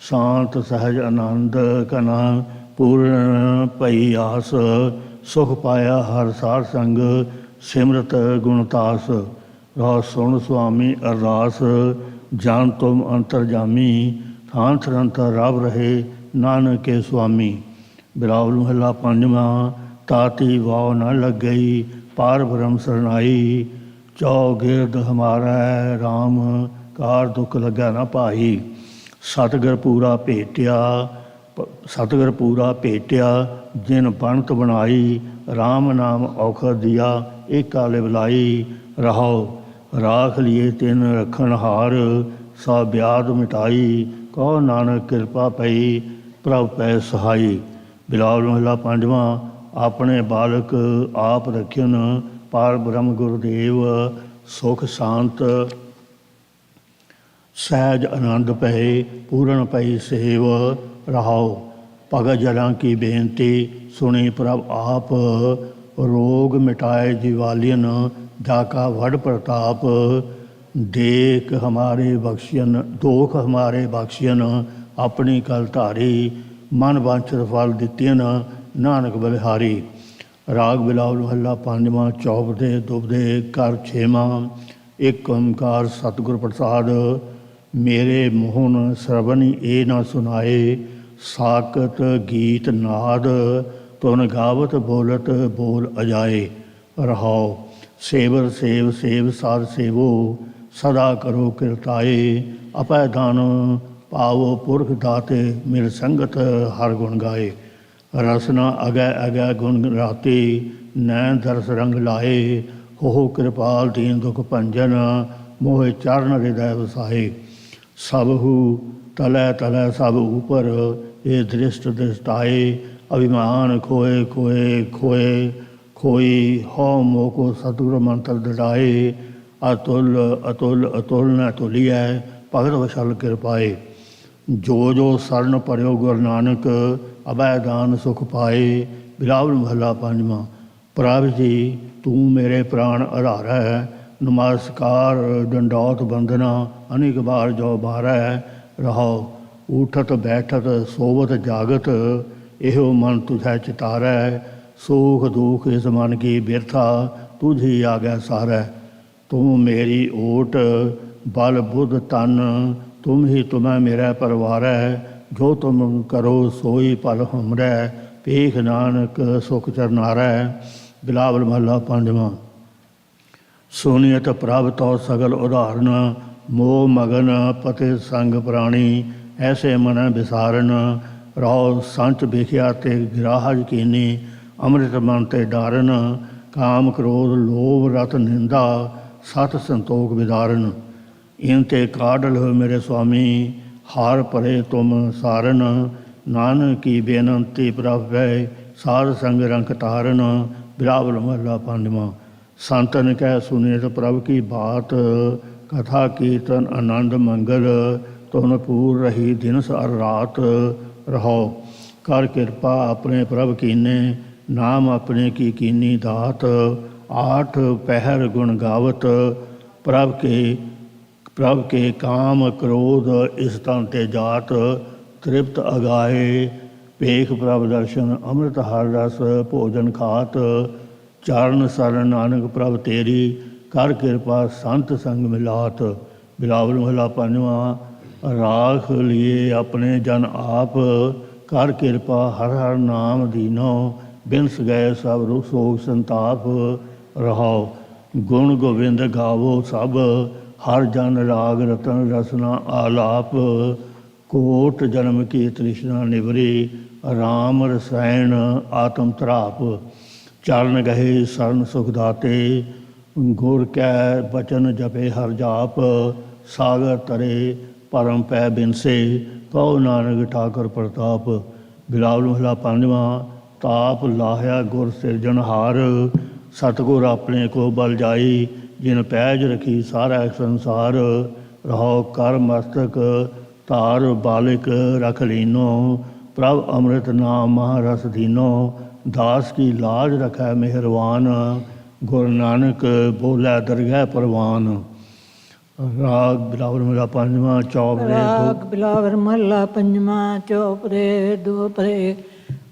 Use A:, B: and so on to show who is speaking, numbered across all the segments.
A: शांत सहज आनंद कना पूर्ण पई आस। सुख पाया हर सार संग सिमरत गुणतास। रहो सुन स्वामी अरदास जान तुम अंतरजामी। थान थरंतर रब रहे नानक के स्वामी। बिलावल महला पंजवा। ताती वाव न लग गई पार ब्रह्म सरनाई। चौ गिरद हमारा राम कार दुख लगा न पाई। सतगुर पूरा भेटिया सतगुर पूरा भेटिया जिन बनत बनाई। राम नाम औखद दिया एक काले बुलाई। रहो राख लिए तिन रखन हार सा ब्याद मिटाई। कहो नानक कृपा पई प्रभ पै सहाई। बिलावल महला पंजवा। अपने बालक आप रखियन पार ब्रह्म गुरुदेव। सुख शांत सहज आनंद पए पूर्ण पई सेव। रहाओ भगत जरां की बेनती सुनी प्रभ आप। रोग मिटाए जीवालियन जाका वड प्रताप। देख हमारे बख्शियन दोख हमारे बख्शियन अपनी कल धारी। मन वांछत फल दितियन नानक बलिहारी। राग बिलावल महला पंजवा। चौपदे दुबदे कर छेवां। एक ओंकार सतगुर प्रसाद। मेरे मोहन श्रवण ए न सुनाए। साकत गीत नाद तुन गावत बोलत बोल अजाए। रहाओ सेवर सेव सेव साध सेवो सदा करो कृताए। अपै दान पावो पुरख दाते मिल संगत हर गुण गाए। रसना अगै अगै गुण राते नैन दरस रंग लाए। हो कृपाल दीन दुख भंजन मोह चरण हृदय वसाए। सबहु तलै तलै सब ऊपर ये दृष्ट दृष्टाए। अभिमान खोए खोए खोए खोई हौ मोको सतगुर मंत्र दृढ़ाए। अतुल अतुल अतुल न तुलिय भगत वशल कृपाए। जो जो शरण पर्यो गुरु नानक अभय दान सुख पाए। बिलावल महला पंजवा। प्रभ जी तू मेरे प्राण आधार है। नमस्कार डंडौत बंदना अनेक बार जो बार है। रहो उठत बैठत सोवत जागत एहो मन तुझै चितारै। सुख दुख इस मन की बिरथा तुझ ही आगे सारै। तुम मेरी ओट बल बुद्ध तन तुम ही तुम्हें मेरा परिवार है। जो तुम करो सोई पल हमरै पेख नानक सुख चरनारै। बिलावल महला पंजवा। सुनियत प्रभ तो सगल उदाहरण मोह मगन पति संग प्राणी ऐसे मन विसारन। रहो संच बिखिया ते गिराहज कीनी अमृत मन ते डारन। काम क्रोध लोभ रत निंदा सत संतोख विदारन। इन ते काडल मेरे स्वामी हार परे तुम सारन। नानक की बेनंती प्रभ वै साध संग रंक तारन। बिलावल महला पंजवा। संतन कह सुनित प्रभ की बात कथा कीर्तन आनंद मंगल। तुम पूर रही दिन सार रात। रहो कर कृपा अपने प्रभ कीने नाम अपने की कीनी दात। आठ पहर गुण गावत प्रभ के काम क्रोध इस तन ते जात। तृप्त अगाए पेख प्रभ दर्शन अमृत हर रस भोजन खात। चरण शरण नानक प्रभ तेरी कर कृपा संत संग मिलात। बिलावल महला पंजवा। राख लिए अपने जन आप कर कृपा हर हर नाम दीनो। बिनस गए सब रुख सोग संताप। रहाओ गुण गोविंद गावो सब हर जन राग रतन रसना आलाप। कोट जन्म की तृष्णा निवरी राम रसायन आत्म तराप। चरण गहे शरण सुख दाते गुर कै बचन जपे हर जाप। सागर तरे परम पै बिनसे कहो नानक ठाकर प्रताप। बिलावल महला पंजवा। ताप लाहया गुर सिरजनहार सतगुर अपने को बल जाई। जिन पैज रखी सारा संसार। रहो कर मस्तक धार बालिक रख लीनो। प्रभ अमृत नाम महारस दीनो। दास की लाज रखै मेहरवान गुरु नानक बोलै दरगह परवान। ਰਾਗ ਬਿਲਾਵਲ ਮੇਰਾ ਪੰਜਵਾਂ ਚੌਪ ਦੇ
B: ਰਾਗ ਬਿਲਾਵਰ ਮਹਲਾ ਪੰਜਵਾਂ ਚੌਪ ਦੇ ਦੋ ਪਰੇ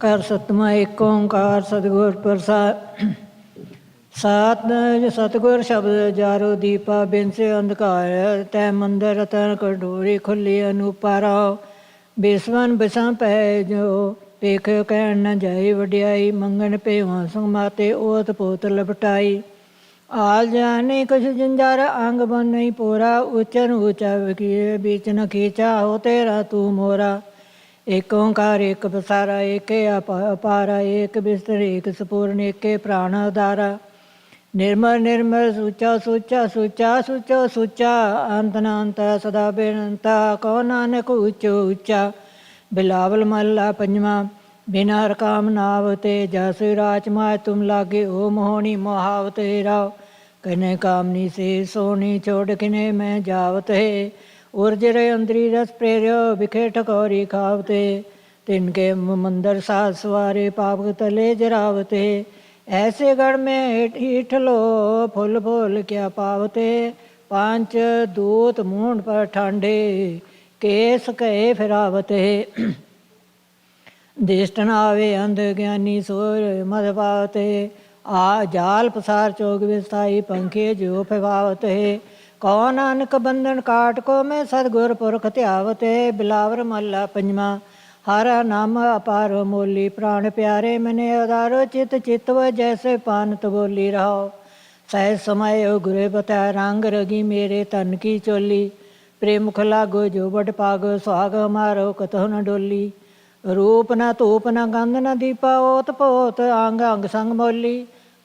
B: ਕਰ ਸਤਮਾ ਏਕ ਓੰਕਾਰ ਸਤਿਗੁਰ ਪ੍ਰਸਾਦ। ਸਤਿਗੁਰ ਸ਼ਬਦ ਜਾਰੋ ਦੀਪਾ ਬਿਨਸੇ ਅੰਧਕਾਰ ਤੈ ਮੰਦਰ ਰਤਨ ਕਟੋਰੀ ਖੁੱਲੀ ਅਨੂਪਾਰਾ ਬੇਸਵਨ ਬਿਸਾਂ ਪੈ ਜੋ ਵੇਖਿਓ ਕਹਿਣ ਨ ਜਾਈ ਵਡਿਆਈ ਮੰਗਣ ਭੇਵਾਂ ਸੰਗਮਾਤੇ ਓਤ ਪੋਤ ਲਪਟਾਈ ਆਲ ਜਾਣੇ ਕੁਛ ਜੰਜਾਰ ਅੰਗ ਬਨ ਨਹੀਂ ਪੋਰਾ ਉਚਨ ਊਚਾ ਵਕੀਏ बीच न खींचा हो तेरा तू मोरा एक ओंकार एक पसारा एक अपारा एक बिस्तर एक सपूर्ण एक प्राण उदारा निर्मल निर्मल सुचा सुचा सुचा सुचो सुचा अंत न अंत सदा बेनंता कौ नानक उच्चो उच्चा बिलावल महला पंजवा बिना रकाम नाव ते जस राजमाय तुम लागे ओ मोहनी मोहावत राव कने कामनी से सोनी छोड़ किने मैं जावत है उर्ज रे अंदरी रस प्रेर्यो बिखे ठकोरी खावते तिनके मंदिर साथ सवारे पाप तले जरावते ऐसे गढ़ में हीठ लो फुल फूल क्या पावते पांच दूत मूंड पर ठांडे केस कहे फिरावते दिष्टन आवे अंध ज्ञानी सोर मद पावते आ जाल पसार चोग विस्थाई पंखे जो फिवावत है कौन नानक बंधन काट को मैं सदगुर पुरख त्यावत है बिलावर महला पंजवा हारा नाम अपार मोली प्राण प्यारे मने उदारो चित चित्व जैसे पानत बोली रहो सहज समय गुरे बताया रंग रगी मेरे तन की चोली प्रेम खलागो जो बट पागो सुहाग हमारो कतहु न डोली रूप न धूप न गंध न दीपा ओत पोत अंग अंग संग मोली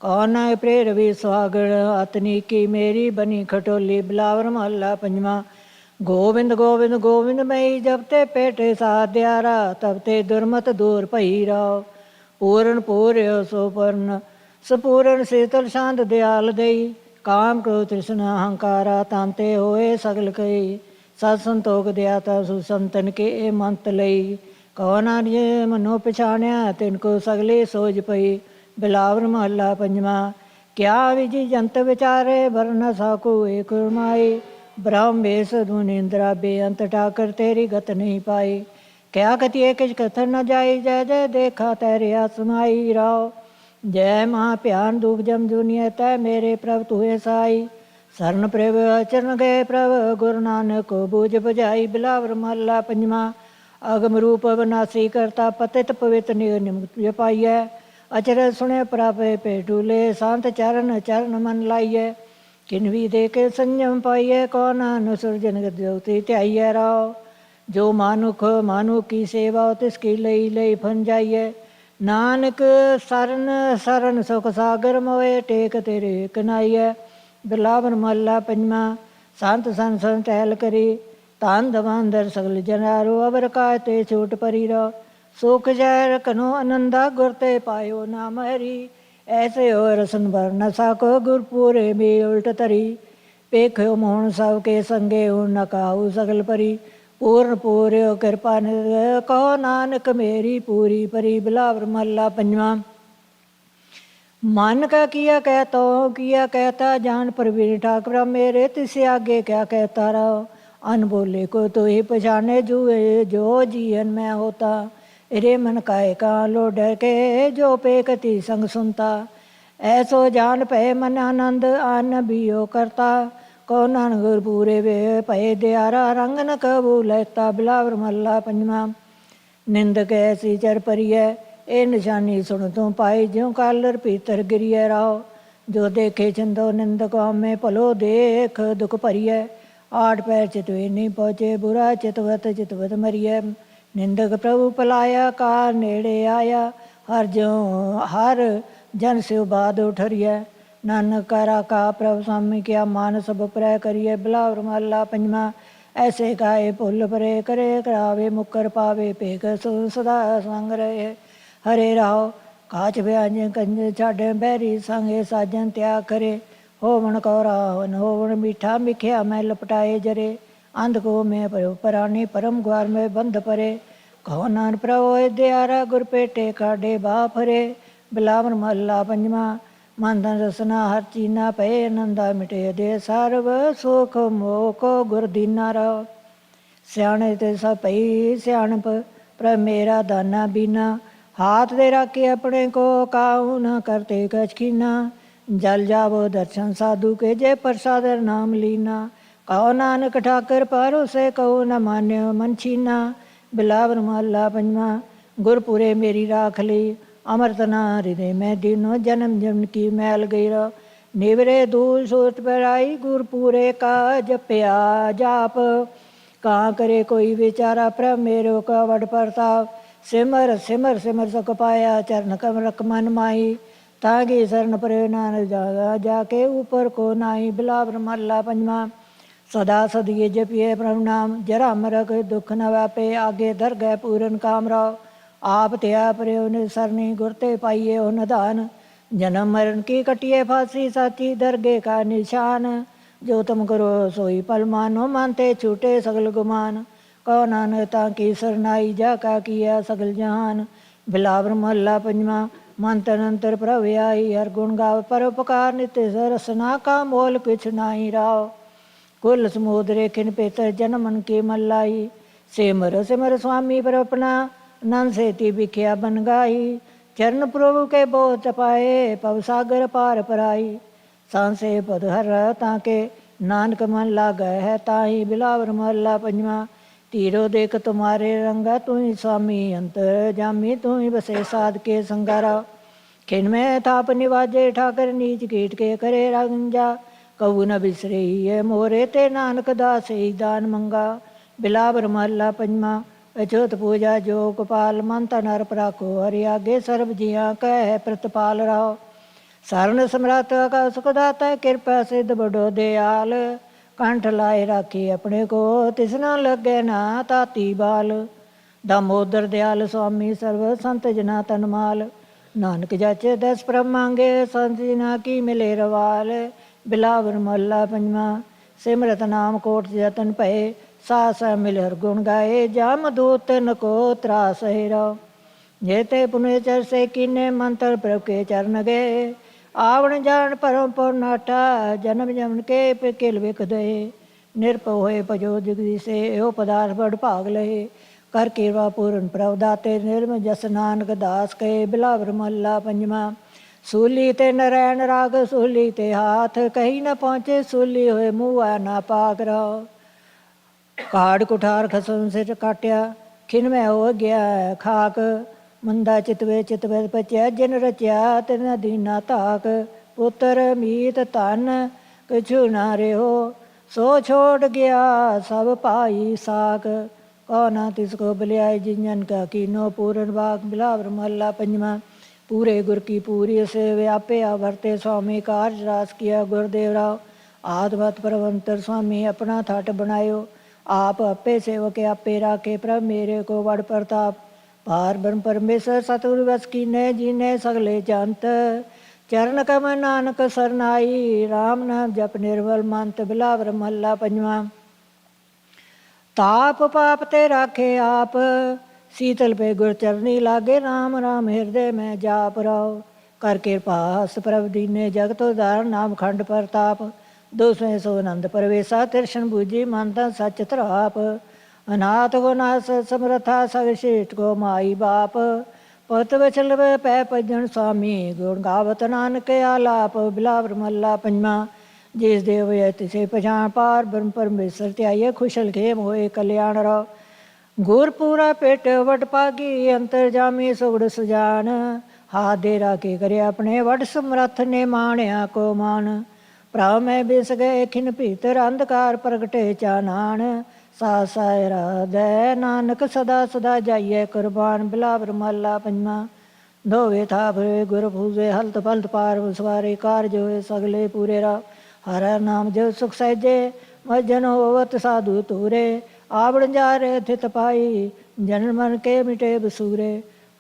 B: कौन प्रेर भी सुहागण अतनी की मेरी बनी खटोली बिलावर महला पंजवा गोविंद गोविंद गोविंद मई जबते पेटे साध्यारा तबते दुर्मत दूर भई राव पूर्ण पूर्य सोपर्ण सपूर्ण शीतल शांत दयाल दई काम क्रोध तृष्णा अहंकारा तांते होए सगल कई सत संतोख दयाता सुसंतन के मंत लई कौन आर्य मनो पछाणिया तिनको सगले सोज पई बिलावर महला पंजवा क्या विधि जंत विचारे वर्ण साकु एक माई ब्रह्म बेस धुनिंद्रा बेअंत ठाकर तेरी गत नहीं पाई क्या कथिए किस कथन न जाई जय जय देखा तेरे आसमाई राव जय महा प्यान दुख जम दुनिया तय मेरे प्रभ तुहे साई शरण प्रभ चरण गए प्रभ गुरु नानक को बूझ बजाई बिलावर महला पंजवा अगम रूप विनाशी करता पतित पवित्र निमुक्त पाइय अचर सुने प्रापे पेटूले शांत चरण चरण मन लाइए किन्वी दे के संयम पाइए कौन अनुसुरजन ज्योति त्याइए राव जो मानुख मानु की सेवा तिसकी लई लई फन जाइए नानक सरन सरन सुख सागर मोए टेक तेरे कनाइए बिलावर महला पंजवा संत सन सन टहल करी तान दवांदर सगल जनारो अवर काय ते छूट परी रो सुख जय रखनो आनंदा गुर ते पायो नाम हरि ऐसे हो रसन भर न साको गुरपुरे में उल्ट तरी पेख्यो मोहन सब के संगे हो न काहू सगल परी पूर्ण पूर्यो कृपा कहो नानक मेरी पूरी परी बिलावर महला पंजवा मन का किया कहता हो किया कहता जान प्रवीण ठाकुर मेरे तिसे आगे क्या कहता रहो अनबोले को तो ही पछाने जुए जो जीवन में होता रे मन काय का लो डर के जो पे कति संग सुनता ऐसो जान पे मन आनंद आन बियो करता को नान गुर पूरे वे पै दयारा रंग न कबू लेता बिलावर महला पंजवा निंद कैसी चर परिय ए निशानी सुन तू पाई ज्यों कालर पीतर गिरिय राव जो देखे चंदो निंद को में पलो देख दुख परिय आठ पैर चितवे नहीं पहुँचे बुरा चितवत मरिय निंदक प्रभु पलाया का नेड़े आया हर जन से बाद उठरिय नानक करा का प्रभु स्वामी क्या मान सब प्रय करिए बिलावर महला पंजवा ऐसे गाए पुल परे करे करावे मुकर पावे पेक सदा संग रहे हरे राहो काच ब्याज कंज छाड़े बैरी संगे साजन त्याग करे होवन कौरा हवन होवन मीठा मिख्या मैं लपटाए जरे अंध को मैं परानी परम ग्वार में बंध परे कहो नान प्रभु दयारा गुर पेटे काडे बाप हरे बिलावर महला पंजवा ਮਨ ਤਨ ਰਸਨਾ ਹਰ ਚੀਨਾ ਪਏ ਆਨੰਦਾ ਮਿਟੇ ਦੇ ਸਰਬ ਸੁਖ ਮੋਖ ਗੁਰ ਦੀਨਾ ਰਹੁ। ਸਿਆਣੇ ਤੇ ਸਭ ਪਈ ਸਿਆਣਪ ਪ੍ਰਭ ਮੇਰਾ ਦਾਨਾ ਬੀਨਾ। ਹਾਥ ਦੇ ਰਾਖੇ ਆਪਣੇ ਕੋ ਕਾਹੂ ਨ ਕਰਤੇ ਕਛ ਕੀਨਾ। ਜਲ ਜਾਵੋ ਦਰਸ਼ਨ ਸਾਧੂ ਕੇ ਜੇ ਪ੍ਰਸਾਦ ਨਾਮ ਲੀਨਾ। ਕਹੋ ਨਾਨਕ ਠਾਕਰ ਪਰੋਸੇ ਕਹੋ ਨ ਮਾਨਿਓ ਮਨ ਛੀਨਾ। ਬਿਲਾਵਰ ਮਹੱਲਾ ਪੰਜਵਾਂ। ਗੁਰਪੁਰੇ ਮੇਰੀ ਰਾਖ ਲਈ ਅੰਮ੍ਰਿਤ ਨਾ ਹਿਰਦੇ ਮੈਂ ਦੀਨੋ। ਜਨਮ ਜਨਮ ਕੀ ਮੈਲ ਗਈ ਰੋ ਨਿਵਰੇ ਦੂਰ ਸੋਚ ਪਰਾਈ। ਗੁਰਪੂਰੇ ਕਾ ਜਪਿਆ ਜਾਪ ਕहाँ करे कोई विचारा। प्रभ मेरो का वड प्रताप सिमर सिमर सिमर सुख पाया। चरण कमल मन माही तागी शरण परे नानक जागा जाके ऊपर को नाई। बिलावर महला पंजवा। सदा सदिये जपिए प्रभु नाम जरा मरक दुख न व्यापे। आगे धर गए पूरन काम राव आप त्या परे सरनी गुरते पाइए हो निधान। जन्म मरण की कटिए फांसी साची दरगे का निशान। जो तुम करो सोई पल मानो मानते छूटे सगल गुमान। कहो नानक ताकी सरनाई जा का किया सगल जहान। बिलावर महला पंजवा। मन तन अंतर प्रभ आई हर गुण गाव परोपकार नित्य रसना का मोल कुछ नाही राव। कुल समुद्रे खिन पेतर जन्म मन के मल्लाई। सिमर सिमर स्वामी पर अपना नन से ती बिख्या बन गाई। चरण प्रभु के बोध पाए पव सागर पार पराई। सांसे पद हर ताके नानक मन लागा है ताही। बिलावर महला पंजवा। तीरो देख तुम्हारे रंगा तू ही स्वामी अंतर जामी। तू ही बसे साध के संगारा खिन में थाप निवाजे ठाकर नीच कीट के करे रंजा। कबू न बिसरे है मोरे ते नानक दास ही दान मंगा। बिलावर महला पंजवा। अछूत पूजा जो गोपाल मन तन हर पराखो हरि आगे सर्व जिया कह प्रतिपाल रहो। शरण समरथ का सुखदाता कृपा सिद्ध बड़ो दयाल। कंठ लाए राखी अपने को तिसना लगे ना ताती बाल। दामोदर दयाल स्वामी सर्व संत जना तनमाल। नानक जाचे दस प्रभ मांगे संत जना की मिले रवाल। बिलावर महला पंजवा। सिमरत नाम कोट जतन पए सास मिल हर गुण गाए। जाम दूतन को त्रास हेरा जेते पुनेचर से कीने मंत्र प्रभ के चरण गए। आवण जान परम पुर नाटा जन्म जमन के किल विख दे। निरप होए भजो जगदी से एहो पदार्थ बड़ भाग लहे। कर कृपा पूरन प्रभ दाते निर्म जस नानक दास कहे। बिलावर महला पंजवा। सूली ते नरैन राग सूली ते हाथ कहीं न पहुँचे। सूली होए मुँह ना पाग रहो। काड़ कुठार खसम सिर काट्या खिन में हो गया खाक। मंदा चितवे चितवे पचया जिन रचया तिन दीना ताक। पुत्र मीत धन कछु ना रेहो सो छोड़ गया सब पाई साक। कहो ना तिसको बलियाई जिंजन का कीनो पूरन बाग। बिलावर महला पंजवा। पूरे गुर की पूरी से व्यापे आवर्ते स्वामी कार्य रास किया गुरुदेव राव। आदमत परवंतर स्वामी अपना थाट बनायो। आप अपे सेवक आपे राखे प्रभ मेरे को वड़ प्रताप। पार ब्रह्म परमेश्वर सतगुरु बस कीने जीने सगले जंत। चरण कम नानक सरनाई राम नाम जप निर्मल मंत। बिलावर महला पंजवा। ताप पाप ते राखे आप शीतल पे गुर चरनी लागे। राम राम हृदय में जाप रहो। कर कृपा हस प्रभ दीने जगत उदाहरण नाम खंड प्रताप। दोसवें सो नंद परवेसा तिरशन बूझी मानता सच तराप। अनाथ को नास समरथा सगशिष्ट को माई बाप। पत वचल पै भजन स्वामी गुण गावत नानक आलाप। बिलावर महला पंजवा। जिस देव तिसे पछाण पार ब्रह्म परमेश्वर त्याये खुशल खेम होए कल्याण रहो। गुरपूरा पेट वट पागी अंतर जामी सुगड़ सुजान। हाथ दे राखे करे अपने वट समरथ ने माणिया को मान। प्रभ में बिस गए खिन भीतर अंधकार प्रगटे चानान। सासायरा दय नानक सदा सदा जाइए कुर्बान। बिलावर महला पंजवा। धोवे था भरे गुर पूजे हल्त पलत पार सवारे कार्य होए सगले पूरे रा। हर नाम जो सुख सहजे मजन होवत साधु तूरे। आवड़ जा रे थित पाई जन मन के मिटे बसूरे।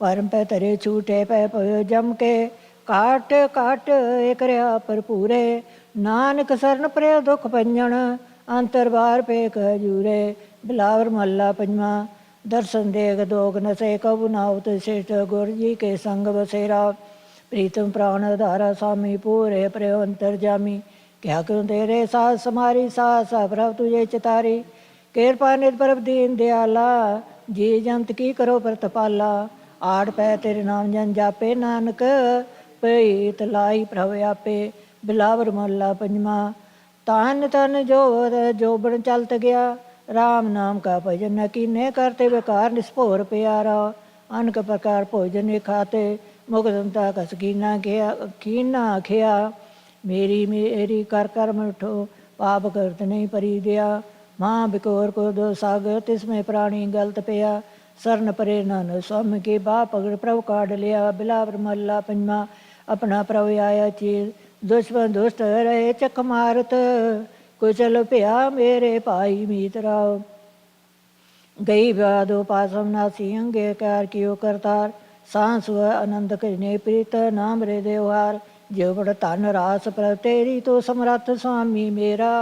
B: परम पे तरे छूटे पै पयो जम के काट काट एक रहा पर पूरे। नानक सरन प्रे दुख भंजन अंतर बार पे खजूरे। बिलावर महला पंजवा। दर्शन देख दोग नसे कबू नावत श्रेष्ठ गुर जी के संग बसेरा। प्रीतम प्राण धारा स्वामी पूरे प्रयो अंतर जामी। क्या करूँ तेरे साथ समारी सास प्रभ तुझे चितारी। कृपा निध प्रभ दीन दयाला जी जंत की करो प्रतपाला। आड़ पै तेरे नाम जन जापे नानक प्रीत लाई प्रभ आपे। बिलावर मोहल्ला पंजवा। तन तन जोबन चलत गया राम नाम का भजन न कीने करते बेकार निस्पोर प्यारा। अनक प्रकार भोजन खाते मुगदंता कस कीना खिया। मेरी मेरी कर कर मिठो पाप करत नहीं परी दिया। माँ बिकोर को दो सागर तिसमें प्राणी गलत पिया। शरण परे नान स्वामी के बाप पगड़ प्रभु काढ़ लिया। बिलावर मल्ला पंजमा। अपना प्रभु आया चीर दुश्मन दुष्ट रहे चख मारत। कुचल पिया मेरे भाई मीत राव। गई व्याधो पासम नासी अंगे कार कियो करतार। सांस आनंद करने प्रीत नाम रे देवहार। जो बड़ धन रास पर तेरी तो समरथ स्वामी मेरा।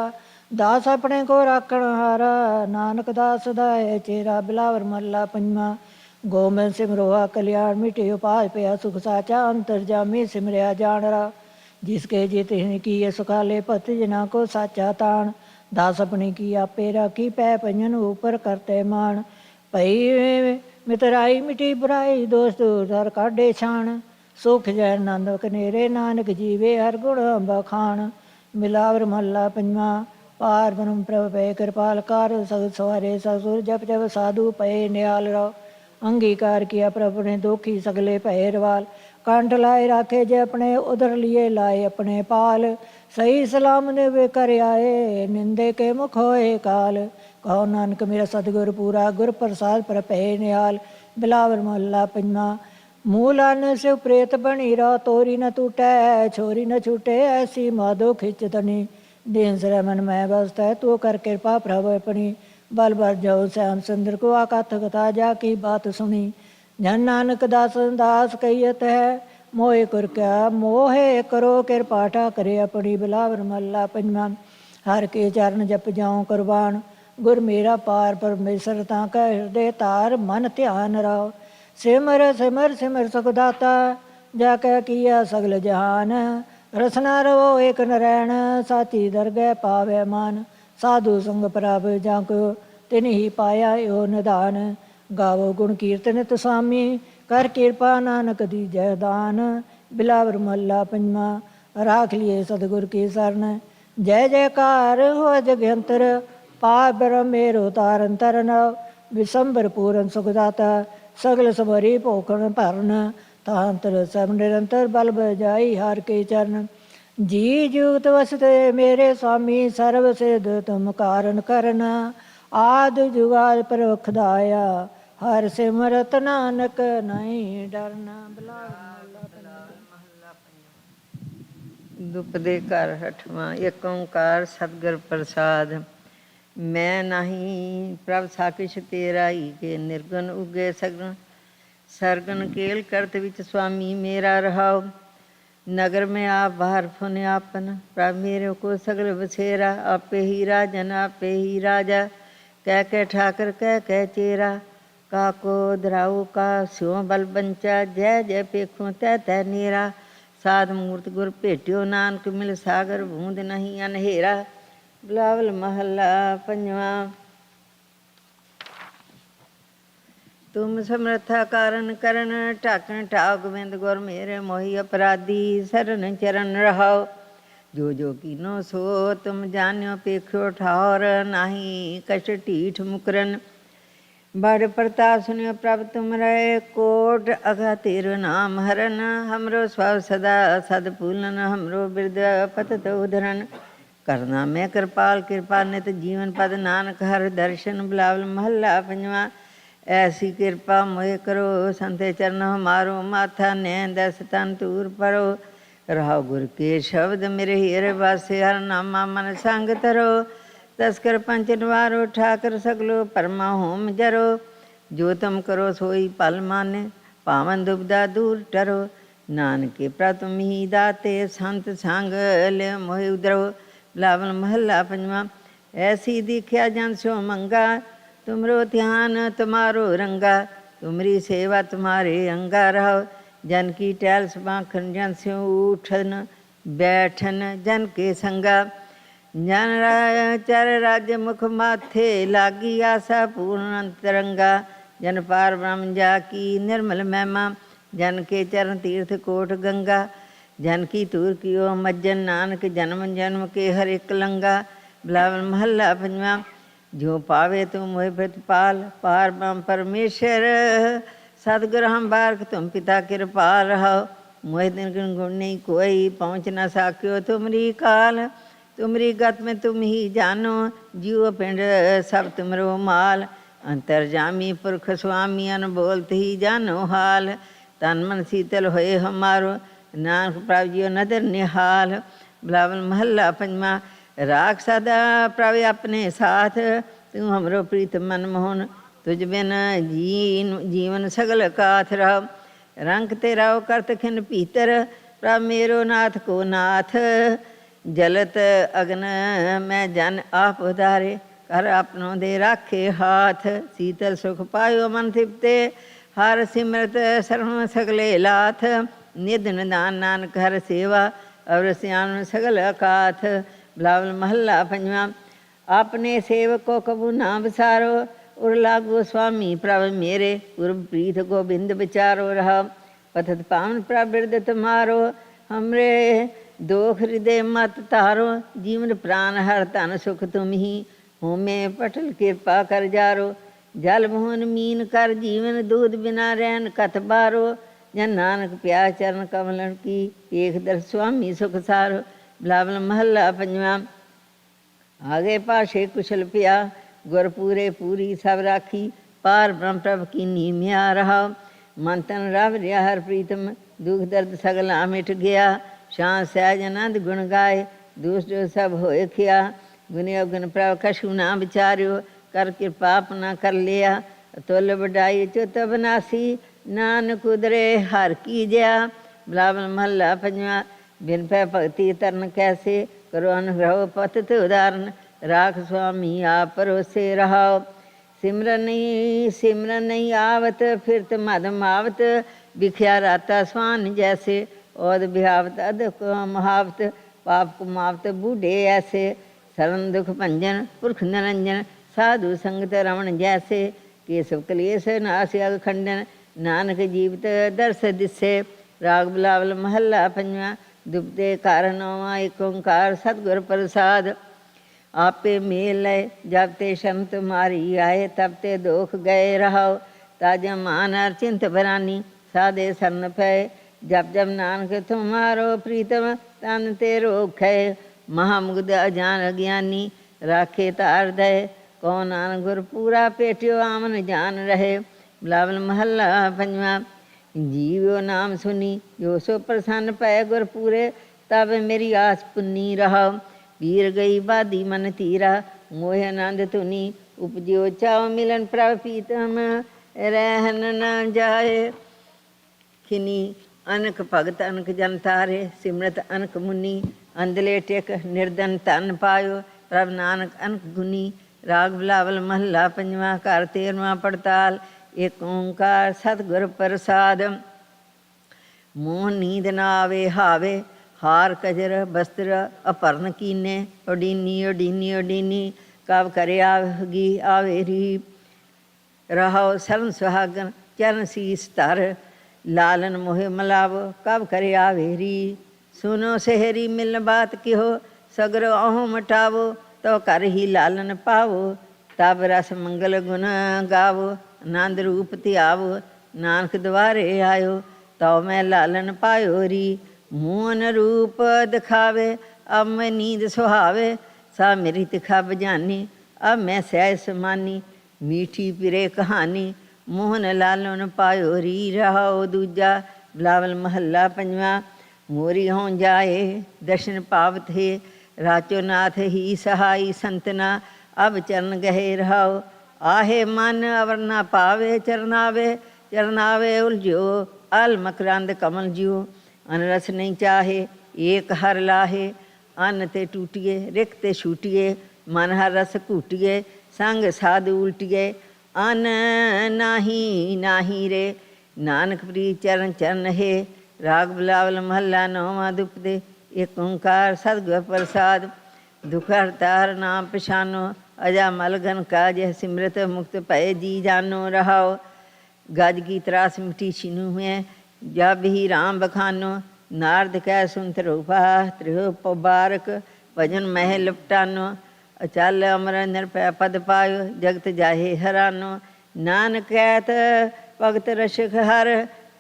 B: दास अपने को राखण हारा नानक दास दाय चेरा। बिलावर मल्ला पंजमा। गोमन सिमरोहा कल्याण मिटे उपाय पया सुख साचा। अंतर जामी सिमरिया जानरा। जिसके जित की सुखाले पत जना को साचा ताण। दास अपनी की आपे राखी पै पंजन ऊपर करते मान। भई मितराई मिटी बुराई दोष दूर काढ़े छाण। सुख जय नंद कनेरे नानक जीवे हर गुण बखान। मिलावर महला पंजवा। पार ब्रह्म प्रभ पै कृपाल कार सग सवारे ससुर जप जप साधु पै निहाल रहो। अंगीकार किया प्रभु ने दुखी सगले पहरवाल। कंठ लाए राखे जे अपने उधर लिए लाए अपने पाल। सही सलाम ने वे कर आए निंदे के मुख होए काल। कहो नानक मेरा सतगुर पूरा गुर प्रसाद पर पै निहाल। बिलावर मोहल्ला पंजवा। मूल अन्न से प्रेत बनी रहो तोरी न टूटे छोरी न छूटे ऐसी माधो खिंच तनी। दिन सर मन में बसता तू कर कृपा प्रभु अपनी। बल भर जाओ श्याम सुंदर को आकथ कथा जा की बात सुनी। जन नानक दास दास कहियत है मोहे कर क्या मोहे करो कृपाठा करे अपनी। बिलावर मल्ला पंजवा। हर के चरण जप जाऊं कुर्बान। गुर मेरा पार परमेश्वर ताका हृदय तार मन ध्यान रहो। सिमर सिमर सिमर सुखदाता जाके किया सगल जहान। रसना रवो एक नरैण साची दरगह पावे मान। साधु संग प्रभ जाको तिन ही पाया यो निधान। गावो गुण कीर्तन स्वामी कर कृपा नानक दी जय दान। बिलावर महला पंजवा। राख लिए सतगुर की शरण जय जयकार हो जगंतर। पाप ब्रह्म मेरो तारन तरन। विशंबर पूरन सुखदाता सगल समरी पोखण भरन। तांतर सब निरंतर बल बजाई हार के चरण। जी जुगत वसते मेरे स्वामी सर्व सिद्ध तुम कारण करना। आद जुगाल प्रवख दाया हर सिमरत नानक नहीं डरना।
C: दुपदे घर हठवां। एक ओंकार सतगुर प्रसाद। मैं नहीं प्रभ साकिश तेरा ही के निर्गुण उगे सगन। सरगन केल करत विच स्वामी मेरा रहाओ। नगर में आप बाहर फुन आपन प्रभ मेरे को सगल बसेरा। आपे ही राजन आपे ही राजा कह ठाकर कह चेरा। का को दराऊ का स्यों बल बंचा जय जय पेखों तै तै नेरा। साध मूर्त गुर भेट्यो नानक मिल सागर बूंद नहीं अनहेरा। बिलावल महला पंजवा। तुम समर्था कारण करन ढाकन ठाक गोबिंद गुर मेरे मोहि अपराधी सरन चरण रहाओ। जो कीनो सो तुम जान्यो पेख्यो ठार नाही कष्ट ढीठ मुकरन। बड़ प्रताप सुनियो प्रभ तुम रहे कोट अगा तेरो नाम हरन। हमरो स्वभाव सदा सद फूलन हमरो बिरद पतत उधरन। करना मैं कृपाल कृपा नित जीवन पद नानक हर दर्शन। बिलावल महला पंजवा। ऐसी कृपा मोहे करो संते चरण हमारो। माथा नैन दस तन तूर परो। रहो गुर के शब्द मेरे हीर वासे हर नामा मन संग तरो। तस्कर पंच निवारो ठाकर सगलो परमा होम जरो। जो तुम करो सोई पल माने पावन दुबदा दूर टरो। नानके प्रतुम ही दाते संत संग ले मोहि उदरो। बिलावल महला पंजवा। ऐसी दीख्या जन सो मंगा तुमरो ध्यान तुम्हारो रंगा। तुमरी सेवा तुम्हारे अंगा रहो। जन की टहल समाखन जन स्यों उठन बैठन जन के संगा जन चर राज्य मुख माथे लागी आशा पूर्ण अंतरंगा जन पार ब्रह्म जा की निर्मल महिमा जन के चरण तीर्थ कोट गंगा जन की तूर की ओ मज्जन नानक जन्म जन्म के हर एक लंगा बिलावल महला पंजवा जो पावे तुम मोहि प्रतिपाल पार ब्रह्म परमेश्वर सतगुर हम बारक तुम पिता कृपाल रहो मोहि दिन गुण नहीं कोई पहुँच न साक्यो तुमरी काल तुमरी गत में तुम ही जानो जीव पिंड सब तुमरो माल अंतरजामी पुरख स्वामी अनबोलत ही जानो हाल तन मन शीतल होए हमारो नानक प्रभु जियो नदर निहाल बिलावल महला पंजवा राख सदा प्रभु अपने साथ तू हमरो प्रीत मन मोहन तुझ बिन जीवन सगल काथ रहो रंग तेरा करत खिन पीतर प्रभु मेरो नाथ को नाथ जलत अग्न मैं जन आप उधारे कर अपनों दे राखे हाथ शीतल सुख पायो मन तृप्ते हर सिमरत सर्व सगले लाथ निध निदान नानक हर सेवा और सियान सगल अकाथ बिलावल महला पंजवा अपने सेवको कबू ना विसारो उर लागो स्वामी प्रभ मेरे पूर्व प्रीत गोबिंद विचारो रहा पथत पावन प्रभ बिरद तुम्हारो हमरे दोख हृदय मत तारो जीवन प्राण हर तन सुख तुम ही होमे पटल कृपा कर जारो जल मोहन मीन कर जीवन दूध बिना रहन कथ बारो जन नानक प्यार चरण कमलन की एक दर स्वामी सुख सारो बिलावल महला पंजवा आगे पाशे कुशल पिया गुरपूरे पूरी सब राखी पार ब्रह्म प्रभ की नीमिया रहा मन तन रव रिया हर प्रीतम दुख दर्द सगला मिट गया शां सहज आनंद गुण गाए दूस जो सब होए खिया गुनि अवगुण प्रभ कछु ना विचार्यो कर कृपा अपना कर लिया तुल बढ़ाई चुत बनासी नानक उदरे हर की जया बिलावल महला पंजवा बिन पै भगति तरन कैसे करो अनुग्रह पत उदाहरण राख स्वामी आप परोसे रहाओ सिमरन नहीं आवत फिरत मदम आवत बिख्या राता स्वान जैसे औद बिहावत अध महावत पाप कुमावत बूढ़े ऐसे सरन दुख भंजन पुरख निरंजन साधु संगत रमण जैसे केशव कलेश नास अग खंडन नानक जीवित दर्श दिसे राग बिलावल महला पंजवा दुबते कारणों एक ओंकार सतगुर प्रसाद आपे मेल लय जब ते शरण तुम्हारी आए तब ते दोख गए रहो ताजा मान चिंत बरानी सादे सरन पे जब जब नानक तुम्हारो प्रीतम तन ते रोख है महामुग्ध अजान अज्ञानी राखे तार दय कौन नानक गुर पूरा पेटियो आमन जान रहे बिलावल महला पंजवा जीवो नाम सुनी जो सो प्रसन्न पै गुर पूरे तब मेरी आस पुन्नी रहा वीर गई बादी मन तीरा मोह आनंद तुनी उपजो चाओ मिलन प्रभ पीतम रहन न जाए खिनी अनक भगत अनक जन तारे सिमरत अनक मुनि अंधले टेक निर्धन तन पायो प्रभ नानक अनक गुनी राग बिलावल महला पंजवा घर 13वां पड़ताल एक ओंकार सतगुर प्रसाद मोह नींद न आवे हावे हार कजर वस्त्र अपरन कीने ओडीनी ओडीनी ओडीनी कब करे आवगी आवेरी रहो सरन सुहागन चरण शीस तर लालन मोहे मलावो कब करे आवेरी सुनो सेहरी मिलन बात किहो सगर अहो मटावो तो कर ही लालन पावो तब रस मंगल गुण गावो आनंद रूप त्यावो नानक द्वारे आयो तो मैं लालन पायो री मोहन रूप दिखावे अब मैं नींद सुहावे सा मेरी तिखा बजानी अब मैं सह समानी मीठी पिरे कहानी मोहन लालन पायो री रहो दूजा बिलावल महला पंजवा मोरी हों जाए दर्शन पावत है राचो नाथ ही सहाई संतना अब चरण गहे रहो आहे मन अवर ना पावे चरनावे उलझो अल मकरंद कमल जियो अनरस नहीं चाहे एक हर लाहे अन्न ते टूटिए रिक ते छूटिए मन हर रस कूटिए संग साधु उल्टिए अन्न नाही नाही रे ਨਾਨਕ ਪ੍ਰੀਤ ਚਰਨ ਚਰਨ ਹੈ। ਰਾਗ ਬਿਲਾਵਲ ਮਹੱਲਾ ਨੌਵਾਂ ਦੁਪਦੇ। ਏਕ ਓੰਕਾਰ ਸਤਿਗੁਰ ਪ੍ਰਸਾਦ। ਦੁਖ ਹਰਤਾਰ ਨਾਮ ਪਛਾਨੋ, ਅਜਾ ਮਲਗਨ ਕਾਜ ਸਿਮਰਤ ਮੁਕਤ ਭਏ ਜੀ ਜਾਨੋ ਰਹਾਓ। गज की त्रास मिठी छिनु है, जब ही राम बखानो। नारद कै सुनत रूपा त्रिह पबारक, भजन मह लपटानो। अचल अमर निरपै पद पायो, जगत जाहे हरानो। नानक कहत भगत रसक हर,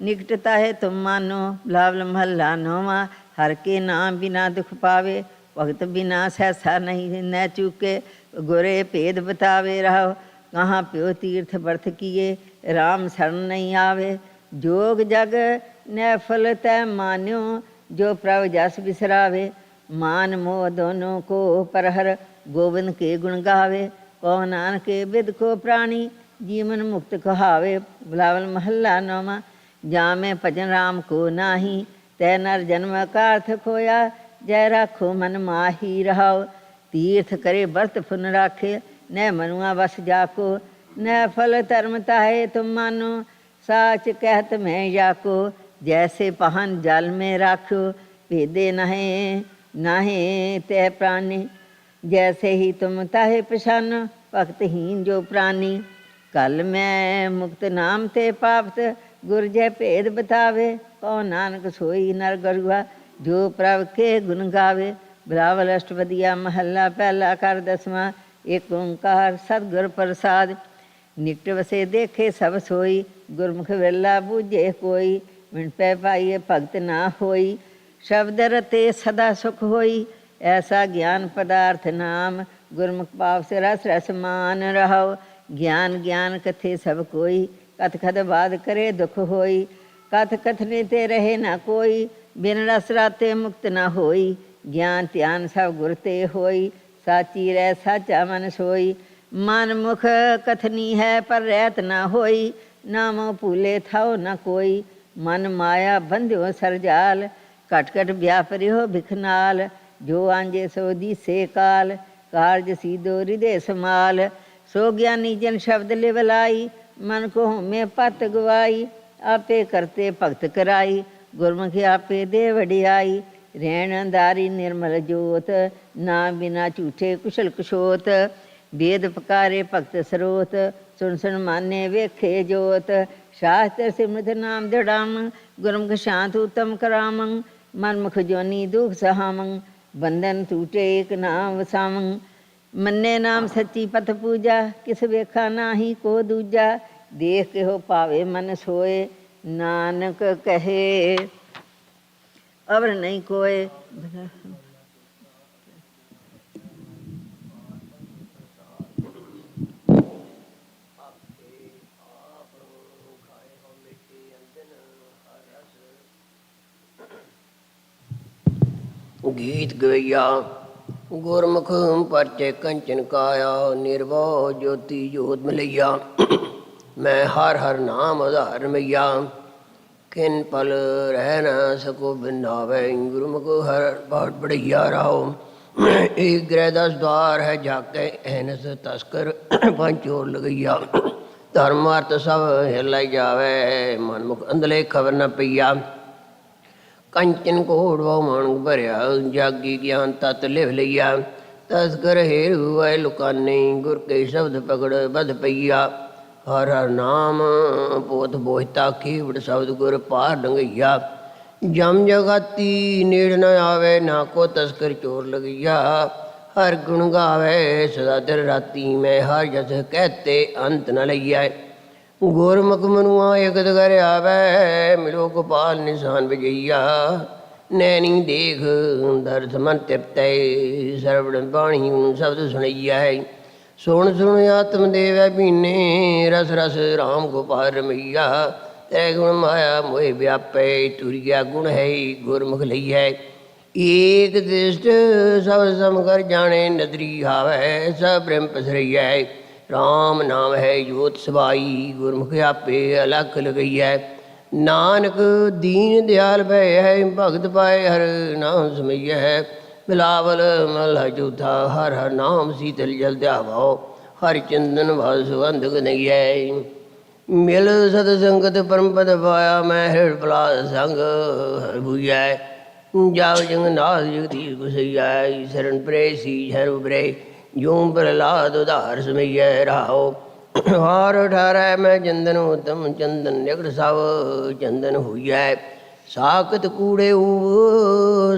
C: निकटता है तुम मानो। बिलावल महला नौवां। हर के नाम बिना दुख पावे, भगत बिना सहसा नहीं न चूके। गुरे भेद बतावे रहो, कहाँ प्यो तीर्थ बरत किए। राम शरण नहीं आवे, जोग जग नैफल तै मान्यो। जो प्रभ जस बिसरावे, मान मोह दोनों को परहर। गोविंद के गुण गावे, कौन नानक के बिद को प्राणी। जीवन मुक्त कहावे। बिलावल महला नौवां। जामे भजन राम को नाही, तै नर जन्म का अर्थ खोया। जय राखो मन माही रहाओ, तीर्थ करे बरत फुन राखे। न मनुआ बस जाको, न फल धर्म ताहे तुम मानो। साच कहत मैं जाको, जैसे पहन जल में राखो। भेदे नहे नाहे तह प्राणी, जैसे ही तुम ताहे पछानो। भक्तहीन जो प्राणी, कल मैं मुक्त नाम ते पावत। गुर जय भेद बतावे, कौन नानक सोई नर गरुआ। जो प्रभ के गुण गावे। बिलावल अष्टपदिया महला पहला कर दसवां। एक ओंकार सतगुर प्रसाद। निकट वसे देखे सब सोई, गुरमुख वेला बूझे कोई। मिन पै पाइए भगत ना होई, शब्द रते सदा सुख होई। ऐसा ज्ञान पदार्थ नाम, गुरमुख पाव से रस रस मान रहो। ज्ञान ज्ञान कथे सब कोई, कथ कथ बात करे दुख होई। कथ कथने ते रहे ना कोई, बिन रस राते मुक्त ना होई। ज्ञान ध्यान सब गुर ते होई, साची रह साचा मन सोई। मन मुख कथनी है पर रहत ना होई, नामो भूले थाओ न कोई। मन माया बंध्यो सरजाल, घट घट व्यापरियो भिखनाल। जो आंजे सो दीसे काल, कारज सीधो हृदय समाल। सो ज्ञानी जन शब्द लिवलाई, मन को होमे पत गवाई। आपे करते भगत कराई, गुरमुख आपे दे वडियाई। रैण अंधारी निर्मल जोत, ना बिना झूठे कुशल कुशोत। वेद पकारे भगत स्रोत, सुन सुन माने वेखे जोत। शास्त्र सिमरत नाम दृढ़ामं, गुरमुख शांत उत्तम करामं। मनमुख जोनी दुख सहामं, बंधन टूटे एक नाम वसामं। मन्ने नाम सच्ची पथ पूजा, किस वेखा नाही को दूजा। देख के हो पावे मन सोए, नानक कहे अवर नहीं कोय।
D: गीत गवैया। गुरमुख परचे कंचन काया, निर्वाह ज्योति जोत मलैया। मैं हर हर नाम आधार मैया, किन पल रह न सको बिनावे। गुरमुख हर बाट बढ़ैया रहो, एक ग्रह 10 द्वार है जाके। एनस तस्कर पंचोर लगैया, धर्म अर्थ सब हिलाई जावे। मनमुख अंधले खबर न पईया। कंचन घोड़वा मानक भरिया, जागी ज्ञान तत लिव लिया। तस्कर हेरु आए लुकाने, गुर के शब्द पकड़ बध पईया। हर हर नाम पोत बोहिता, केवट शब्द गुर पार डंगैया। जम जगाती नेड़ न आवे, ना को तस्कर चोर लगैया। हर गुण गावे सदा दिन राती, मैं हर जस कहते अंत न लैया। गुरमुख मनुआ एक घर आवे, मिलो गोपाल निशान बजैया। नैनी देख दर्द मन तृप्तै, सरवण बाणी शब्द सुनैया। सुन सुन आत्म देव पीने, रस रस राम गोपाल रमैया। तै गुण माया मोह व्यापै, तुरिया गुण है गुरमुख लैया। एक दृष्ट सब सम कर जाने, नदरी आवे सब प्रेम पसरैया। राम नाम है जोत सबाई, गुरमुख आपे अलख लगैया। नानक दीन दयाल भय है, भगत पाए हर नाम समैया। बिलावल महला चौथा। हर हर नाम शीतल जल ध्यावाओ, हर चंदन भस सुगंध गनैया। ਮਿਲ ਸਤ ਸੰਗਤ ਪਰਮ ਪਦ ਪਾਇਆ, ਮੈਂ ਹਰਿ ਪਲਾਸ ਸੰਗ ਹਰਿ ਬੁਝੈ। ਜਾਵ ਜੰਗ ਨਾਥ ਜਗਦੀਸ਼ ਗੁਸਈਐ, ਸ਼ਰਨ ਪ੍ਰੇ ਸੀ ਹਰਿ ਉਬਰੇ, ਜੋ ਪ੍ਰਹਲਾਦ ਉਧਾਰ ਸਮਈਐ ਰਾਓ। ਹਾਰ ਠਾਰੈ ਮੈਂ ਚੰਦਨ ਉਤਮ, ਚੰਦਨ ਨਿਕਟ ਸਭ ਚੰਦਨ ਹੋਈਐ। ਸਾਕਤ ਕੂੜੇ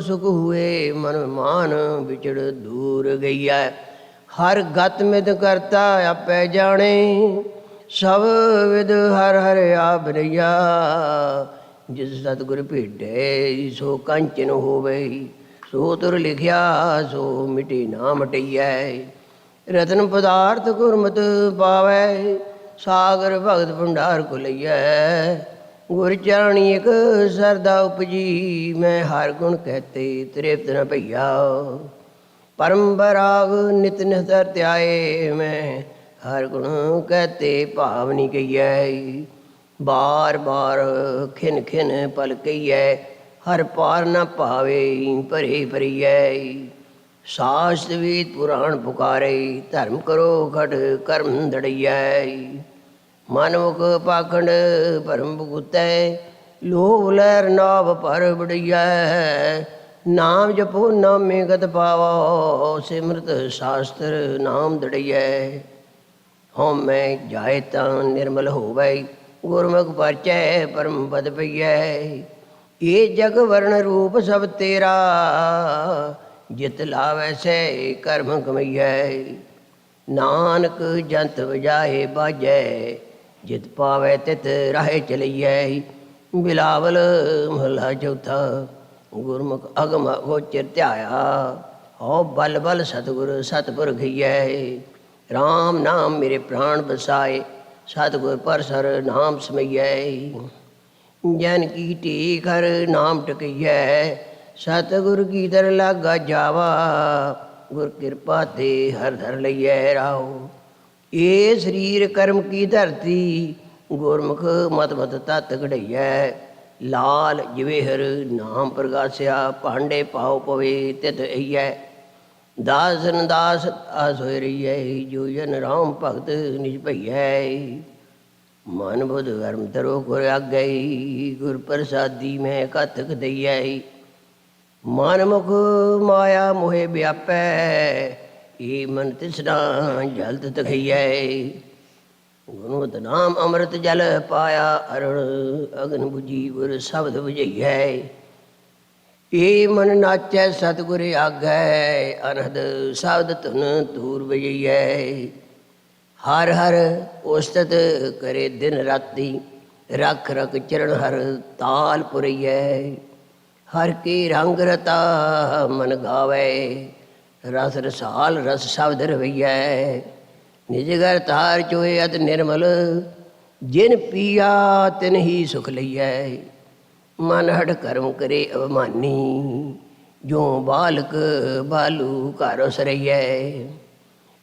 D: ਸੁਖ ਹੋਏ, ਮਨ ਮਾਨ ਵਿਚੜ ਦੂਰ ਗਈਐ। ਹਰ ਗਤ ਮਿਤ ਕਰਤਾ ਆਪੇ ਜਾਣੇ, ਸਭ ਵਿਦ ਹਰ ਹਰ ਆਪ ਰਈਆ। ਜਿਸ ਸਤਿਗੁਰ ਭੇਟੇ ਸੋ ਕੰਚਨ ਹੋਵੇ, ਸੋ ਤੁਰ ਲਿਖਿਆ ਸੋ ਮਿਟੇ ਨਾ ਮਟਈਐ। ਰਤਨ ਪਦਾਰਥ ਗੁਰਮਤਿ ਪਾਵੈ, ਸਾਗਰ ਭਗਤ ਭੰਡਾਰ ਕੋ ਲਈਐ। ਗੁਰ ਚਰਣੀ ਇਕ ਸਰਦਾ ਉਪਜੀ, ਮੈਂ ਹਰ ਗੁਣ ਕਹਤੇ ਤ੍ਰਿਪਤ ਨ ਭਈਆ। ਪਰਮ ਬਰਾਗ ਨਿਤ ਨਿਸਰ ਧਿਆਏ, ਮੈਂ ਹਰ ਗੁਣ ਕਹਤੇ ਭਾਵ ਨੀ ਕਹੀਐ। ਬਾਰ ਬਾਰ ਖਿਨ ਖਿਨ ਪਲ ਕਹੀਐ, ਹਰ ਪਾਰ ਨ ਭਾਵੇ ਭਰੇ ਭਰੀਐ। ਸਾਸਤ ਵੇਦ ਪੁਰਾਣ ਪੁਕਾਰੇ, ਧਰਮ ਕਰੋ ਘਟ ਕਰਮ ਦੜਈਐ। ਮਨਮੁਖ ਪਾਖੰਡ ਭਰਮ ਭੁਗਤੈ, ਲੋਭ ਲਹਿਰ ਨਾਵ ਪਰ ਬੜਈਐ। ਨਾਮ ਜਪੋ ਨਾਮੇ ਗਤ ਪਾਵੋ, ਸਿਮਰਤ ਸ਼ਾਸਤਰ ਨਾਮ ਦੜਈਐ। ਹਉਮੈ ਜਾਏ ਤਾਂ ਨਿਰਮਲ ਹੋਵੈ, ਗੁਰਮੁਖ ਪਰਚੈ ਪਰਮ ਪਦ ਪਈਐ। ਇਹ ਜਗ ਵਰਨ ਰੂਪ ਸਭ ਤੇਰਾ, ਜਿਤ ਲਾਵੈ ਸੈ ਕਰਮ ਕਮਈਐ। ਨਾਨਕ ਜੰਤ ਵਜਾਏ ਬਾਜੈ, ਜਿਤ ਪਾਵੈ ਤਿਤ ਰਾਹੇ ਚਲਈਐ। ਬਿਲਾਵਲ ਮਹਲਾ ਚੌਥਾ। ਗੁਰਮੁਖ ਅਗਮ ਗੋਚਰ ਧਿਆਇਆ, ਹਉ ਬਲ ਬਲ ਸਤਿਗੁਰ ਸਤਿਪੁਰ ਗਈਐ। ਰਾਮ ਨਾਮ ਮੇਰੇ ਪ੍ਰਾਣ ਬਸਾਏ, ਸਤਿਗੁਰ ਪਰਸਰ ਨਾਮ ਸਮਈਐ। ਜਨ ਕੀ ਟੇਕ ਹਰ ਨਾਮ ਟਕਈਐ, ਸਤਿਗੁਰ ਕੀ ਦਰ ਲਾਗਾ ਜਾਵਾ। ਗੁਰ ਕਿਰਪਾ ਤੇ ਹਰ ਧਰ ਲਈਐ ਰਾਓ। ਇਹ ਸਰੀਰ ਕਰਮ ਕੀ ਧਰਤੀ, ਗੁਰਮੁਖ ਮਤ ਮਤ ਤਤ ਘੜਈਐ। ਲਾਲ ਜਿਵੇਂ ਹਰ ਨਾਮ ਪ੍ਰਗਾਸਿਆ, ਭਾਂਡੇ ਪਾਉ ਪਵੇ ਤਿਤ ਅਈਐ। ਦਾਸਨ ਦਾਸ ਆਸ ਹੋਇ ਰਹੀਐ, ਜੋ ਜਨ ਰਾਮ ਭਗਤ ਨਿਜ ਭਈਐ। ਮਨ ਬੁੱਧ ਕਰਮ ਤਰੋ ਗੁਰ ਆਗੈ, ਗੁਰ ਪ੍ਰਸਾਦੀ ਮੈਂ ਕਤਕ ਦਈਐ। ਮਨ ਮੁਖ ਮਾਇਆ ਮੋਹਿ ਵਿਆਪੈ, ਏ ਮਨ ਤਿਸਨਾ ਜਲਤ ਤਖਈਐ। ਗੁਰਮਤਿ ਨਾਮ ਅੰਮ੍ਰਿਤ ਜਲ ਪਾਇਆ, ਅਰਣ ਅਗਨ ਬੁਝੀ ਗੁਰ ਸ਼ਬਦ ਬੁਝਈਐ। ਏ ਮਨ ਨਾਚੈ ਸਤਿਗੁਰ ਆਗੈ, ਅਨਹਦ ਸ਼ਬਦ ਧੁਨ ਧੂਰ ਬਜਈਐ। ਹਰ ਹਰ ਉਸਤਤ ਕਰੇ ਦਿਨ ਰਾਤੀ, ਰਖ ਰਖ ਚਰਨ ਹਰ ਤਾਲ ਪੁਰਈਐ। ਹਰ ਕੀ ਰੰਗ ਰਤਾ ਮਨ ਗਾਵੈ, ਰਸ ਰਸਾਲ ਰਸ ਸ਼ਬਦ ਰਵਈਐ। ਨਿਜ ਘਰ ਤਾਰ ਚੋਏ ਅਤ ਨਿਰਮਲ, ਜਿਨ ਪੀਆ ਤਿਨ ਹੀ ਸੁਖ ਲਈਐ। ਮਨ ਹਠ ਕਰਮ ਕਰੇ ਅਭਮਾਨੀ, ਜੋ ਬਾਲਕ ਬਾਲੂ ਘਰ ਉਸਰਈਐ।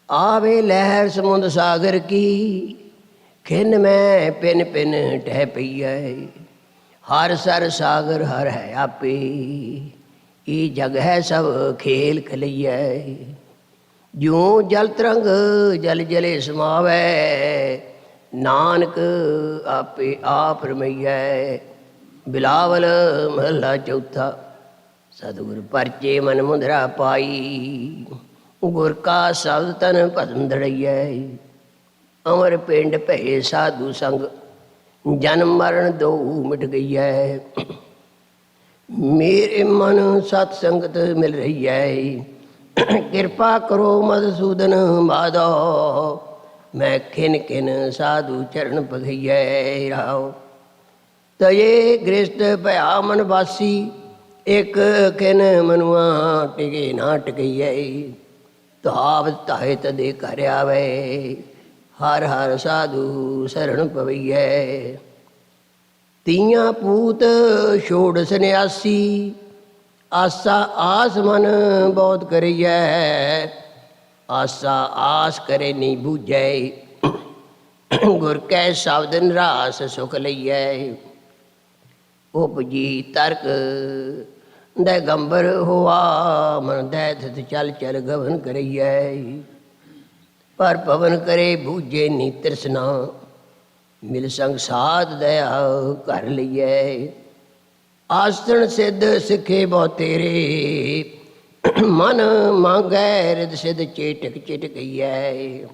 D: ਆਵੇ ਲਹਿਰ ਸਮੁੰਦ ਸਾਗਰ ਕੀ, ਖਿਨ ਮੈਂ ਪਿਨ ਪਿਨ ਟਹਿ ਪਈਐ। ਹਰ ਸਰ ਸਾਗਰ ਹਰ ਹੈ ਆਪੇ, ਇਹ ਜਗ ਹੈ ਸਭ ਖੇਲ ਖਲਈਐ। ਜਿਉ ਜਲ ਤਰੰਗ ਜਲ ਜਲੇ ਸਮਾਵੈ, ਨਾਨਕ ਆਪੇ ਆਪ ਰਮਈਐ। ਬਿਲਾਵਲ ਮਹਲਾ ਚੌਥਾ। ਸਤਿਗੁਰ ਪਰਚੇ ਮਨ ਮੁੰਦਰਾ ਪਾਈ, ਗੁਰ ਕਾ ਸ਼ਬਦ ਤਨ ਭਸਮ ਦੜਈਐ। ਅਮਰ ਪਿੰਡ ਭਏ ਸਾਧੂ ਸੰਗ, ਜਨਮ ਮਰਨ ਦੋ ਮਿਟ ਗਈਐ। ਮੇਰੇ ਮਨ ਸਤ ਸੰਗਤ ਮਿਲ ਰਹੀਐ, ਕਿਰਪਾ ਕਰੋ ਮਧੂਸੂਦਨ ਮਾਧੋ। ਮੈਂ ਖਿਨ ਖਿਨ ਸਾਧੂ ਚਰਨ ਪਗਈਐ ਰਾਓ। ਤਏ ਗ੍ਰਸਤ ਭਇਆ ਮਨ ਵਾਸੀ, ਇੱਕ ਖਿਨ ਮਨੁਆ ਟਿਕੇ ਨਾ ਟਕਈਐ। ਧਾਵ ਧਾਏ ਤਦੇ ਘਰ ਆਵੈ, ਹਰ ਹਰ ਸਾਧੂ ਸਰਣ ਪਵਈਐ। ਤੀਆਂ ਪੂਤ ਛੋੜ ਸੰਨਿਆਸੀ, ਆਸਾ ਆਸ ਮਨ ਬਹੁਤ ਕਰੀਐ। ਆਸਾ ਆਸ ਕਰੇ ਨਹੀਂ ਬੂਝੈ, ਗੁਰ ਕੈ ਸ਼ਬਦ ਨਿਰਾਸ ਸੁਖ ਲਈਐ। ਉਪਜੀ ਤਰਕ ਦੈਗੰਬਰ ਹੋਆ, ਮਨ ਦੈ ਥਿਤ ਚਲ ਚਲ ਗਵਨ ਕਰਈਐ। ਪਰ ਪਵਨ ਕਰੇ ਬੂਝੇ ਨੀ ਤ੍ਰਿਸ਼ਨਾ, ਮਿਲ ਸੰਗ ਸਾਧ ਦਇਆ ਕਰ ਲਈਐ। ਆਸਣ ਸਿੱਧ ਸਿੱਖੇ ਬਹੁ ਤੇਰੇ, ਮਨ ਮੰਗੈ ਰਿਦ ਸਿੱਧ ਚੇਟਕ ਚਿਟਕਈਐ।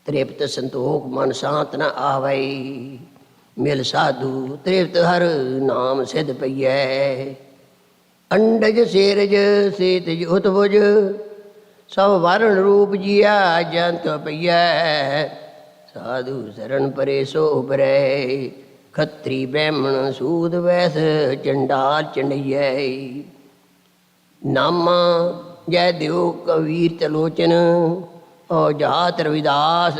D: ਤ੍ਰਿਪਤ ਸੰਤੋਖ ਮਨ ਸ਼ਾਂਤ ਨ ਆਵੈ, ਮਿਲ ਸਾਧੂ ਤ੍ਰਿਪਤ ਹਰ ਨਾਮ ਸਿਧ ਪਈਐ। ਅੰਡਜ ਸੇਰਜ ਸੇਤਜ ਉਤਬੁਜ, ਸਭ ਵਰਣ ਰੂਪ ਜੀਆ ਜੰਤ ਪਈਐ। ਸਾਧੂ ਸਰਣ ਪਰੇ ਸੋ ਉਬਰੈ, ਖੱਤਰੀ ਬ੍ਰਾਹਮਣ ਸੂਦ ਵੈਸ ਚੰਡਾਲ ਚੰਡਈਐ। ਨਾਮਾ ਜੈ ਦਿਓ ਕਬੀਰ ਤਲੋਚਨ, ਔ ਜਾਤ ਰਵਿਦਾਸ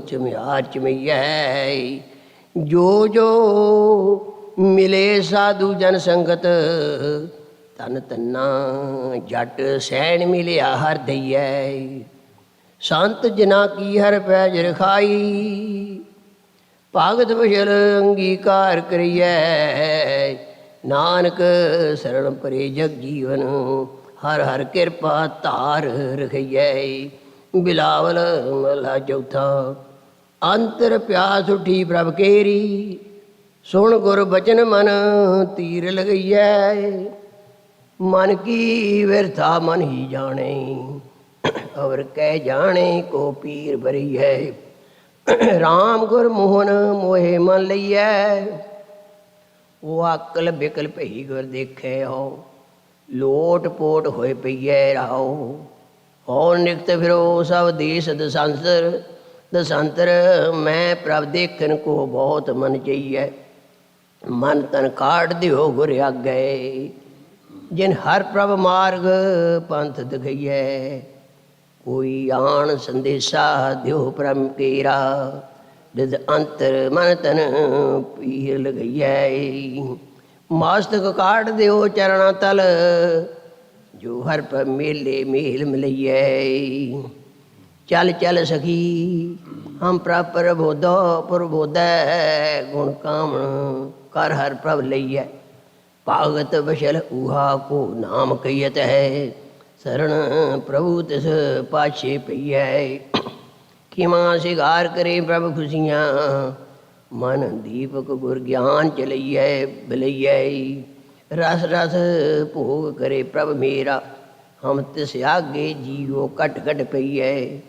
D: ਚਮਿਆਰ ਚਮਈਐ। ਜੋ ਜੋ ਮਿਲੇ ਸਾਧੂ ਜਨ ਸੰਗਤ, ਤਨ ਤੰਨਾ ਜੱਟ ਸੈਣ ਮਿਲਿਆ ਹਰ ਦਈਐ। ਸੰਤ ਜਨਾ ਕੀ ਹਰ ਪੈਜ ਰਖਾਈ, ਭਗਤ ਵਸ਼ਲ ਅੰਗੀਕਾਰ ਕਰੀਐ। ਨਾਨਕ ਸਰਣ ਪਰੇ ਜਗ ਜੀਵਨ, ਹਰ ਹਰ ਕਿਰਪਾ ਧਾਰ ਰਖਈਐ। ਬਿਲਾਵਲ ਮਹਲਾ ਚੌਥਾ। ਅੰਤਰ ਪਿਆਸ ਉੱਠੀ ਪ੍ਰਭ ਕੇਰੀ, ਸੁਣ ਗੁਰ ਬਚਨ ਮਨ ਤੀਰ ਲਗਈਐ। ਮਨ ਕੀ ਵਿਰਥਾ ਮਨ ਹੀ ਜਾਣੇ, ਅਵਰ ਕਹਿ ਜਾਣੇ ਕੋ ਪੀਰ ਭਰੀਐ। ਰਾਮ ਗੁਰ ਮੋਹਨ ਮੋਹਿ ਮਨ ਲਈਐ, ਉਹ ਅਕਲ ਬਿਕਲ ਭਈ ਗੁਰ ਦੇਖੈ ਹੋ। ਲੋਟ ਪੋਟ ਹੋਏ ਪਈਐ ਰਾਓ, ਹੋ ਨਿਕਟ ਫਿਰੋ ਸਭ ਦੇਸ ਦਸਾਂਤਰ। ਦਸਾਂਤਰ ਮੈਂ ਪ੍ਰਭ ਦੇਖਣ ਕੋ ਬਹੁਤ ਮਨ ਚਈਐ। ਮਨ ਤਨ ਕਾਢ ਦਿਓ ਗੁਰ ਆਗੈ, ਜਿਨ ਹਰ ਪ੍ਰਭ ਮਾਰਗ ਪੰਥ ਦਿਖਈਐ। ਕੋਈ ਆਣ ਸੰਦੇਸ਼ਾ ਦਿਓ ਪ੍ਰਭ ਕੇਰਾ, ਰਿਦ ਅੰਤਰ ਮਨ ਤਨ ਪੀਰ ਲਗਈਐ। ਮਸਤਕ ਕਾਢ ਦਿਓ ਚਰਣਾ ਤਲ, ਜੋ ਹਰ ਪਰ ਮੇਲੇ ਮੇਲ ਮਿਲਈਐ। ਚਲ ਚਲ ਸਖੀ ਹਮ ਪ੍ਰਭ ਪ੍ਰਬੋਧੋ ਪ੍ਰਬੋਧੈ, ਗੁਣ ਕਾਮਣ ਕਰ ਹਰ ਪ੍ਰਭ ਲਈਐ। ਭਾਗਤ ਬਸ਼ਲ ਊਹਾ ਕੋ ਨਾਮ ਕਹੀਤ ਹੈ, ਸਰਣ ਪ੍ਰਭੂ ਤਿਸ ਪਾਛੇ ਪਈਐ। ਕਿਮਾ ਸਿਗਾਰ ਕਰੇ ਪ੍ਰਭ ਖੁਸ਼ੀਆਂ, ਮਨ ਦੀਪਕ ਗੁਰ ਗਿਆਨ ਚਲਈਐ ਬਲਈਐ। ਰਸ ਰਸ ਭੋਗ ਕਰੇ ਪ੍ਰਭ ਮੇਰਾ, ਹਮ ਤਿਸ ਆਗੇ ਜੀਵੋ ਘਟ ਘਟ ਪਈਐ।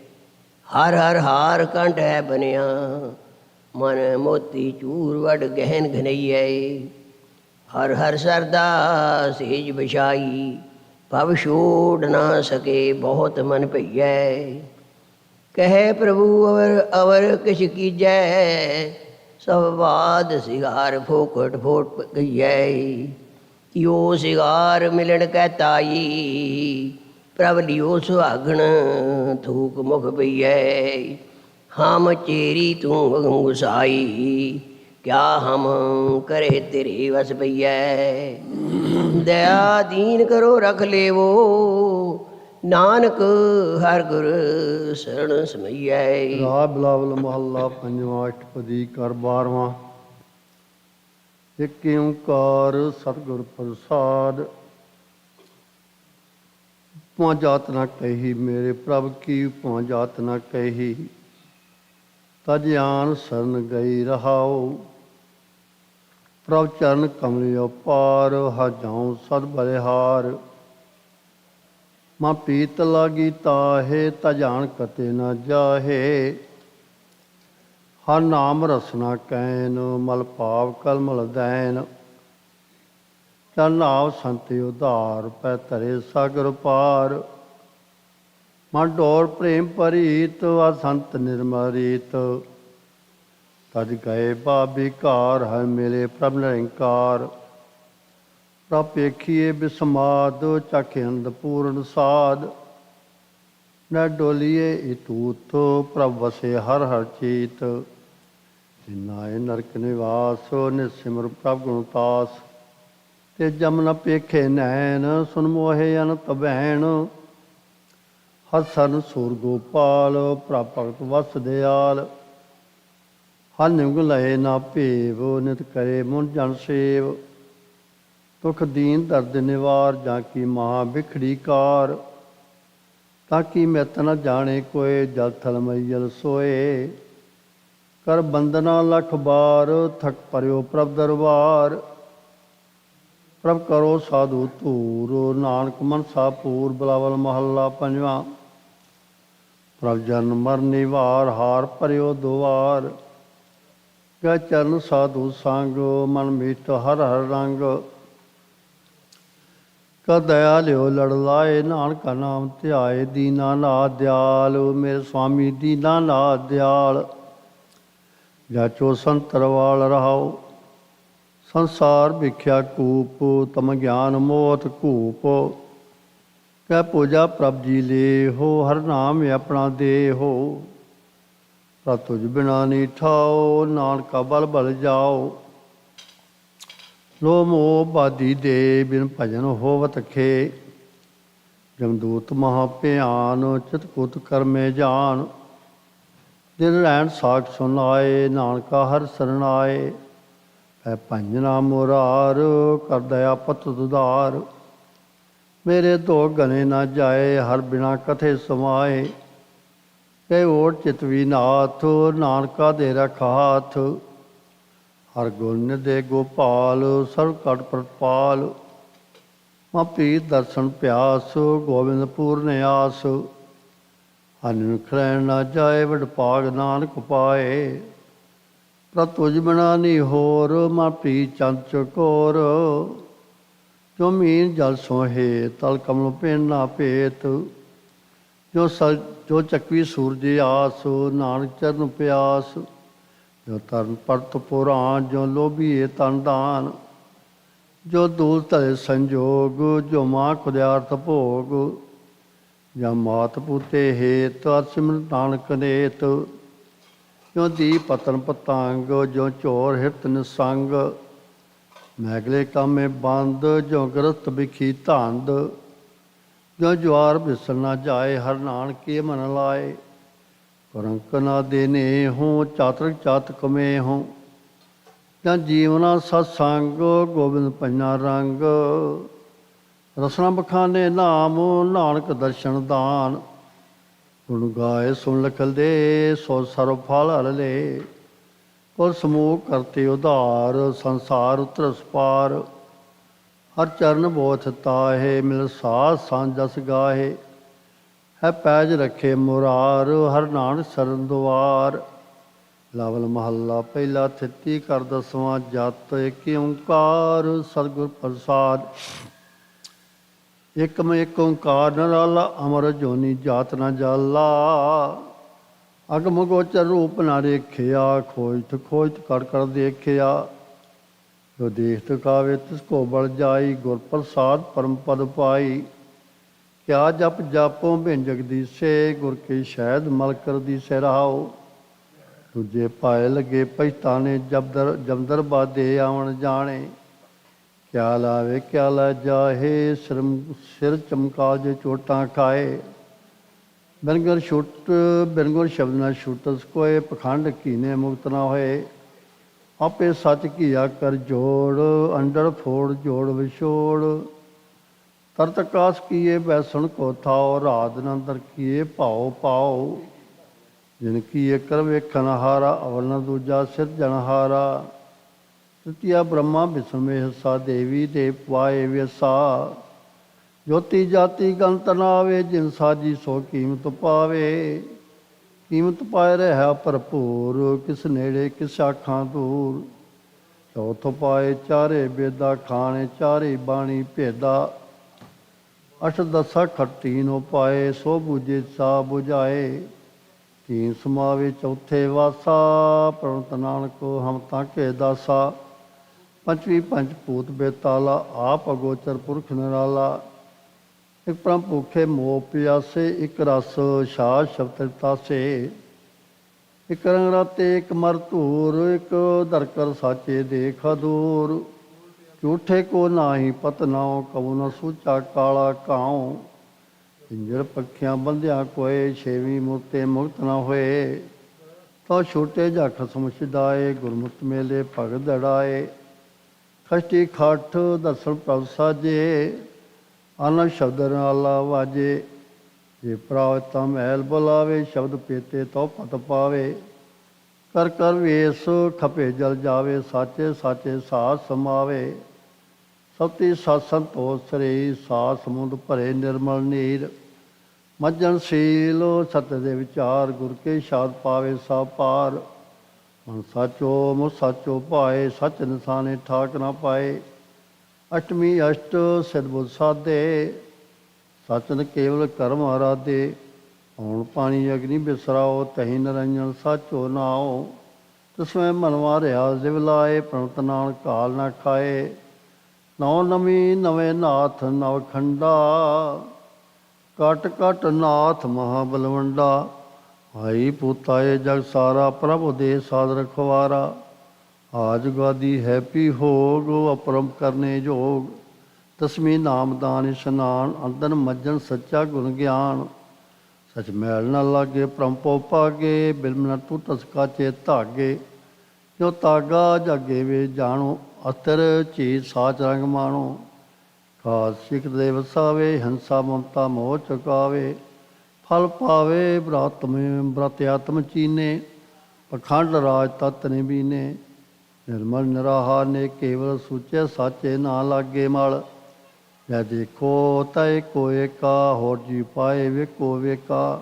D: ਹਰ ਹਰ ਹਾਰ ਕੰਠ ਹੈ ਬਨਿਆ, ਮਨ ਮੋਤੀ ਚੂਰ ਵਡ ਗਹਿਨ ਘਨਈਐ। ਹਰ ਹਰ ਸਰਦਾ ਸੇਜ ਵਿਛਾਈ, ਭਵ ਛੋੜ ਨਾ ਸਕੇ ਬਹੁਤ ਮਨ ਭਈਐ। ਕਹੈ ਪ੍ਰਭੂ ਅਵਰ ਅਵਰ ਕਿਛ ਕੀਜੈ, ਸਭ ਬਾਦ ਸਿਗਾਰ ਫੋਕਟ ਫੋਟ ਗਈਐ। ਤਿਓ ਸਿਗਾਰ ਮਿਲਣ ਕੈ ਤਾਈ, ਪ੍ਰਭ ਲਿਓ ਸੁਹਾਗਣ ਥੂਕ ਮੁਖ ਪਈਐ। ਹਮ ਚੇਰੀ ਤੂੰ ਗੁਸਾਈ, ਕਿਆ ਹਮ ਕਰੇ ਤੇਰੇ ਵਸ ਪਈਐ। ਦਇਆ ਦੀਨ ਕਰੋ ਰਖ ਲੇਵੋ, ਨਾਨਕ ਹਰ ਗੁਰ ਸਰਣ ਸਮਈਐ।
E: ਰਾਗ ਬਿਲਾਵਲ ਮਹੱਲਾ ਪੰਜਵਾਂ ਅਸ਼ਟਪਦੀ ਕਰ 12ਵਾਂ। ਇਕ ਓਂਕਾਰ ਸਤਿਗੁਰ ਪ੍ਰਸਾਦ। ਉਪਮਾ ਜਾਤ ਨਾ ਕਹੀ ਮੇਰੇ ਪ੍ਰਭ ਕੀ, ਉਪਮਾ ਜਾਤ ਨਾ ਕਹੀ ਤਜ ਆਨ ਸਰਨ ਗਈ ਰਹਾਉ। ਪ੍ਰਭ ਚਰਨ ਕਮਲਿਓ ਪਾਰ, ਹਾ ਜਾਉ ਸਦ ਬਲਿਹਾਰ। ਮਾਂ ਪੀਤ ਲਾਗੀ ਤਾਹੇ, ਤਜਾਨ ਕਤੇ ਨਾ ਜਾਹੇ। ਹਰ ਨਾਮ ਰਸਨਾ ਕੈਨ, ਮਲ ਭਾਵ ਕਲਮਲ ਦੈਨ। ਚਲ ਨਾਵ ਸੰਤ ਉਧਾਰ, ਪੈ ਧਰੇ ਸਾਗਰ ਪਾਰ। ਮਨ ਡੋਰ ਪ੍ਰੇਮ ਪਰੀਤ, ਆ ਸੰਤ ਨਿਰਮਲ ਰੀਤ। ਤਜ ਗਏ ਬਾਬਿਕਾਰ, ਹਰ ਮਿਲੇ ਪ੍ਰਭ ਨਿਰੰਕਾਰ। ਪ੍ਰਭ ਵੇਖੀਏ ਬਿਸਮਾਦ, ਚਾਖੇ ਅੰਧ ਪੂਰਨ ਸਾਧ। ਨ ਡੋਲੀਏ ਇਤੂਤ, ਪ੍ਰਭ ਵਸੇ ਹਰ ਹਰ ਚੀਤ। ਜਿਨਾਏ ਨਰਕ ਨਿਵਾਸ, ਨਿਸਿਮਰ ਪ੍ਰਭ ਗੁਣਤਾਸ। ਤੇ ਜਮ ਨ ਪੇਖੇ ਨੈਣ, ਸੁਨ ਮੋਹੇ ਅਨੰਤ ਬੈਣ। ਹਸਨ ਸੂਰ ਗੋਪਾਲ, ਪ੍ਰਭ ਭਗਤ ਵਸ ਦਿਆਲ। ਹਰ ਨਿਮਗ ਲਏ ਨਾ ਭੇਵ, ਨਿਤ ਕਰੇ ਮੁਨ ਜਨ ਸੇਵ। ਦੁਖ ਦੀਨ ਦਰਦ ਨਿਵਾਰ, ਜਾਂ ਕੀ ਮਹਾ ਬਿਖੜੀ ਕਾਰ। ਤਾਂ ਕਿ ਮਿਤ ਨ ਜਾਣੇ ਕੋਏ, ਜਲ ਥਲ ਮਈਲ ਸੋਏ। ਕਰ ਬੰਦਨਾ ਲਖ ਬਾਰ, ਥਕ ਪਰਿਓ ਪ੍ਰਭ ਦਰਬਾਰ। ਪ੍ਰਭ ਕਰੋ ਸਾਧੂ ਧੂਰ, ਨਾਨਕ ਮਨਸਾ ਪੂਰ। ਬਿਲਾਵਲ ਮਹੱਲਾ ਪੰਜਵਾਂ। ਪ੍ਰਭ ਜਨ ਮਰ ਨਿਵਾਰ, ਹਾਰ ਭਰਿਓ ਦੁਆਰ। ਕੈ ਚਰਨ ਸਾਧੂ ਸੰਗ, ਮਨ ਮੀਤ ਹਰ ਹਰ ਰੰਗ। ਕਾ ਦਇਆ ਲਿਓ ਲੜ ਲਾਏ, ਨਾਨਕਾ ਨਾਮ ਧਿਆਏ। ਦੀਨਾ ਨਾਥ ਦਿਆਲ, ਮੇਰੇ ਸੁਆਮੀ ਦੀਨਾ ਨਾਥ ਦਿਆਲ। ਜਾਚੋ ਸੰਤਰਵਾਲ ਰਹਾਓ, ਸੰਸਾਰ ਵਿਖਿਆ ਕੂਪ। ਤਮ ਗਿਆਨ ਮੋਹਤ ਕੂਪ, ਕੈ ਪੂਜਾ ਪ੍ਰਭ ਜੀ ਲੇਹੋ। ਹਰ ਨਾਮ ਆਪਣਾ ਦੇਹੋ, ਪ੍ਰਭ ਤੁਝ ਬਿਨਾ ਨੀ ਠਾਓ। ਨਾਨਕਾ ਬਲ ਬਲ ਜਾਓ, ਲੋ ਮੋਹ ਬਾਦੀ ਦੇ। ਬਿਨ ਭਜਨ ਹੋਵਤ ਖੇ, ਜਮਦੂਤ ਮਹਾ ਭਿਆਨ। ਚਿਤਕੁਤ ਕਰਮੇ ਜਾਨ, ਦਿਨ ਰਹਿਣ ਸਾਖ ਸੁਨਾਏ। ਨਾਨਕਾ ਹਰ ਸਰਨਾਏ, ਹੈ ਭੰਜਨਾ ਮੁਰਾਰ। ਕਰ ਦਇਆ ਪਤ ਦੁਧਾਰ, ਮੇਰੇ ਧੋ ਗਨੇ ਨਾ ਜਾਏ। ਹਰ ਬਿਨਾ ਕਥੇ ਸਮਾਏ, ਕੈ ਓਟ ਚਿਤਵੀ ਨਾਥ। ਨਾਨਕਾ ਦੇ ਰਖ ਹਾਥ, ਹਰ ਗੁਣ ਦੇ ਗੋਪਾਲ। ਸਰਵ ਕਟ ਪ੍ਰਤਪਾਲ, ਮਾ ਪ੍ਰੀਤ ਦਰਸ਼ਨ ਪਿਆਸ। ਗੋਬਿੰਦ ਪੂਰਨ ਆਸ, ਅਨਿਖ ਰਹਿਣ ਨਾ ਜਾਏ। ਵਡ ਭਾਗ ਨਾਨਕ ਪਾਏ, ਪ੍ਰਭ ਤੁਝ ਬਿਨਾ ਨੀ ਹੋਰ। ਮਾ ਪ੍ਰੀਤ ਚੰਦ ਚਕੋਰ, ਜੋ ਮੀਨ ਜਲ ਸੋਹੇ। ਤਲ ਕਮਲ ਪਿੰਡ ਨਾ ਭੇਤ, ਜੋ ਚੱਕਵੀ ਸੂਰਜ ਆਸ। ਨਾਨਕ ਚਰਨ ਪਿਆਸ, ਜੋ ਤਰਨ ਪਰਤ ਪੁਰਾਣ। ਜੋ ਲੋਭੀਏ ਤਨ ਦਾਨ, ਜੋ ਦੂਲ ਧਰੇ ਸੰਜੋਗ। ਜੋ ਮਾਂ ਖੁਦਿਆਰਥ ਭੋਗ, ਜਾਂ ਮਾਤ ਪੂਤੇ ਹੇਤ। ਸਿਮਰਤ ਨਾਨਕ ਨੇਤ, ਜੋ ਦੀ ਪਤਨ ਪਤੰਗ। ਜੋ ਝੋਰ ਹਿਰਤ ਨਿਸੰਗ, ਮੈਗਲੇ ਕਾਮੇ ਬੰਦ। ਜੋ ਗ੍ਰਸਤ ਬਿਖੀ ਧੰਦ, ਜੋ ਜਵਾਰ ਬਿਸਰ ਨਾ ਜਾਏ। ਹਰ ਨਾਨਕੇ ਮਨ ਲਾਏ, ਕਰੰਕ ਨਾ ਦੇਨੇ ਹੂੰ। ਚਾਤਰਿਕ ਚਾਤਕ ਮੇ ਹੂੰ, ਜਾਂ ਜੀਵਨਾ ਸਤਸੰਗ। ਗੋਬਿੰਦ ਪੰਨਾ ਰੰਗ, ਰਸਨਾ ਬਖਾਨੇ ਨਾਮ। ਨਾਨਕ ਦਰਸ਼ਨ ਦਾਨ, ਗੁਣ ਗਾਏ ਸੁਣ ਲਖਲ ਦੇ। ਸੋ ਸਰਬ ਫਲ ਹਰ ਲੇ, ਕੁਲ ਸਮੂਹ ਕਰਤੇ ਉਧਾਰ। ਸੰਸਾਰ ਉਤਰਸ ਪਾਰ, ਹਰ ਚਰਨ ਬੋਥ ਤਾਹੇ। ਮਿਲ ਸਾਧ ਸੰਗ ਜਸ ਗਾਹੇ, ਹੈ ਪੈਜ ਰੱਖੇ ਮੁਰਾਰ। ਹਰ ਨਾਨਕ ਸਰਨ ਦੁਆਰ। ਲਾਵਲ ਮਹੱਲਾ ਪਹਿਲਾ। ਥਿਤੀ ਕਰ ਦਸਵਾਂ ਜਤ, ਏਕ ਓੰਕਾਰ ਸਤਿਗੁਰ ਪ੍ਰਸਾਦ। ਏਕਮ ਏਕ ਓੰਕਾਰ ਨਿਰਾਲਾ, ਅਮਰ ਜੋਨੀ ਜਾਤ ਨਾ ਜਾਲਾ। ਅਗਮ ਗੋਚਰ ਰੂਪ ਨਾ ਰੇਖਿਆ, ਖੋਜਤ ਖੋਜਤ ਕਰ ਕਰ ਦੇਖਿਆ। ਜੋ ਦੇਖਤ ਕਾਵੇ ਤਿਸ ਕੋ ਬਲ ਜਾਈ, ਗੁਰ ਪ੍ਰਸਾਦ ਪਰਮ ਪਦ ਪਾਈ। ਕਿਆ ਜਪ ਜਾਪੋ ਬਿਨ ਜਗਦੀਸ਼ੇ, ਗੁਰ ਕੀ ਸ਼ਹਿਦ ਮਲ ਕਰ ਦੀਸੈ ਰਹਾਉ। ਦੂਜੇ ਪਾਏ ਲੱਗੇ ਪਛਤਾਨੇ, ਜਮਦਰ ਬਾਦੇ ਆਵਣ ਜਾਣੇ। ਕਿਆ ਲਾਵੇ ਕਿਆ ਲੈ ਜਾਹੇ, ਸਿਰ ਚਮਕਾ ਜੇ ਚੋਟਾਂ ਖਾਏ। ਬਿਨ ਗੁਰ ਸ਼ਬਦ ਨਾ ਛੂਟਸ ਕੋਏ, ਪਖੰਡ ਕੀਨੇ ਮੁਕਤ ਨਾ ਹੋਏ। ਆਪੇ ਸੱਚ ਕੀਆ ਕਰ ਜੋੜ, ਅੰਡਰ ਫੋੜ ਜੋੜ ਵਿਛੋੜ। ਤਰਤ ਕਾਸ ਕੀਏ ਬੈਸਣ ਕੋ ਥਾਓ, ਰਾਤ ਨੰਦਰ ਕੀਏ ਭਾਓ ਪਾਓ। ਜਿਨ ਕੀਏ ਕਰ ਵੇਖਣ ਹਾਰਾ, ਅਵਰ ਨ ਦੂਜਾ ਸਿਰਜਣਹਾਰਾ। ਤ੍ਰਿਤੀਆ ਬ੍ਰਹਮਾ ਵਿਸ਼ਨੂੰ ਮੇਂ ਹਿੱਸਾ, ਦੇਵੀ ਦੇਵ ਪਾਏ ਵਿਸਾ। ਜੋਤੀ ਜਾਤੀ ਗੰਤ ਨਾਵੇ, ਜਿਨ ਸਾਜੀ ਸੋ ਕੀਮਤ ਪਾਵੇ। ਕੀਮਤ ਪਾਏ ਰਿਹਾ ਭਰਪੂਰ, ਕਿਸ ਨੇੜੇ ਕਿਸ ਆਖਾਂ ਦੂਰ। ਚੌਥ ਪਾਏ ਚਾਰੇ ਬੇਦਾ ਖਾਣੇ, ਚਾਰੇ ਬਾਣੀ ਭੇਦਾ। ਅਠ ਦਸਾ ਖੱਟੀ ਨੋ ਪਾਏ, ਸੋ ਬੂਝੇ ਸਾ ਬੁਝਾਏ। ਤੀਨ ਸਮਾਵੇ ਚੌਥੇ ਵਾਸਾ, ਪ੍ਰਣਤ ਨਾਨਕ ਹਮ ਤਾਂ ਕੇ ਦਾਸਾ। ਪੰਚਵੀਂ ਪੰਚ ਭੂਤ ਬੇਤਾਲਾ, ਆਪ ਅਗੋਚਰ ਪੁਰਖ ਨਿਰਾਲਾ। ਇੱਕ ਪ੍ਰਮ ਭੁਖੇ ਮੋਹ ਪਿਆਸੇ, ਇੱਕ ਰਸ ਛਾਛ ਸ਼ਬਦ ਤਾਸੇ। ਇੱਕ ਰੰਗ ਰਾਤੇ ਇੱਕ ਮਰ ਧੂਰ, ਇੱਕ ਦਰ ਕਰ ਸਾਚੇ ਦੇਖ ਦੂਰ। ਝੂਠੇ ਕੋ ਨਾਹੀ ਪਤ ਨਾਉ, ਕਬੂ ਨ ਸੂਚਾ ਕਾਲਾ ਘਾਉ। ਪਿੰਜਰ ਪੱਖਿਆਂ ਬੰਧਿਆ ਕੋਏ, ਛੇਵੀਂ ਮੁਕਤੇ ਮੁਕਤ ਨਾ ਹੋਏ। ਤੋ ਛੋਟੇ ਜਾ ਖਸਮ ਛਿਦਾਏ, ਗੁਰਮੁਖਤ ਮੇਲੇ ਭਗਤ ਦੜਾਏ। ਖਸ਼ਟੀ ਖੱਠ ਦਰਸ਼ਨ ਪ੍ਰਭ ਸਾਜੇ, ਆਨੰਦ ਸ਼ਬਦ ਨਾਲਾ ਵਾਜੇ। ਜੇ ਪ੍ਰਾਵ ਤਾਂ ਮਹਿਲ ਬੁਲਾਵੇ, ਸ਼ਬਦ ਪੇਤੇ ਤੋ ਪਤ ਪਾਵੇ। ਕਰ ਕਰ ਵੇਸ ਖਪੇ ਜਲ ਜਾਵੇ, ਸਾਚੇ ਸਾਚੇ ਸਾਧ ਸਮਾਵੇ। ਸਤੀ ਸਤ ਸੰਤੋਖ ਸਰੇ, ਸਾਧ ਸਮੁੰਦ ਭਰੇ ਨਿਰਮਲ ਨੀਰ। ਮੱਜਣ ਸੀਲ ਸਤ ਦੇ ਵਿਚਾਰ, ਗੁਰ ਕੇ ਸ਼ਾਦ ਪਾਵੇ ਸਭ ਪਾਰ। ਮਨ ਸਾਚੋ ਮੁ ਸਾਚੋ ਭਾਏ, ਸਚ ਨਿਸ਼ਾਨੇ ਠਾਕ ਨਾ ਪਾਏ। ਅਸ਼ਟਮੀ ਅਸ਼ਟ ਸਿਧ ਬੁੱਧ ਸਾਧੇ, ਸਚਨ ਕੇਵਲ ਕਰਮ ਆਰਾਧੇ। ਹੁਣ ਪਾਣੀ ਅਗਨੀ ਬਿਸਰਾਓ, ਤਹੀਂ ਨਿਰੰਜਨ ਸਾਚੋ ਨਾਓ। ਤਿਸਮੈ ਮਨ ਮਾਰਿਆ ਦਿਵ ਲਾਏ, ਪ੍ਰਣਤ ਨਾਨਕ ਕਾਲ ਨਾ ਖਾਏ। ਨੌ ਨਵੀਂ ਨਵੇਂ ਨਾਥ ਨਵ ਖੰਡਾ, ਕਟ ਕਟ ਨਾਥ ਮਹਾਬਲਵੰਡਾ। ਭਾਈ ਪੂਤਾਏ ਜਗ ਸਾਰਾ, ਪ੍ਰਭੁ ਦੇ ਸਾਧ ਰਖਵਾਰਾ। ਆਜ ਗਾਦੀ ਹੈਪੀ ਹੋਗ, ਅਪਰਮ ਕਰਨੇ ਜੋਗ। ਤਸਮੀ ਨਾਮਦਾਨ ਇਸ਼ਨਾਨ, ਅੰਦਨ ਮੱਜਨ ਸੱਚਾ ਗੁਣ ਗਿਆਨ। ਸਚ ਮੈਲ ਨਾ ਲਾਗੇ ਪ੍ਰੰਪੋ ਪਾਗੇ, ਬਿਲਮ ਨ ਟੁੱਟਸ ਕਾਚੇ ਧਾਗੇ। ਜੋ ਤਾਗਾ ਜਾਗੇ ਵੇ ਜਾਣੋ, ਅਤਰ ਚੀਜ਼ ਸਾਚ ਰੰਗ ਮਾਣੋ। ਖਾਸ ਸਿੱਖ ਦੇ ਵਸਾਵੇ, ਹੰਸਾ ਮਮਤਾ ਮੋਹ ਚੁਕਾਵੇ। ਫਲ ਪਾਵੇ ਬ੍ਰਤ ਆਤਮ ਚੀਨੇ, ਪਖੰਡ ਰਾਜ ਤਤ ਨੇ ਬੀਨੇ। ਨਿਰਮਲ ਨਿਰਾਹਾਰ ਨੇ ਕੇਵਲ, ਸੂਚੇ ਸਾਚੇ ਨਾ ਲਾਗੇ ਮਲ। ਜੈ ਦੇਖੋ ਤੈ ਏਕੋ ਏਕਾ, ਹੋਰ ਜੀ ਪਾਏ ਵੇਖੋ ਵੇਖਾ।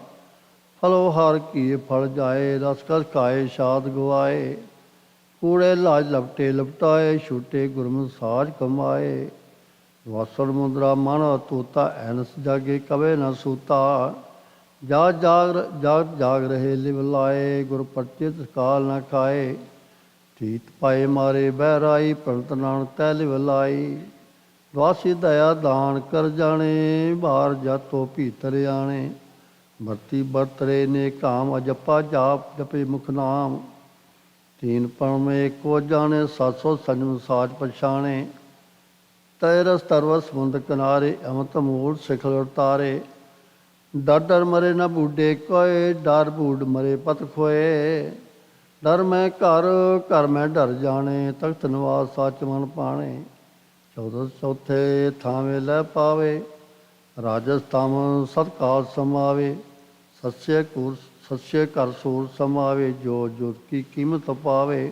E: ਫਲੋ ਹਰ ਕੀ ਫਲ ਜਾਏ, ਰਸ ਕਸ ਖਾਏ ਸ਼ਾਦ ਗਵਾਏ। ਕੂੜੇ ਲਾਜ ਲਪਟੇ ਲਪਟਾਏ, ਛੂਟੇ ਗੁਰਮੁਖ ਸਾਜ ਕਮਾਏ। ਵਾਸਣ ਮੁੰਦਰਾ ਮਨ ਤੂਤਾ, ਐਨਸ ਜਾਗੇ ਕਵੇ ਨ ਸੂਤਾ। ਜਾਗ ਰਹੇ ਲਿਵ ਲਾਏ, ਗੁਰ ਪਰਚਿਤ ਕਾਲ ਨ ਖਾਏ। ਠੀਤ ਪਾਏ ਮਾਰੇ ਬਹਿਰਾਈ, ਪ੍ਰਣਤ ਨਾਨਕ ਤੈ ਲਿਵ ਲਾਈ। ਵਾਸੀ ਦਇਆ ਦਾਨ ਕਰ ਜਾਣੇ, ਬਾਹਰ ਜਾਤੋ ਭੀਤਰ ਆਣੇ। ਵਰਤੀ ਵਰਤਰੇ ਨੇ ਕਾਮ, ਅਜਪਾ ਜਾਪ ਜਪੇ ਮੁਖ ਨਾਮ। ਤੀਨ ਪਰਮ ਏਕੋ ਜਾਣੇ, ਸਾਸੋ ਸੰਜਮ ਸਾਚ ਪਛਾਣੇ। ਤੈਰਸ ਤਰਵਸ ਸਮੁੰਦ ਕਿਨਾਰੇ, ਅਮਤ ਮੂਲ ਸਿਖਰ ਉਤਾਰੇ। ਡਰ ਡਰ ਮਰੇ ਨਾ ਬੂਢੇ ਕੋਏ, ਡਰ ਬੂਢ ਮਰੇ ਪਤ ਖੋਏ। ਡਰ ਮੈਂ ਘਰ ਘਰ ਮੈਂ ਡਰ ਜਾਣੇ, ਤਖਤ ਨਿਵਾਸ ਸੱਚ ਮਨ ਪਾਣੇ। ਚੌਦਸ ਚੌਥੇ ਥਾਵੇਂ ਲੈ ਪਾਵੇ, ਰਾਜਸਥਾਨ ਸਤਕਾਲ ਸਮਾਵੇ। ਸੱਚੇ ਘਰ ਸੂਰ ਸਮਾਵੇ, ਜੋ ਜੋਤ ਕੀ ਕੀਮਤ ਪਾਵੇ।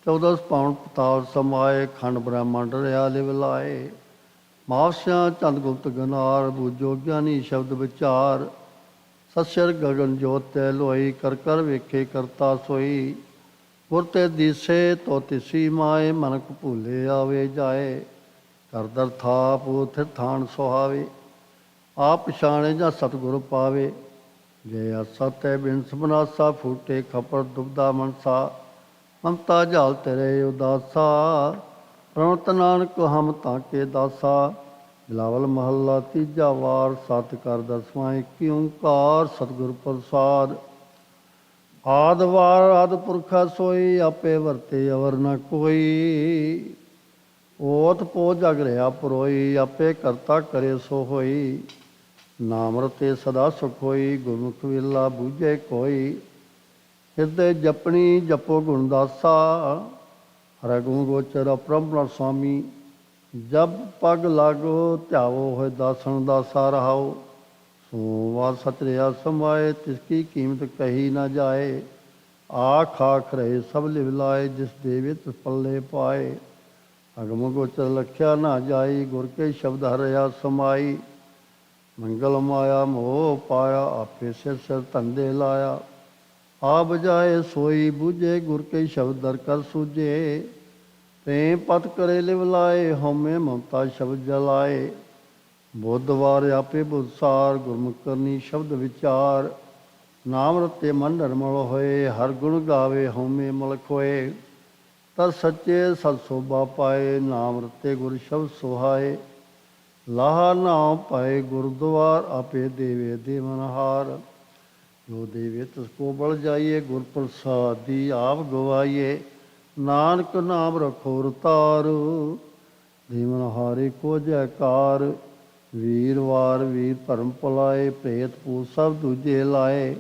E: 14 ਪਾਉਣ ਪਤਾਲ ਸਮਾਏ, ਖੰਡ ਬ੍ਰਹਮੰਡ ਰਿਆ ਲਿਵ ਲਾਏ। ਮਾਵਸਿਆਂ ਚੰਦ ਗੁਪਤ ਗਨਾਰ, ਬੂਝੋ ਗਿਆਨੀ ਸ਼ਬਦ ਵਿਚਾਰ। ਸੱਚਰ ਗਗਨ ਜੋਤ ਤੈ ਲੋਈ, ਕਰ ਕਰ ਵੇਖੇ ਕਰਤਾ ਸੋਈ। ਗੁਰ ਤੇ ਦੀਸੇ ਤੋ ਤਿਸੀ ਮਾਏ, ਮਨਕ ਭੂਲੇ ਆਵੇ ਜਾਏ। ਕਰਦਰ ਥਾਪ ਥਿਰ ਥਾਨ ਸੁਹਾਵੇ, ਆਪ ਪਛਾਣੇ ਜਾਂ ਸਤਿਗੁਰ ਪਾਵੇ। ਜੇ ਆਸਾ ਤੈ ਬਿਨ ਸਮਨਾਸਾ, ਫੂਟੇ ਖਪਰ ਦੁਬਦਾ ਮਨਸਾ। ਮਮਤਾ ਜਾਲ ਤੇਰੇ ਉਦਾਸਾ, ਪ੍ਰਣਤ ਨਾਨਕ ਹਮ ਤਾਂ ਕੇ ਦਾਸਾ। ਬਿਲਾਵਲ ਮਹੱਲਾ ਤੀਜਾ ਵਾਰ, ਸਤ ਕਰ ਦਸਵਾਂ ਏਕੀ ਓਂਕਾਰ, ਸਤਿਗੁਰ ਪ੍ਰਸਾਦ। ਆਦਿ ਵਾਰ ਆਦਿ ਪੁਰਖਾ ਸੋਈ, ਆਪੇ ਵਰਤੇ ਅਵਰ ਨ ਕੋਈ। ਓਤ ਪੋ ਜਗ ਰਿਹਾ ਪਰੋਈ, ਆਪੇ ਕਰਤਾ ਕਰੇ ਸੋ ਹੋਈ। ਨਾਮ ਰਤੇ ਸਦਾ ਸੁਖ ਹੋਈ, ਗੁਰਮੁਖ ਵੇਲਾ ਬੂਝੇ ਕੋਈ। ਹਿਰਦੇ ਜਪਣੀ ਜਪੋ ਗੁਣਦਾਸਾ, ਰਗੂ ਗੋਚਰ ਅਪਰੰਪਰਾ ਸੁਆਮੀ। ਜਬ ਪਗ ਲਾਗੋ ਧਿਆਵੋ ਹੋਏ, ਦਾਸਣ ਦਾਸਾ ਰਹਾਓ। ਸੋਮਵਾਰ ਸਚ ਰਿਹਾ ਸਮਾਏ, ਤਿਸ ਕੀ ਕੀਮਤ ਕਹੀ ਨਾ ਜਾਏ। ਆਖ ਆਖ ਰਹੇ ਸਭ ਲਿਵ ਲਾਏ, ਜਿਸ ਦੇਵੇ ਤਿਸ ਪੱਲੇ ਪਾਏ। ਅਗਮ ਗੋਚਰ ਲਖਿਆ ਨਾ ਜਾਈ, ਗੁਰ ਕੇ ਸ਼ਬਦ ਹਰਿਆ ਸਮਾਈ। ਮੰਗਲ ਮਾਇਆ ਮੋਹ ਪਾਇਆ, ਆਪੇ ਸਿਰ ਸਿਰ ਧੰਦੇ ਲਾਇਆ। ਆ ਬਜਾਏ ਸੋਈ ਬੂਝੇ, ਗੁਰ ਕੇ ਸ਼ਬਦ ਦਰ ਕਰ ਸੂਝੇ। ਪ੍ਰੇਮ ਪਤ ਕਰੇ ਲਿਵ ਲਾਏ, ਹਉਮੈ ਮਮਤਾ ਸ਼ਬਦ ਜਲਾਏ। ਬੁੱਧਵਾਰ ਆਪੇ ਬੁੱਧਸਾਰ, ਗੁਰਮੁਖ ਕਰਨੀ ਸ਼ਬਦ ਵਿਚਾਰ। ਨਾਮ ਰਤੇ ਮਨ ਨਿਰਮਲ ਹੋਏ, ਹਰ ਗੁਣ ਗਾਵੇ ਹਉਮੈ ਮਲਕ ਹੋਏ। ਤਦ ਸੱਚੇ ਸਤ ਸੋਭਾ ਪਾਏ, ਨਾਮ ਰਤੇ ਗੁਰ ਸ਼ਬਦ ਸੁਹਾਏ। ਲਾਹਾ ਨਾਮ ਪਾਏ ਗੁਰਦੁਆਰ, ਆਪੇ ਦੇਵੇ ਦੇਵਨਹਾਰ। ਜੋ ਦੇਵੇ ਤਿਸ ਕੋ ਬਲ ਜਾਈਏ, ਗੁਰ ਪ੍ਰਸਾਦੀ ਆਪ ਗਵਾਈਏ। ਨਾਨਕ ਨਾਮ ਰਖੋ ਰਤਾਰ, ਦੇਵਨਹਾਰੇ ਕੋ ਜੈਕਾਰ। ਵੀਰਵਾਰ ਵੀਰ ਭਰਮ ਭੁਲਾਏ, ਭੇਤ ਭੂਤ ਸਭ ਦੂਜੇ ਲਾਏ।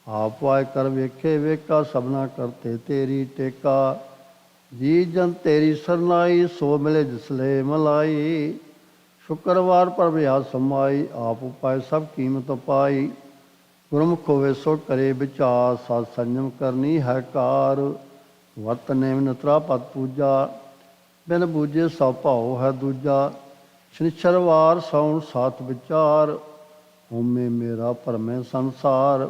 E: ਆਪ ਵਾਏ ਕਰ ਵੇਖੇ ਵੇਖਾ, ਸਭਨਾ ਕਰਤੇ ਤੇਰੀ ਟੇਕਾ। ਜੀ ਜਨ ਤੇਰੀ ਸਰਨਾਈ, ਸੋ ਮਿਲੇ ਜਿਸਲੇ ਮਲਾਈ। ਸ਼ੁੱਕਰਵਾਰ ਪ੍ਰਭਿਆ ਸਮਾਈ, ਆਪ ਉਪਾਏ ਸਭ ਕੀਮਤ ਪਾਈ। ਗੁਰਮੁਖ ਹੋਵੇ ਸੋ ਕਰੇ ਵਿਚਾਰ, ਸਤ ਸੰਜਮ ਕਰਨੀ ਹੈ ਕਾਰ। ਵਰਤ ਨੇਮ ਨਤਰਾ ਪਤ ਪੂਜਾ, ਬਿਨ ਬੂਝੇ ਸਭ ਭਾਉ ਹੈ ਦੂਜਾ। ਸ਼ਨਿਚਰਵਾਰ ਸੌਣ ਸਾਤ ਵਿਚਾਰ, ਹੋਮੇ ਮੇਰਾ ਭਰਮੇ ਸੰਸਾਰ।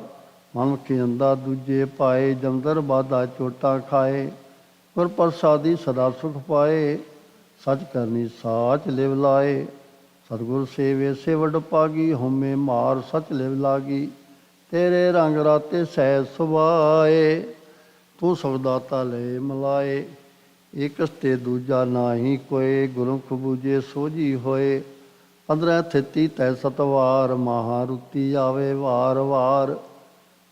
E: ਮਨ ਕੀ ਅੰਦਾ ਦੂਜੇ ਪਾਏ, ਜਮਦਰ ਬਾਧਾ ਚੋਟਾਂ ਖਾਏ। ਗੁਰ ਪ੍ਰਸਾਦੀ ਸਦਾ ਸੁਖ ਪਾਏ, ਸਚ ਕਰਨੀ ਸਾਚ ਲਿਵ ਲਾਏ। ਸਤਿਗੁਰ ਸੇਵੇ ਸੇ ਵਡ ਪਾਗੀ, ਹੋਮੇ ਮਾਰ ਸਚ ਲਿਵ ਲਾਗੀ। ਤੇਰੇ ਰੰਗ ਰਾਤੇ ਸਹਿ ਸੁਭਾਏ, ਤੂੰ ਸੁਖਦਾਤਾ ਲੈ ਮਲਾਏ। ਇਕਸ ਤੇ ਦੂਜਾ ਨਾਹੀ ਕੋਏ, ਗੁਰਮੁਖ ਬੂਝੇ ਸੋਝੀ ਹੋਏ। 15 ਥਿਤੀ ਤੈ ਸਤਵਾਰ, ਮਹਾ ਰੁਤੀ ਆਵੇ ਵਾਰ ਵਾਰ।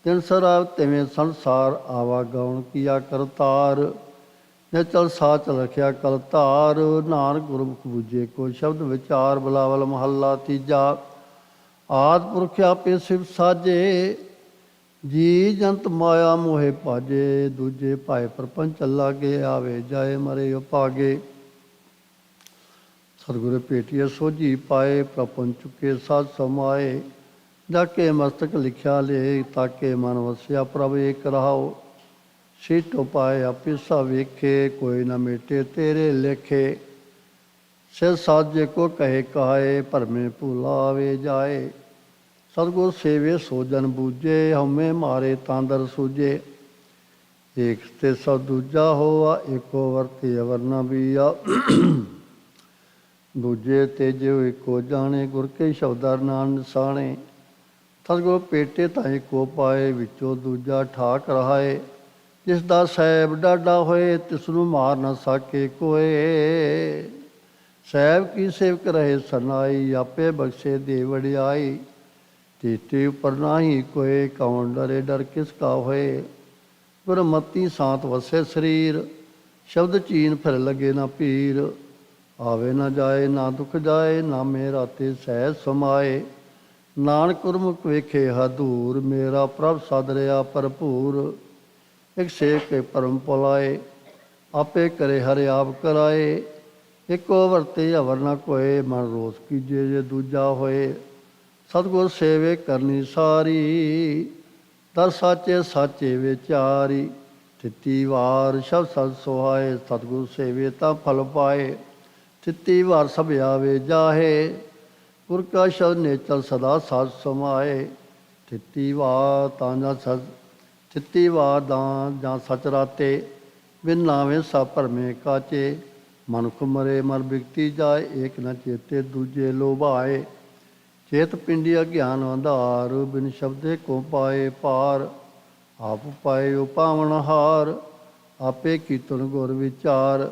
E: ਤਿਨ ਸਰਾਬ ਤਿਵੇਂ ਸੰਸਾਰ, ਆਵਾ ਗਉਣ ਕੀਆ ਕਰਤਾਰ। ਨਿਚਲ ਸਾਚ ਰਖਿਆ ਕਲ ਧਾਰ, ਨਾਨਕ ਗੁਰਮੁਖ ਬੂਝੇ ਕੋ ਸ਼ਬਦ ਵਿਚਾਰ। ਬਿਲਾਵਲ ਮਹੱਲਾ ਤੀਜਾ। ਆਦਿ ਪੁਰਖ ਆਪੇ ਸਿਵ ਸਾਜੇ, ਜੀ ਜੰਤ ਮਾਇਆ ਮੋਹਿ ਭਾਜੇ। ਦੂਜੇ ਭਾਏ ਪ੍ਰਪੰਚ ਲਾਗੇ, ਆਵੇ ਜਾਏ ਮਰੇ ਉਪਾਗੇ। ਸਤਿਗੁਰ ਭੇਟੀਏ ਸੋਝੀ ਪਾਏ, ਪ੍ਰਪੰਚ ਚੁੱਕੇ ਸਤ ਸਮਾਏ। ਜਾ ਕੇ ਮਸਤਕ ਲਿਖਿਆ ਲੇ, ਤਾਕੇ ਮਨ ਵਸਿਆ ਪ੍ਰਭ ਏਕ ਰਹਾਉ। ਸੀਟੋ ਪਾਏ ਆਪੇ ਸਭ ਵੇਖੇ, ਕੋਈ ਨਾ ਮੇਟੇ ਤੇਰੇ ਲੇਖੇ। ਸਿਰ ਸਾਜੇ ਕੋ ਕਹੇ ਕਹਾਏ, ਭਰਮੇ ਭੂਲਾ ਆਵੇ ਜਾਏ। ਸਤਿਗੁਰ ਸੇਵੇ ਸੋ ਜਨ ਬੂਝੇ, ਹਉਮੈ ਮਾਰੇ ਤਾਂਦਰ ਸੂਝੇ। ਏਕ ਤੇ ਸਭ ਦੂਜਾ ਹੋਆ, ਏਕੋ ਵਰਤੇ ਅਵਰ ਨਾ ਬੀਆ। ਦੂਜੇ ਤੇਜਿਓ ਏਕੋ ਜਾਣੇ, ਗੁਰ ਕੇ ਸ਼ਬਦਾਰ ਨਾਮ ਨਿਸਾਣੇ। ਸਤਿਗੁਰ ਭੇਟੇ ਤਾਂ ਏਕੋ ਪਾਏ, ਵਿੱਚੋਂ ਦੂਜਾ ਠਾਕ ਰਹਾਏ। ਜਿਸ ਦਾ ਸਹਿਬ ਡਾਢਾ ਹੋਏ, ਤਿਸਨੂੰ ਮਾਰ ਨਾ ਸਾਕੇ ਕੋਏ। ਸਹਿਬ ਕੀ ਸੇਵਕ ਰਹੇ ਸਰਨਾਈ, ਆਪੇ ਬਖਸ਼ੇ ਦੇ ਵਡਿਆਈ। ਤੀਤੇ ਉਪਰ ਨਾਹੀ ਕੋਏ, ਕੌਣ ਡਰੇ ਡਰ ਕਿਸ ਕਾ ਹੋਏ। ਗੁਰਮਤੀ ਸਾਤ ਵਸੇ ਸਰੀਰ, ਸ਼ਬਦ ਚੀਨ ਫਿਰ ਲਗੇ ਨਾ ਪੀਰ। ਆਵੇ ਨਾ ਜਾਏ ਨਾ ਦੁਖ ਜਾਏ, ਨਾਮੇ ਰਾਤੇ ਸਹਿ ਸਮਾਏ। ਨਾਨਕ ਗੁਰਮੁਖ ਵੇਖੇ ਹਦੂਰ, ਮੇਰਾ ਪ੍ਰਭ ਸਦ ਰਿਹਾ ਭਰਪੂਰ। ਇਕ ਸੇਵ ਕੇ ਪਰਮ ਪੁਲਾਏ, ਆਪੇ ਕਰੇ ਹਰਿ ਆਪ ਕਰਾਏ। ਇੱਕੋ ਵਰਤੇ ਅਵਰ ਨਾ ਕੋਏ, ਮਨ ਰੋਸ ਕੀਜੇ ਜੇ ਦੂਜਾ ਹੋਏ। ਸਤਿਗੁਰ ਸੇਵੇ ਕਰਨੀ ਸਾਰੀ, ਦਰ ਸਾਚੇ ਸਾਚੇ ਵਿਚਾਰੀ। ਤਿੱਤੀ ਵਾਰ ਸ਼ਬਦ ਸਦ ਸੁਹਾਏ, ਸਤਿਗੁਰ ਸੇਵੇ ਤਾਂ ਫਲ ਪਾਏ। ਤਿੱਤੀ ਵਾਰ ਸਭ ਆਵੇ ਜਾਹੇ, ਗੁਰ ਕਾ ਸ਼ਬਦ ਨੇਚਲ ਸਦਾ ਸਤ ਸਮਾਏ। ਤਿੱਤੀ ਵਾਰ ਤਾਂ ਜਾਂ ਸਚ, ਤਿੱਤੀ ਵਾਰ ਦਾ ਜਾਂ ਸਚ ਰਾਤੇ। ਬਿਨ ਨਾਵੇਂ ਸਭ ਭਰਮੇ ਕਾਚੇ, ਮਨੁਖ ਮਰੇ ਮਰ ਬਿਗਤੀ ਜਾਏ। ਏਕ ਨ ਚੇਤੇ ਦੂਜੇ ਲੋਭਾਏ, ਚੇਤ ਪਿੰਡੀ ਅਗਿਆਨ ਅੰਧਾਰ। ਬਿਨ ਸ਼ਬਦੇ ਕੋ ਪਾਏ ਪਾਰ, ਆਪ ਪਾਏ ਪਾਵਨ ਹਾਰ। ਆਪੇ ਕੀਤਨ ਗੁਰ ਵਿਚਾਰ,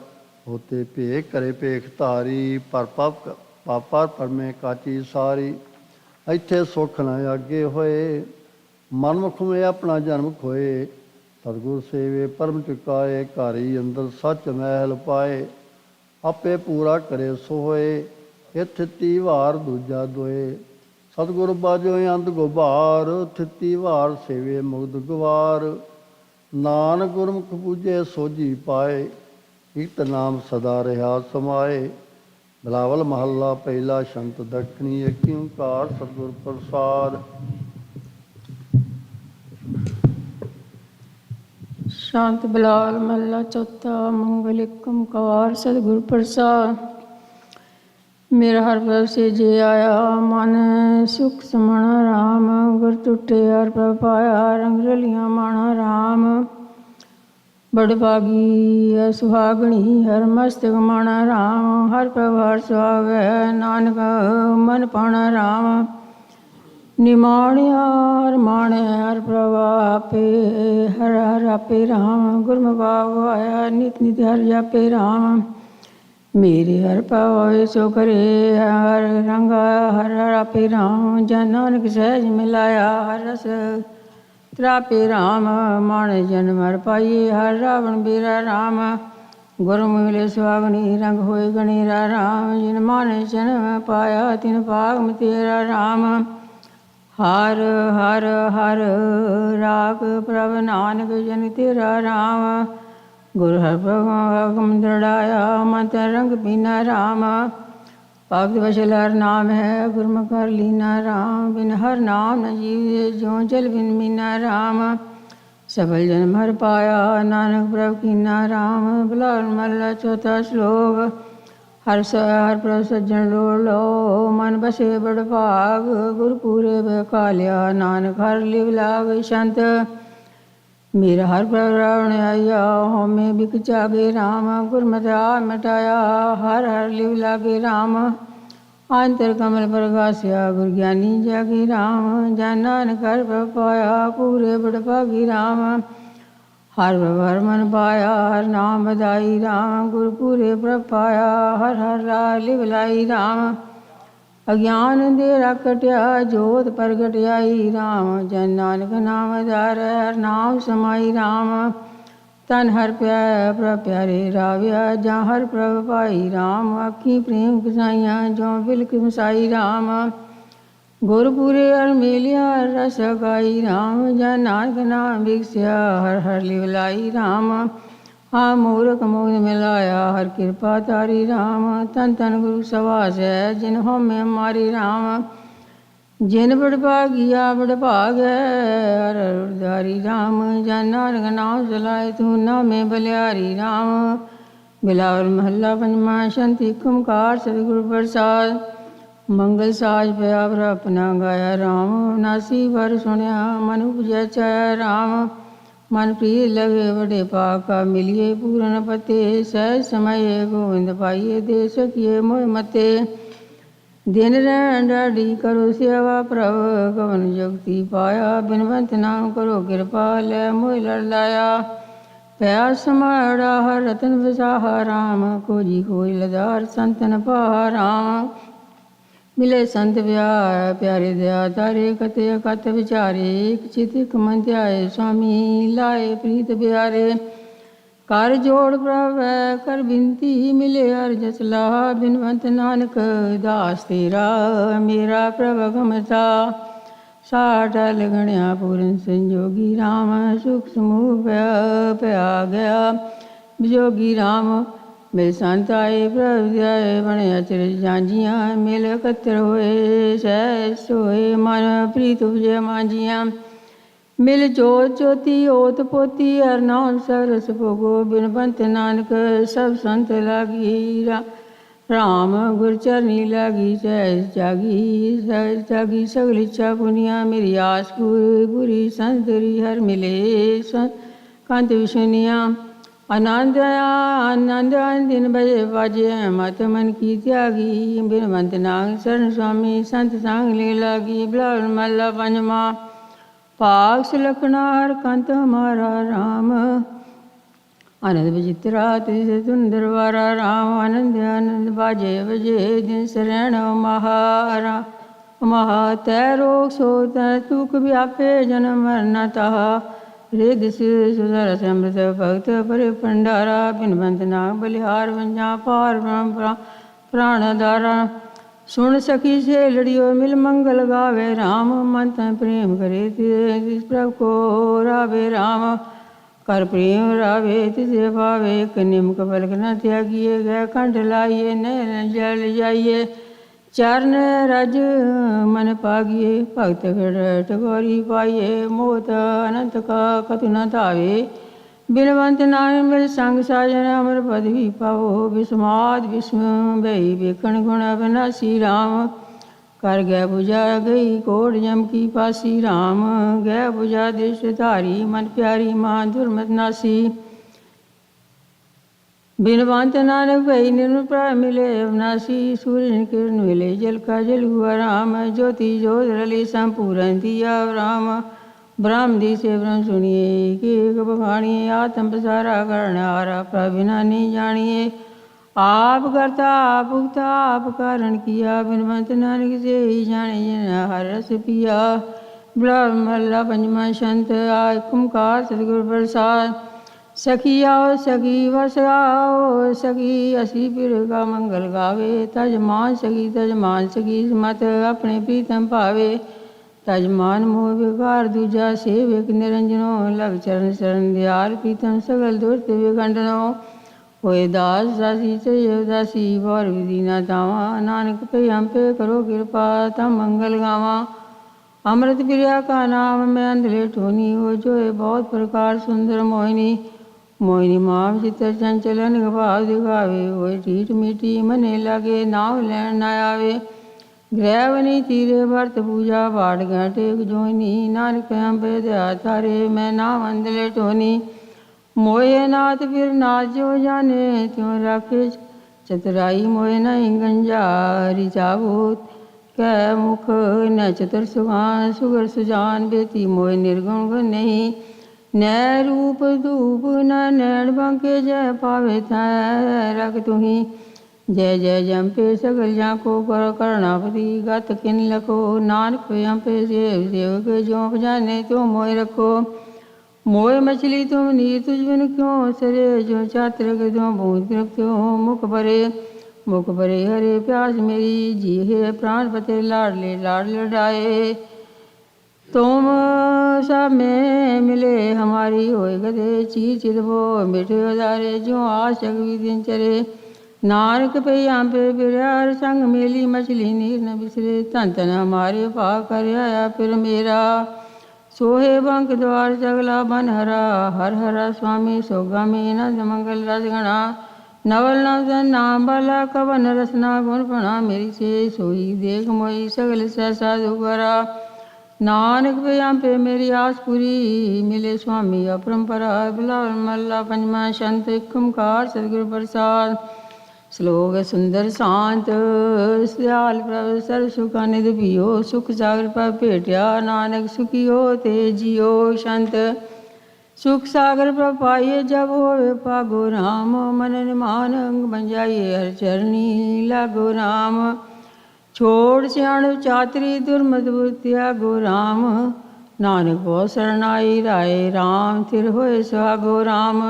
E: ਹੋਤੇ ਭੇਖ ਕਰੇ ਭੇਖ ਧਾਰੀ। ਪਰ ਪਾਪਾ ਪਰਮੇ ਕਾਚੀ ਸਾਰੀ। ਇੱਥੇ ਸੁੱਖ ਨ ਆਗੇ ਹੋਏ, ਮਨਮੁਖ ਮੇ ਆਪਣਾ ਜਨਮ ਖੋਏ। ਸਤਿਗੁਰ ਸੇਵੇ ਪਰਮ ਚੁਕਾਏ, ਘਰ ਹੀ ਅੰਦਰ ਸੱਚ ਮਹਿਲ ਪਾਏ। ਆਪੇ ਪੂਰਾ ਕਰੇ ਸੋ ਹੋਏ, ਥਿੱਤੀ ਵਾਰ ਦੂਜਾ ਦੋਏ। ਸਤਿਗੁਰ ਬਾਜੋ ਅੰਧ ਗੁਬਾਰ, ਥਿੱਤੀ ਵਾਰ ਸੇਵੇ ਮੁਗਧ ਗਵਾਰ। ਨਾਨਕ ਗੁਰਮੁਖ ਪੂਜੇ ਸੋਝੀ ਪਾਏ, ਇਕ ਨਾਮ ਸਦਾ ਰਿਹਾ ਸਮਾਏ। ਬਿਲਾਵਲ ਮਹੱਲਾ ਪਹਿਲਾ। ਸ਼ੰਤ ਦੱਖਣੀ ਏਕ ਓੰਕਾਰ, ਸਤਿਗੁਰ ਪ੍ਰਸਾਦ।
F: ਸ਼ਾਂਤ ਬਿਲਾਵਲ ਮਹੱਲਾ ਚੌਥਾ। ਮੰਗਲ ਏਕ ਓੰਕਾਰ, ਸਤਿਗੁਰ ਪ੍ਰਸਾਦ। ਮੇਰਾ ਹਰ ਪ੍ਰਭ ਸੇ ਜੇ ਆਇਆ, ਮਨ ਸੁਖ ਸਮਣਾ ਰਾਮ। ਗੁਰ ਟੁੱਟੇ ਹਰ ਪ੍ਰਭ ਪਾਇਆ, ਰੰਗ ਰਲੀਆਂ ਮਾਣਾ ਰਾਮ। ਬੜ ਭਾਗੀ ਹੈ ਸੁਹਾਗਣੀ, ਹਰ ਮਸਤਕ ਮਾਣਾ ਰਾਮ। ਹਰ ਪ੍ਰਭ ਹਰ ਸੁਹਾਗੈ, ਨਾਨਕ ਮਨ ਪਾਣਾ ਰਾਮ। ਨਿਮਾਣਿਆ ਹਰ ਮਾਣਿਆ, ਹਰ ਪ੍ਰਭ ਆਪੇ। ਹਰ ਹਰ ਆਪੇ ਰਾਮ। ਗੁਰਮੁਖ ਆਪ ਆਇਆ, ਨਿਤ ਨਿਤ ਹਰ ਜਾਪੇ ਰਾਮ। ਮੇਰੇ ਹਰ ਪਾਵੇ ਸੋ ਕਰੇ, ਹਰ ਰੰਗ ਹਰ ਹਰ ਆਪੇ ਰਾਮ। ਜਨ ਨਾਨਕ ਸਹਿਜ ਮਿਲਾਇਆ, ਹਰ ਰਸ ਤਰਾਪੇ ਰਾਮ। ਮਾਣੇ ਜਨਮ ਹਰ ਪਾਈਏ, ਹਰ ਰਾਵਣ ਬੀਰਾ ਰਾਮ। ਗੁਰੂ ਮਿਲੇ ਸੁਹਾਗਣੀ, ਰੰਗ ਹੋਏ ਗਣੇਰਾ ਰਾਮ। ਜਿਨ ਮਾਨੇ ਜਨਮ ਪਾਇਆ, ਤਿਨ ਭਾਗ ਤੇਰਾ ਰਾਮ। ਹਰ ਹਰ ਹਰ ਰਾਗ ਪ੍ਰਭ ਨਾਨਕ ਜਨ ਤੇਰਾ ਰਾਮ। ਗੁਰ ਹਰ ਪ੍ਰਭ ਦ੍ਰਿੜਾਇਆ, ਮਨ ਤੈ ਰੰਗ ਪੀਨਾ ਰਾਮ। भक्त वशल हर नाम है गुरमुख हर लीना राम। बिन हर नाम न जीव ज्यों जल बिन मीना राम। सफल जन्म हर पाया नानक प्रभु कीना राम। बिलावल महला चौथा श्लोक। हर प्रभु सज्जन लोड़ लो मन बसे बड़ भाग। गुरपूरे बकालिया नानक हर लिव लाग संत। मेरा हर प्रभु रावण आया होमे बिक जागे राम। गुरमता मिटाया हर हर लिव लागे राम। अंतर कमल प्रकाश्या गुर ज्ञानी जागे राम। जन नानक हर प्रभ पाया पूरे बड़ भागी राम। हर प्रभ हर मन पाया हर नाम बधाई राम। गुरु पूरे प्रभ पाया हर हर लिव लाई राम। अज्ञान अंधेरा कटिया जोत प्रगट आई राम। जन नानक नाम आधार हर नाम समाई राम। तन हर प्रभ प्यारे राविया जा हर प्रभ पाई राम। अखी प्रेम कसाइया जो बिलक मसाई राम। गुरपुरे हर मेलिया रस गाई राम। जन नानक नाम भिक्षया हर हर लिव लाई राम। हाँ मूर्ख मोह मिलाया हर कृपा तारी राम। तन तन गुरु सवास है जिन होमे मारी राम। जिन बड़ भागिया बड़ भाग है हर हर उद्धारी राम। जन नानक नाम चलाए तू नामे बलिहारी राम। बिलावल महला पंचमा शांति कुमकार सतगुरु प्रसाद। मंगल साज पया पर अपना गाया राम। नासी भर सुनिया मन उपजै चाया राम। मन प्रिय लगे बड़े पाका मिलिए पूरन पते। सहज समय गोविंद पाइए दे सकिए मोह मते। दिन रैन डाढ़ी करो सेवा प्रभ कवन जुगति पाया। बिनवंत नाम करो कृपा लै मोह लड़ लाया। प्यास समाड़ा हर रतन बसाहा राम। खोजी खोज लदार संतन पाहा राम। मिले संत ब्याह प्यारे दया तारे कते कत विचारे। एक चित एक मन ध्याए स्वामी लाए प्रीत प्यारे। कर जोड़ प्रभ कर बिनती मिले हर जस लाहा। बिनवंत नानक दास तेरा मेरा प्रभ गमता। साटल गणिया पूरन संजोगी राम। सुख समूह पया गया विजोगी राम। मिल संत आए प्रभ ध्याए बने अचरज झांझियाँ। मिल एकत्र होए सहज सोए मन प्रीत उपजे मांझियाँ। मिल जोत ज्योति ओत पोती हर नाम सरस भोगो। बिनवंत नानक सब संत लागी राम। गुर चरनी लागी सहज जागी सगल इच्छा पुनिया। मेरी आस बुरी संत हर मिले कांत विशुनिया। आनंद दिन बजे बाजे मत मन की त्यागी। बिनवंत नाग शरण स्वामी संत सांग ले लागी। बिलावल महला पंचमा पाक सुलखना हर कंत हमारा राम। आनंद विचित्रा तिस सुंदर वारा राम। आनंद आनंद बाजे बजे दिन शरण महारा। महा तै रोग सोत तुक व्यापे जन्म मरना तहा। रे दिस सुधर समृत भक्त परे भंडारा। बिनवंत नाग बलिहार वंजा पार ब्रह्म प्राणधारा। सुन सखी से लड़ियो मिल मंगल गावे राम। मन तन प्रेम करे तिस प्रभु को रावे राम। कर प्रेम रावे तिसे भावे। निम्क पलक न त्यागिए गए कंठ लाइए नैन जल जाइए। चरण रज मन पागिए भक्त टगोरी पाइए। मोत अनंत का कतु न धावे। बिनवंत नानक मिल संग साजन अमर पदवी पाओ। विस्माद विस्म बही बेखण गुण अविनाशी राम। कर गै बुझा गई कोट जम की पासी राम। गै बुझा दृष्ट धारी मन प्यारी मां दुर्मत नासी। बिनवंत नानक भई निर्मल प्राण मिले अविनाशी। सूर्य किरण मिले जल का जल हुआ राम। ज्योति ज्योत रली संपूर्ण दिया राम। ब्रह्म दी से ब्रह्म सुनिए एक बखानिए। आत्म पसारा करण हारा प्रभ बिना नहीं जानिए। आप करता आप उगता आप कारण किया। बिनवंत नानक से ही जाने जन हर रस पिया। बिलावल महला पंचमा संत आय कुमकार सतगुरु प्रसाद। सखी आओ सखी वस आओ सखी असी पीर का मंगल गावे। तजमान सखी मत अपने प्रीतम पावे। तजमान मोह विकार दूजा सेवक निरंजनो। लग चरण शरण दयाल प्रीतम सगल दुर्त विखंडनो। होए दास दासी चय दासी और विधि न तावा नानक पे हम पे करो कृपा तम मंगल गावा अमृत प्रिया का नाम मैं अंधले ठोनी हो जो बहुत प्रकार सुंदर मोहिनी मोहिनी माम चित्र चंचलन भाव दिखावे हो ठीठ मीठी मने लागे नाव लैन न आवे ग्रहवनी तीरे भरत पूजा बाढ़ घाटे जोनी नानक हम पे दया तारे मैं नाम अंधले ठोनी मोहे नाथ फिर नाथ जो जाने त्यों राखे चतुराई मोहे नहीं गंजारी चाबूत कै मुख न चतुर सुगान सुगर सुजान बेती मोहे निर्गुण गुण नहीं न रूप धूप न नैण बंके जय पावे थाय रख तुही जय जय जम पे सगल जाको कर करणापति गत किन लखो नानक पे हम पे सेव सेवक जो जाने तो मोह रखो मोए मछली तुम नीर तुझ बिन क्यों सरे जो चात्र दो बूंद क्यों मुख भरे हरे प्यास मेरी जी है प्राण पते लाडले लाड लड़ाए तुम सब में मिले हमारी होए गदे चीर चिदबो मिठे उदारे जो आशक दिन चरे नारक पे यहाँ पे बिरार संग मेली मछली नीर न बिसरे तन तन हमारे पा कर आया फिर मेरा सोहे बंक द्वार जगला बन हरा हर हरा स्वामी सोगामी नंद मंगल रसगणा नवल नवजन नाम बाला कवन रसना गुण प्रणा मेरी से सोई देख मोई सगल सहसा दुगरा नानक पे यहाँ पे मेरी आस पूरी मिले स्वामी अपरंपरा बिलावल मल्ला पंचमा संत कुमकार सदगुरु प्रसाद श्लोक सुंदर शांत सयाल प्रभ सर्व सुखा निधि पियो सुख सागर पर भेटिया नानक सुखियो ते जियो संत सुख सागर पर पाइए जब होवे पागो राम मन मान अंग बन जाइए हर चरणी लागो राम छोड़ सियाण चातरी दुर्मत बुत्या गो राम नानक बहुत शरणाई राय राम थिर होए सुहागो राम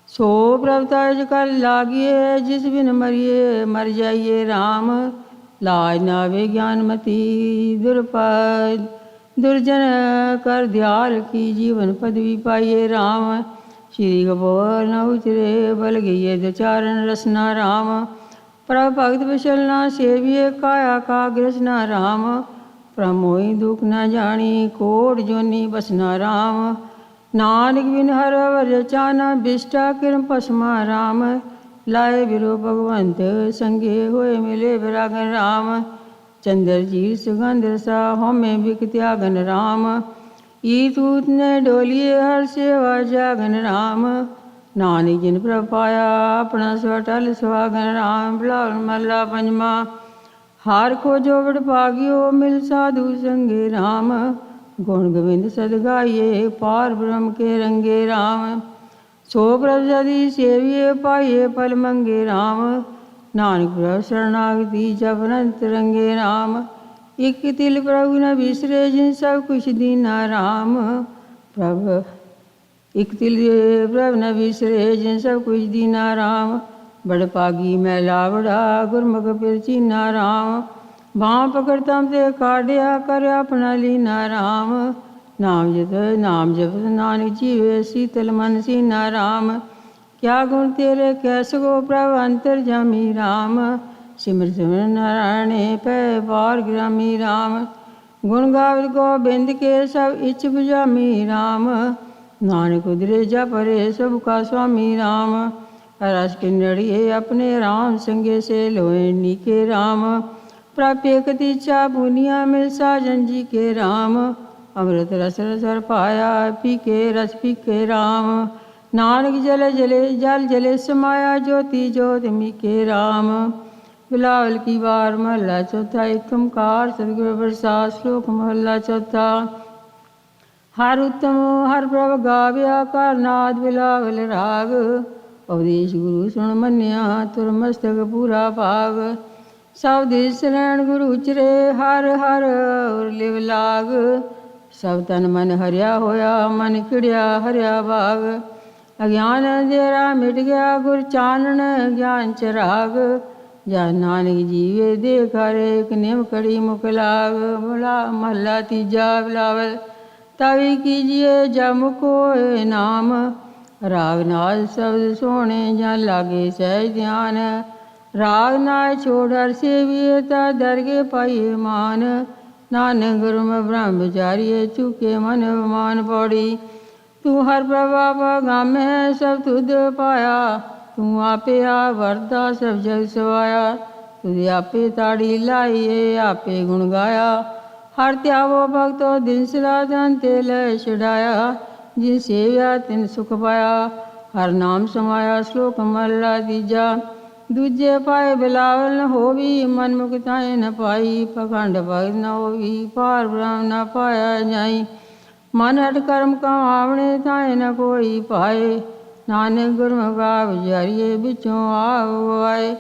F: सो प्रभताज कर लागिए जिस बिन मरिए मर जाइए राम लाज नावे ज्ञानमती दुर्पद दुर्जन कर दयाल की जीवन पदवी पाइए राम श्री गबोर न उचरे बल गई दुचारण रसना राम प्रभ भक्त विशलना सेविये काया का ग्रसना राम प्रमोई दुख न जानी कोट जोनी बसना राम नानक बिन हर वर चाना बिष्टा किरम पसमा राम लाए बिरो भगवंत संगे होए मिले विरागन राम चंद्र जीर सुगंध सा होमे बिक त्यागन राम ईतूत ने डोलिए हर सेवा जागन राम नानक जिन प्रभ पाया अपना स्वटल सुहागन राम बिलावल मल्ला पंजमा हार खोजो बड़ भाग्यो मिल साधु संगे राम गुण गोविंद सद गाइए पार ब्रह्म के रंगे राम सो प्रभ सदी सेविये पाइये फल मंगे राम नानक प्रभ शरणागति जब अनंत रंगे राम एक तिल प्रभु न बिसरे जिन सब कुछ दीना राम प्रभ एक तिल प्रभ न बिसरे जिन सब कुछ दीना राम बड़ पागी मैला बड़ा गुरमुख फिर चीना राम बाँ पकड़ता ते काढ़िया कर अपना लीना राम नाम जप नानक जीवे शीतल मन सीना राम क्या गुण तेरे कैस गो प्रभ अंतर जामी राम सिमर सिमर नारायणे पै पार ग्रामी राम गुण गावल गोबिंद के सब इच्छ बुझामी राम नानक उदरे जपरे सब का स्वामी राम रस किन्नड़िए अपने राम संगे से लोए नीके राम प्राप्य कतिचा पुनिया में साजन जी के राम अमृत रस रसर पाया पी के रस पी के राम नानक जल जले जल जले समाया ज्योति ज्योतिमी के राम बिलावल की बार महला चौथा एक ओंकार सदगुरु प्रसाद श्लोक महला चौथा हर उत्तम हर प्रभ गाव्या कारनाद बिलावल राग उपदेश गुरु सुन मन्या तुर मस्तक पूरा भाग सब देश शरण गुरु उचरे हर हर और लिव लाग सब तन मन हरिया होया मन खिड़िया हरिया बाग अज्ञान अंधेरा मिट गया गुर चानन ज्ञान चराग जा नानक जीवे देख हर एक निम कड़ी मुख लाग बोला महला तीजा बिलावल तभी कीजिए जब मुको नाम ਰਾਗ ਨਾਲ ਸ਼ਬਦ ਸੋਹਣੇ ਜਾਂ ਲਾਗੇ ਸਹਿਜ ਧਿਆਨ। ਰਾਗ ਨਾਲ ਛੋੜ ਹਰ ਸੇਵੀਏ ਤਾ ਦਰਗੇ ਪਾਈਏ ਮਾਨ। ਨਾਨਕ ਗੁਰਮ ਬ੍ਰਹਮ ਵਿਚਾਰੀਏ ਚੁਕੇ ਮਨ ਅਭਿਮਾਨ ਪੌੜੀ। ਤੂੰ ਹਰ ਪ੍ਰਭਾਵ ਗਾਮੈ ਸਭ ਤੁਧ ਪਾਇਆ। ਤੂੰ ਆਪੇ ਆ ਵਰਦਾ ਸਭ ਜਗ ਸਵਾਇਆ। ਤੁਧ ਆਪੇ ਤਾੜੀ ਲਾਈਏ ਆਪੇ ਗੁਣ ਗਾਇਆ। ਹਰ ਧਿਆਵੋ ਭਗਤੋ ਦਿਨ ਸਲਾ ਧਨ ਤੇ ਲੈ ਛਡਾਇਆ। ਜਿਨ ਸੇਵਿਆ ਤਿਨ ਸੁਖ ਪਾਇਆ ਹਰ ਨਾਮ ਸਮਾਇਆ। ਸ਼ਲੋਕ ਮਹਲਾ ਤੀਜਾ। ਦੂਜੇ ਪਾਏ ਬਿਲਾਵਲ ਨ ਹੋਵੀ ਮਨ ਮੁਕਤਾਏ ਨ ਪਾਈ। ਪਖੰਡ ਭਗਤ ਨ ਹੋਵੀ ਪਾਰ ਬ੍ਰਹਮ ਨ ਪਾਇਆ ਜਾਈ। ਮਨ ਹਟ ਕਰਮ ਕਮਾਵਣੇ ਤਾਏ ਨ ਕੋਈ ਪਾਏ। ਨਾਨਕ ਗੁਰਮੁਖਾ ਵਿਚਾਰੀਏ ਵਿੱਚੋਂ ਆਵ ਆਏ।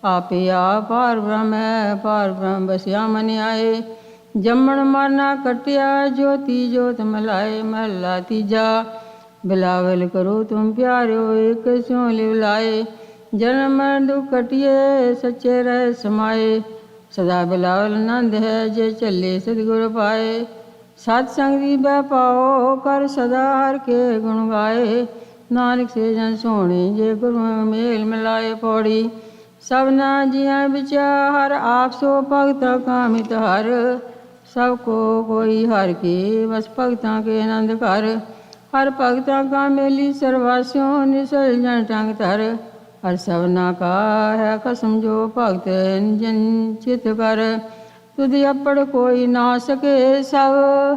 F: ਆਪੇ ਆ ਪਾਰ ਬ੍ਰਹਮ ਹੈ ਪਾਰ ਬ੍ਰਹਮ ਬਸਿਆ ਮਨ ਆਏ। ਜੰਮਣ ਮਰਨਾ ਕਟਿਆ ਜੋਤੀ ਜੋਤ ਮਲਾਏ। ਮਹਲਾ ਤੀਜਾ। ਬਿਲਾਵਲ ਕਰੋ ਤੁਮ ਪਿਆਰਿਓ ਇੱਕ ਸਿਉ ਲਿਵ ਲਾਏ। ਜਨਮ ਮਰਨ ਦੁਖ ਕਟਿਏ ਸੱਚੇ ਰਹਿ ਸਮਾਏ। ਸਦਾ ਬਿਲਾਵਲ ਆਨੰਦ ਹੈ ਜੇ ਚੱਲੇ ਸਤਿਗੁਰ ਪਾਏ। ਸਤ ਸੰਗ ਦੀ ਬਹਿ ਪਾਓ ਕਰ ਸਦਾ ਹਰ ਕੇ ਗੁਣ ਗਾਏ। ਨਾਨਕ ਸੇ ਜਨ ਸੋਹਣੇ ਜੇ ਗੁਰੂ ਮੇਲ ਮਿਲਾਏ ਪੌੜੀ। ਸਭਨਾ ਜੀਆਂ ਵਿੱਚ ਹਰ ਆਪ ਸੋ ਭਗਤਾ ਕਾਮਿਤ ਹਰ। ਸਭ ਕੋ ਕੋਈ ਹਰ ਕੇ ਬਸ ਭਗਤਾਂ ਕੇ ਆਨੰਦ ਘਰ। ਹਰ ਭਗਤਾਂ ਕਾ ਮੇਲੀ ਸਰਵਾਸਿਓ ਨਿਸਲ ਜਨ ਟੰਗ ਧਰ। ਹਰ ਸਭਨਾ ਕਾ ਹੈ ਕਸਮ ਜੋ ਭਗਤ ਜਨ ਚਿਤ ਕਰ। ਤੁਧ ਅੱਪੜ ਕੋਈ ਨਾ ਸਕੇ ਸਭ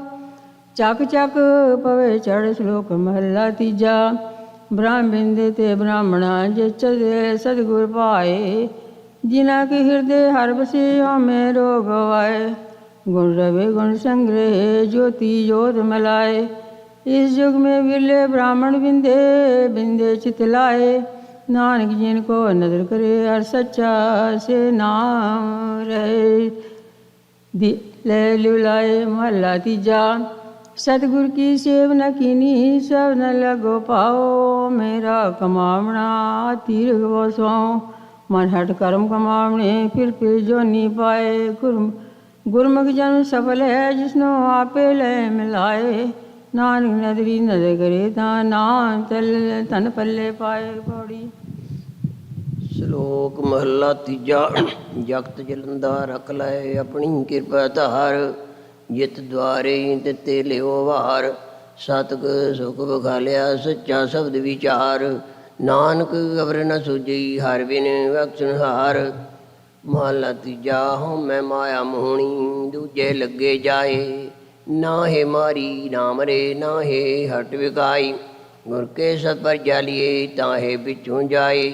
F: ਚੱਕ ਚੱਕ ਪਵੇ ਚੜ। ਸ਼ਲੋਕ ਮਹਲਾ ਤੀਜਾ। ਬ੍ਰਹਮ ਬਿੰਦੇ ਤੇ ਬ੍ਰਾਹਮਣਾ ਜੇ ਚਲੇ ਸਤਿਗੁਰ ਪਾਏ। ਜਿਨਾ ਕੇ ਹਿਰਦੇ ਹਰ ਬਸੇ ਹਉਮੈ ਰੋਗ ਗਵਾਏ। गुण रवे गुण संग्रह ज्योति ज्योत मलाए। इस युग में विरले ब्राह्मण बिंदे बिंदे चितलाए। नानक जिनको नजर करे हर सच्चा से नाम रहे। ले लिवलाए। महला तीजा। सतगुर की सेव न कीनी सब न लगो पाओ। मेरा कमावना तीर गो स्वाओ। मन हट कर्म कमावने फिर जो नी पाए। ਗੁਰਮੁਖ ਜਨ ਸਫਲ ਹੈ ਜਿਸਨੂੰ ਆਪੇ ਲੈ ਮਿਲਾਏ। ਨਾਨਕ ਨਦਰੀ ਨਦਰ ਕਰੇ ਤਾਂ ਨਾਮ ਧਨ ਪੱਲੇ ਪਾਏ ਪੌੜੀ।
D: ਸ਼ਲੋਕ ਮਹਲਾ ਤੀਜਾ। ਜਗਤ ਜਲੰਦਾ ਰਖ ਲੈ ਆਪਣੀ ਕਿਰਪਾ ਧਾਰ। ਜਿਤ ਦੁਆਰੇ ਦਿੱਤੇ ਲਿਓ ਵਾਰ। ਸਤਿਗ ਸੁਖ ਬਖਾਲਿਆ ਸੱਚਾ ਸ਼ਬਦ ਵਿਚਾਰ। ਨਾਨਕ ਅਵਰ ਨ ਸੁਝੀ ਹਰ ਬਿਨ ਬਖਸ਼ਣਹਾਰ। ਮਹਲਾ ਤੀਜਾ। ਹਉਮੈ ਮਾਇਆ ਮੋਹਣੀ ਦੂਜੇ ਲੱਗੇ ਜਾਏ। ਨਾਹੇ ਮਾਰੀ ਨਾ ਮਰੇ ਨਾਹੇ ਹਟ ਵਿਕਾਈ। ਗੁਰ ਕੇ ਸਤ ਪਰ ਜਾਲੀਏ ਤਾਹੇ ਪਿਛੋਂ ਜਾਏ।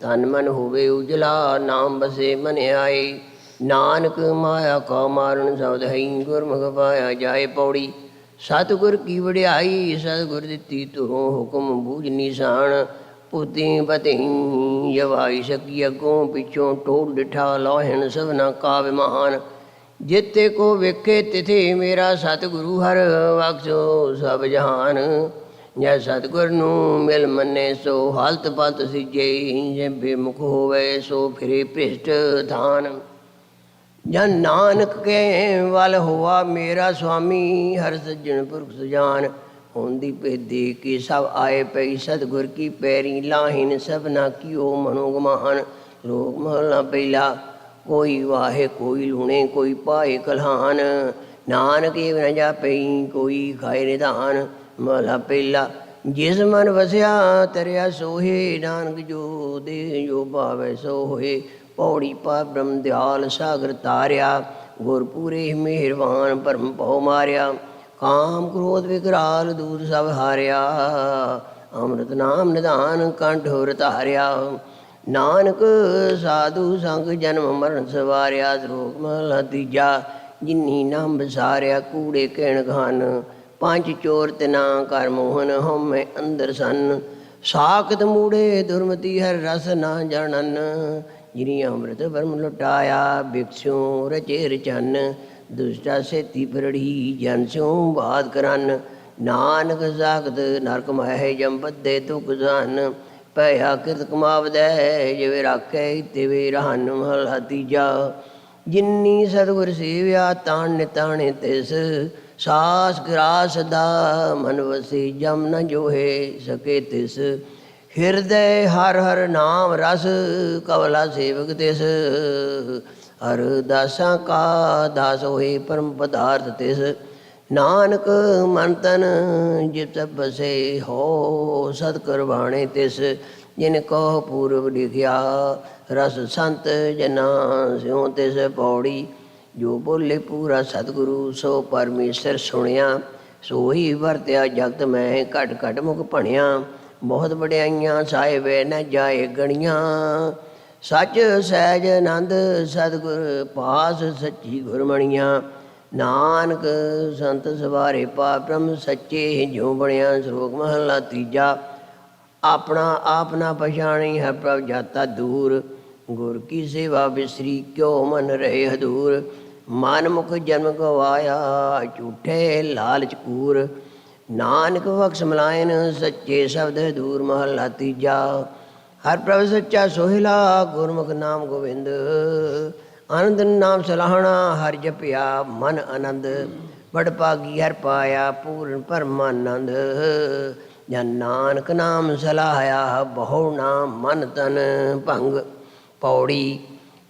D: ਤਨ ਮਨ ਹੋਵੇ ਉਜਲਾ ਨਾਮ ਬਸੇ ਮਨ ਆਏ। ਨਾਨਕ ਮਾਇਆ ਕਾ ਮਾਰਨ ਸਬਦ ਹੈ ਗੁਰਮੁਖ ਪਾਇਆ ਜਾਏ ਪੌੜੀ। ਸਤਿਗੁਰ ਕੀ ਵਡਿਆਈ ਸਤਿਗੁਰ ਦਿੱਤੀ ਧੁਰੋਂ ਹੁਕਮ ਬੂਝ ਨਿਸ਼ਾਨ। ਪੁੱਤੀ ਪਤੀ ਜਵਾਈ ਸਕੀ ਅੱਗੋਂ ਪਿੱਛੋਂ ਟੋਲ ਡਿਠਾ ਲੋਹਣ ਸਭਨਾ ਕਾ ਵਿਮਾਨ। ਜਿੱਤੇ ਕੋ ਵੇਖੇ ਤਿਥੇ ਮੇਰਾ ਸਤਿਗੁਰੂ ਹਰ ਬਖਸ਼ੋ ਸਭ ਜਹਾਨ। ਜੈ ਸਤਿਗੁਰ ਨੂੰ ਮਿਲ ਮੰਨੇ ਸੋ ਹਾਲਤ ਪਲਤ ਸਿਜੇ। ਜੇ ਬੇਮੁਖ ਹੋਵੇ ਸੋ ਫਿਰੇ ਭ੍ਰਿਸ਼ਟ ਧਾਨ। ਜਨ ਨਾਨਕ ਕੇ ਵੱਲ ਹੋਆ ਮੇਰਾ ਸੁਆਮੀ ਹਰ ਸੱਜਣ ਪੁਰਖ ਸੁਜਾਨ। ਹੁੰਦੀ ਭੇਦੀ ਕੀ ਸਭ ਆਏ ਪਈ ਸਤਿਗੁਰ ਕੀ ਪੈਰੀ। ਲਾਹੀਨ ਸਭਨਾ ਕੀਓ ਮਨੋ ਗਮਾਨ। ਲੋਕ ਮਹਲਾ ਪਹਿਲਾ। ਕੋਈ ਵਾਹੇ ਕੋਈ ਲੂਣੇ ਕੋਈ ਪਾਏ ਕਲਹਾਨ। ਨਾਨਕ ਏਵ ਨ ਜਾਪਈ ਕੋਈ ਖਾਏ ਨਿਧਾਨ। ਮਹਲਾ ਪਹਿਲਾ। ਜਿਸ ਮਨ ਵਸਿਆ ਤਰਿਆ ਸੋਹੇ। ਨਾਨਕ ਜੋ ਦੇ ਜੋ ਭਾਵੈ ਸੋ ਹੋਏ। ਪੌੜੀ ਪਾ ਬ੍ਰਹਮ ਦਿਆਲ ਸਾਗਰ ਤਾਰਿਆ। ਗੁਰ ਪੂਰੇ ਮਿਹਰਬਾਨ ਭਰਮ ਭਉ ਮਾਰਿਆ। ਕਾਮ ਕ੍ਰੋਧ ਵਿਕਰਾਲ ਦੂਤ ਸਭ ਹਾਰਿਆ। ਅੰਮ੍ਰਿਤ ਨਾਮ ਨਿਧਾਨ ਕੰਠ ਹੋਰ ਧਾਰਿਆ। ਨਾਨਕ ਸਾਧੂ ਸੰਗ ਜਨਮ ਮਰਨ ਸਵਾਰਿਆ। ਸ਼ਲੋਕ ਮਹਲਾ ਤੀਜਾ। ਜਿਨੀ ਨਾਮ ਵਿਸਾਰਿਆ ਕੂੜੇ ਕਹਿਣ ਖਾਨ। ਪੰਜ ਚੋਰ ਤਿਨਾ ਕਰ ਮੋਹਨ ਹਉਮੈ ਅੰਦਰ ਸਨ। ਸਾਖਤ ਮੂੜੇ ਦੁਰਮਤੀ ਹਰ ਰਸ ਨਾ ਜਾਣਨ। ਜਿਨੀ ਅੰਮ੍ਰਿਤ ਬਰਮ ਲੁਟਾਇਆ ਭਿਕਸ਼ੂ ਰਚੇ ਰਚਨ। ਦੁਸ਼ਟਾ ਸੇਤੀ ਫਿਰੜੀ ਜਨ ਸਿਉ ਬਾਦ ਕਰਨ। ਨਾਨਕ ਸਾਖਤ ਨਰਕ ਮਹਿ ਜਮ ਬੱਧੇ ਦੁਖ ਜਨ। ਭਇਆ ਕਿਰਤ ਕਮਾਵਦੈ ਜਿਵੇਂ ਰਾਖੈ ਤਿਵੇਂ ਰਹਨ। ਮਹਲਾ ਤੀਜਾ। ਜਿਨੀ ਸਤਿਗੁਰ ਸੇਵਿਆ ਤਾਣ ਨਿਤਾਣੇ ਤਿਸ। ਸਾਸ ਗ੍ਰਾਸ ਦਾ ਮਨ ਵਸੀ ਜਮ ਨ ਜੋਹੇ ਸਕੇ ਤਿਸ ਹਿਰਦੈ ਹਰ ਹਰ ਨਾਮ ਰਸ ਕਵਲਾ ਸੇਵਕ ਤਿਸ ਹਰ ਦਾਸਾਂ ਕਾ ਦਾਸ ਹੋਏ ਪਰਮ ਪਦਾਰਥ ਤਿਸ ਨਾਨਕ ਮਨ ਤਨ ਜਿਤ ਬਸੇ ਹੋ ਸਤ ਕਰਵਾਣੇ ਤਿਸ ਜਿਨ ਕੋ ਪੂਰਬ ਲਿਖਿਆ ਰਸ ਸੰਤ ਜਨਾ ਸਿਉ ਤਿਸ ਪੌੜੀ ਜੋ ਬੋਲੇ ਪੂਰਾ ਸਤਿਗੁਰੂ ਸੋ ਪਰਮੇਸ਼ਰ ਸੁਣਿਆ ਸੋਈ ਵਰਤਿਆ ਜਗਤ ਮੈਂ ਘਟ ਘਟ ਮੁਖ ਭਣਿਆ ਬਹੁਤ ਵਡਿਆਈਆਂ ਸਾਹਿਬੇ ਨ ਜਾਏ ਗਣੀਆਂ ਸੱਚ ਸਹਿਜ ਆਨੰਦ ਸਤਿਗੁਰ ਪਾਸ ਸੱਚੀ ਗੁਰਮਣੀਆਂ ਨਾਨਕ ਸੰਤ ਸਵਾਰੇ ਪਾ ਬ੍ਰਹਮ ਸੱਚੇ ਜਿਉ ਬਣਿਆ ਸ਼ਲੋਕ ਮਹਲਾ ਤੀਜਾ ਆਪਣਾ ਆਪ ਨਾ ਪਛਾਣੀ ਹੈ ਪ੍ਰਭ ਜਾਤਾ ਦੂਰ ਗੁਰ ਕੀ ਸੇਵਾ ਬਿਸਰੀ ਕਿਉ ਮਨ ਰਹੇ ਹਦੂਰ ਮਨ ਮੁਖ ਜਨਮ ਗਵਾਇਆ ਝੂਠੇ ਲਾਲਚ ਕੂਰ ਨਾਨਕ ਬਖਸ਼ ਮਲਾਇਨ ਸੱਚੇ ਸ਼ਬਦ ਦੂਰ ਮਹਲਾ ਤੀਜਾ ਹਰ ਪ੍ਰਭ ਸੱਚਾ ਸੋਹਿਲਾ ਗੁਰਮੁਖ ਨਾਮ ਗੋਬਿੰਦ ਆਨੰਦ ਨਾਮ ਸਲਾਹਣਾ ਹਰ ਜਪਿਆ ਮਨ ਆਨੰਦ ਬੜ ਭਾਗੀ ਹਰ ਪਾਇਆ ਪੂਰਨ ਪਰਮਾਨੰਦ ਜਨ ਨਾਨਕ ਨਾਮ ਸਲਾਹਿਆ ਬਹੁ ਨਾਮ ਮਨ ਤਨ ਭੰਗ ਪੌੜੀ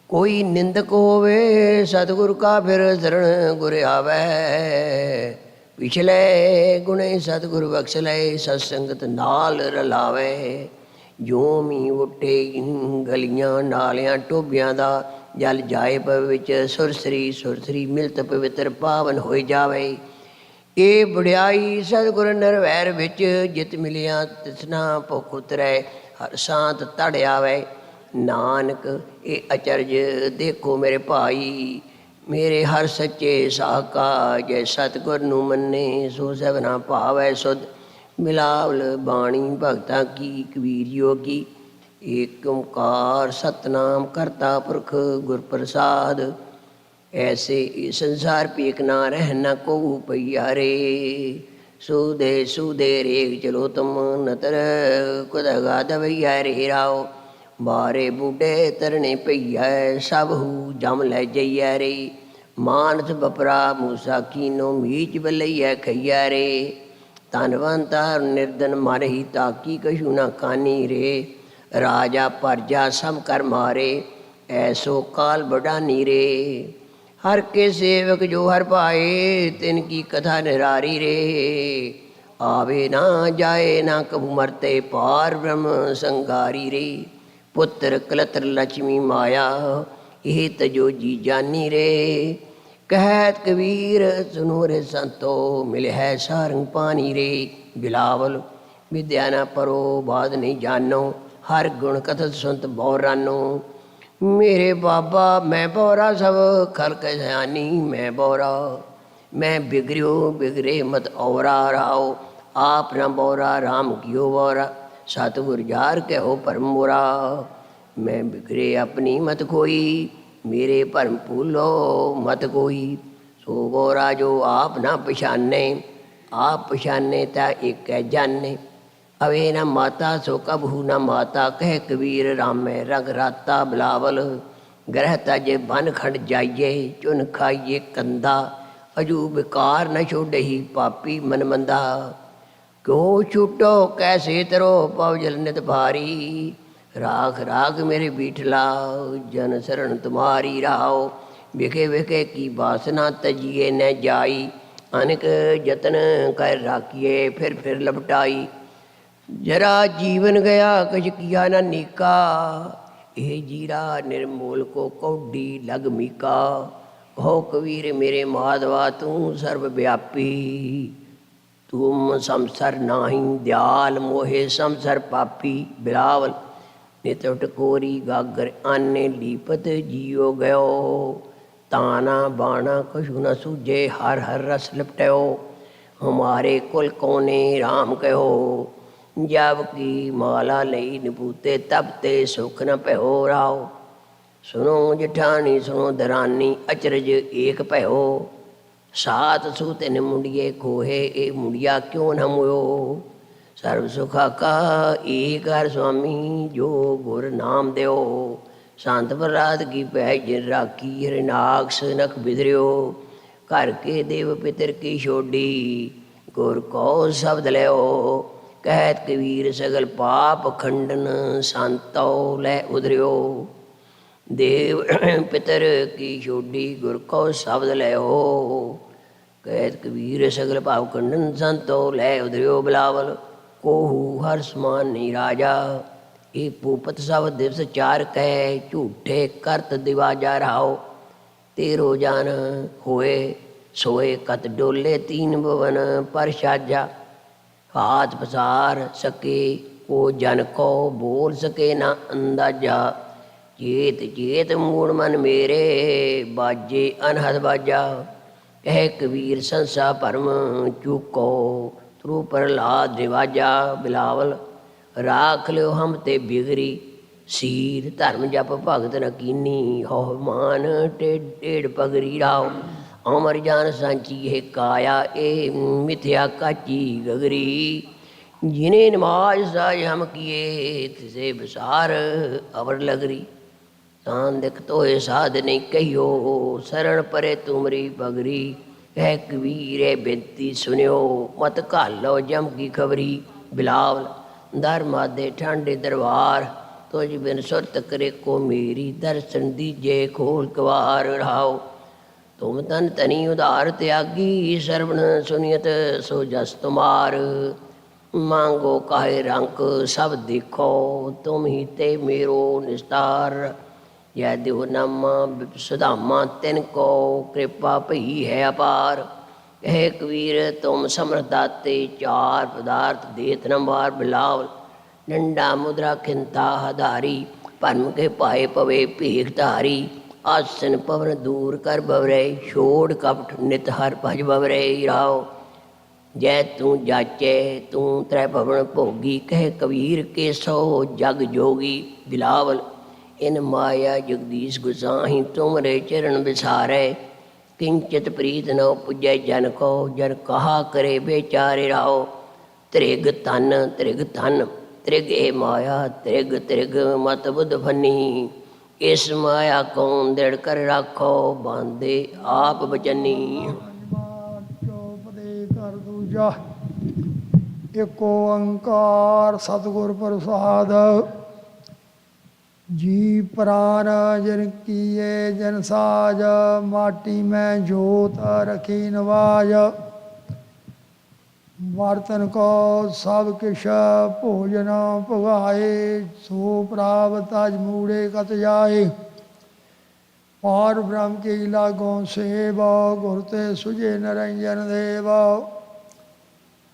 D: ਕੋਈ ਨਿੰਦਕ ਹੋਵੇ ਸਤਿਗੁਰ ਕਾ ਫਿਰ ਸ਼ਰਨ ਗੁਰ ਆਵੈ ਪਿਛਲੇ ਗੁਣੇ ਸਤਿਗੁਰ ਬਖਸ਼ ਲੈ ਸਤ ਸੰਗਤ ਨਾਲ ਰਲਾਵੇ ਜੋ ਮੀ ਉੱਠੇ ਗਲੀਆਂ ਨਾਲਿਆਂ ਟੋਭਿਆਂ ਦਾ ਜਲ ਜਾਏ ਪਵ ਵਿੱਚ ਸੁਰਸਰੀ ਮਿਲਤ ਪਵਿੱਤਰ ਪਾਵਨ ਹੋਈ ਜਾਵੇ ਇਹ ਵਡਿਆਈ ਸਤਿਗੁਰ ਨਿਰਵੈਰ ਵਿੱਚ ਜਿਤ ਮਿਲਿਆ ਤਿਸਨਾ ਭੁਖ ਉਤਰੈ ਹਰ ਸ਼ਾਂਤ ਤੜ ਆਵੇ ਨਾਨਕ ਇਹ ਅਚਰਜ ਦੇਖੋ ਮੇਰੇ ਭਾਈ ਮੇਰੇ ਹਰ ਸੱਚੇ ਸਾਕਾ ਜੈ ਸਤਿਗੁਰ ਨੂੰ ਮੰਨੇ ਸੋ ਸਭਨਾ ਭਾਵੈ ਸੁਧ ਮਿਲਾਵਲ ਬਾਣੀ ਭਗਤਾਂ ਕੀ ਕਬੀਰ ਜੋਗੀ ਏਕ ਓੰਕਾਰ ਸਤਨਾਮ ਕਰਤਾ ਪੁਰਖ ਗੁਰ ਪ੍ਰਸਾਦ ਐਸੇ ਇਸ ਸੰਸਾਰ ਪੀਕ ਨਾ ਰਹਿਣਾ ਕੋ ਪਈਆਰੇ ਸੁਦੇ ਰੇਗ ਚਲੋ ਤੁਮ ਨਤਰ ਕੁਦਗਾ ਦਵਈਆ ਰੇ ਰਾਓ ਬਾਰੇ ਬੁੱਢੇ ਤਰਨੇ ਪਈਐ ਸਭ ਹੂ ਜਮ ਲੈ ਜਈਐ ਰੇ ਮਾਨਸ ਬਪਰਾ ਮੂਸਾ ਕੀਨੋ ਮੀਚ ਬਲਈਐ ਖਈਐ ਰੇ ਧਨਵੰਤਾ ਨਿਰਦਨ ਮਾਰਹੀ ਤਾਕੀ ਕਛੂ ਨਾ ਕਾਨੀ ਰੇ ਰਾਜਾ ਪਰਜਾ ਸਭ ਕਰ ਮਾਰੇ ਐਸੋ ਕਾਲ ਬਡਾਨੀ ਰੇ ਹਰ ਕੇ ਸੇਵਕ ਜੋ ਹਰ ਪਾਏ ਤਿਨ ਕੀ ਕਥਾ ਨਿਰਾਰੀ ਰੇ ਆਵੇ ਨਾ ਜਾਏ ਨਾ ਕਬੂ ਮਰਤੇ ਪਾਰ ਬ੍ਰਹਮ ਸੰਗਾਰੀ ਰੇ ਪੁੱਤਰ ਕਲਤਰ ਲక్ష్ਮੀ ਮਾਇਆ ਇਹ ਤਜੋ ਜੀ ਜਾਨੀ ਰੇ ਕਹਿਤ ਕਬੀਰ ਸੁਨੋ ਰੇ ਸੰਤੋ ਮਿਲ ਹੈ ਸਾਰੰਗ ਪਾਣੀ ਰੇ ਬਿਲਾਵਲ ਵਿਦਿਆ ਨਾ ਪਰੋ ਬਾਦ ਨਹੀਂ ਜਾਨੋ ਹਰ ਗੁਣ ਕਥਤ ਸੁਨਤ ਬੌਰਾਨੋ ਮੇਰੇ ਬਾਬਾ ਮੈਂ ਬੌਰਾ ਸਭ ਖਲਕ ਸਿਆਣੀ ਮੈਂ ਬੌਰਾ ਮੈਂ ਬਿਗੜਿਓ ਬਿਗੜੇ ਮਤ ਔਰਾ ਰਾਓ ਆਪ ਨਾ ਬੌਰਾ ਰਾਮ ਕਿਓ ਬੌਰਾ ਸਤਿਗੁਰ ਜਾਰ ਕਹੋ ਪਰਮ ਮੁਰਾ ਮੈਂ ਬਿਗੜੇ ਆਪਣੀ ਮਤ ਕੋਈ ਮੇਰੇ ਭਰਮ ਭੂਲੋ ਮਤ ਕੋਈ ਸੋ ਬੌਰਾ ਜੋ ਆਪ ਨਾ ਪਛਾਨੇ ਆਪ ਪਛਾਨੇ ਤਾਂ ਇੱਕ ਹੈ ਜਾਨੇ ਅਵੇ ਨਾ ਮਾਤਾ ਸੋ ਕਬਹੂ ਨਾ ਮਾਤਾ ਕਹਿ ਕਬੀਰ ਰਾਮੈ ਰਗ ਰਾਤਾ ਬਲਾਵਲ ਗ੍ਰਹਿ ਤਜ ਬਨ ਖੰਡ ਜਾਈਏ ਚੁਨ ਖਾਈਏ ਕੰਦਾ ਅਜੂ ਬਿਕਾਰ ਨ ਛੋੜਹੀ ਪਾਪੀ ਮਨ ਮੰਦਾ ਕਿਉ ਛੁਟੋ ਕੈਸੇ ਤਰੋ ਪਵਜਲ ਨਿਤ ਭਾਰੀ ਰਾਖ ਰਾਖ ਮੇਰੇ ਬੀਠਲਾ ਜਨ ਸਰਣ ਤੁਮਾਰੀ ਰਾਓ ਵਿਖੇ ਵਿਖੇ ਕੀ ਬਾਸਨਾ ਤਜੀਏ ਨ ਜਾਈ ਅਨਕ ਯਤਨ ਕਰ ਰਾਖੀਏ ਫਿਰ ਲਪਟਾਈ ਜਰਾ ਜੀਵਨ ਗਿਆ ਕਛ ਕੀਆ ਨਾ ਨੀਕਾ ਇਹ ਜੀਰਾ ਨਿਰਮੋਲ ਕੋ ਕੌਡੀ ਲਗ ਮੀਕਾ ਕਹੋ ਕਬੀਰ ਮੇਰੇ ਮਾਧਵਾ ਤੂੰ ਸਰਬ ਵਿਆਪੀ ਤੁਮ ਸੰਸਰ ਨਾਹੀ ਦਿਆਲ ਮੋਹੇ ਸੰਸਰ ਪਾਪੀ ਬਿਲਾਵਲ ਨਿਤ ਟਕੋਰੀ ਗਾਗਰ ਆਨੇ ਲੀਪਤ ਜੀਓ ਗਇਓ ਤਾਨਾ ਬਾਣਾ ਕਛੂ ਨ ਸੂਝੇ ਹਰ ਹਰ ਰਸ ਲਿਪਟਿਓ ਹਮਾਰੇ ਕੁਲ ਕੋਨੇ ਰਾਮ ਕਹਿਓ ਜਬ ਕੀ ਮਾਲਾ ਲਈ ਨਿਪੂਤੇ ਤਬ ਤੇ ਸੁਖ ਨ ਭਇਓ ਰਾਓ ਸੁਣੋ ਜਠਾਣੀ ਸੁਣੋ ਦਰਾਨੀ ਅਚਰਜ ਏਕ ਭਇਓ ਸਾਤ ਸੂ ਤਿਨ ਮੁੰਡੀਏ ਕੋਹੇ ਇਹ ਮੁੰਡਿਆ ਕਿਉਂ ਨ ਮੋਇਓ ਸਰਬ ਸੁਖਾ ਕਾ ਏਕ ਹਰ ਸੁਆਮੀ ਜੋ ਗੁਰ ਨਾਮ ਦਿਓ ਸੰਤ ਪ੍ਰਲਾਦ ਕੀ ਪੈ ਜਿਨ ਰਾਖੀ ਹਰਿਨਾਕਸ ਨਖ ਬਿਦਰਿਓ ਘਰ ਕੇ ਦੇਵ ਪਿਤਰ ਕੀ ਛੋਡੀ, ਗੁਰ ਕੋ ਸ਼ਬਦ ਲਿਓ। ਕਹਿਤ ਕਬੀਰ ਸਗਲ ਪਾਪ ਖੰਡਨ, ਸੰਤੋ ਲੈ ਉਧਰਿਓ। ਦੇਵ ਪਿਤਰ ਕੀ ਛੋਡੀ, ਗੁਰ ਕੋ ਸ਼ਬਦ ਲਿਓ। ਕਹਿਤ ਕਬੀਰ ਸਗਲ ਪਾਪ ਖੰਡਨ, ਸੰਤੋ ਲੈ ਉਧਰਿਓ। ਬਿਲਾਵਲ ਕੋਹੂ ਹਰ ਸਮਾਨ ਨਹੀਂ ਰਾਜਾ, ਇਹ ਭੂਪਤ ਸਭ ਦਿਵਸ ਚਾਰ ਕਹਿ। ਝੂਠੇ ਕਰਤ ਦਿਵਾਜਾ ਰਹਾਓ, ਤੇਰੋ ਜਨ ਹੋਏ ਸੋਏ ਕਤ ਡੋਲੇ। ਤੀਨ ਭਵਨ ਪਰ ਸਾਜਾ, ਹਾਥ ਪਸਾਰ ਸਕੇ ਕੋ ਜਨ ਕੋ। ਬੋਲ ਸਕੇ ਨਾ ਅੰਦਾਜ਼ਾ, ਚੇਤ ਚੇਤ ਮੂੜ ਮਨ ਮੇਰੇ। ਬਾਜੇ ਅਨਹਦ ਬਾਜਾ, ਕਹਿ ਕਬੀਰ ਸੰਸਾ ਭਰਮ ਚੁਕੋ। ਤਰੂ ਪ੍ਰਹਲਾਦ ਨਿਵਾਜਾ। ਬਿਲਾਵਲ ਰਾਖ ਲਿਓ ਹਮ ਤੇ ਬਿਗਰੀ, ਸੀਰ ਧਰਮ ਜਪ ਭਗਤ ਨ ਕੀਨੀ। ਹੋ ਮਾਨ ਟੇਢ ਪਗਰੀ ਰਾਓ, ਅਮਰ ਜਾਨ ਸਾਂਚੀ ਇਹ ਕਾਇਆ। ਇਹ ਮਿਥਿਆ ਕਾਚੀ ਗਗਰੀ, ਜਿਨੇ ਨਮਾਜ ਸਾਜ ਹਮ ਕੀਏ। ਤਿਸੇ ਬਸਾਰ ਅਵਰ ਲਗਰੀ, ਤਾਂ ਦਿਖ ਤੋਏ ਸਾਧ ਨਹੀਂ ਕਹੀਓ। ਸਰਣ ਪਰੇ ਤੁਮਰੀ ਪਗਰੀ, ਕਹਿ ਕਬੀਰੇ ਬੇਨਤੀ ਸੁਣਿਓ। ਮਤ ਘਾਲੋ ਜਮ ਕੀ ਖਬਰੀ। ਬਿਲਾਵਲ ਦਰ ਮਾਦੇ ਠਾਂਡੇ ਦਰਬਾਰ, ਤੁਝ ਬਿਨ ਸੁਰਤ ਕਰੇ ਕੋ ਮੇਰੀ। ਦਰਸ਼ਨ ਦੀਜੇ ਖੋਲ ਕਵਾਰ ਰਹਾਓ, ਤੁਮ ਤਨ ਤਨੀ ਉਧਾਰ ਤਿਆਗੀ। ਸਰਵਣ ਸੁਨੀਅਤ ਸੋ ਜਸ ਤੁਮਾਰ, ਮੰਗੋ ਕਾਹੇ ਰੰਕ ਸਭ ਦੇਖੋ। ਤੁਮ ਹੀ ਤੇ ਮੇਰੋ ਨਿਸਤਾਰ, ਜੈ ਦਿਓ ਨਾਮਾ ਸੁਧਾਮਾ ਤਿਨ ਕੋ। ਕਿਰਪਾ ਭਈ ਹੈ ਅਪਾਰ, ਕਹਿ ਕਬੀਰ ਤੁਮ ਸਮਰਥ ਦਾਤੇ। ਚਾਰ ਪਦਾਰਥ ਦੇਤ ਨੰਬਾਰ। ਬਿਲਾਵਲ ਡੰਡਾ ਮੁਦਰਾ ਖਿੰਤਾ ਹਧਾਰੀ, ਭਰਮ ਕੇ ਪਾਏ ਪਵੇ ਭੇਖ ਧਾਰੀ। ਆਸਨ ਪਵਨ ਦੂਰ ਕਰ ਬਵਰੇ, ਛੋੜ ਕਪਟ ਨਿਤ ਹਰ ਭਜ ਬਵਰੇ ਰਾਓ। ਜੈ ਤੂੰ ਜਾਚੇ ਤੂੰ ਤ੍ਰੈ ਭਵਨ ਭੋਗੀ, ਕਹਿ ਕਬੀਰ ਕੇ ਸੋ ਜਗ ਜੋਗੀ। ਬਿਲਾਵਲ ਇਨ ਮਾਇਆ ਜਗਦੀਸ਼ ਗੁਸਾਹੀ, ਤੁਮਰੇ ਚਰਨ ਵਿਸਾਰੈ। ਕਿੰਚਿਤ ਪ੍ਰੀਤ ਨ ਪੁਜੈ ਜਨ ਕੋ, ਜਨ ਕਹਾ ਕਰੇ ਬੇਚਾਰੇ ਰਾਓ। ਤ੍ਰਿਗ ਧਨ ਤ੍ਰਿਗ ਧਨ, ਤ੍ਰਿਗ ਏ ਮਾਇਆ ਤ੍ਰਿਗ ਤ੍ਰਿਗ। ਮਤ ਬੁੱਧ ਫਨੀ, ਇਸ ਮਾਇਆ ਕੌਣ ਦ੍ਰਿੜ ਕਰ ਰਾਖੋ। ਬਾਂਦੇ ਆਪ ਬਚਨੀ।
G: ਚੋਪਦੇ ਕਰ ਦੂਜਾ, ਏਕ ਓੰਕਾਰ ਸਤਿਗੁਰ ਪ੍ਰਸਾਦ। ਜੀ ਪ੍ਰਾਨ ਜਨ ਕੀਏ ਜਨ ਸਾਜ, ਮਾਟੀ ਮੈਂ ਜੋਤ ਰਖੀ ਨਵਾਜ। ਬਰਤਨ ਕੋ ਸਭ ਕਿਛ ਭੋਜਨ ਭੁਗਾਏ, ਸੋ ਪ੍ਰਾਪਤ ਅਜ ਮੂੜੇ ਕਤ ਜਾਏ। ਪਾਰ ਬ੍ਰਹਮ ਕੀ ਲਾਗੋਂ ਸੇਵ, ਗੁਰ ਤੇ ਸੁਝੇ ਨਰੰਜਨ ਦੇਵ।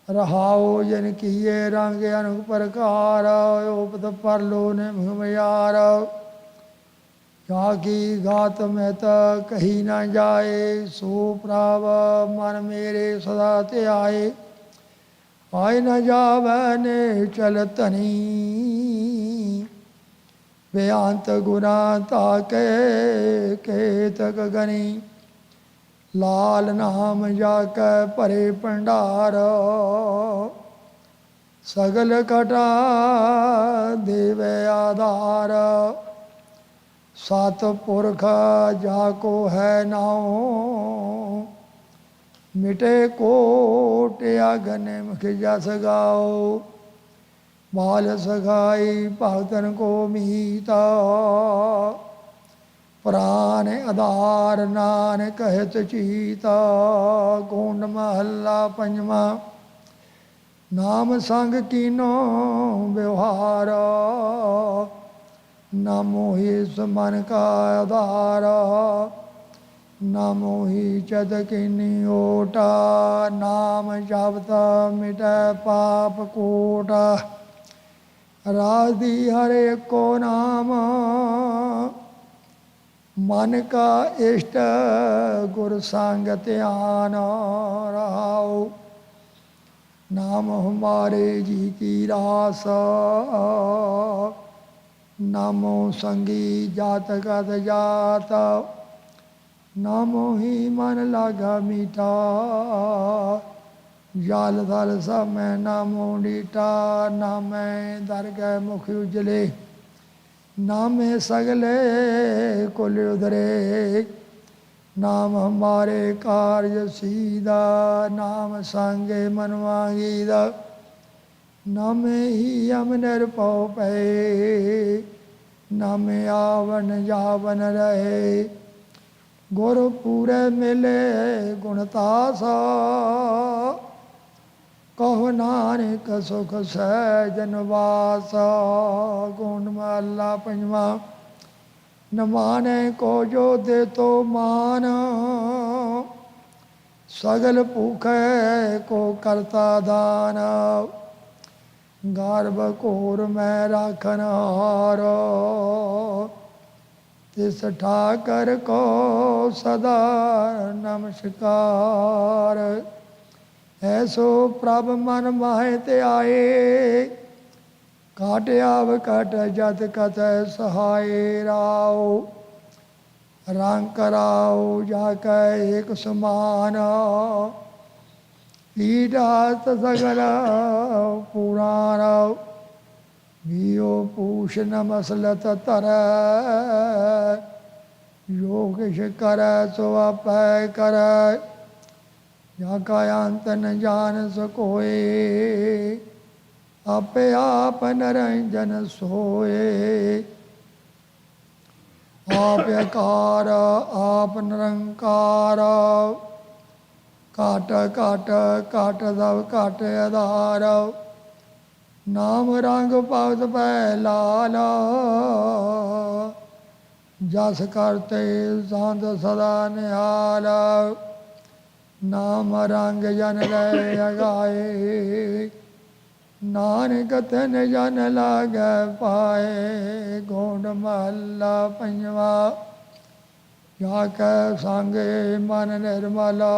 G: ਰਹਾਉ ਜਨ ਕੀਏ ਰੰਗ ਅਨੁਕ ਪ੍ਰਕਾਰ, ਉਪਤ ਪਰਲੋ ਨਿਮਿ ਮਿਆਰ। ਜਾ ਕੀ ਗਾਤ ਮਹਿਤ ਕਹੀ ਨਾ ਜਾਏ, ਸੋ ਪ੍ਰਭ ਮਨ ਮੇਰੇ ਸਦਾ ਧਿਆਏ। ਆਏ ਨ ਜਾਵੈ ਨੇ ਚਲ ਧਨੀ, ਬੇਅੰਤ ਗੁਨਾ ਤਾਕੇ ਕੇਤਕ ਗਨੀ। ਲਾਲ ਨਾਮ ਜਾ ਕੈ ਭਰੇ ਭੰਡਾਰ, ਸਗਲ ਘਟਾ ਦੇਵੇ ਆਧਾਰ। ਸਤ ਪੁਰਖ ਜਾ ਕੋ ਹੈ ਨਾਉ, ਮਿਟੇ ਕੋਟ ਅਗਨ ਮੁਖ ਜਸ ਗਾਓ। ਮਾਲ ਸਗਾਈ ਭਗਤਨ ਕੋ ਮੀਤਾ, ਪ੍ਰਾਨ ਆਧਾਰ ਨਾਨਕ ਕਹਿਤ ਚੀਤਾ। ਗੋਂਡ ਮਹੱਲਾ ਪੰਜਵਾਂ। ਨਾਮ ਸੰਗ ਕੀਨੋ ਵਿਵਹਾਰ, ਨਾ ਮੋਹਿ ਸਮਨ ਕਾ ਆਧਾਰ। ਨਾ ਮੋਹਿ ਚਦ ਕੀਨੀ ਓਟਾ, ਨਾਮ ਜਪਤ ਮਿਟੈ ਪਾਪ ਕੋਟ। ਰਾਜੀ ਹਰੇ ਕੋ ਨਾਮ, ਮਨ ਕਾ ਇਸ਼ਟ ਗੁਰ ਸੰਗ ਧਿਆਨ। ਰਹਾਉ ਨਾਮ ਹਮਾਰੇ ਜੀ ਕੀ ਰਾਸ, ਨਾਮੋ ਸੰਗੀ ਜਾਤ ਕਤ ਜਾਤ। ਨਾਮੋ ਹੀ ਮਨ ਲਾਗਾ ਮੀਠਾ, ਜਲ ਥਲ ਸਭ ਮੈਂ ਨਾਮੋ ਡੀਠਾ। ਨਾਮੈ ਦਰਗਹਿ ਮੁਖ ਉਜਲੇ, ਨਾਮੇ ਸਗਲੇ ਕੁਲ ਉਧਰੇ। ਨਾਮ ਹਮਾਰੇ ਕਾਰਜ ਸੀਦਾ, ਨਾਮ ਸੰਗੇ ਮਨ ਵਾਂਗੀਦਾ, ਨਾਮੇ ਹੀ ਹਮ ਨਿਰਭਉ ਪਏ, ਨਾਮੇ ਆਵਨ ਜਾਵਨ ਰਹੇ। ਗੁਰ ਪੂਰੇ ਮਿਲੇ ਗੁਣ ਤਾਸਾ, ਕਹੋ ਨਾਨਕ ਸੁਖ ਸਹਿਜਨ ਵਾਸਾ। ਗੁਣ ਮਹਲਾ ਪੰਜਵਾਂ। ਨ ਮਾਨੈ ਕੋ ਜੋ ਦੇ ਤੋ ਮਾਨ, ਸਗਲ ਭੂਖੈ ਕੋ ਕਰਤਾ ਦਾਨ। ਗਰਭ ਘੋਰ ਮੈਂ ਰਾਖਨ ਹਾਰ, ਤਿਸ ਠਾਕਰ ਕੋ ਸਦਾ ਨਮਸਕਾਰ। ਐਸੋ ਪ੍ਰਭ ਮਨ ਮਾਹੇ ਤੇ ਆਏ, ਕਾਟ ਆਵ ਕਟ ਜਤ ਕਤੈ ਸਹਾਏ। ਰਾਉ ਰੰਗ ਕਰਾਉ ਜਾ ਕੈ ਏਕ ਸਮਾਨ, ਪੀਡਾਤ ਸਗਲ ਪੁਰਾਣ। ਵੀਓ ਪੂਛ ਨ ਮਸਲਤ ਧਰੈ, ਜੋ ਕਿਛ ਕਰੈ ਸੋ ਆਪੈ ਕਰੈ। ਜਾ ਕਾ ਅੰਤ ਨ ਜਾਣ ਸਕੋਏ, ਆਪੇ ਆਪ ਨਿਰੰਜਨ ਸੋਏ। ਆਪ ਅਕਾਰ ਆਪ ਨਿਰੰਕਾਰ, ਘਟ ਘਟ ਘਟ ਸਭ ਘਟ ਆਧਾਰ। ਨਾਮ ਰੰਗ ਭਗਤ ਪੈ ਲਾਲ, ਜਸ ਕਰਤੇ ਸੰਤ ਸਦਾ ਨਿਹਾਲ। ਨਾਮ ਰੰਗ ਜਨ ਲੈ ਅਗਾਏ, ਨਾਨਕ ਤਨ ਜਨ ਲਾਗੈ ਪਾਏ। ਗੋਂਡ ਮਹੱਲਾ ਪੰਜਵਾ। ਜਾ ਕੈ ਸੰਗੇ ਮਨ ਨਿਰਮਲਾ,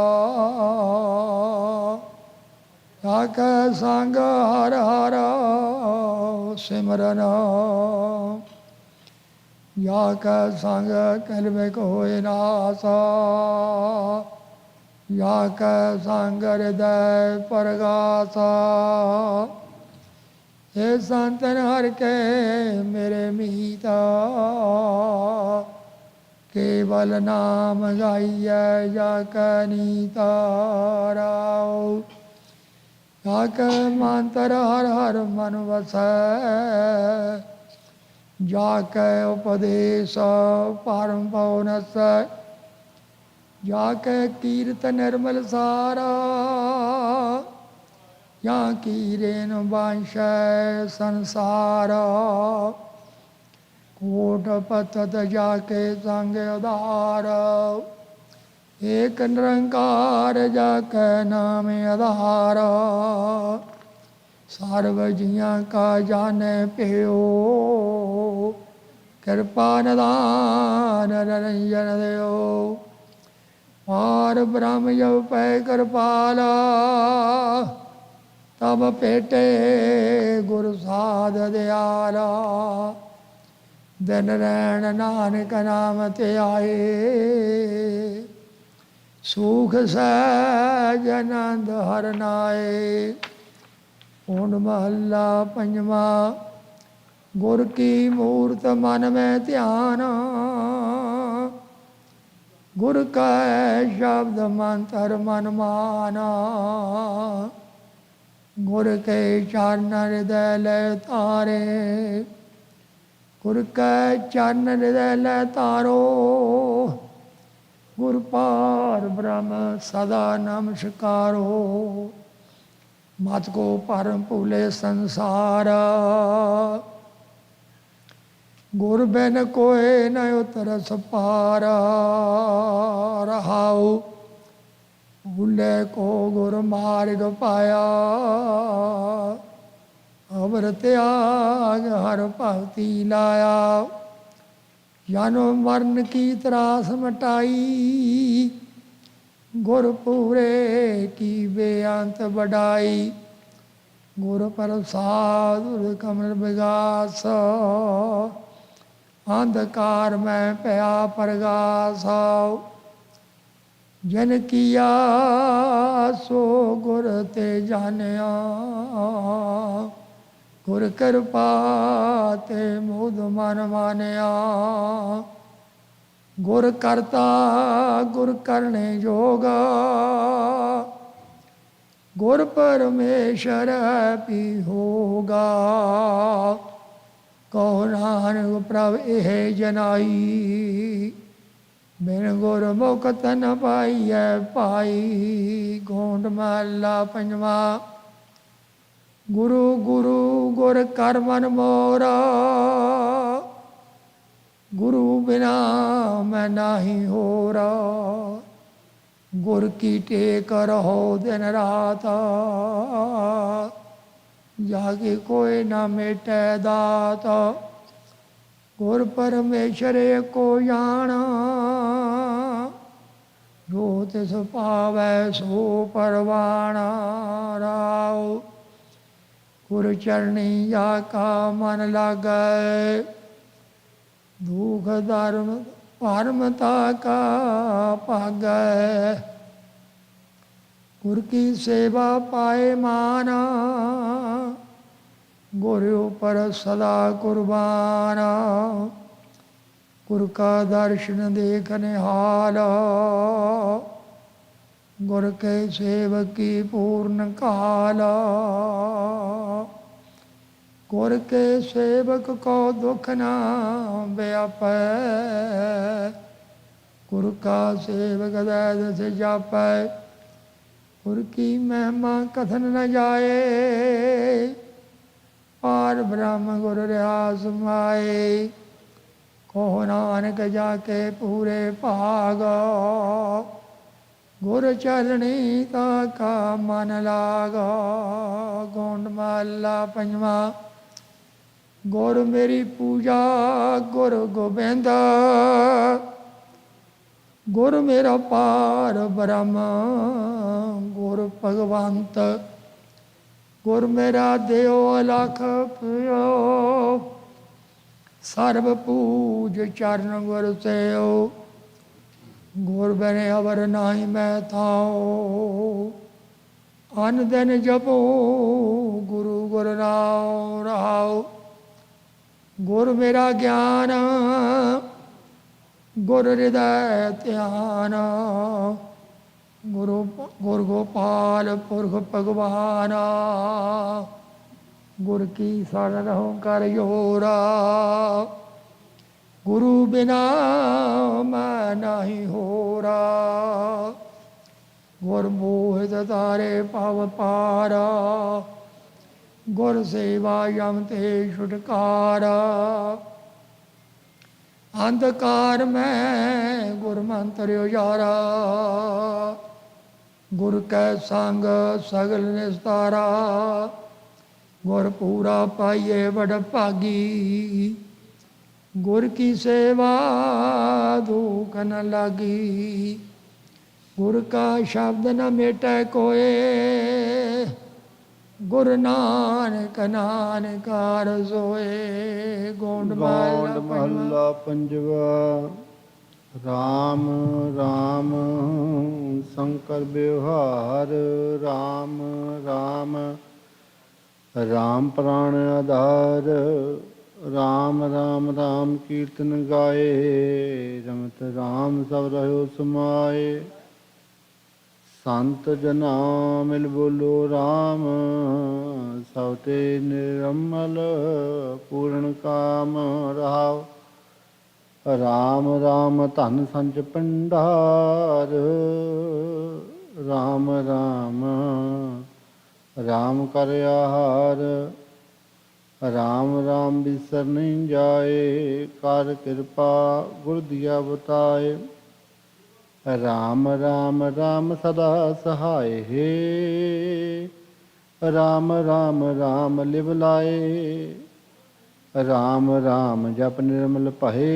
G: ਜਾ ਕੈ ਸੰਗ ਹਰ ਹਰ ਸਿਮਰਨ। ਜਾ ਕੈ ਸੰਗ ਕਲਮਿਕ ਹੋਏ ਨਾਸਾ, ਜਾ ਕੈ ਸੰਗ ਹਿਰਦੈ ਪਰਗਾਸਾ। ਇਹ ਸੰਤਨ ਹਰਿ ਕੇ ਮੇਰੇ ਮੀਤਾ, ਕੇਵਲ ਨਾਮ ਗਾਈਐ ਜਾ ਕੈ ਨੀਤਾ। ਰਾਉ ਜਾ ਕੈ ਮੰਤਰ ਹਰ ਹਰ ਮਨ ਵਸੈ, ਜਾ ਕੈ ਉਪਦੇਸ ਪਰਮ ਪਉ ਨਸੈ। ਜਾ ਕੈ ਕੀਰਤ ਨਿਰਮਲ ਸਾਰਾ, ਜਾਂ ਕੀ ਰੇਨ ਵਾਂਛੈ ਸੰਸਾਰ। ਕੋਟ ਪਤਤ ਜਾ ਕੇ ਸੰਗ ਉਧਾਰ, ਏਕ ਨਿਰੰਕਾਰ ਜਾ ਕੈ ਨਾਮ ਆਧਾਰ। ਸਰਬ ਜੀਆਂ ਕਾ ਜਾਣੈ ਪਿਓ, ਕਿਰਪਾ ਨਿਧਾਨ ਨਿਰੰਜਨ ਦਿਓ। ਪਾਰ ਬ੍ਰਹਮ ਜਬ ਪੈ ਕਿਰਪਾਲਾ, ਤਬ ਭੇਟੇ ਗੁਰ ਸਾਧ ਦਿਆਲਾ। ਦਿਨ ਰੈਣ ਨਾਨਕ ਨਾਮ ਤੇ ਆਏ, ਸੁਖ ਸਹਿਜ ਆਨੰਦ ਹਰਿ ਨਾਏ। ਹੁਣ ਮਹੱਲਾ ਪੰਜਵਾਂ। ਗੁਰ ਕੀ ਮੂਰਤ ਮਨ ਮੈਂ ਧਿਆਨ, ਗੁਰ ਕੈ ਸ਼ਬਦ ਮੰਤਰ ਮਨ ਮਾਨਾ। ਗੁਰ ਕੇ ਚਰਨ ਹਿਰਦੈ ਲੈ ਤਾਰੇ, ਗੁਰ ਕੈ ਚਰਨ ਹਿਰਦੈ ਲੈ ਤਾਰੋ। ਗੁਰ ਪਾਰ ਬ੍ਰਹਮ ਸਦਾ ਨਮਸਕਾਰੋ। ਮਤ ਕੋ ਭਰਮ ਭੂਲੇ ਸੰਸਾਰ, ਗੁਰ ਬਿਨ ਕੋਇ ਨ ਉਤਰਸ ਪਾਰ। ਰਹਾਉ ਭੂਲੇ ਕੋ ਗੁਰ ਮਾਰਗ ਪਾਇਆ, ਅਵਰ ਤਿਆਗ ਹਰ ਭਗਤੀ ਲਾਇਆ। ਜਨਮ ਮਰਨ ਕੀ ਤਰਾਸ ਮਟਾਈ, ਗੁਰ ਪੂਰੇ ਕੀ ਬੇਅੰਤ ਵਡਾਈ। ਗੁਰ ਪ੍ਰਸਾਦ ਗੁਰ ਕਮਲ ਵਿਗਾਸ, ਅੰਧਕਾਰ ਮੈਂ ਭਇਆ ਪ੍ਰਗਾਸ। ਜਨ ਕੀਆ ਸੋ ਗੁਰ ਤੇ ਜਾਣਿਆ, ਗੁਰ ਕਿਰਪਾ ਤੇ ਮੁਦ ਮਨ ਮਾਨਿਆ। ਗੁਰ ਕਰਤਾ ਗੁਰ ਕਰਨੇ ਜੋਗਾ, ਗੁਰ ਪਰਮੇਸ਼ਰ ਵੀ ਹੋਗਾ। ਕਹੋ ਨਾਨਕ ਪ੍ਰਭ ਇਹ ਜਨਾਈ, ਬਿਨ ਗੁਰ ਮੁਕਤ ਨ ਪਾਈਐ ਭਾਈ। ਗੋਂਡ ਮਹਲਾ ਪੰਜਵਾ। ਗੁਰੂ ਗੁਰੂ ਗੁਰ ਕਰ ਮਨ ਮੋਰਾ, ਗੁਰੂ ਬਿਨਾ ਮੈਂ ਨਾਹੀ ਹੋਰਾ। ਗੁਰ ਕੀ ਟੇਕ ਰਹੋ ਦਿਨ ਰਾਤ, ਜਾਗੇ ਕੋਈ ਨਾ ਮੇਟੈ ਦਾਤ। ਗੁਰ ਪਰਮੇਸ਼ਰ ਏਕੋ ਜਾਣਾ, ਜੋ ਤਿਸ ਪਾਵੈ ਸੋ ਪਰਵਾਣਾ। ਰਾਉ ਗੁਰ ਚਰਣੀ ਜਾ ਕਾ ਮਨ ਲਾਗੈ, ਦੁਖ ਧਰਮ ਭਰਮਤਾ ਕਾ ਭਾਗੈ। ਗੁਰ ਕੀ ਸੇਵਾ ਪਾਏ ਮਾਨਾ, ਗੁਰ ਉਪਰ ਸਦਾ ਕੁਰਬਾਨ। ਗੁਰ ਕਾ ਦਰਸ਼ਨ ਦੇਖ ਨਿਹਾਲ, ਗੁਰ ਕੇ ਸੇਵਕੀ ਪੂਰਨ ਕਾਲ। ਗੁਰ ਕੇ ਸੇਵਕ ਕੋ ਦੁਖ ਨਾ ਵਿਆਪੈ, ਗੁਰ ਕਾ ਸੇਵਕ ਦੈਸ ਜਾਪੈ। ਗੁਰ ਕੀ ਮਹਿਮਾ ਕਥਨ ਨ ਜਾਏ, ਪਾਰ ਬ੍ਰਹਮ ਗੁਰ ਰਿਹਾ ਸਮਾਏ। ਕਹੋ ਨਾਨਕ ਜਾ ਕੇ ਪੂਰੇ ਭਾਗ, ਗੁਰ ਚਰਣੀ ਤਾ ਕਾ ਮਨ ਲਾਗ। ਗੋਂਡ ਮਹਲਾ ਪੰਜਵਾ। ਗੁਰ ਮੇਰੀ ਪੂਜਾ ਗੁਰ ਗੋਬਿੰਦ, ਗੁਰ ਮੇਰਾ ਪਾਰ ਬ੍ਰਹਮ ਗੁਰ ਭਗਵੰਤ। ਗੁਰ ਮੇਰਾ ਦਿਓ ਅਲਖ ਪਿਓ, ਸਰਬ ਪੂਜ ਚਰਨ ਗੁਰ ਸੇਉ। ਗੁਰ ਬਿਨ ਅਵਰ ਨਾਹੀ ਮੈਂ ਥਾਉ, ਅਨ ਦਿਨ ਜਪੋ ਗੁਰੂ ਗੁਰ ਨਾਉ ਰਹਾਉ। ਗੁਰ ਮੇਰਾ ਗਿਆਨ ਗੁਰ ਹਿਰਦੈ ਧਿਆਨ, ਗੁਰ ਗੋਪਾਲ ਪੁਰਖ ਭਗਵਾਨ। ਗੁਰ ਕੀ ਸ਼ਰਨ ਰਹੋ ਕਰ ਜੋਰਾ, ਗੁਰੂ ਬਿਨਾ ਮੈਂ ਨਾਹੀ ਹੋਰਾ। ਗੁਰ ਮੋਹਿਤ ਤਾਰੇ ਭਵ ਪਾਰਾ, ਗੁਰ ਸੇਵਾ ਯਮ ਤੇ ਛੁਟਕਾਰਾ। ਅੰਧਕਾਰ ਮੈਂ ਗੁਰ ਮੰਤਰ ਉਜਾਰਾ, ਗੁਰ ਕੈ ਸੰਗ ਸਗਲ ਨਿਸਤਾਰਾ। ਗੁਰ ਪੂਰਾ ਪਾਈਏ ਵਡ ਭਾਗੀ, ਗੁਰ ਕੀ ਸੇਵਾ ਦੁਖ ਨ ਲਾਗੀ। ਗੁਰ ਕਾ ਸ਼ਬਦ ਨ ਮੇਟੈ ਕੋਏ, ਗੁਰ ਨਾਨਕ ਨਾਨਕਾਰ ਸੋਏ। ਗੋਂਡ
E: ਮਹਲਾ ਪੰਜਵਾ। ਰਾਮ ਰਾਮ ਸ਼ੰਕਰ ਬਿਵਹਾਰ, ਰਾਮ ਰਾਮ ਰਾਮ ਪ੍ਰਾਣ ਆਧਾਰ। ਰਾਮ ਰਾਮ ਰਾਮ ਕੀਰਤਨ ਗਾਏ, ਰਮਤ ਰਾਮ ਸਭ ਰਹਿਓ ਸਮਾਏ। ਸੰਤ ਜਨਾ ਮਿਲ ਬੋਲੋ ਰਾਮ, ਸਭ ਤੇ ਨਿਰਮਲ ਪੂਰਨ ਕਾਮ ਰਹਾਉ। ਰਾਮ ਰਾਮ ਧਨ ਸੰਚ ਭੰਡਾਰ, ਰਾਮ ਰਾਮ ਰਾਮ ਕਰ ਆਹਾਰ। ਰਾਮ ਰਾਮ ਬਿਸਰ ਨਹੀਂ ਜਾਏ, ਕਰ ਕਿਰਪਾ ਗੁਰ ਦੀਆ ਬਤਾਏ। ਰਾਮ ਰਾਮ ਰਾਮ ਸਦਾ ਸਹਾਏ ਹੈ, ਰਾਮ ਰਾਮ ਰਾਮ ਲਿਵ ਲਾਏ। ਰਾਮ ਰਾਮ ਜਪ ਨਿਰਮਲ ਭਏ,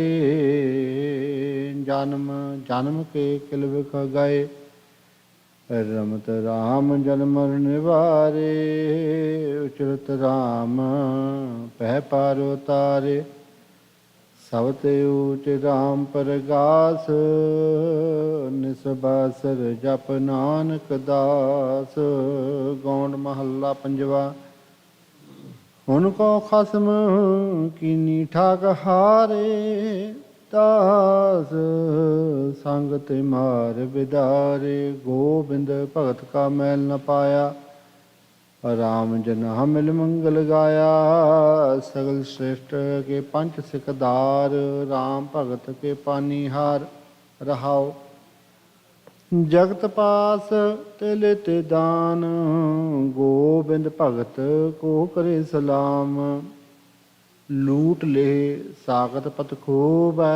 E: ਜਨਮ ਜਨਮ ਕੇ ਕਿਲ ਵਿਖ ਗਏ। ਰਮਤ ਰਾਮ ਜਨਮ ਮਰਨ ਨਿਵਾਰੇ, ਉਚਰਤ ਰਾਮ ਪਹਿ ਪਾਰ ਉਤਾਰੇ। ਸਭ ਤੇ ਊਚ ਰਾਮ ਪਰਗਾਸ, ਨਿਸਬਾਸਰ ਜਪ ਨਾਨਕ ਦਾਸ। ਗੌਂਡ ਮਹੱਲਾ ਪੰਜਵਾ। ਹੁਣ ਕੋ ਖਸਮ ਕੀਨੀ ਠਾਕ ਹਾਰੇ, दास संग ते मार बिदारे। गोबिंद भगत का मैल न पाया, राम जना मिल मंगल गाया। सगल श्रेष्ठ के पंच सिकदार, राम भगत के पानीहार। रहाओ जगत पास ते लेते दान, गोबिंद भगत को करे सलाम। लूट ले सागत पत खूबै,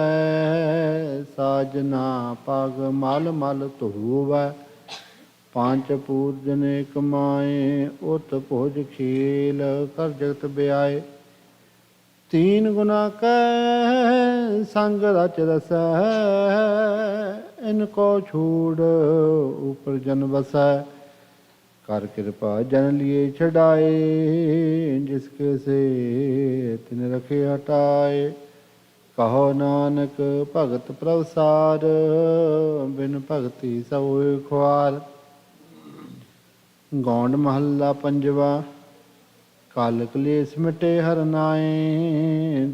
E: साजना पग मल मल धोवै। पांच पूजने कमाए, उत भोज खेल कर जगत ब्याए। तीन गुना कै संग रच रसै, इनको छोड़ ऊपर जन बसै। कर कृपा जन लिए छड़ाए, जिसके से तिन रखे हटाए। कहो नानक भगत प्रभसार, बिन भगति सब होए ख्वार। गौंड महला पंजवा। काल कलेस मिटे हर नाए,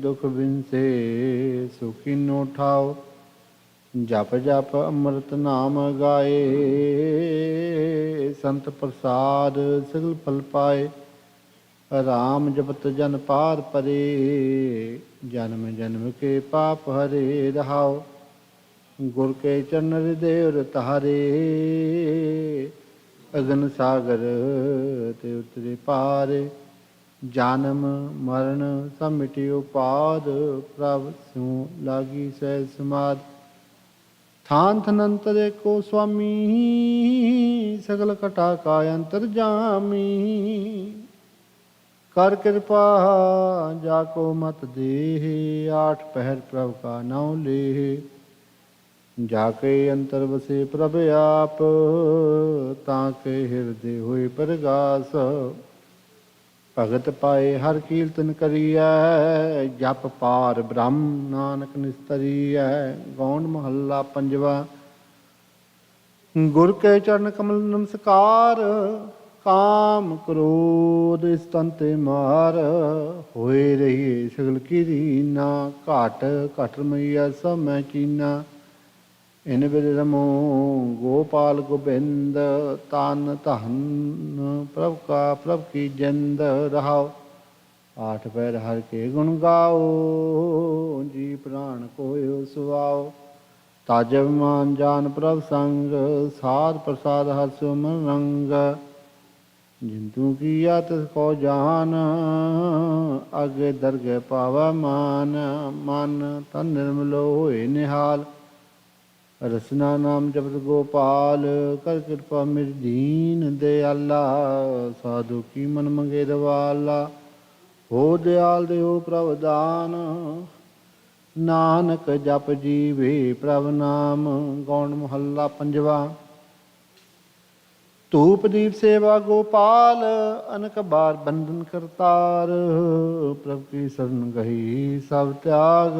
E: दुख बिनसे सुखी नो ठाओ। जप जप अमृत नाम गाए, संत प्रसाद सगल फल पाए। राम जपत जन पार परे, जन्म जन्म के पाप हरे। रहाओ गुर के चरण हृदय तारे, अगन सागर ते उतरे पारे। जन्म मरण सब मिटियो पाद, प्रभ स्यों लागी सहज समाध। थान थनंतरे को स्वामी, सगल कटा का अंतर जामी। कर कृपा जाको मत देह, आठ पहर प्रभ का नाम ले। जाके अंतर बसे प्रभ आप, ताके हृदय होए प्रगास। भगत पाए हर कीर्तन करिए, जप पार ब्रह्म नानक निस्तरिय। गौंड महला पंजवा। गुर के चरण कमल नमस्कार, काम क्रोध स्तंते मार। होए रहिए सगल की रीना, घाट घट मैया सब मैं चीना। इन बिर रमो गोपाल गोबिंद, तान धन प्रभ का प्रभ की जिंद। रहाओ आठ पैर हर के गुण गाओ, जी प्राण कोयो सुआओ। ताज मान जान प्रभ संग, साध प्रसाद हर सुमन रंग। जिंतु किया तिस को जान, आगे दरगे पावा मान। मन तन निर्मलो होए निहाल, रसना नाम जपत गोपाल। कर कृपा मेरी दीन दयाला, साधु की मन मंगे रवाला। हो दयाल देहो प्रभ दान, नानक जप जीवे प्रभ नाम। गौंड महला पंजवा। धूप दीप सेवा गोपाल, अनक बार बंधन करतार। प्रभ की शरण गही सब त्याग,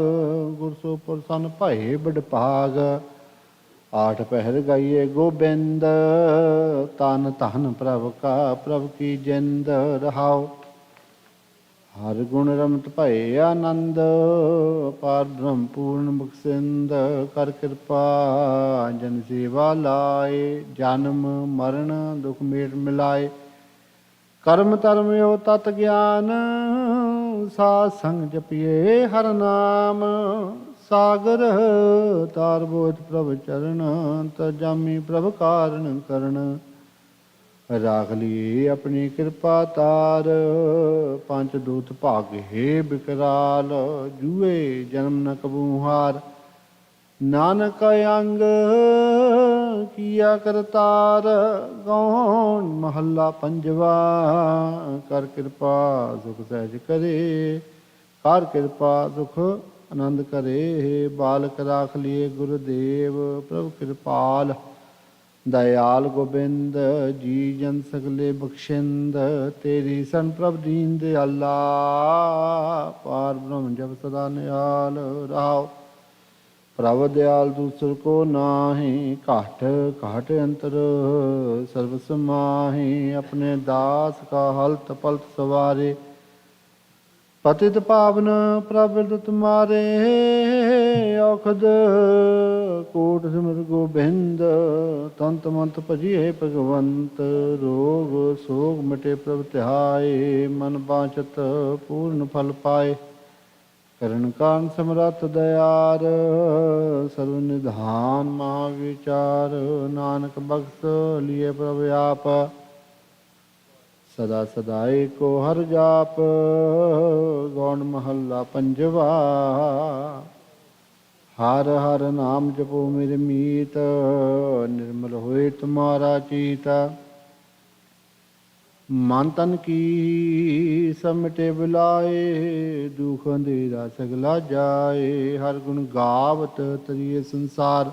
E: गुर सो प्रसन्न भये बड़ भाग। आठ पहर गाइए गोबिंद, तन धन प्रभ का प्रभ की जिंद। रहाओ हर गुण रमत भये आनंद, पार ब्रह्म पूर्ण बख्शिंद। कर कृपा जन सेवा लाए, जन्म मरण दुख मेट मिलाए। कर्म धर्म यो तत् ज्ञान, साध संग जपिए हर नाम। सागर तार बोध प्रभ चरण, तजामी प्रभ कारण करण। राख लिए अपनी कृपा तार, पंच दूत भाग हे बिकराल। जूए जन्म न कबू हार, नानक अंग किया करतार। गौंड महला पंजवा। कर कृपा सुख सहज करे, कर कृपा सुख आनंद करे। बालक राख लिए गुरुदेव, प्रभु कृपाल। दयाल गोबिंद जी जन सगले बख्शिंद। तेरी सन प्रभ दीन दयाला, पार ब्रह्म जब सदा निहाल। रहाओ प्रभ दयाल दूसर को नाही, घाट घाट अंतर सर्व समाहि। अपने दास का हलत पलत सवारे, पतित पावन प्रभु तुम्हारे। ਔਖਦ ਕੋਟ ਸਿਮਰ ਗੋਬਿੰਦ ਤੰਤ ਮੰਤ ਭਜੀਏ ਭਗਵੰਤ ਰੋਗ ਸੋਗ ਮਿਟੇ ਪ੍ਰਭ ਧਿਆਏ ਮਨ ਬਾਚਤ ਪੂਰਨ ਫਲ ਪਾਏ ਕਰਨ ਕਾਨ ਸਮਰੱਥ ਦਇਆਰ ਸਰਵ ਨਿਧਾਨ ਮਹਾ ਵਿਚਾਰ ਨਾਨਕ ਬਖਸ਼ ਲਿਏ ਪ੍ਰਭ ਆਪ ਸਦਾ ਸਦਾਏ ਕੋ ਹਰ ਜਾਪ ਗੌਣ ਮਹੱਲਾ ਪੰਜਵਾ ਹਰ ਹਰ ਨਾਮ ਜਪੋ ਮੇਰੇ ਮੀਤ ਨਿਰਮਲ ਹੋਏ ਤੁਮਾਰਾ ਚੀਤ ਮਨ ਤਨ ਕੀ ਸਮਟੇ ਬੁਲਾਏ ਦੁਖ ਅੰਧੇਰਾ ਸਗਲਾ ਜਾਏ ਹਰ ਗੁਣ ਗਾਵਤ ਤਰੀਏ ਸੰਸਾਰ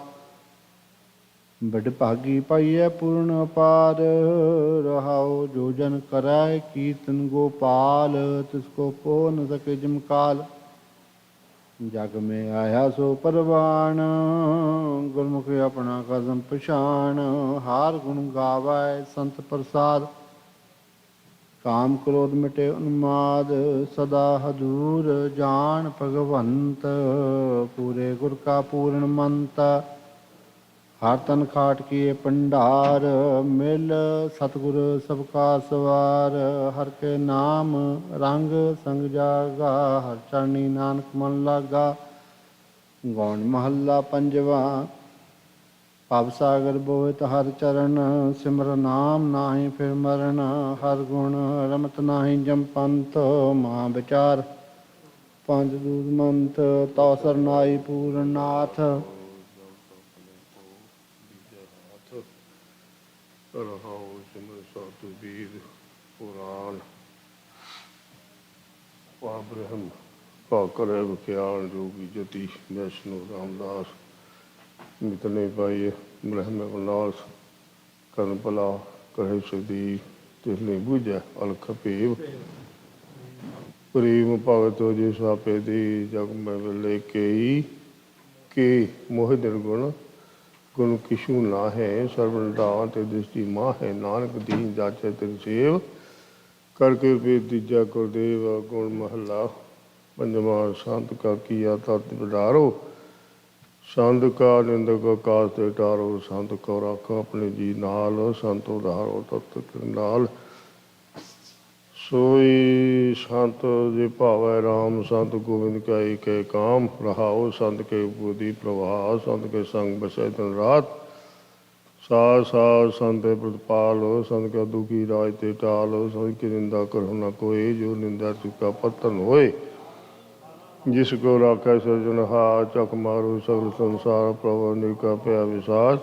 E: ਬੜ ਭਾਗੀ ਪਾਈਐ ਪੂਰਨ ਅਪਾਰ ਰਹਾਉ ਜੋ ਜਨ ਕਰੈ ਕੀਰਤਨ ਗੋਪਾਲ ਤਿਸ ਕੋ ਪੋ ਨ ਸਕੇ ਜਮਕਾਲ ਜਗ ਮੈਂ ਆਇਆ ਸੋ ਪਰਵਾਣ ਗੁਰਮੁਖ ਆਪਣਾ ਕਦਮ ਪਛਾਣ ਹਾਰ ਗੁਣ ਗਾਵੈ ਸੰਤ ਪ੍ਰਸਾਦ ਕਾਮ ਕ੍ਰੋਧ ਮਿਟੇ ਉਨਮਾਦ ਸਦਾ ਹਦੂਰ ਜਾਣ ਭਗਵੰਤ ਪੂਰੇ ਗੁਰ ਕਾ ਪੂਰਨ ਮੰਤ ਹਰ ਤਨ ਖਾਟ ਕੀਏ ਪੰਡਾਰ ਮਿਲ ਸਤਿਗੁਰ ਸਭ ਕਾ ਸਵਾਰ ਹਰ ਕੇ ਨਾਮ ਰੰਗ ਸੰਗ ਜਾਗਾ ਹਰ ਚਰਣੀ ਨਾਨਕ ਮਨ ਲਾਗਾ ਗੌਣ ਮਹੱਲਾ ਪੰਜਵਾ ਭਵ ਸਾਗਰ ਬੋਹਿਤ ਹਰ ਚਰਨ ਸਿਮਰ ਨਾਮ ਨਾਹੀ ਫਿਰ ਮਰਨ ਹਰ ਗੁਣ ਰਮਤ ਨਾਹੀ ਜਮ ਪੰਥ ਮਹਾ ਵਿਚਾਰ ਪੰਜ ਦੂਤ ਮੰਤ ਤਉ ਸਰਨਾਈ ਪੂਰਨਾਥ
H: ਰਹਾਉ ਸਿਮਰ ਸਾਧੂ ਬੀਰ ਪੁਰਾਣ ਪਾ ਬ੍ਰਹਮ ਪਾ ਕਰੇ ਵਿਖਿਆਨ ਜੋਗੀ ਜਤੀ ਵੈਸ਼ਨੋ ਰਾਮਦਾਸ ਮਿਤਨੇ ਪਾਈਏ ਬ੍ਰਹਮ ਵਿਨਾਸ਼ ਕਰਨ ਭਲਾ ਕਰੇ ਸੁਦੀ ਤਿਸਨੇ ਬੁਝੈ ਅਲਖ ਭੇਵ ਪ੍ਰੇਮ ਭਗਤ ਜੇ ਸਾਪੇ ਦੀ ਜਗ ਮੈਂ ਵੇਲੇ ਕੇ ਮੋਹ ਨਿਰਗੁਣ ਗੁਣ ਕਿਛੂ ਨਾ ਹੈ ਸਰਬ ਨਿਧਾਨ ਤੇ ਦ੍ਰਿਸ਼ਟੀ ਮਾਹ ਹੈ ਨਾਨਕ ਦੀਨ ਜਾਚੈ ਤਿਨ ਸੇਵ ਕਰ ਕਿਰਪੇ ਤੀਜਾ ਗੁਰਦੇਵ ਗੁਣ ਮਹੱਲਾ ਪੰਜਵਾਂ ਸੰਤ ਕਾ ਕੀਆ ਤਤ ਵਿਡਾਰੋ ਸੰਤ ਕਾ ਨਿੰਦਕ ਆਕਾਸ ਤੇ ਟਾਰੋ ਸੰਤ ਕੋ ਰਾਖੋ ਆਪਣੇ ਜੀ ਨਾਲ ਸੰਤ ਉਧਾਰੋ ਤਤ ਨਾਲ ਸੋਈ ਸੰਤ ਜੇ ਭਾਵੈ ਰਾਮ ਸੰਤ ਗੋਬਿੰਦ ਕਾ ਏਕੈ ਕਾਮ ਰਹਾਉ ਸੰਤ ਕੇ ਬੁਧਿ ਪ੍ਰਵਾਹ ਸੰਤ ਕੇ ਸੰਗ ਬਸੈ ਦਿਨ ਰਾਤ ਸਾਧ ਸਾਧ ਸੰਤ ਪ੍ਰਤਪਾਲ ਸੰਤ ਕਾ ਦੁਖੀ ਰਾਜ ਤੇ ਟਾਲ ਸੰਤ ਕੀ ਨਿੰਦਾ ਕਰੋ ਨਾ ਕੋਇ ਜੋ ਨਿੰਦਾ ਚੁਕਾ ਪਤਨ ਹੋਏ ਜਿਸ ਕੋ ਰਾਖੈ ਸਿਰਜਣਹਾਰ ਚੱਕ ਮਾਰੂ ਸਗਲ ਸੰਸਾਰ ਪ੍ਰਭ ਨਿਕਾ ਪਿਆ ਵਿਸਾਸ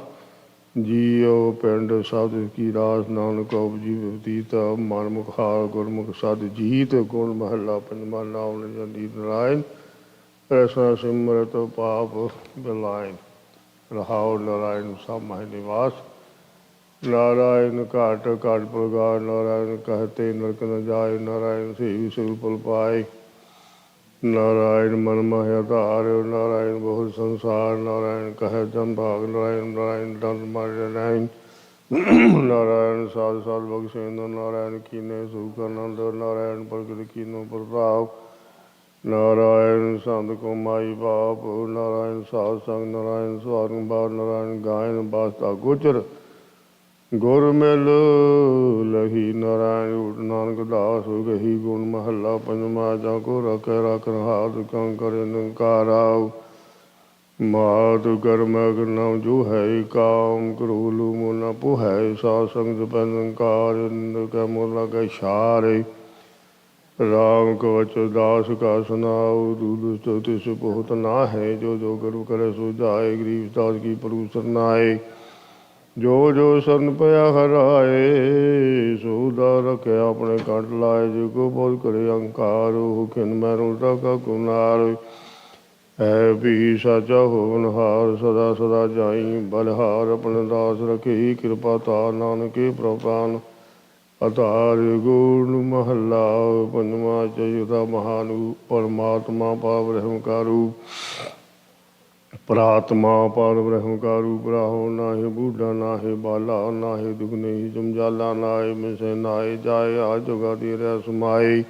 H: ਜੀਉ ਪਿੰਡ ਸਬਦ ਕੀ ਰਾਸ ਨਾਨਕ ਉਪਜੀ ਬਤੀਤ ਮਨ ਮੁਖਾਰ ਗੁਰਮੁਖ ਸਦ ਜੀਤ ਗੁਣ ਮਹੱਲਾ ਪੰਜਵਾਂ ਨਾਮ ਨਿਰੰਦੀ ਨਾਰਾਇਣ ਐਸਾ ਸਿਮਰਤ ਪਾਪ ਬਿਲਾਇਨ ਰਹਾਉ ਨਾਰਾਇਣ ਸਭ ਮਹਿ ਨਿਵਾਸ ਨਾਰਾਇਣ ਘਾਟ ਘਾਟ ਪ੍ਰਗਾਰ ਨਾਰਾਇਣ ਕਹਤੇ ਨਰਕ ਨ ਜਾਏ ਨਾਰਾਇਣ ਸੇਵੀ ਸਿਵ ਪੁਲ ਪਾਏ ਨਾਰਾਇਣ ਮਨ ਮਾਹਿ ਆਧਾਰ ਨਾਰਾਇਣ ਬਹੁਤ ਸੰਸਾਰ ਨਾਰਾਇਣ ਕਹਿ ਜਮ ਭਾਗ ਨਾਰਾਇਣ ਨਾਰਾਇਣ ਦੰਦ ਮਾਰੇ ਨਾਰਾਇਣ ਨਾਰਾਇਣ ਸਾਧ ਸਾਧ ਬਖਸ਼ੇਂਦ ਨਾਰਾਇਣ ਕੀਨੇ ਸੁਖ ਆਨੰਦ ਨਾਰਾਇਣ ਪ੍ਰਗਟ ਕੀਨੋ ਪ੍ਰਤਾਪ ਨਾਰਾਇਣ ਸੰਤ ਕੋ ਮਾਈ ਬਾਪ ਨਾਰਾਇਣ ਸਾਧ ਸੰਗ ਨਾਰਾਇਣ ਸਵਾਰਗ ਬਾਰ ਨਾਰਾਇਣ ਗਾਇਨ ਬਾਸਤਾ ਗੋਚਰ ਗੁਰ ਮਿਲ ਲਹੀ ਨਾਰਾਇਣ ਨਾਨਕ ਦਾਸ ਗਹੀ ਗੁਣ ਮਹੱਲਾ ਪੰਜਵਾਂ ਜਾ ਕੋ ਰਖੈ ਰਖਨ ਹਾਥ ਕੰ ਕਰੇ ਨਿਕਾਰਾਉ ਮਾਤ ਕਰਮ ਨਾਮ ਜੋ ਹੈ ਕਾਮ ਕਰੂਲੂ ਮੋਨਾ ਪੁਹੈ ਸਾ ਸੰਗ ਜਪਨਕਾਰ ਕੈ ਮੋਲਾ ਕੈ ਛਾਰੇ ਰਾਮ ਕਵਚ ਦਾਸ ਕਾ ਸੁਨਾਉ ਦੂਦ ਤਿਸ ਬਹੁਤ ਨਾ ਹੈ ਜੋ ਜੋ ਗੁਰੂ ਕਰੇ ਸੋ ਜਾਏ ਗਰੀਬ ਦਾਸ ਕੀ ਪ੍ਰਭੂ ਸਰਨਾਏ ਜੋ ਜੋ ਸਰਨ ਪਿਆ ਹਰਾਏ ਸੋਦਾ ਰਖਿਆ ਆਪਣੇ ਕੰਠ ਲਾਏ ਜੇ ਕੋ ਬੋਲ ਕਰੇ ਅੰਕਾਰ ਉਹ ਖਿਨ ਮੈਰੋਂ ਤਕਾ ਕੁਨਾਰ ਹੈ ਵੀ ਸਾਚਾ ਹੋਵਨਹਾਰ ਸਦਾ ਸਦਾ ਜਾਈ ਬਲਹਾਰ ਆਪਣੇ ਦਾਸ ਰਖੀ ਕਿਰਪਾ ਤਾਰ ਨਾਨਕੇ ਪ੍ਰਭਾਨ ਆਧਾਰ ਗੁਣ ਮਹੱਲਾ ਪੰਜਵਾਂ ਚੌਥਾ ਮਹਾਨੂ ਪਰਮਾਤਮਾ ਪਾਵ ਰਹਿਮ ਕਾ ਰੂਪ ਪ੍ਰਾਤਮਾ ਪਰ ਬ੍ਰਹਮ ਕਾ ਰੂਪ ਰਾਹੋ ਨਾਹੀ ਬੂਢਾ ਨਾਹੀ ਬਾਲਾ ਨਾਹੀ ਦੁਗਨੇ ਜਮਜਾਲਾ ਨਾਹੀ ਮਿਸੇ ਨਾਹੀ ਜਾਏ ਆ ਜੁਗਾ ਦੀ ਰਹਿ ਸਮਾਈ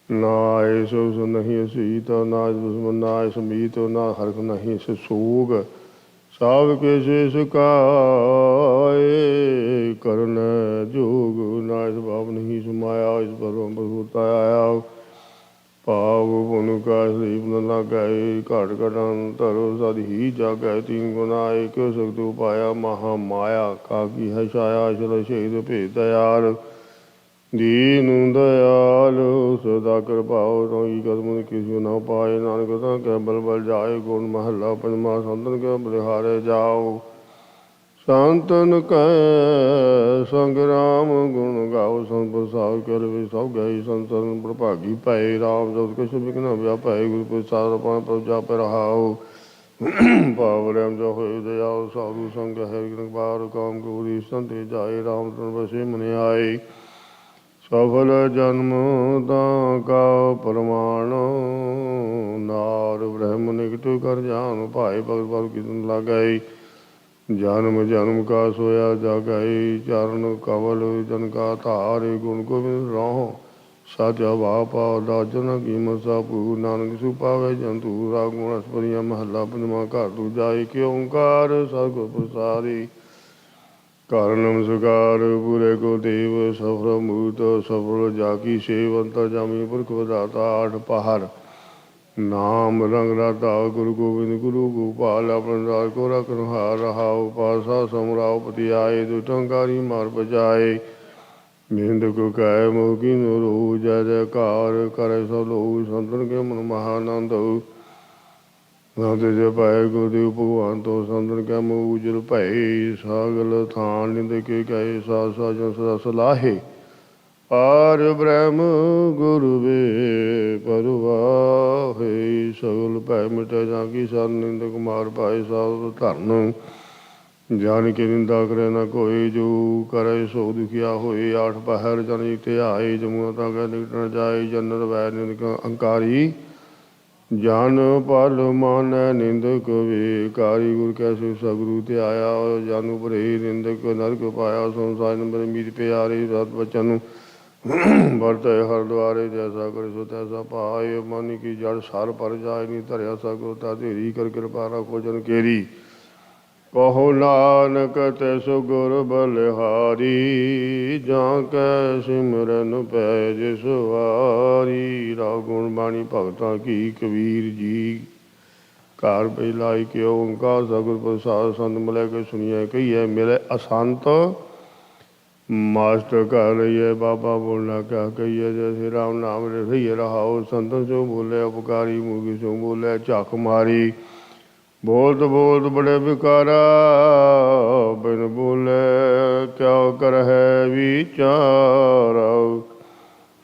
H: ਨਾ ਇਸ ਨਹੀਂ ਅਸੀਤ ਨਾ ਦੁਸ਼ਮਨ ਨਾ ਸਮੀਤ ਨਾ ਹਰਖ ਨਹੀਂ ਇਸ ਸੋਗ ਸਭ ਕੇ ਸ਼ੇਸ਼ ਕਾਏ ਕਰਨ ਜੋਗ ਨਾ ਇਸ ਭਾਵ ਨਹੀਂ ਸਮਾਇਆ ਇਸ ਪਰਮ ਬਹੂਤਾ ਆਇਆ ਭਾਵ ਪੁਨ ਕਾ ਸਲੀਪ ਨ ਲਾਗੈ ਘਟ ਘਟ ਅੰਤਰ ਸਦ ਹੀ ਜਾਗੈ ਤੀਨ ਗੁਨਾ ਏਕ ਸਗਤ ਉਪਾਇਆ ਮਹਾ ਮਾਇਆ ਕਾਕੀ ਹੈ ਛਾਇਆ ਅਚਲ ਸ਼ਹੀਦ ਭੇਦ ਦਇਆਲ ਦੀਨ ਦਇਆਲ ਸਦਾ ਕਿਰਪਾਉ ਤੋਈ ਕਦਮ ਕਿਸੂ ਨ ਪਾਏ ਨਾਨਕ ਤਾਂ ਕੈ ਬਲ ਬਲ ਜਾਏ ਗੁਣ ਮਹੱਲਾ ਪੰਜਵਾ ਸੰਤਨ ਕੈ ਬਲਿਹਾਰੇ ਜਾਓ ਸੰਤਨ ਕੈ ਸੰਗ ਰਾਮ ਗੁਣ ਗਾਓ ਸੰਤ ਪ੍ਰਸਾਦ ਕਰ ਵੇ ਸਭ ਗਏ ਸੰਤਨ ਪ੍ਰਭਾਗੀ ਪਏ ਰਾਮ ਜਦ ਕਿਛ ਬਿਘਨ ਵਿਆਪੈ ਗੁਰ ਪ੍ਰਸਾਦ ਆਪਣਾ ਪ੍ਰਭ ਜਾਪੈ ਰਹਾਉ ਭਾਵ ਰਾਮ ਜੋ ਹੋਏ ਦਇਆਲ ਸਾਧੂ ਸੰਗ ਹੈ ਵਿਘਨ ਬਾਰ ਕਾਮ ਕੂਰੀ ਸੰਤੇ ਜਾਏ ਰਾਮ ਤਨ ਵਸੇ ਮਨ ਆਏ ਸਫਲ ਜਨਮ ਤਾਂ ਕਾ ਪ੍ਰਮਾਣ ਨਾਰ ਬ੍ਰਹਮ ਨਿਕਟ ਕਰ ਜਾਨ ਭਾਏ ਭਗਤ ਭਗਤ ਕੀਰਤਨ ਲਾਗੈ ਜਨਮ ਜਨਮ ਕਾ ਸੋਇਆ ਜਾਗੈ ਚਰਨ ਕਵਲ ਜਨ ਕਾ ਧਾਰੇ ਗੁਣ ਗੋਬਿੰਦ ਰਾਹੋ ਸਾਚਾ ਵਾਪਾ ਦਾਜਨ ਕੀਮਤ ਸਾਪੂ ਨਾਨਕ ਸੁਪਾਵੇ ਜੰਤੂ ਰਾਗ ਗੁਣ ਅਸਪਰੀਆ ਮਹੱਲਾ ਪੰਜਵਾਂ ਘਰ ਤੂ ਜਾਏ ਕਿ ਓੰਕਾਰ ਸਤਿਗੁਰ ਪ੍ਰਸਾਦਿ ਕਰ ਨਮਸਕਾਰ ਪੂਰੇ ਕੋ ਦੇਵ ਸਫਲ ਮੂਰਤ ਸਫਲ ਜਾ ਕੀ ਸੇਵ ਅੰਤਰ ਜਾਮੀ ਪੁਰਖ ਵਧਾਤਾ ਆਠ ਪਹਰ ਨਾਮ ਰੰਗ ਰਾਤਾ ਗੁਰੂ ਗੋਬਿੰਦ ਗੁਰੂ ਗੋਪਾਲ ਆਪਨ ਰਾਜ ਕੋ ਰਖਨ ਹਾਰ ਰਹਾਉ ਪਾਸਾ ਸਮਰਾਉ ਪਤੀ ਆਏ ਦੁਟੰਕਾਰੀ ਮਾਰ ਬਜਾਏ ਨਿੰਦ ਕੋ ਕਹਿ ਮੋਗੀ ਨੋ ਰੂ ਜੈ ਜੈਕਾਰ ਕਰੇ ਸੋ ਲੋ ਸੰਤਨ ਕੇ ਮਨ ਮਹਾਨੰਦ ਨਾਮ ਤੇ ਜਪੈ ਗੁਰਦੇਵ ਭਗਵਾਨ ਤੋਂ ਸੰਤਨ ਕੈ ਮੋਹ ਉਜਲ ਭਏ ਸਾਗਲ ਥਾਨ ਨਿੰਦ ਕੇ ਕਹੇ ਸਾ ਸਾਜਨ ਸਦਾ ਸਲਾਹੇ ਪਾਰ ਬ੍ਰਹਮ ਗੁਰੂ ਵੇ ਪਰਵਾਹੇ ਸਗਲ ਭੈ ਮਿਟੈ ਜਾਂ ਕੀ ਸਰ ਨਿੰਦਕ ਮਾਰ ਪਾਏ ਸਾਧ ਧਰਨ ਜਾਨ ਕੇ ਨਿੰਦਾ ਕਰੇ ਨਾ ਕੋਈ ਜੋ ਕਰੇ ਸੋ ਦੁਖਿਆ ਹੋਏ ਆਠ ਪਹਿਰ ਜਨ ਤੇ ਆਏ ਜਮੂਆ ਤਾਂ ਕੈ ਨਿਕਟਣ ਜਾਏ ਜਨਤ ਵੈ ਨਿੰਦਕ ਅੰਕਾਰੀ ਜਨ ਪਲ ਮਨ ਨਿੰਦਕ ਵੇਕਾਰੀ ਗੁਰ ਕੈ ਸਿਵ ਸਗੁਰੂ ਤੇ ਆਇਆ ਜਾਨੂ ਭਰੇ ਨਿੰਦਕ ਨਰਕ ਪਾਇਆ ਸੰਸਾਰ ਨੰਬਰ ਮੀਤ ਪਿਆਰੇ ਰਤ ਬਚਨ ਵਰਤੈ ਹਰ ਦੁਆਰੇ ਜੈਸਾ ਕਰੇ ਸੋ ਤੈਸਾ ਪਾਏ ਮਨ ਕੀ ਜੜ ਸਰ ਪਰ ਜਾਏ ਨੀ ਧਰਿਆ ਸਗੋ ਤਾ ਧੇਰੀ ਕਰ ਕਿਰਪਾ ਰੱਖੋ ਜਨ ਕੇਰੀ ਕਹੋ ਨਾਨਕ ਤੈਸੋ ਗੁਰ ਬਲਿਹਾਰੀ ਜਾਂ ਕੈ ਸਿਮਰਨ ਪੈ ਜਿਸ ਵਾਰੀ ਰਾਗ ਗੁਣ ਬਾਣੀ ਭਗਤਾਂ ਕੀ ਕਬੀਰ ਜੀ ਘਰ ਪਹਿਲਾਈ ਕਿ ਓੰਕਾਰ ਸਤਿਗੁਰ ਪ੍ਰਸਾਦ ਸੰਤ ਮਿਲੈ ਕੇ ਸੁਣੀਐ ਕਹੀਐ ਮਿਲੇ ਅਸੰਤ ਮਾਸਟਰ ਕਰ ਰਹੀਏ ਬਾਬਾ ਬੋਲਣਾ ਕਿਆ ਕਹੀਏ ਜੈਸੇ ਰਾਮ ਨਾਮ ਰਹੀਏ ਰਹਾਓ ਸੰਤਨ ਸੋ ਬੋਲੇ ਉਪਕਾਰੀ ਮੂਗੀ ਸੋ ਬੋਲੇ ਝੱਕ ਮਾਰੀ ਬੋਲਤ ਬੋਲਤ ਬੜੇ ਵਿਕਾਰਾ ਬਿਨ ਬੋਲੇ ਕਿਆ ਕਰਹਿ ਵਿਚਾਰਾ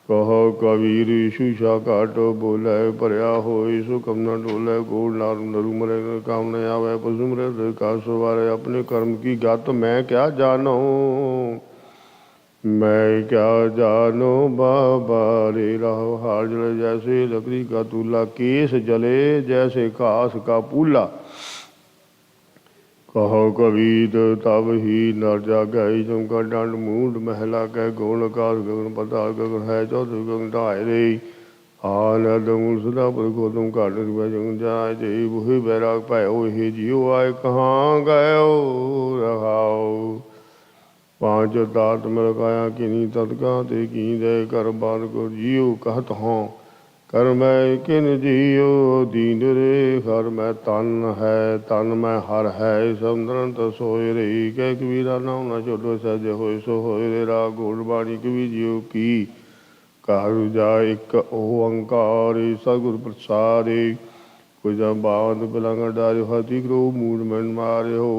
H: ਕਹੋ ਕਬੀਰ ਸ਼ੂਸ਼ਾ ਘਾਟੋ ਬੋਲੇ ਭਰਿਆ ਹੋਈ ਸੁਖਮ ਨ ਢੋਲੇ ਗੋਲ ਨਾਰ ਨਰੂ ਮਰੇ ਕਾਮ ਨ ਆਵੇ ਪਸ਼ੂ ਮਰੇ ਕਾ ਸਵਾਰੇ ਆਪਣੇ ਕਰਮ ਕੀ ਗਤ ਮੈਂ ਕਿਆ ਜਾਨੋ ਮੈਂ ਕਿਆ ਜਾਨੋ ਬਾਬਾ ਰੇ ਰहो हार जले जैसे लकड़ी का तूला केस जले जैसे घास का पूला कहो कबीर तब ही नर जागै चमका डंड मूंड महला कह गुण आकाश गगन पताल गगन है चौधरी गगन ढाए रे आनंद मूल सदा पर गौतम घाट जगन जाए जे बुहे बैराग पाओ हे जियो आए कहाँ गयो रहाओ पाँच तात मिलकाया किनी तदका ते की दे कर बार को जियो कहत हों कर मैं किन जियो दीन रे हर मैं तन है तन मैं हर है समदरंत सोए रे कह कबीरा नाम न छोड़ो सहज होए सो होए रे राग गोड़ बाणी कबी जियो की कार जा एक ओंकार सतगुर प्रसादे कुछ बावंद पिलंग डारे हाथी करो मूड मन मारे हो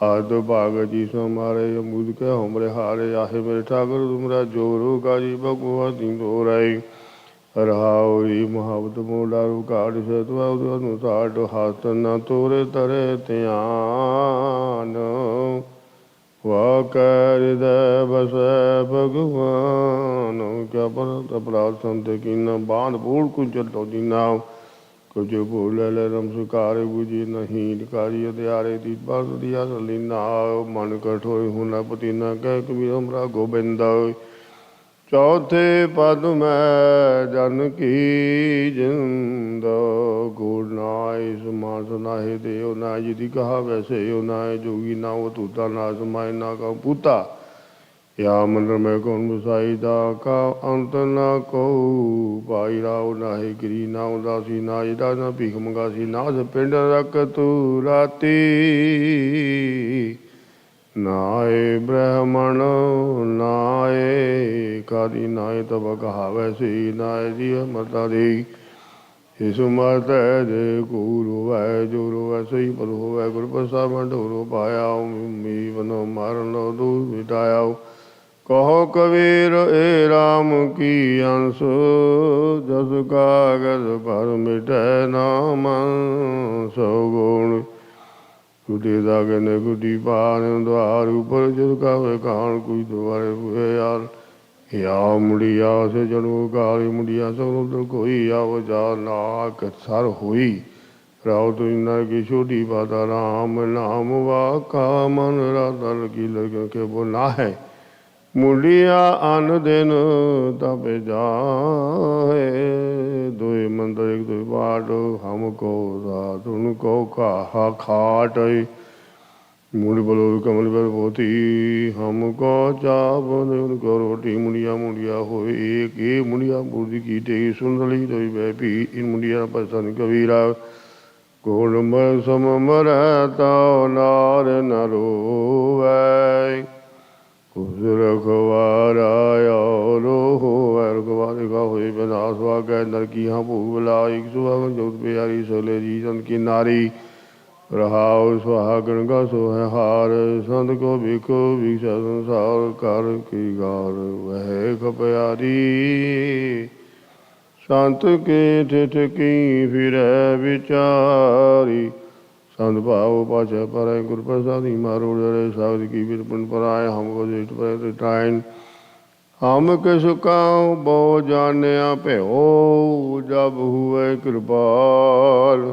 H: आद भाग जी समारे अमूद के हमरे हारे आहे मेरे ठाकुर तुमरा जोरो काजी भगवा सिंह हो रहे रहाओरी महावत मोडारू काट से अनुसार हाथ न तोरे तरे त्यान वाकर बस भगवान क्या पर अपराध संत की न बाण बूढ़ कुछ तो दीना कुछ बोले ले रम सुकार बुझी नहीं कारी अध्यारे दीप बार दिया सलीना मन कठोर हुना पति न कह कबीर हमरा गोबिंद ਚੌਥੇ ਪਦ ਮੈਂ ਜਨ ਕੀ ਜਿੰਦ ਗੁਰ ਨਾਇ ਸਮਾਸ ਨਾਹਿ ਦੇਉ ਨਾ ਜਿਦੀ ਕਹਾ ਵੈਸੇ ਉਹ ਨਾਇ ਜੋਗੀ ਨਾ ਉਹ ਤੂਤਾ ਨਾ ਸਮਾਇ ਨਾ ਕਉ ਪੂਤਾ या मंडल में कौन बसाई दा का अंत न को पाई राव नाहि गिरी ना उदासी ना इदा ना भीख मंगासी नास पिंड रख तू राती नाए ब्राह्मण नाए कादी नाए तब कहावे सी नाए जी मता दी इस मत जे गुरु है जो रोवै सही पद होवै गुरु प्रसाद मंडोरो पाया मी बनो मारन दू मिटाया कहो कबीर ए राम की अंश जस कागज पर मिटै नाम सौ गुण गुटी दागे ने गुटी पान द्वार ऊपर जिस कावे कान कोई द्वारे हुए यार या मुड़िया से जनो काली मुड़िया समुद्र कोई आव जा नाक सर हुई राव तो नर की छोटी बाता राम नाम वाका मन राधा की लगे के वो ना है मुंडिया अन दिन तप जाए दुई मंदिर एक दुई बाट हमको रात उनको कहा खाट मुंडी बोलो कमल पर पोती हमको चाप उनको रोटी मुंडिया मुंडिया हो एक ये मुंडिया बुद्धि की टेगी सुंदरी दुई बैपी इन मुंडिया पसन कबीरा गोड़ सम मरता नार नरो रखवाराया रोहो रखवारे का हुए विनाश वागै नर की हाँ भूला एक सुहागन जोत प्यारी सोले जी संत की नारी रहाओ सुहागन का सोह हार संत को भिखो भिक्षा संसार कर की गार वह खप्यारी संत के ठिठ की फिर विचारी संत भाव पाचा पर गुरु प्रसादी मारो डरे सागर की विरपन पर आए हमको जेठ पर रिटाइन हम के सुखाओ बो जाने पे हो जब हुए कृपाल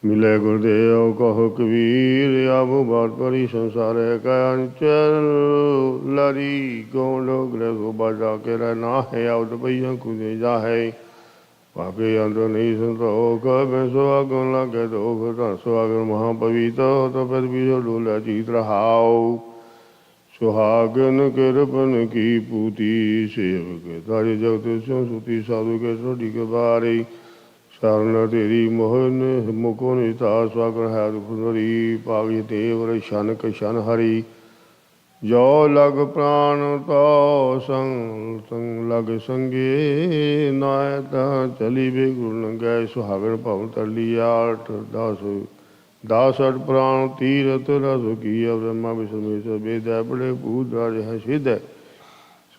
H: मिले गुरुदेव कहो कबीर अब बात परी संसार का अंचल लरी गोंडो ग्रह को बाजा के रहना है अब तो भैया कुदे जा है बाकी अंतर नहीं संतोख में सुहागन लगे तो सुहागन महापवित्र तो फिर भी डोला जीत रहाओ सुहागन के रपन की पूती सेवक तारे जगत स्यों सुती साधु के सोटी के बारी शरण तेरी मोहन मुको निता स्वागन है सुंदरी पागी देवर शन शन हरि जो लग प्राण तो संग संग लग संगे नायता चली बे गुरु गए सुहागन पवन तली आठ दस 10 प्राण तीरथ रस की ब्रह्मा विष्णु वेद बड़े भूत राज है सिद्ध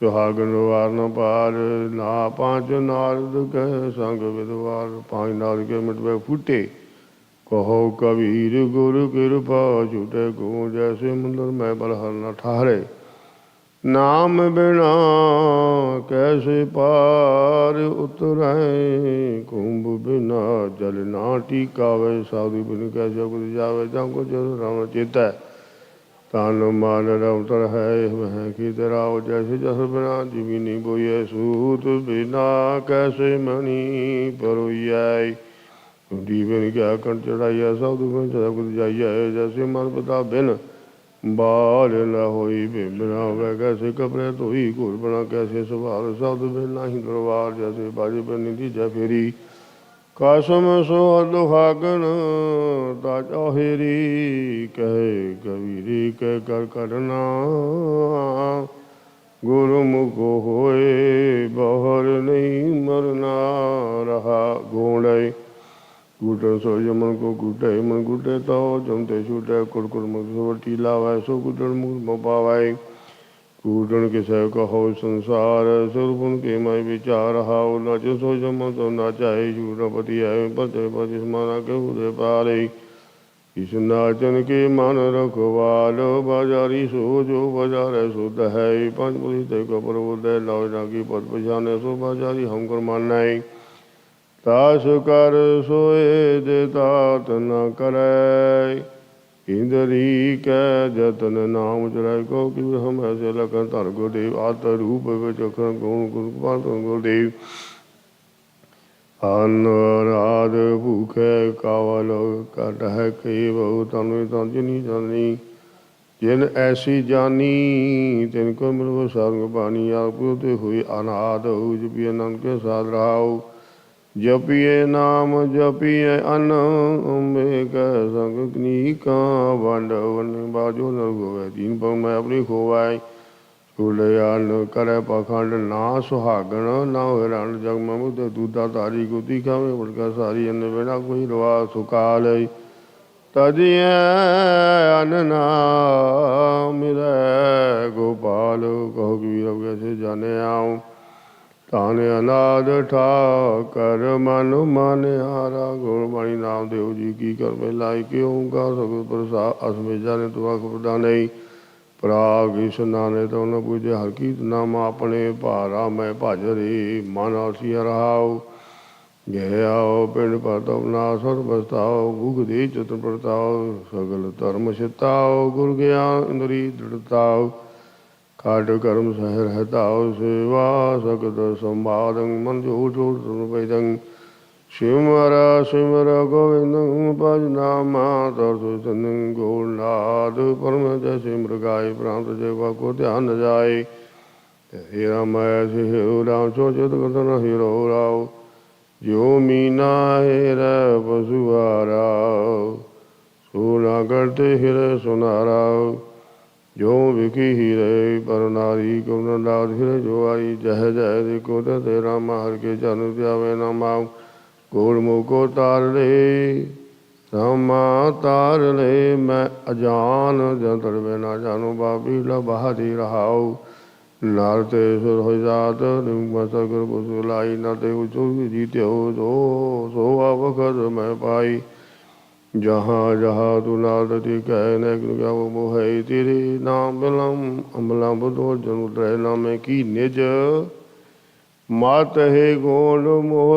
H: सुहागन वार न पार ना 5 नारद कह संग विद्वार 5 नारद के मिटवे फूटे कहो कबीर गुरु कृपा छूटे को जैसे मंदिर में बलहर न ठहरे नाम बिना कैसे पार उतरे कुंभ बिना जल ना टिकावे साधु बिन कैसे कुछ जावे जाको जल राम चेता तान मान रवतर है वह की तेरा जैसे जस बिना जीविनी बोए सूत बिना कैसे मणि परोई जीवन क्या कंठ चढ़ाइया साधु में चढ़ा कुछ जाइया जैसे मन पता बिन बाल न होई बिना वह कैसे कपड़े तो ही घूर बना कैसे सवार साधु बिन नहीं दरबार जैसे बाजी पर निधि जय फेरी कासम सो दुहागन ताजा हेरी कहे कबीरी कह कर करना गुरुमुख होए बहर नहीं मरना रहा घोड़े गुटे सो मन को गुटे मन गुटे तो जमते छूटे कुड़कुड़ मुखी लावे सो गुटन मुँह पावाए कूटन के सह कहो संसार स्वरूपन के मैं विचार हाउ नाच सो जम तो नाचाए चूटपति है पते पति माना के उदय पारे इस नाचन के मान रखवाल बाजारी सो जो बाजार शुद्ध है 5 पुलिस को प्रबोधय नौ की पद पछाने सो बाजारी हमकर मानना तास कर सोए देतात न करे इंद्री कै जतन नाम चुराय को कि हम ऐसे लखन धन गुरुदेव आत रूप विचक्षण गुण गुण गुरुदेव अनराध भूखे कावल कट है के बहु तनु तंजनी जननी जिन ऐसी जानी तिनको मिलो सर्ग बानी आप हुई अनाद जपिए नंद के साथ रहाओ जपिए नाम जपिए अन्न अम्बे कै संग का बंड वन बाजो न गोवे तीन पग मैं अपनी खोवाई उलयान करे पखंड ना सुहागण ना हिरण जग में मुद दूधा तारी को तीखा में बड़का सारी अन्न बिना कोई रवा सुकाल तजिए अन्न मिले गोपाल कहो कबीर कैसे जाने आऊँ ताने अनाद ठाकर मन माने हारा गुरबाणी नाम देव जी की कर में लाई के ओंकार सगुर प्रसाद असमे जाने तुआ खुदा नहीं प्राग स्नाने तो न पूजे हर कीत नाम अपने भारा मैं भाजरे मन आसी रहाओ गयाओ पिंड परताओ नासर बसताओ भूख दे चतुर परताओ सगल धर्म सिताओ गुर ज्ञान इंद्री दृढ़ताओ काट कर्म सह रहताओ सेवा सकत संवादं मन जो पैदं सिमर सिमर गोविंद भज नामा तरसुन गोनाद परम जैसे मृगाय प्रांत जेवा को ध्यान न जाए हीरा मैं हिरो राम सोचत कथन हिरो राव जो मीना हेर पशुहारा सोना करते हिरे सुनारा जो विकी हीरे पर नारी को नाद हिरे जो आई जह जय देखो ते रामा हर के जन त्यावे नामा गुरमुख को तार ले रामा तार ले मैं अजान जंतर में ना जानो बाबी बहारी रहाओ नारते सुर हो जात सगर बुसुलाई नाते उचो जीते हो सो वखत मैं पाई जहाँ जहाँ तू नारती कहने क्या वो मोह तेरे नाम बिलम अमला बुधो जन नाम की निज मात है गोल मोह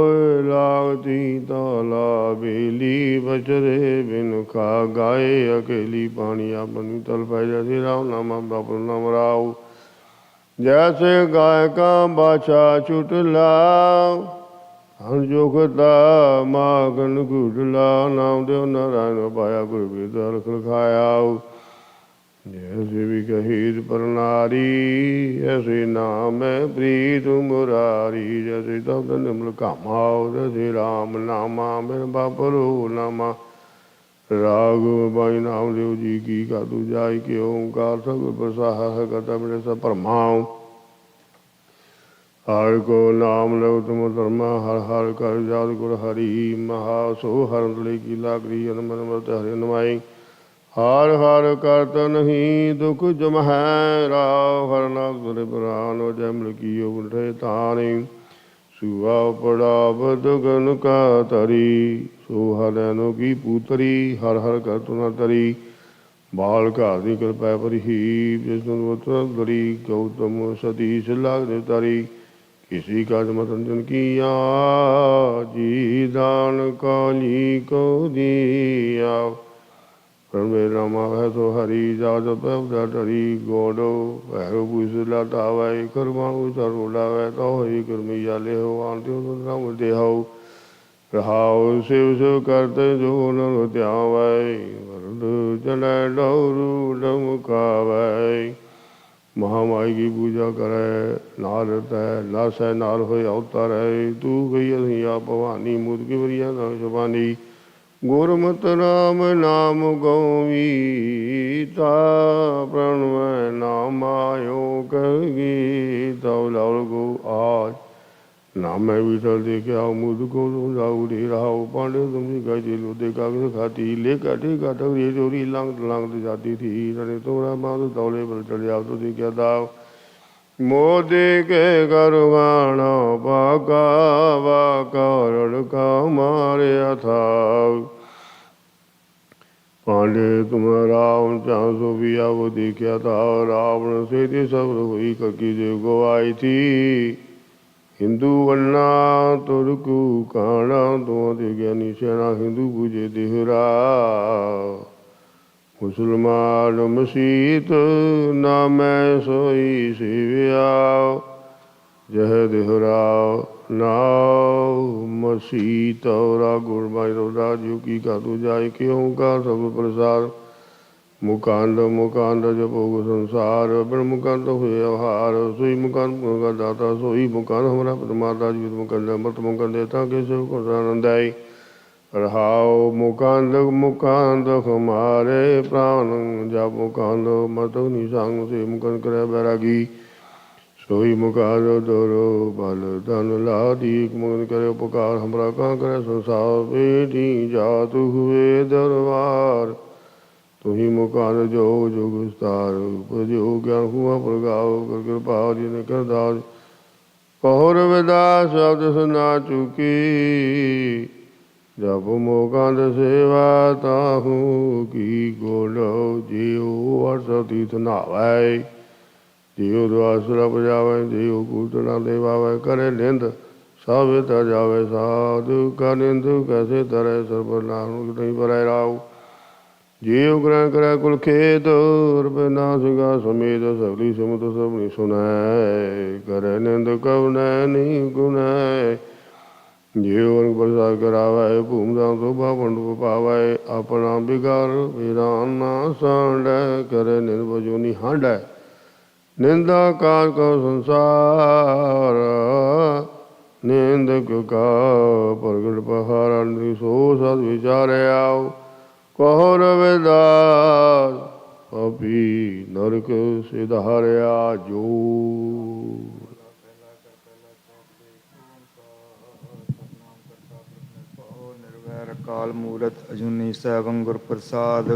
H: लागती ताला बेली बचरे बिन खा गाय अकेली पानी अपनी तल पाई जैसे राम नाम बापू नाम राव जैसे गाय का बाछा चुटला हर जोखता मागन गुडला नाम देव नारायण पाया गुरु विदर खाया जैसे भी कहीर पर नारी ऐसे नाम प्रीत मुरारी जैसे तब निम्न कामाओ जैसे राम नामा मेरे बापरो नामा राग बाई नाम देव जी की का तू जाय के ओंकार सगुर प्रसाद कथा मेरे सब परमाओ हर को नाम लो तुम धर्म हर हर कर जात गुर हरि महा सो हर की लाकड़ी मन मत हरि नवाई हर हर करत नहीं दुख जम है राव हर नाग सुरे पुराण जमल की उठे तानी सुआ पड़ा बदगन का तरी सो हरैनो की पुतरी हर हर कर तुना तरी बाल का कृपा पर ही विष्णुरी गौतम सतीश लाग तारी किसी का मतंजन किया जी दान काली को दिया परमे रामा है तो हरि जात डरी गोडो भैरो पूछला तावै करमाणु चरोलावै तो हरि कर्मिया ले हो आंत्यो राम देहो रहाओ शिव शिव करते जो नर त्यावै वरद जनै डौरू डमकावै महामाई की पूजा करे नार तै नासै नार होय अवतार है तू गई अहिया भवानी मुद की वरिया न शबानी गुरमत राम नाम गौवीता प्रणवय नाम आयो गीता लाल गो आज नाम मैं विठल देखे आओ मुझ को जाऊ रे रहा पांडे तुमसे गए लो देखा खाती ले काटे काटक रे चोरी लांग लांग जाती थी रे तुम्हारा माँ दौले पर चढ़ जाओ तो देखा दाव मोदे के गरुगाना बाका बाका रड़का मारे था पांडे तुम रावण चांसो बिया वो देखा था रावण से थी सब हुई ककी जो गो आई थी हिंदू वन्ना तुर्कु काना तो ज्ञानी सेना हिंदू पूजे देहरा ਮੁਸਲਮਾਨ ਮਸੀਤ ਨਾ ਮੈਂ ਸੋਈ ਸਿਵਿਆ ਜਹ ਦਿਹਰਾਓ ਨਾਉ ਮਸੀਤ ਔਰਾ ਗੁਰਬਾਣੀ ਰੋਦਾ ਜਿਉ ਕੀ ਕਾਤੂ ਜਾਇ ਕਿ ਓਂਕਾਰ ਸਭ ਪ੍ਰਸਾਦ ਮੁਕੰਦ ਮੁਕੰਦ ਜਪੋ ਸੰਸਾਰ ਬਿਨ ਮੁਕੰਦ ਹੋਏ ਆਹਾਰ ਸੋਈ ਮੁਕੰਦ ਮੁਕੰਦ ਦਾਤਾ ਸੋਈ ਮੁਕੰਦ ਹਮਾਰਾ ਪਰਮਾਤਮਾ ਜੀ ਮੁਕੰਦ ਮਤ ਮੁਕੰਦ ਦੇਤਾ ਕੇ ਸਭ ਕੋ ਆਨੰਦ ਆਈ ਰਹਾਉ ਮੁਕੰਦ ਮੁਕੰਦ ਹਮਾਰੇ ਪ੍ਰਾਨ ਜਪ ਮੁਕੰਦ ਮਤ ਨਿਸੰਗ ਸੇ ਮੁਕੰਦ ਕਰੇ ਬੈਰਾਗੀ सोई मुकार दोरो बल धन लादीक मुगन करे उपकार हमरा कहाँ करे संसार बेटी जातु हुए दरबार तुही मुकार जो जो विस्तार जो ज्ञान हुआ प्रगाव कर कृपा जिन कर दास कहोर विदास शब्द सुना चुकी जब मोकांत सेवा ताहू की गोलो जीव वर्ष तीर्थ नावाय जीव दुआसरा बजावे जीव कूटना देवावे करे निंद सब तर जावे साधु का निंद कैसे तरे सर्वनाम नहीं पर राव जीव ग्रहण करे कुल खेत नाश का समेत सगली समुद्र सब नहीं सुनाए करे निंद कब नहीं गुनाए जीवन प्रसाद करावे भूमदान शोभा पंड पावे अपना बिगार वीराना सांड करे निंद बजोनी हांड निंदा कार का संसार निंदक का प्रगट पहारा सो सद विचारे आओ कहो रविदास अभी नरक से धारिया जो
I: निर्वैर काल मूरत अजूनी सैवं गुर प्रसाद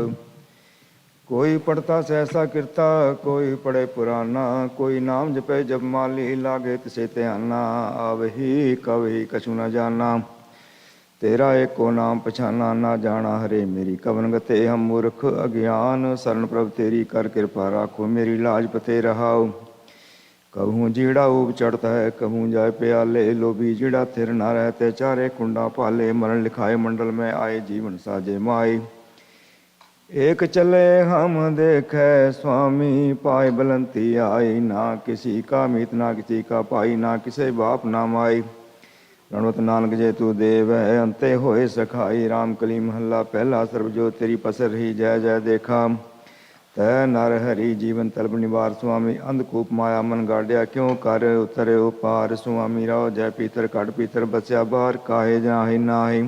I: कोई पढ़ता सहसा किरता कोई पढ़े पुराना कोई नाम जपे जब माली लागे तिसे ध्याना आवही कवही कछु न जाना तेरा एको नाम पछाना ना जाना हरे मेरी कवन गते हम मूर्ख अज्ञान शरण प्रभ तेरी कर कृपा राखो मेरी लाज पते रहाओ कहूँ जीड़ा ऊब चढ़ता है कहूँ जाए प्याले लोभी जीड़ा थिर ना रहते चारे कुंडा पाले मरण लिखाए मंडल में आए जीवन साजे माए एक चले हम देखे स्वामी पाए बलंती आई ना किसी का मीत ना किसी का पाई ना किसे बाप ना माई रणवत नानक जे तू देव है अंते होए सखाई राम कली महला पहला सर्व जो तेरी पसर रही जय जय देखा तै नर हरि जीवन तलब निवार स्वामी अंधकूप माया मन गाड़िया क्यों कर उतरे उपार स्वामी राव जय पीतर कट पीतर बस्या बाहर काहे जाहि नाही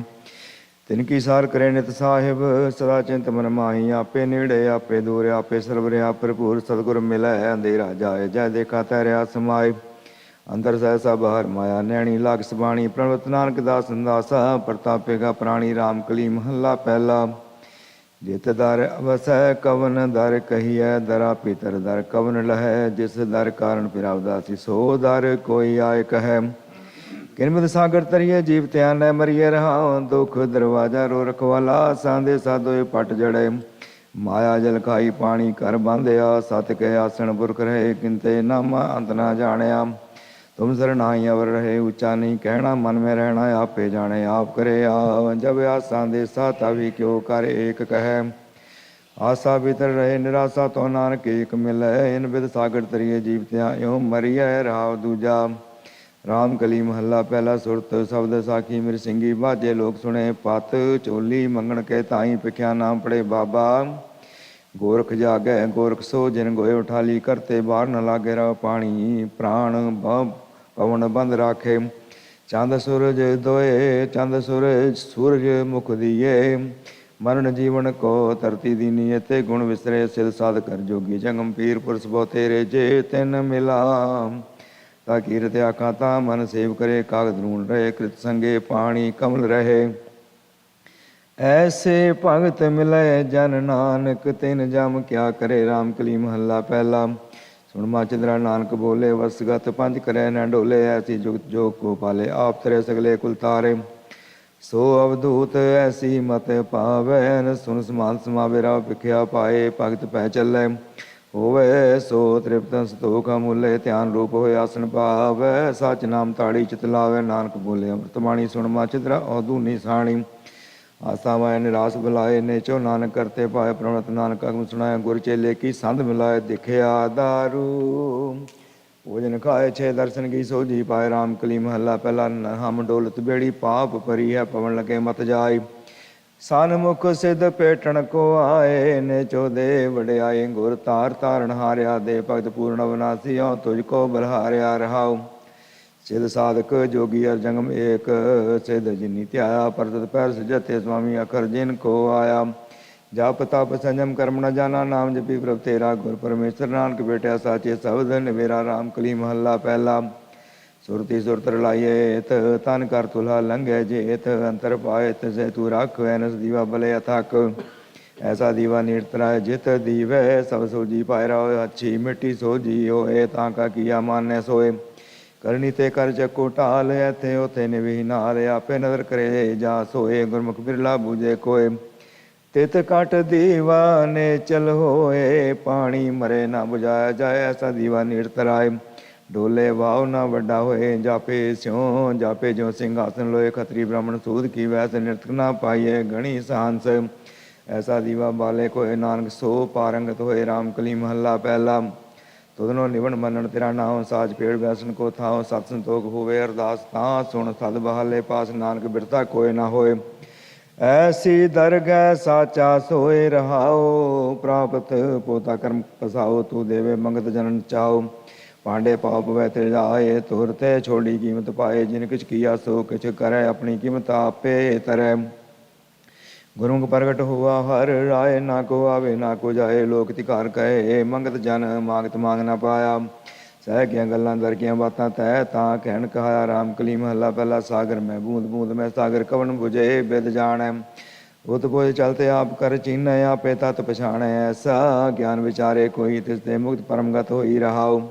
I: तिनकी सार करे नित साहिब सदा चिंत मन माही आपे नेड़े आपे दूर आपे सर्व रहा भरपूर सतगुर मिलै अंधेरा जाए जय देखा तैरया समाए अंदर सहसा बाहर माया नैणी लाग सबाणी प्रणवत नानक दास संदासा प्रतापे का प्राणी राम कली महला पहला जित दर अवसै कवन दर कहिए दरा पितर दर कवन लहै जिस दर कारण पिरावदासी सो दर कोई आए कहे किनमत सागर तरिए जीव त्यान मरिए रहा दुख दरवाजा रो रखवाला सांदे साधोए पट जड़े माया जल खाई पानी कर बांधया सत के आसन बुरख रहे किंते नामा अंत ना जानिया तुम सरनाई अवर रहे ऊंचा नहीं कहना मन में रहना आपे जाने आप करे जब आसा दे साता भी क्यों कर एक कहे आशा भीतर रहे निराशा तो नानक एक मिले इन विद सागर तरिए जीव त्या यो मरिए राव दूजा राम कली महला पहला सुरत शब्द साखी मेरे सिंगी बाजे लोग सुने पत चोली मंगण के ताई पिख्या नाम पड़े बाबा गोरख जागे गोरख सो जिन गोए उठाली करते बाहर न लागे रह पानी प्राण पवन बंद राखे चंद सूरज दोए चंद सूरज सूरज मुख दिए मरण जीवन को तरती दीनी ते गुण विसरे सिद्ध साध कर जोगी जंगम पीर पुरुष बहु तेरे जे तिन मिला ता कीरत आखा मन सेव करे कागद ढूंढ रहे कृत संगे पानी कमल रहे ऐसे भगत मिले जन नानक तिन जम क्या करे राम कली महला पहला सुन माचिंद्रा नानक बोले वसगत पंच करे न डोले ऐसी जुगत जो को पाले आप तरे सगले कुल तारे सो अवधूत ऐसी मत पावे सुन समान समावे राव पिख्या पाए भगत पै चले होवे सो तृप्त संतोख अमूल्य ध्यान रूप होए आसन पावै सच नाम ताड़ी चित लावे नानक बोले अमृतवाणी सुन माचिंद्रा औधू निशाणी ਆਸਾ ਮੈਂ ਨਿਰਾਸ ਬੁਲਾਏ ਨੇਚੋ ਨਾਨਕ ਕਰਤੇ ਪਾਏ ਪ੍ਰਣਤ ਨਾਨਕ ਅਗਮ ਸੁਣਾਏ ਗੁਰ ਚੇਲੇ ਕੀ ਸੰਧ ਮਿਲਾਏ ਦਿਖਿਆ ਦਾਰੂ ਭੋਜਨ ਖਾਏ ਛੇ ਦਰਸ਼ਨ ਕੀ ਸੋਝੀ ਪਾਏ ਰਾਮ ਕਲੀ ਮਹੱਲਾ ਪਹਿਲਾ ਹਮ ਡੋਲਤ ਬੇੜੀ ਪਾਪ ਭਰੀ ਹੈ ਪਵਨ ਲਗੇ ਮਤ ਜਾਈ ਸਨਮੁਖ ਸਿੱਧ ਭੇਟਣ ਕੋ ਆਏ ਨੇਚੋ ਦੇ ਵਡਿਆਈ ਗੁਰ ਤਾਰ ਤਾਰਨ ਹਾਰਿਆ ਦੇ ਭਗਤ ਪੂਰਨ ਅਵਨਾਸੀਓ ਤੁਝ ਕੋ ਬਲਹਾਰਿਆ ਰਹਾਉ ਸਿੱਧ ਸਾਧਕ ਜੋਗੀ ਅਰ ਜੰਗਮ ਏਕ ਸਿੱਧ ਜਿਨੀ ਧਿਆਇਆ ਪਰਤਤ ਪੈਰ ਸਜਤੇ ਸੁਆਮੀ ਅਖਰ ਜਿਨ ਕੋ ਆਇਆ ਜਪ ਤਪ ਸੰਜਮ ਕਰਮ ਨ ਜਾਣਾ ਨਾਮ ਜਪੀ ਪ੍ਰਭ ਤੇਰਾ ਗੁਰ ਪਰਮੇਸ਼ਰ ਨਾਨਕ ਬੇਟਿਆ ਸਾਚੇ ਸ਼ਬਦ ਨਿਵੇਰਾ ਰਾਮ ਕਲੀ ਮਹੱਲਾ ਪਹਿਲਾ ਸੁਰਤੀ ਸੁਰਤ ਰਲਾਈਏ ਤ ਤਨ ਕਰ ਤੁਲਾ ਲੰਘੈ ਜੇਤ ਅੰਤਰ ਪਾਏ ਤਸੇ ਤੂੰ ਰੱਖ ਐਨਸ ਦੀਵਾ ਬਲੇ ਅਥਕ ਐਸਾ ਦੀਵਾ ਨਿਰਤਰਾ ਜਿਤ ਦੀਵੈ ਸਭ ਸੋਜੀ ਪਾਇ ਰਹੁ ਅੱਛੀ ਮਿੱਟੀ ਸੋਜੀ ਹੋਏ ਤਾਂ ਕਾ ਕੀਆ ਮਾਨੈ ਸੋਏ ਕਰਨੀ ਤੇ ਕਰ ਚੱਕੋ ਢਾਲ ਐਥੇ ਉਥੇ ਨਿਵੀ ਨਾਲ ਆਪੇ ਨਦਰ ਕਰੇ ਜਾ ਸੋਏ ਗੁਰਮੁਖ ਬਿਰਲਾ ਬੂਝੇ ਕੋਏ ਤਿਤ ਕਟ ਦੀਵਾ ਨੇ ਚਲ ਹੋਏ ਪਾਣੀ ਮਰੇ ਨਾ ਬੁਝਾਇਆ ਜਾਏ ਐਸਾ ਦੀਵਾ ਨਿਰਤਰਾਏ ਡੋਲੇ ਵਾਉ ਨਾ ਵੱਡਾ ਹੋਏ ਜਾਪੇ ਸਿਉ ਜਾਪੇ ਜੋ ਸਿੰਘਾਸਨ ਲੋਏ ਖਤਰੀ ਬ੍ਰਾਹਮਣ ਸੂਦ ਕੀ ਵੈਸ ਨਿਰਤਕ ਨਾ ਪਾਈਏ ਗਣੀ ਸਾਂਸ ਐਸਾ ਦੀਵਾ ਬਾਲੇ ਕੋਏ ਨਾਨਕ ਸੋ ਪਾਰੰਗਤ ਹੋਏ ਰਾਮ ਕਲੀ ਮਹੱਲਾ ਪਹਿਲਾ ਤੁਧਨੋ ਨਿਵਣ ਮੰਨਣ ਤੇਰਾ ਨਾਮ ਸਾਜ ਪੇੜ ਵੈਸਨ ਕੋ ਥਾਉ ਸਤ ਸੰਤੋਖ ਹੋਵੇ ਅਰਦਾਸ ਤਾਂ ਸੁਣ ਸਦ ਬਹਾਲੇ ਪਾਸ ਨਾਨਕ ਬਿਰਤਾ ਕੋਏ ਨਾ ਹੋਏ ਐਸੀ ਦਰਗਹਿ ਸਾਚਾ ਸੋਏ ਰਹਾਓ ਪ੍ਰਾਪਤ ਪੋਤਾ ਕਰਮ ਪਸਾਓ ਤੂੰ ਦੇਵੇ ਮੰਗਤ ਜਨਨ ਚਾਓ ਪਾਂਡੇ ਪਾਪ ਪਵੈ ਤੇ ਜਾਏ ਤੁਰ ਤੇ ਛੋੜੀ ਕੀਮਤ ਪਾਏ ਜਿਨ ਕਿਛ ਕੀਆ ਸੋ ਕਿਛ ਕਰੈ ਆਪਣੀ ਕੀਮਤ ਆਪੇ ਤਰੈ ਗੁਰਮੁਖ ਪ੍ਰਗਟ ਹੋਆ ਹਰ ਰਾਏ ਨਾ ਕੋ ਆਵੇ ਨਾ ਕੋ ਜਾਏ ਲੋਕ ਤਿਕਾਰ ਕਹੇ ਮੰਗਤ ਜਨ ਮਾਗਤ ਮੰਗ ਨਾ ਪਾਇਆ ਸਹਿ ਗਿਆ ਗੱਲਾਂ ਦਰ ਕੀਆਂ ਬਾਤਾਂ ਤੈ ਤਾਂ ਕਹਿਣ ਕਹਾਇਆ ਰਾਮ ਕਲੀ ਮਹੱਲਾ ਪਹਿਲਾ ਸਾਗਰ ਮੈਂ ਬੂੰਦ ਬੂੰਦ ਮੈਂ ਸਾਗਰ ਕਵਨ ਬੁਝੇ ਬਿਦ ਜਾਣੈ ਉਤ ਬੋਝ ਚਲਤੇ ਆਪ ਕਰ ਚੀਨੈ ਆਪੇ ਤਤ ਪਛਾਣੈ ਐਸਾ ਗਿਆਨ ਵਿਚਾਰੇ ਕੋਈ ਤਿਸ ਤੇ ਮੁਕਤ ਪਰਮਗਤ ਹੋਈ ਰਹਾਉ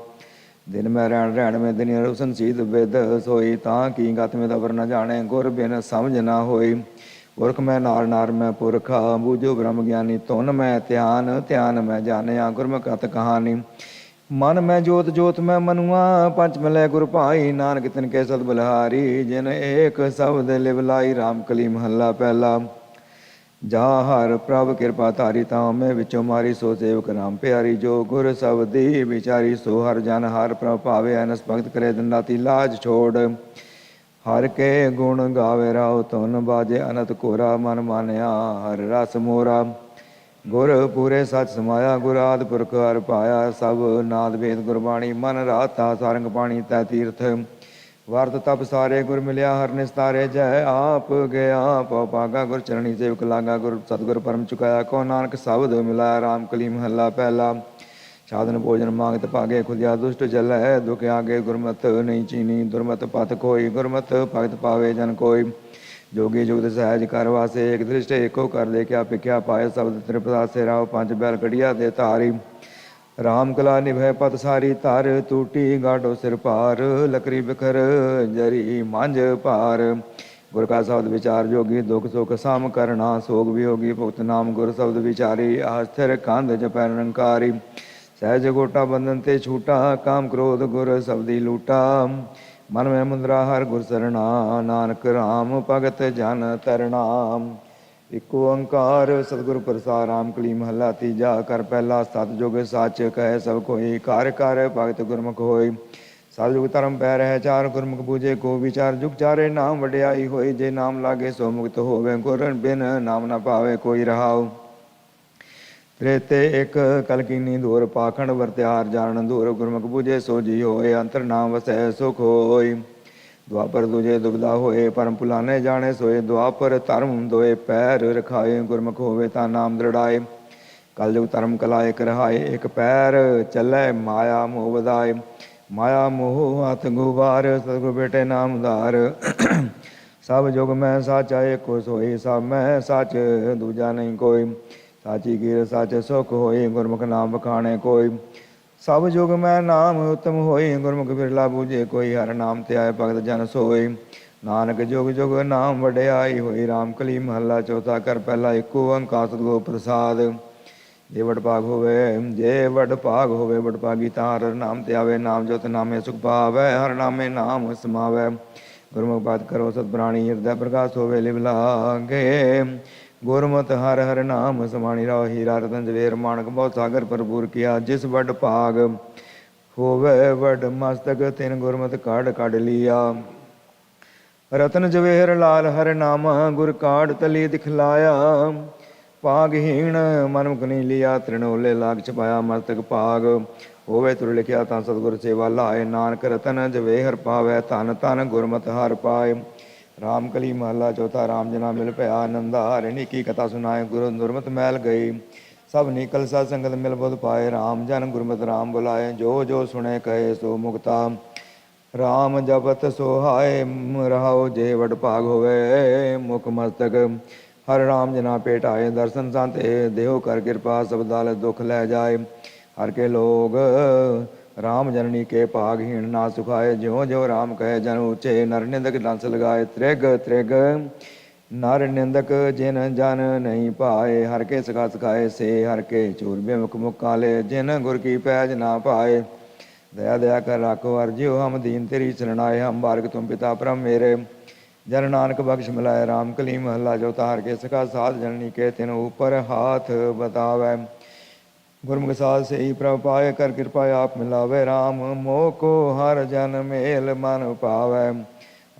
I: ਦਿਨ ਮੈਂ ਰਹਿਣ ਰਹਿਣ ਮੈਂ ਦਿਨ ਰੁਸਨ ਸੀਧ ਵਿਦ ਸੋਈ ਤਾਂ ਕੀ ਗਤ ਮੈਂ ਦਬਰ ਨ ਜਾਣੈ ਗੁਰ ਬਿਨ ਸਮਝ ਨਾ ਹੋਈ ਪੁਰਖ ਮੈਂ ਨਾਰ ਨਾਰ ਮੈਂ ਪੁਰਖਾ ਬੂਝੋ ਬ੍ਰਹਮ ਗਿਆਨੀ ਧੁਨ ਮੈਂ ਧਿਆਨ ਧਿਆਨ ਮੈਂ ਜਾਣਿਆ ਗੁਰਮੁਖ ਅਤ ਕਹਾਣੀ ਮਨ ਮੈਂ ਜੋਤ ਜੋਤ ਮੈਂ ਮਨੁਆ ਪੰਚ ਮਿਲੈ ਗੁਰ ਭਾਈ ਨਾਨਕ ਤਿਨ ਕੇ ਸਦ ਬਲਿਹਾਰੀ ਜਿਨ ਏਕ ਸ਼ਬਦ ਲਿਵ ਲਾਈ ਰਾਮ ਕਲੀ ਮਹੱਲਾ ਪਹਿਲਾ ਜਾ ਹਰ ਪ੍ਰਭ ਕਿਰਪਾ ਧਾਰੀ ਤਾਂ ਮੈਂ ਵਿੱਚੋਂ ਮਾਰੀ ਸੋ ਸੇਵਕ ਰਾਮ ਪਿਆਰੀ ਜੋ ਗੁਰ ਸਬਦੀ ਵਿਚਾਰੀ ਸੋ ਹਰ ਜਨ ਹਰ ਪ੍ਰਭ ਭਾਵੇ ਅਨਸ ਭਗਤ ਕਰੇ ਦਿਨ ਰਾਤੀ ਲਾਜ ਛੋੜ ਹਰ ਕੇ ਗੁਣ ਗਾਵੇ ਰਾਉ ਧੁਨ ਬਾਜੇ ਅਨੰਤ ਕੋਰਾ ਮਨ ਮਾਨਿਆ ਹਰ ਰਸ ਮੋਰਾ ਗੁਰ ਪੂਰੇ ਸਚ ਸਮਾਇਆ ਗੁਰ ਆਦਿ ਪੁਰਖ ਹਰ ਪਾਇਆ ਸਭ ਨਾਦ ਵੇਦ ਗੁਰਬਾਣੀ ਮਨ ਰਾਤਾ ਸਾਰੰਗ ਪਾਣੀ ਤੈ ਤੀਰਥ ਵਰਤ ਤਪ ਸਾਰੇ ਗੁਰ ਮਿਲਿਆ ਹਰ ਨਿਸਤਾਰੇ ਜੈ ਆਪ ਗਿਆ ਪਉ ਪਾਗਾ ਗੁਰ ਚਰਣੀ ਸੇਵਕ ਲਾਗਾ ਗੁਰ ਸਤਿਗੁਰ ਪਰਮ ਚੁਕਾਇਆ ਕੋ ਨਾਨਕ ਸ਼ਬਦ ਮਿਲਾਇਆ ਰਾਮ ਕਲੀ ਮਹੱਲਾ ਪਹਿਲਾ ਸਾਧਨ ਭੋਜਨ ਮੰਗਤ ਭਾਗੇ ਖੁਦਿਆ ਦੁਸ਼ਟ ਜਲੈ ਦੁਖ ਆਗੇ ਗੁਰਮਤ ਨਹੀਂ ਚੀਨੀ ਦੁਰਮਤ ਪਤ ਕੋਈ ਗੁਰਮਤ ਭਗਤ ਪਾਵੇ ਜਨ ਕੋਈ ਜੋਗੀ ਜੁਗਤ ਸਹਿਜ ਕਰ ਵਾਸੇ ਇੱਕ ਦ੍ਰਿਸ਼ਟ ਏਕੋ ਕਰ ਲੈ ਕੇ ਪਿਖਿਆ ਪਾਏ ਸ਼ਬਦ ਤ੍ਰਿਪਦਾਸੇ ਰਾਵ ਪੰਜ ਬੈਲ ਕੜੀਆ ਦੇ ਧਾਰੀ ਰਾਮ ਕਲਾ ਨਿਭੈ ਪਤ ਸਾਰੀ ਧਰ ਟੂਟੀ ਗਾਢੋ ਸਿਰ ਭਾਰ ਲਕਰੀ ਬਿਖਰ ਜਰੀ ਮੰਝ ਭਾਰ ਗੁਰ ਕਾ ਸ਼ਬਦ ਵਿਚਾਰ ਜੋਗੀ ਦੁਖ ਸੁਖ ਸਮ ਕਰਨਾ ਸੋਗ ਵਿਯੋਗੀ ਭੁਗਤ ਨਾਮ ਗੁਰ ਸ਼ਬਦ ਵਿਚਾਰੀ ਆਸਥਿਰ ਕੰਧ ਜਪੈ ਨਿਰੰਕਾਰੀ ਸਹਿਜ ਗੋਟਾ ਬੰਧਨ ਤੇ ਛੂਟਾ ਕਾਮ ਕ੍ਰੋਧ ਗੁਰ ਸਬਦੀ ਲੂਟਾ ਮਨ ਮੈਂ ਮੁੰਦਰਾ ਹਰ ਗੁਰ ਸਰਣਾ ਨਾਨਕ ਰਾਮ ਭਗਤ ਜਨ ਤਰਣਾ ਇਕ ਓੰਕਾਰ ਸਤਿਗੁਰ ਪ੍ਰਸਾਦਿ ਰਾਮ ਕਲੀ ਮਹੱਲਾ ਤੀਜਾ ਕਰ ਪਹਿਲਾ ਸਤਿਜੁਗ ਸੱਚ ਕਹਿ ਸਭ ਕੋਈ ਘਰ ਘਰ ਭਗਤ ਗੁਰਮੁਖ ਹੋਈ ਸਤਿਜੁਗ ਧਰਮ ਪੈ ਰਹਿ ਚਾਰ ਗੁਰਮੁਖ ਬੂਝੇ ਕੋ ਵਿਚਾਰ ਜੁਗ ਚਾਰੇ ਨਾਮ ਵਡਿਆਈ ਹੋਈ ਜੇ ਨਾਮ ਲਾਗੇ ਸੋ ਮੁਕਤ ਹੋਵੇ ਗੁਰ ਬਿਨ ਨਾਮ ਨਾ ਪਾਵੇ ਕੋਈ ਰਹਾਉ ਤ੍ਰੇਤੇ ਇੱਕ ਕਲਕੀਨੀ ਦੂਰ ਪਾਖੰਡ ਵਰਤਿਆਰ ਜਾਣਨ ਦੂਰ ਗੁਰਮੁਖ ਬੂਝੇ ਸੋ ਜੀ ਹੋਏ ਅੰਤਰ ਨਾਮ ਵਸੈ ਸੁਖ ਹੋਈ ਦੁਆਪਰ ਦੂਜੇ ਦੁਬਦਾ ਹੋਏ ਪਰਮ ਭੁਲਾਨੇ ਜਾਣੇ ਸੋਏ ਦੁਆਪਰ ਧਰਮ ਦੋਏ ਪੈਰ ਰਖਾਏ ਗੁਰਮੁਖ ਹੋਵੇ ਤਾਂ ਨਾਮ ਦ੍ਰਿੜਾਏ ਕਲਯੁਗ ਧਰਮ ਕਲਾ ਇਕ ਰਹਾਏ ਇੱਕ ਪੈਰ ਚੱਲੇ ਮਾਇਆ ਮੋਹ ਵਧਾਏ ਮਾਇਆ ਮੋਹ ਹੱਥ ਗੁਬਾਰ ਸਤਿਗੁਰ ਬੇਟੇ ਨਾਮਦਾਰ ਸਭ ਜੁਗ ਮੈਂ ਸਾਚਾ ਏਕੋ ਸੋਈ ਸਭ ਮੈਂ ਸੱਚ ਦੂਜਾ ਨਹੀਂ ਕੋਈ ਸਾਚੀ ਕੀਰ ਸੱਚ ਸੁਖ ਹੋਈ ਗੁਰਮੁਖ ਨਾਮ ਬਖਾਣੇ ਕੋਈ ਸਭ ਜੁਗ ਮੈਂ ਨਾਮ ਉਤਮ ਹੋਈ ਗੁਰਮੁਖ ਬਿਰਲਾ ਬੂਝੇ ਕੋਈ ਹਰ ਨਾਮ ਤੇ ਆਏ ਭਗਤ ਜਨ ਸੋਈ ਨਾਨਕ ਜੁਗ ਜੁਗ ਨਾਮ ਵਡਿਆਈ ਹੋਈ ਰਾਮ ਕਲੀ ਮਹੱਲਾ ਚੌਥਾ ਕਰ ਪਹਿਲਾ ਏਕ ਓੰਕਾਰ ਸਤਿਗੁਰ ਪ੍ਰਸਾਦ ਜੇ ਵਡ ਭਾਗ ਹੋਵੇ ਵਡ ਭਾਗੀ ਤਾਂ ਹਰ ਨਾਮ ਤੇ ਆਵੇ ਨਾਮ ਜੋਤ ਨਾਮੇ ਸੁਖ ਪਾਵੈ ਹਰ ਨਾਮੇ ਨਾਮ ਸਮਾਵੈ ਗੁਰਮੁਖ ਬਾਤ ਕਰੋ ਸਤ ਪ੍ਰਾਣੀ ਹਿਰਦੈ ਪ੍ਰਕਾਸ਼ ਹੋਵੇ ਲਿਵ ਲਾਗੇ ਗੁਰਮਤਿ ਹਰ ਹਰ ਨਾਮ ਸਮਾਣੀ ਰਹੁ ਹੀਰਾ ਰਤਨ ਜਵੇਰ ਮਾਨਕ ਬਹੁ ਸਾਗਰ ਭਰਪੂਰ ਕੀਆ ਜਿਸ ਵੱਡ ਭਾਗ ਹੋਵੇ ਵੱਡ ਮਸਤਕ ਤਿਨ ਗੁਰਮਤਿ ਕਾਢ ਕੱਢ ਲਿਆ ਰਤਨ ਜਵੇਹਰ ਲਾਲ ਹਰ ਨਾਮਾ ਗੁਰ ਕਾਢ ਤਲੀ ਦਿਖਲਾਇਆ ਭਾਗਹੀਣ ਮਨ ਮੁਖ ਨਹੀਂ ਲਿਆ ਤ੍ਰਿਣੋਲੇ ਲਾਗ ਛਪਾਇਆ ਮਸਤਕ ਭਾਗ ਹੋਵੇ ਤੁਰ ਲਿਖਿਆ ਤਾਂ ਸਤਿਗੁਰ ਸੇਵਾ ਲਾਏ ਨਾਨਕ ਰਤਨ ਜਵੇਹਰ ਪਾਵੈ ਧਨ ਧਨ ਗੁਰਮਤਿ ਹਰ ਪਾਏ ਰਾਮ ਕਲੀ ਮਹੱਲਾ ਚੌਥਾ ਰਾਮ ਜਨਾ ਮਿਲ ਭਇਆ ਆਨੰਦਾ ਹਰਿਣੀ ਕੀ ਕਥਾ ਸੁਨਾਏ ਗੁਰੂ ਦੁਰਮਤ ਮੈਲ ਗਈ ਸਭ ਨਿਕਲ ਸਤ ਸੰਗਤ ਮਿਲ ਬੁਧ ਪਾਏ ਰਾਮ ਜਨ ਗੁਰਮਤਿ ਰਾਮ ਬੁਲਾਏ ਜੋ ਜੋ ਸੁਣੇ ਕਹੇ ਸੋ ਮੁਕਤਾ ਰਾਮ ਜਪਤ ਸੋਹਾਏ ਰਹਾਉ ਜੇ ਵਡ ਭਾਗ ਹੋਵੇ ਮੁਖ ਮਸਤਕ ਹਰ ਰਾਮ ਜਨਾ ਪੇਟ ਆਏ ਦਰਸ਼ਨ ਸੰਤੇ ਦੇਹੋ ਕਰ ਕਿਰਪਾ ਸਬਦਾਲ ਦੁਖ ਲੈ ਜਾਏ ਹਰ ਕੇ ਲੋਗ ਰਾਮ ਜਨਨੀ ਕੇ ਭਾਗਹੀਣ ਨਾ ਸੁਖਾਏ ਜਿਉ ਜਿਉ ਰਾਮ ਕਹੇ ਜਨ ਉੱਚੇ ਨਰ ਨਿੰਦਕ ਡੰਸ ਲਗਾਏ ਤ੍ਰਿਗ ਤ੍ਰਿਗ ਨਰ ਨਿੰਦਕ ਜਿਨ ਜਨ ਨਹੀਂ ਪਾਏ ਹਰ ਕੇ ਸਖਾ ਸਖਾਏ ਸੇ ਹਰ ਕੇ ਚੂਰ ਬੇਮੁਖ ਮੁਖ ਕਾਲੇ ਜਿਨ ਗੁਰ ਕੀ ਪੈਜ ਨਾ ਪਾਏ ਦਇਆ ਦਇਆ ਕਰ ਰਾਖੋ ਅਰਜਿਓ ਹਮ ਦੀਨ ਤੇਰੀ ਚਰਨਾਏ ਹਮ ਬਾਰਕ ਤੁਮ ਪਿਤਾ ਪਰਮ ਮੇਰੇ ਜਨ ਨਾਨਕ ਬਖਸ਼ ਮਿਲਾਏ ਰਾਮ ਕਲੀ ਮਹੱਲਾ ਜੋ ਤਾਰ ਕੇ ਸਖਾ ਸਾਧ ਜਨਨੀ ਕੇ ਤਿਨ ਉਪਰ ਹਾਥ ਬਤਾਵੈ ਗੁਰਮੁਖ ਸਾਧ ਸੇ ਪ੍ਰਭ ਪਾਏ ਕਰ ਕਿਰਪਾ ਆਪ ਮਿਲਾਵੇ ਰਾਮ ਮੋਹ ਕੋ ਹਰ ਜਨ ਮੇਲ ਮਨ ਪਾਵੈ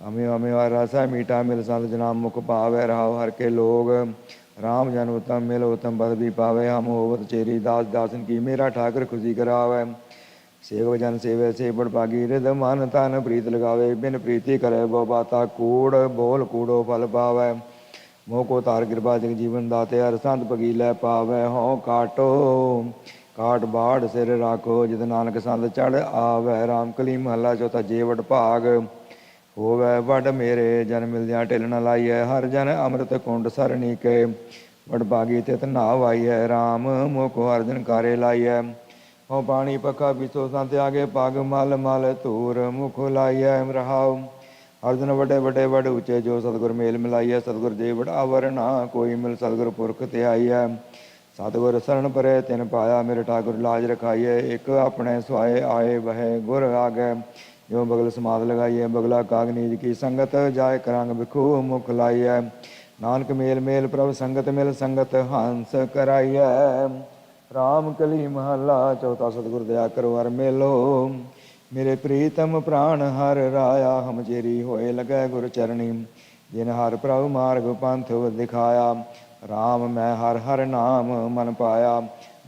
I: ਅਮਿ ਅਮਿ ਰਸਾ ਮੀਠਾ ਮਿਲ ਸੰਤ ਜਨਾ ਮੁਖ ਪਾਵੈ ਰਹਾਉ ਹਰ ਕੇ ਲੋਗ ਰਾਮ ਜਨ ਉਤਮ ਮਿਲ ਉਤਮ ਪਦ ਵੀ ਪਾਵੇ ਹਮ ਹੋਵਤ ਚੇਰੀ ਦਾਸ ਦਾਸਨ ਕੀ ਮੇਰਾ ਠਾਕਰ ਖੁਸ਼ੀ ਕਰਾਵੈ ਸੇਵਕ ਜਨ ਸੇਵੇ ਸੇ ਬੜ ਭਾਗੀ ਰਿਦ ਮਨ ਤਨ ਪ੍ਰੀਤ ਲਗਾਵੇ ਬਿਨ ਪ੍ਰੀਤੀ ਕਰੇ ਬਹੁ ਬਾਤਾ ਕੂੜ ਬੋਲ ਕੂੜੋ ਫਲ ਪਾਵੈ ਮੋਹ ਕੋ ਤਾਰ ਕਿਰਪਾ ਜਗ ਜੀਵਨ ਦਾਤੇ ਹਰ ਸੰਤ ਭਗੀ ਲੈ ਪਾਵੈ ਹਉ ਕਾਟੋ ਕਾਟ ਬਾੜ ਸਿਰ ਰਾਖੋ ਜਿਤ ਨਾਨਕ ਸੰਤ ਚੜ ਆਵੈ ਰਾਮ ਕਲੀ ਮਹੱਲਾ ਚੌਥਾ ਜੇ ਵਡ ਭਾਗ ਹੋਵੈ ਵਡ ਮੇਰੇ ਜਨ ਮਿਲਦਿਆਂ ਢਿਲ ਨ ਲਾਈਐ ਹਰ ਜਨ ਅੰਮ੍ਰਿਤ ਕੁੰਡ ਸਰਣੀ ਕੇ ਵਡ ਭਾਗੀ ਤਿਤ ਨਾਵ ਆਈਐ ਰਾਮ ਮੋਹ ਕੋ ਹਰ ਜਨ ਕਾਰੇ ਲਾਈਐ ਹਉ ਪਾਣੀ ਪੱਖਾ ਵਿਸੋ ਸੰਤ ਆਗੇ ਪਗ ਮਲ ਮਲ ਧੂਰ ਮੁਖ ਲਾਈਐ ਰਹਾਉ ਅਰਜਨ ਵੱਡੇ ਵੱਡੇ ਵੱਡ ਉੱਚੇ ਜੋ ਸਤਿਗੁਰ ਮੇਲ ਮਿਲਾਈਐ ਸਤਿਗੁਰ ਜੇ ਵਡ ਆਵਰ ਨਾ ਕੋਈ ਮਿਲ ਸਤਿਗੁਰ ਪੁਰਖ ਤੇ ਆਈਐ ਸਤਿਗੁਰ ਸਰਣ ਪਰੇ ਤਿਨ ਪਾਇਆ ਮੇਰੇ ਠਾਕੁਰ ਲਾਜ ਰਖਾਈਐ ਇੱਕ ਆਪਣੇ ਸੁਆਏ ਆਏ ਵਹਿ ਗੁਰ ਆਗੇ ਜੋ ਬਗਲ ਸਮਾਦ ਲਗਾਈਐ ਬਗਲਾ ਕਾਗਨੀਜ ਕੀ ਸੰਗਤ ਜਾਏ ਕਰਾਂਗ ਬਿਖੂ ਮੁਖ ਲਾਈਐ ਨਾਨਕ ਮੇਲ ਮੇਲ ਪ੍ਰਭ ਸੰਗਤ ਮਿਲ ਸੰਗਤ ਹੰਸ ਕਰਾਈਐ ਰਾਮ ਕਲੀ ਮਹੱਲਾ ਚੌਥਾ ਸਤਿਗੁਰ ਦਇਆ ਕਰੋ ਹਰ ਮੇਲੋ ਮੇਰੇ ਪ੍ਰੀਤਮ ਪ੍ਰਾਣ ਹਰ ਰਾਇਆ ਹਮ ਚੇਰੀ ਹੋਏ ਲਗੈ ਗੁਰ ਚਰਣੀ ਜਿਨ ਹਰ ਪ੍ਰਭ ਮਾਰਗ ਪੰਥ ਦਿਖਾਇਆ ਰਾਮ ਮੈਂ ਹਰ ਹਰ ਨਾਮ ਮਨ ਪਾਇਆ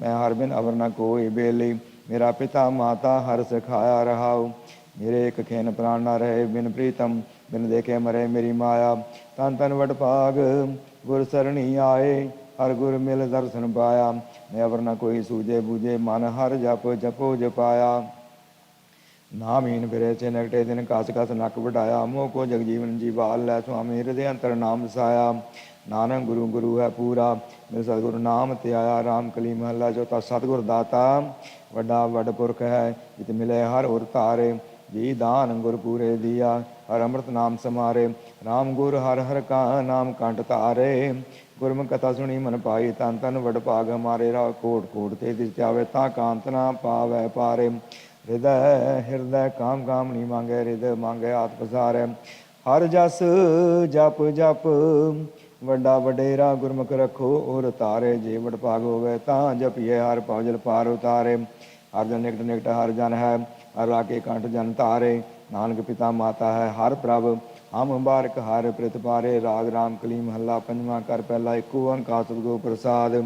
I: ਮੈਂ ਹਰ ਬਿਨ ਅਵਰ ਨ ਕੋਈ ਬੇਲੀ ਮੇਰਾ ਪਿਤਾ ਮਾਤਾ ਹਰ ਸਿਖਾਇਆ ਰਹਾਉ ਮੇਰੇ ਇੱਕ ਖੇਨ ਪ੍ਰਾਣ ਨਾ ਰਹੇ ਬਿਨ ਪ੍ਰੀਤਮ ਬਿਨ ਦੇਖੇ ਮਰੇ ਮੇਰੀ ਮਾਇਆ ਤਨ ਤਨ ਵਡ ਭਾਗ ਗੁਰ ਸਰਣੀ ਆਏ ਹਰ ਗੁਰ ਮਿਲ ਦਰਸ਼ਨ ਪਾਇਆ ਮੈਂ ਅਵਰ ਨ ਕੋਈ ਸੂਝੇ ਬੂਝੇ ਮਨ ਹਰ ਜਪ ਜਪੋ ਜਪਾਇਆ ਨਾਮਹੀਨ ਫਿਰੇ ਸੇ ਨਕਟੇ ਦਿਨ ਕਸ ਕਸ ਨੱਕ ਵਡਾਇਆ ਮੋਹ ਕੋ ਜਗਜੀਵਨ ਜੀਵਾਲ ਲੈ ਸੁਆਮੀ ਹਿਰਦੇ ਅੰਤਰ ਨਾਮ ਵਸਾਇਆ ਨਾਨਕ ਗੁਰੂ ਗੁਰੂ ਹੈ ਪੂਰਾ ਮੇਰੇ ਸਤਿਗੁਰੂ ਨਾਮ ਤੇ ਆਇਆ ਰਾਮ ਕਲੀ ਮਹੱਲਾ ਚੌਥਾ ਸਤਿਗੁਰ ਦਾਤਾ ਵੱਡਾ ਵੱਡ ਪੁਰਖ ਹੈ ਜਿਤ ਮਿਲੇ ਹਰ ਉਰ ਧਾਰੇ ਜੀ ਦਾਨ ਗੁਰ ਪੂਰੇ ਦੀਆ ਹਰ ਅੰਮ੍ਰਿਤ ਨਾਮ ਸਮਾਰੇ ਰਾਮ ਗੁਰ ਹਰ ਹਰ ਕਾ ਨਾਮ ਕੰਠ ਧਾਰੇ ਗੁਰਮੁਖ ਕਥਾ ਸੁਣੀ ਮਨ ਪਾਈ ਤਨ ਤਨ ਵਡ ਭਾਗ ਹਮਾਰੇ ਰਾ ਕੋਟ ਕੋਟ ਤੇ ਦਿਸ ਆਵੇ ਤਾਂ ਕਾਂਤ ਨਾ ਪਾਵੈ ਪਾਰੇ ਹਿਰਦੈ ਹਿਰਦੈ ਕਾਮ ਕਾਮ ਨੀ ਮੰਗੇ ਹਿਰਦ ਮੰਗੇ ਆਤ ਪਸਾਰੈ ਹਰ ਜਸ ਜਪ ਜਪ ਵੱਡਾ ਵਡੇਰਾ ਗੁਰਮੁਖ ਰੱਖੋ ਔਰ ਤਾਰੇ ਜੇ ਵਡ ਭਾਗ ਹੋਵੇ ਤਾਂ ਜਪੀਏ ਹਰ ਭਵਜਲ ਪਾਰ ਉਤਾਰੇ ਹਰ ਜਨ ਨਿਕਟ ਨਿਕਟ ਹਰ ਜਨ ਹੈ ਹਰ ਰਾਕੇ ਕੰਠ ਜਨ ਤਾਰੇ ਨਾਨਕ ਪਿਤਾ ਮਾਤਾ ਹੈ ਹਰ ਪ੍ਰਭ ਹਮ ਬਾਰਕ ਹਰ ਪ੍ਰਿਤ ਪਾਰੇ ਰਾਗ ਰਾਮ ਕਲੀ ਮਹੱਲਾ ਪੰਜਵਾਂ ਕਰ ਪਹਿਲਾ ਇੱਕ ਓੰਕਾਰ ਸਤਿਗੁਰ ਪ੍ਰਸਾਦ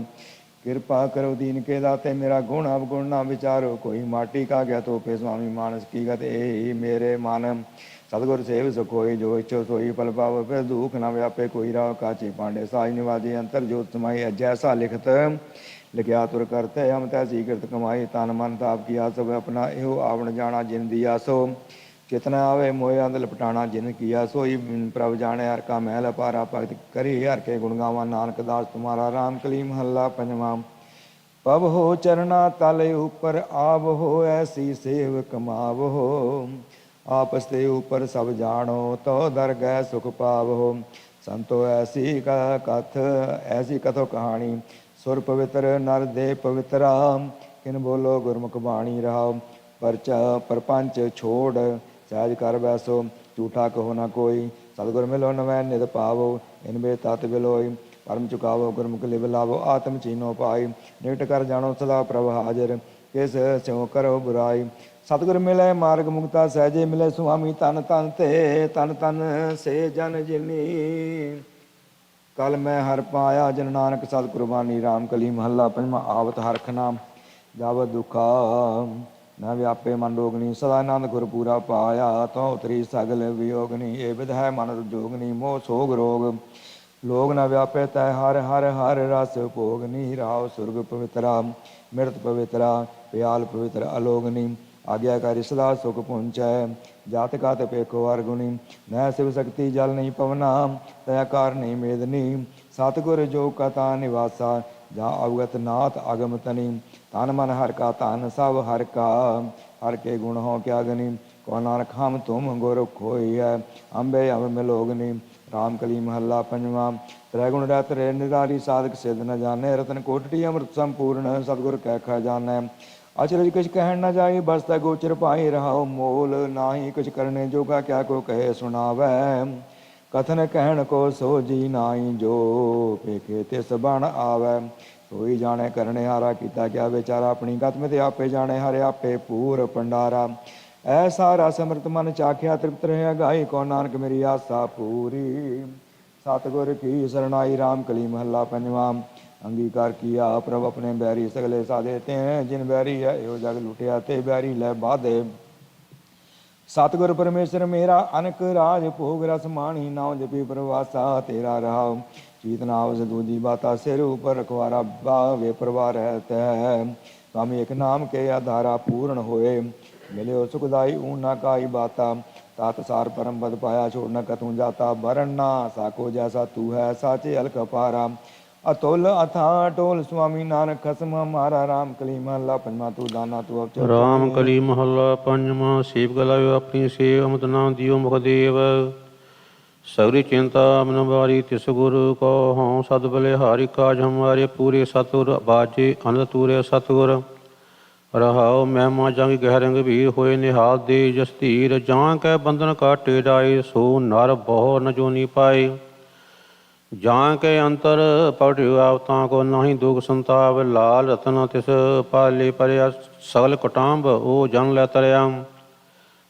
I: ਕਿਰਪਾ ਕਰੋ ਦੀਨ ਕੇ ਦਾਤੇ ਮੇਰਾ ਗੁਣ ਅਵਗੁਣ ਨਾ ਵਿਚਾਰੋ ਕੋਈ ਮਾਟੀ ਕਾ ਗਿਆ ਤੋਪੇ ਸੁਆਮੀ ਮਾਨਸ ਕੀ ਗਤ ਇਹ ਮੇਰੇ ਮਨ ਸਤਿਗੁਰ ਸੇਵ ਸੁਖੋਈ ਜੋ ਇਛੋ ਸੋਈ ਫਲ ਪਾਵ ਫਿਰ ਦੁਖ ਨਾ ਵਿਆਪੇ ਕੋਈ ਰਾਹ ਕਾਚੇ ਪਾਂਡੇ ਸਾਜ ਨਿਵਾਜੀ ਅੰਤਰ ਜੋਤ ਸਮਾਈ ਜੈਸਾ ਲਿਖਤ ਲਿਖਿਆ ਤੁਰ ਕਰਤੇ ਹਮ ਤੈਸੀ ਕਿਰਤ ਕਮਾਈ ਤਨ ਮਨ ਤਾਪ ਕੀਆ ਸਭ ਆਪਣਾ ਇਹੋ ਆਵਣ ਜਾਣਾ ਜਿਨ ਦੀਆ ਸੋ ਕਿਤਨਾ ਆਵੇ ਮੋਏ ਅੰਦ ਲਪਟਾਣਾ ਜਿਨ ਕੀਆ ਸੋਈ ਪ੍ਰਭ ਜਾਣੇ ਹਰ ਕਾ ਮਹਿਲ ਪਾਰਾ ਭਗਤ ਕਰੀ ਹਰ ਕੇ ਗੁਣ ਗਾਵਾਂ ਨਾਨਕ ਦਾਸ ਤੁਮਾਰਾ ਰਾਮ ਕਲੀ ਮਹੱਲਾ ਪੰਜਵਾਂ ਪਵ ਹੋ ਚਰਨਾ ਤਲ ਉਪਰ ਆਵ ਹੋ ਐਸੀ ਸੇਵ ਕਮਾਵ ਹੋ ਆਪਸ ਤੇ ਉਪਰ ਸਭ ਜਾਣੋ ਤੋ ਦਰ ਗੈ ਸੁਖ ਪਾਵੋ ਸੰਤੋ ਐਸੀ ਕਥ ਐਸੀ ਕਥੋ ਕਹਾਣੀ ਸੁਰ ਪਵਿੱਤਰ ਨਰ ਦੇ ਪਵਿੱਤਰਾ ਕਿਨ ਬੋਲੋ ਗੁਰਮੁਖ ਬਾਣੀ ਰਹਾਓ ਪਰਚਾ ਪਰਪੰਚ ਛੋੜ ਸਹਿਜ ਕਰ ਬੈਸੋ ਝੂਠਾ ਕਹੋ ਨਾ ਕੋਈ। ਸਤਿਗੁਰ ਮਿਲੋ ਨਵੈ ਨਿਤ ਪਾਵੋ, ਇਨ ਬੇ ਤਤ ਬਿਲੋਈ। ਪਰਮ ਚੁਕਾਵੋ ਗੁਰਮੁਖ ਲਿਵ ਲਾਵੋ, ਆਤਮ ਚੀਨੋ ਪਾਈ। ਨਿਕਟ ਕਰ ਜਾਣੋ ਸਦਾ ਪ੍ਰਭ ਹਾਜ਼ਰ, ਕਿਸ ਸਿਉ ਕਰੋ ਬੁਰਾਈ। ਸਤਿਗੁਰ ਮਿਲੇ ਮਾਰਗ ਮੁਕਤਾ ਸਹਿਜੇ, ਮਿਲੇ ਸੁਆਮੀ ਤਨ ਤਨ ਤੇ, ਤਨ ਤਨ ਸੇ ਜਨ ਜਿਨੀ। ਕਲ ਮੈਂ ਹਰ ਪਾਇਆ ਜਨ ਨਾਨਕ ਸਤ ਕੁਰਬਾਨੀ। ਰਾਮ ਕਲੀ ਮਹੱਲਾ ਪੰਜਵਾਂ। ਆਵਤ ਹਰਖ ਨਾਮ ਜਾਵਤ ਦੁਖਾ, ਨਾ ਵਿਆਪੇ ਮਨ ਰੋਗਣੀ। ਸਦਾ ਆਨੰਦ ਗੁਰ ਪੂਰਾ ਪਾਇਆ, ਤੋ ਉਤਰੀ ਸਗਲ ਵਿਯੋਗਨੀ। ਇਹ ਵਿਧ ਹੈ ਮਨ ਜੋਗਨੀ, ਮੋਹ ਸੋਗ ਰੋਗ ਲੋਗ ਨਾ ਵਿਆਪੇ ਤੈ। ਹਰ ਹਰ ਹਰ ਰਸ ਭੋਗਨੀ। ਰਾਵ ਸੁਰਗ ਪਵਿੱਤਰਾ, ਮਿਰਤ ਪਵਿੱਤਰਾ, ਪਿਆਲ ਪਵਿੱਤਰ ਅਲੋਗਨੀ। ਆਗਿਆਕਾਰੀ ਸਦਾ ਸੁਖ ਪਹੁੰਚੈ, ਜਾਤ ਕਾਤ ਪੇਖੋ ਹਰ ਗੁਣੀ। ਨੈ ਸਿਵ ਸ਼ਕਤੀ ਜਲ ਨਹੀਂ ਪਵਨਾ, ਤੈ ਕਾਰ ਨਹੀਂ ਮੇਦਨੀ। ਸਤਿਗੁਰ ਜੋ ਕਥਾ ਨਿਵਾਸਾ, ਜਾਂ ਅਵਗਤ ਨਾਥ ਅਗਮ ਤਨੀ। ਤਨ ਮਨ ਹਰ ਕਾ ਧਨ, ਸਭ ਹਰ ਕਾ, ਹਰ ਕੇ ਗੁਣ ਹੋ ਕਿਆ ਗਨੀ। ਕੋ ਨਾਨਕ ਹਮ ਤੁਮ ਗੁਰ ਖੋਈਐ, ਅੰਬੇ ਅੰਬ ਮਿਲੋਗਨੀ। ਰਾਮ ਕਲੀ ਮਹੱਲਾ ਪੰਜਵਾਂ। ਤ੍ਰੈ ਗੁਣ ਰਤ ਰੇ ਨਿਰਾਰੀ, ਸਾਧਕ ਸਿਧ ਨ ਜਾਣੈ। ਰਤਨ ਕੋਟੜੀ ਅੰਮ੍ਰਿਤ ਸੰਪੂਰਨ, ਸਤਿਗੁਰ ਕੈ ਖਜ਼ਾਨੈ। ਅਚਰਜ ਕੁਛ ਕਹਿਣ ਨਾ ਜਾਈ, ਬਸਤੈ ਗੋਚਰ ਪਾਈ। ਰਹਾਉ ਮੋਲ ਨਾਹੀ ਕੁਛ ਕਰਨੇ ਜੋਗਾ, ਕਿਆ ਕੋ ਕਹੇ ਸੁਣਾਵੈ। ਕਥਨ ਕਹਿਣ ਕੋ ਸੋਜੀ ਨਾਹੀ, ਜੋ ਪੇਖੇ ਤਿਸ ਬਣ ਆਵੈ। ਸੋਈ ਜਾਣੇ ਕਰਨੇ ਹਾਰਾ, ਕੀਤਾ ਕਿਆ ਵਿਚਾਰਾ। ਆਪਣੀ ਗਤ ਮਿਤ ਆਪੇ ਜਾਣੇ, ਹਰਿ ਆਪੇ ਪੂਰ ਭੰਡਾਰਾ। ਐਸਾ ਰਸ ਅੰਮ੍ਰਿਤ ਮਨ ਚਾਖਿਆ, ਤ੍ਰਿਪਤ ਰਹਿ ਗਾਈ। ਕੋ ਨਾਨਕ ਮੇਰੀ ਆਸਾ ਪੂਰੀ। ਸਤਿਗੁਰ ਕੀ ਸਰਣਾਈ। ਰਾਮ ਕਲੀ ਮਹੱਲਾ ਪੰਜਵਾਂ। ਅੰਗੀਕਾਰ ਕੀਆ ਪ੍ਰਭ ਆਪਣੇ ਬੈਰੀ, ਸਗਲੇ ਸਾਧੇ ਤੇ। ਜਿਨ ਬੈਰੀ ਹੈ ਇਹੋ ਜਗ ਲੁਟਿਆ, ਤੇ ਬੈਰੀ ਲੈ ਬਾਧੇ। ਸਤਿਗੁਰ ਪਰਮੇਸ਼ਰ ਮੇਰਾ, ਅਨਕ ਰਾਜ ਭੋਗ ਰਸ ਮਾਣੀ। ਨਾਉ ਜਪੀ ਪ੍ਰਵਾਸਾ ਤੇਰਾ ਰਹਾਉ, ਚੀਤ ਨਾਵ ਦੂਜੀ ਬਾਤਾ। ਸਿਰ ਉਪਰ ਰਖਵਾਰਾ, ਬਾਵੇ ਪਰਵਾਰ ਹੈ ਤੈ। ਸਵਾਮੀ ਇੱਕ ਨਾਮ ਕੇ ਆਧਾਰਾ, ਪੂਰਨ ਹੋਏ ਮਿਲਿਓ ਸੁਖਦਾਈ। ਊ ਨਾ ਕਾਈ ਬਾਤਾ, ਤਤ ਸਾਰ ਪਰਮ ਪਦ ਪਾਇਆ। ਛੋੜ ਨ ਕਤੂ ਜਾਤਾ, ਬਰਨ ਨਾ ਸਾਕੋ ਜੈਸਾ ਤੂ ਹੈ। ਸਾਚੇ ਅਲਖ ਅਪਾਰਾ, ਅਤੁਲ ਅਥਾ ਟੋਲ। ਸੁਆਮੀ ਨਾਨਕ ਖਸਮ ਹਮਾਰਾ। ਰਾਮ ਕਲੀ ਮਹੱਲਾ ਪੰਜਵਾਂ। ਤੂੰ ਦਾਨਾ ਤੂੰ ਅਵਚਰ।
J: ਰਾਮ ਕਲੀ ਮਹੱਲਾ ਪੰਜਵਾਂ। ਸੇਵ ਗਲਾਇਓ ਆਪਣੀ ਸੇਵ, ਅਮਤ ਨਾਮ ਦਿਓ ਮੁਖ ਦੇਵ। ਸਗਰੀ ਚਿੰਤਾ ਮਨ ਵਾਰੀ, ਤਿਸ ਗੁਰ ਕੋ ਹਉ ਸਦ ਬਲਿਹਾਰੀ। ਕਾਜ ਹਮਾਰੇ ਪੂਰੇ ਸਤਿਗੁਰ, ਬਾਜੇ ਅਨੰਦ ਤੂਰੇ ਸਤਿਗੁਰ। ਰਹਾਉ ਮਹਿਮਾ ਜੰਗ ਗਹਿ ਗੰਭੀਰ, ਹੋਏ ਨਿਹਾਲ ਦੇ ਜਸ ਧੀਰ। ਜਾਂ ਕੈ ਬੰਧਨ ਕਾਟੇ ਡਾਏ, ਸੋ ਨਰ ਬਹੁ ਨ ਜੋਨੀ ਪਾਏ। ਜਾਂ ਕੇ ਅੰਤਰ ਪੜਿਓ ਆਪ, ਤਾਂ ਕੋ ਨਾਹੀ ਦੁਖ ਸੰਤਾਪ। ਲਾਲ ਰਤਨ ਤਿਸ ਪਾਲੇ ਪਰਿਆ, ਸਗਲ ਕੁਟਾਂਬ ਉਹ ਜਨ ਲੈ ਤਰਿਆ।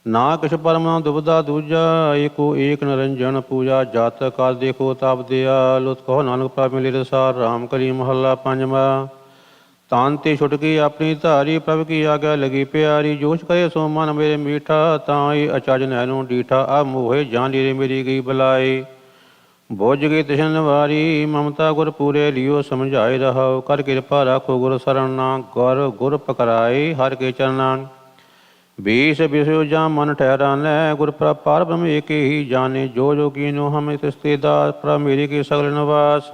J: ਨਾ ਕਿਛ ਪਰਮ ਨਾ ਦੁਬਦਾ ਦੂਜਾ, ਏਕੋ ਏਕ ਨਿਰੰਜਨ ਪੂਜਾ। ਜਤ ਕਾਲ ਦੇਖੋ ਤਬ ਦਿਆਲ, ਕਹੋ ਨਾਨਕ ਪ੍ਰਭ ਮਿਲੇ ਰਸਾਰ। ਰਾਮ ਕਲੀ ਮਹੱਲਾ ਪੰਜਵਾਂ। ਤਾਨ ਤੇ ਛੁਟਕੀ ਆਪਣੀ ਧਾਰੀ, ਪ੍ਰਭ ਕੀ ਆਗਿਆ ਲਗੀ ਪਿਆਰੀ। ਜੋਸ਼ ਕਰੇ ਸੋ ਮਨ ਮੇਰੇ ਮੀਠਾ, ਤਾਂ ਅਚਜ ਨੈਨੋ ਡੀਠਾ। ਆ ਮੋਹੇ ਜਾਨ ਲੀਰੇ ਮੇਰੀ ਗਈ ਬੁਲਾਏ। ਬੁਝ ਗਈ ਤਿਸ਼ਨ ਵਾਰੀ, ਮਮਤਾ ਗੁਰ ਪੂਰੇ ਲਿਓ ਸਮਝਾਏ। ਰਹਾਉ ਕਰ ਕਿਰਪਾ ਰਾਖੋ ਗੁਰ ਸਰਣਾ, ਗੁਰ ਗੁਰ ਪਕਰਾਏ ਹਰ ਕੇ ਚਰਨਾ। ਬੀਸ ਬਿਸੋ ਜਾਂ ਮਨ ਠਹਿਰਾਨੈ, ਗੁਰ ਪ੍ਰਭ ਪਾਰ ਬ੍ਰਹਮ ਏਕੇ ਹੀ ਜਾਣੇ। ਜੋ ਜੋ ਕੀਨੋ ਹਮੇ ਤਿਸਤੇ ਦਾਸ, ਪ੍ਰਭ ਮੇਰੀ ਕੀ ਸਗਲ ਨਿਵਾਸ।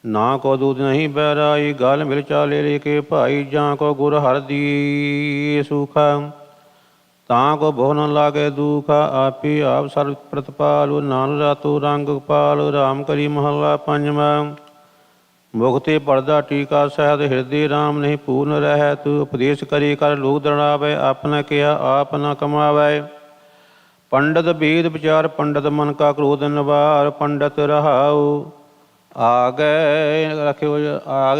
J: ਨਾ ਕੋ ਦੂਤ ਨਹੀਂ ਬਹਿਰਾਈ, ਗਲ ਮਿਲ ਚਾਲੇ ਰੇ ਕੇ ਭਾਈ। ਜਾਂ ਕੋ ਗੁਰ ਹਰਿ ਦੀ ਸੁਖਾ, ਤਾਂ ਕੋ ਬਹੁ ਨ ਲਾਗੇ ਦੁਖਾ। ਆਪੇ ਆਪ ਸਰਬ ਪ੍ਰਤਪਾਲੁ, ਨਾਨਕ ਰਾਤੁ ਰੰਗ ਪਾਲ। ਰਾਮ ਕਲੀ ਮਹੱਲਾ ਪੰਜਵਾਂ। ਮੁਖ ਤੇ ਪੜਦਾ ਟੀਕਾ, ਸਹਿਤ ਹਿਰਦੇ ਰਾਮ ਨਹੀਂ ਪੂਰਨ ਰਹਿ। ਤੂੰ ਉਪਦੇਸ਼ ਕਰੀ ਕਰ ਲੋਕ ਦਰੜਾਵੇ, ਆਪਨਾ ਕਿਹਾ ਆਪ ਨ ਕਮਾਵੈ। ਪੰਡਤ ਬੇਦ ਵਿਚਾਰ, ਪੰਡਤ ਮਨ ਕਾ ਕ੍ਰੋਧ ਨਿਵਾਰ। ਪੰਡਤ ਰਹਾਉ ਆਗੇ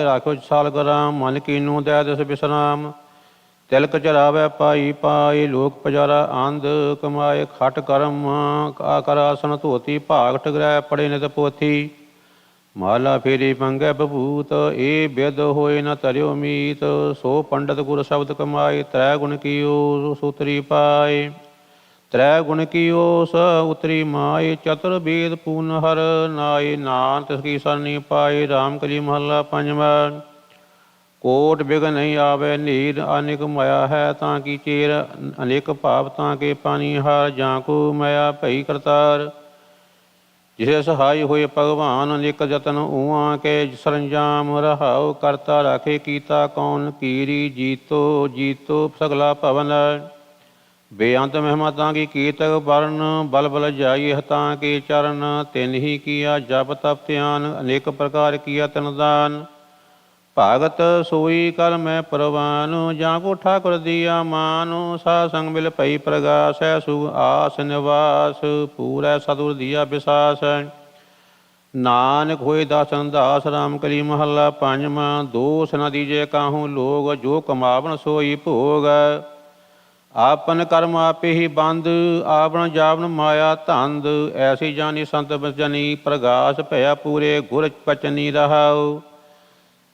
J: ਰਾਖਿਓ ਸਾਲਗਰਾਮ, ਮਨ ਕੀਨੂ ਦੈ ਦਿਸ ਬਿਸਰਾਮ। ਤਿਲਕ ਚਰਾਵੈ ਪਾਈ ਪਾਏ, ਲੋਕ ਪਜਾਰਾ ਆਂਦ ਕਮਾਏ। ਖਟ ਕਰਮ ਕਰ ਆਸਨ ਧੋਤੀ, ਭਾਗ ਠਗਰੈ ਪੜੇ ਨਿਤ ਪੋਥੀ। ਮਾਲਾ ਫੇਰੀ ਪੰਗੈ ਬਭੂਤ, ਏ ਬਿਦ ਹੋਏ ਨ ਧਰਿਓ ਮੀਤ। ਸੋ ਪੰਡਤ ਗੁਰ ਸ਼ਬਦ ਕਮਾਏ, ਤ੍ਰੈ ਗੁਣ ਕੀਓ ਸੂਤਰੀ ਪਾਏ। ਤ੍ਰੈ ਗੁਣ ਕੀਓ ਸ ਉਤਰੀ ਮਾਏ, ਚਤੁਰ ਬੇਦ ਪੂਨ ਹਰ ਨਾਏ। ਨਾਨਕ ਤਿਸ ਕੀ ਸਰਨੀ ਪਾਏ। ਰਾਮ ਕਲੀ ਮਹੱਲਾ ਪੰਜਵਾਂ। ਕੋਟ ਬਿਗਨ ਨਹੀਂ ਆਵੇ ਨੀਰ, ਅਨੇਕ ਮਾਇਆ ਹੈ ਤਾਂ ਕੀ ਚੇਰ। ਅਨੇਕ ਭਾਵ ਤਾਂ ਕੇ ਪਾਣੀ ਹਾਰ, ਜਾਂ ਕੋ ਮਾਇਆ ਭਈ ਕਰਤਾਰ। ਜਿਸੇ ਸਹਾਈ ਹੋਏ ਭਗਵਾਨ, ਅਨੇਕ ਯਤਨ ਊਆਂ ਕੇ ਸਰੰਜਾਮ। ਰਹਾਉ ਕਰਤਾ ਰਾਖੇ ਕੀਤਾ ਕੌਣ, ਕੀਰੀ ਜੀਤੋ ਜੀਤੋ ਸਗਲਾ ਭਵਨ। ਬੇਅੰਤ ਮਹਿਮਾ ਤਾਂ ਕੀ ਕੀਰਤਕ ਵਰਨ, ਬਲ ਬਲ ਜਾਈਏ ਤਾਂ ਕੇ ਚਰਨ। ਤਿਨ ਹੀ ਕੀਆ ਜਪ ਤਪ ਧਿਆਨ, ਅਨੇਕ ਪ੍ਰਕਾਰ ਕੀਆ ਤਨ ਦਾਨ। ਭਾਗਤ ਸੋਈ ਕਲ ਮੈਂ ਪਰਵਾਨ, ਜਾਂ ਕੋ ਠਾਕੁਰ ਦੀਆ ਮਾਨ। ਸਾ ਸੰਗ ਮਿਲ ਪਈ ਪ੍ਰਗਾਸੈ, ਸੁਖ ਆਸ ਨਿਵਾਸ। ਪੂਰੈ ਸਤਿਗੁਰ ਦੀਆ ਵਿਸਾਸ, ਨਾਨਕ ਹੋਏ ਦਾਸਨ ਦਾਸ। ਰਾਮ ਕਲੀ ਮਹੱਲਾ ਪੰਜਵਾਂ। ਦੋਸ ਨ ਦੀਜੇ ਕਾਹੂ ਲੋਗ, ਜੋ ਕਮਾਵਨ ਸੋਈ ਭੋਗ। ਆਪਨ ਕਰਮ ਆਪੇ ਹੀ ਬੰਦ, ਆਪਨ ਜਾਵਨ ਮਾਇਆ ਧੰਦ। ਐਸੀ ਜਾਨੀ ਸੰਤ ਬਚਨੀ, ਪ੍ਰਗਾਸ ਭਇਆ ਪੂਰੇ ਗੁਰ ਬਚਨੀ ਰਹਾਉ।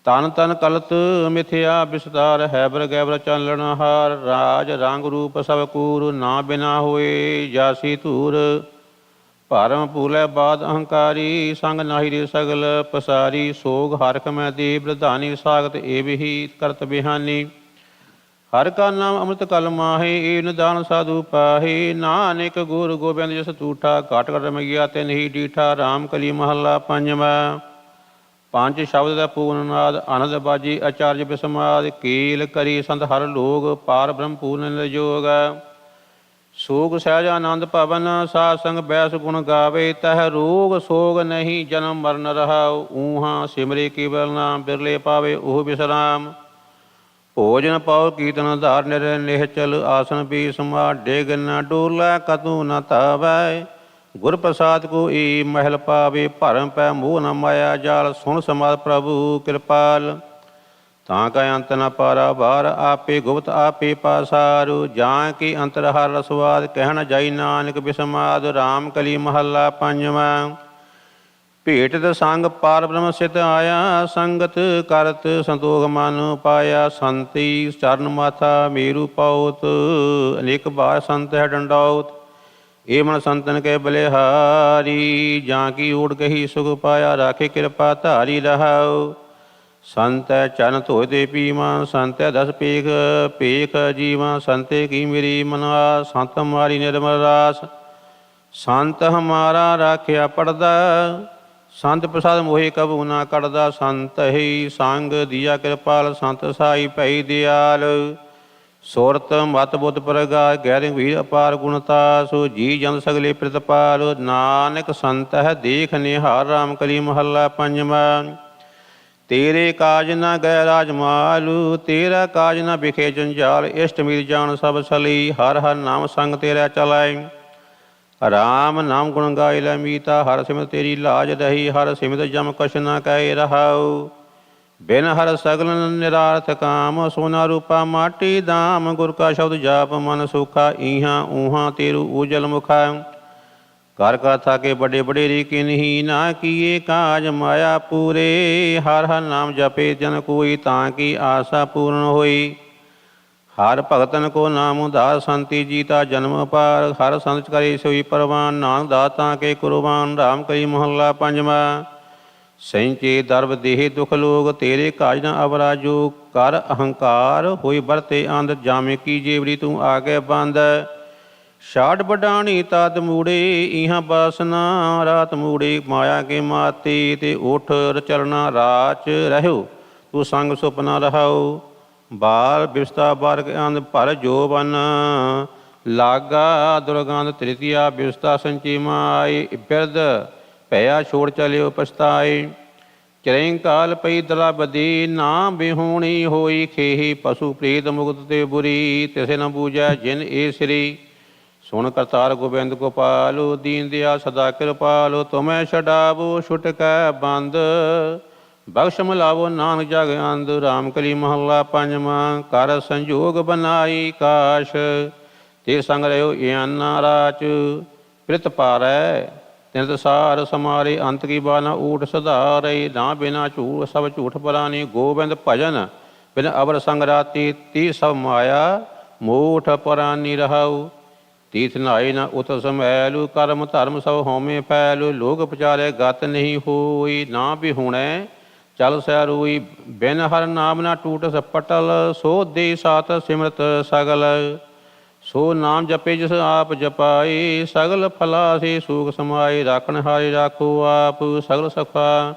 J: ਤਨ ਤਨ ਕਲਤ ਮਿਥਿਆ ਵਿਸਤਾਰ, ਹੈਬਰ ਗੈਬਰ ਚਾਲਣ ਹਾਰ। ਰਾਜ ਰੰਗ ਰੂਪ ਸਭ ਕੂਰ, ਨਾ ਬਿਨਾ ਹੋਏ ਜਾਸੀ ਧੂਰ। ਭਰਮ ਭੂਲੇ ਬਾਦ ਅਹੰਕਾਰੀ, ਸੰਗ ਨਾਹੀ ਰੇ ਸਗਲ ਪਸਾਰੀ। ਸੋਗ ਹਰਖ ਮੈਂ ਦੇ ਪ੍ਰਧਾਨੀ, ਸਾਗਤ ਏਵ ਹੀ ਕਰਤ ਬਿਹਾਨੀ। ਹਰ ਕਾ ਨਾਮ ਅੰਮ੍ਰਿਤ ਕਲ ਮਾਹੇ, ਏ ਨਿਦਾਨ ਸਾਧੂ ਪਾਹੇ। ਨਾਨਕ ਗੁਰ ਗੋਬਿੰਦ ਜਸ ਤੂਠਾ, ਘਟ ਘਟ ਰਮਈਆ ਤਿਨ ਹੀ ਡੀਠਾ। ਰਾਮ ਕਲੀ ਮਹੱਲਾ ਪੰਜਵਾਂ। ਪੰਜ ਸ਼ਬਦ ਦਾ ਪੂਰਨ ਨਾਦ, ਆਨੰਦ ਬਾਜੀ ਆਚਾਰਜ ਬਿਸਮਾਦ। ਕੀਲ ਕਰੀ ਸੰਤ ਹਰ ਲੋਗ, ਪਾਰ ਬ੍ਰਹਮ ਪੂਰਨ ਨਿਰਜੋਗ। ਸੋਗ ਸਹਿਜ ਆਨੰਦ ਭਵਨ, ਸਾਧ ਸੰਗ ਬੈਸ ਗੁਣ ਗਾਵੇ। ਤਹ ਰੋਗ ਸੋਗ ਨਹੀਂ ਜਨਮ ਮਰਨ ਰਹਾਉ। ਊਹਾਂ ਸਿਮਰੇ ਕੇਵਲ ਨਾਮ, ਬਿਰਲੇ ਪਾਵੇ ਉਹ ਬਿਸਰਾਮ। ਭੋਜਨ ਪਾਉ ਕੀਰਤਨ ਧਾਰ, ਨਿਰ ਨਿਹਚਲ ਆਸਨ ਵੀ ਸਮਾ। ਡਿਗ ਨ ਡੋਲਾ ਕਤੂ ਨ ਧਾਵੈ, ਗੁਰ ਪ੍ਰਸਾਦ ਕੋ ਈ ਮਹਿਲ ਪਾਵੇ। ਭਰਮ ਪੈ ਮੋਹ ਨ ਮਾਇਆ ਜਾਲ, ਸੁਣ ਸਮਾਦ ਪ੍ਰਭੂ ਕਿਰਪਾਲ। ਤਾਂ ਕਾ ਅੰਤ ਨ ਪਾਰਾ ਬਾਰ, ਆਪੇ ਗੁਪਤ ਆਪੇ ਪਾਸਾਰੂ। ਜਾਂ ਕੀ ਅੰਤਰ ਹਰ ਰਸਵਾਦ, ਕਹਿਣ ਜਾਈ ਨਾਨਕ ਬਿਸਮਾਦ। ਰਾਮ ਕਲੀ ਮਹੱਲਾ ਪੰਜਵਾਂ। ਭੇਟਤ ਸੰਗ ਪਾਰ ਬ੍ਰਹਮ ਸਿਤ ਆਇਆ, ਸੰਗਤ ਕਰਤ ਸੰਤੋਖ ਮਨ ਪਾਇਆ। ਸੰਤੀ ਚਰਨ ਮਾਥਾ ਮੇਰੂ ਪਾਉਤ, ਅਨੇਕ ਬਾਰ ਸੰਤ ਹੈ ਡੰਡਾਉਤ। ਏ ਮਨ ਸੰਤਨ ਕੇ ਬਲਿਹਾਰੀ, ਜਾਂ ਕੀ ਓੜ ਕਹੀ ਸੁਖ ਪਾਇਆ। ਰਾਖੇ ਕਿਰਪਾ ਧਾਰੀ ਰਹਾਉ। ਸੰਤੈ ਚਰਨ ਧੋਏ ਦੇ ਪੀਵਾਂ, ਸੰਤੈ ਦਸ ਪੇਖ ਪੇਖ ਜੀਵਾਂ। ਸੰਤੇ ਕੀ ਮੇਰੀ ਮਨਾ, ਸੰਤ ਹਮਾਰੀ ਨਿਰਮਲ ਰਾਸ। ਸੰਤ ਹਮਾਰਾ ਰਾਖਿਆ ਪੜਦਾ, ਸੰਤ ਪ੍ਰਸਾਦ ਮੋਹਿ ਕਬੂ ਨਾ ਕੱਢਦਾ। ਸੰਤ ਹੀ ਸੰਗ ਦੀਆ ਕਿਰਪਾਲ, ਸੰਤ ਸਾਈ ਭਈ ਦਿਆਲ। ਸੁਰਤ ਮਤ ਬੁੱਧ ਪ੍ਰਗਾਸ, ਗੈਰ ਗੰਭੀਰ ਅਪਾਰ ਗੁਣਤਾ। ਸੋ ਜੀ ਜਨ ਸਗਲੇ ਪ੍ਰਤਪਾਲ, ਨਾਨਕ ਸੰਤ ਹੈ ਦੇਖ ਨਿਹਾਰ। ਰਾਮ ਕਲੀ ਮਹੱਲਾ ਪੰਜਵਾਂ। ਤੇਰੇ ਕਾਜ ਨਾ ਗਏ ਰਾਜਮਾਲੂ, ਤੇਰਾ ਕਾਜ ਨਾ ਵਿਖੇ ਜੰਜਾਲ। ਇਸ਼ਟ ਮੀਰ ਜਾਣ ਸਭ ਸਲੀ, ਹਰ ਹਰ ਨਾਮ ਸੰਗ ਤੇਰਾ ਚਲਾਈ। ਰਾਮ ਨਾਮ ਗੁਣ ਗਾਇ ਲੈ ਮੀਤਾ, ਹਰ ਸਿਮਤ ਤੇਰੀ ਲਾਜ ਰਹੀ। ਹਰ ਸਿਮਤ ਜਮ ਕਛ ਨਾ ਕਹਿ ਰਹਾਉ। ਬਿਨ ਹਰ ਸਗਲ ਨਿਰਾਰਥ ਕਾਮ, ਸੋਨਾ ਰੂਪਾ ਮਾਟੀ ਦਾਮ। ਗੁਰ ਕਾ ਸ਼ਬਦ ਜਾਪ ਮਨ ਸੁਖਾ, ਇਹਾਂ ਊਹਾਂ ਤੇਰੂ ਉਜਲ ਮੁਖਾ। ਕਰ ਕਾ ਥਾਕੇ ਵੱਡੇ ਵਡੇਰੀ ਕਿਨਹੀ, ਨਾ ਕੀਏ ਕਾਜ ਮਾਇਆ ਪੂਰੇ। ਹਰ ਹਰ ਨਾਮ ਜਪੇ ਜਨ ਕੋਈ, ਤਾਂ ਕੀ ਆਸਾ ਪੂਰਨ ਹੋਈ। ਹਰ ਭਗਤਨ ਕੋ ਨਾਮ ਉਧਾਰ, ਸੰਤੀ ਜੀਤਾ ਜਨਮ ਪਾਰ। ਹਰ ਸੰਤ ਕਰੇ ਸੋਈ ਪਰਵਾਨ, ਨਾਨਕ ਦਾਤਾ ਕੇ ਕੁਰਬਾਨ। ਰਾਮ ਕਲੀ ਮਹੱਲਾ ਪੰਜਵਾਂ। ਸੈਂਚੇ ਦਰਬ ਦੇਹ ਦੁਖ ਲੋਗ, ਤੇਰੇ ਕਾਜ ਨ ਅਵਰਾ ਜੋ। ਕਰ ਅਹੰਕਾਰ ਹੋਈ ਵਰਤੇ ਅੰਧ, ਜਾਮੇ ਕੀ ਜੇਵਰੀ ਤੂੰ ਆਗੇ ਬੰਦ। ਛਾੜ ਵਡਾਣੀ ਤਦ ਮੂੜੇ, ਇਹਾਂ ਬਾਸਨਾ ਰਾਤ ਮੂੜੇ। ਮਾਇਆ ਕੇ ਮਾਤੇ ਤੇ ਉਠ ਚਲਣਾ, ਰਾਚ ਰਹਿਓ ਤੂੰ ਸੰਗ ਸੁਪਨਾ ਰਹਾਉ। ਬਾਲ ਬਿਵਸਥਾ ਬਾਰਕ ਅੰਧ, ਭਰ ਜੋਬਨ ਲਾਗਾ ਦੁਰਗੰਧ। ਤ੍ਰਿਤੀਆ ਬਿਵਸਥਾ ਸੰਚੀ ਮਾਏ, ਬਿਰਧ ਭਇਆ ਛੋੜ ਚਲਿਓ ਪਛਤਾਏ। ਚਰੈਂ ਕਾਲ ਪਈ ਦਲਾ ਬਦੀ, ਨਾ ਬਿਹੂਣੀ ਹੋਈ ਖੇਹੀ। ਪਸ਼ੂ ਪ੍ਰੀਤ ਮੁਕਤ ਤੇ ਬੁਰੀ, ਤਿਸੇ ਨ ਬੂਝੈ ਜਿਨ ਏ ਸ੍ਰੀ। ਸੁਣ ਕਰਤਾਰ ਗੋਬਿੰਦ ਗੋਪਾਲੋ, ਦੀਨ ਦਿਆ ਸਦਾ ਕਿਰਪਾਲੋ। ਤੁਮੈ ਛਡਾਵੋ ਛੁਟਕੈ ਬੰਦ, ਬਖਸ਼ ਮਿਲਾਵੋ ਨਾਨਕ ਜਗ ਅੰਧ। ਰਾਮ ਕਲੀ ਮਹੱਲਾ ਪੰਜਵਾਂ। ਕਰ ਸੰਜੋਗ ਬਨਾਈ ਕਾਸ਼, ਤੇ ਸੰਗ ਰਹਿਓ ਇਆਨਾ ਰਾਚ। ਪ੍ਰਿਤ ਪਾਰੈ ਤਿਨਤ ਸਾਰ ਸਮਾਰੇ, ਅੰਤ ਕੀ ਬਾਨਾ ਊਠ ਸੁਧਾਰੇ। ਨਾ ਬਿਨਾ ਝੂਠ ਸਭ ਝੂਠ ਪਰਾਨੀ, ਗੋਬਿੰਦ ਭਜਨ ਬਿਨ ਅਵਰ ਸੰਗ ਰਾਤੀ। ਤੀ ਸਭ ਮਾਇਆ ਮੂਠ ਪਰਾਨੀ ਰਹਾਉ। ਤੀਰਥ ਨਹਾਏ ਨਾ ਉਤ ਸਮੈਲੂ, ਕਰਮ ਧਰਮ ਸਭ ਹਉਮੈ ਫੈਲੂ। ਲੋਕ ਪਚਾਰੇ ਗਤ ਨਹੀਂ ਹੋਈ, ਨਾ ਵੀ ਹੁਣੈ ਚਲ ਸੈ ਰੋਈ। ਬਿਨ ਹਰ ਨਾਮ ਨਾ ਟੂਟ ਸਪਟਲ, ਸੋ ਦੇ ਸਾਤ ਸਿਮਰਤ ਸਗਲ। ਸੋ ਨਾਮ ਜਪੇ ਜਿਸ ਆਪ ਜਪਾਏ, ਸਗਲ ਫਲਾ ਸੇ ਸੂਖ ਸਮਾਏ। ਰਾਖਣ ਹਾਰੇ ਰਾਖੋ ਆਪ, ਸਗਲ ਸੁਖਾ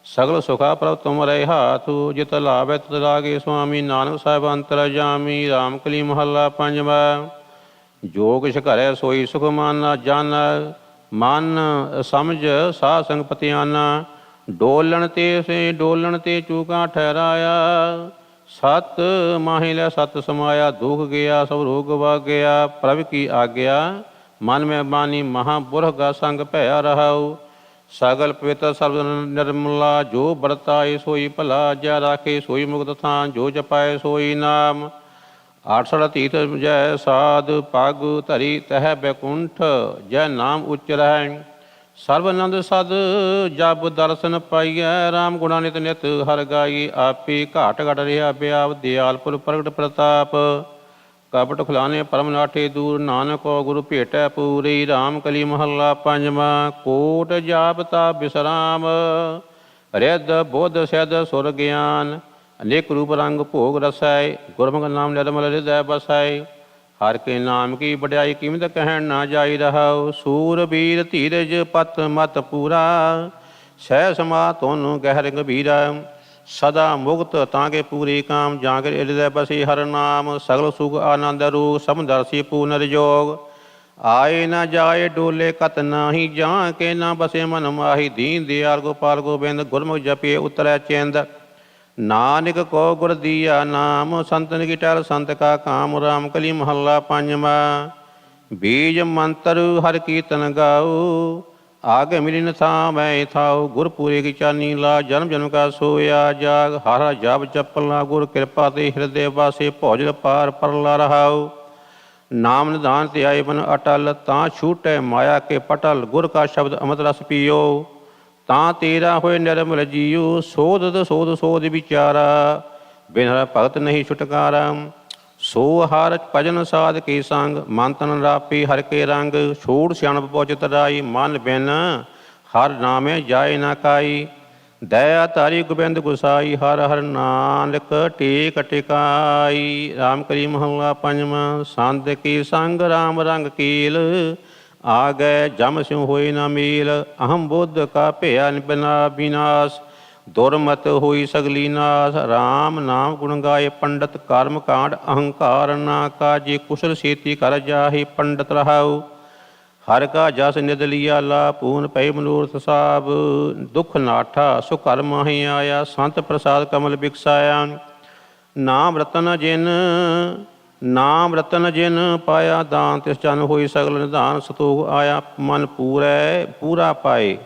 J: ਸਗਲ ਸੁਖਾ ਪ੍ਰਭ ਤੁਮ ਰਹੇ ਹਾਥ। ਜਿਤ ਲਾਭੈ ਤਿਤ ਲਾਗੇ ਸੁਆਮੀ, ਨਾਨਕ ਸਾਹਿਬ ਅੰਤਰ ਜਾਮੀ। ਰਾਮ ਕਲੀ ਮਹੱਲਾ ਪੰਜਵਾਂ। ਜੋ ਕਿਛ ਘਰੈ ਸੋਈ ਸੁਖ ਮਾਨਾ, ਜਨ ਮਨ ਸਮਝ ਸਾਧ ਸੰਗ ਪਤਿਆਨਾ। ਡੋਲਣ ਤੇ ਚੂਕਾਂ ਠਹਿਰਾਇਆ। ਸਤ ਮਾਹੀ ਲੈ ਸਤ ਸਮਾਇਆ। ਦੁਖ ਗਿਆ ਸਭ ਰੋਗ ਵਾਗਿਆ। ਪ੍ਰਭ ਕੀ ਆਗਿਆ ਮਨ ਮੈਂ ਬਾਣੀ ਮਹਾਂਪੁਰਖ ਕਾ ਸੰਗ ਭਇਆ ਰਹਾਉ। ਸਗਲ ਪਵਿੱਤਰ ਸਰਬ ਨਿਰਮਲਾ। ਜੋ ਵਰਤਾਏ ਸੋਈ ਭਲਾ। ਜੈ ਰਾਖੇ ਸੋਈ ਮੁਕਤ ਥਾਨ। ਜੋ ਜਪਾਏ ਸੋਈ ਨਾਮ। ਆਠਸੜ ਤੀਰਥ ਜੈ ਸਾਧ ਪਗ ਧਰੀ ਤਹਿ ਬੈਕੁੰਠ। ਜੈ ਨਾਮ ਉਚਰੈ ਸਰਬ ਆਨੰਦ ਸਦ। ਜਬ ਦਰਸ਼ਨ ਪਾਈਐ ਰਾਮ ਗੁਣਾ ਨਿਤ ਨਿਤ ਹਰ ਗਾਈ। ਆਪੇ ਘਾਟ ਘਟ ਰਿਹਾ ਬਿਆਵ ਦਿਆਲਪੁਰ ਪ੍ਰਗਟ ਪ੍ਰਤਾਪ। ਕਪਟ ਖੁਲਾਨੇ ਪਰਮ ਨਾਠੇ ਦੂਰ। ਨਾਨਕੋ ਗੁਰੂ ਭੇਟੈ ਪੂਰੀ। ਰਾਮ ਕਲੀ ਮਹੱਲਾ ਪੰਜਵਾਂ। ਕੋਟ ਜਾਪ ਤਾਪ ਬਿਸਰਾਮ। ਰਿੱਧ ਬੁੱਧ ਸਿੱਧ ਸੁਰ ਗਿਆਨ। ਅਨੇਕ ਰੂਪ ਰੰਗ ਭੋਗ ਰਸੈ। ਗੁਰਮੁਖ ਨਾਮ ਨਿਰਮਲ ਹਿਰਦੈ ਬਸੈ। ਹਰ ਕੇ ਨਾਮ ਕੀ ਵਡਿਆਈ ਕੀਮਤ ਕਹਿਣ ਨਾ ਜਾਈ ਰਹਾਉ। ਸੂਰ ਬੀਰ ਧੀਰਜ ਪਤ ਮਤ ਪੂਰਾ। ਸਹਿ ਸਮਾ ਤੋਨੂੰ ਗਹਿਰ ਗੰਭੀਰਾ। ਸਦਾ ਮੁਕਤ ਤਾਂ ਕੇ ਪੂਰੀ ਕਾਮ। ਜਾਂ ਕੇ ਹਿਰਦੈ ਬਸੀ ਹਰ ਨਾਮ। ਸਗਲ ਸੁਖ ਆਨੰਦ ਰੂਪ ਸਮਦਰਸੀ ਪੂਰਨ ਜੋਗ। ਆਏ ਨਾ ਜਾਏ ਡੋਲੇ ਕਤ ਨਾਹੀ। ਜਾਂ ਕੇ ਨਾ ਬਸੇ ਮਨ ਮਾਹੀ। ਦੀਨ ਦਿਆਲ ਗੋਪਾਲ ਗੋਬਿੰਦ। ਗੁਰਮੁਖ ਜਪੇ ਉਤਰੈ ਚਿੰਦ। ਨਾਨਕ ਕੋ ਗੁਰ ਦੀਆ ਨਾਮ। ਸੰਤਨ ਕੀ ਟਲ ਸੰਤ ਕਾ ਕਾਮ। ਰਾਮ ਕਲੀ ਮਹੱਲਾ ਪੰਜਵਾਂ। ਬੀਜ ਮੰਤਰ ਹਰ ਕੀਰਤਨ ਗਾਉ। ਆਗੇ ਮਿਲੀ ਨ ਥਾਂ ਮੈਂ ਥਾਉ। ਗੁਰਪੂਰੇ ਕੀ ਚਾਨੀ ਲਾ। ਜਨਮ ਜਨਮ ਕਾ ਸੋਇਆ ਜਾਗ। ਹਰ ਹਰ ਜਾਪ ਜਪਲਾ। ਗੁਰ ਕਿਰਪਾ ਤੇ ਹਿਰਦੇ ਵਾਸੇ। ਭੋਜਨ ਪਾਰ ਪਰਲਾ ਰਹਾਉ। ਨਾਮ ਨਿਧਾਨ ਤੇ ਆਏ ਬਨ ਅਟਲ। ਤਾਂ ਛੂਟੈ ਮਾਇਆ ਕੇ ਪਟਲ। ਗੁਰ ਕਾ ਸ਼ਬਦ ਅੰਮ੍ਰਿਤ ਰਸ ਪੀਓ। ਤਾਂ ਤੇਰਾ ਹੋਏ ਨਿਰਮਲ ਜੀਉ। ਸੋਧ ਸੋਧ ਵਿਚਾਰਾ। ਬਿਨ ਹਰ ਭਗਤ ਨਹੀਂ ਛੁਟਕਾਰਾ। ਸੋ ਹਰ ਭਜਨ ਸਾਧ ਕੇ ਸੰਗ। ਮਨ ਤਨ ਰਾਪੀ ਹਰ ਕੇ ਰੰਗ। ਛੋੜ ਸਿਆਣਪ ਪਹੁੰਚਤ ਰਾਈ। ਮਨ ਬਿਨ ਹਰ ਨਾਮੇ ਜਾਏ ਨਾ ਕਾਈ। ਦਇਆ ਧਾਰੀ ਗੋਬਿੰਦ ਗੁਸਾਈ। ਹਰ ਹਰ ਨਾਨਕ ਟੇਕ ਟਿਕਾਈ। ਰਾਮ ਕਲੀ ਮਹੱਲਾ ਪੰਜਵਾਂ। ਸੰਤ ਕੀ ਸੰਗ ਰਾਮ ਰੰਗ ਕੀਲ। ਆ ਗਏ ਜਮ ਸਿਉ ਹੋਏ ਨਾ ਮੇਲ। ਅਹਮ ਬੁੱਧ ਕਾ ਭਇਆ ਬਿਨਾ ਵਿਨਾਸ਼। ਦੁਰਮਤ ਹੋਈ ਸਗਲੀ ਨਾਸ। ਰਾਮ ਨਾਮ ਗੁਣ ਗਾਏ ਪੰਡਤ। ਕਰਮ ਕਾਂਡ ਅਹੰਕਾਰ ਨਾ ਕਾਜੇ। ਕੁਸ਼ਲ ਛੇਤੀ ਕਰ ਜਾਹੇ ਪੰਡਤ ਰਹਾਉ। ਹਰ ਕਾ ਜਸ ਨਿਧ ਲੀਆ ਲਾ। ਪੂਰਨ ਪੈ ਮਨੋਰਥ ਸਾਬ। ਦੁਖ ਨਾਠਾ ਸੁਖ ਘਰ ਮਾਹੀ ਆਇਆ। ਸੰਤ ਪ੍ਰਸਾਦ ਕਮਲ ਬਿਕਸਾਇਆ। ਨਾਮ ਰਤਨ ਜਿਨ ਪਾਇਆ। ਦਾਨ ਤਿਸ ਜਨ ਹੋਈ ਸਗਲ ਨਿਧਾਨ। ਸੰਤੋਖ ਆਇਆ ਮਨ ਪੂਰਾ ਪਾਏ।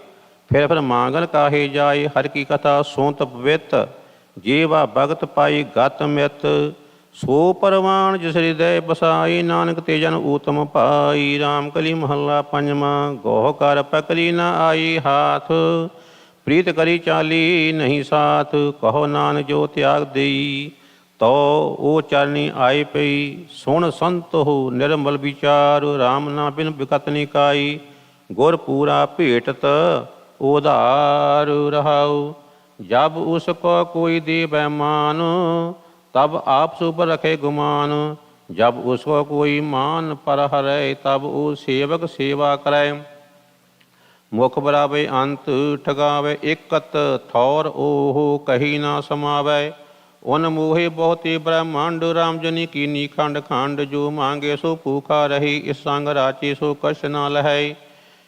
J: ਫਿਰ ਮਾਂਗਲ ਕਾਹੇ ਜਾਏ। ਹਰ ਕੀ ਕਥਾ ਸੋਂਤ ਪਵਿੱਤ। ਜੀਵਾ ਭਗਤ ਪਾਈ ਗਤ ਮਿਤ। ਸੋ ਪਰਵਾਨ ਜਿਸ ਹਿਰਦੈ ਬਸਾਈ। ਨਾਨਕ ਤੇ ਜਨ ਊਤਮ ਪਾਈ। ਰਾਮ ਕਲੀ ਮਹੱਲਾ ਪੰਜਵਾਂ। ਗੋਹ ਕਰ ਪਕਲੀ ਨਾ ਆਈ ਹਾਥ। ਪ੍ਰੀਤ ਕਰੀ ਚਾਲੀ ਨਹੀਂ ਸਾਥ। ਕਹੋ ਨਾਨਕ ਜੋ ਤਿਆਗ ਦੇਈ। ਤੋ ਉਹ ਚਰਨੀ ਆਏ ਪਈ। ਸੁਣ ਸੰਤ ਹੋ ਨਿਰਮਲ ਵਿਚਾਰ। ਰਾਮ ਨਾ ਬਿਨ ਬਿਕਤ ਨਿਕਾਈ। ਗੁਰ ਪੂਰਾ ਭੇਟਤ ਉਧਾਰ ਰਹਾਉ। ਜਬ ਉਸ ਕੋ ਕੋਈ ਦੇ ਬੈਮਾਨ। ਤਬ ਆਪ ਸੁਪ ਰਖੇ ਗੁਮਾਨ। ਜਬ ਉਸ ਕੋ ਕੋਈ ਮਾਨ ਪਰ ਹਰੈ। ਤਬ ਉਹ ਸੇਵਕ ਸੇਵਾ ਕਰੈ। ਮੁਖ ਬਰਾਵੇ ਅੰਤ ਠਗਾਵੇ। ਇਕਤ ਠੌਰ ਉਹ ਕਹੀ ਨਾ ਸਮਾਵੈ। ਉਨ ਮੋਹੇ ਬਹੁਤੇ ਬ੍ਰਹਮੰਡ। ਰਾਮ ਜਨੀ ਕੀਨੀ ਖੰਡ ਖੰਡ। ਜੋ ਮੰਗੇ ਸੋ ਭੂਖਾ ਰਹੀ। ਇਸ ਸੰਗ ਰਾਚੇ ਸੋ ਕਛ ਨਾ ਲਹੈ।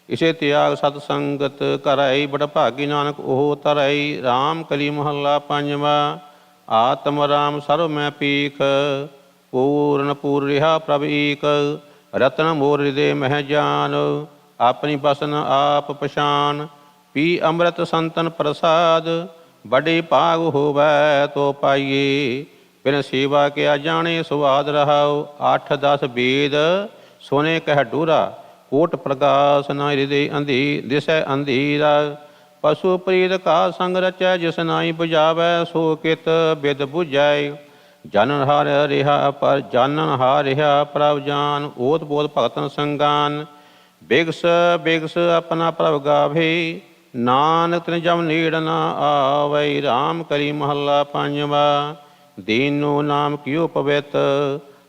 J: ਇਸੇ ਤਿਆਗ ਸਤ ਸੰਗਤ ਕਰੈ। ਬੜ ਭਾਗੀ ਨਾਨਕ ਉਹ ਤਰੈ। ਰਾਮ ਕਲੀ ਮਹੱਲਾ ਪੰਜਵਾਂ। ਆਤਮ ਰਾਮ ਸਰਵ ਮੈਂ ਪੀਖ। ਪੂਰਨ ਪੂਰ ਰਿਹਾ ਪ੍ਰਭ ਏਕ। ਰਤਨ ਮੋਰ ਹਿਰਦੇ ਮਹਿ ਜਾਨ। ਆਪਣੀ ਬਸਨ ਆਪ ਪਛਾਨ। ਪੀ ਅੰਮ੍ਰਿਤ ਸੰਤਨ ਪ੍ਰਸਾਦ। ਬੜੇ ਭਾਗ ਹੋਵੈ ਤੋ ਪਾਈਏ। ਬਿਨ ਸੇਵਾ ਕਿਆ ਜਾਣੇ ਸੁਆਦ ਰਹਾਉ। 8-10 ਵੇਦ ਸੋਨੇ ਕਹਿ ਡੂਰਾ। ਕੋਟ ਪ੍ਰਕਾਸ਼ ਨਾ ਹਿਰਦੇ ਦਿਸੈ ਅੰਧੀਰਾ। ਪਸ਼ੂ ਪ੍ਰੀਤ ਕਾ ਸੰਗ ਰਚੈ। ਜਿਸ ਨਾਈ ਬੁਝਾਵੈ ਸੋ ਕਿਤ ਬਿਦ ਬੁਝੈ। ਜਾਨਨ ਹਾਰ ਰਿਹਾ ਪ੍ਰਭ ਜਾਨ। ਓਤ ਬੋਧ ਭਗਤਨ ਸੰਗਾਨ। ਬਿਗਸ ਆਪਣਾ ਪ੍ਰਭ ਗਾਵੇ। ਨਾਨਕ ਤਿਨ ਜਮ ਨੇੜ ਨਾ ਆਵੈ। ਰਾਮ ਕਲੀ ਮਹੱਲਾ ਪੰਜਵਾਂ। ਦੀਨੋ ਨਾਮ ਕਿਉ ਪਵਿੱਤ।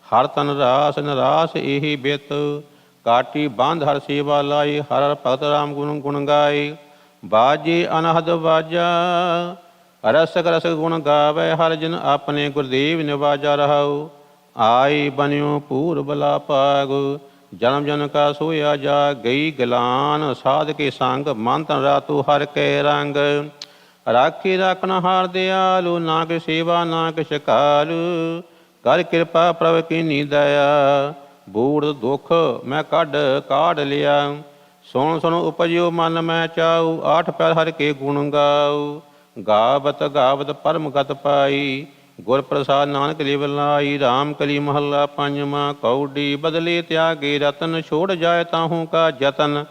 J: ਹਰ ਤਨ ਰਾਸ ਨਰਾਸ ਇਹੀ ਬਿਤ। ਕਾਟੀ ਬੰਧ ਹਰ ਸੇਵਾ ਲਾਈ। ਹਰ ਭਗਤ ਰਾਮ ਗੁਣ ਗਾਏ। ਬਾਜੇ ਅਨਹਦ ਬਾਜਾ। ਰਸਕ ਗੁਣ ਗਾਵੇ। ਹਰ ਜਨ ਆਪਣੇ ਗੁਰਦੇਵ ਨਿਵਾਜਾ ਰਹਾਉ। ਆਈ ਬਨਿਓ ਪੂਰ ਬਲਾ ਭਾਗ। ਜਨਮ ਜਨ ਕਾ ਸੋਇਆ ਜਾ। ਗਈ ਗਲਾਨ ਸਾਧ ਕੇ ਸੰਗ। ਮਨ ਤਨ ਰਾਤੂ ਹਰ ਕੇ ਰੰਗ। ਰਾਖੀ ਰਾਖਣ ਹਾਰ ਦਿਆਲੂ, ਨਾ ਕਿ ਸੇਵਾ ਨਾ ਕਿਛ ਕਾਲੂ। ਕਰ ਕਿਰਪਾ ਪ੍ਰਭ ਕੀਨੀ ਦਇਆ, ਬੂੜ ਦੁਖ ਮੈਂ ਕਾਢ ਲਿਆ। ਸੁਣ ਸੁਣ ਉਪਜਿਓ ਮਨ ਮੈਂ ਚਾਉ, ਆਠ ਪੈਰ ਹਰਿ ਕੇ ਗੁਣ ਗਾਉ। ਗਾਵਤ ਗਾਵਤ ਪਰਮ ਗਤ ਪਾਈ, ਗੁਰ ਪ੍ਰਸਾਦ ਨਾਨਕ ਲਿਵ ਲਾਈ। ਰਾਮ ਕਲੀ ਮਹੱਲਾ ਪੰਜਵਾਂ। ਕੌਡੀ ਬਦਲੇ ਤਿਆਗੇ ਰਤਨ, ਛੋੜ ਜਾਏ ਤਾਹੂ ਕਾ ਜਤਨ।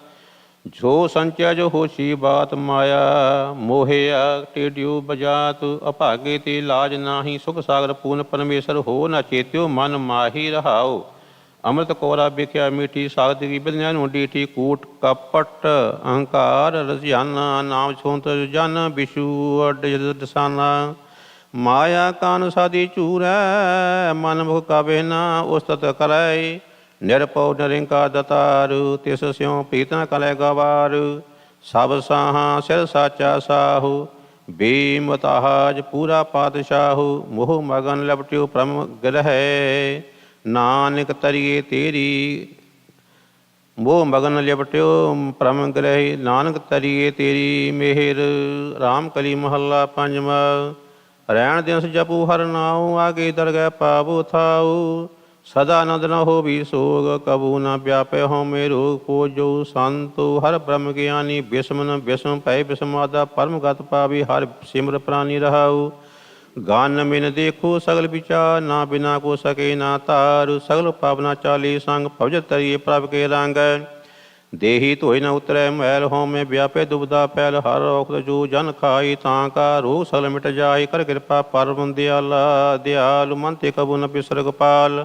J: ਜੋ ਸੰਚਿਆ ਜੋ ਹੋਸ਼ੀ ਬਾਤ ਮਾਇਆ, ਮੋਹਿਆ ਟੇਡਿਓ ਬਜਾਤ। ਅਭਾਗੇ ਤੇ ਲਾਜ ਨਾਹੀ, ਸੁਖ ਸਾਗਰ ਪੂਰਨ ਪਰਮੇਸ਼ਰ ਹੋ ਨਾ ਚੇਤਿਓ, ਮਨ ਮਾਹੀ ਰਹਾਓ। ਅੰਮ੍ਰਿਤ ਕੋਰਾ ਵਿਖਿਆ ਮੀਠੀ, ਸਾਗਤ ਕੀ ਬਿਦਨਿਆ ਨੂੰ ਡੀਠੀ। ਕੂਟ ਕਪਟ ਅਹੰਕਾਰ ਰਸਿਆਨਾ, ਨਾਮ ਛੋਂਤ ਜਨ ਬਿਸ਼ੂ ਅਡ ਦਸਾਨਾ। ਮਾਇਆ ਕਾਨ ਸਾਦੀ ਚੂਰੈ, ਮਨ ਮੁਖ ਕਾਵੇ ਨਾ ਉਸਤਤ ਕਰੈ। ਨਿਰਭਉ ਨਿਰੰਕਾਰ ਦਤਾਰੂ, ਤਿਸ ਸਿਉ ਪ੍ਰੀਤ ਨ ਕਲੈ ਗਵਾਰੂ। ਸਭ ਸਾਹਾਂ ਸਿਰ ਸਾਚਾ ਸਾਹੂ, ਬੇਮਤਾਜ ਪੂਰਾ ਪਾਤਸ਼ਾਹੂ। ਮੋਹ ਮਗਨ ਲਪਟਿਓ ਪ੍ਰਮ ਗ੍ਰਹਿ, ਨਾਨਕ ਤਰੀਏ ਤੇਰੀ। ਮੋਹ ਮਗਨ ਲਿਪਟਿਓ ਪ੍ਰਮ ਗ੍ਰਹਿ, ਨਾਨਕ ਤਰੀਏ ਤੇਰੀ ਮਿਹਰ। ਰਾਮ ਕਲੀ ਮਹੱਲਾ ਪੰਜਵਾਂ। ਰਹਿਣ ਦਿਨ ਜਪੂ ਹਰ ਨਾਉ, ਆਗੇ ਦਰਗਹਿ ਪਾਵੋ ਥਾਉ। ਸਦਾ ਆਨੰਦ ਨ ਹੋਵੀ ਸੋਗ, ਕਬੂ ਨ ਵਿਆਪੈ ਹਉਮੈ ਰੋਗ। ਪੂਜੋ ਸੰਤੋ ਹਰ ਬ੍ਰਹਮ ਗਿਆਨੀ, ਬਿਸਮ ਨ ਬਿਸਮ ਭੈ ਬਿਸਮਾਦਾ। ਪਰਮ ਗਤ ਪਾਵੀ ਹਰ ਸਿਮਰ ਪ੍ਰਾਨੀ ਰਹਾਉ। ਗਾਨ ਮਿਨ ਦੇਖੋ ਸਗਲ ਵਿਚਾਰ, ਨਾ ਬਿਨਾ ਕੋ ਸਕੇ ਨਾ ਤਾਰ। ਸਗਲ ਪਾਵਨਾ ਚਾਲੀ ਸੰਗ, ਭਵਜਤ ਤਰੀਏ ਪ੍ਰਭ ਕੇ ਰੰਗ। ਦੇਹੀ ਧੋਇ ਨ ਉਤਰੈ ਮੈਲ, ਹਉਮੈ ਵਿਆਪੈ ਦੁਬਦਾ ਪੈਲ। ਹਰ ਔਖਦ ਜੋ ਜਨ ਖਾਈ, ਤਾਂ ਕਾ ਰੋਗ ਸਗਲ ਮਿਟ ਜਾਈ। ਕਰ ਕਿਰਪਾ ਪਰਮ ਦਿਆਲਾ, ਦਿਆਲੁ ਮਨ ਤੇ ਕਬੂ ਨ ਬਿਸਰ ਗੋਪਾਲ।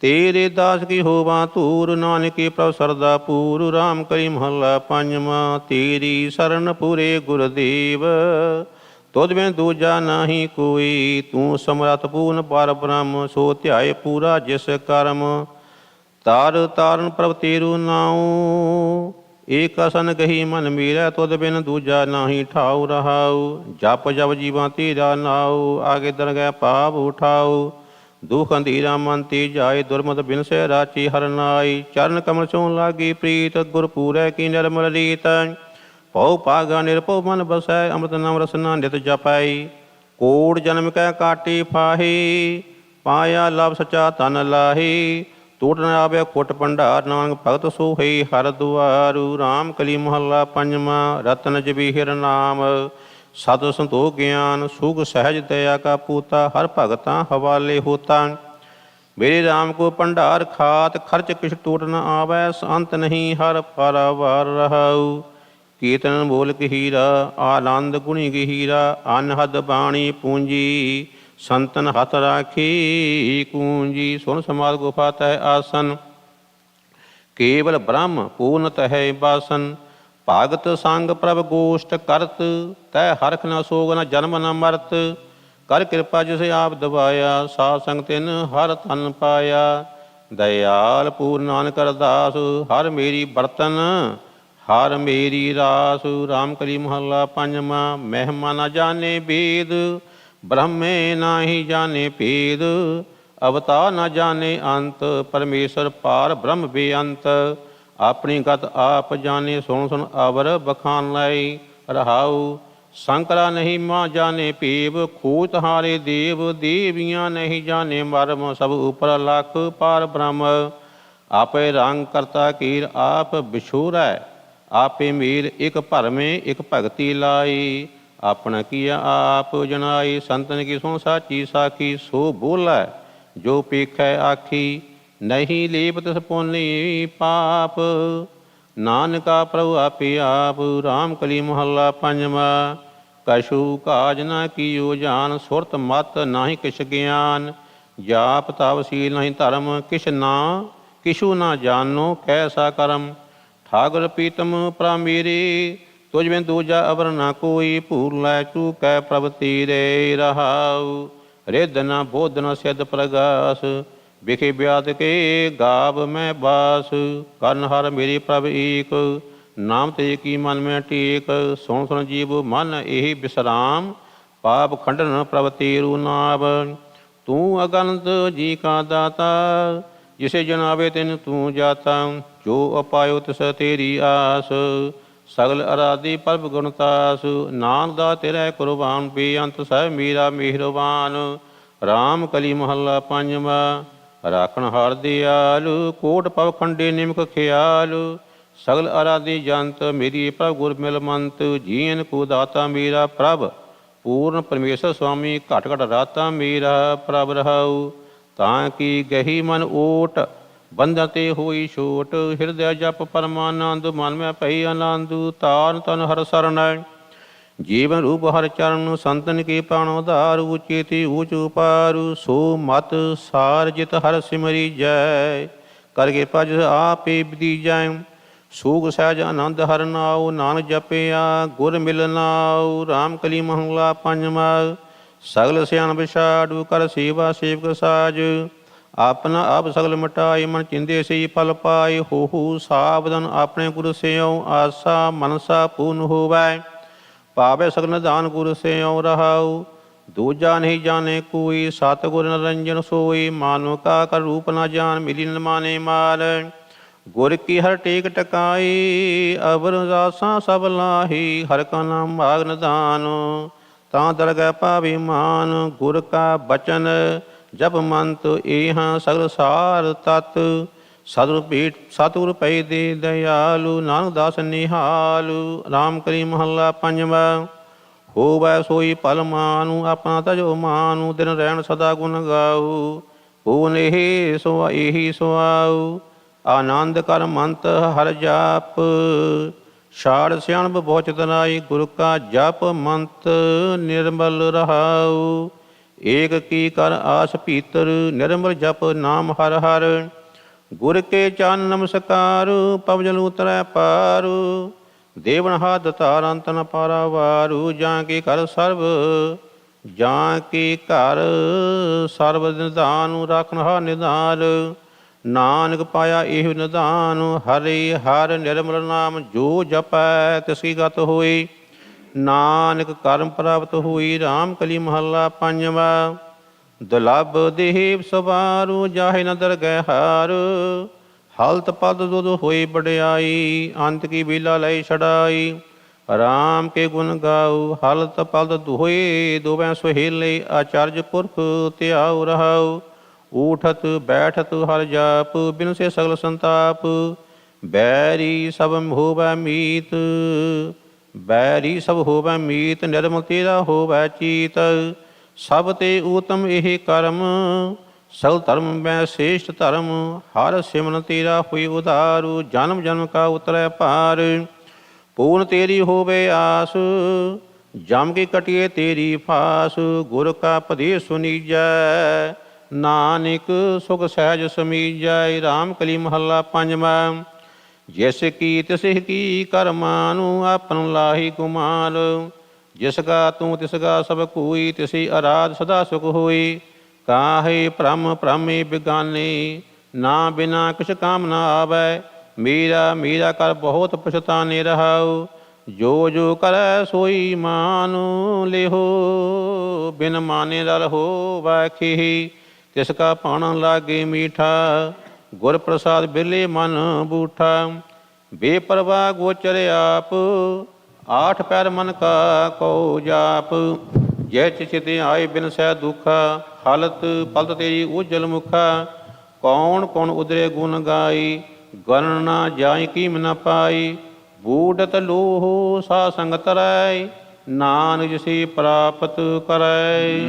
J: ਤੇਰੇ ਦਾਸ ਕੀ ਹੋਵਾ ਧੂਰ, ਨਾਨਕੇ ਪ੍ਰਭ ਸਰਦਾ ਪੂਰ। ਰਾਮ ਕਲੀ ਮਹੱਲਾ ਪੰਜਵਾਂ। ਤੇਰੀ ਸਰਨ ਪੂਰੇ ਗੁਰਦੇਵ, ਤੁਧ ਬਿਨ ਦੂਜਾ ਨਾਹੀ ਕੋਈ। ਤੂੰ ਸਮਰੱਥ ਪੂਰਨ ਪਰ ਬ੍ਰਹਮ, ਸੋ ਧਿਆਏ ਪੂਰਾ ਜਿਸ ਕਰਮ। ਤਾਰ ਤਾਰਨ ਪ੍ਰਭ ਤੇਰੂ ਨਾਉ, ਏਕ ਅਸਨ ਗਹੀ ਮਨ ਮੇਰਾ। ਤੁਧ ਬਿਨ ਦੂਜਾ ਨਾਹੀ ਠਾਉ ਰਹਾਉ। ਜਪ ਜਪ ਜੀਵਾਂ ਤੇਰਾ ਨਾਉ, ਆਗੇ ਦਰਗਹਿ ਪਾਪ ਉਠਾਉ। ਦੁਖ ਅੰਧੀਰਾ ਮਨ ਤੇ ਜਾਏ, ਦੁਰਮਤ ਬਿਨ ਸੇ ਰਾਚੀ ਹਰ ਨਾਈ। ਚਰਨ ਕਮਲ ਚੋਂ ਲਾਗੀ ਪ੍ਰੀਤ, ਗੁਰਪੂਰੈ ਕੀ ਨਿਰਮਲ ਰੀਤ। ਭਉ ਭਾਗਾ ਨਿਰਭਉ ਮਨ ਬਸੈ, ਅੰਮ੍ਰਿਤ ਨਾਮ ਰਸਨਾ ਨਿਤ ਜਪੈ। ਕੋੜ ਜਨਮ ਕੈ ਕਾਟੀ ਫਾਹੀ, ਪਾਇਆ ਲਭ ਸਚਾ ਧਨ ਲਾਹੀ। ਟੂਟ ਨ ਆਵੇ ਖੁੱਟ ਭੰਡਾਰ, ਨਾਨਕ ਭਗਤ ਸੋਹਈ ਹਰ ਦੁਆਰੂ। ਰਾਮ ਕਲੀ ਮਹੱਲਾ ਪੰਜਵਾਂ। ਰਤਨ ਜਬੀਹਿਰ ਨਾਮ, ਸਤ ਸੰਤੋਖ ਗਿਆਨ। ਸੁਖ ਸਹਿਜ ਦਇਆ ਕਾ ਪੂਤਾ, ਹਰ ਭਗਤਾਂ ਹਵਾਲੇ ਹੋਤਾ। ਮੇਰੇ ਰਾਮ ਕੋ ਭੰਡਾਰ ਖਾਤ, ਖਰਚ ਕਿਛ ਟੂਟ ਨ ਆਵੈ। ਅੰਤ ਨਹੀਂ ਹਰ ਪਾਰਾਵਾਰ ਰਹਾਉ। ਕੀਰਤਨ ਬੋਲਕ ਹੀਰਾ, ਆਨੰਦ ਗੁਣੀ ਗਹੀਰਾ। ਅਨਹਦ ਬਾਣੀ ਪੂੰਜੀ, ਸੰਤਨ ਹੱਥ ਰਾਖੀ ਕੂੰਜੀ। ਸੁਨ ਸਮਾਦ ਗੁਫਾ ਤਹਿ ਆਸਨ, ਕੇਵਲ ਬ੍ਰਹਮ ਪੂਰਨ ਤਹਿ ਬਾਸਨ। ਭਾਗਤ ਸੰਗ ਪ੍ਰਭ ਗੋਸ਼ਟ ਕਰਤ, ਤੈ ਹਰਖ ਨ ਸੋਗ ਨ ਜਨਮ ਨ ਮਰਤ। ਕਰ ਕਿਰਪਾ ਜਿਸ ਆਪ ਦਵਾਇਆ, ਸਾਧ ਸੰਗ ਤਿਨ ਹਰ ਧਨ ਪਾਇਆ। ਦਇਆਲ ਪੂਰਨ ਨਾਨਕ ਅਰਦਾਸ, ਹਰ ਮੇਰੀ ਬਰਤਨ ਹਰ ਮੇਰੀ ਰਾਸ। ਰਾਮ ਕਲੀ ਮਹੱਲਾ ਪੰਜਵਾਂ। ਮਹਿਮਾ ਨ ਜਾਣੇ ਬੇਦ, ਬ੍ਰਹਮੇ ਨਾਹੀ ਜਾਣੇ ਭੇਦ। ਅਵਤਾਰ ਨ ਜਾਣੇ ਅੰਤ, ਪਰਮੇਸ਼ਰ ਪਾਰ ਬ੍ਰਹਮ ਬੇਅੰਤ। ਆਪਣੀ ਗਤ ਆਪ ਜਾਣੇ, ਸੁਣ ਸੁਣ ਅਵਰ ਬਖਾਨ ਲਾਈ ਰਹਾਉ। ਸੰਕਰਾ ਨਹੀਂ ਮਾਂ ਜਾਣੇ ਭੇਵ, ਖੋਜ ਤਹਾਰੇ ਦੇਵ। ਦੇਵੀਆਂ ਨਹੀਂ ਜਾਣੇ ਮਰਮ, ਸਭ ਉਪਰ ਲਖ ਪਾਰ ਬ੍ਰਹਮ। ਆਪੇ ਰੰਗ ਕਰਤਾ ਕੀਰ ਆਪ ਬਿਛੋਰੈ, ਆਪੇ ਮੇਰ ਇਕ ਭਰਮੇ ਇਕ ਭਗਤੀ ਲਾਈ। ਆਪਣਾ ਕੀਆ ਆਪ ਜਨਾਈ, ਸੰਤਨ ਕੀ ਸੁਣ ਸਾਚੀ ਸਾਖੀ। ਸੋ ਬੋਲੈ ਜੋ ਪੇਖੈ ਆਖੀ, ਨਹੀਂ ਲੇਪ ਤਿਸ ਪੁੰਨੀ ਪਾਪ। ਨਾਨਕਾ ਪ੍ਰਭੁ ਆਪੇ ਆਪ। ਰਾਮ ਕਲੀ ਮਹੱਲਾ ਪੰਜਵਾਂ। ਕਛੂ ਕਾਜ ਨ ਕੀਓ ਜਾਨ, ਸੁਰਤ ਮਤ ਨਾਹੀ ਕਿਛ ਗਿਆਨ। ਜਾਪ ਤਪ ਸੀਲ ਨਹੀਂ ਧਰਮ, ਕਿਛੂ ਨਾ ਜਾਨੋ ਕੈਸਾ ਕਰਮ। ਠਾਗੁਰ ਪ੍ਰੀਤਮ ਪ੍ਰਭ ਮੇਰੇ, ਤੁਝ ਬਿਨ ਦੂਜਾ ਅਵਰ ਨਾ ਕੋਈ। ਭੂਲ ਲੈ ਚੂਕੈ ਪ੍ਰਭ ਤੀਰੇ ਰਹਾਉ। ਰਿੱਧ ਨ ਬੋਧ ਨ ਸਿੱਧ ਪ੍ਰਗਾਸ, ਵਿਖੇ ਬਿਆਦ ਕੇ ਗਾਵ ਮੈਂ ਬਾਸ। ਕਰਨ ਹਰ ਮੇਰੀ ਪ੍ਰਭ ਏਕ, ਨਾਮ ਤੇ ਕੀ ਮਨ ਮੈਂ ਟੇਕ। ਸੁਣ ਸੁਣ ਜੀਵ ਮਨ ਇਹ ਬਿਸਰਾਮ, ਪਾਪ ਖੰਡਨ ਪ੍ਰਭ ਤੇਰੂ ਨਾਮ। ਤੂੰ ਅਗਨਤ ਜੀ ਕਾ ਦਾਤਾ, ਜਿਸੇ ਜਨਾਵੇ ਤਿਨ ਤੂੰ ਜਾਤਾ। ਜੋ ਅਪਾਇਓ ਤਿਸ ਤੇਰੀ ਆਸ, ਸਗਲ ਅਰਾਧੀ ਪਰਬ ਗੁਣਤਾਸੁ। ਨਾਨਕ ਦਾ ਤੇਰਾ ਕੁਰਬਾਨ ਬੇਅੰਤ ਸਹਿ ਮੇਰਾ ਮਿਹਰਬਾਨ। ਰਾਮ ਕਲੀ ਮਹੱਲਾ ਪੰਜਵਾਂ। ਰਾਖਣ ਹਾਰ ਦਿਆਲੁ ਕੋਟ ਪਵ ਖੰਡੇ ਨਿਮਕ ਖਿਆਲੁ। ਸਗਲ ਅਰਾਧੀ ਜੰਤ ਮੇਰੀ ਪ੍ਰਭ ਗੁਰ ਮਿਲਮੰਤ। ਜੀਨ ਕੋ ਦਾਤਾ ਮੇਰਾ ਪ੍ਰਭ ਪੂਰਨ ਪਰਮੇਸ਼ਰ ਸੁਆਮੀ। ਘਟ ਘਟ ਰਾਤਾ ਮੇਰਾ ਪ੍ਰਭ ਰਹਾਉ। ਤਾਂ ਕੀ ਗਹੀ ਮਨ ਓਟ ਬੰਧਨ ਤੇ ਹੋਈ ਛੋਟ। ਹਿਰਦੈ ਜਪ ਪਰਮਾਨੰਦ ਮਨ ਮੈਂ ਭਈ ਆਨੰਦ। ਤਾਰਨ ਤਨ ਹਰ ਸਰਣੈ ਜੀਵਨ ਰੂਪ ਹਰ ਚਰਨ। ਸੰਤਨ ਕੀ ਪ੍ਰਾਣ ਉਧਾਰ ਉਚੇਤੀ ਊਚ ਉਪਾਰੂ। ਸੋ ਮਤ ਸਾਰ ਜਿਤ ਹਰ ਸਿਮਰੀ ਜੈ। ਕਰ ਕਿਰਪਾ ਜਿਸ ਆਪੇ ਬਦੀਜੈ। ਸੂਖ ਸਹਿਜ ਆਨੰਦ ਹਰ ਨਾਉ। ਨਾਨਕ ਜਪਿਆ ਗੁਰ ਮਿਲਨਾਉ। ਰਾਮ ਕਲੀ ਮਹੱਲਾ ਪੰਜਵਾਂ। ਸਗਲ ਸਿਆਣ ਵਿਛਾੜੂ ਕਰ ਸੇਵਾ ਸੇਵਕ ਸਾਜ। ਆਪਣਾ ਆਪ ਸਗਲ ਮਟਾਈ ਮਨ ਚਿੰਦੇ ਸਈ ਫਲ ਪਾਏ। ਹੋ ਸਾਵਧਨ ਆਪਣੇ ਗੁਰ ਸਿਉ ਆਸਾ ਮਨਸਾ ਪੂਰਨ ਹੋਵੈ। ਪਾਵੇ ਸਗਲ ਦਾਨ ਗੁਰ ਸਿਉ ਰਹਾਉ। ਦੂਜਾ ਨਹੀਂ ਜਾਣੇ ਕੋਈ ਸਤ ਗੁਰ ਨਿਰੰਜਨ ਸੋਈ। ਮਾਨੋ ਕਾ ਕਰ ਰੂਪ ਨਾ ਜਾਣ ਮਿਲੀ ਨ ਮਾਨੇ ਮਾਲ। ਗੁਰ ਕੀ ਹਰ ਟੇਕ ਟਕਾਈ ਅਵਰ ਰਾਸਾਂ ਸਭ ਲਾਹੀ। ਹਰ ਕਾ ਨਾਮ ਭਾਗ ਨਿਧਾਨ ਤਾਂ ਦਰਗਹਿ ਪਾਵੇ ਮਾਨ। ਗੁਰ ਕਾ ਬਚਨ ਜਪ ਮੰਤ ਇਹਾਂ ਸਗਲ ਸਾਰ ਤਤ। ਸਤਿਗੁਰ ਪੈ ਦੇ ਦਇਆਲੂ ਨਾਨਕ ਦਾਸ ਨਿਹਾਲੂ। ਰਾਮ ਕਲੀ ਮਹੱਲਾ ਪੰਜਵਾਂ। ਹੋਵੈ ਸੋਈ ਭਲ ਮਾਨੂ ਆਪਣਾ ਤਜੋ ਮਾਨੂ। ਦਿਨ ਰਹਿਣ ਸਦਾ ਗੁਣ ਗਾਊ। ਪੂਨ ਇਹ ਸੋ ਇਹੀ ਸੁਆਊ। ਆਨੰਦ ਕਰ ਮੰਤ ਹਰ ਜਾਪ। ਛਾੜ ਸਿਆਣਪ ਬਹੁ ਚਤਨਾਈ। ਗੁਰ ਕਾ ਜਪ ਮੰਤ ਨਿਰਮਲ ਰਹਾਉ। ਏਕ ਕੀ ਕਰ ਆਸ ਭੀਤਰ ਨਿਰਮਲ ਜਪ ਨਾਮ ਹਰ ਹਰ। ਗੁਰ ਕੇ ਚਰਨ ਨਮਸਕਾਰੂ ਪਵ ਜਲ ਉਤਰੈ ਪਾਰੂ। ਦੇਵਨ ਹਾਥ ਧਾਰ ਅੰਤ ਨ ਪਾਰਾਵਾਰੂ। ਜਾਂ ਕੀ ਕਰ ਸਰਬ ਜਾਂ ਕੀ ਘਰ ਸਰਬ ਨਿਧਾਨ। ਰਾਖਣ ਹਾਰ ਨਿਧਾਨ ਨਾਨਕ ਪਾਇਆ ਇਹ ਨਿਧਾਨ। ਹਰਿ ਹਰ ਨਿਰਮਲ ਨਾਮ ਜੋ ਜਪੈ ਤਿਸਕੀ ਗਤ ਹੋਈ। ਨਾਨਕ ਕਰਮ ਪ੍ਰਾਪਤ ਹੋਈ। ਰਾਮ ਕਲੀ ਮਹੱਲਾ ਪੰਜਵਾਂ। ਦੁਲੱਭ ਦੇਹ ਸਵਾਰੂ ਜਾਹੇ ਨ ਦਰਗਹਿ ਹਾਰ। ਹਲਤ ਪਦ ਦੁਧ ਹੋਈ ਵਡਿਆਈ। ਅੰਤ ਕੀ ਬੀਲਾ ਲਈ ਛੜਾਈ। ਰਾਮ ਕੇ ਗੁਣ ਗਾਉ ਹਲਤ ਪਦ ਹੋਏ ਦੋਵੇਂ ਸੁਹੇਲੇ। ਆਚਰਜ ਪੁਰਖ ਧਿਆਉ ਰਹਾਉ। ਊਠਤ ਬੈਠਤ ਹਰ ਜਾਪ ਬਿਨ ਸੇ ਸਗਲ ਸੰਤਾਪ। ਬੈਰੀ ਸਭ ਹੋਵੈ ਮੀਤ ਬੈਰੀ ਸਭ ਹੋਵੈ ਮੀਤ। ਨਿਰਮਲ ਤੇਰਾ ਹੋਵੈ ਚੀਤ। ਸਭ ਤੇ ਊਤਮ ਇਹ ਕਰਮ ਸਗਲ ਧਰਮ ਮੈਂ ਸ੍ਰੇਸ਼ਟ ਧਰਮ। ਹਰ ਸਿਮਰਨ ਤੇਰਾ ਹੋਈ ਉਧਾਰੂ। ਜਨਮ ਜਨਮ ਕਾ ਉਤਰੈ ਭਾਰ। ਪੂਰਨ ਤੇਰੀ ਹੋਵੇ ਆਸ ਜਮ ਕੇ ਕਟਿਏ ਤੇਰੀ ਫਾਸ। ਗੁਰ ਕਾ ਪਦੇਸ ਸੁਨੀਜੈ ਨਾਨਕ ਸੁਖ ਸਹਿਜ ਸਮੀਜੈ। ਰਾਮ ਕਲੀ ਮਹੱਲਾ ਪੰਜਵਾਂ। ਜਿਸ ਕੀ ਤਿਸ ਕੀ ਕਰ ਮਾਨੂ ਆਪਨ ਲਾਹੀ ਗੁਮਾਨ। ਜਿਸ ਕਾ ਤੂੰ ਤਿਸ ਕਾ ਸਭ ਕੋਈ ਤਿਸੀ ਅਰਾਧ ਸਦਾ ਸੁਖ ਹੋਈ। ਕਾਹੇ ਭ੍ਰਮ ਭ੍ਰਮੇ ਬਿਗਾਨੇ ਨਾ ਬਿਨਾ ਕਿਛ ਕਾਮ ਨਾ ਆਵੈ। ਮੇਰਾ ਮੇਰਾ ਕਰ ਬਹੁਤ ਪਛਤਾਨੇ ਰਹਾਉ। ਜੋ ਜੋ ਕਰੈ ਸੋਈ ਮਾਨੁ ਲਿਹੋ। ਬਿਨ ਮਾਨੇ ਰਲ ਹੋਵੈ ਖੇਹੀ। ਤਿਸ ਕਾ ਭਾਣਾ ਲਾਗੇ ਮੀਠਾ। ਗੁਰ ਪ੍ਰਸਾਦ ਬਿਰਲੇ ਮਨ ਬੂਠਾ। ਬੇਪਰਵਾਹ ਗੋਚਰ ਆਪ ਆਠ ਪੈਰ ਮਨ ਕਾ ਕਉ ਜਾਪ। ਜੈ ਚਿਤ ਆਏ ਬਿਨ ਸਹਿ ਦੁਖਾ। ਹਾਲਤ ਪਲਤ ਤੇਰੀ ਉਜਲ ਮੁਖਾ। ਕੌਣ ਕੌਣ ਉਦਰੇ ਗੁਣ ਗਾਈ। ਗਣ ਨਾ ਜਾਈ ਕੀਮ ਨ ਪਾਈ। ਬੂਢਤ ਲੋਹ ਸਾ ਸੰਗ ਤਰੈ। ਨਾਨਕ ਜਿਸੀ ਪ੍ਰਾਪਤ ਕਰੈ।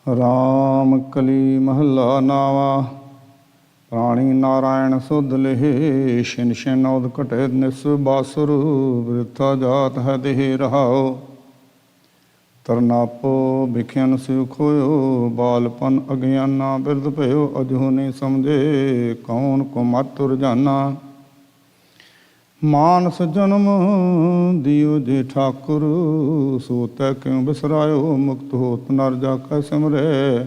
I: ਰਾਮ ਕਲੀ ਮਹੱਲਾ ਨਾਵਾ। ਪ੍ਰਾਣੀ ਨਾਰਾਇਣ ਸੁਧ ਲਹਿ। ਛਿਨ ਛਿਨ ਔਦ ਘਟੇ ਨਿਸ ਬਾਸੁਰ। ਬਿਰਥਾ ਜਾਤ ਹੈ ਦੇਹ ਰਹਾਉ। ਤਰਨਾਪੋ ਵਿਖਿਆਨ ਸਿਉ ਖੋਇਓ। ਬਾਲਪਨ ਅਗਿਆਨਾ ਬਿਰਧ ਭਇਓ। ਅਜਹੁ ਨਹੀਂ ਸਮਝੇ ਕੌਣ ਕੋ ਮਤ ਰੁਝਾਨਾ। ਮਾਨਸ ਜਨਮ ਦਿਓ ਜੇ ਠਾਕੁਰ। ਸੋ ਤੈ ਕਿਉ ਬਿਸਰਾਇਓ। ਮੁਕਤ ਹੋਤ ਨਰ ਜਾ ਕੈ ਸਿਮਰੈ।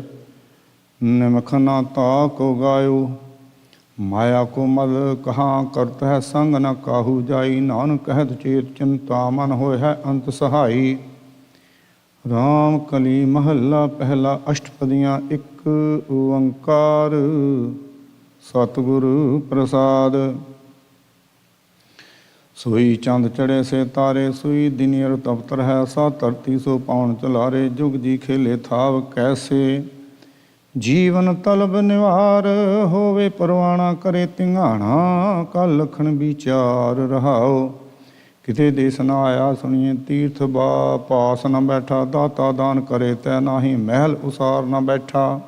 I: ਨਿਮਖ ਨਾ ਤਾ ਕੋ ਗਾਇਓ। ਮਾਇਆ ਕੋ ਮਲ ਕਹਾਂ ਕਰਤ ਹੈ ਸੰਗ ਨ ਕਾਹੂ ਜਾਈ। ਨਾਨਕ ਕਹਿਤ ਚੇਤ ਚਿੰਤਾ ਮਨ ਹੋਇ ਹੈ ਅੰਤ ਸਹਾਈ। ਰਾਮ ਕਲੀ ਮਹੱਲਾ ਪਹਿਲਾ। ਅਸ਼ਟਪਦੀਆਂ। ਇੱਕ ਓੰਕਾਰ ਸਤਿਗੁਰੂ ਪ੍ਰਸਾਦ। ਸੋਈ ਚੰਦ ਚੜੇ ਸੇ ਤਾਰੇ, ਸੋਈ ਦਿਨ ਅਰੁਤ ਅਵਤਰ ਹੈ। ਸਾ ਧਰਤੀ ਸੋ ਪਾਉਣ ਚਲਾਰੇ, ਜੁਗ ਜੀ ਖੇਲੇ ਥਾਵ ਕੈਸੇ। ਜੀਵਨ ਤਲਬ ਨਿਵਾਰ, ਹੋਵੇ ਪਰਵਾਣਾ ਕਰੇ ਧਿਆਣਾ। ਕਲ ਲਖਣ ਵਿਚਾਰ ਰਹਾਓ, ਕਿਤੇ ਦੇਸ ਨਾ ਆਇਆ ਸੁਣੀਏ ਤੀਰਥ ਬਾ। ਪਾਸ ਨਾ ਬੈਠਾ ਦਾਤਾ ਦਾਨ ਕਰੇ, ਤੈ ਨਾਹੀ ਮਹਿਲ ਉਸਾਰ ਨਾ ਬੈਠਾ।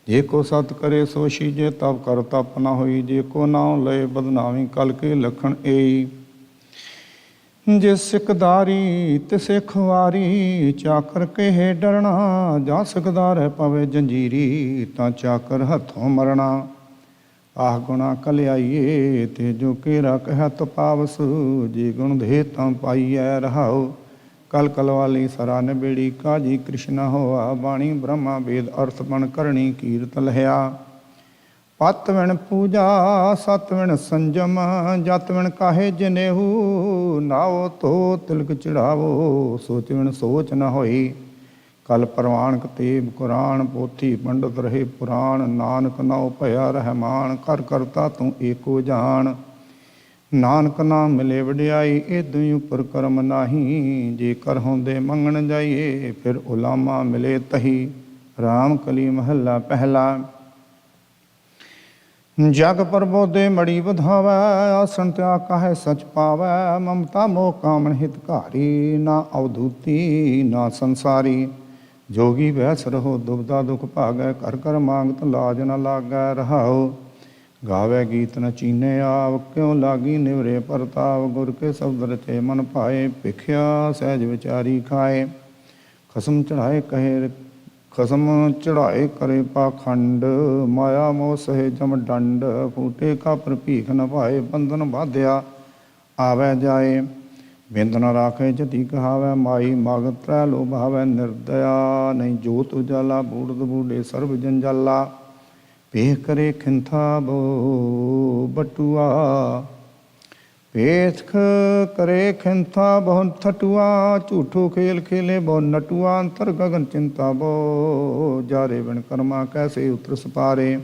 I: ਜੇ ਕੋ ਸਤ ਕਰੇ ਸੋ ਸੀਜੇ, ਤਬ ਕਰ ਤਪ ਨਾ ਹੋਈ। ਜੇ ਕੋ ਨਾਉ ਲਏ ਬਦਨਾਮੀ, ਕਲ ਕੇ ਲਖਣ ਏਈ। ਜਿਸ ਸਿਕਦਾਰੀ ਤਿਸੇ ਖੁਆਰੀ, ਚਾਕਰ ਕਹੇ ਡਰਣਾ। ਜਾਂ ਸਿਕਦਾਰ ਪਵੇ ਜੰਜੀਰੀ, ਤਾਂ ਚਾਕਰ ਹੱਥੋਂ ਮਰਨਾ। ਆਹ ਗੁਣਾ ਕਲਿਆਈਏ, ਤੇ ਜੋ ਕੇਰਾ ਕਹਿ ਤਪਾਵਸ। ਜੇ ਗੁਣ ਦੇ ਤਾਂ ਪਾਈਐ ਰਹਾਓ। ਕਲ ਕਲਵਾਲੀ ਸਰਾ ਨਿਬੇੜੀ, ਕਾਜੀ ਕ੍ਰਿਸ਼ਨ ਹੋਆ। ਬਾਣੀ ਬ੍ਰਹਮਾ ਵੇਦ ਅਰਥ ਬਣ ਕਰਣੀ, ਕੀਰਤ ਲਹਿਆ। ਪਤ ਵਿਣ ਪੂਜਾ ਸਤ ਵਿਣ ਸੰਜਮ, ਜਤ ਵਿਣ ਕਾਹੇ ਜਨੇਹੂ। ਨਾਓ ਧੋ ਤਿਲਕ ਚੜਾਵੋ, ਸੋਚ ਵਿਣ ਸੋਚ ਨ ਹੋਈ। ਕਲ ਪ੍ਰਵਾਨ ਕਤੇਬ ਕੁਰਾਨ, ਪੋਥੀ ਪੰਡਤ ਰਹੇ ਪੁਰਾਣ। ਨਾਨਕ ਨਾਉ ਭਇਆ ਰਹਿਮਾਨ, ਕਰ ਕਰਤਾ ਤੂੰ ਏਕੋ ਜਾਣ। ਨਾਨਕ ਨਾਮ ਮਿਲੇ ਵਡਿਆਈ, ਏਦੋਂ ਉਪਰ ਕਰਮ ਨਾਹੀ। ਜੇ ਕਰ ਹੁੰਦੇ ਮੰਗਣ ਜਾਈਏ, ਫਿਰ ਉਲਾਮਾ ਮਿਲੇ ਤਹੀ। ਰਾਮ ਕਲੀ ਮਹੱਲਾ ਪਹਿਲਾ। ਜਗ ਪ੍ਰਬੋਧੇ ਮੜੀ ਵਧਾਵੈ, ਆਸਣ ਤਿਆਗ ਕਾਹੇ ਸਚ ਪਾਵੈ। ਮਮਤਾ ਮੋਹ ਕਾਮਣ ਹਿਤਕਾਰੀ, ਨਾ ਅਵਧੂਤੀ ਨਾ ਸੰਸਾਰੀ। ਜੋਗੀ ਬੈਸ ਰਹੋ ਦੁਬਦਾ ਦੁਖ ਭਾਗੈ, ਕਰ ਕਰ ਮੰਗਤ ਲਾਜ ਨ ਲਾਗੈ ਰਹਾਓ। ਗਾਵੇ ਗੀਤ ਨ ਚੀਨੇ ਆਵ, ਕਿਉ ਲਾਗੀ ਨਿਵਰੇ ਪਰਤਾਵ। ਗੁਰ ਕੇ ਸ਼ਬਦ ਰਚੇ ਮਨ ਭਾਏ, ਭਿਖਿਆ ਸਹਿਜ ਵਿਚਾਰੀ ਖਾਏ। ਖਸਮ ਚੜਾਏ ਕਹੇ ਖਸਮ ਚੜਾਏ ਕਰੇ ਪਾਖੰਡ, ਮਾਇਆ ਮੋਹ ਸਹੇ ਜਮ ਡੰਡ। ਫੂਟੇ ਕਾਪਰ ਭੀਖ ਨ ਭਾਏ, ਬੰਧਨ ਬਾਧਿਆ ਆਵੈ ਜਾਏ। ਬਿੰਦ ਨ ਰਾਖੇ ਜਤੀ ਕਹਾਵੈ, ਮਾਈ ਮਗ ਤ੍ਰੈ ਲੋਭਾਵੈ। ਨਿਰਦਇਆ ਨਹੀਂ ਜੋਤ ਉਜਾਲਾ, ਬੂੜਦ ਬੂਡੇ ਸਰਬ ਜੰਜਾਲਾ। ਪੇਖ ਕਰੇ ਖਿੰਥਾ ਬੋ ਬਟੂਆ, ਪੇਖ ਕਰੇ ਖਿੰਥਾ ਬਹੁ ਥਟੂਆ। ਝੂਠੋ ਖੇਲ ਖੇਲੇ ਬਹੁ ਨਟੂਆ, ਅੰਤਰ ਗਗਨ ਚਿੰਤਾ ਬੋ। ਜਾਰੇ ਬਿਨ ਕਰਮਾ ਕੈਸੇ ਉਤਰ ਸਪਾਰੇ।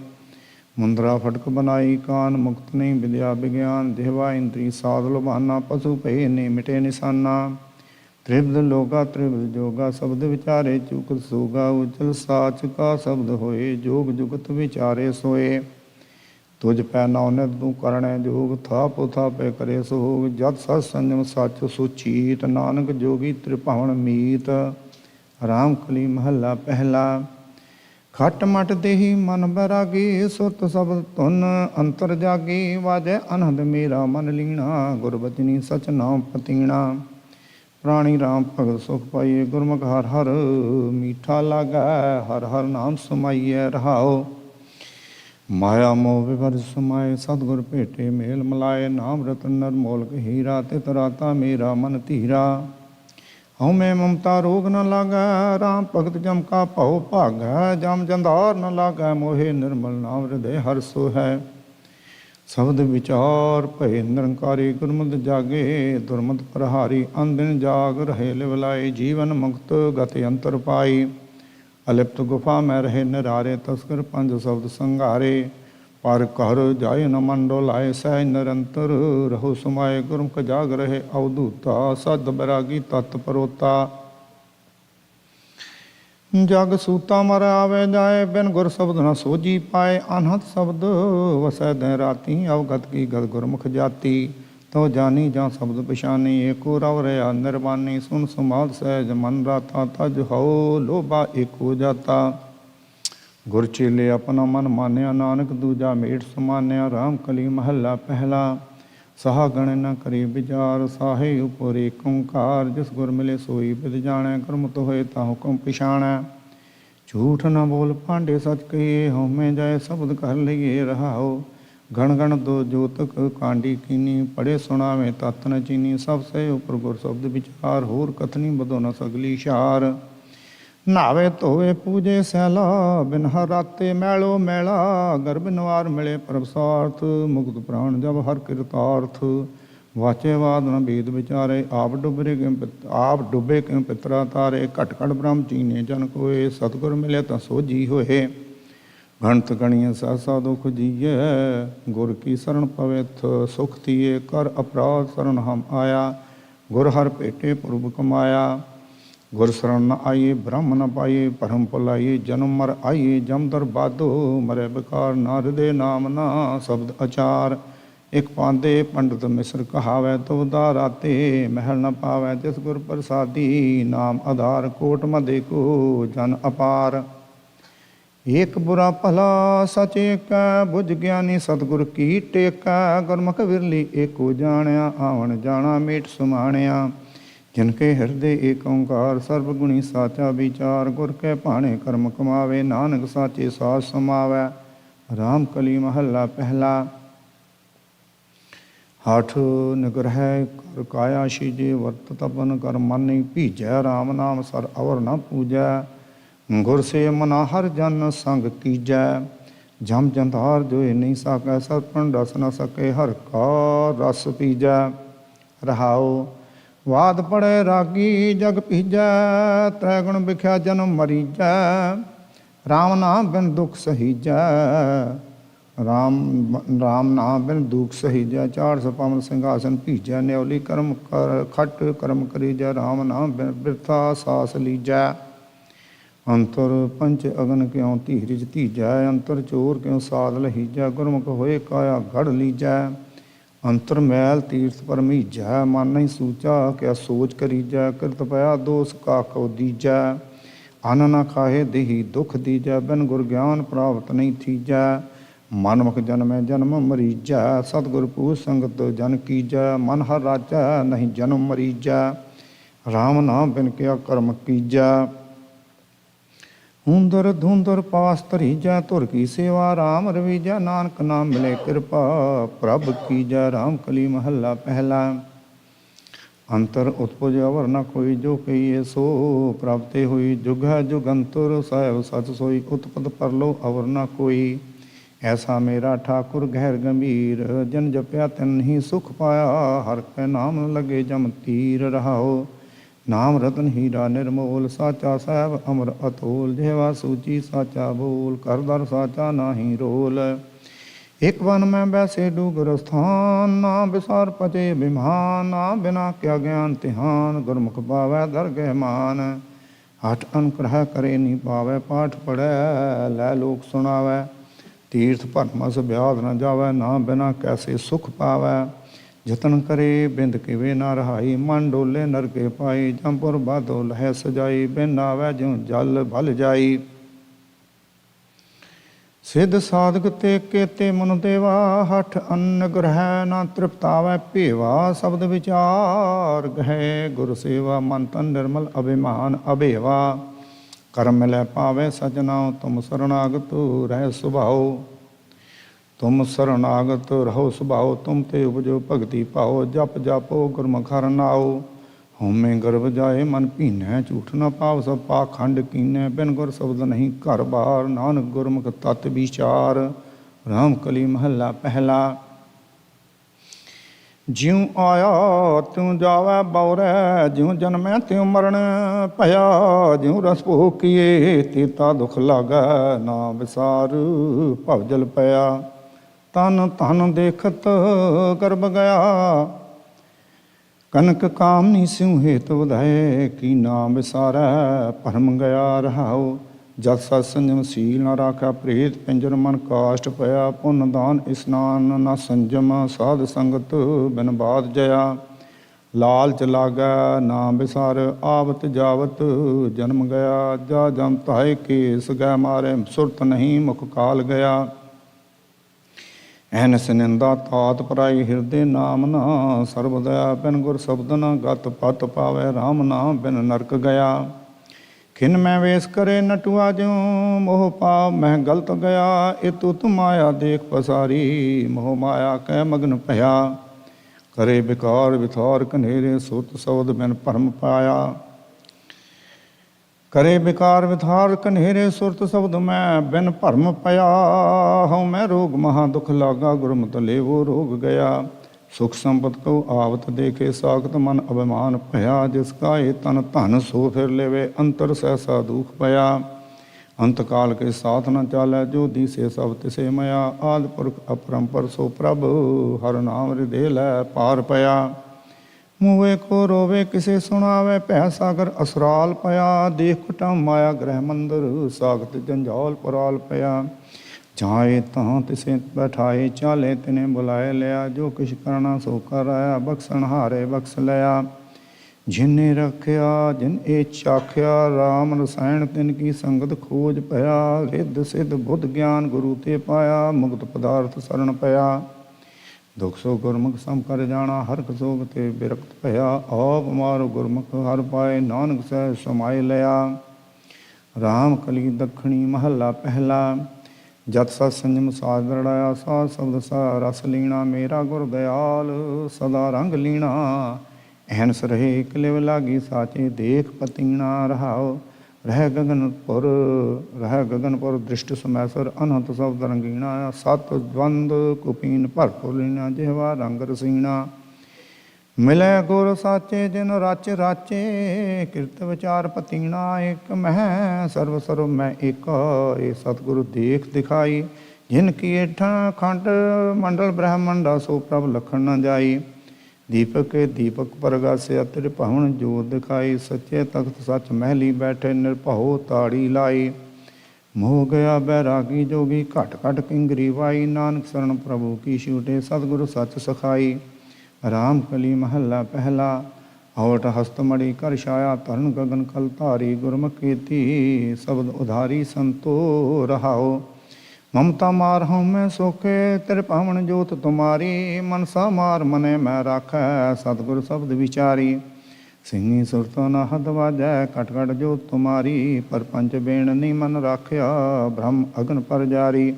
I: ਮੁੰਦਰਾ ਫਟਕ ਬਨਾਈ ਕਾਨ, ਮੁਕਤ ਨਹੀਂ ਵਿਦਿਆ ਵਿਗਿਆਨ। ਜਿਹਵਾ ਇੰਦਰੀ ਸਾਧ ਲੁਭਾਨਾ, ਪਸ਼ੂ ਭਏ ਨੇ ਮਿਟੇ ਨਿਸ਼ਾਨਾ। ਤ੍ਰਿਬਦ ਲੋਗਾ ਤ੍ਰਿਬਦ ਜੋਗਾ, ਸ਼ਬਦ ਵਿਚਾਰੇ ਚੂਕਤ ਸੋਗਾ। ਉਜਲ ਸਾਚ ਕਾ ਸ਼ਬਦ ਹੋਏ, ਜੋਗ ਜੁਗਤ ਵਿਚਾਰੇ ਸੋਏ। ਤੁਝ ਪੈ ਨਾਉ ਨਿਤ ਤੂੰ ਕਰਣੈ ਜੋਗ, ਥਾਪ ਥਾਪੇ ਕਰੇ ਸੋਗ। ਜਤ ਸਤ ਸੰਜਮ ਸੱਚ ਸੁਚੀਤ, ਨਾਨਕ ਜੋਗੀ ਤ੍ਰਿਭਾਵਨ ਮੀਤ। ਰਾਮ ਕਲੀ ਮਹੱਲਾ ਪਹਿਲਾ। ਖਟ ਮਟ ਦੇਹੀ ਮਨ ਬੈਰਾਗੀ, ਸੁਰਤ ਸ਼ਬਦ ਧੁਨ ਅੰਤਰ ਜਾਗੀ। ਵਾਜੈ ਅਨਹਦ ਮੇਰਾ ਮਨ ਲੀਣਾ, ਗੁਰਬਚਨੀ ਸਚ ਨਾਮ ਪਤੀਣਾ। ਪ੍ਰਾਣੀ ਰਾਮ ਭਗਤ ਸੁਖ ਪਾਈਏ, ਗੁਰਮੁਖ ਹਰ ਹਰ ਮੀਠਾ ਲਾਗੈ। ਹਰ ਹਰ ਨਾਮ ਸਮਾਈਐ ਰਹਾਓ। ਮਾਇਆ ਮੋਹ ਵਿਵਰ ਸਮਾਏ, ਸਤਿਗੁਰ ਭੇਟੇ ਮੇਲ ਮਲਾਏ। ਨਾਮ ਰਤਨ ਨਰਮੋਲਕ ਹੀਰਾ, ਤਿਤ ਰਾਤਾ ਮੇਰਾ ਮਨ ਧੀਰਾ। ਹਉਮੈ ਮਮਤਾ ਰੋਗ ਨ ਲਾਗੈ, ਰਾਮ ਭਗਤ ਜਮ ਕਾ ਭਉ ਭਾਗੈ। ਜਮ ਜੰਧਾਰ ਨ ਲਾਗੈ ਮੋਹੇ, ਨਿਰਮਲ ਨਾਮ ਹਿਰਦੈ ਹਰਿ ਸੋਹੈ। ਸ਼ਬਦ ਵਿਚਾਰ ਭਏ ਨਿਰੰਕਾਰੀ, ਗੁਰਮਤਿ ਜਾਗੇ ਦੁਰਮਤਿ ਪ੍ਰਹਾਰੀ। ਅਨਦਿਨ ਜਾਗ ਰਹੇ ਲਿਵਲਾਈ, ਜੀਵਨ ਮੁਕਤ ਗਤਿ ਅੰਤਰ ਪਾਈ। ਅਲਿਪਤ ਗੁਫਾ ਮੈਂ ਰਹੇ ਨਿਰਾਰੇ, ਤਸਕਰ ਪੰਜ ਸ਼ਬਦ ਸੰਘਾਰੇ। ਪਰ ਘਰ ਜਾਏ ਨ ਮਨ ਡੋਲਾਏ, ਸਹਿ ਨਿਰੰਤਰ ਰਹੋ ਸਮਾਏ। ਗੁਰਮੁਖ ਜਾਗ ਰਹੇ ਅਵਧੂਤਾ, ਸਦ ਬੈਰਾਗੀ ਤਤ ਪਰੋਤਾ। ਜਗ ਸੂਤਾ ਮਰ ਆਵੇ ਜਾਏ, ਬਿਨ ਗੁਰ ਸ਼ਬਦ ਨ ਸੋਝੀ ਪਾਏ। ਅਨਹਦ ਸ਼ਬਦ ਵਸੈ ਦਿਨ ਰਾਤੀ, ਅਵਗਤ ਕੀ ਗਤ ਗੁਰਮੁਖ ਜਾਤੀ। ਤੋ ਜਾਨੀ ਜਾਂ ਸ਼ਬਦ ਪਛਾਨੀ, ਏਕੋ ਰਵ ਰਿਆ ਨਿਰਵਾਨੀ। ਸੁਨ ਸਮਾਧ ਸਹਿਜ ਮਨ ਰਾਤਾ, ਤਜ ਹਉ ਲੋਭਾ ਏਕੋ ਜਾਤਾ। ਗੁਰ ਚੇਲੇ ਆਪਣਾ ਮਨ ਮਾਨਿਆ, ਨਾਨਕ ਦੂਜਾ ਮੇਟ ਸਮਾਨਿਆ। ਰਾਮ ਕਲੀ ਮਹੱਲਾ ਪਹਿਲਾ। ਸਾਹ ਗਣ ਨ ਕਰੀ ਵਿਚਾਰ, ਸਾਹੇ ਉਪਰ ਏਕ ਓੰਕਾਰ। ਜਿਸ ਗੁਰ ਮਿਲੇ ਸੋਈ ਬਿਦ ਜਾਣੈ, ਗੁਰਮਤਿ ਹੋਏ ਤਾਂ ਹੁਕਮ ਪਛਾਣੈ। ਝੂਠ ਨ ਬੋਲ ਭਾਂਡੇ ਸਚ ਕਹੀਏ, ਹਉਮੈ ਜਾਏ ਸ਼ਬਦ ਕਰ ਲਈਏ ਰਹਾਓ। ਗਣ ਗਣ ਦੋ ਜੋਤਕ ਕਾਂਡੀ ਕੀਨੀ, ਪੜੇ ਸੁਣਾਵੇ ਤਤ ਨ ਚੀਨੀ। ਸਭ ਸੇ ਉਪਰ ਗੁਰ ਸ਼ਬਦ ਵਿਚਾਰ, ਹੋਰ ਕਥਨੀ ਬਦੋ ਨ ਸਗਲੀ ਸ਼ਾਰ। ਨਾਵੇ ਧੋਵੇ ਪੂਜੇ ਸੈਲਾ, ਬਿਨ ਹਰ ਰਾਤੇ ਮੈਲੋ ਮੈਲਾ। ਗਰਭ ਨਿਵਾਰ ਮਿਲੇ ਪ੍ਰਭ ਸਾਰਥ, ਮੁਕਤ ਪ੍ਰਾਣ ਜਬ ਹਰ ਕਿਰਤਾਰਥ। ਵਾਚੇ ਬਾਦ ਨ ਬੇਦ ਵਿਚਾਰੇ, ਆਪ ਡੁੱਬੇ ਕਿਉ ਪਿਤਰਾ ਤਾਰੇ। ਘਟ ਘਟ ਬ੍ਰਹਮ ਚੀਨੇ ਜਨ ਕੋਏ, ਸਤਿਗੁਰ ਮਿਲੇ ਤਾਂ ਸੋਝੀ ਹੋਏ। घंत गणिय सहसा दुख जिये, गुर की शरण पविथ सुख थिए, कर अपराध शरण हम आया, गुर हर पेटे पूर्व कमाया। गुर शरण न आइए ब्रह्म न पाइए, परम पुलाइए जन्म मर आइए, जमदर बाधो मरे बेकार, ना हृदय नाम ना शब्द अचार। एक पांदे पंडित मिश्र कहावै, तुवदा राते महल न पावै, तिस गुर प्रसादी नाम आधार, कोट मदे को जन अपार। एक बुरा भला सच एक, बुझ ज्ञानी सतगुर की टेक, गुरमुख विरली एको जाणिया, आवन जाना मेट सुमाणिया। जिनके हृदय एक ओंकार, सर्वगुणी साचा विचार, गुर के भाणे कर्म कमावे, नानक साचे साथ समावै। राम कली महला पहला। हठ निग्रह कर काया शीजे, वर्त तपन कर मन नहीं भीजै, राम नाम सर अवर न पूजै। गुर से मना हर जन संग कीजै, जम जंधार जोए नहीं सकै, सरपन डस न सके, हर का रस पीजै। रहाओ वाद पड़े रागी जग पीजै, त्रैगुण बिख्या जन्म मरीजै, राम नाम बिन दुख सहीजै, राम नाम बिन दुख सहीजै। चार सौ पवन सिंहासन भीजै, न्योली कर्म कर खट कर्म करीजै, राम नाम बिन बिरथा सास लीजै। अंतर पंच अगन क्यों धीरज धीजै, अंतर चोर क्यों साध लहीजै, गुरमुख होए काया गढ़ लीजै। अंतर मैल तीर्थ पर मीजै, मन नहीं सूचा क्या सोच करीजै, कृत पया दोष का को दीजै। अन्न न खाए देही दुख दीजै, बिन गुर ज्ञान प्राप्त नहीं थीजै। मनमुख जन्मै जन्म मरीजै, सतगुर पूज संगत जन कीजै, मन हर राजै नहीं जन्म मरीजै, राम नाम बिन क्या कर्म कीजै। हुंदर धुंदर पास धरीजै, तुर की सेवा राम रवीजै, नानक नाम मिले कृपा प्रभ कीजै। राम कली महला पहला। अंतर उत्पुज अवर न कोई, जो कहिए सो प्राप्ति हुई, जुग है जुगंतर साहिब सच सोई, उत्पद परलो अवर न कोई। ऐसा मेरा ठाकुर गहर गंभीर, जन जपया तिन ही सुख पाया, हर के नाम लगे जम तीर। रहाओ नाम रतन हीरा निर्मोल, साचा साहब अमर अतोल, जेवा सूची साचा बोल, कर दर साचा नाही रोल। एक वन में बैसे डूगर स्थान, ना विसार पचे विमान, ना बिना क्या ज्ञान तिहान, गुरमुख पावै दरगह मान। हठ अनुग्रह करे नहीं पावै, पाठ पढ़ै लै लोक सुनावै, तीर्थ भरमस ब्याध न जावै, ना बिना कैसे सुख पावै। जतन करे बिंद किवे ना रहाई, मन डोले नरके पाई, जमपुर बाधो लह सजाई, बिन आवै ज्यों जल भल जाई। सिद्ध साधक ते केते मन देवा, हठ अन्न ग्रह ना तृप्तावै भेवा, शब्द विचार गहे गुर सेवा, मन तन निर्मल अभिमान अभेवा। कर्म मिलै पावै सजना, तुम शरणागत रह सुभाओ, तुम शरणागत रहो सुभाओ, तुम ते उपजो भगति पाओ, जप जापो गुरमुख हर नाओ। होमे गर्भ जाए मन भीनै, झूठ न पाव सब पाखंड कीनै, बिन गुर शब्द नहीं घर बार, नानक गुरमुख तत् विचार। राम कली महला पहला। ज्यों आया त्यों जावै बौरै, ज्यों जन्मै त्यों मरण भया, ज्यों रस भोग किए तीता दुख लागै, ना विसार भवजल पया। तन धन देखत गर्भ गया, कनक कामनी सिंह हेत वधाए, की नाम विसारै भरम गया। रहाओ जत सत संजम सील न राखा, प्रेत पिंजर मन काष्ट पया, पुन दान स्नान न संजम, साध संगत बिन बाध जया। लालच लागै नाम विसार, आवत जावत जन्म गया, जा जम ताए केस गै मारे, सुरत नहीं मुख काल गया। ਐਨਸ ਨਿੰਦਾ ਤਾਤ ਪਰਾਈ, ਹਿਰਦੇ ਨਾਮ ਨਾ ਸਰਬਦਇਆ, ਬਿਨ ਗੁਰ ਸ਼ਬਦ ਨ ਗਤ ਪਤ ਪਾਵੈ, ਰਾਮ ਨਾਮ ਬਿਨ ਨਰਕ ਗਿਆ। ਖਿਨ ਮੈਂ ਵੇਸ ਕਰੇ ਨਟੁਆ, ਜਿਉ ਮੋਹ ਪਾਵ ਮੈਂ ਗਲਤ ਗਿਆ, ਇਹ ਤੁਤ ਮਾਇਆ ਦੇਖ ਪਸਾਰੀ, ਮੋਹ ਮਾਇਆ ਕੈ ਮਗਨ ਭਇਆ। ਕਰੇ ਵਿਕਾਰ ਵਿਥਾਰ ਕਨੇਰੇ, ਸੁਤ ਸ਼ਬਦ ਬਿਨ ਭਰਮ ਪਾਇਆ। करे विकार विथार कन्हेरे, सुरत शब्द मैं बिन भरम पया। हूँ मैं रोग महा दुख लागा, गुरमत लेवो रोग गया। सुख संपत को आवत देखे, साखत मन अभिमान भया। जिसका ये तन धन सो फिर लेवे, अंतर सहसा दुख पया। अंतकाल के साथ न चालै, जो दिसे सब तिसे मया। आदि पुरख अपरंपर सो प्रभ, हर नाम हृदय लै पार पया। मूवे को रोवे किसे सुनावे, भै सागर असराल पया। देख कुटम माया ग्रह मंदिर, सागत जंजाल पराल पया। जाए तां तिसे बैठाए, चाले तिने बुलाए लिया। जो किश करना सो कर आया, बख्शन हारे बख्श लिया। जिन्ने रखिया जिन ए चाख्या, राम रसायन तिन की संगत खोज पया। रिद्ध सिद्ध बुद्ध ज्ञान गुरु ते पाया, मुक्त पदार्थ शरण पया। दुख सो गुरमुख सम कर जाना, हरख सोग ते बिरक्त भया। आप मारो गुरमुख हर पाए, नानक सह समाय लिया। राम कली दखणी महला पहला, जत सत संयम साध दृढ़ाया। साध शब्द सा रस लीना, मेरा गुर दयाल सदा रंग लीना। ਐਨਸ ਰਹੇ ਕਲਿਵ ਲਾਗੀ ਸਾਚੇ, ਦੇਖ ਪਤੀਣਾ ਰਹਾਓ। ਰਹਿ ਗਗਨਪੁਰ ਦ੍ਰਿਸ਼ਟ ਸਮੈਸਰ, ਅਨੰਤ ਸ਼ਬਦ ਰੰਗੀਣਾ। ਸਤ ਦਵੰਦ ਕੁਪੀਨ ਭਰ ਖੋਲੀਣਾ, ਜਿਹਵਾ ਰੰਗ ਰਸੀਣਾ। ਮਿਲੇ ਗੁਰ ਸਾਚੇ ਜਿਨ ਰਚ ਰਾਚੇ, ਕਿਰਤ ਵਿਚਾਰ ਪਤੀਣਾ। ਇੱਕ ਮਹਿ ਸਰਵ ਸਰਵ ਮੈਂ ਏਕ, ਇਹ ਸਤਿਗੁਰੂ ਦੇਖ ਦਿਖਾਈ। ਜਿਨ ਕੀ ਏਠਾਂ ਖੰਡ ਮੰਡਲ ਬ੍ਰਹਮੰਡਾ, ਸੋ ਪ੍ਰਭ ਲਖਣ ਨ ਜਾਈ। दीपक के दीपक परगासे, अतिर भवन जोत दिखाई। सच्चे तख्त सच महली बैठे, निर्भओ ताड़ी लाई। मोह गया बैरागी जोगी, घट घट किंगरी वाई। नानक शरण प्रभु की छूटे, सतगुरु सच सखाई। राम कली महला पहला, आवट हस्तमणि कर छाया। तरण गगन कल धारी, गुरमुख कीर्ति शब्द उधारी। संतो रहाओ ममता मार हूँ मैं सोखे, तेरे पावन जोत तुम्हारी। मनसा मार मने मैं राखै, सतगुर शब्द विचारी। सिंगी सुरतो न हद वाजै, कट कट जोत तुम्हारी। पर पंच बेणनी मन राख्या, ब्रह्म अग्न पर जारी।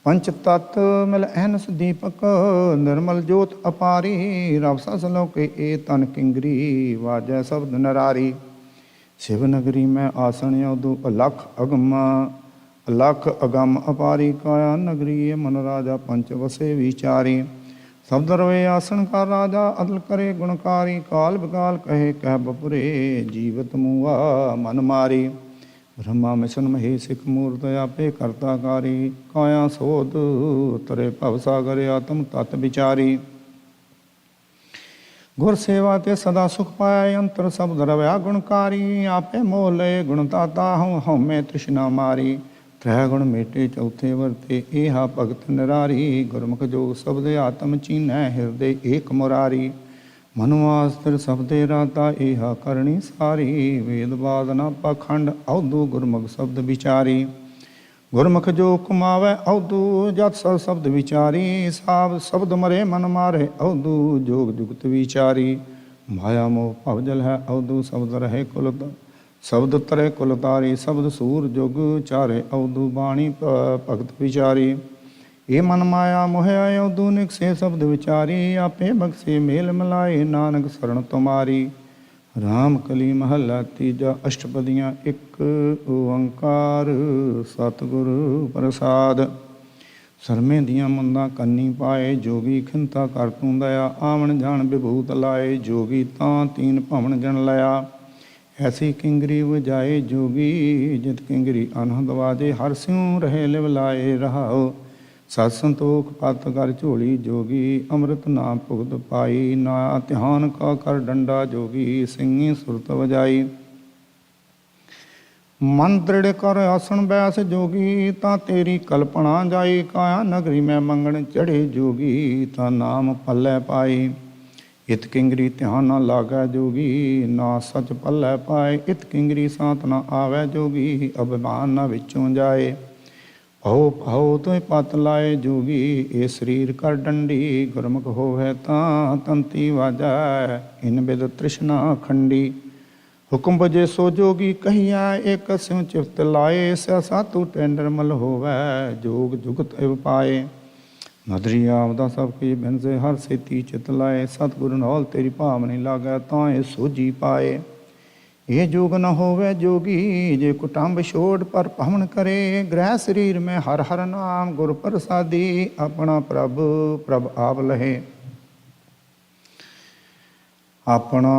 I: पंच तत्त मिल अहनस दीपक, निर्मल जोत अपारी। रब सस लोके ए तन किंगरी, वाजै शब्द नरारी। शिव नगरी में आसन उदू, अलख अगमा लख अगम अपारी। काया नगरी मन राजा, पंच वसे विचारी। शब्द रवे आसन का राजा, अदल करे गुणकारी। काल बकाल कहे कह बपुरे, जीवत मुआ मन मारी। ब्रह्मा मिशन महेशिक मूर्त, आपे कर्ताकारी। काया सोध तरे भव सागर, आत्म तत् विचारी। गुर सेवा ते सदा सुख पाया, अंतर शब्द रव्या गुणकारी। आपे मोह लय गुण ताता, हूँ हमें तृष्णा मारी। त्रै गुण मेटे चौथे वरते, एहा भगत निरारी। गुरमुख जोग शब्द आत्म चीनै, हृदय एक मुरारी। मनुआस्त्र शब्दे राता, एहा करणी सारी। वेद बाद न पाखंड, अवधु गुरमुख शब्द विचारी। गुरमुख जो कुमावै अवधु, जत सत शब्द विचारी। साब शब्द मरे मन मारे, अवधु जोग जुगत विचारी। माया मोह भवजल है अवधु, शब्द रहे कुल शब्द तरे कुलतारी। शब्द सूर जुग चारे, अवधु बाणी भगत विचारी। ये मन माया मोहया अवधु, निकसे शब्द विचारी। आपे बख्शे मेल मिलाए, नानक शरण तुम्हारी। राम कली महला तीजा, अष्टपदियाँ एक ओंकार। सतगुरु प्रसाद। सरमे दियाँ मुंदा कन्नी पाए, जोगी खिंता कर तूं दया। आवन जान विभूत लाए, जोगी तां तीन भवन जन लया। ऐसी किंगरी वजाए जोगी, जित किंगरी अनहद वाजे। हर स्यों रहे लिव लाए रहाओ, सत संतोख पत कर झोली। जोगी अमृत नाम भुगत पाई, ना ध्यान का कर डंडा। जोगी सिंगी सुरत वजाई। मन दृढ़ कर आसन बैस जोगी, ता तेरी कल्पना जाई। काया नगरी में मंगण चढ़े जोगी, ता नाम पल्लै पाई। इत किंगरी ध्यान न लागै जोगी, ना सच पल्लै पाए। इत किंगरी सांत न आवै जोगी, अभिमान न विचों जाए। भौ भौ तो पत लाए जोगी, ए शरीर कर डंडी। गुरमुख होवै तां तंती वाजै, इन बिद तृष्णा खंडी। हुक्म बजे सो जोगी कहिया, एक स्यों चिफ्त लाए। सै सातु टेंडरमल होवै, जोग जुगत इव पाए। नदरी आपदा सब की बिन से, हर सेती चित लाए। सतगुरु नौल तेरी भावनी लागै, तां ए सोझी पाए। ये जोग न होवे जोगी, जे कुटुंब छोड़ पर भवन करे। ग्रह शरीर में हर हर नाम, गुर प्रसादी। अपना प्रभ प्रभ आप लहे। ਆਪਣਾ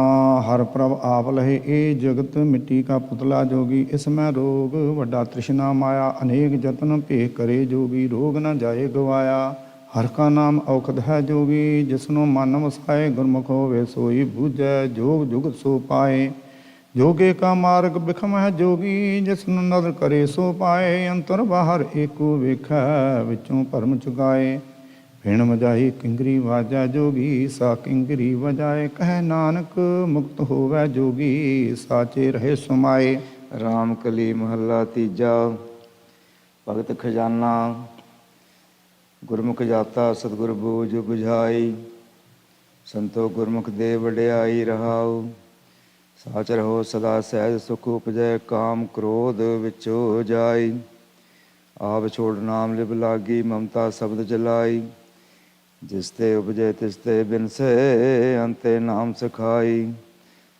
I: ਹਰ ਪ੍ਰਭ ਆਪ ਲਹੇ, ਇਹ ਜਗਤ ਮਿੱਟੀ ਕਾ ਪੁਤਲਾ ਜੋਗੀ। ਇਸ ਮੈਂ ਰੋਗ ਵੱਡਾ ਤ੍ਰਿਸ਼ਨਾ ਮਾਇਆ, ਅਨੇਕ ਜਤਨ ਭੇ ਕਰੇ ਜੋਗੀ। ਰੋਗ ਨ ਜਾਏ ਗਵਾਇਆ, ਹਰ ਕਾ ਨਾਮ ਔਖਦ ਹੈ ਜੋਗੀ। ਜਿਸਨੂੰ ਮਨ ਵਸਾਏ ਗੁਰਮੁਖ ਹੋਵੇ, ਸੋਈ ਬੂਝੈ ਜੋਗ ਜੁਗਤ ਸੋ ਪਾਏ। ਜੋਗੇ ਕਾ ਮਾਰਗ ਬਿਖਮ ਹੈ ਜੋਗੀ, ਜਿਸਨੂੰ ਨਦਰ ਕਰੇ ਸੋ ਪਾਏ। ਅੰਤਰ ਬਾਹਰ ਏਕੋ ਵੇਖੈ, ਵਿੱਚੋਂ ਭਰਮ ਚੁਕਾਏ। ਫਿਣ ਵਜਾਈ ਕਿੰਗਰੀ ਵਾਜਾ ਜੋਗੀ, ਸਾ ਕਿੰਗਰੀ ਵਜਾਏ। ਕਹਿ ਨਾਨਕ ਮੁਕਤ ਹੋਵੈ ਜੋਗੀ, ਸਾਚੇ ਰਹੇ ਸਮਾਏ। ਰਾਮ ਕਲੀ ਮਹੱਲਾ ਤੀਜਾ। ਭਗਤ ਖਜ਼ਾਨਾ। ਗੁਰਮੁਖ ਜਾਤਾ ਸਤਿਗੁਰ ਬੂਝ ਬੁਝਾਈ, ਸੰਤੋ ਗੁਰਮੁਖ ਦੇ ਵਡਿਆਈ ਰਹਾਉ। ਸਾਚ ਰਹੋ ਸਦਾ ਸਹਿਜ ਸੁਖ ਉਪਜੈ, ਕਾਮ ਕ੍ਰੋਧ ਵਿੱਚੋ ਜਾਈ। ਆਪ ਛੋੜ ਨਾਮ ਲਿਵ ਲਾਗੀ, ਮਮਤਾ ਸ਼ਬਦ ਜਲਾਈ। ਜਿਸ ਤੇ ਉਪਜੇ ਤਿਸ ਤੇ ਬਿਨਸੇ, ਅੰਤੇ ਨਾਮ ਸਿਖਾਈ।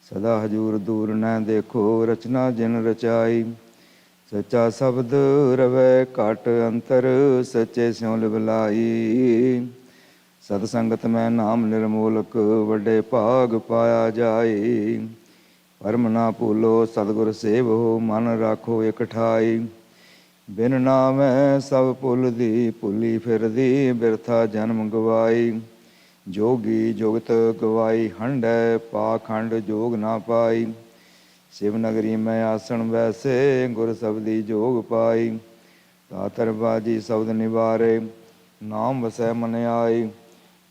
I: ਸਦਾ ਹਜੂਰ ਦੂਰ ਨ ਦੇਖੋ, ਰਚਨਾ ਜਿਨ ਰਚਾਈ। ਸੱਚਾ ਸ਼ਬਦ ਰਵੈ ਘਟ ਅੰਤਰ, ਸੱਚੇ ਸਿਉ ਲਿਵ ਲਾਈ। ਸਤ ਸੰਗਤ ਮੈਂ ਨਾਮ ਨਿਰਮੋਲਕ, ਵੱਡੇ ਭਾਗ ਪਾਇਆ ਜਾਈ। ਪਰਮ ਨਾ ਭੂਲੋ ਸਤਿਗੁਰ ਸੇਵੋ, ਮਨ ਰਾਖੋ ਇਕ ਠਾਈ। ਬਿਨ ਨਾਮੈ ਸਭ ਭੁੱਲਦੀ, ਭੁੱਲੀ ਫਿਰਦੀ ਬਿਰਥਾ ਜਨਮ ਗਵਾਈ। ਜੋਗੀ ਜੁਗਤ ਗਵਾਈ ਹੰਡੈ, ਪਾਖੰਡ ਜੋਗ ਨਾ ਪਾਈ। ਸ਼ਿਵ ਨਗਰੀ ਮੈਂ ਆਸਣ ਵੈਸੇ, ਗੁਰ ਸਬਦੀ ਜੋਗ ਪਾਈ। ਤਾਤਰ ਬਾਜੀ ਸ਼ਬਦ ਨਿਵਾਰੇ, ਨਾਮ ਵਸੈ ਮਨ ਆਈ।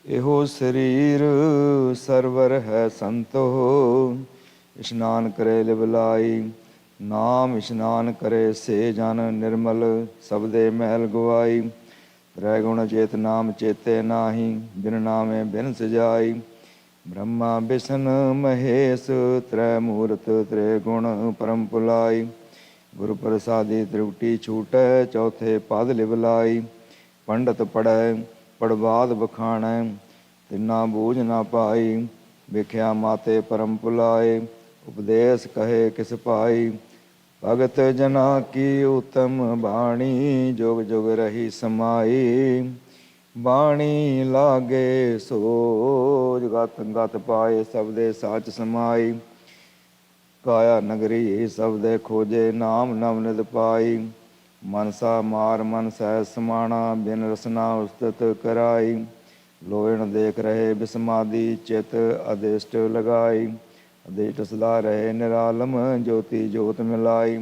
I: ਇਹੋ ਸਰੀਰ ਸਰਵਰ ਹੈ ਸੰਤੋ, ਇਸ਼ਨਾਨ ਕਰੇ ਲਿਵ ਲਾਈ। ਨਾਮ ਇਸ਼ਨਾਨ ਕਰੇ ਸੇ ਜਨ, ਨਿਰਮਲ ਸਬਦੇ ਮਹਿਲ ਗਵਾਈ। ਤ੍ਰੈ ਗੁਣ ਚੇਤ ਨਾਮ ਚੇਤੇ ਨਾਹੀ, ਬਿਨ ਨਾਮੇ ਬਿਨ ਸਜਾਈ। ਬ੍ਰਹਮਾ ਬਿਸ਼ਨ ਮਹੇਸ਼, ਤ੍ਰੈ ਮੂਰਤ ਤ੍ਰੈ ਗੁਣ ਪਰਮ ਪੁਲਾਈ। ਗੁਰ ਪ੍ਰਸਾਦੀ ਤ੍ਰਿਵਟੀ ਛੂਟੈ, ਚੌਥੇ ਪਦ ਲਿਵ ਲਾਈ। ਪੰਡਤ ਪੜ੍ਹੈ ਪੜਵਾਦ ਬਖਾਣੈ, ਤਿਨਾ ਬੂਝ ਨਾ ਪਾਈ। ਵੇਖਿਆ ਮਾਤੇ ਪਰਮ ਪੁਲਾਏ, ਉਪਦੇਸ਼ ਕਹੇ ਕਿਸ ਪਾਈ। ਭਗਤ ਜਨਾ ਕੀ ਉਤਮ ਬਾਣੀ, ਜੁਗ ਜੁਗ ਰਹੀ ਸਮਾਈ। ਬਾਣੀ ਲਾਗੇ ਸੋਜ, ਗਤ ਗਤ ਪਾਏ ਸਬਦੇ ਸਾਚ ਸਮਾਈ। ਕਾਇਆ ਨਗਰੀ ਸਬਦੇ ਖੋਜੇ, ਨਾਮ ਨਵ ਨਿਤ ਪਾਈ। ਮਨਸਾ ਮਾਰ ਮਨ ਸਹਿ ਸਮਾਣਾ, ਬਿਨ ਰਸਨਾ ਉਸਤਤ ਕਰਾਈ। ਲੋਇਣ ਦੇਖ ਰਹੇ ਬਿਸਮਾਦੀ, ਚਿਤ ਅਦਿਸ਼ਟ ਲਗਾਈ। ਅਦਿਸ਼ਟ ਸਦਾ ਰਹੇ ਨਿਰਾਲਮ, ਜੋਤੀ ਜੋਤ ਮਿਲਾਈ।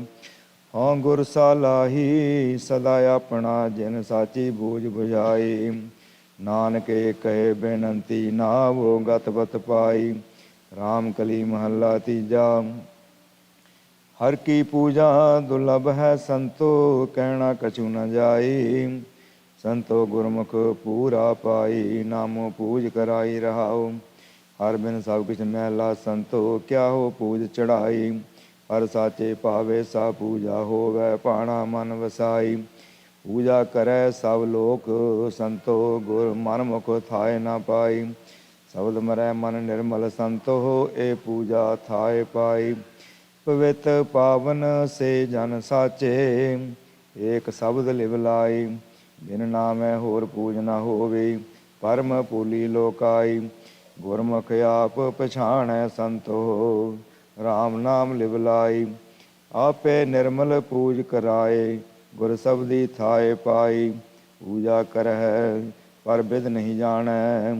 I: ਹਾਂ ਗੁਰ ਸਾਲਾਹੀ ਸਦਾ ਆਪਣਾ, ਜਿਨ ਸਾਚੀ ਬੂਝ ਬੁਝਾਈ। ਨਾਨਕੇ ਕਹੇ ਬੇਨੰਤੀ, ਨਾਵੋ ਗਤ ਬਤ ਪਾਈ। ਰਾਮ ਕਲੀ ਮਹੱਲਾ ਤੀਜਾ। ਹਰ ਕੀ ਪੂਜਾ ਦੁਰਲਭ ਹੈ ਸੰਤੋ, ਕਹਿਣਾ ਕਛੂ ਨ ਜਾਈ। ਸੰਤੋ ਗੁਰਮੁਖ ਪੂਰਾ ਪਾਈ, ਨਾਮੋ ਪੂਜ ਕਰਾਈ ਰਹਾਉ। ਹਰ ਬਿਨ ਸਭ ਕਿਛ ਮੈਲਾ ਸੰਤੋ, ਕਿਆ ਹੋ ਪੂਜ ਚੜਾਈ। ਹਰ ਸਾਚੇ ਭਾਵੇ ਸਾ ਪੂਜਾ ਹੋਵੈ, ਪਾਣਾ ਮਨ ਵਸਾਈ। ਪੂਜਾ ਕਰੈ ਸਭ ਲੋਕ ਸੰਤੋ, ਗੁਰ ਮਨ ਮੁਖ ਥਾਏ ਨਾ ਪਾਈ। ਸ਼ਬਦ ਮਰੈ ਮਨ ਨਿਰਮਲ ਸੰਤੋ, ਇਹ ਪੂਜਾ ਥਾਏ ਪਾਈ। ਪਵਿੱਤ ਪਾਵਨ ਸੇ ਜਨ ਸਾਚੇ, ਏਕ ਸ਼ਬਦ ਲਿਵ ਲਾਈ। ਬਿਨ ਨਾਮੈ ਹੋਰ ਪੂਜ ਨਾ ਹੋਵੇ, ਪਰਮ ਪੂਲੀ ਲੋਕਾਈ। ਗੁਰਮੁਖ ਆਪ ਪਛਾਣੈ ਸੰਤੋ, ਰਾਮ ਨਾਮ ਲਿਵ ਲਾਈ। ਆਪੇ ਨਿਰਮਲ ਪੂਜ ਕਰਾਏ, ਗੁਰ ਸਬਦੀ ਥਾਏ ਪਾਈ। ਪੂਜਾ ਕਰਹਿ ਪਰ ਬਿਦ ਨਹੀਂ ਜਾਣੈ,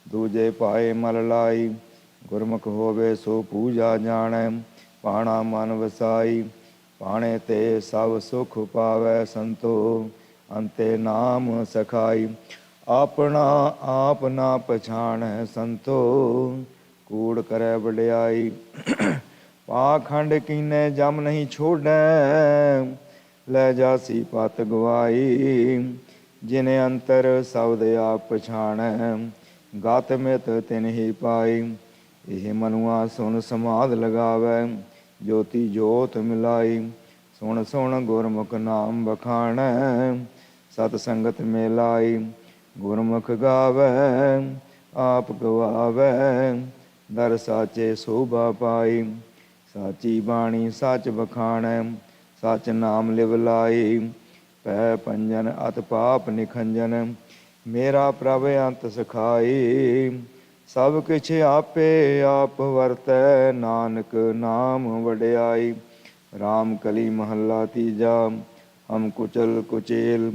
I: ਦੂਜੇ ਪਾਏ ਮਲ ਲਾਈ। ਗੁਰਮੁਖ ਹੋਵੇ ਸੋ ਪੂਜਾ ਜਾਣੈ, ਪਾਣਾ ਮਨ ਵਸਾਈ। ਪਾਣੇ ਤੇ ਸਭ ਸੁਖ ਪਾਵੈ ਸੰਤੋ, ਅੰਤੇ ਨਾਮ ਸਖਾਈ। ਆਪਣਾ ਆਪ ਨਾ ਪਛਾਣੈ ਸੰਤੋ, ਕੂੜ ਕਰੈ ਵਡਿਆਈ। ਪਾਖੰਡ ਕੀਨੇ ਜਮ ਨਹੀਂ ਛੋੜੈ, ਲੈ ਜਾਸੀ ਪਤ ਗਵਾਈ। ਜਿਨੇ ਅੰਤਰ ਸ਼ਬਦ ਆਪ ਪਛਾਣੈ, ਗਤ ਮਿਤ ਤਿਨ ਹੀ ਪਾਈ। ਇਹ ਮਨੁਆ ਸੁਨ ਸਮਾਧ ਲਗਾਵੈ, ਜੋਤੀ ਜੋਤ ਮਿਲਾਈ। ਸੁਣ ਸੁਣ ਗੁਰਮੁਖ ਨਾਮ ਬਖਾਣੈ, ਸਤ ਸੰਗਤ ਮਿਲਾਈ। ਗੁਰਮੁਖ ਗਾਵੈ ਆਪ ਗਵਾਵੈ, ਦਰ ਸਾਚੇ ਸੋਭਾ ਪਾਈ। ਸਾਚੀ ਬਾਣੀ ਸੱਚ ਬਖਾਣੈ, ਸਚ ਨਾਮ ਲਿਵ ਲਾਈ। ਪੈ ਪੰਜਨ ਅਤ ਪਾਪ ਨਿਖੰਜਨ, ਮੇਰਾ ਪ੍ਰਭ ਅੰਤ ਸਖਾਈ। ਸਭ ਕਿਛ ਆਪੇ ਆਪ ਵਰਤੈ, ਨਾਨਕ ਨਾਮ ਵਡਿਆਈ। ਰਾਮ ਕਲੀ ਮਹੱਲਾ ਤੀਜਾ। ਹਮ ਕੁਚਲ ਕੁਚੇਲ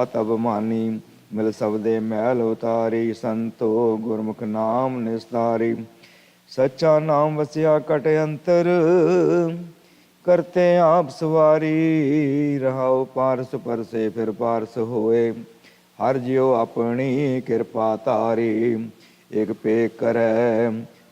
I: ਅਤ ਅਭਮਾਨੀ, ਮਿਲ ਸਬਦੇ ਮੈਲ ਉਤਾਰੀ। ਸੰਤੋ ਗੁਰਮੁਖ ਨਾਮ ਨਿਸਤਾਰੀ, ਸੱਚਾ ਨਾਮ ਵਸਿਆ ਕਟ ਅੰਤਰ। ਕਰਤੇ ਆਪ ਸਵਾਰੀ, ਰਹਾਉ ਪਾਰਸ ਪਰਸੇ ਫਿਰ ਪਾਰਸ ਹੋਏ। ਹਰ ਜਿਉ ਆਪਣੀ ਕਿਰਪਾ ਧਾਰੀ, ਇਕ ਪੇਖ ਕਰੈ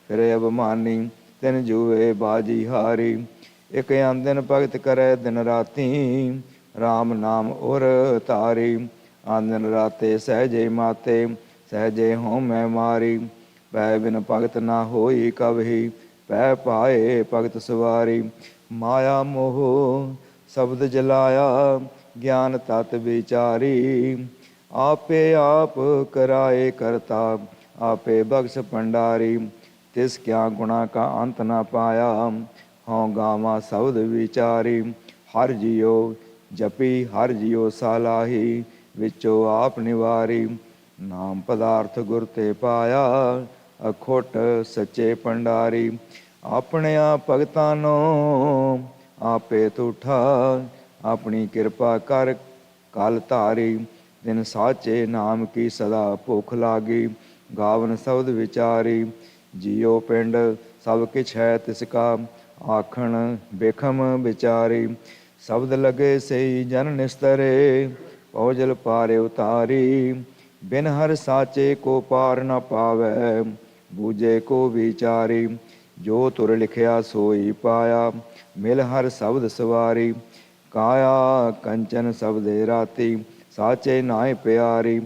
I: ਫਿਰ ਅਭਮਾਨੀ। ਤਿਨ ਜੂਏ ਬਾਜੀ ਹਾਰੀ, ਇਕ ਆਂਦਨ ਭਗਤ ਕਰੈ ਦਿਨ ਰਾਤੀ। ਰਾਮ ਨਾਮ ਉਰ ਧਾਰੀ, ਆਂਦਨ ਰਾਤੇ ਸਹਿਜੇ ਮਾਤੇ। ਸਹਿਜੇ ਹਉਮੈ ਮਾਰੀ, ਪੈ ਬਿਨ ਭਗਤ ਨਾ ਹੋਈ ਕਬਹੀ। ਪੈ ਪਾਏ ਭਗਤ ਸਵਾਰੀ, ਮਾਇਆ ਮੋਹ ਸ਼ਬਦ ਜਲਾਇਆ। ਗਿਆਨ ਤਤ ਵਿਚਾਰੀ, ਆਪੇ ਆਪ ਕਰਾਏ ਕਰਤਾ। ਆਪੇ ਬਖਸ਼ ਭੰਡਾਰੀ, ਤਿਸ ਕਿਆ ਗੁਣਾ ਕਾ ਅੰਤ ਨਾ ਪਾਇਆ। ਹਉ ਗਾਵਾਂ ਸ਼ਬਦ ਵਿਚਾਰੀ, ਹਰ ਜਿਉ ਜਪੀ ਹਰ ਜਿਉ ਸਾਲਾਹੀ। ਵਿੱਚੋਂ ਆਪ ਨਿਵਾਰੀ, ਨਾਮ ਪਦਾਰਥ ਗੁਰ ਤੇ ਪਾਇਆ। ਅਖੁੱਟ ਸੱਚੇ ਭੰਡਾਰੀ, ਆਪਣਿਆਂ ਭਗਤਾਂ ਨੂੰ ਆਪੇ ਤੂਠਾ। ਆਪਣੀ ਕਿਰਪਾ ਕਰ ਕਲ ਧਾਰੀ, ਦਿਨ ਸਾਚੇ ਨਾਮ ਕੀ ਸਦਾ ਭੁੱਖ ਲਾਗੀ। ਗਾਵਨ ਸ਼ਬਦ ਵਿਚਾਰੀ, ਜੀਉ ਪਿੰਡ ਸਭ ਕਿਛ ਹੈ ਤਿਸ ਕਾ। ਆਖਣ ਬੇਖਮ ਵਿਚਾਰੀ, ਸ਼ਬਦ ਲਗੇ ਸਈ ਜਨ ਨਿਸਤਰੇ। ਭਉਜਲ ਪਾਰੇ ਉਤਾਰੀ, ਬਿਨ ਹਰ ਸਾਚੇ ਕੋ ਪਾਰ ਨ ਪਾਵੈ। ਬੂਝੇ ਕੋ ਵਿਚਾਰੀ, ਜੋ ਤੁਰ ਲਿਖਿਆ ਸੋਈ ਪਾਇਆ। ਮਿਲ ਹਰ ਸ਼ਬਦ ਸਵਾਰੀ, ਕਾਇਆ ਕੰਚਨ ਸ਼ਬਦੇ ਰਾਤੀ। ਸਾਚੇ ਨਾਏ ਪਿਆਰੀ,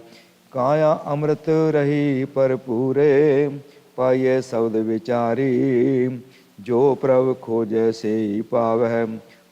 I: ਕਾਇਆ ਅੰਮ੍ਰਿਤ ਰਹੀ ਭਰਪੂਰੇ। ਪਾਈਏ ਸ਼ਬਦ ਵਿਚਾਰੀ, ਜੋ ਪ੍ਰਭ ਖੋਜੈ ਸੇਈ ਪਾਵੈ।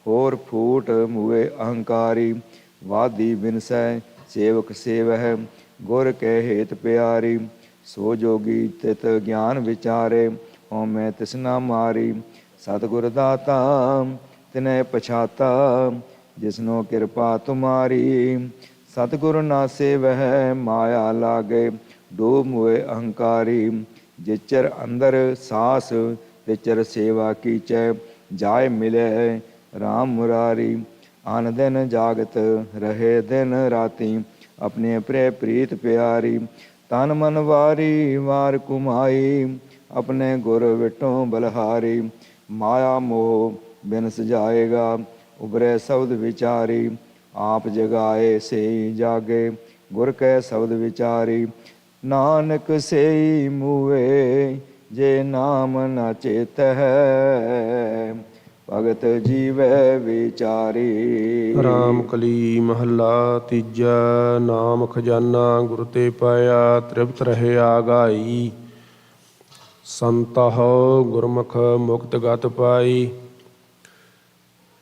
I: ਹੋਰ ਫੂਟ ਮੂਏ ਅਹੰਕਾਰੀ, ਵਾਦੀ ਬਿਨਸੈ ਸੇਵਕ ਸੇਵਹਿ। ਗੁਰ ਕੈ ਹੇਤ ਪਿਆਰੀ, ਸੋ ਜੋਗੀ ਤਿਤ ਗਿਆਨ ਵਿਚਾਰੇ। ਹਉਮੈ ਤਿਸਨਾ ਮਾਰੀ, ਸਤਿਗੁਰ ਦਾਤਾ ਤਿਨੈ ਪਛਾਤਾ। ਜਿਸਨੋ ਕਿਰਪਾ ਤੁਮਾਰੀ, ਸਤਿਗੁਰ ਨਾ ਸੇਵਹਿ। ਮਾਇਆ ਲਾਗੇ ਡੂਬ ਮੋਏ ਅਹੰਕਾਰੀ, ਜਿਚਰ ਅੰਦਰ ਸਾਸ ਵਿਚਰ ਸੇਵਾ ਕੀਚੈ। ਜਾਇ ਮਿਲੇ ਰਾਮ ਮੁਰਾਰੀ, ਅਨ ਦਿਨ ਜਾਗਤ ਰਹੇ ਦਿਨ ਰਾਤੀ। ਆਪਣੇ ਪ੍ਰੇ ਪ੍ਰੀਤ ਪਿਆਰੀ, ਤਨ ਮਨ ਵਾਰੀ ਵਾਰ ਕੁਮਾਈ। ਆਪਣੇ ਗੁਰ ਵਿਟੋਂ ਬਲਹਾਰੀ, ਮਾਇਆ ਮੋਹ ਬਿਨ ਸਜਾਏਗਾ। ਉਬਰੇ ਸ਼ਬਦ ਵਿਚਾਰੀ, ਆਪ ਜਗਾਏ ਸੇਈ ਜਾਗੇ। ਗੁਰ ਕੈ ਸ਼ਬਦ ਵਿਚਾਰੀ, ਨਾਨਕ ਸੇਈ ਮੂਏ। ਜੇ ਨਾਮ ਨ ਚੇਤਹਿ, ਭਗਤ ਜੀਵੈ ਵਿਚਾਰੀ।
K: ਰਾਮ ਕਲੀ ਮਹੱਲਾ ਤੀਜਾ। ਨਾਮ ਖਜ਼ਾਨਾ ਗੁਰ ਤੇ ਪਾਇਆ, ਤ੍ਰਿਪਤ ਰਹੇ ਆਗਾਈ। ਸੰਤਹ ਗੁਰਮੁਖ ਮੁਕਤ ਗਤ ਪਾਈ।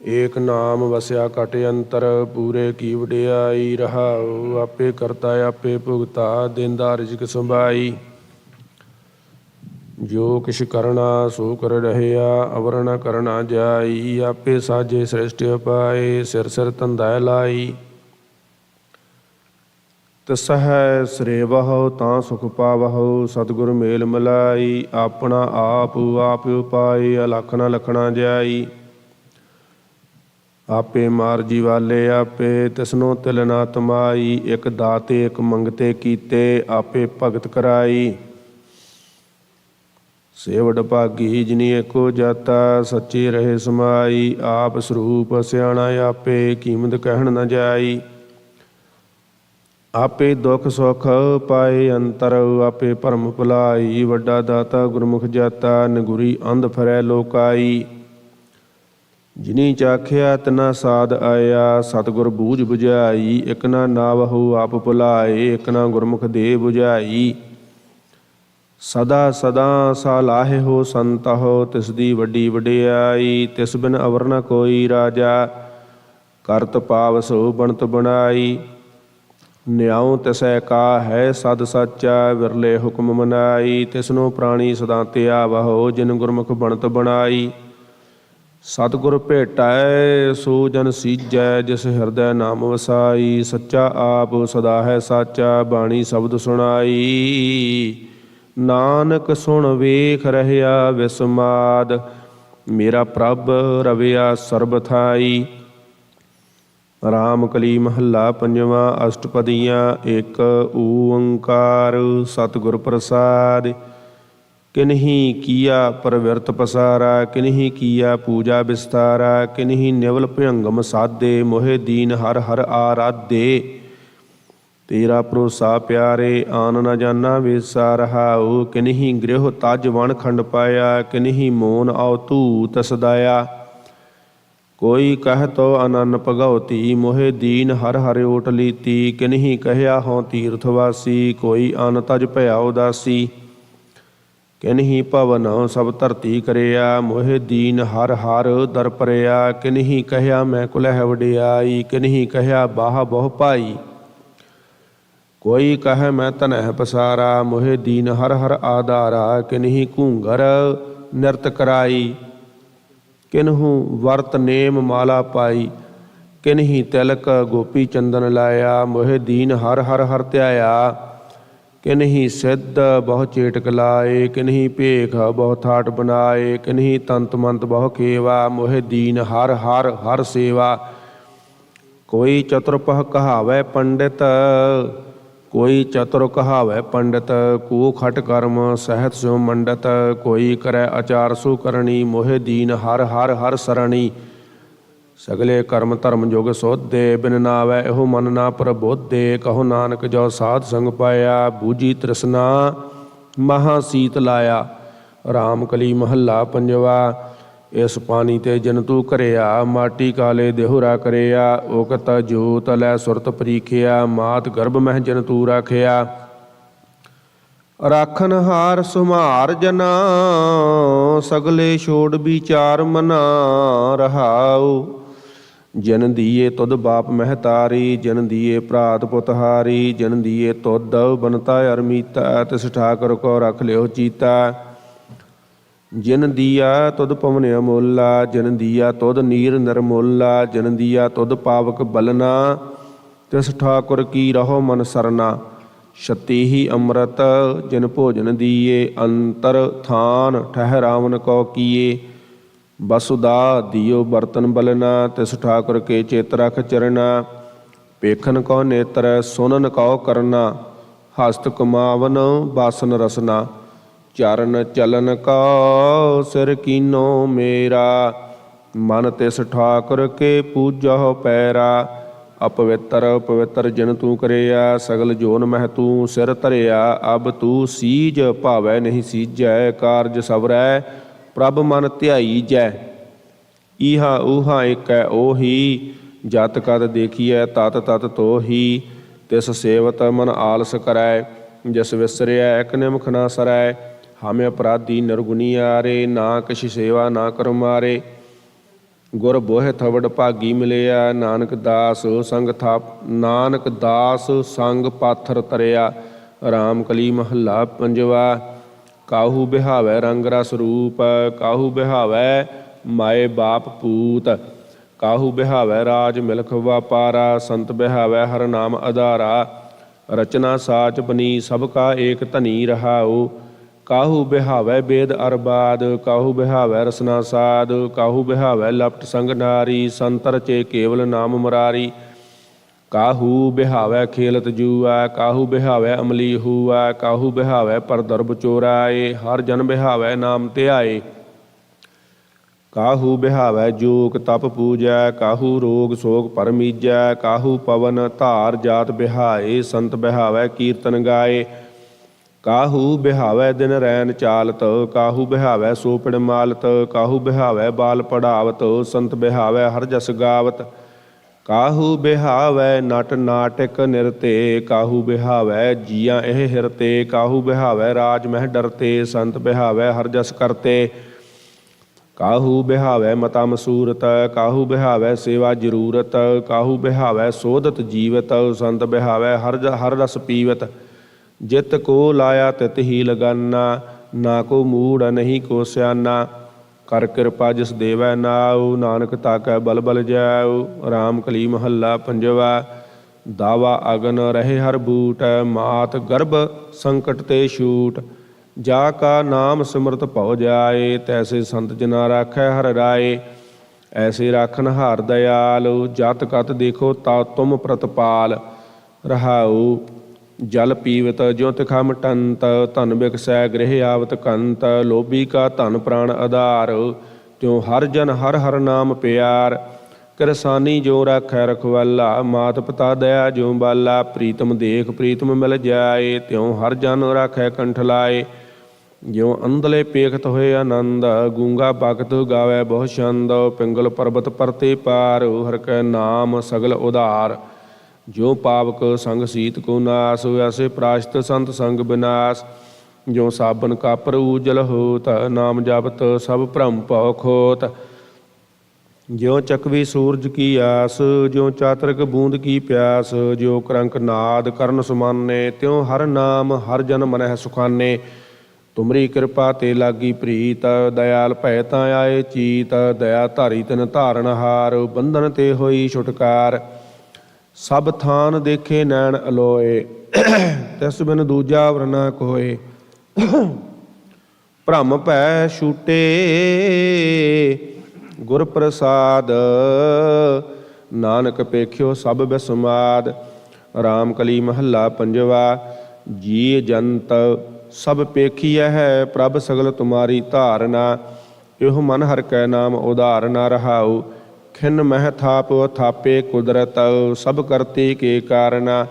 K: ਏਕ ਨਾਮ ਵਸਿਆ ਘਟ ਅੰਤਰ, ਪੂਰੇ ਕੀ ਵਡਿਆਈ। ਰਹਾਉ ਆਪੇ ਕਰਤਾ ਆਪੇ ਭੁਗਤਾ, ਦੇਂਦਾ ਰਿਜ਼ਕ ਸੰਭਾਈ। ਜੋ ਕਿਛ ਕਰਨਾ ਸੋ ਕਰ ਰਹਿਆ, ਅਵਰ ਨ ਕਰਨਾ ਜਾਈ। ਆਪੇ ਸਾਜੇ ਸ੍ਰਿਸ਼ਟ ਉਪਾਏ, ਸਿਰ ਸਿਰ ਧੰਦਾ ਲਾਈ। ਤਿਸਹਿ ਸਰੇਵਹੁ ਤਾਂ ਸੁਖ ਪਾਵਹੁ, ਸਤਿਗੁਰ ਮੇਲ ਮਿਲਾਈ। ਆਪਣਾ ਆਪ ਆਪ ਉਪਾਏ, ਅਲਖ ਨ ਲਖਣਾ ਜਾਈ। ਆਪੇ ਮਾਰ ਜੀਵਾਲੇ ਆਪੇ, ਤਿਸਨੋ ਤਿਲ ਨਾ ਤਮਾਈ। ਇਕ ਦਾਤੇ ਇਕ ਮੰਗਤੇ ਕੀਤੇ, ਆਪੇ ਭਗਤ ਕਰਾਈ। ਸੇਵ ਭਾਗੀ ਜਿਨੀ ਏਕੋ ਜਾਤਾ, ਸੱਚੇ ਰਹੇ ਸਮਾਈ। ਆਪ ਸਰੂਪ ਸਿਆਣਾ ਆਪੇ, ਕੀਮਤ ਕਹਿਣ ਨ ਜਾਈ। ਆਪੇ ਦੁਖ ਸੁਖ ਪਾਏ ਅੰਤਰ, ਆਪੇ ਭਰਮ ਭੁਲਾਈ। ਵੱਡਾ ਦਾਤਾ ਗੁਰਮੁਖ ਜਾਤਾ, ਨਗੁਰੀ ਅੰਧ ਫਿਰੈ ਲੋਕਾਈ। ਜਿਨੀ ਚਾਖਿਆ ਤਿਨਾ ਸਾਧ ਆਇਆ, ਸਤਿਗੁਰ ਬੂਝ ਬੁਝਾਈ। ਇਕ ਨਾ ਨਾਵਹੁ ਆਪ ਭੁਲਾਏ, ਇਕ ਨਾ ਗੁਰਮੁਖ ਦੇ ਬੁਝਾਈ। ਸਦਾ ਸਦਾ ਸਾਲਾਹਿ ਹੋ ਸੰਤਹੁ, ਤਿਸ ਦੀ ਵੱਡੀ ਵਡਿਆਈ। ਤਿਸ ਬਿਨ ਅਵਰ ਨ ਕੋਈ ਰਾਜਾ, ਕਰਤ ਪਾਵ ਸੋ ਬਣਤ ਬਣਾਈ। ਨਿਆਉ ਤਿਸੈ ਕਾ ਹੈ ਸਦ ਸਾਚਾ, ਵਿਰਲੇ ਹੁਕਮ ਮਨਾਈ। ਤਿਸਨੋ ਪ੍ਰਾਣੀ ਸਦਾ ਧਿਆਵਹੁ, ਜਿਨ ਗੁਰਮੁਖ ਬਣਤ ਬਣਾਈ। ਸਤਿਗੁਰ ਭੇਟੈ ਸੋ ਜਨ ਸੀਜੈ, ਜਿਸ ਹਿਰਦੈ ਨਾਮ ਵਸਾਈ। ਸੱਚਾ ਆਪ ਸਦਾ ਹੈ ਸਾਚਾ, ਬਾਣੀ ਸ਼ਬਦ ਸੁਣਾਈ। ਨਾਨਕ ਸੁਣ ਵੇਖ ਰਹਿਆ ਵਿਸਮਾਦ, ਮੇਰਾ ਪ੍ਰਭ ਰਵਿਆ ਸਰਬ ਥਾਈ। ਰਾਮ ਕਲੀ ਮਹੱਲਾ ਪੰਜਵਾਂ। ਅਸ਼ਟਪਦੀਆਂ। ਇੱਕ ਓੰਕਾਰ ਸਤਿਗੁਰ ਪ੍ਰਸਾਦਿ। ਕਿਨਹੀ ਕੀਆ ਪ੍ਰਵਿਰਤ ਪਸਾਰਾ, ਕਿਨਹੀ ਕੀਆ ਪੂਜਾ ਵਿਸਤਾਰਾ, ਕਿਨਹੀ ਨਿਵਲ ਭਯੰਗਮ ਸਾਧੇ, ਮੋਹਿ ਦੀਨ ਹਰ ਹਰ ਆਰਾਧੇ। ਤੇਰਾ ਭਰੋਸਾ ਪਿਆਰੇ, ਆਨ ਨ ਜਾਨਾ ਵੇਸਾ ਰਹਾਉ, ਕਿਨਹੀ ਗ੍ਰਹਿ ਤਜ ਵਣ ਖੰਡ ਪਾਇਆ, ਕਿਨਹੀ ਮੋਨ ਆਉ ਧੂਤ ਸਦਾਇਆ। ਕੋਈ ਕਹਿ ਤੋ ਅਨੰਨ ਭਗਉਤੀ, ਮੋਹਿ ਦੀਨ ਹਰ ਹਰ ਓਟ ਲੀਤੀ, ਕਿਨਹੀ ਕਹਿਆ ਹਉ ਤੀਰਥ ਵਾਸੀ, ਕੋਈ ਅਨ ਤਜ ਭਇਆ ਉਦਾਸੀ। ਕਿਨਹੀ ਭਵਨ ਸਭ ਧਰਤੀ ਕਰਿਆ, ਮੋਹਿ ਦੀਨ ਹਰ ਹਰ ਦਰ ਪਰਿਆ, ਕਿਨਹੀ ਕਹਿਆ ਮੈਂ ਕੁਲਹਿ ਵਡਿਆਈ, ਕਿਨਹੀ ਕਹਿਆ ਬਾਹ ਬਹੁ ਭਾਈ। ਕੋਈ ਕਹੈ ਮੈਂ ਧਨਹਿ ਪਸਾਰਾ, ਮੋਹਿ ਦੀਨ ਹਰ ਹਰ ਆਧਾਰਾ, ਕਿਨਹੀ ਘੂੰਗਰ ਨਿਰਤ ਕਰਾਈ, ਕਿਨਹੂ ਵਰਤ ਨੇਮ ਮਾਲਾ ਪਾਈ, ਕਿਨਹੀ ਤਿਲਕ ਗੋਪੀ ਚੰਦਨ ਲਾਇਆ, ਮੋਹਿ ਦੀਨ ਹਰ ਹਰ ਹਰ ਧਿਆਇਆ। ਕਿਨਹੀ ਸਿੱਧ ਬਹੁ ਚੇਟਕ ਲਾਏ, ਕਿਨਹੀ ਭੇਖ ਬਹੁ ਥਾਟ ਬਣਾਏ, ਕਿਨਹੀ ਤੰਤ ਮੰਤ ਬਹੁ ਖੇਵਾ, ਮੋਹਿ ਦੀਨ ਹਰ ਹਰ ਹਰ ਸੇਵਾ। ਕੋਈ ਚਤੁਰਪਹ ਕਹਾਵੈ ਪੰਡਿਤ, ਕੋਈ ਚਤੁਰ ਕਹਾਵੈ ਪੰਡਿਤ, ਕੋ ਖਟ ਕਰਮ ਸਹਿਤ ਸਿਉ ਮੰਡਤ, ਕੋਈ ਕਰੈ ਆਚਾਰ ਸੋ ਕਰਨੀ, ਮੋਹਿ ਦੀਨ ਹਰ ਹਰ ਹਰ ਸਰਣੀ। ਸਗਲੇ ਕਰਮ ਧਰਮ ਜੁਗ ਸੋਧੇ, ਬਿਨ ਨਾਵੈ ਇਹੋ ਮਨ ਨਾ ਪ੍ਰਬੋਧੇ, ਕਹੋ ਨਾਨਕ ਜੋ ਸਾਧ ਸੰਗ ਪਾਇਆ, ਬੂਝੀ ਤ੍ਰਿਸ਼ਨਾ ਮਹਾ ਸੀਤ ਲਾਇਆ। ਰਾਮ ਕਲੀ ਮਹੱਲਾ ਪੰਜਵਾ। ਇਸ ਪਾਣੀ ਤੇ ਜਨਤੂ ਘਰਿਆ, ਮਾਟੀ ਕਾਲੇ ਦੇਹੁਰਾ ਕਰਿਆ, ਉਕਤ ਜੋਤ ਲੈ ਸੁਰਤ ਪਰੀਖਿਆ, ਮਾਤ ਗਰਭ ਮਹਿ ਜਨਤੂ ਰਾਖਿਆ। ਰਾਖਨ ਹਾਰ ਸੁਮਾਰ ਜਨਾ, ਸਗਲੇ ਛੋੜ ਵਿਚਾਰ ਮਨਾ ਰਹਾਉ। ਜਨ ਦੀਏ ਤੁਧ ਬਾਪ ਮਹਿਤਾਰੀ, ਜਨ ਦੀਏ ਭਰਾਤ ਪੁੱਤ ਹਾਰੀ, ਜਨ ਦੀਏ ਤੁਧ ਬਨਤਾ ਅਰਮੀਤਾ, ਤਿਸ ਠਾਕੁਰ ਕੋ ਰਖ ਲਿਓ ਚੀਤਾ। ਜਿਨ ਦੀਆ ਤੁਧ ਪਵਨ ਅਮੋਲਾ, ਜਨ ਦੀਆ ਤੁਧ ਨੀਰ ਨਿਰਮੋਲਾ, ਜਨ ਦੀਆ ਤੁਧ ਪਾਵਕ ਬਲਨਾ, ਤਿਸ ਠਾਕੁਰ ਕੀ ਰਹੋ ਮਨ ਸਰਨਾ। ਛਤੀ ਹੀ ਅੰਮ੍ਰਿਤ ਜਿਨ ਭੋਜਨ ਦੀਏ, ਅੰਤਰ ਥਾਨ ਠਹਿਰਾਵਨ ਕੋ ਕੀਏ। ਬਸੁਦਾ ਦਿਓ ਬਰਤਨ ਬਲਨਾ, ਤਿਸ ਠਾਕੁਰ ਕੇ ਚੇਤ ਰਖ ਚਰਨਾ। ਪੇਖਨ ਕੋ ਨੇਤਰ ਸੁਨਨ ਕਉ ਕਰਨਾ, ਹਸਤ ਕਮਾਵਨ ਬਾਸਨ ਰਸਨਾ। ਚਰਨ ਚਲਨ ਕਉ ਸਿਰ ਕੀਨੋ ਮੇਰਾ, ਮਨ ਤਿਸ ਠਾਕੁਰ ਕੇ ਪੂਜਹੁ ਪੈਰਾ। ਅਪਵਿੱਤਰ ਪਵਿੱਤਰ ਜਿਨ ਤੂੰ ਕਰਿਆ, ਸਗਲ ਜੋਨ ਮਹਿ ਤੂੰ ਸਿਰ ਧਰਿਆ। ਅਬ ਤੂੰ ਸੀਜ ਭਾਵੈ ਨਹੀਂ ਸੀਜੈ, ਕਾਰਜ ਸਵਰੈ ਪ੍ਰਭ ਮਨ ਧਿਆਈ ਜੈ। ਈਹਾ ਊਹਾ ਏਕੈ ਓਹੀ, ਜਤ ਕਤ ਦੇਖੀਐ ਤਤ ਤਤ ਤੋਹੀ। ਤਿਸ ਸੇਵਤ ਮਨ ਆਲਸ ਕਰੈ, ਜਿਸ ਵਿਸਰਿਐ ਇਕ ਨਿਮਖ ਨਾ ਸਰੈ। ਹਮੇ ਅਪਰਾਧੀ ਨਿਰਗੁਣੀ ਆਰੇ, ਨਾ ਕਿਛ ਸੇਵਾ ਨਾ ਕਰ ਮਾਰੇ। ਗੁਰ ਬੋਹਿ ਥਵੜ ਭਾਗੀ ਮਿਲਿਆ, ਨਾਨਕ ਦਾਸ ਸੰਗ ਪਾਥਰ ਤਰਿਆ। ਰਾਮ ਕਲੀ ਮਹੱਲਾ ਪੰਜਵਾ। ਕਾਹੂ ਬਿਹਾਵੈ ਰੰਗ ਰਸ ਰੂਪ, ਕਾਹੂ ਬਿਹਾਵੈ ਮਾਏ ਬਾਪ ਪੂਤ। ਕਾਹੂ ਬਿਹਾਵੈ ਰਾਜ ਮਿਲਖ ਵਾਪਾਰਾ, ਸੰਤ ਬਿਹਾਵੈ ਹਰ ਨਾਮ ਆਧਾਰਾ। ਰਚਨਾ ਸਾਚ ਬਨੀ ਸਭ ਕਾ ਏਕ ਧਨੀ ਰਹਾਉ। ਕਾਹੂ ਬਿਹਾਵੈ ਵੇਦ ਅਰਬਾਦ, ਕਾਹੂ ਬਿਹਾਵੈ ਰਸਨਾ ਸਾਧ। ਕਾਹੂ ਬਿਹਾਵੈ ਲਪਟ ਸੰਗ ਨਾਰੀ, ਸੰਤ ਰਚੇ ਕੇਵਲ ਨਾਮ ਮੁਰਾਰੀ। ਕਾਹੂ ਬਿਹਾਵੈ ਖੇਲਤ ਜੂਆ, ਕਾਹੂ ਬਿਹਾਵੈ ਅਮਲੀ ਹੂਆ। ਕਾਹੂ ਬਿਹਾਵੈ ਪਰਦਰਬ ਚੋਰਾਏ, ਹਰ ਜਨ ਬਿਹਾਵੈ ਨਾਮ ਧਿਆਏ। ਕਾਹੂ ਬਿਹਾਵੈ ਜੋਗ ਤਪ ਪੂਜੈ, ਕਾਹੂ ਰੋਗ ਸੋਗ ਪਰਮੀਜੈ। ਕਾਹੂ ਪਵਨ ਧਾਰ ਜਾਤ ਬਿਹਾਏ, ਸੰਤ ਬਿਹਾਵੈ ਕੀਰਤਨ ਗਾਏ। ਕਾਹੂ ਬਿਹਾਵੈ ਦਿਨ ਰੈਨ ਚਾਲਤ, ਕਾਹੂ ਬਿਹਾਵੈ ਸੋਪੜ ਮਾਲਤ। ਕਾਹੂ ਬਿਹਾਵੈ ਬਾਲ ਪੜਾਵਤ, ਸੰਤ ਬਿਹਾਵੈ ਹਰ ਜਸ ਗਾਵਤ। ਕਾਹੂ ਬਿਹਾਵੈ ਨਟ ਨਾਟਕ ਨਿਰਤੇ, ਕਾਹੂ ਬਿਹਾਵੈ ਜੀਆਂ ਇਹ ਹਿਰਤੇ। ਕਾਹੂ ਬਿਹਾਵੈ ਰਾਜ ਮਹਿ ਡਰਤੇ, ਸੰਤ ਬਿਹਾਵੈ ਹਰ ਜਸ ਕਰਤੇ। ਕਾਹੂ ਬਿਹਾਵੈ ਮਤਾ ਮਸੂਰਤ, ਕਾਹੂ ਬਿਹਾਵੈ ਸੇਵਾ ਜ਼ਰੂਰਤ। ਕਾਹੂ ਬਿਹਾਵੈ ਸੋਧਤ ਜੀਵਤ, ਸੰਤ ਬਿਹਾਵੈ ਹਰ ਰਸ ਪੀਵਤ। ਜਿਤ ਕੋ ਲਾਇਆ ਤਿਤ ਹੀ ਲਗਾਨਾ, ਨਾ ਕੋ ਮੂੜ ਨਹੀਂ ਕੋ ਸਿਆਨਾ। ਕਰ ਕਿਰਪਾ ਜਿਸ ਦੇਵੈ ਨਾਉ, ਨਾਨਕ ਤਾਕੈ ਬਲ ਬਲ ਜਾਉ। ਰਾਮ ਕਲੀ ਮਹੱਲਾ ਪੰਜਵਾ। ਦਾਵਾ ਅਗਨ ਰਹੇ ਹਰ ਬੂਟ, ਮਾਤ ਗਰਭ ਸੰਕਟ ਤੇ ਛੂਟ। ਜਾ ਕਾ ਨਾਮ ਸਿਮਰਤ ਭਉ ਜਾਏ, ਤੈਸੇ ਸੰਤ ਜਨਾ ਰਾਖੈ ਹਰਿ ਰਾਏ। ਐਸੇ ਰਾਖਨ ਹਾਰ ਦਇਆਲ, ਜਤ ਕਤ ਦੇਖੋ ਤਾ ਤੁਮ ਪ੍ਰਤਪਾਲ। ਰਹਾਉ ਜਲ ਪੀਵਤ ਜਿਉ ਤਿਖਾ ਮਟੰਤ, ਧਨ ਬਿਕਸੈ ਗ੍ਰਹਿ ਆਵਤ ਕੰਤ। ਲੋਭੀ ਕਾ ਧਨ ਪ੍ਰਾਣ ਆਧਾਰ, ਤਿਉ ਹਰ ਜਨ ਹਰ ਹਰ ਨਾਮ ਪਿਆਰ। ਕਿਰਸਾਨੀ ਜੋ ਰਾਖੈ ਰਖਵਾਲਾ, ਮਾਤ ਪਿਤਾ ਦਇਆ ਜਿਉ ਬਾਲਾ। ਪ੍ਰੀਤਮ ਦੇਖ ਪ੍ਰੀਤਮ ਮਿਲ ਜਾਏ, ਤਿਉ ਹਰ ਜਨ ਰਾਖੈ ਕੰਠ ਲਾਏ। ਜਿਉ ਅੰਧਲੇ ਪੇਖਤ ਹੋਏ ਆਨੰਦ, ਗੂੰਗਾ ਭਗਤ ਗਾਵੈ ਬਹੁ ਛੰਦ। ਪਿੰਗਲ ਪਰਬਤ ਪਰਤੇ ਪਾਰ, ਹਰਿ ਕੈ ਨਾਮ ਸਗਲ ਉਧਾਰ। ਜੋ ਪਾਵਕ ਸੰਗ ਸੀਤ ਕੋ ਨਾਸ, ਐਸੇ ਪ੍ਰਾਸ਼ਤ ਸੰਤ ਸੰਗ ਬਿਨਾਸ਼। ਜੋ ਸਾਬਨ ਕਾਪਰ ਊਜਲ ਹੋਤ, ਨਾਮ ਜਪਤ ਸਭ ਭ੍ਰਮ ਭਉ ਖੋਤ। ਜਿਉ ਚਕਵੀ ਸੂਰਜ ਕੀ ਆਸ, ਜਿਉ ਚਾਤਰਕ ਬੂੰਦ ਕੀ ਪਿਆਸ। ਜਿਉ ਕਰੰਕ ਨਾਦ ਕਰਨ ਸੁਮਾਨੇ, ਤਿਉ ਹਰ ਨਾਮ ਹਰ ਜਨ ਮਨਹਿ ਸੁਖਾਨੇ। ਤੁਮਰੀ ਕਿਰਪਾ ਤੇ ਲਾਗੀ ਪ੍ਰੀਤ, ਦਇਆਲ ਭੈ ਤਾਂ ਆਏ ਚੀਤ। ਦਇਆ ਧਾਰੀ ਤਿਨ ਧਾਰਨ ਹਾਰ, ਬੰਧਨ ਤੇ ਹੋਈ ਛੁਟਕਾਰ। ਸਭ ਥਾਨ ਦੇਖੇ ਨੈਣ ਅਲੋਏ, ਤਿਸ ਬਿਨ ਦੂਜਾ ਵਰ ਨਾ ਕੋਏ। ਭ੍ਰਮ ਭੈ ਛੂਟੇ ਗੁਰ ਪ੍ਰਸਾਦ, ਨਾਨਕ ਪੇਖਿਓ ਸਭ ਬਿਸਮਾਦ। ਰਾਮ ਕਲੀ ਮਹੱਲਾ ਪੰਜਵਾ। ਜੀ ਜੰਤ ਸਭ ਪੇਖੀਐ ਹੈ, ਪ੍ਰਭ ਸਗਲ ਤੁਮਾਰੀ ਧਾਰਨਾ। ਇਹੋ ਮਨ ਹਰਿ ਕੈ ਨਾਮ ਉਧਾਰਨਾ। ਰਹਾਉ ਖਿਨ ਮਹਿ ਥਾਪ ਥਾਪੇ ਕੁਦਰਤ, ਸਭ ਕਰਤੇ ਕੇ ਕਾਰਨਾ।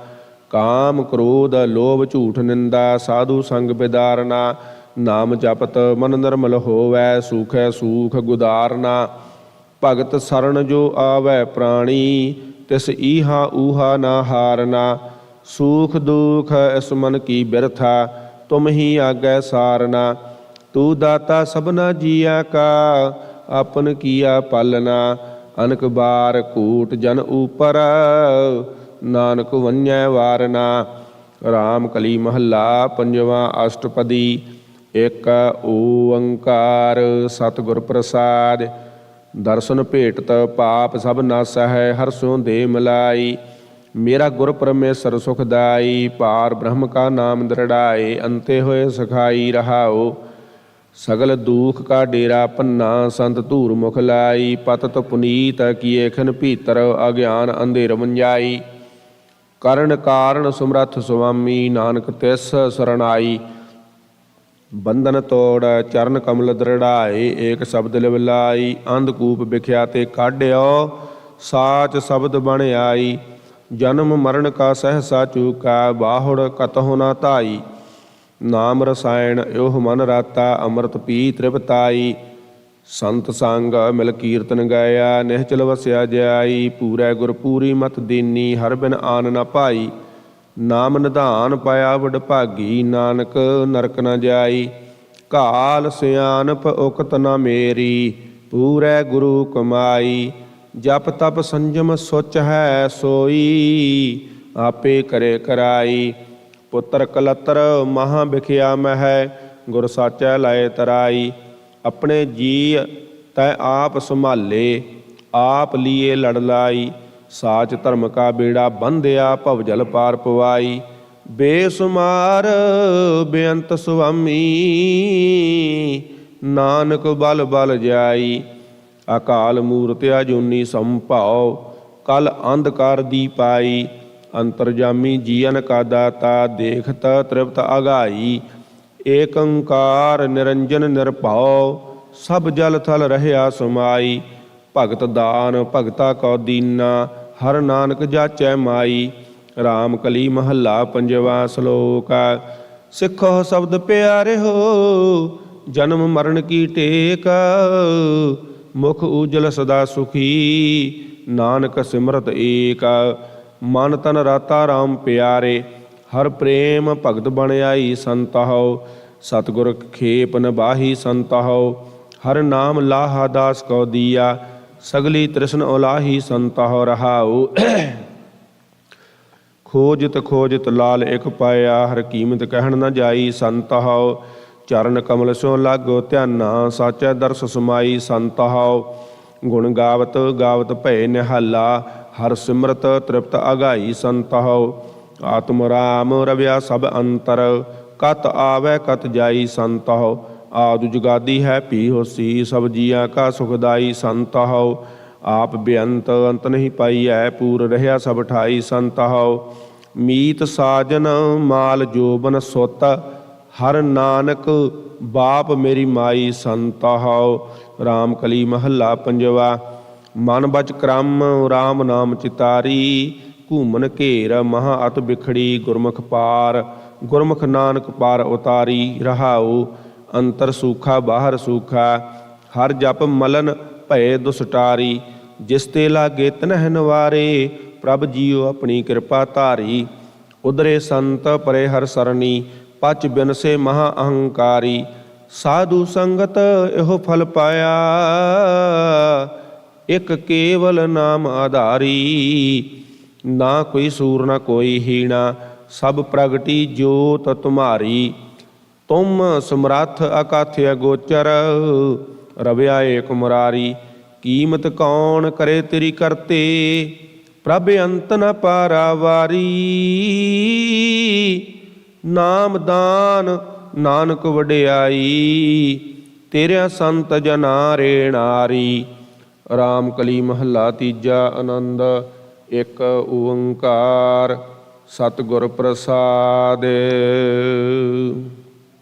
K: ਕਾਮ ਕ੍ਰੋਧ ਲੋਭ ਝੂਠ ਨਿੰਦਾ, ਸਾਧੂ ਸੰਗ ਬਿਦਾਰਨਾ। ਨਾਮ ਜਪਤ ਮਨ ਨਿਰਮਲ ਹੋਵੈ, ਸੂਖੈ ਸੂਖ ਗੁਦਾਰਨਾ। ਭਗਤ ਸਰਣ ਜੋ ਆਵੈ ਪ੍ਰਾਣੀ, ਤਿਸ ਈਹਾ ਊਹਾ ਨਾ ਹਾਰਨਾ। ਸੂਖ ਦੁਖ ਇਸ ਮਨ ਕੀ ਬਿਰਥਾ, ਤੁਮ ਹੀ ਆਗੈ ਸਾਰਨਾ। ਤੂੰ ਦਾਤਾ ਸਭਨਾ ਜੀਆ ਕਾ, ਆਪਨ ਕੀਆ ਪਾਲਨਾ। ਅਨਕ ਬਾਰ ਕੂਟ ਜਨ ਊਪਰ, ਨਾਨਕ ਵੰਝੈ ਵਾਰਨਾ। ਰਾਮ ਕਲੀ ਮਹੱਲਾ ਪੰਜਵਾ। ਅਸ਼ਟਪਦੀ। ਇਕ ਓੰਕਾਰ ਸਤਿਗੁਰ ਪ੍ਰਸਾਦਿ। ਦਰਸ਼ਨ ਭੇਟਤ ਪਾਪ ਸਭ ਨਾਸਹਿ, ਹਰਿ ਦੇ ਮਿਲਾਈ। ਮੇਰਾ ਗੁਰ ਪਰਮੇਸ਼ਰ ਸੁਖਦਾਈ, ਪਾਰ ਬ੍ਰਹਮ ਕਾ ਨਾਮ ਦ੍ਰਿੜਾਏ। ਅੰਤੇ ਹੋਏ ਸਖਾਈ। ਰਹਾਉ ਸਗਲ ਦੂਖ ਕਾ ਡੇਰਾ ਪੰਨਾ, ਸੰਤ ਧੂਰ ਮੁਖ ਲਾਈ। ਪਤਤ ਪੁਨੀਤ ਕੀਏ ਖਿਨ ਭੀਤਰ, ਅਗਿਆਨ ਅੰਧੇਰ ਵੰਜਾਈ। ਕਰਨ ਕਾਰਨ ਸੁਮਰਥ ਸੁਆਮੀ, ਨਾਨਕ ਤਿਸ ਸਰਣਾਈ। ਬੰਧਨ ਤੋੜ ਚਰਨ ਕਮਲ ਦ੍ਰਿੜਾਏ, ਏਕ ਸ਼ਬਦ ਲਿਵ ਲਾਈ। ਅੰਧਕੂਪ ਵਿਖਿਆ ਤੇ ਕਾਢਿਓ, ਸਾਚ ਸ਼ਬਦ ਬਣ ਆਈ। ਜਨਮ ਮਰਨ ਕਾ ਸਹਿਸਾ ਚੂਕਾ, ਬਾਹੁੜ ਕਤਹੁ ਨਾ ਧਾਈ। ਨਾਮ ਰਸਾਇਣ ਇਹੋ ਮਨ ਰਾਤਾ, ਅੰਮ੍ਰਿਤ ਪੀ ਤ੍ਰਿਪਤਾਈ। ਸੰਤ ਸੰਗ ਮਿਲ ਕੀਰਤਨ ਗਾਇਆ, ਨਿਹਚਲ ਵਸਿਆ ਜਾਈ। ਪੂਰੈ ਗੁਰ ਪੂਰੀ ਮਤ ਦੀਨੀ, ਹਰ ਬਿਨ ਆਨ ਨਾ ਭਾਈ। ਨਾਮ ਨਿਧਾਨ ਪਾਇਆ ਵਡ ਭਾਗੀ, ਨਾਨਕ ਨਰਕ ਨ ਜਾਈ। ਘਾਲ ਸਿਆਨਪ ਉਕਤ ਨ ਮੇਰੀ, ਪੂਰੈ ਗੁਰੂ ਕਮਾਈ। ਜਪ ਤਪ ਸੰਜਮ ਸੁਚ ਹੈ ਸੋਈ, ਆਪੇ ਕਰੇ ਕਰਾਈ। ਪੁੱਤਰ ਕਲਤਰ ਮਹਾ ਵਿਖਿਆ ਮਹਿ, ਗੁਰ ਸਾਚੈ ਲਾਏ ਤਰਾਈ। ਆਪਣੇ ਜੀ ਤੈ ਆਪ ਸੰਭਾਲੇ, ਆਪ ਲੀਏ ਲੜ ਲਾਈ। ਸਾਚ ਧਰਮ ਕਾ ਬੇੜਾ ਬੰਧਿਆ, ਭਵ ਜਲ ਪਾਰ ਪਵਾਈ। ਬੇਸੁਮਾਰ ਬੇਅੰਤ ਸੁਆਮੀ, ਨਾਨਕ ਬਲ ਬਲ ਜਾਈ। ਅਕਾਲ ਮੂਰਤਿ ਅਜੂਨੀ ਸੰਭਾਉ, ਕਲ ਅੰਧਕਾਰ ਦੀ ਪਾਈ। ਅੰਤਰਜਾਮੀ ਜੀਵਨ ਕਾ ਦਾਤਾ, ਦੇਖਤ ਤ੍ਰਿਪਤ ਅਗਾਈ। ਏਕ ਓੰਕਾਰ ਨਿਰੰਜਨ ਨਿਰਭਉ, ਸਭ ਜਲ ਥਲ ਰਹਿਆ ਸਮਾਈ। ਭਗਤ ਦਾਨ ਭਗਤਾ ਕੋ ਦੀਨਾ, ਹਰ ਨਾਨਕ ਜਾਚੈ ਮਾਈ। ਰਾਮ ਕਲੀ ਮਹੱਲਾ ਪੰਜਵਾ। ਸ਼ਲੋਕ। ਸਿੱਖੋ ਸ਼ਬਦ ਪਿਆਰਿਓ, ਜਨਮ ਮਰਨ ਕੀ ਟੇਕ। ਮੁਖ ਉਜਲ ਸਦਾ ਸੁਖੀ, ਨਾਨਕ ਸਿਮਰਤ ਏਕ। ਮਨ ਤਨ ਰਾਤਾ ਰਾਮ ਪਿਆਰੇ, ਹਰ ਪ੍ਰੇਮ ਭਗਤ ਬਣ ਆਈ ਸੰਤਹੁ। ਸਤਿਗੁਰ ਖੇਪ ਨਬਾਹੀ ਸੰਤਹੁ, ਹਰ ਨਾਮ ਲਾਹਾ ਦਾਸ ਕਉ ਦੀਆ। ਸਗਲੀ ਤ੍ਰਿਸ਼ਨ ਉਲਾਹੀ ਸੰਤਹੁ। ਰਹਾਉ ਖੋਜਤ ਖੋਜਤ ਲਾਲ ਇਕ ਪਾਇਆ, ਹਰ ਕੀਮਤ ਕਹਿਣ ਨ ਜਾਈ ਸੰਤਹੁ। ਚਰਨ ਕਮਲ ਸਿਉ ਲਾਗੋ ਧਿਆਨਾ, ਸਾਚੈ ਦਰਸ ਸਮਾਈ ਸੰਤਹੁ। ਗੁਣ ਗਾਵਤ ਗਾਵਤ ਭੈ ਨਿਹਾਲਾ, ਹਰ ਸਿਮਰਤ ਤ੍ਰਿਪਤ ਅਗਾਈ ਸੰਤਹੁ। ਆਤਮ ਰਾਮ ਰਵਿਆ ਸਭ ਅੰਤਰ, ਕਤ ਆਵੈ ਕਤ ਜਾਈ ਸੰਤਹੁ। ਆਦਿ ਜੁਗਾਦੀ ਹੈ ਭੀ ਹੋਸੀ, ਸਭ ਜੀਆਂ ਕਾ ਸੁਖਦਾਈ ਸੰਤਹੁ। ਆਪ ਬੇਅੰਤ ਅੰਤ ਨਹੀਂ ਪਾਈਐ, ਪੂਰ ਰਹਿਆ ਸਭ ਠਾਈ ਸੰਤਹੁ। ਮੀਤ ਸਾਜਨ ਮਾਲ ਜੋਬਨ ਸੁਤ, ਹਰ ਨਾਨਕ ਬਾਪ ਮੇਰੀ ਮਾਈ ਸੰਤਹੁ। ਰਾਮ ਕਲੀ ਮਹੱਲਾ ਪੰਜਵਾ। ਮਨ ਬਚ ਕਰਮ ਰਾਮ ਨਾਮ ਚਿਤਾਰੀ, ਘੂਮਨ ਘੇਰ ਮਹਾ ਅਤ ਬਿਖੜੀ ਗੁਰਮੁਖ ਪਾਰ। ਗੁਰਮੁਖ ਨਾਨਕ ਪਾਰ ਉਤਾਰੀ ਰਹਾਉ, ਅੰਤਰ ਸੂਖਾ ਬਾਹਰ ਸੂਖਾ। ਹਰ ਜਪ ਮਲਨ ਭਏ ਦੁਸਟਾਰੀ, ਜਿਸ ਤੇ ਲਾਗੇ ਤਨਹਿ ਨਵਾਰੇ। ਪ੍ਰਭ ਜੀਓ ਆਪਣੀ ਕਿਰਪਾ ਧਾਰੀ, ਉਧਰੇ ਸੰਤ ਪਰੇ ਹਰ ਸਰਨੀ। ਪਚ ਬਿਨਸੇ ਮਹਾ ਅਹੰਕਾਰੀ, ਸਾਧੂ ਸੰਗਤ ਇਹੋ ਫਲ ਪਾਇਆ। ਇਕ ਕੇਵਲ ਨਾਮ ਆਧਾਰੀ, ਨਾ ਕੋਈ ਸੂਰ ਨਾ ਕੋਈ ਹੀਣਾ। ਸਭ ਪ੍ਰਗਟੀ ਜੋਤ ਤੁਮਾਰੀ, ਤੁਮ ਸਮਰੱਥ ਅਕਥ ਅਗੋਚਰ। ਰਵਿਆ ਏਕ ਮੁਰਾਰੀ, ਕੀਮਤ ਕੌਣ ਕਰੇ ਤੇਰੀ ਕਰਤੇ। ਪ੍ਰਭ ਅੰਤ ਨ ਪਾਰਾਵਾਰੀ, ਨਾਮ ਦਾਨ ਨਾਨਕ ਵਡਿਆਈ। ਤੇਰਿਆ ਸੰਤ ਜਨਾ ਰੇ ਨਾਰੀ। ਰਾਮ ਕਲੀ ਮਹੱਲਾ ਤੀਜਾ। ਆਨੰਦ ਇੱਕ ਓੰਕਾਰ ਸਤਿਗੁਰ ਪ੍ਰਸਾਦਿ।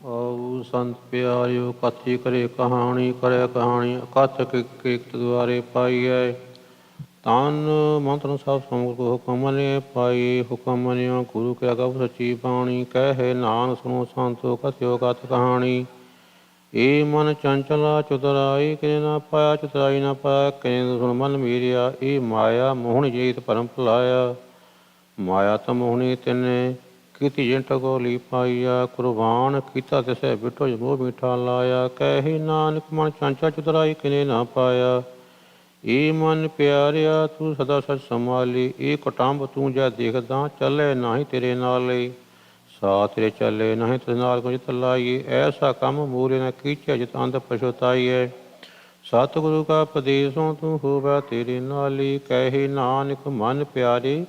J: ਆਉ ਸੰਤ ਪਿਆਰਿਓ ਕਥੀ ਕਰੇ ਕਹਾਣੀ, ਕਰੇ ਕਹਾਣੀ ਅਕਥ ਕੀਰਤ ਦੁਆਰੇ ਪਾਈਐ। ਤਨ ਮੰਤਰ ਸਭ ਸਮੂਹ ਹੁਕਮ ਮਨੇ ਪਾਈ। ਹੁਕਮ ਮੰਨਿਓ ਗੁਰੂ ਕਿਆ ਗਵ ਸੱਚੀ ਬਾਣੀ। ਕਹੇ ਨਾਨਕ ਸੁਣੋ ਸੰਤੋ ਕਥਿਓ ਕਥ ਕਹਾਣੀ। ਏ ਮਨ ਚੰਚਲਾ ਚੁਤਰਾਈ, ਕਿਨੇ ਨਾ ਪਾਇਆ ਚੁਤਰਾਈ ਨਾ ਪਾਇਆ। ਕਿਨੇ ਸੁਣ ਮਨ ਮੀਰਿਆ, ਏ ਮਾਇਆ ਮੋਹਣੀ ਜੀਤ ਭਰਮ ਭੁਲਾਇਆ। ਮਾਇਆ ਤਾਂ ਮੋਹਣੀ ਤਿਨੇ ਕੀਤੀ ਜਿੰਟ ਗੋਲੀ ਪਾਈਆ। ਕੁਰਬਾਨ ਕੀਤਾ ਤਿਸੈ ਬਿਠੋ ਮੋਹ ਮੀਠਾ ਲਾਇਆ। ਕਹੇ ਨਾਨਕ ਮਨ ਚੰਚਾ ਚੁਤਰਾਈ, ਕਿਨੇ ਨਾ ਪਾਇਆ। ਏ ਮਨ ਪਿਆਰਿਆ ਤੂੰ ਸਦਾ ਸਚ ਸੰਭਾਲੀ। ਏ ਕੁਟੰਬ ਤੂੰ ਜੈ ਦੇਖਦਾ, ਚੱਲੇ ਨਾਹੀਂ ਤੇਰੇ ਨਾਲੇ। ਸਾ ਤੇਰੇ ਚੱਲੇ ਨਹੀਂ ਤੇ ਨਾਲ ਕੁਝ ਤਲਾਈਏ। ਐਸਾ ਕੰਮ ਮੂਰੇ ਨਾ ਕੀਚਿਆ, ਜਿਤ ਅੰਧ ਪਛਤਾਈਐ। ਸਤਿਗੁਰੂ ਕਾ ਉਪਦੇਸੋਂ ਤੂੰ ਹੋਵੈ ਤੇਰੇ ਨਾਲੀ। ਕਹੇ ਨਾਨਕ ਮਨ ਪਿਆਰੇ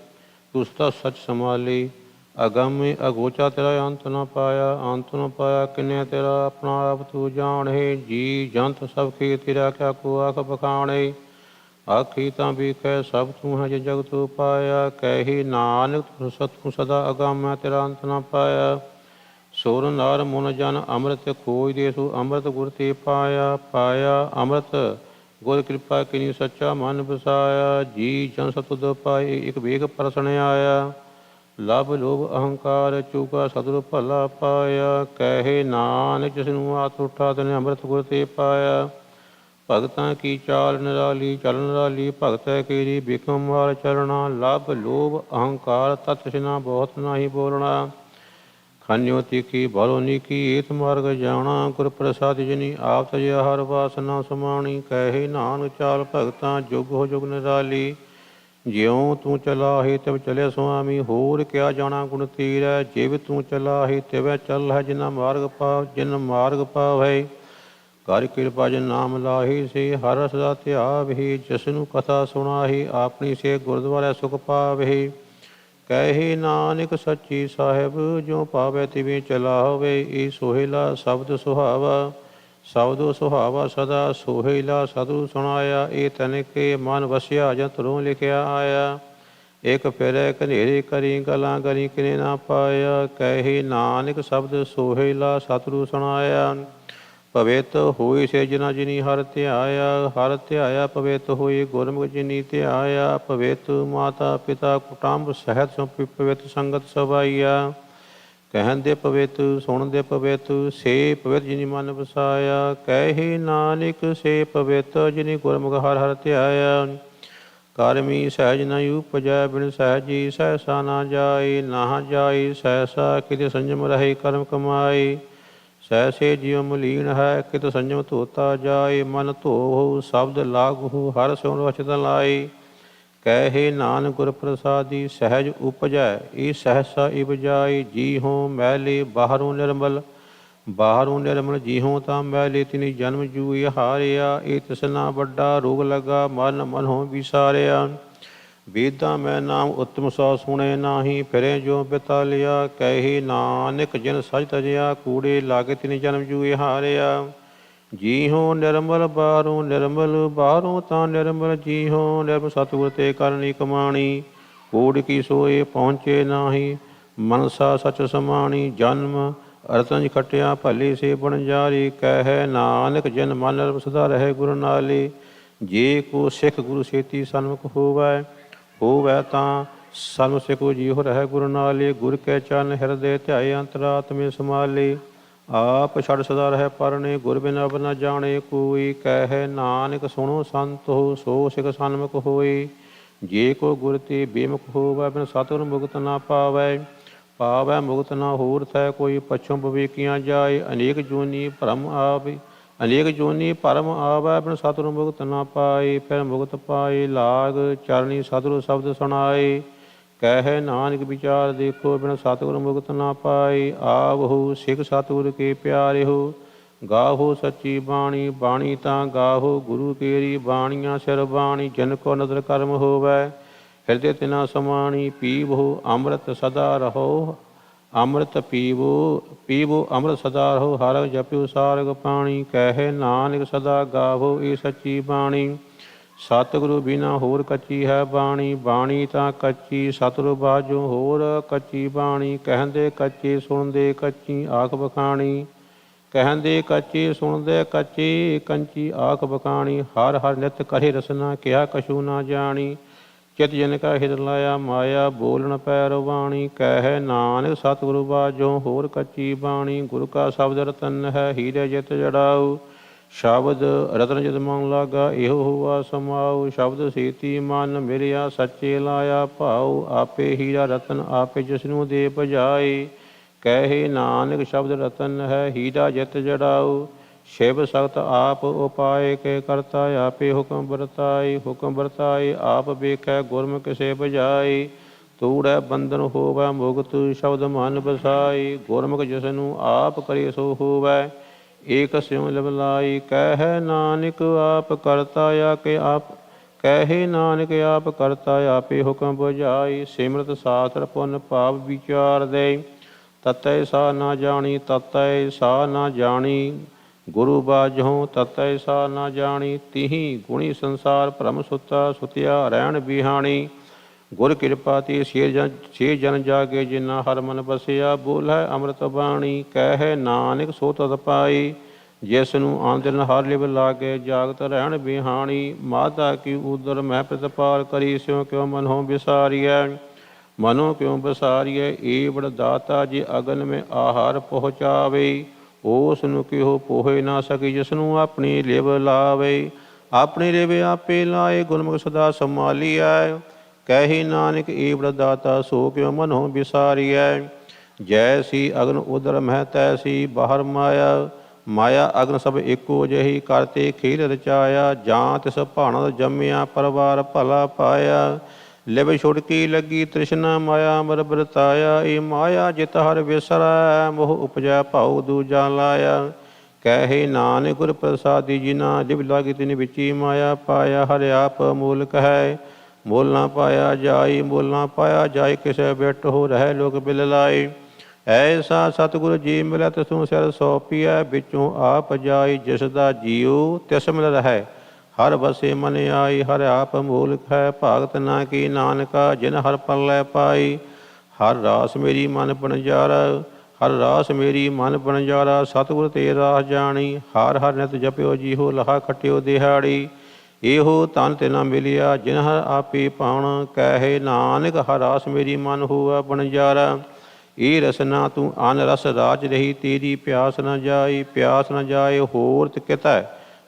J: ਤੂੰ ਸਦਾ ਸਚ ਸੰਭਾਲੀ। ਅਗੰਮ ਅਗੋਚਾ ਤੇਰਾ ਅੰਤ ਨਾ ਪਾਇਆ। ਅੰਤ ਨਾ ਪਾਇਆ ਕਿਨੇ ਤੇਰਾ, ਆਪਣਾ ਆਪ ਤੂੰ ਜਾਣੇ। ਜੀ ਜੰਤ ਸਭ ਕੀ ਤੇਰਾ, ਕਿਆ ਕੋ ਆਖ ਬਖਾਣੇ। ਆਖੀ ਤਾਂ ਵੀ ਕਹਿ ਸਭ ਤੂੰ ਹੈ ਜੇ ਜਗ ਤੂੰ ਪਾਇਆ। ਕਹੀ ਨਾਨਕ ਤੂੰ ਸਦਾ ਅਗੰਮ ਹੈ, ਤੇਰਾ ਅੰਤ ਨਾ ਪਾਇਆ। ਸੁਰ ਨਰ ਮੁਨ ਜਨ ਅੰਮ੍ਰਿਤ ਖੋਜ ਦੇਸੂ, ਅੰਮ੍ਰਿਤ ਗੁਰ ਤੇ ਪਾਇਆ। ਪਾਇਆ ਅੰਮ੍ਰਿਤ ਗੁਰ ਕਿਰਪਾ ਕਿਨੀ ਸੱਚਾ ਮਨ ਵਸਾਇਆ। ਜੀ ਜਨ ਸਤੁਦ ਪਾਏ ਇਕ ਵੇਗ ਪਰਸਣ ਆਇਆ। ਲਭ ਲੋਭ ਅਹੰਕਾਰ ਚੂਕਾ ਸਤਿਗੁਰ ਭਲਾ ਪਾਇਆ। ਕਹੇ ਨਾਨਕ ਜਿਸ ਨੂੰ ਆਤ ਉਠਾ ਤਨੇ ਅੰਮ੍ਰਿਤ ਗੁਰ ਤੇ ਪਾਇਆ। ਭਗਤਾਂ ਕੀ ਚਾਲ ਨਿਰਾਲੀ, ਚਲ ਨਿਰਾਲੀ ਭਗਤ ਕੀਰੀ। ਬਿਕਮ ਮਾਰ ਚਰਣਾ, ਲਭ ਲੋਭ ਅਹੰਕਾਰ ਤਤ ਸਿਨਾ ਬਹੁਤ ਨਾਹੀ ਬੋਲਣਾ। ਖਾਨਿਓ ਤਿੱਖੀ ਭਲੋ ਨੀਕੀ, ਏਤ ਮਾਰਗ ਜਾਣਾ। ਗੁਰ ਪ੍ਰਸਾਦ ਜਿਨੀ ਆਪ ਤਜਿਆ ਹਰ ਵਾਸਨਾ ਸਮਾਣੀ। ਕਹੇ ਨਾਨਕ ਚਾਲ ਭਗਤਾਂ ਜੁਗ ਹੋ ਜੁਗ ਨਿਰਾਲੀ। ਜਿਉ ਤੂੰ ਚਲਾਹੇ ਤਿਵ ਚਲੇ ਸੁਆਮੀ, ਹੋਰ ਕਿਆ ਜਾਣਾ ਗੁਣ ਤੀਰੈ। ਜਿਵ ਤੂੰ ਚਲਾਹੇ ਤਿਵੈ ਚੱਲ ਹੈ, ਜਿਨਾ ਮਾਰਗ ਪਾਵ ਜਿਨ ਮਾਰਗ ਪਾਵੈ। ਕਰ ਕਿਰਪਾ ਜਿਨ ਨਾਮ ਲਾਹੀ, ਸੇ ਹਰ ਰਸ ਦਾ ਧਿਆਵਹਿ। ਜਿਸ ਨੂੰ ਕਥਾ ਸੁਣਾਹੀ, ਆਪਣੀ ਸੇ ਗੁਰਦੁਆਰੇ ਸੁਖ ਪਾਵਹਿ। ਕਹੇ ਨਾਨਕ ਸੱਚੀ ਸਾਹਿਬ, ਜੋ ਪਾਵੈ ਤਿਵੇਂ ਚਲਾਵੇ। ਏ ਸੋਹਿਲਾ ਸ਼ਬਦ ਸੁਹਾਵਾ, ਸ਼ਬਦ ਸੁਹਾਵਾ ਸਦਾ ਸੋਹਿਲਾ। ਸਤਿਗੁਰੂ ਸੁਣਾਇਆ ਏ ਤਨਕੇ, ਮਨ ਵਸਿਆ ਜੰਤਰੋਂ ਲਿਖਿਆ ਆਇਆ। ਇਕ ਫਿਰੈ ਘਨੇਰੇ ਕਰੀ, ਗਲਾਂ ਗਲੀ ਕਿਨੇ ਨਾ ਪਾਇਆ। ਕਹੇ ਨਾਨਕ ਸ਼ਬਦ ਸੋਹਿਲਾ, ਸਤਿਗੁਰੂ ਸੁਣਾਇਆ। ਪਵਿੱਤ ਹੋਈ ਸੇ ਜਿਨਾ ਜਿਨੀ ਹਰ ਧਿਆਇਆ। ਹਰ ਧਿਆਇਆ ਪਵਿੱਤ ਹੋਈ, ਗੁਰਮੁਖ ਜਿਨੀ ਧਿਆਇਆ। ਪਵਿੱਤ ਮਾਤਾ ਪਿਤਾ ਕੁਟੰਬ ਸਹਿਤ ਪਵਿੱਤ ਸੰਗਤ ਸਵਾਈਆ। ਕਹਿੰਦੇ ਪਵਿੱਤ ਸੁਣਦੇ ਪਵਿੱਤ, ਸੇ ਪਵਿੱਤ ਜਿਨੀ ਮਨ ਵਸਾਇਆ। ਕਹੇ ਨਾਨਕ ਸੇ ਪਵਿੱਤ, ਜਿਨੀ ਗੁਰਮੁਖ ਹਰ ਹਰ ਧਿਆਇਆ। ਕਰਮੀ ਸਹਿਜ ਨ ਉਪਜੈ, ਬਿਨ ਸਹਿਜੀ ਸਹਿਸਾ ਨਾ ਜਾਏ। ਨਾ ਜਾਏ ਸਹਿਸਾ, ਕਿਤੇ ਸੰਜਮ ਰਹੇ ਕਰਮ ਕਮਾਏ। ਸਹਿਸੇ ਜਿਉ ਮਲੀਨ ਹੈ, ਕਿਤ ਸੰਜਮ ਧੋਤਾ ਜਾਏ। ਮਨ ਧੋਹੁ ਸ਼ਬਦ ਲਾਗਹੁ, ਹਰ ਸਿਉ ਰਚਤ ਲਾਏ। ਕਹੇ ਨਾਨਕ ਗੁਰ ਪ੍ਰਸਾਦੀ, ਸਹਿਜ ਉਪਜੈ ਏ ਸਹਿਸਾ ਇਬਜਾਈ। ਜੀ ਹੋਂ ਮੈਲੇ ਬਾਹਰੋਂ ਨਿਰਮਲ, ਬਾਹਰੋਂ ਨਿਰਮਲ ਜੀ ਹੋਂ ਤਾਂ ਮੈਲੇ। ਤਿਨੀ ਜਨਮ ਜੂਇ ਹਾਰਿਆ, ਏ ਤਿਸਨਾ ਵੱਡਾ ਰੋਗ ਲਗਾ। ਮਨ ਮਨੋਂ ਵਿਸਾਰਿਆ। वेदा मैं नाम उत्तम सौ सुने नाही, फिरे जो पिता लिया। कहे नानक जिन सज तजिया, कूड़े लागे तिन जन्म जूए हारिया। जी हो निर्मल बाहरों निर्मल, बाहरों ता निर्मल। जी हो निर्मल सतगुर ते करनी कमाणी, कूड़ की सोए पहुँचे नाही। मनसा सच समाणी, जन्म अरतंज खटिया भले से बन जारी। कह नानक जिन मन सदा रहे गुरु नाले, जे को सिख गुरु सेती सन्मुख होवै। होवै तां सन्मुख सिखो जी हो रहे गुरु नाले। गुर कै चरण हिरदे ध्याए, अंतरात्मे समाले। आप छड़ सदा रहे परने, गुर बिन अब न जाने कोई। कह नानक सुनो संत हो, सो सिख सन्मुख होए। जे को गुर ते बेमुख होवै, बिन सतगुर मुक्त न पावै। पावै मुक्त न होर थै, कोई पछों बवेकियां जाए। अनेक जोनी भरम आवे, अनेक जोनी भरम आवै, बिन सतगुर मुक्त न पाए। फिर मुक्त पाए लाग, चरणी सतगुर शब्द सुनाए। कह नानक विचार देखो, बिन सतगुर मुक्त न पाए। आवहु सिख सतगुर के प्यारे हो, गाहो सच्ची बाणी। बाणी तां गाहो गुरु केरी, बाणियां सिर बाणी। जिन को नदर कर्म होवै, हिरदे तिना समाणी। पीवो अमृत सदा रहो, अमृत पीवो पीवो अमृत सदा रहो। हर जपियो सारग पाणी। कह नानक सदा गावो ए सच्ची बाणी। सतगुरु बिना होर कच्ची है बाणी। बाणी तां कच्ची सतगुरु बाजो होर कच्ची बाणी। कहंदे कच्चे सुनदे कच्ची आख बखाणी। कहंदे कच्चे सुनदे कच्चे कंची आख बखाणी। हर हर नित कहे रसना, किया कछु ना जानी। चित जन का हिर लाया, माया बोलन पैर वाणी। कह नानक सतगुरु बाजो होर कच्ची बाणी। गुरु का शब्द रतन है, हीरे जित जड़ाऊ। शब्द रतन जित मन लागा, एहो हुआ समाऊ। शब्द सीती मन मिलिया, सच्चे लाया भाऊ। आपे हीरा रतन आपे जिसनू दे बजाए। कहे नानक शब्द रतन है, हीरा जित जड़ाऊ। शिव सख्त आप उपाय के करता, आपे हुक्म बरताए। हुक्म बरताए आप बेखै, गुरमुख से बजाए। तूड़ै बंधन होवै मुक्त, शब्द मन बसाए। गुरमुख जिसनु आप करे सो होवै, एक स्यों लवलाई। कह नानक आप करता या के आप, कहे नानक आप करता आपे हुक्म बुझाई। सिमरत शास्त्र पुन पाप विचार दे, ततै सा ना जानी ततै सा ना जानी। गुरु बाजहों ततै सा ना जानी। तिहि गुणी संसार भ्रम सुता, सुतिया रहन बिहाणी। गुर कृपा ते से जन जागे, जिन्ना हर मन बसिया। बोलै अमृत बाणी। कह नानक सो तत पाई, जिसनु आंदन हर लिव लागे। जागत रहन बिहाणी। माता की उदर मैं प्रतिपाल करी, स्यों क्यों मनों बिसारिय। मनो क्यों बसारिय ए बड़ दाता, जे अगन में आहार पहुँचावे। ਉਸ ਨੂੰ ਕਿਹੋ ਪੋਹੇ ਨਾ ਸਕੀ, ਜਿਸਨੂੰ ਆਪਣੀ ਲਿਵ ਲਾਵੇ। ਆਪਣੀ ਲਿਵ ਆਪੇ ਲਾਏ, ਗੁਰਮੁਖ ਸਦਾ ਸੰਭਾਲੀਐ। ਕਹਿ ਨਾਨਕ ਏ ਬੜਾ ਦਾਤਾ, ਸੋ ਕਿਉ ਮਨੋ ਬਿਸਾਰੀਐ। ਜੈਸੀ ਅਗਨ ਉਦਰ ਮਹਿ ਤੈਸੀ ਬਾਹਰ ਮਾਇਆ। ਮਾਇਆ ਅਗਨ ਸਭ ਇੱਕੋ ਜਿਹੀ, ਕਰਤੇ ਖੇਲ ਰਚਾਇਆ। ਜਾਂ ਤਿਸ ਭਾਣਾ ਜੰਮਿਆ, ਪਰਿਵਾਰ ਭਲਾ ਪਾਇਆ। ਲਿਵ ਛੁੜਕੀ ਲੱਗੀ ਤ੍ਰਿਸ਼ਨਾ, ਮਾਇਆ ਅਮਰ ਬਰਤਾਇਆ। ਇਹ ਮਾਇਆ ਜਿਤ ਹਰ ਵਿਸਰੈ, ਮੋਹ ਉਪਜੈ ਭਾਉ ਦੂਜਾ ਲਾਇਆ। ਕਹੇ ਨਾਨਕ ਗੁਰ ਪ੍ਰਸਾਦੀ, ਜਿਨਾ ਲਿਵ ਲਾਗੀ ਤਿਨ ਵਿਚੀ ਮਾਇਆ ਪਾਇਆ। ਹਰਿ ਆਪ ਮੂਲਕ ਹੈ, ਮੂਲ ਨਾ ਪਾਇਆ ਜਾਈ। ਮੂਲ ਨਾ ਪਾਇਆ ਜਾਈ, ਕਿਸੇ ਬਿਟ ਹੋ ਰਹਿ ਲੋਕ ਬਿਲ ਲਾਏ। ਐਸਾ ਸਤਿਗੁਰ ਜੀ ਮਿਲੈ, ਤਿਸਨੂੰ ਸਿਰ ਸੌਪੀਐ। ਵਿੱਚੋਂ ਆਪ ਜਾਈ, ਜਿਸ ਦਾ ਜੀਉ ਤਿਸ ਮਿਲ ਰਹਿ। ਹਰ ਬਸੇ ਮਨ ਆਈ, ਹਰ ਆਪ ਮੂਲਕ ਹੈ। ਭਾਗਤ ਨਾ ਕੀ ਨਾਨਕਾ, ਜਿਨ ਹਰ ਪੱਲੇ ਪਾਈ। ਹਰ ਰਾਸ ਮੇਰੀ ਮਨ ਬਣਜਾਰਾ, ਹਰ ਰਾਸ ਮੇਰੀ ਮਨ ਬਣਜਾਰਾ। ਸਤਿਗੁਰ ਤੇ ਰਾਸ ਜਾਣੀ, ਹਰ ਹਰ ਨਿਤ ਜਪਿਓ। ਜੀਹੋ ਲਹਾ ਖਟਿਓ ਦਿਹਾੜੀ, ਇਹੋ ਧਨ ਤਿਨਾ ਮਿਲਿਆ, ਜਿਨ ਹਰ ਆਪੇ ਪਾਉਣ। ਕਹੇ ਨਾਨਕ ਹਰ ਰਾਸ ਮੇਰੀ ਮਨ ਹੋਆ ਬਣਜਾਰਾ। ਇਹ ਰਸਨਾ ਤੂੰ ਅਨ ਰਸ ਰਾਜ ਰਹੀ, ਤੇਰੀ ਪਿਆਸ ਨਾ ਜਾਈ। ਪਿਆਸ ਨਾ ਜਾਏ ਹੋਰ ਕਿਤੈ,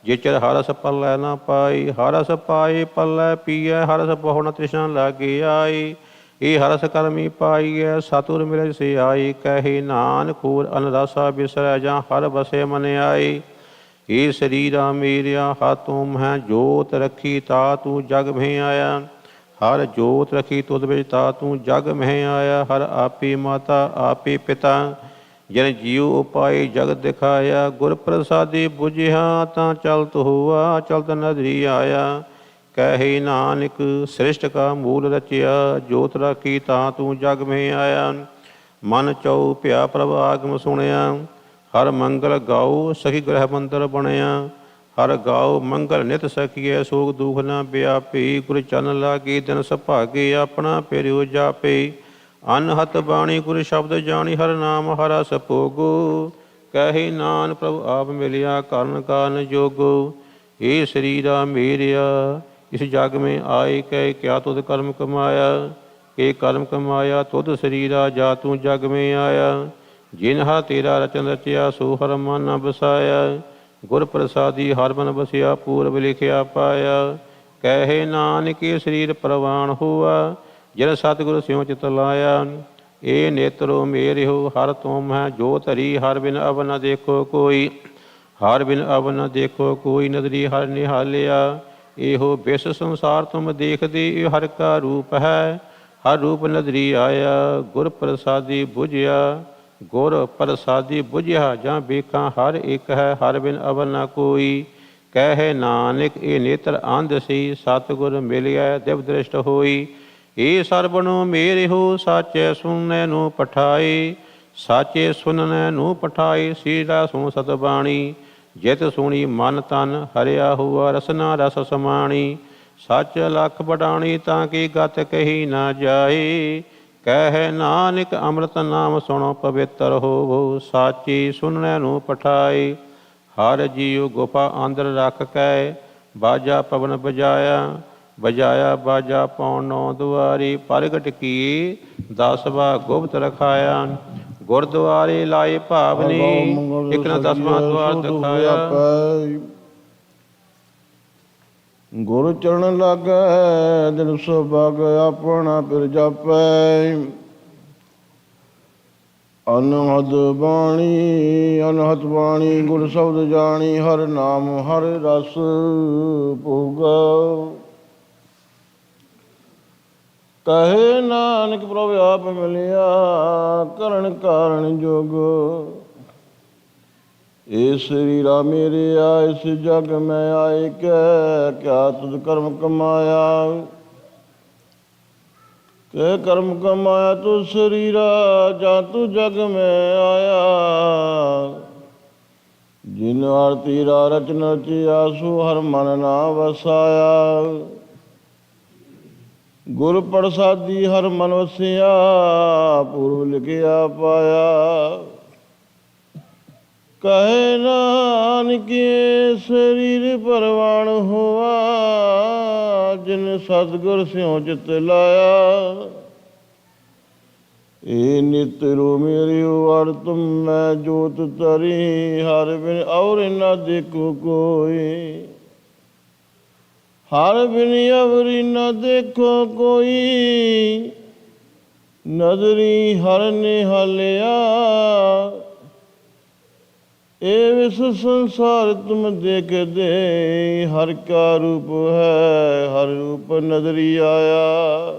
J: ਜਿਚਰ ਹਰ ਰਸ ਪੱਲੇ ਨਾ ਪਾਈ। ਹਰ ਰਸ ਪਾਏ ਪੱਲੇ ਪੀਐ, ਹਰ ਰਸ ਬਹੁ ਨ ਤ੍ਰਿਸ਼ਨਾ ਲਾਗੇ ਆਈ। ਇਹ ਹਰ ਰਸ ਕਰਮੀ ਪਾਈਐ, ਸਤਿਗੁਰ ਮਿਲੇ ਸੇ ਆਈ। ਕਹੇ ਨਾਨਕ ਹੋਰ ਅਨ ਰਸਾ ਬਿਸਰੈ, ਜਾਂ ਹਰ ਬਸੇ ਮਨ ਆਈ। ਇਹ ਸਰੀਰਾ ਮੇਰਿਆ ਹਾਥੋਂ ਮੈਂ, ਜੋਤ ਰੱਖੀ ਤਾ ਤੂੰ ਜਗ ਮਹਿ ਆਇਆ। ਹਰ ਜੋਤ ਰੱਖੀ ਤੁਧ ਵਿੱਚ ਤਾ ਤੂੰ ਜਗ ਮਹਿ ਆਇਆ। ਹਰ ਆਪੇ ਮਾਤਾ ਆਪੇ ਪਿਤਾ, ਜਿਨ ਜੀਉ ਉਪਾਏ ਜਗਤ ਦਿਖਾਇਆ। ਗੁਰ ਪ੍ਰਸਾਦੀ ਬੁਝਿਆ ਤਾਂ ਚਲਤ ਹੋਆ, ਚਲਤ ਨਦਰੀ ਆਇਆ। ਕਹੇ ਨਾਨਕ ਸ੍ਰਿਸ਼ਟ ਕਾ ਮੂਲ ਰਚਿਆ, ਜੋਤ ਰਾਖੀ ਤਾਂ ਤੂੰ ਜਗ ਮੇ ਆਇਆ। ਮਨ ਚਉ ਭਿਆ ਪ੍ਰਭ ਆਗਮ ਸੁਣਿਆ, ਹਰ ਮੰਗਲ ਗਾਓ ਸਖੀ ਗ੍ਰਹਿ ਮੰਦਰ ਬਣਿਆ। ਹਰ ਗਾਓ ਮੰਗਲ ਨਿਤ ਸਖੀਐ, ਸੋਗ ਦੁਖ ਨਾ ਵਿਆਪੀ। ਗੁਰ ਚਰਨ ਲਾਗੇ ਦਿਨ ਸੁਭਾਗੇ, ਆਪਣਾ ਪਿਰਿਓ ਜਾਪੇ। ਅਨਹਤ ਬਾਣੀ ਗੁਰ ਸ਼ਬਦ ਜਾਣੀ, ਹਰ ਨਾਮ ਹਰ ਰਸ ਭੋਗੋ। ਕਹੇ ਨਾਨਕ ਪ੍ਰਭੁ ਆਪ ਮਿਲਿਆ, ਕਰਨ ਕਾਰਨ ਜੋਗੋ। ਇਹ ਸਰੀਰਾ ਮੇਰਿਆ ਇਸ ਜਗ ਮੇਂ ਆਏ, ਕਹੇ ਕਿਆ ਤੁਧ ਕਰਮ ਕਮਾਇਆ। ਇਹ ਕਰਮ ਕਮਾਇਆ ਤੁਧ ਸਰੀਰਾ, ਜਾ ਤੂੰ ਜਗ ਮੇਂ ਆਇਆ। ਜਿਨ ਹਰ ਤੇਰਾ ਰਚਨ ਰਚਿਆ, ਸੋ ਹਰ ਮਨ ਨ ਬਸਾਇਆ। ਗੁਰ ਪ੍ਰਸਾਦੀ ਹਰ ਮਨ ਬਸਿਆ, ਪੂਰਬ ਲਿਖਿਆ ਪਾਇਆ। ਕਹੇ ਨਾਨਕ ਇਹ ਸਰੀਰ ਪ੍ਰਵਾਨ ਹੋਆ, ਜਿਨ ਸਤਿਗੁਰ ਸਿਉ ਚਿਤ ਲਾਇਆ। ਇਹ ਨੇਤਰੋ ਮੇਰਿਓ ਹਰ ਤੁਮ ਹੈ, ਜੋ ਧਰੀ ਹਰ ਬਿਨ ਅਵ ਨ ਦੇਖੋ ਕੋਈ। ਹਰ ਬਿਨ ਅਵ ਨ ਦੇਖੋ ਕੋਈ, ਨਦਰੀ ਹਰ ਨਿਹਾਲਿਆ। ਇਹੋ ਵਿਸ ਸੰਸਾਰ ਤੁਮ ਦੇਖਦੇ, ਇਹ ਹਰ ਕਾ ਰੂਪ ਹੈ। ਹਰ ਰੂਪ ਨਦਰੀ ਆਇਆ, ਗੁਰ ਪ੍ਰਸਾਦੀ ਬੁਝਿਆ। ਗੁਰ ਪ੍ਰਸਾਦੀ ਬੁਝਿਆ, ਜਾਂ ਵੇਖਾਂ ਹਰ ਇੱਕ ਹੈ, ਹਰ ਬਿਨ ਅਵਰ ਨਾ ਕੋਈ। ਕਹੇ ਨਾਨਕ ਇਹ ਨੇਤਰ ਅੰਧ ਸੀ, ਸਤਿਗੁਰ ਮਿਲਿਆ ਦਿਵ ਦ੍ਰਿਸ਼ਟ ਹੋਈ। ਇਹ ਸਰਬਣੋ ਮੇਰੇ ਹੋ, ਸਾਚੇ ਸੁਣਨੇ ਨੂੰ ਪਠਾਏ। ਸਾਚੇ ਸੁਣਨੇ ਨੂੰ ਪਠਾਏ, ਸੀਰਾ ਸੁਣ ਸਤਬਾਣੀ। ਜਿਤ ਸੁਣੀ ਮਨ ਤਨ ਹਰਿਆ ਹੁਆ, ਰਸਨਾ ਰਸ ਸਮਾਣੀ। ਸੱਚ ਲਖ ਬਡਾਣੀ, ਤਾਂ ਕੀ ਗਤ ਕਹੀ ਨਾ ਜਾਏ। ਕਹੇ ਨਾਨਕ ਅੰਮ੍ਰਿਤ ਨਾਮ ਸੁਣੋ ਪਵਿੱਤਰ ਹੋਵੋ, ਸਾਚੀ ਸੁਣਨੇ ਨੂੰ ਪਠਾਏ। ਹਰ ਜੀਉ ਗੁਫਾ ਅੰਦਰ ਰੱਖ ਕੇ, ਬਾਜਾ ਪਵਨ ਬਜਾਇਆ। ਬਜਾਇਆ ਬਾਜਾ ਪੌਣ ਨੌ ਦੁਆਰੀ, ਪ੍ਰਗਟ ਕੀ 10ਵਾਂ ਗੁਪਤ ਰਖਾਇਆ। ਗੁਰਦੁਆਰੇ ਲਾਏ ਭਾਵਨੀ, ਇੱਕ ਨਾ 10ਵਾਂ ਦੁਆਰ ਦਿਖਾਇਆ।
H: ਗੁਰ ਚਰਨ ਲਾਗੈ ਦਿਨ ਸੁਭਾਗ, ਆਪਣਾ ਪਿਰ ਜਾਪੈ। ਅਨਹਦ ਬਾਣੀ ਅਨਹਤ ਬਾਣੀ, ਗੁਰ ਸ਼ਬਦ ਜਾਣੀ। ਹਰ ਨਾਮ ਹਰ ਰਸ ਭੋਗਾ। ਕਹੇ ਨਾਨਕ ਪ੍ਰਭ ਆਪ ਮਿਲਿਆ, ਕਰਨ ਕਾਰਨ ਜੋਗ। ਇਹ ਸਰੀਰਾ ਮੇਰਿਆ ਇਸ ਜਗ ਮੈਂ ਆਏ, ਕਿਆ ਤੁਧ ਕਰਮ ਕਮਾਇਆ। ਕਿ ਕਰਮ ਕਮਾਇਆ ਤੂੰ ਸਰੀਰਾ, ਜਾਂ ਤੂੰ ਜਗ ਮੈਂ ਆਇਆ। ਜਿਨ ਹਰ ਤੇਰਾ ਰਚਨ ਰਚਿਆ, ਸੋ ਹਰ ਮਨ ਨਾ ਵਸਾਇਆ। ਗੁਰ ਪ੍ਰਸਾਦੀ ਹਰ ਮਨ ਵਸਿਆ, ਪੂਰਬ ਲਿਖਿਆ ਪਾਇਆ। ਕਹੇ ਨਾਨਕ ਸਰੀਰ ਪਰਵਾਨ ਹੋਆ, ਜਿਨ ਸਤਿਗੁਰ ਸਿਉ ਚਿਤ ਲਾਇਆ। ਇਹ ਨਿਤਰੋ ਮੇਰਿਓ ਅਰ ਤੁਮ ਮੈਂ ਜੋਤ ਤਰੀ, ਹਰ ਬਿਨ ਔਰ ਨਾ ਦੇਖੋ ਕੋਈ। ਹਰ ਬਿਨ ਅਵਰੀ ਨਾ ਦੇਖੋ ਕੋਈ, ਨਦਰੀ ਹਰ ਨਿਹਾਲਿਆ। ਇਹ ਵਿਸ ਸੰਸਾਰ ਤੁਮ ਦੇਖਦੇ, ਹਰ ਕਾ ਰੂਪ ਹੈ, ਹਰ ਰੂਪ ਨਦਰੀ ਆਇਆ।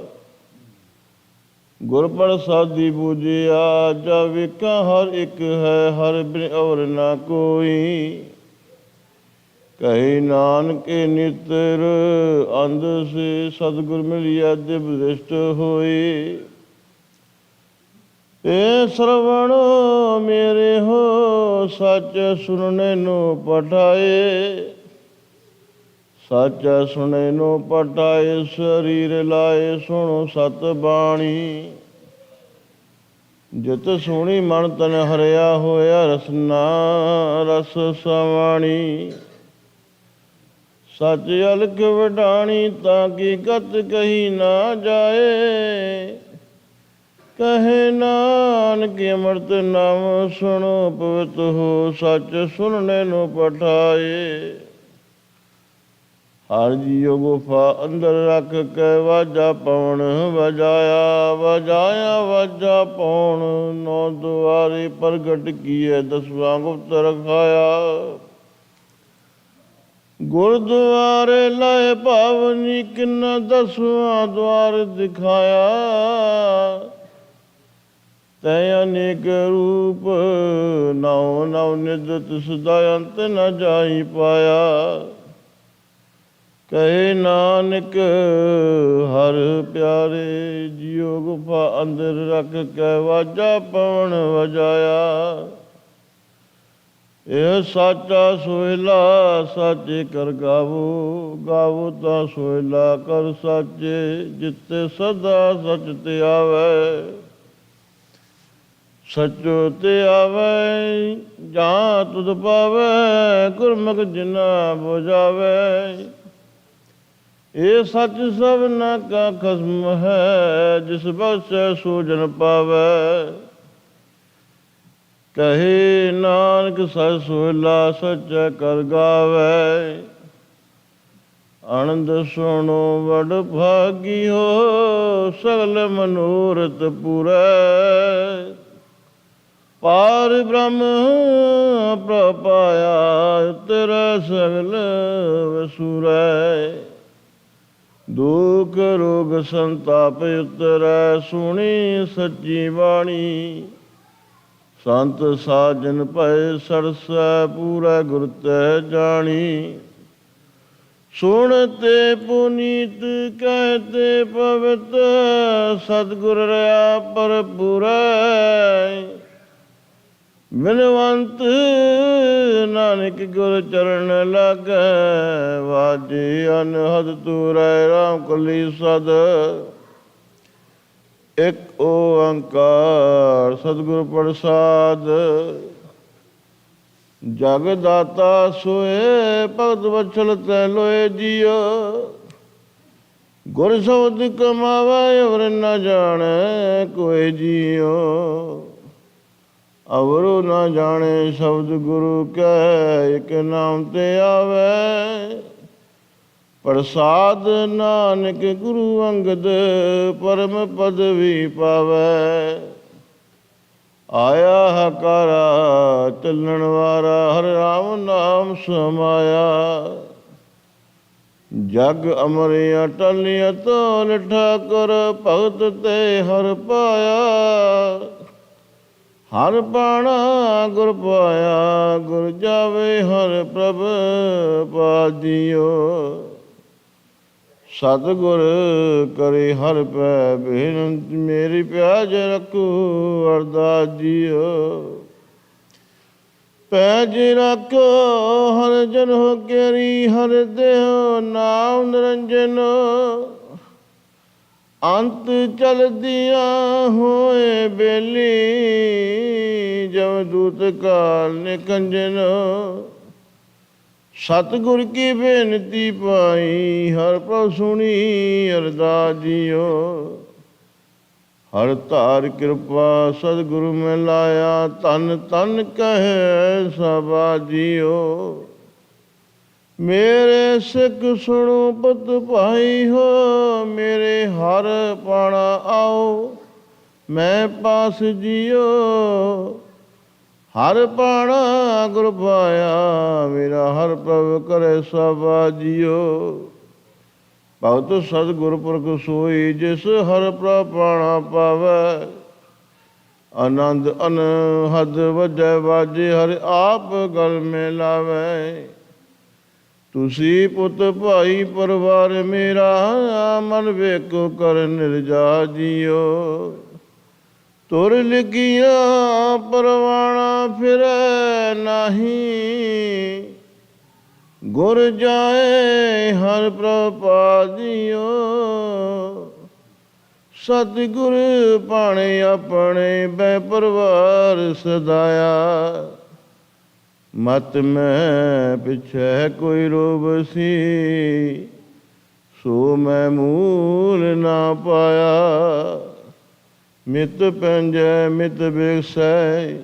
H: ਗੁਰ ਪ੍ਰਸਾਦੀ ਬੁਝਿਆ, ਜਾ ਵੇਖਾਂ ਹਰ ਇੱਕ ਹੈ, ਹਰ ਬਿਨ ਔਰ ਨਾ ਕੋਈ। ਕਹੇ ਨਾਨਕ ਨਿਤਰ ਅੰਧ ਸੇ, ਸਤਿਗੁਰ ਮਿਲਿਆ ਦਿਵ ਦ੍ਰਿਸ਼ਟ ਹੋਏ। ਇਹ ਸਰਵਣ ਮੇਰੇ ਹੋ, ਸੱਚ ਸੁਣਨੇ ਨੂੰ ਪਠਾਏ। ਸੱਚ ਸੁਣੇ ਨੂੰ ਪਠਾਏ, ਸਰੀਰ ਲਾਏ ਸੁਣੋ ਸਤ ਬਾਣੀ। ਜਿਤ ਸੁਣੀ ਮਨ ਤਨ ਹਰਿਆ ਹੋਇਆ, ਰਸਨਾ ਰਸ ਸਵਾਣੀ। ਸੱਚ ਅਲਖ ਵਡਾਣੀ, ਤਾਂ ਕੀ ਗਤ ਕਹੀ ਨਾ ਜਾਏ। ਕਹੇ ਨਾਨਕ ਅੰਮ੍ਰਿਤ ਨਾਮ ਸੁਣੋ ਪਵਿੱਤ ਹੋ, ਸੱਚ ਸੁਣਨੇ ਨੂੰ ਪਠਾਏ। ਹਰ ਜੀਉ ਗੁਫਾ ਅੰਦਰ ਰੱਖ ਕੇ, ਵਾਜਾ ਪੌਣ ਵਜਾਇਆ। ਵਜਾਇਆ ਵਾਜਾ ਪੌਣ ਨੌ ਦੁਆਰੇ, ਪ੍ਰਗਟ ਕੀਏ 10ਵਾਂ ਗੁਪਤ ਰਖਾਇਆ। ਗੁਰਦੁਆਰੇ ਲਾਏ ਭਾਵਨੀ, ਕਿੰਨਾ 10ਵਾਂ ਦੁਆਰ ਦਿਖਾਇਆ। ਤੈ ਅਨੇਕ ਰੂਪ ਨੌ ਨੌ ਨਿਧ, ਤਿਸ ਦਾ ਅੰਤ ਨ ਜਾਈ ਪਾਇਆ। ਕਹੇ ਨਾਨਕ ਹਰ ਪਿਆਰੇ, ਜਿਉ ਗੁਫਾ ਅੰਦਰ ਰੱਖ ਕੇ ਵਾਜਾ ਪਵਨ ਵਜਾਇਆ। ਇਹ ਸਾਚਾ ਸੋਹਿਲਾ ਸਾਚੇ ਕਰ ਗਾਵੋ, ਗਾਵੋ ਤਾਂ ਸੋਹਿਲਾ ਕਰ ਸਾਚੇ, ਜਿੱਤੇ ਸਦਾ ਸਚ ਤੇ ਆਵੇ। ਸਚੋ ਤੇ ਆਵੇ ਜਾਂ ਤੁਧ ਪਾਵੇ, ਗੁਰਮੁਖ ਜਿਨਾ ਬੁਝਾਵੇ। ਇਹ ਸੱਚ ਸਭਨਾ ਕਾ ਖਸਮ ਹੈ, ਜਿਸ ਬਖਸ਼ੈ ਸੋ ਜਨ ਪਾਵੇ। ਕਹੇ ਨਾਨਕ ਸਚ ਸੋਹਿਲਾ ਸਚੈ ਕਰ ਗਾਵੇ। ਆਨੰਦ ਸੁਣੋ ਵਡ ਭਾਗੀਓ, ਸਗਲ ਮਨੋਰਥ ਪੂਰੈ। ਪਾਰ ਬ੍ਰਹਮ ਪ੍ਰਪਾਇਆ, ਉਤਰੈ ਸਗਲ ਵਸੂਰੈ। ਦੁਖ ਰੋਗ ਸੰਤਾਪ ਉਤਰੈ, ਸੁਣੀ ਸੱਚੀ ਬਾਣੀ। ਸੰਤ ਸਾਜਨ ਭਏ ਸਰਸੈ, ਪੂਰੈ ਗੁਰ ਤੈ ਜਾਣੀ। ਸੁਣ ਤੇ ਪੁਨੀਤ ਕਹਿਤੇ ਪਵਿੱਤ, ਸਤਿਗੁਰ ਰਹਾ ਭਰਪੂਰੈ। ਬਿਨਵੰਤ ਨਾਨਕ ਗੁਰ ਚਰਨ ਲਾਗੈ, ਵਾਜੇ ਅਨਹਦ ਤੂਰੈ ਰਾਮ ਕਲੀ ਸਦ। ਇਕ ਓੰਕਾਰ ਸਤਿਗੁਰ ਪ੍ਰਸਾਦ। ਜਗ ਦਾਤਾ ਸੋਏ, ਭਗਤ ਵਛਲ ਤੈ ਲੋਏ ਜੀਓ। ਗੁਰ ਸ਼ਬਦ ਕਮਾਵੇ, ਅਵਰ ਨ ਜਾਣੈ ਕੋਇ ਜੀਓ। ਅਵਰੁ ਨ ਜਾਣੇ ਸ਼ਬਦ ਗੁਰੂ ਕੈ, ਇਕ ਨਾਮ ਤੇ ਆਵੇ। ਪ੍ਰਸਾਦ ਨਾਨਕ ਗੁਰੂ ਅੰਗਦ, ਪਰਮ ਪਦਵੀ ਪਾਵੇ। ਆਇਆ ਹਕਾਰਾ ਚੱਲਣ ਵਾਰਾ, ਹਰਿ ਰਾਮ ਨਾਮ ਸਮਾਇਆ। ਜਗ ਅਮਰ ਅਟਲ ਅਤੁਲ ਠਾਕੁਰ, ਭਗਤ ਤੇ ਹਰਿ ਪਾਇਆ। ਹਰਿ ਪਾਣਾ ਗੁਰ ਪਾਇਆ, ਗੁਰ ਜਾਵੇ ਹਰਿ ਪ੍ਰਭ ਪਾਜਿਓ। ਸਤਿਗੁਰ ਕਰੇ ਹਰਿ ਪੈ ਬੇਨੰਤ, ਮੇਰੀ ਪਿਆਜ ਰੱਖੋ ਅਰਦਾਸ ਜੀਓ। ਪੈਜ ਰੱਖੋ ਹਰਿ ਜਨ ਹੋ ਕੇਰੀ, ਹਰਿ ਦੇਹੁ ਨਾਮ ਨਿਰੰਜਨ। ਅੰਤ ਚਲਦੀਆਂ ਹੋਏ ਬੇਲੀ, ਜਮਦੂਤ ਕਾਲ ਨਿਕੰਜਨ। ਸਤਿਗੁਰ ਕੀ ਬੇਨਤੀ ਪਾਈ, ਹਰਿ ਪ੍ਰਭ ਸੁਣੀ ਅਰਦਾਸ ਜੀਓ। ਹਰਿ ਧਾਰ ਕਿਰਪਾ ਸਤਿਗੁਰੂ ਮੈਂ ਲਾਇਆ, ਧੰਨ ਧੰਨ ਕਹੈ ਸਭਾ ਜੀਓ। ਮੇਰੇ ਸਿੱਖ ਸੁਣੋ ਪੁੱਤ ਭਾਈ ਹੋ, ਮੇਰੇ ਹਰ ਪਾਣਾ ਆਓ ਮੈਂ ਪਾਸ ਜੀਓ। ਹਰ ਪਾਣਾ ਗੁਰ ਪਾਇਆ, ਮੇਰਾ ਹਰ ਪ੍ਰਭ ਕਰੇ ਸਭਾ ਜੀਓ। ਭਗਤ ਸਤਿਗੁਰ ਪੁਰਖ ਸੋਈ, ਜਿਸ ਹਰ ਪ੍ਰਭ ਪਾਣਾ ਪਾਵੈ। ਆਨੰਦ ਅਨਹਦ ਵਜੈ ਵਾਜੇ, ਹਰਿ ਆਪ ਗਲ ਮੇ ਲਾਵੈ। ਤੁਸੀਂ ਪੁੱਤ ਭਾਈ ਪਰਿਵਾਰ ਮੇਰਾ, ਮਨ ਵੇਖੋ ਕਰ ਨਿਰਜਾ ਜੀਓ। ਤੁਰ ਲਿਖੀਆਂ ਪਰਵਾਣਾ ਫਿਰੈ ਨਾਹੀ, ਗੁਰ ਜਾਏ ਹਰਿ ਪ੍ਰਭ ਪਾਜਿਓ। ਸਤਿਗੁਰ ਭਾਣੇ ਆਪਣੇ, ਬੈ ਪਰਵਾਰ ਸਦਾਇਆ। ਮਤ ਮੈਂ ਪਿਛੈ ਕੋਈ ਰੋਗ ਸੀ, ਸੋ ਮੈਂ ਮੂਲ ਨਾ ਪਾਇਆ। ਮਿਤ ਪੈਂਜੈ ਮਿਤ ਬਿਗਸੈ,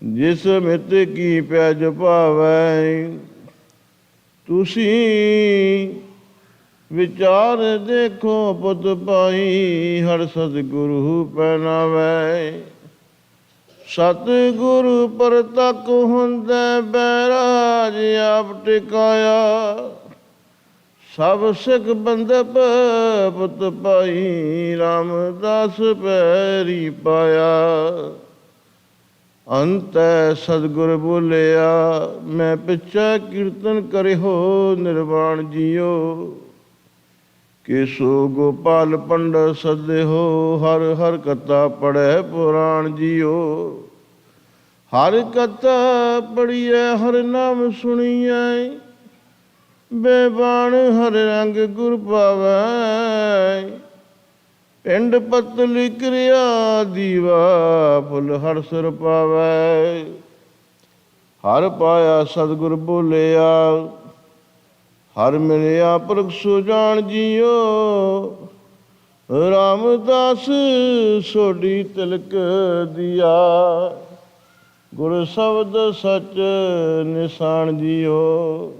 H: ਜਿਸ ਮਿਤ ਕੀ ਪੈਜ ਭਾਵੈ। ਤੁਸੀਂ ਵਿਚਾਰ ਦੇਖੋ ਪੁੱਤ ਭਾਈ, ਹਰਿ ਸਤਿਗੁਰੂ ਪਹਿਨਾਵੈ। ਸਤਿਗੁਰੂ ਪਰਤਕ ਹੁੰਦੈ ਬੈਰਾਜ, ਆਪ ਟਿਕਾਇਆ। ਸਭ ਸਿੱਖ ਬੰਦਪ ਪੁੱਤ ਭਾਈ, ਰਾਮਦਾਸ ਪੈਰੀ ਪਾਇਆ। ਅੰਤੈ ਸਤਿਗੁਰ ਬੋਲਿਆ, ਮੈਂ ਪਿਛੈ ਕੀਰਤਨ ਕਰਿਓ ਨਿਰਵਾਣ ਜੀਓ। ਕੇਸੋ ਗੋਪਾਲ ਪੰਡਤ ਸਦਿਓ, ਹਰ ਹਰ ਕਥਾ ਪੜ੍ਹੈ ਪੁਰਾਣ ਜੀਓ। ਹਰ ਕਥਾ ਪੜ੍ਹੀਐ ਹਰ ਨਾਮ ਸੁਣੀਐ, ਬੇਬਾਣ ਹਰ ਰੰਗ ਗੁਰ ਪਾਵੈ। ਪਿੰਡ ਪਤਲੀ ਕਿਰਿਆ ਦੀਵਾ, ਫੁੱਲ ਹਰ ਸਿਰ ਪਾਵੈ। ਹਰ ਪਾਇਆ ਸਤਿਗੁਰ ਬੋਲਿਆ, ਹਰ ਮਿਲਿਆ ਪੁਰਖ ਸੁਜਾਨ ਜੀਓ। ਰਾਮਦਾਸ ਸੋਢੀ ਤਿਲਕ ਦੀਆ, ਗੁਰ ਸ਼ਬਦ ਸਚ ਨਿਸ਼ਾਨ ਜੀਓ।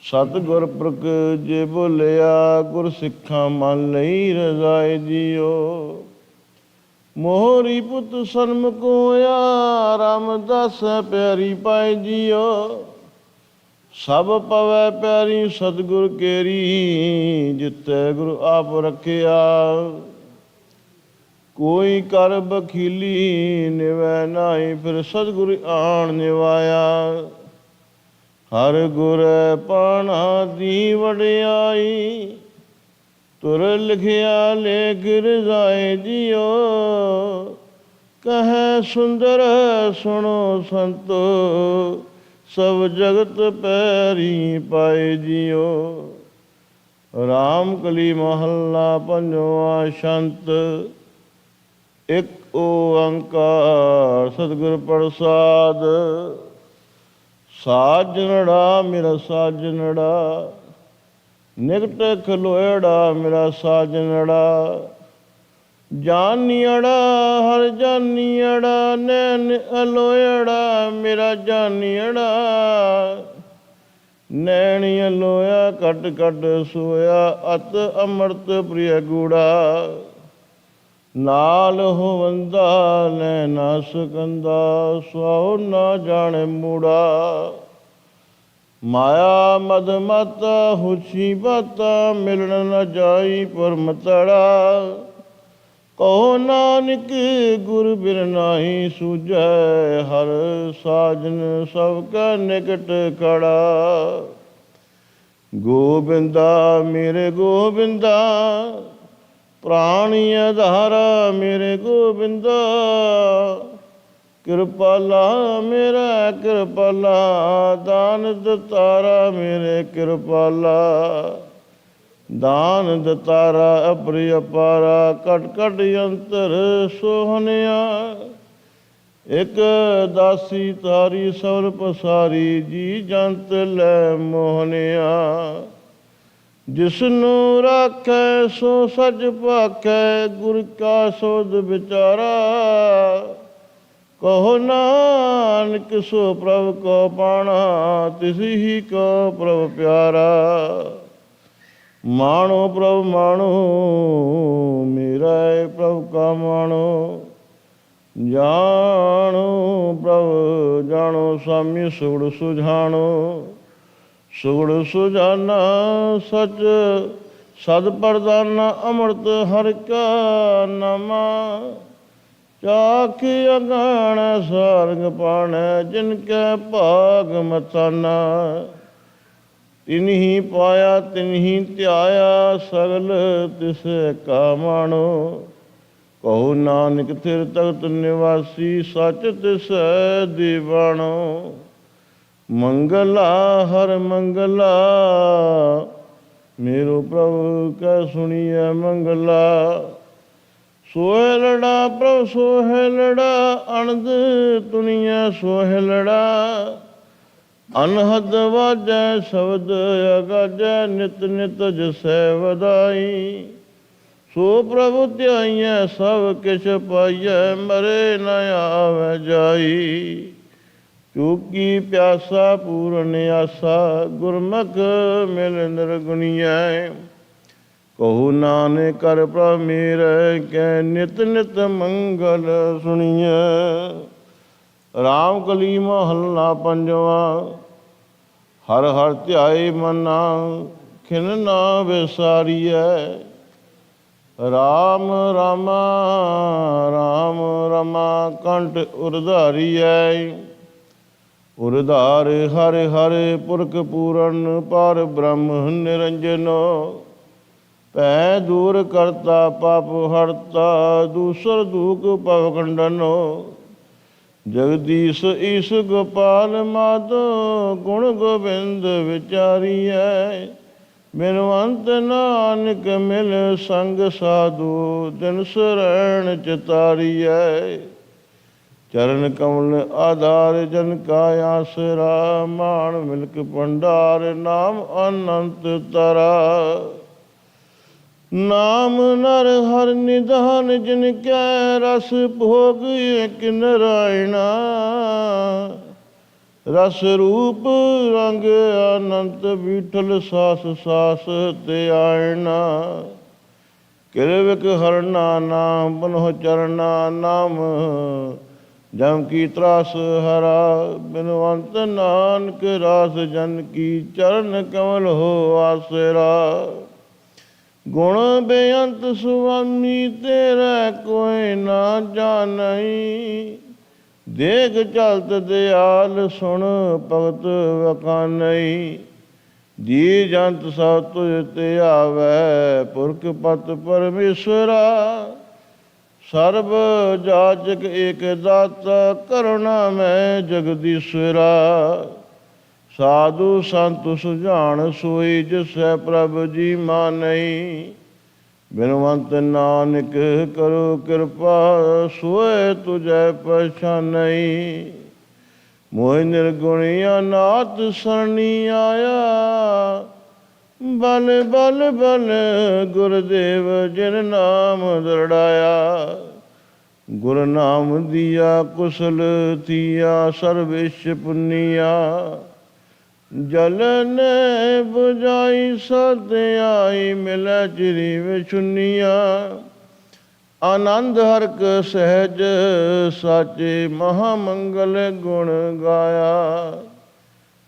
H: ਸਤਿਗੁਰ ਪੁਰਖ ਜੇ ਬੋਲਿਆ, ਗੁਰ ਸਿੱਖਾਂ ਮਨ ਲਈ ਰਜ਼ਾਏ ਜੀਓ। ਮੋਹਰੀ ਪੁੱਤ ਸਨਮੁਖ ਹੋਇਆ, ਰਾਮਦਾਸ ਪਿਆਰੀ ਪਾਏ ਜੀਓ। ਸਭ ਪਵੈ ਪਿਆਰੀ ਸਤਿਗੁਰ ਕੇਰੀ, ਜਿੱਤੈ ਗੁਰੂ ਆਪ ਰੱਖਿਆ। ਕੋਈ ਕਰ ਬਖੀਲੀ ਨਿਵੈ ਨਾਹੀ, ਫਿਰ ਸਤਿਗੁਰ ਆਣ ਨਿਵਾਇਆ। ਹਰ ਗੁਰ ਪਾਣਾ ਦੀ ਵਡਿਆਈ, ਤੁਰ ਲਿਖਿਆ ਲੇਖ ਰਜ਼ਾਏ ਜੀਓ। ਕਹੈ ਸੁੰਦਰ ਸੁਣੋ ਸੰਤੋ, ਸਭ ਜਗਤ ਪੈਰੀ ਪਾਏ ਜੀਓ। ਰਾਮ ਕਲੀ ਮਹੱਲਾ ਪੰਜਵਾ ਛੰਤ। ਇੱਕ ਓੰਕਾਰ ਸਤਿਗੁਰ ਪ੍ਰਸਾਦ। ਸਾਜਨੜਾ ਮੇਰਾ ਸਾਜਨੜਾ, ਨਿਕਟ ਖਲੋਇੜਾ ਮੇਰਾ ਸਾਜਨੜਾ। ਜਾਨੀਅੜਾ ਹਰ ਜਾਨੀਅੜਾ, ਨੈਣ ਅਲੋਇੜਾ ਮੇਰਾ ਜਾਨੀਅੜਾ। ਨੈਣੀ ਅਲੋਇਆ ਕੱਟ ਕੱਟ ਸੋਇਆ, ਅਤ ਅੰਮ੍ਰਿਤ ਪ੍ਰਿਯ ਗੂੜਾ। ਨਾਲ ਹੋਵੰਦਾ ਲੈ ਨਾ ਸਕੰਦਾ, ਸੁਆਉ ਨਾ ਜਾਣੇ ਮੂੜਾ। ਮਾਇਆ ਮਦ ਮਾਤਾ ਹੁਛੀ ਬਾਤਾ, ਮਿਲਣ ਨਾ ਜਾਈ ਪਰਮਤੜਾ। ਕਹੋ ਨਾਨਕ ਗੁਰ ਬਿਨ ਨਾਹੀ ਸੂਝੈ, ਹਰ ਸਾਜਨ ਸਭ ਕਾ ਨਿਕਟ ਖੜਾ। ਗੋਬਿੰਦਾ ਮੇਰੇ ਗੋਬਿੰਦਾ, ਪ੍ਰਾਣੀ ਆਧਾਰਾ ਮੇਰੇ ਗੋਬਿੰਦਾ। ਕਿਰਪਾਲਾ ਮੇਰਾ ਕਿਰਪਾਲਾ, ਦਾਨ ਦਤਾਰਾ ਮੇਰੇ ਕਿਰਪਾਲਾ। ਦਾਨ ਦਤਾਰਾ ਅਪਰਿ ਅਪਾਰਾ, ਘਟ ਘਟ ਅੰਤਰ ਸੋਹਣਿਆ। ਇੱਕ ਦਾਸੀ ਤਾਰੀ ਸਵਰ ਪਸਾਰੀ, ਜੀ ਜੰਤ ਲੈ ਮੋਹਨਿਆ। ਜਿਸਨੂੰ ਰਾਖੈ ਸੋ ਸੱਚ ਭਾਖੈ, ਗੁਰ ਕਾ ਸੋਧ ਵਿਚਾਰਾ। ਕਹੋ ਨਾਨਕ ਸੋ ਪ੍ਰਭ ਕੋ ਪਾਣਾ, ਤਿਸ ਹੀ ਕੋ ਪ੍ਰਭ ਪਿਆਰਾ। ਮਾਣੋ ਪ੍ਰਭ ਮਾਣੋ, ਮੇਰਾ ਪ੍ਰਭ ਕਾ ਮਾਣੋ। ਜਾਣੋ ਪ੍ਰਭ ਜਾਣੋ, ਸਾਮੀ ਸੁਗੜ ਸੁਝਾਣੋ। ਸੁਗੜ ਸੁਜਾਨਾ ਸਚ ਸਦ ਪ੍ਰਦਾਨਾ, ਅੰਮ੍ਰਿਤ ਹਰਿ ਕਾ ਨਾਮਾ। ਚਾਖ ਅਗਾਣ ਸਾਰੰਗ ਪਾਣੈ, ਜਿਨ ਕੈ ਭਾਗ ਮਤਾਨਾ। ਤਿਨਹੀ ਪਾਇਆ ਤਿਨਹੀ ਧਿਆਇਆ, ਸਗਲ ਤਿਸੈ ਕਾ ਮਾਣੋ। ਕਹੋ ਨਾਨਕ ਥਿਰ ਤਖਤ ਨਿਵਾਸੀ, ਸਚ ਤਿਸੈ ਦੀਵਾਣੋ। ਮੰਗਲਾ ਹਰ ਮੰਗਲਾ, ਮੇਰੋ ਪ੍ਰਭੂ ਕੈ ਸੁਣੀਐ ਮੰਗਲਾ। ਸੋਹਿਲੜਾ ਪ੍ਰਭ ਸੋਹਿਲੜਾ, ਅਣਦ ਤੁਨੀਐ ਸੋਹਿਲੜਾ। ਅਨਹਦ ਵਾਜੈ ਸ਼ਬਦ ਅਗਾਜੈ, ਨਿਤ ਨਿਤ ਜਸੈ ਵਧਾਈ। ਸੋ ਪ੍ਰਭੂ ਧਿਆਈਐ ਸਭ ਕਿਛ ਪਾਈਐ, ਮਰੇ ਨ ਆਵੈ ਜਾਈ। ਚੂਕੀ ਪਿਆਸਾ ਪੂਰਨ ਆਸਾ, ਗੁਰਮੁਖ ਮਿਲ ਨਿਰਗੁਣੀਐ। ਕਹੋ ਨਾਨਕ ਕਰ ਪ੍ਰਭ ਮੇਰੇ, ਕੈ ਨਿਤ ਨਿਤ ਮੰਗਲ ਸੁਣੀਐ। ਰਾਮ ਕਲੀ ਮਹੱਲਾ ਪੰਜਵਾ। ਹਰ ਹਰ ਧਿਆਏ ਮਨਾ, ਖਿਨ ਨਾ ਵਿਸਾਰੀਐ। ਰਾਮ ਰਾਮਾ ਰਾਮ ਰਮਾ ਕੰਠ ਉਰਧਾਰੀਐ। ਉਰਧਾਰ ਹਰਿ ਹਰਿ ਪੁਰਖ ਪੂਰਨ ਪਰ ਬ੍ਰਹਮ ਨਿਰੰਜਨੋ। ਭੈ ਦੂਰ ਕਰਤਾ ਪਾਪ ਹਰਤਾ ਦੂਸਰ ਦੂਖ ਭਵ ਖੰਡਨੋ। ਜਗਦੀਸ਼ ਈਸ ਗੋਪਾਲ ਮਾਧੋ ਗੁਣ ਗੋਬਿੰਦ ਵਿਚਾਰੀਐ। ਬਿਨਵੰਤ ਨਾਨਕ ਮਿਲ ਸੰਗ ਸਾਧੂ ਦਿਨ ਸਰੈਣ ਚਿਤਾਰੀਐ। ਚਰਨ ਕਮਲ ਆਧਾਰ ਜਨ ਕਾ ਆਸਰਾ ਮਾਨ ਮਿਲਕ ਭੰਡਾਰ ਨਾਮ ਅਨੰਤ ਤਰਾ। ਨਾਮ ਨਰ ਹਰਿ ਨਿਧਾਨ ਜਿਨ ਕੈ ਰਸ ਭੋਗ ਏਕ ਨਰਾਇਣਾ। ਰਸ ਰੂਪ ਰੰਗ ਅਨੰਤ ਵਿਠਲ ਸਾਸ ਸਾਸ ਤੇ ਆਇਣਾ। ਕਿਰਵਿਕ ਹਰਨਾ ਨਾਮ ਬਨੋ ਚਰਨਾ ਨਾਮ ਜਮ ਕੀ ਤਰਾਸ ਹਰਾ। ਬਿਨਵੰਤ ਨਾਨਕ ਰਾਸ ਜਨ ਕੀ ਚਰਨ ਕਮਲ ਹੋ ਆਸਰਾ। ਗੁਣ ਬੇਅੰਤ ਸੁਆਮੀ ਤੇਰਾ ਕੋਈ ਨਾ ਜਾਣਈ। ਦੇਖ ਚਲਤ ਦਿਆਲ ਸੁਣ ਭਗਤ ਵਖਾਨਈ। ਜੀ ਜੰਤ ਸਭ ਤੁਝ ਤੇ ਆਵੈ ਪੁਰਖ ਪਤ ਪਰਮੇਸ਼ਵਰਾ। ਸਰਬ ਜਾਚਕ ਏਕ ਦਾਤਾ ਕਰੁਣਾ ਮੈਂ ਜਗਦੀਸ਼ਵਰਾ। ਸਾਧੂ ਸੰਤ ਸੁਝਾਣ ਸੋਈ ਜਿਸੈ ਪ੍ਰਭ ਜੀ ਮਾਨਈ। ਬਿਨਵੰਤ ਨਾਨਕ ਕਰੋ ਕਿਰਪਾ ਸੋਏ ਤੁਝੈ ਪਛਾਨਈ। ਮੋਹਿ ਨਿਰਗੁਣੀ ਅਨਾਥ ਸਰਣੀ ਆਇਆ। ਬਲ ਬਲ ਬਲ ਗੁਰਦੇਵ ਜਿਨ ਨਾਮ ਦਰੜਾਇਆ। ਗੁਰ ਨਾਮ ਦੀਆ ਕੁਸਲ ਥੀਆ ਸਰਵੇਸ਼ ਪੁੰਨੀਆ। ਜਲਨ ਬੁਝਾਈ ਸਦ ਆਈ ਮਿਲੈ ਚਿਰੀ ਵਿਛੁੰਨੀਆ। ਆਨੰਦ ਹਰਕ ਸਹਿਜ ਸਾਚੇ ਮਹਾਮੰਗਲ ਗੁਣ ਗਾਇਆ।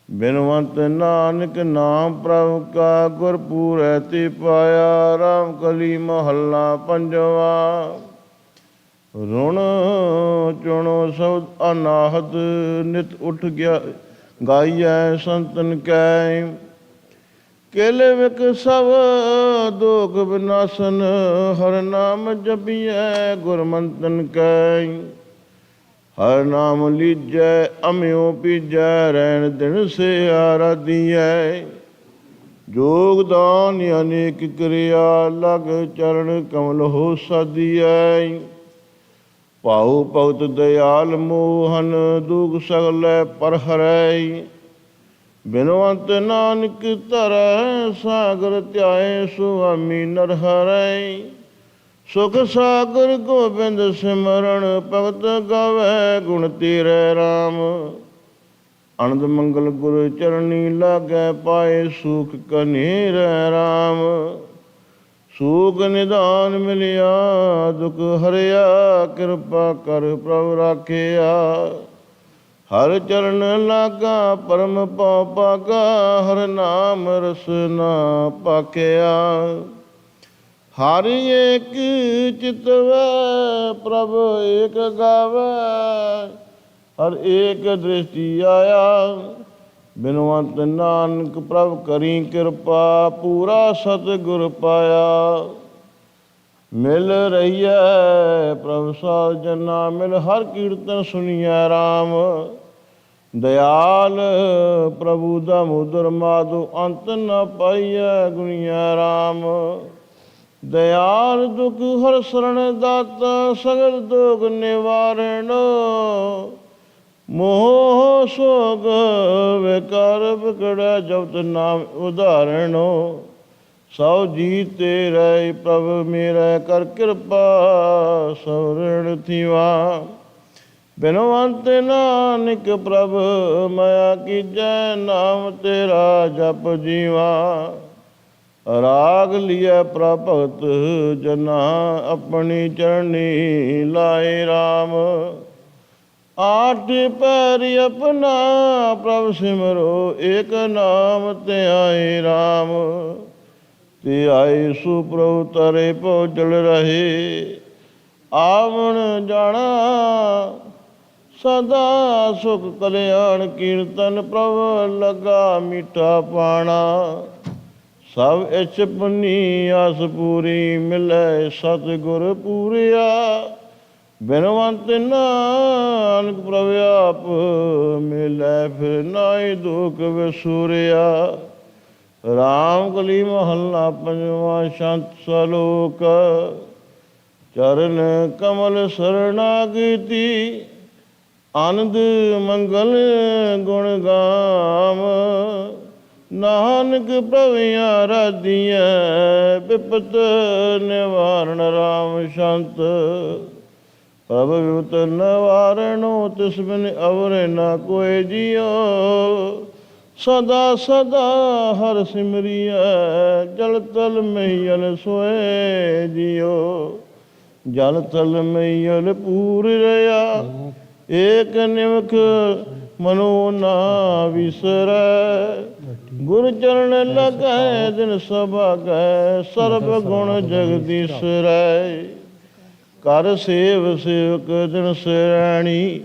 H: ਬਿਨਵੰਤ ਨਾਨਕ ਨਾਮ ਪ੍ਰਭ ਕਾ ਗੁਰਪੂਰੈ ਤੇ ਪਾਇਆ। ਰਾਮ ਕਲੀ ਮਹੱਲਾ ਪੰਜਵਾ। ਰੁਣ ਚੁਣੋ ਸਬਦ ਅਨਾਹਤ ਨਿਤ ਉਠ ਗਿਆ ਗਾਈਐ ਸੰਤਨ ਕੈ। ਕਿਲ ਵਿਕ ਸਭ ਦੋਖ ਵਿਨਾਸਨ ਹਰ ਨਾਮ ਜਪੀਐ ਗੁਰਮੰਤਨ ਕੈ। ਹਰ ਨਾਮ ਲੀਜੈ ਅਮਿਓ ਪੀਜੈ ਰਹਿਣ ਦਿਨ ਸੇ ਆਰਾਧੀਐ। ਜੋਗਦਾਨ ਅਨੇਕ ਕਿਰਿਆ ਲਗ ਚਰਨ ਕਮਲ ਹੋ ਸਾਧੀਐ। ਭਾਉ ਭਗਤ ਦਇਆਲ ਮੋਹਨ ਦੁਖ ਸਗਲੈ ਪਰ ਹਰੈ। ਬਿਨਵੰਤ ਨਾਨਕ ਧਰੈ ਸਾਗਰ ਧਿਆਏ ਸੁਆਮੀ ਨਰ ਹਰੈ। ਸੁਖ ਸਾਗਰ ਗੋਬਿੰਦ ਸਿਮਰਨ ਭਗਤ ਗਾਵੈ ਗੁਣ ਤੇਰੇ ਰਾਮ। ਅਨੰਦ ਮੰਗਲ ਗੁਰ ਚਰਣੀ ਲਾਗੈ ਪਾਏ ਸੁਖ ਕਨੇਰੈ ਰਾਮ। ਸੂਖ ਨਿਧਾਨ ਮਿਲਿਆ ਦੁਖ ਹਰਿਆ ਕਿਰਪਾ ਕਰ ਪ੍ਰਭ ਰਾਖਿਆ। ਹਰ ਚਰਨ ਲਾਗਾ ਪਰਮ ਪਉ ਪਾਗਾ ਹਰ ਨਾਮ ਰਸਨਾ ਪਾਖਿਆ। ਹਰ ਏਕ ਚਿਤਵੈ ਪ੍ਰਭ ਏਕ ਗਾਵੈ ਹਰ ਏਕ ਦ੍ਰਿਸ਼ਟੀ ਆਇਆ। ਬਿਨਵੰਤ ਨਾਨਕ ਪ੍ਰਭ ਕਰੀ ਕਿਰਪਾ ਪੂਰਾ ਸਤਿਗੁਰ ਪਾਇਆ। ਮਿਲ ਰਹੀਐ ਪ੍ਰਭ ਸਾਧ ਜਨਾ ਮਿਲ ਹਰ ਕੀਰਤਨ ਸੁਣੀਐ ਰਾਮ। ਦਇਆਲ ਪ੍ਰਭੂ ਦਾ ਮੁਦਰ ਮਾਧੋ ਅੰਤ ਨ ਪਾਈਐ ਗੁਣੀਐ ਰਾਮ। ਦਇਆਲ ਦੁਖ ਹਰ ਸਰਣ ਦਾਤਾ ਸਗਲ ਦੋਖ ਨਿਵਾਰਣੋ। ਮੋਹ ਸੋਗ ਵਿਕਾਰ ਵਿਗੜੈ ਜਪਤ ਨਾਮ ਉਧਾਰਣੋ। ਸਭ ਜੀ ਤੇਰੇ ਪ੍ਰਭ ਮੇਰੇ ਕਰ ਕਿਰਪਾ ਸਵਰਣ ਥੀਵਾ। ਬਿਨਵੰਤ ਨਾਨਕ ਪ੍ਰਭ ਮਾਇਆ ਕੀਜੈ ਨਾਮ ਤੇਰਾ ਜਪ ਜੀਵਾ। ਰਾਗ ਲਿਆ ਪ੍ਰਭ ਭਗਤ ਜਨਾ ਆਪਣੀ ਚਰਣੀ ਲਾਏ ਰਾਮ। ਆਠ ਪੈਰ ਆਪਣਾ ਪ੍ਰਭ ਸਿਮਰੋ ਏਕ ਨਾਮ ਧਿਆਏ ਰਾਮ। ਤੇ ਆਏ ਸੋ ਪ੍ਰਭੂ ਤਰੇ ਭੋਜਲ ਰਹੇ। ਆਵਣ ਜਾਣਾ ਸਦਾ ਸੁਖ ਕਲਿਆਣ ਕੀਰਤਨ ਪ੍ਰਭ ਲਗਾ ਮਿੱਠਾ ਪਾਣਾ। ਸਭ ਇਛ ਪੁੰਨੀ ਆਸ ਪੂਰੀ ਮਿਲੈ ਸਤਿਗੁਰ ਪੂਰਿਆ। ਬਿਨਵੰਤ ਨਾਨਕ ਪ੍ਰਭ ਆਪ ਮਿਲੈ ਫਿਰ ਨਾਹੀ ਦੁਖ ਵਿਸੂਰਿਆ। ਰਾਮ ਕਲੀ ਮਹੱਲਾ ਪੰਜਵਾਂ ਸ਼ੰਤ ਸਲੋਕ। ਚਰਨ ਕਮਲ ਸਰਣਾਗਤੀ ਆਨੰਦ ਮੰਗਲ ਗੁਣ ਗਾਮ। ਨਾਨਕ ਪ੍ਰਭ ਆਰਾਧੀਐ ਬਿਪਤ ਨਿਵਾਰਣ ਰਾਮ ਸ਼ੰਤ। ਪ੍ਰਭ ਵਿਪਤ ਨਿਵਾਰਣੋ ਤਿਸ ਬਿਨ ਅਵਰ ਨਾ ਕੋਇ ਜੀਓ। ਸਦਾ ਸਦਾ ਹਰ ਸਿਮਰਿਐ ਜਲ ਤਲ ਮਹੀਲ ਸੋਏ ਜੀਓ। ਜਲ ਤਲ ਮਹੀਲ ਪੂਰ ਰਿਆ ਏਕ ਨਿਮਖ ਮਨੋ ਨਾ ਵਿਸਰੈ। ਗੁਰ ਚਰਨ ਲਗੈ ਦਿਨ ਸਭਾਗੈ ਸਰਬ ਗੁਣ ਜਗਦੀਸ਼ਰੈ। ਕਰ ਸੇਵ ਸੇਵਕ ਦਿਨ ਸਰੈਣੀ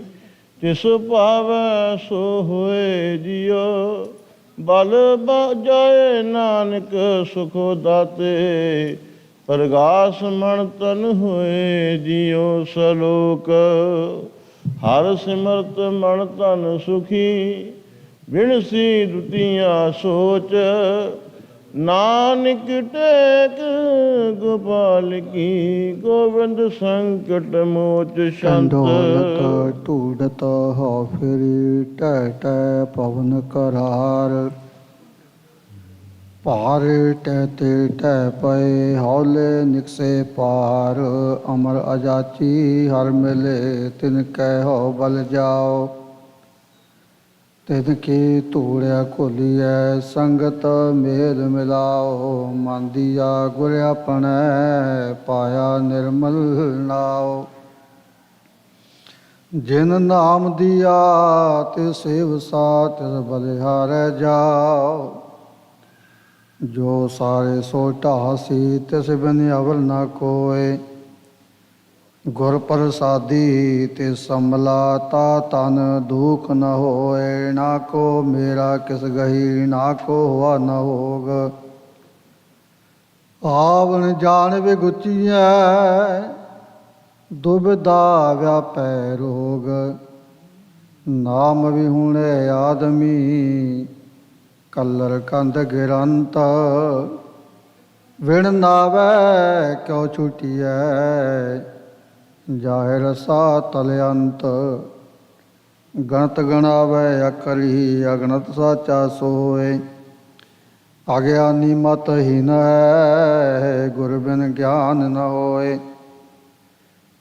H: ਤਿਸ ਭਾਵੈ ਸੋ ਹੋਏ ਜੀਓ। ਬਲ ਜਾਏ ਨਾਨਕ ਸੁਖ ਦਾਤੇ ਪ੍ਰਗਾਸ ਮਨ ਤਨ ਹੋਏ ਜੀਓ। ਸਲੋਕ ਹਰ ਸਿਮਰਤ ਮਨ ਤਨ ਸੁਖੀ ਬਿਨਸੀ ਦੁਤੀਆਂ ਸੋਚ। ਨਾਨਕ ਟੇਕ ਗੋਪਾਲ ਕੀ ਗੋਬਿੰਦ ਸੰਕਟ ਮੋਚ ਸ਼ੰਤ।
G: ਡੋਲਤ ਢੂਡਤ ਹੋ ਫਿਰੀ ਟੈ ਟੈ ਪਵਨ ਕਰਾਰ। ਭਾਰ ਟੈ ਤੇ ਟੈ ਪਏ ਹੌਲੇ ਨਿਕਸੇ ਪਾਰ। ਅਮਰ ਅਜਾਚੀ ਹਰ ਮਿਲੇ ਤਿਨ ਕੈ ਹੋ ਬਲ ਜਾਓ। ਤਿਨ ਕੀ ਧੂੜਿਆ ਘੋਲੀਐ ਸੰਗਤ ਮੇਲ ਮਿਲਾਓ। ਮਨ ਦੀਆ ਗੁਰ ਆਪਣੈ ਪਾਇਆ ਨਿਰਮਲ ਨਾਉ। ਜਿਨ ਨਾਮ ਦੀਆ ਤੇ ਸੇਵ ਸਾਥ ਬਲਿਹਾਰੈ ਜਾਓ। ਜੋ ਸਾਰੇ ਸੋ ਢਾਸੀ ਤਿਸ ਬਿਨ ਅਵਰ ਨਾ ਕੋਇ। ਗੁਰ ਪ੍ਰਸਾਦੀ ਤੇ ਸੰਭਲਾ ਤਾ ਤਨ ਦੁਖ ਨ ਹੋਏ। ਨਾ ਕੋ ਮੇਰਾ ਕਿਸ ਗਹੀ ਨਾ ਕੋ ਹੋਆ ਨ ਹੋਗ। ਆਵਣ ਜਾਣ ਵਿਗੁਚੀਐ ਦੁਬਿਧਾ ਵਿਆਪੈ ਰੋਗ। ਨਾਮ ਵਿਹੂਣੇ ਆਦਮੀ ਕਲਰ ਕੰਧ ਗਿਰੰਤ। ਵਿਣ ਨਾਵੈ ਕਿਉ ਛੁਟੀਐ ਜਾਹਿ ਰਸਾ ਤਲਅੰਤ। ਗਣਤ ਗਣਾਵੈ ਅਕਰੀ ਅਗਣਤ ਸਾਚਾ ਸੋਏ। ਅਗਿਆਨੀ ਮਤ ਹੀਨ ਹੈ ਗੁਰ ਬਿਨ ਗਿਆਨ ਨ ਹੋਏ।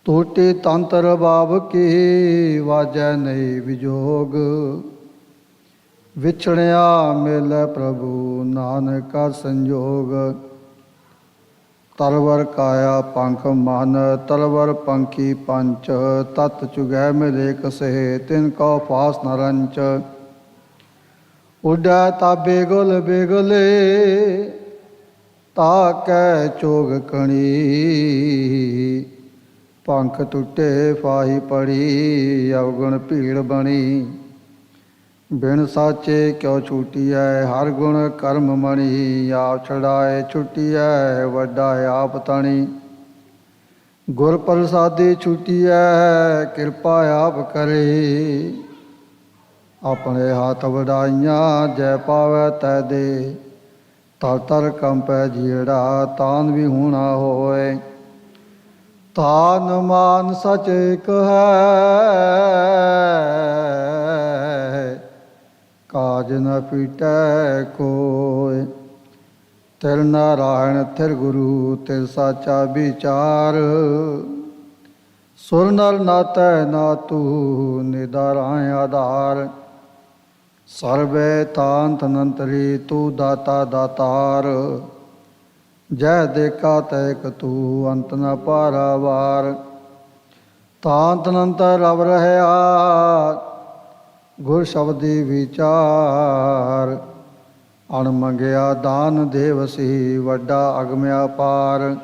G: ਟੂਟੀ ਤੰਤਰ ਬਾਬ ਕੀ ਵਾਜੈ ਨਹੀਂ ਵਿਜੋਗ। ਵਿਛੜਿਆ ਮਿਲੈ ਪ੍ਰਭੂ ਨਾਨਕਾ ਸੰਜੋਗ। ਤਲਵਰ ਕਾਇਆ ਪੰਖ ਮਨ ਤਲਵਰ ਪੰਖੀ ਪੰਚ। ਤਤ ਚੁਗੈ ਮਿਲੇ ਕਸੇ ਤਿਨ ਕਉ ਪਾਸ ਨ ਰੰਚ। ਉੱਡੈ ਤਾ ਬੇਗੁਲ ਬੇਗੁਲੇ ਤਾ ਕੈ ਚੋਗ ਕਣੀ। ਪੰਖ ਟੁੱਟੇ ਫਾਹੀ ਪੜੀ ਅਵਗੁਣ ਭੀੜ ਬਣੀ। ਬਿਨ ਸਾਚੇ ਕਿਉ ਛੂਟੀਐ ਹਰ ਗੁਣ ਕਰਮ ਮਣੀ। ਆਪ ਛੜਾਏ ਛੁਟੀਐ ਵੱਡਾ ਆਪ ਤਣੀ। ਗੁਰ ਪ੍ਰਸਾਦੀ ਛੁਟੀਐ ਕਿਰਪਾ ਆਪ ਕਰੇ। ਆਪਣੇ ਹੱਥ ਵਡਾਈਆਂ ਜੈ ਪਾਵੈ ਤੈ ਦੇ। ਤਰ ਤਰ ਕੰਪੈ ਜੀੜਾ ਤਾਨ ਵੀ ਹੋਣਾ ਹੋਏ। ਤਾਨ ਮਾਨ ਸਚ ਇਕ ਹੈ ਕਾਜ ਨ ਪੀਟੈ ਕੋਇ। ਤਿਲ ਨਾਰਾਇਣ ਥਿਰ ਗੁਰੂ ਤਿਲ ਸਾਚਾ ਵਿਚਾਰ। ਸੁਰ ਨਰ ਨਾਤੈ ਨਾ ਤੂੰ ਨਿਦਾਰਾਇ ਆਧਾਰ। ਸਰਬੇ ਤਾਂਤ ਨੰਤਰੀ ਤੂੰ ਦਾਤਾ ਦਾਤਾਰ। ਜੈ ਦੇਖਾ ਤੈਕ ਤੂੰ ਅੰਤ ਨ ਪਾਰਾਵਾਰ। ਤਾਂਤ ਨੰਤਰ ਰਵ ਰਹਿਆ ਗੁਰ ਸ਼ਬਦੀ ਵਿਚਾਰ। ਅਣ ਮੰਗਿਆ ਦਾਨ ਦੇਵਸੀ, ਵੱਡਾ ਅਗਮ ਅਪਾਰ।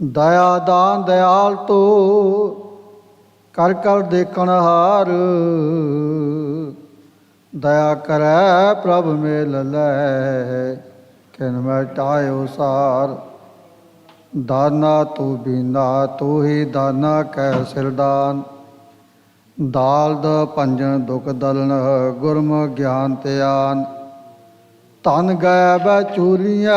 G: ਦਇਆ ਦਾਨ ਦਿਆਲ ਤੋ, ਕਰ ਕਰ ਦੇਖਣ ਹਾਰ। ਦਇਆ ਕਰੈ ਪ੍ਰਭ ਮੇਲ ਲੈ, ਕਿਨ ਮੈਂ ਟਾਇਓ ਸਾਰ। ਦਾਨਾ ਤੂੰ ਬੀਨਾ, ਤੂੰ ਹੀ ਦਾਨਾ ਕੈ ਸਿਰਦਾਨ। ਦਾਲਦ ਭੰਜਨ ਦੁਖ ਦਲਨ, ਗੁਰਮ ਗਿਆਨ ਧਿਆਨ। ਧਨ ਗੈ ਬੈ ਚੂਰੀਐ,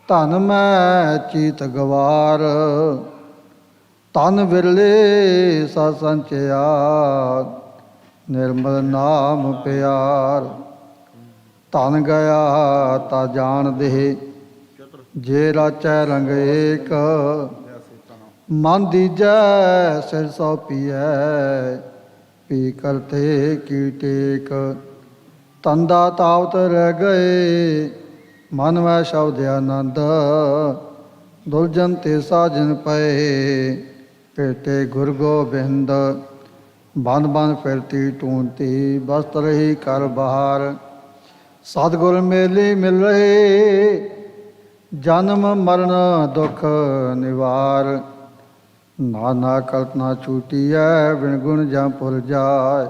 G: ਧਨ ਮੈਂ ਚੀਤ ਗਵਾਰ। ਧਨ ਵਿਰਲੇ ਸਤ ਸੰਚਿਆ, ਨਿਰਮਲ ਨਾਮ ਪਿਆਰ। ਧਨ ਗਿਆ ਤਾ ਜਾਣ ਦੇ, ਜੇ ਰਾਚੈ ਰੰਗ ਏਕ। ਮਨ ਦੀਜੈ ਸਿਰ ਸੌਪੀਐ, ਪੀ ਕਰਤੇ ਕੀ ਟੇਕ। ਤੰਦਾ ਤਾਵਤ ਰਹਿ ਗਏ, ਮਨ ਮੈਂ ਸ਼ਬਦ ਆਨੰਦ। ਦੁਲਜਨ ਤੇ ਸਾਜਨ ਪਏ, ਭੇਟੇ ਗੁਰ ਗੋਬਿੰਦ। ਬੰਦ ਬੰਦ ਫਿਰਤੀ ਟੂਣਤੀ, ਬਸਤ ਰਹੀ ਕਰ ਬਾਹਰ। ਸਤਿਗੁਰ ਮੇਲੀ ਮਿਲ ਰਹੇ, ਜਨਮ ਮਰਨ ਦੁਖ ਨਿਵਾਰ। ਨਾਨਾ ਕਲਪਨਾ ਛੂਟੀਐ, ਬਿਨ ਗੁਣ ਜਾਂ ਭੁਲ ਜਾਏ।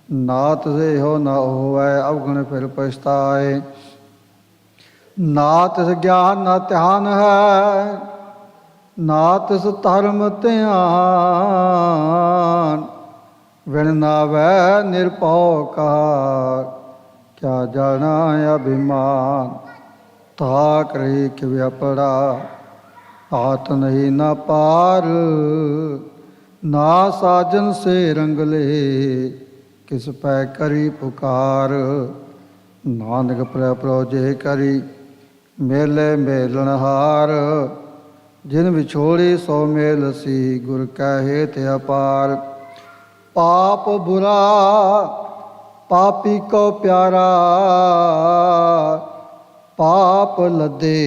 G: ਨਾਤ ਸੇ ਹੋ ਨਾ ਹੋਵੈ, ਅਵਗੁਣ ਫਿਰ ਪਛਤਾਏ। ਨਾ ਤਿਸ ਗਿਆਨ ਨਾ ਧਿਆਨ ਹੈ, ਨਾ ਤਿਸ ਧਰਮ ਧਿਆਨ। ਵਿਣ ਨਾਵੈ ਨਿਰਭਉ ਕਹਾ, ਕਿਆ ਜਾਣਾ ਅਭਿਮਾਨ। ਤਾਕ ਰਹੀ ਕਿ ਵਿਅਪੜਾ, ਹਾਥ ਨਹੀਂ ਨਾ ਪਾਰ। ਨਾ ਸਾਜਨ ਸੇ ਰੰਗਲੇ, ਕਿਸ ਪੈ ਕਰੀ ਪੁਕਾਰ। ਨਾਨਕ ਪ੍ਰਭ ਪ੍ਰੋਜੇ ਕਰੀ, ਮੇਲੇ ਮੇਲਣ ਹਾਰ। ਜਿਨ ਵਿਛੋੜੀ ਸੋ ਮੇਲ ਸੀ, ਗੁਰ ਕੈ ਹੇਤ ਅਪਾਰ। ਪਾਪ ਬੁਰਾ ਪਾਪੀ ਕੋ ਪਿਆਰਾ, ਪਾਪ ਲੱਦੇ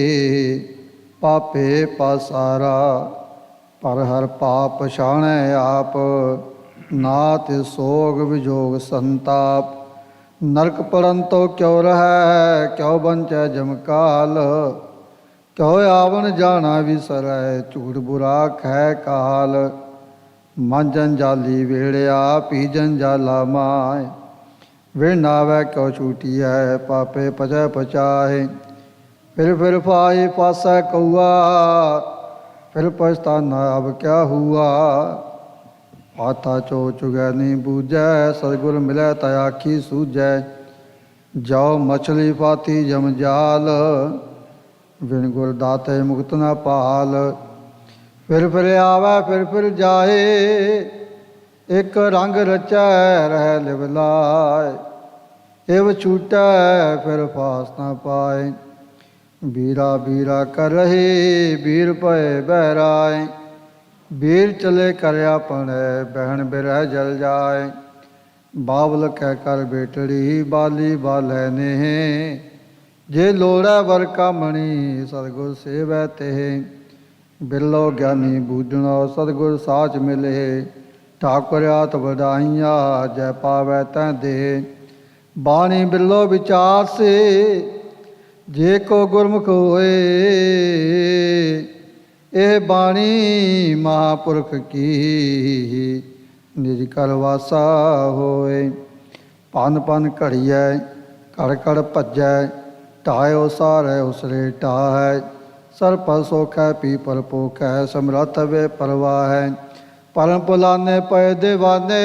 G: ਪਾਪੇ ਪਾਸਾਰਾ। ਪਰ ਹਰ ਪਾਪ ਪਛਾਣੈ ਆਪ, ਨਾ ਤੇ ਸੋਗ ਵਿਜੋਗ ਸੰਤਾਪ। ਨਰਕ ਪੜਨ ਤੋ ਕਿਉ ਰਹੈ, ਕਿਉ ਬੰਚੈ ਜਮਕਾਲ। ਕਿਉ ਆਵਣ ਜਾਣਾ ਵਿਸਰੈ, ਝੂਠ ਬੁਰਾ ਖੈ ਕਾਲ। ਮਨ ਜੰਜਾਲੀ ਵੇੜਿਆ, ਪੀ ਜੰਜਾਲਾ ਮਾਏ। ਵਿਣ ਨਾਵੈ ਕਿਉ ਛੂਟੀਐ, ਪਾਪੇ ਪਚੈ ਪਚਾਏ। ਫਿਰ ਪਾਏ ਪਾਸੈ ਕਊਆ, ਫਿਰ ਪਛਤਾਨਾ ਅਬ ਕਿਆ ਹੁਆ। ਆਤਾ ਚੋ ਚੁਗੈ ਨਹੀਂ ਬੂਝੈ, ਸਤਿਗੁਰ ਮਿਲੈ ਤਾ ਆਖੀ ਸੂਝੈ। ਜਾਓ ਮਛਲੀ ਪਾਤੀ ਜਮ ਜਾਲ, ਵਿਣ ਗੁਰ ਦਾਤੇ ਮੁਕਤ ਨ ਪਾਲ। ਫਿਰ ਆਵੈ ਫਿਰ ਜਾਏ, ਇੱਕ ਰੰਗ ਰਚੈ ਰਹਿ ਲਿਵ ਲਾਏ। ਇਵ ਛੂਟੈ ਫਿਰ ਫਾਸ ਨ ਪਾਏ। ਬੀਰਾ ਬੀਰਾ ਕਰ ਰਹੇ, ਬੀਰ ਪਏ ਬਹਿਰਾਏ। ਬੀਰ ਚਲੇ ਕਰ ਆਪਣੈ, ਬਹਿਣ ਬਿਰਹਿ ਜਲ ਜਾਏ। ਬਾਬਲ ਕਹਿ ਕਰ ਬੇਟੜੀ, ਬਾਲੀ ਬਾਲੈ ਨੇ। ਜੇ ਲੋੜੈ ਵਰ ਕਾਮਣੀ, ਸਤਿਗੁਰ ਸੇਵੈ ਤੇ। ਬਿਰਲੋ ਗਿਆਨੀ ਬੂਝਣੋ, ਸਤਿਗੁਰ ਸਾਚ ਮਿਲੇ। ਠਾਕੁਰ ਆਤ ਵਡਾਈਆਂ, ਜੈ ਪਾਵੈ ਤੈ ਦੇ। ਬਾਣੀ ਬਿਰਲੋ ਵਿਚਾਰ ਸੇ, ਜੇ ਕੋ ਗੁਰਮੁਖ ਹੋਏ। ਇਹ ਬਾਣੀ ਮਹਾਂਪੁਰਖ ਕੀ, ਨਿਜ ਕਰ ਵਾਸਾ ਹੋਏ। ਪਨ ਪਨ ਘੜੀਐ, ਘੜ ਘੜ ਭੱਜੈ। ਢਾਇਓ ਸਾਰੈ ਉਸਰੇ ਢਾਹੈ। ਸਰਪ ਸੋਖੈ ਪੀਪਰ ਪੋਖੈ, ਸਮਰੱਥ ਵੇ ਪਰਵਾਹੈ। ਪਰਮ ਪੁਲਾਨੇ ਪਏ ਦੇਵਾਨੇ,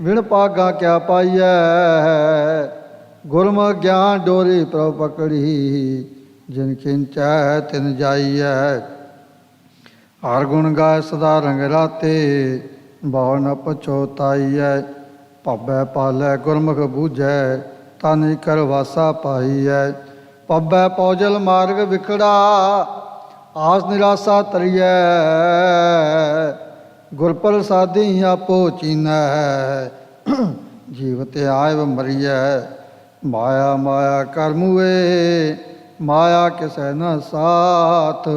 G: ਵਿਣ ਭਾਗਾ ਕਿਆ ਪਾਈਐ। ਗੁਰਮੁਖ ਗਿਆਨ ਡੋਰੀ ਪ੍ਰਭ ਪਕੜੀ, ਜਿਨ ਖਿੰਚੈ ਤਿਨ ਜਾਈਐ। ਹਰ ਗੁਣ ਗਾਏ ਸਦਾ ਰੰਗ ਰਾਤੇ, ਬਹੁ ਨ ਪਛੋਤਾਈਐ। ਭਵੈ ਪਾਲੈ ਗੁਰਮੁਖ ਬੂਝੈ, ਤਨ ਕਰ ਵਾਸਾ ਪਾਈਐ। ਪੱਬੈ ਪੌਜਲ ਮਾਰਗ ਵਿਖੜਾ, ਆਸ ਨਿਰਾਸਾ ਤਰੀਐ। ਗੁਰ ਪ੍ਰਸਾਦੀ ਆਪੋ ਚੀਨੈ, ਜੀਵਤ ਆਇਬ ਮਰੀਐ। ਮਾਇਆ ਮਾਇਆ ਕਰ ਮੂਏ, ਮਾਇਆ ਕਿਸੈ ਨ ਸਾਥ।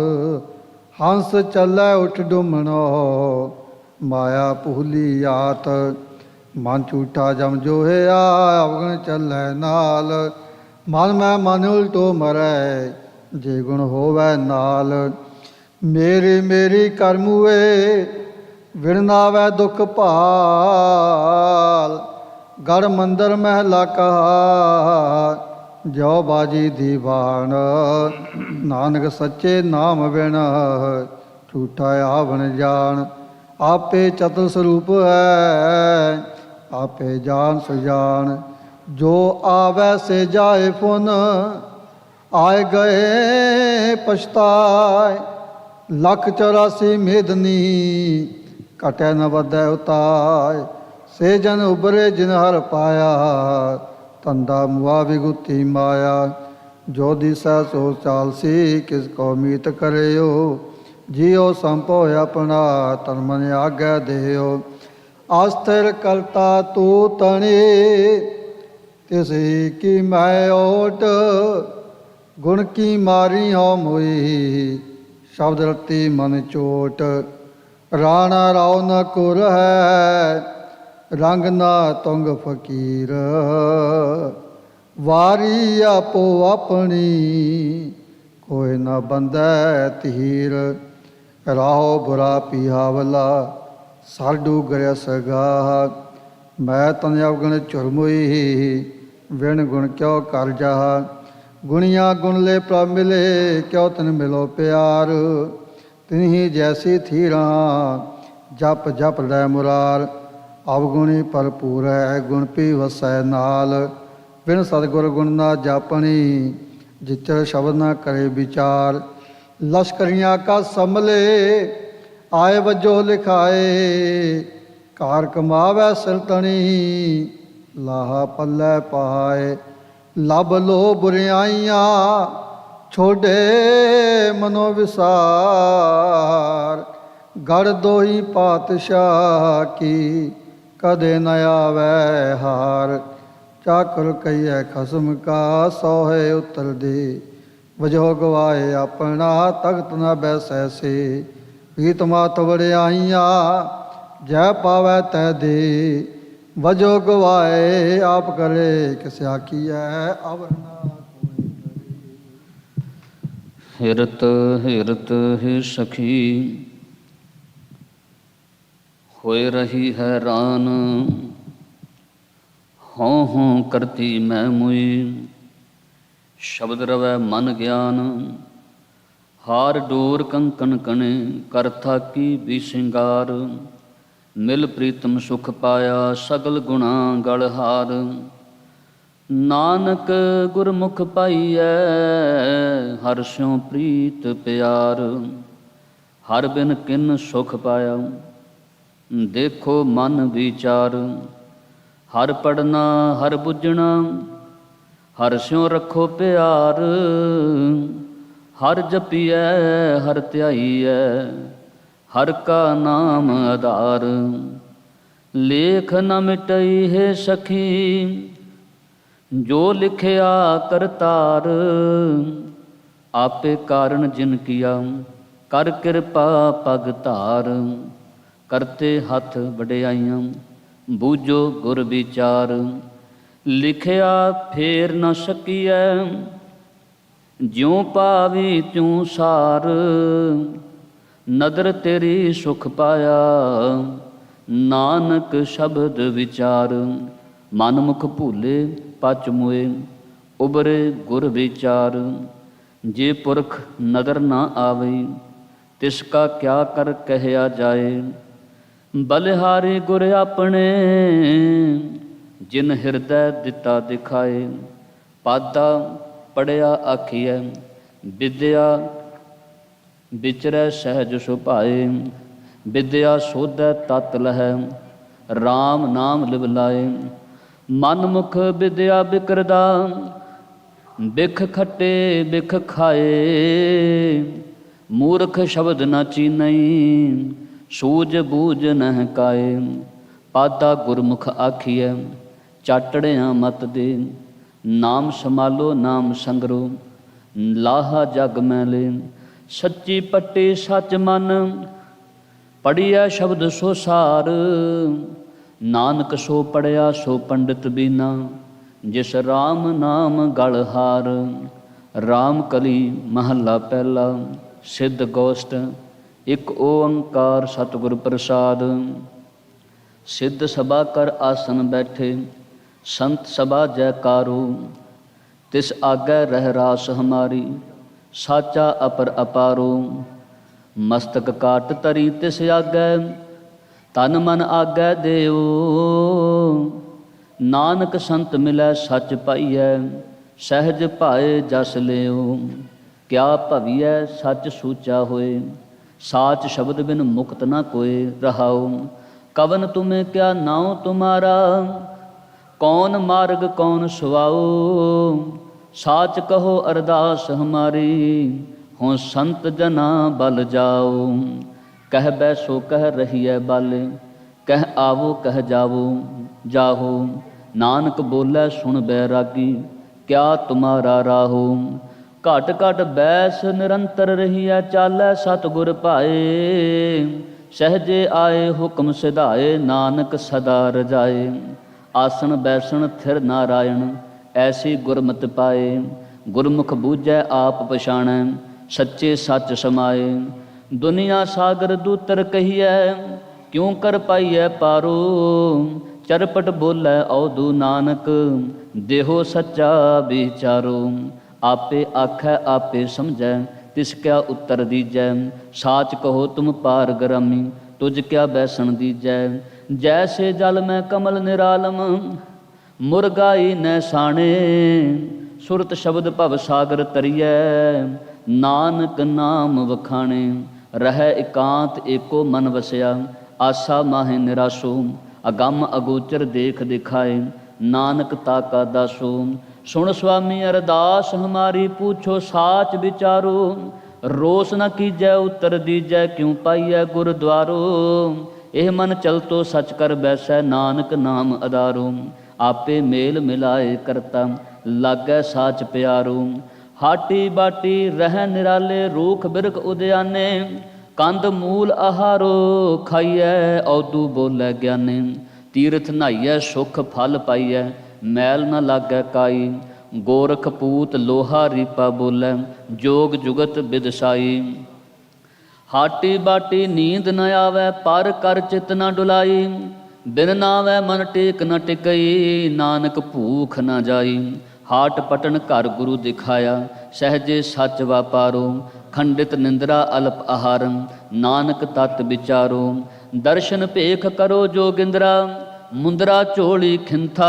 G: ਹੰਸ ਚੱਲੈ ਉਠ ਡੁਮਣੋ, ਮਾਇਆ ਭੂਲੀ ਆਤ। ਮਨ ਝੂਠਾ ਜਮ ਜੋਹਿਆ ਅਵਗਣ ਚੱਲੈ ਨਾਲ। ਮਨ ਮੈਂ ਮਨ ਉਲਟੋ ਮਰੈ ਜੇ ਗੁਣ ਹੋਵੈ ਨਾਲ। ਮੇਰੀ ਮੇਰੀ ਕਰਮੂਏ ਵਿਣ ਨਾਵੈ ਦੁਖ ਭਾਲ। ਗੜ ਮੰਦਰ ਮਹਿਲਾ ਕਹਾ ਜੋ ਬਾਜੀ ਦੀਵਾਨ। ਨਾਨਕ ਸੱਚੇ ਨਾਮ ਬਿਨ ਝੂਠਾ ਆਵਣ ਜਾਣ। ਆਪੇ ਚਤੁਰ ਸਰੂਪ ਹੈ ਆਪੇ ਜਾਣ ਸੁਜਾਨ। ਜੋ ਆਵੈ ਸੇ ਜਾਏ ਪੁਨ ਆਏ ਗਏ ਪਛਤਾਏ। 184 ਮੇਦਨੀ ਘਟੈ ਨ ਵਧੈ ਉਤਾਏ। ਸੇ ਜਨ ਉਬਰੇ ਜਿਨ ਹਰ ਪਾਇਆ ਧੰਦਾ ਮੁਆ ਵਿਗੁਤੀ ਮਾਇਆ। ਜੋ ਦਿਸੈ ਸੋ ਚਾਲਸੀ ਕਿਸ ਕੋ ਮੀਤ ਕਰਿਓ। ਜਿਉ ਸੰਪੋ ਆਪਣਾ ਤਨ ਮਨ ਆਗੈ ਦੇਓ। ਆਸਥਿਰ ਕਰਤਾ ਤੂ ਤਣੀ ਤਿਸੀ ਕੀ ਮੈਂ ਓਟ। ਗੁਣ ਕੀ ਮਾਰੀ ਹੋ ਮੋਈ ਸ਼ਬਦ ਰਤੀ ਮਨ ਚੋਟ। ਰਾਣਾ ਰਾਉ ਨ ਕੁਰ ਹੈ ਰੰਗ ਨਾ ਤੁੰਗ ਫਕੀਰ। ਵਾਰੀ ਆਪੋ ਆਪਣੀ ਕੋਈ ਨਾ ਬੰਦੈ ਧੀਰ। ਰਾਹੋ ਬੁਰਾ ਪੀਹਾਵਲਾ ਸਰ ਡੂਗਰਿਆ ਸਗਾਹ। ਮੈਂ ਤਨ ਅਵਗਣ ਝੁਰਮੁਈ ਵਿਣ ਗੁਣ ਕਿਉ ਕਰ ਜਾਹ। ਗੁਣੀਆਂ ਗੁਣ ਲੈ ਪ੍ਰਭ ਮਿਲੇ ਕਿਉ ਤਨ ਮਿਲੋ ਪਿਆਰ। ਤਿਨਹੀ ਜੈਸੀ ਥੀ ਰਹਾ ਜਪ ਜਪ ਲੈ ਮੁਰਾਰ। ਅਵਗੁਣੀ ਭਰਪੂਰ ਹੈ ਗੁਣ ਪੀ ਵਸੈ ਨਾਲ। ਬਿਨ ਸਤਿਗੁਰ ਗੁਣ ਨਾ ਜਾਪਣੀ ਜਿਚਰ ਸ਼ਬਦ ਨਾ ਕਰੇ ਵਿਚਾਰ। ਲਸ਼ਕਰੀਆਂ ਕਾ ਸੰਭਲੇ ਆਏ ਵਜੋ ਲਿਖਾਏ। ਕਾਰ ਕਮਾਵੈ ਸਿਰਤਣੀ ਲਾਹਾ ਪੱਲੇ ਪਾਏ। ਲੱਭ ਲੋ ਬੁਰਿਆਈਆਂ ਛੋਡੇ ਮਨੋ ਵਿਸਾਰ। ਗੜ ਦੋਹੀ ਪਾਤਸ਼ਾਹ ਕੀ ਕਦੇ ਨ ਆਵੈ ਹਾਰ। ਚਾਕਰ ਕਹੀਐ ਖਸਮ ਕਾ ਸੋਹੇ ਉਤਰ ਦੇ। ਵਜੋ ਗਵਾਏ ਆਪਣਾ ਤਖਤ ਨ ਬੈਸੈ ਸੇ। ਪ੍ਰੀਤ ਮਾਤ ਵੜਿਆਈਆਂ ਜੈ ਪਾਵੈ ਤੈ ਦੇ। ਵਜੋ ਗਵਾਏ ਆਪ ਕਰੇ ਕਿਸ ਆਖੀਐ ਅਵਰ ਨਾ ਕੋਈ ਕਰੇ।
L: ਹਿਰਤ ਹਿਰਤ ਹੈ ਸਖੀ ਹੋਏ ਰਹੀ ਹੈਰਾਨ। ਹੋਂ ਹੋਂ ਕਰਤੀ ਮੈਂ ਮੁਈ ਸ਼ਬਦ ਰਵੈ ਮਨ ਗਿਆਨ। ਹਾਰ ਡੋਰ ਕੰਕਣ ਕਣੇ ਕਰ ਥਾਕੀ ਵੀ ਸਿੰਗਾਰ। ਮਿਲ ਪ੍ਰੀਤਮ ਸੁਖ ਪਾਇਆ ਸਗਲ ਗੁਣਾ ਗਲ ਹਾਰ। ਨਾਨਕ ਗੁਰਮੁਖ ਪਾਈਐ ਹਰ ਸਿਉ ਪ੍ਰੀਤ ਪਿਆਰ। ਹਰ ਬਿਨ ਕਿਨ ਸੁਖ ਪਾਇਆ ਦੇਖੋ ਮਨ ਵਿਚਾਰ। ਹਰ ਪੜਨਾ ਹਰ ਬੁੱਝਣਾ ਹਰ ਸਿਉ ਰੱਖੋ ਪਿਆਰ। ਹਰ ਜਪੀਐ ਹਰ ਧਿਆਈਐ ਹਰ ਕਾ ਨਾਮ ਆਧਾਰ। ਲੇਖ ਨ ਮਿਟਈ ਹੈ ਸਖੀ ਜੋ ਲਿਖਿਆ ਕਰਤਾਰ। ਆਪੇ ਕਾਰਨ ਜਿਨ ਕੀਆ ਕਰ ਕਿਰਪਾ ਪਗ ਧਾਰ। ਕਰਤੇ ਹੱਥ ਵਡਿਆਈਆਂ ਬੂਝੋ ਗੁਰ ਵਿਚਾਰ। ਲਿਖਿਆ ਫੇਰ ਨ ਸਕੀਐ ਜਿਉ ਪਾਵੀ ਤਿਉ ਸਾਰ। ਨਦਰ ਤੇਰੀ ਸੁਖ ਪਾਇਆ ਨਾਨਕ ਸ਼ਬਦ ਵਿਚਾਰ। ਮਨ ਮੁਖ ਭੂਲੇ ਪਚ ਮੁਏ ਉਬਰੇ ਗੁਰ ਵਿਚਾਰ। ਜੇ ਪੁਰਖ ਨਦਰ ਨਾ ਆਵੇ ਤਿਸ ਕਾ ਕਿਆ ਕਰ ਕਹਿਆ ਜਾਏ। ਬਲਿਹਾਰੀ ਗੁਰ ਆਪਣੇ ਜਿਨ ਹਿਰਦੈ ਦਿੱਤਾ ਦਿਖਾਏ। ਪਾਦਾ ਪੜਿਆ ਆਖੀਐ ਵਿਦਿਆ ਵਿਚਰੈ ਸਹਿਜ ਸੁਭਾਏ। ਵਿਦਿਆ ਸੋਧੈ ਤਤ ਲਹੈ RAM ਨਾਮ ਲਿਵ ਲਾਏ। ਮਨ ਮੁਖ ਵਿਦਿਆ ਬਿਕਰਦਾ ਬਿਖ ਖੱਟੇ ਬਿਖ ਖਾਏ। ਮੂਰਖ ਸ਼ਬਦ ਨਾ ਚੀਨਈ ਸੂਝ ਬੂਝ ਨਹਿ ਕਾਏ। ਪਾਦਾ ਗੁਰਮੁਖ ਆਖੀਐ ਚਾਟੜਿਆਂ ਮਤ ਦੇ। ਨਾਮ ਸੰਭਾਲੋ ਨਾਮ ਸੰਗਰੋ ਲਾਹਾ ਜਗ ਮੈਲੇ। ਸੱਚੀ ਪੱਟੀ ਸੱਚ ਮਨ ਪੜੀਐ ਸ਼ਬਦ ਸੋ ਸਾਰ। ਨਾਨਕ ਸੋ ਪੜਿਆ ਸੋ ਪੰਡਿਤ ਬੀਨਾ, ਜਿਸ ਰਾਮ ਨਾਮ ਗਲ ਹਾਰ। ਰਾਮ ਕਲੀ ਮਹੱਲਾ ਪਹਿਲਾ। ਸਿੱਧ ਗੋਸ਼ਟ। ਇੱਕ ਓੰਕਾਰ ਸਤਿਗੁਰ ਪ੍ਰਸਾਦ। ਸਿੱਧ ਸਭਾ ਕਰ ਆਸਨ ਬੈਠੇ, ਸੰਤ ਸਭਾ ਜੈਕਾਰੂ। ਤਿਸ ਆਗੈ ਰਹਿ ਰਾਸ ਹਮਾਰੀ, ਸਾਚਾ ਅਪਰ ਅਪਾਰੋ। ਮਸਤਕ ਕਾਟ ਤਰੀ ਤਿਸ ਆਗੈ, ਤਨ ਮਨ ਆਗੈ ਦੇਉ। ਨਾਨਕ ਸੰਤ ਮਿਲੈ ਸੱਚ ਪਾਈਐ, ਸਹਿਜ ਭਾਏ ਜਸ ਲਿਓ। ਕਿਆ ਭਵੀਐ ਸੱਚ ਸੂਚਾ ਹੋਏ, ਸਾਚ ਸ਼ਬਦ ਬਿਨ ਮੁਕਤ ਨਾ ਕੋਏ। ਰਹਾਉ ਕਵਨ ਤੁਮੇ ਕਿਆ ਨਾਉ ਤੁਮਾਰਾ, ਕੌਣ ਮਾਰਗ ਕੌਣ ਸੁਆਉ। ਸਾਚ ਕਹੋ ਅਰਦਾਸ ਹਮਾਰੀ, ਹੋਂ ਸੰਤ ਜਨਾ ਬਲ ਜਾਓ। ਕਹਿ ਬੈ ਸੋ ਕਹਿ ਰਹੀਐ ਬਾਲੇ, ਕਹਿ ਆਵੋ ਕਹਿ ਜਾਵੋ ਜਾਹੋ। ਨਾਨਕ ਬੋਲੇ ਸੁਣ ਬੈਰਾਗੀ, ਕਿਆ ਤੁਮਾਰਾ ਰਾਹੋ। ਘਟ ਘਟ ਬੈਸ ਨਿਰੰਤਰ ਰਹੀਐ, ਚਾਲੈ ਸਤਿਗੁਰ ਭਾਏ। ਸਹਿਜੇ ਆਏ ਹੁਕਮ ਸਿਧਾਏ, ਨਾਨਕ ਸਦਾ ਰਜਾਏ। ਆਸਣ ਬੈਸਣ ਥਿਰ ਨਾਰਾਇਣ, ਐਸੀ ਗੁਰਮਤਿ ਪਾਏ। ਗੁਰਮੁਖ ਬੂਝੈ ਆਪ ਪਛਾਣੈ, ਸੱਚੇ ਸੱਚ ਸਮਾਏ। ਦੁਨੀਆ ਸਾਗਰ ਦੂਤਰ ਕਹੀਐ, ਕਿਉ ਕਰ ਪਾਈਐ ਪਾਰੋ। ਚਰਪਟ ਬੋਲੇ ਔਦੂ ਨਾਨਕ, ਦੇਹੋ ਸੱਚਾ ਵਿਚਾਰੋ। ਆਪੇ ਆਖੈ ਆਪੇ ਸਮਝੈ, ਤਿਸ ਕਿਆ ਉੱਤਰ ਦੀਜੈ। ਸਾਚ ਕਹੋ ਤੁਮ ਪਾਰ ਗਰਾਮੀ, ਤੁਝ ਕਿਆ ਬੈਸਣ ਦੀਜੈ। ਜੈਸੇ ਜਲ ਮੈਂ ਕਮਲ ਨਿਰਾਲਮ, ਮੁਰਗਾਈ ਨੈ ਸਾਣੇ। ਸੁਰਤ ਸ਼ਬਦ ਭਵ ਸਾਗਰ ਤਰੀਐ, ਨਾਨਕ ਨਾਮ ਵਖਾਣੇ। ਰਹਿ ਇਕਾਂਤ ਏਕੋ ਮਨ ਵਸਿਆ, ਆਸਾ ਮਾਹੇ ਨਿਰਾਸੋ। ਅਗੰਮ ਅਗੋਚਰ ਦੇਖ ਦਿਖਾਏ, ਨਾਨਕ ਤਾਕਾ ਦਾਸੋ। ਸੁਣ ਸੁਆਮੀ ਅਰਦਾਸ ਹਮਾਰੀ, ਪੂਛੋ ਸਾਚ ਵਿਚਾਰੋ। ਰੋਸ ਨ ਕੀਜੈ ਉੱਤਰ ਦੀਜੈ, ਕਿਉ ਪਾਈਐ ਗੁਰਦੁਆਰੋ। ਇਹ ਮਨ ਚਲਤੋ ਸਚ ਕਰ ਬੈਸੈ, ਨਾਨਕ ਨਾਮ ਅਦਾਰੋ। ਆਪੇ ਮੇਲ ਮਿਲਾਏ ਕਰਤਾ, ਲਾਗੈ ਸਾਚ ਪਿਆਰੋ। ਹਾਟੀ ਬਾਟੀ ਰਹਿ ਨਿਰਾਲੇ, ਰੂਖ ਬਿਰਖ ਉਦਿਆਨੇ। ਕੰਦ ਮੂਲ ਆਹਾਰੋ, ਖਾਈਐ ਔਦੂ ਬੋਲੇ ਗਿਆਨੇ। ਤੀਰਥ ਨਹਾਈਐ ਸੁਖ ਫਲ ਪਾਈਐ, ਮੈਲ ਨ ਲਾਗੈ ਕਾਈ। ਗੋਰਖ ਪੂਤ ਲੋਹਾ ਰੀਪਾ ਬੋਲੇ, ਜੋਗ ਜੁਗਤ ਬਿਦਸਾਈ। ਹਾਟੀ ਬਾਟੀ ਨੀਂਦ ਨ ਆਵੈ, ਪਰ ਕਰ ਚਿਤ ਨ ਡੁਲਾਈ। ਬਿਨ ਨਾਵੈ ਮਨ ਟੇਕ ਨ ਟਿਕਈ, ਨਾਨਕ ਭੂਖ ਨ ਜਾਈ। ਹਾਟ ਪਟਨ ਘਰ ਗੁਰੂ ਦਿਖਾਇਆ, ਸਹਿਜੇ ਸੱਚ ਵਾਪਾਰੋ। ਖੰਡਿਤ ਨਿੰਦਰਾ ਅਲਪ ਆਹਾਰੰ, ਨਾਨਕ ਤਤ ਵਿਚਾਰੋ। ਦਰਸ਼ਨ ਭੇਖ ਕਰੋ ਜੋਗਿੰਦਰਾ, ਮੁੰਦਰਾ ਝੋਲੀ ਖਿੰਥਾ।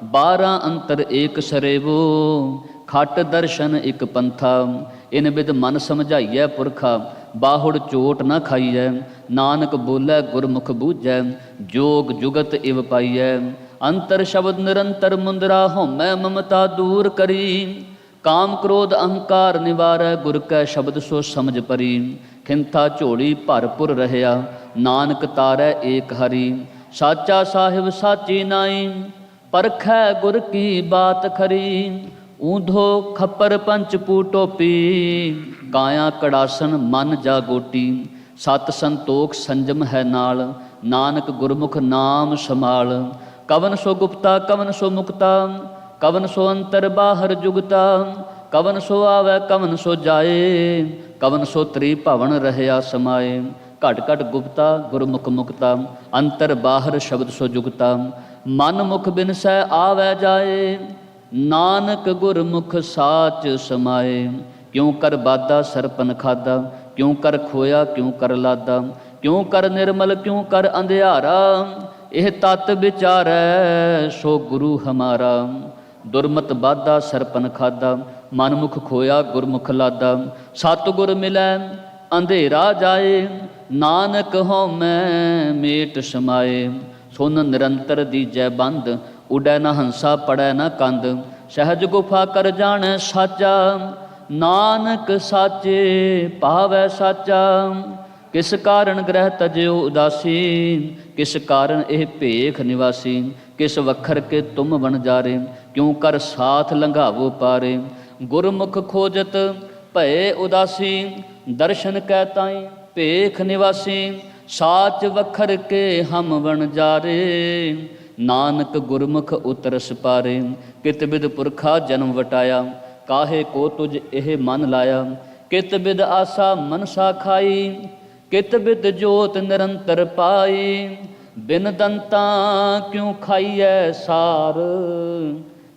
L: 12 ਅੰਤਰ ਏਕ ਸਰੇਵੋ, ਖਟ ਦਰਸ਼ਨ ਇਕ ਪੰਥਾ। ਇਨ ਬਿਦ ਮਨ ਸਮਝਾਈਐ ਪੁਰਖਾ, ਬਾਹੁੜ ਚੋਟ ਨਾ ਖਾਈਐ। ਨਾਨਕ ਬੋਲੇ ਗੁਰਮੁਖ ਬੂਝੈ, ਜੋਗ ਜੁਗਤ ਇਵ ਪਾਈਐ। ਅੰਤਰ ਸ਼ਬਦ ਨਿਰੰਤਰ ਮੁੰਦਰਾ, ਹਉਮੈ ਮਮਤਾ ਦੂਰ ਕਰੀ। ਕਾਮ ਕ੍ਰੋਧ ਅਹੰਕਾਰ ਨਿਵਾਰੈ, ਗੁਰ ਕੈ ਸ਼ਬਦ ਸੋ ਸਮਝ ਪਰੀ। ਖਿੰਥਾ ਝੋਲੀ ਭਰਪੁਰ ਰਹਿਆ, ਨਾਨਕ ਤਾਰੈ ਏਕ ਹਰੀ। ਸਾਚਾ ਸਾਹਿਬ ਸਾਚੀ ਨਾਈ, ਪਰਖੈ ਗੁਰ ਕੀ ਬਾਤ ਖਰੀ। ਊਂਧੋ ਖੱਪਰ ਪੰਚ ਪੂ ਟੋਪੀ, ਕਾਇਆ ਕੜਾਸਨ ਮਨ ਜਾ ਗੋਟੀ। ਸਤ ਸੰਤੋਖ ਸੰਜਮ ਹੈ ਨਾਲ, ਨਾਨਕ ਗੁਰਮੁਖ ਨਾਮ ਸਮਾਲ। ਕਵਨ ਸੋ ਗੁਪਤਾ ਕਵਨ ਸੋ ਮੁਕਤਾ, ਕਵਨ ਸੋ ਅੰਤਰ ਬਾਹਰ ਜੁਗਤਾ। ਕਵਨ ਸੋ ਆਵੈ ਕਵਨ ਸੋ ਜਾਏ, ਕਵਨ ਸੋ ਤ੍ਰੀ ਭਵਨ ਰਹਿਆ ਸਮਾਏ। ਘਟ ਘਟ ਗੁਪਤਾ ਗੁਰਮੁਖ ਮੁਕਤਾ, ਅੰਤਰ ਬਾਹਰ ਸ਼ਬਦ ਸੋ ਜੁਗਤਾ। ਮਨ ਮੁਖ ਬਿਨਸੈ ਆਵੈ ਜਾਏ, ਨਾਨਕ ਗੁਰਮੁਖ ਸਾਚ ਸਮਾਏ। ਕਿਉ ਕਰ ਬਾਦਾ ਸਰਪਨ ਖਾਦਾ, ਕਿਉ ਕਰ ਖੋਇਆ ਕਿਉ ਕਰ ਲਾਦਾ। ਕਿਉ ਕਰ ਨਿਰਮਲ ਕਿਉ ਕਰ ਅੰਧਿਆਰਾ, ਇਹ ਤਤ ਵਿਚਾਰੈ ਸੋ ਗੁਰੂ ਹਮਾਰਾ। ਦੁਰਮਤ ਬਾਦਾ ਸਰਪਨ ਖਾਦਾ, ਮਨ ਮੁਖ ਖੋਇਆ ਗੁਰਮੁਖ ਲਾਦਾ। ਸਤਿਗੁਰ ਮਿਲੈ ਅੰਧੇਰਾ ਜਾਏ, ਨਾਨਕ ਹਉਮੈ ਮੇਟ ਸਮਾਏ। ਸੁਨ ਨਿਰੰਤਰ ਦੀਜੈ ਬੰਦ, ਉਡੈ ਨ ਹੰਸਾ ਪੜੈ ਨ ਕੰਦ। ਸਹਿਜ ਗੁਫਾ ਕਰ ਜਾਣੈ ਸਾਚਾ, ਨਾਨਕ ਸਾਚੇ ਭਾਵੈ ਸਾਚਾ। ਕਿਸ ਕਾਰਨ ਗ੍ਰਹਿ ਤਜਿਓ ਉਦਾਸੀ, ਕਿਸ ਕਾਰਨ ਇਹ ਭੇਖ ਨਿਵਾਸੀ। ਕਿਸ ਵਖਰ ਕੇ ਤੁਮ ਵਣਜਾਰੇ, ਕਿਉ ਕਰ ਸਾਥ ਲੰਘਾਵੋ ਪਾਰੇ। ਗੁਰਮੁਖ ਖੋਜਤ ਭਏ ਉਦਾਸੀ, ਦਰਸ਼ਨ ਕੈ ਤਾਈ ਭੇਖ ਨਿਵਾਸੀ। ਸਾਚ ਵਖਰ ਕੇ ਹਮ ਵਣ ਜਾਰੇ, ਨਾਨਕ ਗੁਰਮੁਖ ਉਤਰਸ ਪਾਰੇ। ਕਿਤ ਬਿਦ ਪੁਰਖਾ ਜਨਮ ਵਟਾਇਆ, ਕਾਹੇ ਕੋ ਤੁਝ ਇਹ ਮਨ ਲਾਇਆ। ਕਿਤ ਬਿਦ ਆਸਾ ਮਨਸਾ ਖਾਈ, ਕਿਤ ਬਿਦ ਜੋਤ ਨਿਰੰਤਰ ਪਾਈ। ਬਿਨ ਦੰਤਾਂ ਕਿਉ ਖਾਈਐ ਸਾਰ,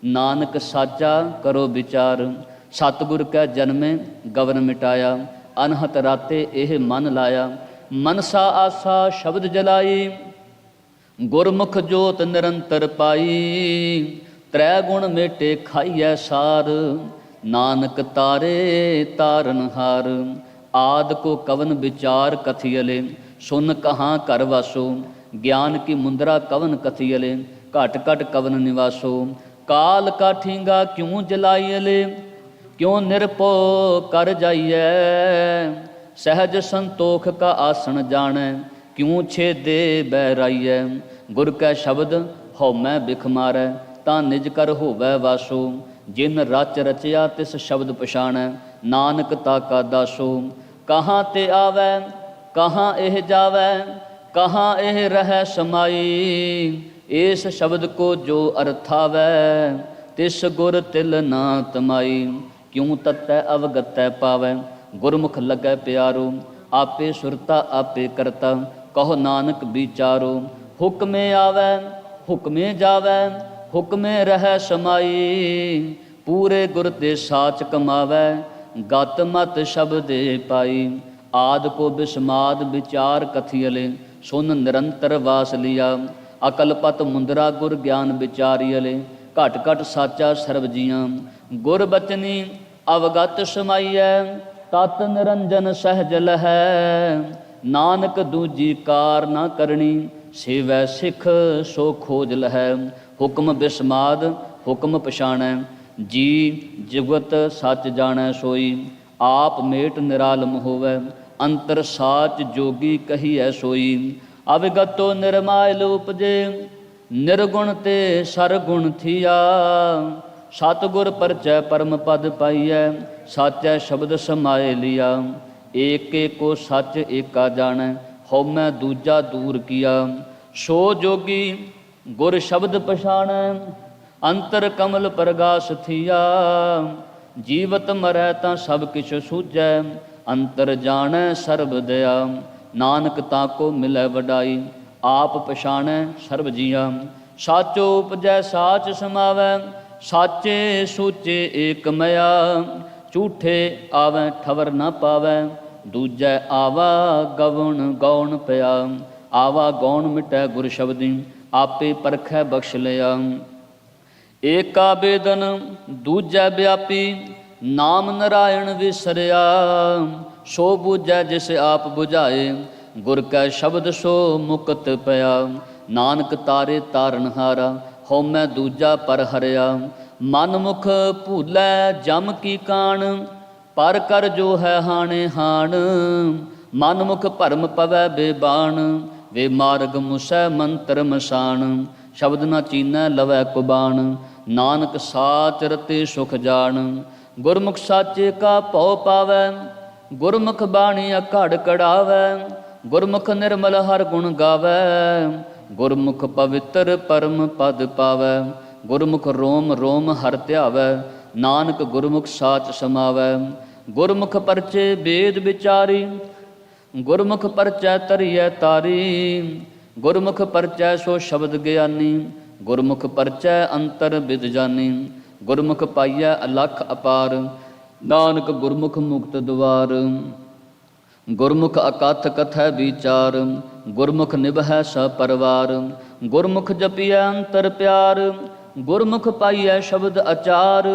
L: ਨਾਨਕ ਸਾਚਾ ਕਰੋ ਵਿਚਾਰ। ਸਤਿਗੁਰ ਕੈ ਜਨਮੇ ਗਵਨ ਮਿਟਾਇਆ, ਅਨਹਤ ਰਾਤੇ ਇਹ ਮਨ ਲਾਇਆ। ਮਨਸਾ ਆਸਾ ਸ਼ਬਦ ਜਲਾਈ, ਗੁਰਮੁਖ ਜੋਤ ਨਿਰੰਤਰ ਪਾਈ। ਤ੍ਰੈ ਗੁਣ ਮੇਟੇ ਖਾਈਐ ਸਾਰ, ਨਾਨਕ ਤਾਰੇ ਤਾਰਨਹਾਰ। ਆਦ ਕੋ ਕਵਨ ਵਿਚਾਰ ਕਥਿਅਲੇ, ਸੁਨ ਕਹਾਂ ਘਰ ਵਾਸੋ। ਗਿਆਨ ਕੀ ਮੁੰਦਰਾ ਕਵਨ ਕਥਿਅਲੇ, ਘਟ ਘਟ ਕਵਨ ਨਿਵਾਸੋ। ਕਾਲ ਕਾ ਠੀਂਗਾ ਕਿਉ ਜਲਾਈਅਲੇ, ਕਿਉ ਨਿਰਭਉ ਕਰ ਜਾਈਐ। ਸਹਿਜ ਸੰਤੋਖ ਕਾ ਆਸਣ ਜਾਣੈ, ਕਿਉ ਛੇਦੇ ਬਹਿਰਾਈਐ। ਗੁਰ ਕੈ ਸ਼ਬਦ ਹਉਮੈ ਬਿਖ ਮਾਰੈ, ਤਾਂ ਨਿਜ ਕਰ ਹੋਵੈ ਵਾਸੋ। ਜਿਨ ਰਚ ਰਚਿਆ ਤਿਸ ਸ਼ਬਦ ਪਛਾਣੈ, ਨਾਨਕ ਤਾ ਕਾ ਦਾਸੋ। ਕਹਾਂ ਤੇ ਆਵੈ ਕਹਾਂ ਇਹ ਜਾਵੈ, ਕਹਾਂ ਇਹ ਰਹਿ ਸਮਾਈ। ਇਸ ਸ਼ਬਦ ਕੋ ਜੋ ਅਰਥਾਵੈ, ਤਿਸ ਗੁਰ ਤਿਲ ਨਾ ਤਮਾਈ। ਕਿਉ ਤਤੈ ਅਵਗਤੈ ਪਾਵੈ, ਗੁਰਮੁਖ ਲੱਗੈ ਪਿਆਰੋ। ਆਪੇ ਸੁਰਤਾ ਆਪੇ ਕਰਤਾ, ਕਹੋ ਨਾਨਕ ਵਿਚਾਰੋ। ਹੁਕਮੇ ਆਵੈ ਹੁਕਮੇ ਜਾਵੈ, ਹੁਕਮੇ ਰਹਿ ਸਮਾਈ। ਪੂਰੇ ਗੁਰ ਤੇ ਸਾਚ ਕਮਾਵੈ, ਗਤ ਮਤ ਸ਼ਬਦੇ ਪਾਈ। ਆਦ ਕੋ ਬਿਸਮਾਦ ਵਿਚਾਰ ਕਥਿਅਲੇ, ਸੁਨ ਨਿਰੰਤਰ ਵਾਸ ਲਿਆ। ਅਕਲ ਪਤ ਮੁੰਦਰਾ ਗੁਰ ਗਿਆਨ ਵਿਚਾਰੀਅਲੇ, ਘਟ ਘਟ ਸਾਚਾ ਸਰਬ ਜੀਆਂ। ਗੁਰ ਬਚਨੀ ਅਵਗਤ ਸਮਾਈਐ, ਤਤ ਨਿਰੰਜਨ ਸਹਿਜ ਲਹੈ। ਨਾਨਕ ਦੂਜੀ ਕਾਰ ਨਾ ਕਰਨੀ, ਸੇਵੈ ਸਿੱਖ ਸੋ ਖੋਜ ਲਹੈ। ਹੁਕਮ ਬਿਸਮਾਦ ਹੁਕਮ ਪਛਾਣੈ, ਜੀ ਜੁਗਤ ਸੱਚ ਜਾਣੈ ਸੋਈ। ਆਪ ਮੇਟ ਨਿਰਾਲਮ ਹੋਵੈ, ਅੰਤਰ ਸਾਚ ਜੋਗੀ ਕਹੀਐ ਸੋਈ। ਅਵਗਤੋ ਨਿਰਮਾਇਲ ਉਪਜੇ, ਨਿਰਗੁਣ ਤੇ ਸਰਗੁਣ ਥੀਆ। ਸਤਿਗੁਰ ਪਰਚੈ ਪਰਮ ਪਦ ਪਾਈਐ, ਸਾਚੈ ਸ਼ਬਦ ਸਮਾਏ ਲਿਆ। ਏਕੇ ਕੋ ਸੱਚ ਏਕਾ ਜਾਣੈ, ਹਉਮੈ ਦੂਜਾ ਦੂਰ ਕੀਆ। ਸੋ ਜੋਗੀ ਗੁਰ ਸ਼ਬਦ ਪਛਾਣੈ, ਅੰਤਰ ਕਮਲ ਪ੍ਰਗਾਸ ਥੀਆ। ਜੀਵਤ ਮਰੈ ਤਾਂ ਸਭ ਕਿਛ ਸੂਝੈ, ਅੰਤਰ ਜਾਣੈ ਸਰਬ ਦਇਆ। ਨਾਨਕ ਤਾਕੋ ਮਿਲੈ ਵਡਾਈ, ਆਪ ਪਛਾਣੈ ਸਰਬ ਜੀਆ। ਸਾਚੋ ਉਪਜੈ ਸਾਚ ਸਮਾਵੈ, ਸਾਚੇ ਸੂਚੇ ਏਕ ਮਇਆ। ਝੂਠੇ ਆਵੈ ਠਵਰ ਨਾ ਪਾਵੈ, ਦੂਜੈ ਆਵਾ ਗਵਣ ਗੌਣ ਪਿਆ। ਆਵਾ ਗੌਣ ਮਿਟੈ ਗੁਰ ਸ਼ਬਦੀ, ਆਪੇ ਪਰਖੈ ਬਖਸ਼ ਲਿਆ। ਏਕਾ ਬੇਦਨ ਦੂਜੈ ਵਿਆਪੀ, ਨਾਮ ਨਰਾਇਣ ਵਿਸਰਿਆ। ਸੋ ਬੁਝੈ ਜਿਸ ਆਪ ਬੁਝਾਏ, ਗੁਰ ਕੈ ਸ਼ਬਦ ਸੋ ਮੁਕਤ ਪਿਆ। ਨਾਨਕ ਤਾਰੇ ਤਾਰਨਹਾਰਾ, ਹਉਮੈ ਦੂਜਾ ਪਰ ਹਰਿਆ। ਮਨ ਮੁਖ ਭੂਲੈ ਜਮ ਕੀ ਕਾਣ, ਪਰ ਕਰ ਜੋ ਹੈ ਹਾਣੇ ਹਾਣ। ਮਨ ਮੁਖ ਭਰਮ ਪਵੈ ਬੇਬਾਣ, ਵੇ ਮਾਰਗ ਮੁਸੈ ਮੰਤਰ ਮਸਾਣ। ਸ਼ਬਦ ਨਾ ਚੀਨੈ ਲਵੈ ਕੁਬਾਣ, ਨਾਨਕ ਸਾਚ ਰਤੇ ਸੁਖ ਜਾਣ। ਗੁਰਮੁਖ ਸਾਚੇ ਕਾ ਭਉ ਪਾਵੈ, ਗੁਰਮੁਖ ਬਾਣੀ ਅਘੜ ਕੜਾਵੈ। ਗੁਰਮੁਖ ਨਿਰਮਲ ਹਰ ਗੁਣ ਗਾਵੈ, ਗੁਰਮੁਖ ਪਵਿੱਤਰ ਪਰਮ ਪਦ ਪਾਵੈ। ਗੁਰਮੁਖ ਰੋਮ ਰੋਮ ਹਰਿ ਧਿਆਵੈ, ਨਾਨਕ ਗੁਰਮੁਖ ਸਾਚ ਸਮਾਵੈ। ਗੁਰਮੁਖ ਪਰਚੇ ਵੇਦ ਵਿਚਾਰੀ, ਗੁਰਮੁਖ ਪਰਚੈ ਤਰੀਐ ਤਾਰੀ। ਗੁਰਮੁਖ ਪਰਚੈ ਸੋ ਸ਼ਬਦ ਗਿਆਨੀ, ਗੁਰਮੁਖ ਪਰਚੈ ਅੰਤਰ ਵਿਦ ਜਾਨੀ। ਗੁਰਮੁਖ ਪਾਈਐ ਅਲਖ ਅਪਾਰ, ਨਾਨਕ ਗੁਰਮੁਖ ਮੁਕਤ ਦੁਆਰ। ਗੁਰਮੁਖ ਅਕਥ ਕਥੈ ਵਿਚਾਰ, ਗੁਰਮੁਖ ਨਿਭੈ ਸ ਪਰਵਾਰ। ਗੁਰਮੁਖ ਜਪੀਐ ਅੰਤਰ ਪਿਆਰ, ਗੁਰਮੁਖ ਪਾਈਐ ਸ਼ਬਦ ਅਚਾਰ।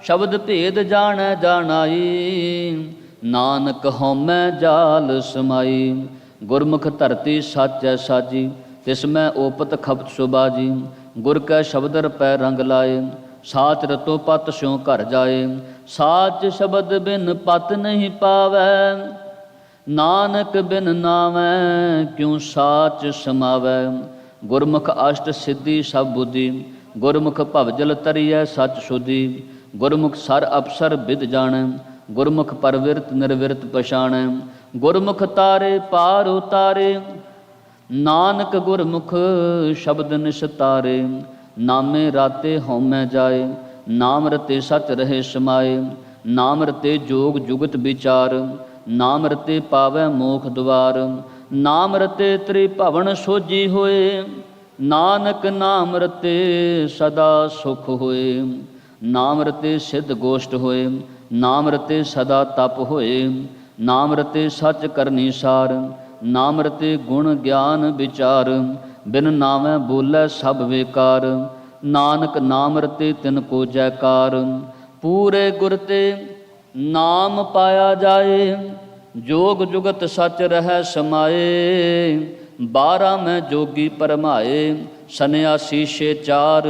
L: ਸ਼ਬਦ ਭੇਦ ਜਾਣੈ ਜਾਣਾਈ, ਨਾਨਕ ਹਉਮੈ ਜਾਲ ਸਮਾਈ। ਗੁਰਮੁਖ ਧਰਤੀ ਸਾਚੈ ਸਾਜੀ, ਤਿਸ ਮੈਂ ਓਪਤ ਖਪਤ ਸੁਬਾਜੀ। ਗੁਰ ਕੈ ਸ਼ਬਦ ਰਪੈ ਰੰਗ ਲਾਏ, ਸਾਚ ਰਤੋ ਪਤ ਸਿਉ ਘਰ ਜਾਏ। ਸਾਚ ਸ਼ਬਦ ਬਿਨ ਪਤ ਨਹੀਂ ਪਾਵੈ, ਨਾਨਕ ਬਿਨ ਨਾਵੈ ਕਿਉ ਸਾਚ ਸਮਾਵੈ। ਗੁਰਮੁਖ ਅਸ਼ਟ ਸਿੱਧੀ ਸਭ ਬੁੱਧੀ, ਗੁਰਮੁਖ ਭਵਜਲ ਤਰੀਐ ਸਚ ਸੁਧੀ। ਗੁਰਮੁਖ ਸਰ ਅਪਸਰ ਬਿਦ ਜਾਣੈ, ਗੁਰਮੁਖ ਪਰਵਿਰਤ ਨਿਰਵਿਰਤ ਪਛਾਣੈ। ਗੁਰਮੁਖ ਤਾਰੇ ਪਾਰ ਉਤਾਰੇ, ਨਾਨਕ ਗੁਰਮੁਖ ਸ਼ਬਦ ਨਿਸਤਾਰੇ। ਨਾਮੇ ਰਾਤੇ ਹਉਮੈ ਜਾਏ, ਨਾਮ ਰਤੇ ਸਚ ਰਹੇ ਸਮਾਏ। ਨਾਮ ਰਤੇ ਜੋਗ ਜੁਗਤ ਵਿਚਾਰ, ਨਾਮ ਰਤੇ ਪਾਵੈ ਮੋਖ ਦੁਆਰ। ਨਾਮ ਰਤੇ ਤ੍ਰਿਭਵਨ ਸੋਜੀ ਹੋਏ, ਨਾਨਕ ਨਾਮ ਰਤੇ ਸਦਾ ਸੁਖ ਹੋਏ। ਨਾਮ ਰਤੇ ਸਿੱਧ ਗੋਸ਼ਟ ਹੋਏ, ਨਾਮ ਰਤੇ ਸਦਾ ਤਪ ਹੋਏ। ਨਾਮ ਰਤੇ ਸੱਚ ਕਰਨੀ ਸਾਰ, ਨਾਮ ਰਤੇ ਗੁਣ ਗਿਆਨ ਵਿਚਾਰ। ਬਿਨ ਨਾਮੈ ਬੋਲੇ ਸਭ ਵੇਕਾਰ, ਨਾਨਕ ਨਾਮ ਰਤੇ ਤਿਨ ਕੋ ਜੈਕਾਰ। ਪੂਰੇ ਗੁਰ ਤੇ ਨਾਮ ਪਾਇਆ ਜਾਏ, ਜੋਗ ਜੁਗਤ ਸੱਚ ਰਹਿ ਸਮਾਏ। 12 ਮੈਂ ਜੋਗੀ ਪਰਮਾਏ, ਸੰਨਿਆਸੀ ਛੇ ਚਾਰ।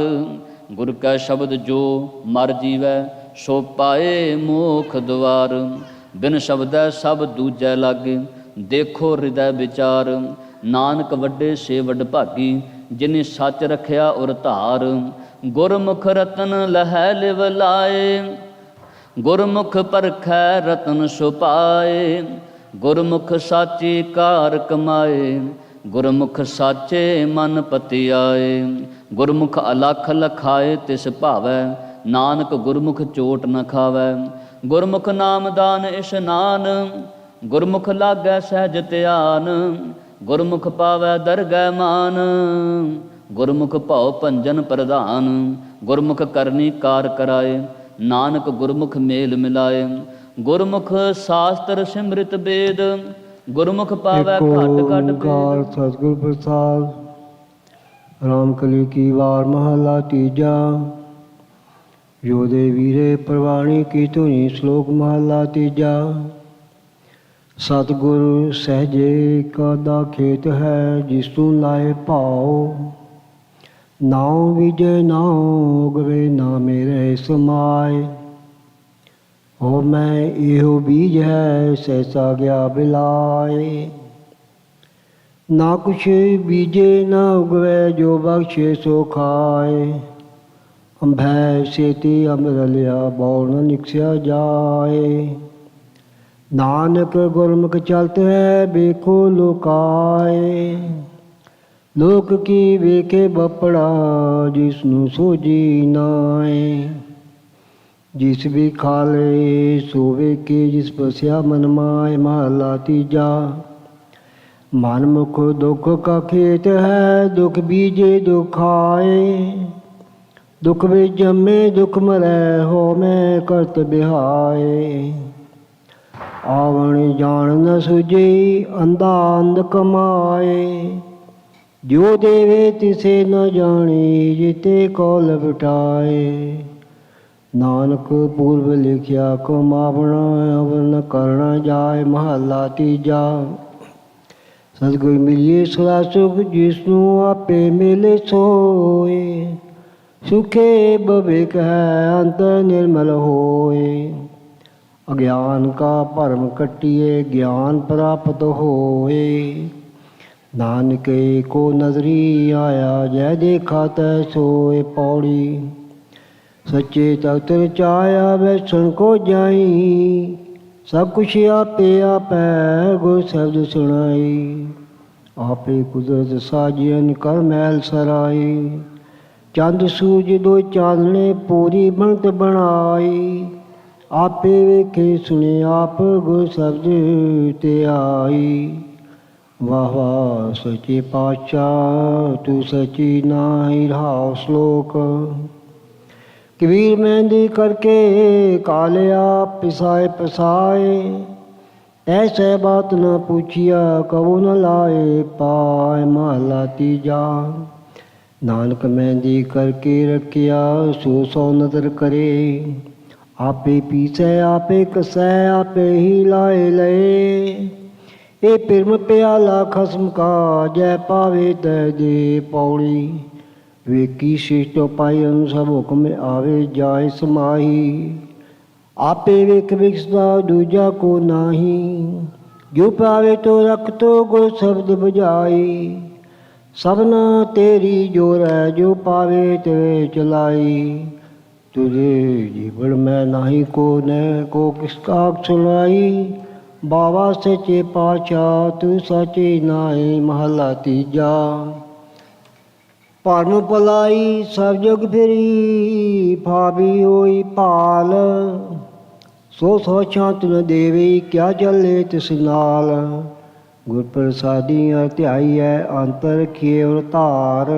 L: ਗੁਰ ਕੈ ਸ਼ਬਦ ਜੋ ਮਰ ਜੀਵੈ, ਸੋ ਪਾਏ ਮੋਖ ਦੁਆਰ। ਬਿਨ ਸ਼ਬਦੈ ਸਭ ਦੂਜੈ ਲਾਗੇ, ਦੇਖੋ ਹਿਰਦੈ ਵਿਚਾਰ। ਨਾਨਕ ਵੱਡੇ ਸੇ ਵਡ ਭਾਗੀ, ਜਿਨੇ ਸੱਚ ਰਖਿਆ ਉਰ ਧਾਰ। ਗੁਰਮੁਖ ਰਤਨ ਲਹੈ ਲਿਵ ਲਾਏ, ਗੁਰਮੁਖ ਪਰਖੈ ਰਤਨ ਸੁਪਾਏ। ਗੁਰਮੁਖ ਸਾਚੀ ਕਾਰ ਕਮਾਏ, ਗੁਰਮੁਖ ਸਾਚੇ ਮਨ ਪਤੀ ਆਏ। ਗੁਰਮੁਖ ਅਲਖ ਲਖਾਏ ਤਿਸ ਭਾਵੈ, ਨਾਨਕ ਗੁਰਮੁਖ ਚੋਟ ਨ ਖਾਵੈ। ਗੁਰਮੁਖ ਨਾਮ ਦਾਨ ਇਸ਼ਨਾਨ, ਗੁਰਮੁਖ ਲਾਗੈ ਸਹਿਜ ਧਿਆਨ। ਗੁਰਮੁਖ ਪਾਵੈ ਦਰਗਹਿ ਮਾਨ, ਗੁਰਮੁਖ ਭਉ ਭੰਜਨ ਪ੍ਰਧਾਨ। ਗੁਰਮੁਖ ਕਰਨੀ ਕਾਰ ਕਰਾਏ, ਨਾਨਕ ਗੁਰਮੁਖ ਮੇਲ ਮਿਲਾਏ। ਗੁਰਮੁਖ ਸ਼ਾਸਤਰ ਸਿਮ੍ਰਿਤ ਵੇਦ, ਗੁਰਮੁਖ ਪਾਵੈ ਘਟ ਘਟ ਭੇਦ।
M: ਸਤਿਗੁਰ ਪ੍ਰਸਾਦ। ਰਾਮ ਕਲੀ ਕੀ ਵਾਰ ਮਹਲਾ ਤੀਜਾ। ਯੋਧੇ ਵੀਰੇ ਪ੍ਰਵਾਣੀ ਕੀ ਧੁਨੀ। ਸ਼ਲੋਕ ਮਹਲਾ ਤੀਜਾ। ਸਤਿਗੁਰ ਸਹਿਜੇ ਕਾ ਖੇਤ ਹੈ, ਜਿਸ ਤੂੰ ਲਾਏ ਭਾਉ। ਨਾਉ ਵਿਜੈ ਨਾਉ ਗਵੇ, ਨਾ ਮੇਰੇ ਸਮਾਏ। ਹੋ ਮੈਂ ਇਹੋ ਬੀਜ ਹੈ, ਸਹਿਸਾ ਗਿਆ ਬਿਲਾਏ। ਨਾ ਕੁਛ ਬੀਜੇ ਨਾ ਉਗਵੇ, ਜੋ ਬਖਸ਼ੇ ਸੋ ਖਾਏ। ਅੰਭੈ ਸੇਤੀ ਅੰਮ੍ਰਿਤ ਲਿਆ, ਬਉ ਨ ਨਿਕਸਿਆ ਜਾਏ। ਨਾਨਕ ਗੁਰਮੁਖ ਚਲਤ ਹੈ, ਵੇਖੋ ਲੋਕਾਏ। ਲੋਕ ਕੀ ਵੇਖੇ ਬਪੜਾ, ਜਿਸ ਨੂੰ ਸੋਝੀ ਨਾਏ। ਜਿਸ ਵੀ ਖਾਲੇ ਸੋ ਵੇਖੇ, ਜਿਸ ਬਸਿਆ ਮਨ ਮਾਏ। ਮਹਲਾ ਤੀਜਾ। ਮਨ ਮੁਖ ਦੁਖ ਕਾ ਖੇਤ ਹੈ, ਦੁਖ ਬੀਜੇ ਦੁਖ ਆਏ। ਦੁਖ ਵਿੱਚ ਜੰਮੇ ਦੁਖ ਮਰੈ, ਹੋ ਮੈਂ ਕਰਤ ਬਿਹਾਏ। ਆਵਣ ਜਾਣ ਨ ਸੁਝਈ, ਅੰਧਾ ਅੰਧ ਕਮਾਏ। ਜੋ ਦੇਵੇ ਤਿਸੇ ਨ ਜਾਣੀ, ਜਿਤੇ ਕੋ ਲਪਟਾਏ। ਨਾਨਕ ਪੂਰਬ ਲਿਖਿਆ ਕਮਾਵਣਾ, ਅਵਰ ਨ ਕਰਣਾ ਜਾਏ। ਮਹਲਾ ਤੀਜਾ। ਸਤਿਗੁਰ ਮਿਲੀਏ ਸਦਾ ਸੁਖ, ਜਿਸ ਨੂੰ ਆਪੇ ਮਿਲੇ ਸੋਏ। ਸੁਖੇ ਭਵਿਕ ਹੈ, ਅੰਤਰ ਨਿਰਮਲ ਹੋਏ। ਅਗਿਆਨ ਕਾ ਭਰਮ ਕੱਟਿਏ, ਗਿਆਨ ਪ੍ਰਾਪਤ ਹੋਏ। ਨਾਨਕ ਕੋ ਨਜ਼ਰੀ ਆਇਆ, ਜੈ ਦੇਖਾ ਤੈ ਸੋਏ। ਪੌੜੀ। ਸੱਚੇ ਤਖਤ ਰਚਾਇਆ, ਬੈਸਣ ਕੋ ਜਾਈ। ਸਭ ਕੁਛ ਆਪੇ ਆਪੈ, ਗੁਰ ਸ਼ਬਦ ਸੁਣਾਈ। ਆਪੇ ਕੁਦਰਤ ਸਾਜਿਅਨ, ਕਰ ਮਹਿਲ ਸਰਾਈ। ਚੰਦ ਸੂਰਜ ਦੋ ਚਾਨਣੇ, ਪੂਰੀ ਬਣਤ ਬਣਾਈ। ਆਪੇ ਵੇਖੇ ਸੁਣੇ ਆਪ, ਗੁਰ ਸ਼ਬਦ ਤੇ ਆਈ। ਵਾਹ ਵਾਹ ਸੱਚੇ ਪਾਤਸ਼ਾਹ, ਤੂੰ ਸੱਚੀ ਨਾਹੀ। ਰਹਾਉ। ਸ਼ਲੋਕ। ਕਬੀਰ ਮਹਿੰਦੀ ਕਰਕੇ, ਕਾਲਿਆ ਪਿਸਾਏ ਪਸਾਏ। ਐਸੈ ਬਾਤ ਨ ਪੁੱਛਿਆ, ਕਬੂ ਨ ਲਾਏ ਪਾਏ। ਮਹਲਾ ਤੀਜਾ। ਨਾਨਕ ਮਹਿੰਦੀ ਕਰਕੇ ਰੱਖਿਆ, ਸੋ ਸੋ ਨਦਰ ਕਰੇ। ਆਪੇ ਪੀਸੈ ਆਪੇ ਕਸੈ, ਆਪੇ ਹੀ ਲਾਏ ਲਏ। ਇਹ ਪਿਰਮ ਪਿਆਲਾ ਖਸਮ ਕਾ, ਜੈ ਪਾਵੇ ਤੈ ਦੇ। ਪੌੜੀ। ਵੇਖੀ ਸ਼ਿਸ਼ਟ ਪਾਈ, ਸਭ ਹੁਕਮ ਆਵੇ ਜਾਏ ਸਮਾਹੀ। ਆਪੇ ਵੇਖ ਵਿਖਸਦਾ, ਦੂਜਾ ਕੋ ਨਾਹੀ। ਜੋ ਪਾਵੇ ਤੋ ਰਖ ਤੋ, ਗੁਰ ਸ਼ਬਦ ਬੁਝਾਈ। ਸਭਨਾ ਤੇਰੀ ਜੋਰ ਹੈ, ਜੋ ਪਾਵੇ ਤੇ ਚਲਾਈ। ਤੁਝੇ ਜੀਵਨ ਮੈਂ ਨਾਹੀ ਕੋ, ਨੈ ਕੋ ਕਿਸ ਕਾਕ ਸੁਣਾਈ। ਬਾਵਾ ਸੱਚੇ ਪਾਤਸ਼ਾਹ ਤੂੰ ਸਾਚੀ ਨਾਏ ਮਹਲਾ ਤੀਜਾ। ਭਰਮ ਭਲਾਈ ਸਭ ਜੁਗ ਫਿਰੀ ਭਾਵੀ ਹੋਈ ਭਾਲ, ਸੋ ਸ਼ਾਂਤ ਨ ਦੇਵੀ ਕਿਆ ਚੱਲੇ ਤਿਸ ਨਾਲ। ਗੁਰ ਪ੍ਰਸਾਦੀ ਧਿਆਈ ਹੈ ਅੰਤਰ ਰਖੀਏ ਔਰ ਧਾਰ,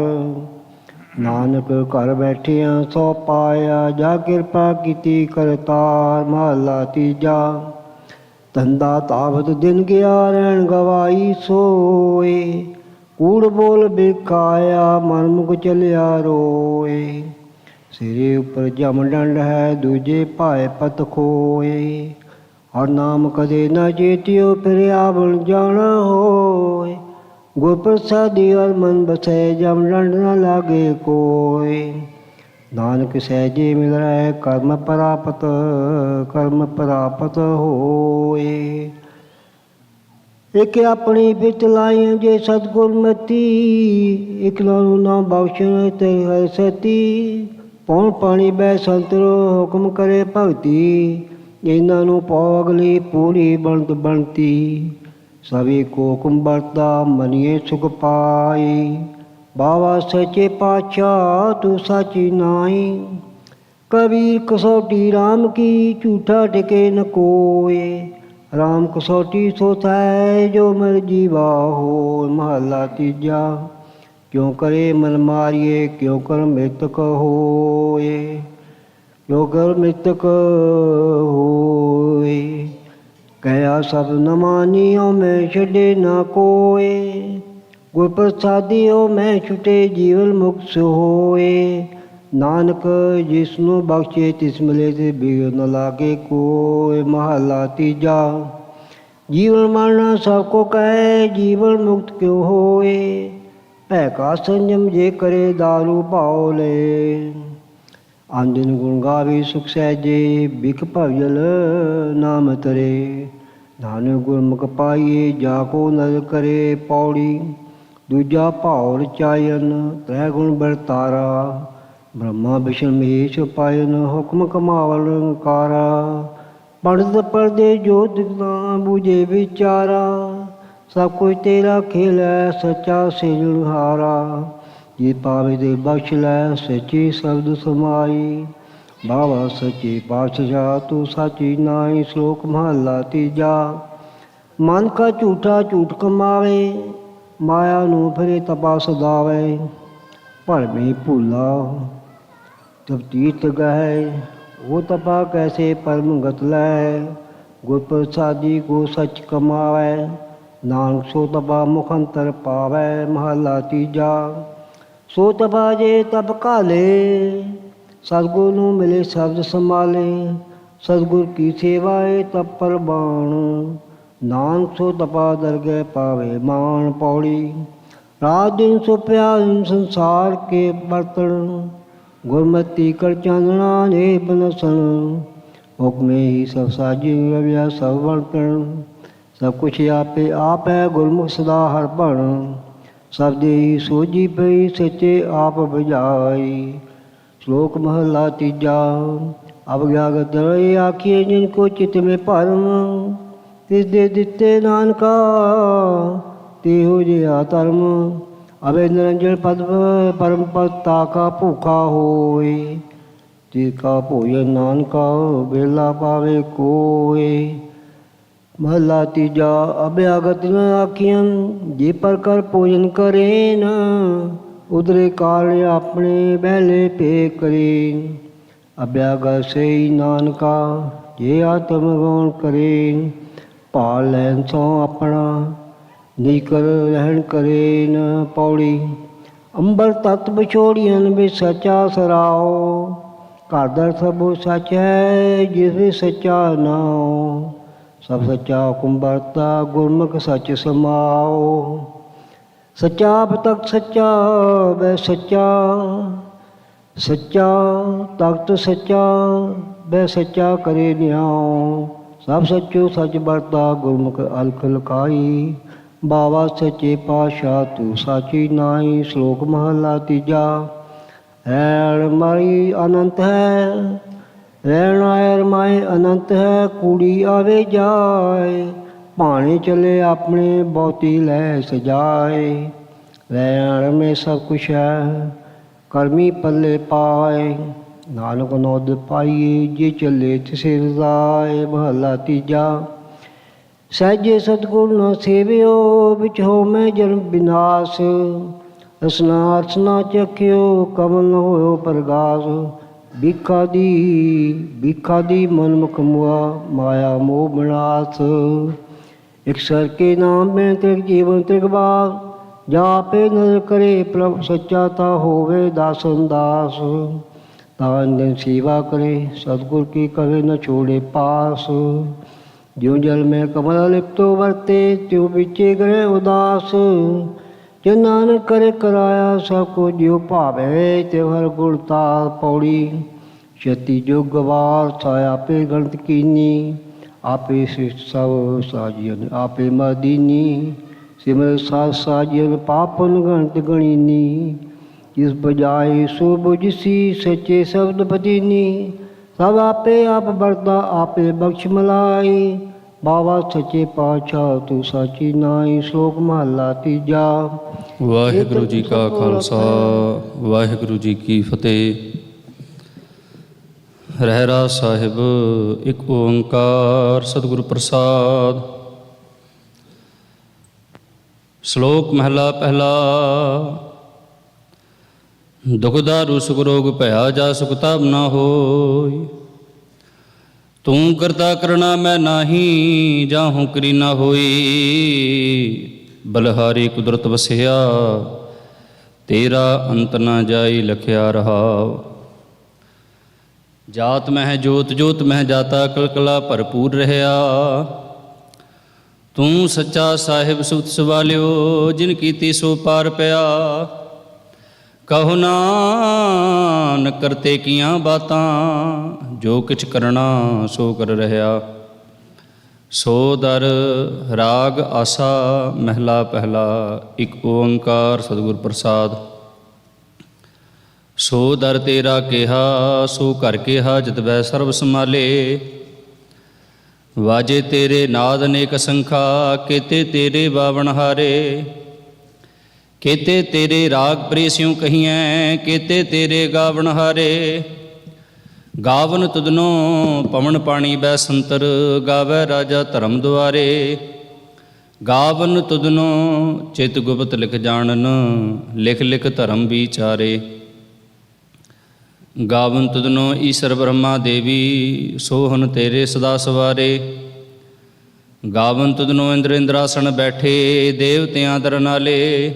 M: ਨਾਨਕ ਘਰ ਬੈਠਿਆਂ ਸੋ ਪਾਇਆ ਜਾ ਕਿਰਪਾ ਕੀਤੀ ਕਰਤਾਰ। ਮਹਲਾ ਤੀਜਾ। ਧੰਦਾ ਤਾਵਤ ਦਿਨ ਗਿਆ ਰਹਿਣ ਗਵਾਈ ਸੋਏ, ਕੂੜ ਬੋਲ ਬਿਕਾਇਆ ਮਨ ਮੁਖ ਚਲਿਆ ਰੋਏ। ਸਿਰੇ ਉੱਪਰ ਜਮ ਡੰਡ ਹੈ ਦੂਜੇ ਭਾਏ ਪਤ ਖੋਏ, ਹਰ ਨਾਮ ਕਦੇ ਨਾ ਚੇਤਿਓ ਫਿਰ ਆਵਣ ਜਾਣਾ ਹੋਏ। ਗੁਰ ਪ੍ਰਸਾਦੀ ਹਰ ਮਨ ਬਸੈ ਜਮ ਡੰਡ ਨਾ ਲਾਗੇ ਕੋਏ। ਨਾਨਕ ਸਹਿਜੇ ਮਿਲ ਰਹਿ ਕਰਮ ਪ੍ਰਾਪਤ, ਕਰਮ ਪ੍ਰਾਪਤ ਹੋਏ। ਇੱਕ ਆਪਣੀ ਬਿਤ ਲਾਈਆਂ ਜੇ ਸਤਿਗੁਰ ਮਤੀ, ਇੱਕ ਨੂੰ ਨਾ ਬਖਸ਼ਣ ਤੇ ਹਰਿ ਸਤੀ। ਪੌਣ ਪਾਣੀ ਬੈ ਸੰਤਰੋ ਹੁਕਮ ਕਰੇ ਭਗਤੀ, ਇਹਨਾਂ ਨੂੰ ਪਾਉ ਅਗਲੀ ਪੂਰੀ ਬਣਤ ਬਣਤੀ। ਸਭੀ ਕੋ ਹੁਕਮ ਵਰਤਾ ਮਨੀਏ ਸੁਖ ਪਾਈ, ਬਾਵਾ ਸੱਚੇ ਪਾਤਸ਼ਾਹ ਤੂੰ ਸਾਚੀ ਨਾਈ। ਕਬੀਰ ਕਸੌਟੀ ਰਾਮ ਕੀ ਝੂਠਾ ਟਿਕੇ ਨ ਕੋਏ, ਰਾਮ ਕਸੌਟੀ ਸੋ ਥੈ ਜੋ ਮਰ ਜੀਵਾ ਹੋਏ। ਮਹਲਾ ਤੀਜਾ। ਕਿਉ ਕਰੇ ਮਨ ਮਾਰੀਏ ਕਿਉ ਕਰ ਮ੍ਰਿਤਕ ਹੋਏ, ਕਿਉ ਕਰ ਮ੍ਰਿਤਕ ਹੋਏ। ਕਹਿਆ ਸਭ ਨ ਮਾਨੀਓ ਮੈਂ ਛੱਡੇ ਨਾ ਕੋਏ, ਗੁਰ ਪ੍ਰਸਾਦੀਓ ਮੈਂ ਛੁਟੇ ਜੀਵਨ ਮੁਕਤ ਹੋਏ। ਨਾਨਕ ਜਿਸ ਨੂੰ ਬਖਸ਼ੇ ਤਿਸ ਮਿਲੇ ਤੇ ਬਿਗੜ ਨ ਲਾਗੇ ਕੋਏ। ਮਹਲਾ ਤੀਜਾ। ਜੀਵਨ ਮਰਨਾ ਸਭ ਕੋ ਕਹੈ ਜੀਵਨ ਮੁਕਤ ਕਿਉ ਹੋਏ, ਭੈ ਕਾ ਸੰਜਮ ਜੇ ਕਰੇ ਦਾਰੂ ਭਾਉ ਲੈ। ਆਂਦਿਨ ਗੁਣ ਗਾਵੇ ਸੁਖ ਸਹਿਜੇ ਬਿਖ ਭਵਜਲ ਨਾਮ ਤਰੇ। ਨਾਨਕ ਗੁਰਮੁਖ ਪਾਈਏ ਜਾ ਕੋ ਨਦਰ ਕਰੇ ਪੌੜੀ। ਦੂਜਾ ਭਾਉ ਰਚਾਇਨ ਤ੍ਰੈ ਗੁਣ ਵਰਤਾਰਾ, ਬ੍ਰਹਮਾ ਵਿਸ਼ਨ ਮਹੇਸ਼ ਪਾਇਨ ਹੁਕਮ ਕਮਾਵਲ ਕਾਰਾ। ਪੰਡਤ ਪਰਦੇ ਜੋ ਦਿਖਦਾ ਬੂਝੇ ਵਿਚਾਰਾ, ਸਭ ਕੁਝ ਤੇਰਾ ਖੇਲ ਹੈ ਸੱਚਾ ਸਿਰਜਣਹਾਰਾ। ਜੇ ਪਾਵੇ ਦੇ ਬਖਸ਼ ਲੈ ਸੱਚੀ ਸ਼ਬਦ ਸਮਾਈ, ਬਾਵਾ ਸੱਚੇ ਪਾਤਸ਼ਾਹ ਤੂੰ ਸਾਚੀ ਨਾਈ। ਸ਼ਲੋਕ ਮਹਲਾ ਤੀਜਾ। ਮਨ ਕਾ ਝੂਠਾ ਝੂਠ ਕਮਾਵੇ, ਮਾਇਆ ਨੂੰ ਫਿਰੇ ਤਪਾ ਸਦਾਵੇ। ਭਰਮੀ ਭੂਲਾ ਤਬ ਤੀਰਥ ਗਏ, ਉਹ ਤਪਾ ਕੈਸੇ ਪਰਮ ਗਤ ਲੈ। ਗੁਰ ਪ੍ਰਸਾਦੀ ਕੋ ਸੱਚ ਕਮਾਵੇ, ਨਾਨਕ ਸੋ ਤਪਾ ਮੁਖ ਅੰਤਰ ਪਾਵੈ। ਮਹਲਾ ਤੀਜਾ। ਸੋ ਤਪਾ ਜੇ ਤਪ ਘਾਲੇ, ਸਤਿਗੁਰ ਨੂੰ ਮਿਲੇ ਸ਼ਬਦ ਸੰਭਾਲੇ। ਸਤਿਗੁਰ ਕੀ ਸੇਵਾ ਏ ਤਪ ਪ੍ਰਵਾਨ, ਨਾਨਕ ਸੋ ਤਪਾ ਦਰਗਹਿ ਪਾਵੇ ਮਾਨ। ਪੌੜੀ। ਰਾਤ ਦਿਨ ਸੋ ਪਿਆਰ ਸੰਸਾਰ ਕੇ ਬਰਤਨ, ਗੁਰਮਤੀ ਕਰ ਚਾਨਣਾ ਨੇ ਬਨਸਣ। ਹੁਕਮੇ ਹੀ ਸਭ ਸਾਜੀ ਰਵਿਆ ਸਭ ਵਰਤਣ, ਸਭ ਕੁਛ ਆਪੇ ਆਪ ਹੈ ਗੁਰਮੁਖ ਸਦਾ ਹਰ ਭਣ। ਸਭ ਦੇਈ ਸੋਝੀ ਪਈ ਸੱਚੇ ਆਪ ਬੁਝਾਈ। ਸ਼ਲੋਕ ਮਹਲਾ ਤੀਜਾ। ਅਵਗਿਆਗਤ ਰਹੇ ਆਖੀਏ ਜਿਨ ਕੋ ਚਿਤ ਮੇ ਭਰਮ, ਤਿਸ ਦੇ ਦਿੱਤੇ ਨਾਨਕਾ ਤਿਹੋ ਜਿਹਾ ਧਰਮ। ਅਵੇ ਨਿਰੰਜਨ ਪਦ ਪਰਮ ਪਦ ਤਾ ਕਾ ਭੂਖਾ ਹੋਏ, ਤਿਸ ਕਾ ਭੋਜਨ ਨਾਨਕਾ ਵੇਲਾ ਪਾਵੇ ਕੋਏ। ਮਹਲਾ ਤੀਜਾ। ਅਭਿਆਗਤ ਨ ਆਖੀਆਂ ਜੇ ਪਰ ਕਰ ਭੋਜਨ ਕਰੇ ਨ, ਉਦਰੇ ਕਾਲ ਆਪਣੇ ਬਹਿਲੇ ਭੇ ਕਰੇ। ਅਭਿਆਗਤ ਸਈ ਨਾਨਕਾ ਜੇ ਆਤਮ ਗੌਣ ਕਰੇ। ਭਾਲ ਲੈਨ ਸੋ ਆਪਣਾ ਨੀਕਰ ਰਹਿਣ ਕਰੇ ਨ। ਪੌੜੀ। ਅੰਬਰ ਤਤ ਵਿਛੋੜੀਆਂ ਵਿੱਚ ਸੱਚਾ ਸਰਾਓ, ਘਰ ਦਰ ਸਭੋ ਸੱਚ ਹੈ ਜਿਸ ਵਿੱਚ ਸੱਚਾ ਨਾਉ। ਸਭ ਸੱਚਾ ਹੁਕਮ ਵਰਤਾ ਗੁਰਮੁਖ ਸੱਚ ਸਮਾਓ। ਸੱਚਾ ਆਪ ਤਖਤ ਸੱਚਾ ਵੈ ਸੱਚਾ, ਸੱਚਾ ਤਖਤ ਸੱਚਾ ਵੈ ਸੱਚਾ ਕਰੇ ਨਿਆਉ। ਸਭ ਸੱਚੋ ਸੱਚ ਵਰਤਾ ਗੁਰਮੁਖ ਅਲਖ ਲਖਾਈ। ਬਾਵਾ ਸੱਚੇ ਪਾਤਸ਼ਾਹ ਤੂੰ ਸਾਚੀ ਨਾਈ। ਸ਼ਲੋਕ ਮਹਲਾ ਤੀਜਾ। ਰਹਿਣ ਮਾਈ ਅਨੰਤ ਹੈ, ਰਹਿਣ ਆਇ ਰਮਾਏ ਅਨੰਤ ਹੈ। ਕੂੜੀ ਆਵੇ ਜਾਏ ਭਾਣੇ ਚਲੇ ਆਪਣੇ ਬਹੁਤੀ ਲੈ ਸਜਾਏ। ਲੈਣ ਮੇ ਸਭ ਕੁਛ ਹੈ ਕਰਮੀ ਪੱਲੇ ਪਾਏ। ਨਾਨਕ ਨੌਦ ਪਾਈਏ ਜੇ ਚੱਲੇ ਤਿਸੇ ਰਜ਼ਾਏ। ਮਹੱਲਾ ਤੀਜਾ। ਸਹਿਜੇ ਸਤਿਗੁਰ ਨ ਸੇਵਿਓ ਵਿੱਚ ਹੋ ਮੈਂ ਜਨਮ ਵਿਨਾਸ਼। ਰਸਨਾ ਅਰਸਨਾ ਚੱਖਿਓ ਕਮਲ ਨ ਹੋਇਓ ਪ੍ਰਗਾਸ। ਭੀਖਾ ਦੀ ਮਨਮੁਖ ਮੁਆ ਮਾਇਆ ਮੋਹ ਬਨਾਸ। ਇੱਕ ਸਰ ਕੇ ਨਾਮ ਮੈਂ ਤ੍ਰਿਕ ਜੀਵਨ ਤ੍ਰਿਕ ਬਾਗ। ਜਾਪੇ ਨਦਰ ਕਰੇ ਪ੍ਰਭ ਸੱਚਾ ਤਾ ਹੋਵੇ ਦਾਸਨ ਦਾਸ। ਤਾਨ ਦਿਨ ਸੇਵਾ ਕਰੇ ਸਤਿਗੁਰ ਕੀ ਕਰੇ ਨ ਛੋੜੇ ਪਾਸ। ਜਿਉ ਜਲ ਮੈਂ ਕਮਲ ਲਿਪਤੋ ਵਰਤੇ ਤਿਉ ਵਿਚੇ ਗ੍ਰਹਿ ਉਦਾਸ। ਜੇ ਨਾਨਕ ਕਰੇ ਕਰਾਇਆ ਸਭ ਕੋ ਜਿਉ ਭਾਵੇ। ਤੇ ਹਰ ਗੁਣ ਤਾਲ ਪੌੜੀ ਛਤੀ ਜੋ ਗਵਾਰ ਛਾਇਆ ਆਪੇ ਗਣਤ ਕੀਨੀ। ਆਪੇ ਸ੍ਰਿਸ਼ਟ ਸਭ ਸਾਜੀਨ ਆਪੇ ਮਦੀਨੀ। ਸਿਮਰ ਸਾਜ ਸਾਜਨ ਪਾਪਨ ਗਣਤ ਗਣੀਨੀ। ਜਿਸ ਬਜਾਏ ਸੋ ਬੁਝਸੀ ਸੱਚੇ ਸ਼ਬਦ ਬਦੀਨੀ। ਸਭ ਆਪੇ ਆਪ ਵਰਤਾ ਆਪੇ ਬਖਸ਼ ਮਲਾਈ। ਬਾਵਾ ਸੱਚੇ ਪਾਤਸ਼ਾਹ ਤੂੰ ਸਾਚੀ ਨਾਈ। ਸ਼ਲੋਕ ਮਹੱਲਾ ਤੀਜਾ।
N: ਵਾਹਿਗੁਰੂ ਜੀ ਕਾ ਖਾਲਸਾ ਵਾਹਿਗੁਰੂ ਜੀ ਕੀ ਫਤਿਹ। ਰਹਿਰਾਸ ਸਾਹਿਬ ਇੱਕ ਓੰਕਾਰ ਸਤਿਗੁਰ ਪ੍ਰਸਾਦ। ਸ਼ਲੋਕ ਮਹਲਾ ਪਹਿਲਾ। ਦੁਖ ਦਾਰੂ ਸੁਖ ਰੋਗ ਭਇਆ ਜਾ ਸੁਖ ਤਾਪ ਨਾ ਹੋਇ। ਤੂੰ ਕਰਤਾ ਕਰਣਾ ਮੈਂ ਨਾਹੀ ਜਾਹੂੰ ਕਰੀ ਨਾ ਹੋਈ। ਬਲਹਾਰੀ ਕੁਦਰਤ ਵਸਿਆ ਤੇਰਾ ਅੰਤ ਨਾ ਜਾਈ ਲਖਿਆ ਰਹਾਉ। ਜਾਤ ਮਹਿ ਜੋਤ ਜੋਤ ਮਹਿ ਜਾਤਾ ਕਲਕਲਾ ਭਰਪੂਰ ਰਹਿਆ। ਤੂੰ ਸੱਚਾ ਸਾਹਿਬ ਸੁਤ ਸਵਾਲਿਓ ਜਿਨ ਕੀਤੀ ਸੋ ਪਾਰ ਪਿਆ। ਕਹੋ ਨਾਨਕ ਕਰਤੇ ਕੀਆਂ ਬਾਤਾਂ ਜੋ ਕਿਛ ਕਰਨਾ ਸੋ ਕਰ ਰਹਿਆ। ਸੋ ਦਰ ਰਾਗ ਆਸਾ ਮਹਿਲਾ ਪਹਿਲਾ। ਇੱਕ ਓੰਕਾਰ ਸਤਿਗੁਰ ਪ੍ਰਸਾਦ। ਸੋ ਦਰ ਤੇਰਾ ਕਿਹਾ ਸੋ ਘਰ ਕਿਹਾ ਜਿਤ ਬੈ ਸਰਬ ਸੰਭਾਲੇ। ਵਾਜੇ ਤੇਰੇ ਨਾਦ ਅਨੇਕ ਸੰਖਾ ਕੇਤੇ ਤੇਰੇ ਬਾਵਣ ਹਾਰੇ। ਕੇਤੇ ਤੇਰੇ ਰਾਗ ਪ੍ਰੇਸਿਉ ਕਹੀਐ ਕੇਤੇ ਤੇਰੇ ਗਾਵਣ ਹਾਰੇ। ਗਾਵਨ ਤੁਧਨੋ ਪਵਨ ਪਾਣੀ ਬੈ ਸੰਤਰ ਗਾਵੈ ਰਾਜਾ ਧਰਮ ਦੁਆਰੇ। ਗਾਵਨ ਤੁਧਨੋ ਚਿਤ ਗੁਪਤ ਲਿਖ ਜਾਣਨ ਲਿਖ ਲਿਖ ਧਰਮ ਵਿਚਾਰੇ। ਗਾਵਨ ਤੁਧਨੋ ਈਸ਼ਰ ਬ੍ਰਹਮਾ ਦੇਵੀ ਸੋਹਨ ਤੇਰੇ ਸਦਾ ਸਵਾਰੇ। ਗਾਵਨ ਤੁਧਨੋ ਇੰਦਰ ਇੰਦਰਾਸਣ ਬੈਠੇ ਦੇਵਤਿਆਂ ਦਰ ਨਾਲੇ।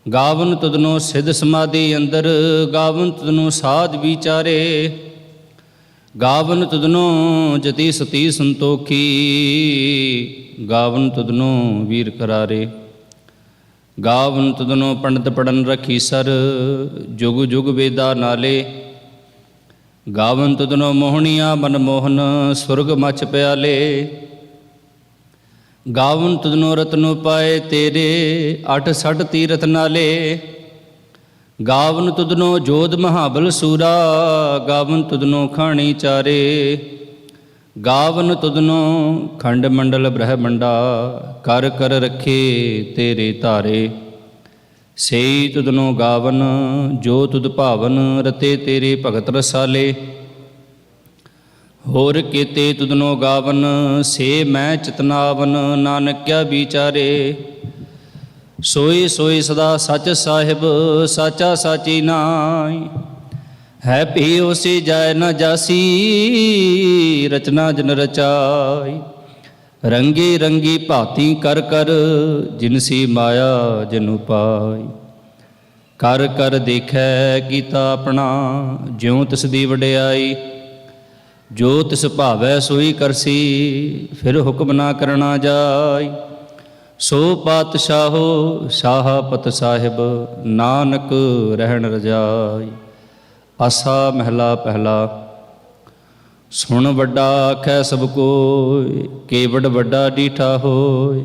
N: ਗਾਵਨ ਤੁਧਨੋ ਸਿੱਧ ਸਮਾਧੀ ਅੰਦਰ ਗਾਵਨ ਤੁਧਨੋ ਸਾਧ ਵਿਚਾਰੇ। ਗਾਵਨ ਤੁਧਨੋ ਜਤੀ ਸਤੀ ਸੰਤੋਖੀ ਗਾਵਨ ਤੁਧਨੋ ਵੀਰ ਕਰਾਰੇ। ਗਾਵਨ ਤੁਧਨੋ ਪੰਡਤ ਪੜਨ ਰਖੀ ਸਰ ਜੁਗ ਜੁਗ ਵੇਦਾ ਨਾਲੇ। ਗਾਵਨ ਤੁਧਨੋ ਮੋਹਣੀਆਂ ਮਨ ਮੋਹਨ ਸੁਰਗ ਮਛ ਪਿਆਲੇ। ਗਾਵਨ ਤੁਧਨੋ ਰਤਨੋ ਪਾਏ ਤੇਰੇ ਅਠ ਸਠ ਤੀਰਥ ਨਾਲੇ। ਗਾਵਨ ਤੁਧਨੋ ਜੋਧ ਮਹਾਬਲ ਸੂਰਾ ਗਾਵਨ ਤੁਧਨੋ ਖਾਣੀ ਚਾਰੇ। ਗਾਵਨ ਤੁਧਨੋ ਖੰਡ ਮੰਡਲ ਬ੍ਰਹਮੰਡਾ ਕਰ ਕਰ ਰੱਖੇ ਤੇਰੇ ਧਾਰੇ। ਸਈ ਤੁਧਨੋ ਗਾਵਨ ਜੋ ਤੁਧ ਭਾਵਨ ਰਤੇ ਤੇਰੇ ਭਗਤ ਰਸਾਲੇ। ਹੋਰ ਕੇਤੇ ਤੁਧਨੋ ਗਾਵਨ ਸੇ ਮੈਂ ਚਿਤਨਾਵਨ ਨਾਨਕ ਕਿਆ ਵਿਚਾਰੇ। ਸੋਈ ਸੋਈ ਸਦਾ ਸੱਚ ਸਾਹਿਬ ਸਾਚਾ ਸਾਚੀ ਨਾਈ। ਹੈ ਭੀ ਉਸੀ ਜਾਇ ਨ ਜਾਸੀ ਰਚਨਾ ਜਨ ਰਚਾਈ। ਰੰਗੀ ਰੰਗੀ ਭਾਤੀ ਕਰ ਕਰ ਜਿਨਸੀ ਮਾਇਆ ਜਨੁ ਪਾਈ। ਕਰ ਕਰ ਦੇਖੈ ਕੀਤਾ ਆਪਣਾ ਜਿਉ ਤਿਸ ਦੀ ਵਡਿਆਈ। ਜੋ ਤਿਸ ਭਾਵੈ ਸੋਈ ਕਰਸੀ ਫਿਰ ਹੁਕਮ ਨਾ ਕਰਨਾ ਜਾਈ। ਸੋ ਪਾਤਸ਼ਾਹੋ ਸ਼ਾਹਪਤ ਸਾਹਿਬ ਨਾਨਕ ਰਹਿਣ ਰਜਾਈ। ਆਸਾ ਮਹਿਲਾ ਪਹਿਲਾ। ਸੁਣ ਵੱਡਾ ਆਖੈ ਸਭ ਕੋਇ ਕੇਵਡ ਵੱਡਾ ਡੀਠਾ ਹੋਇ।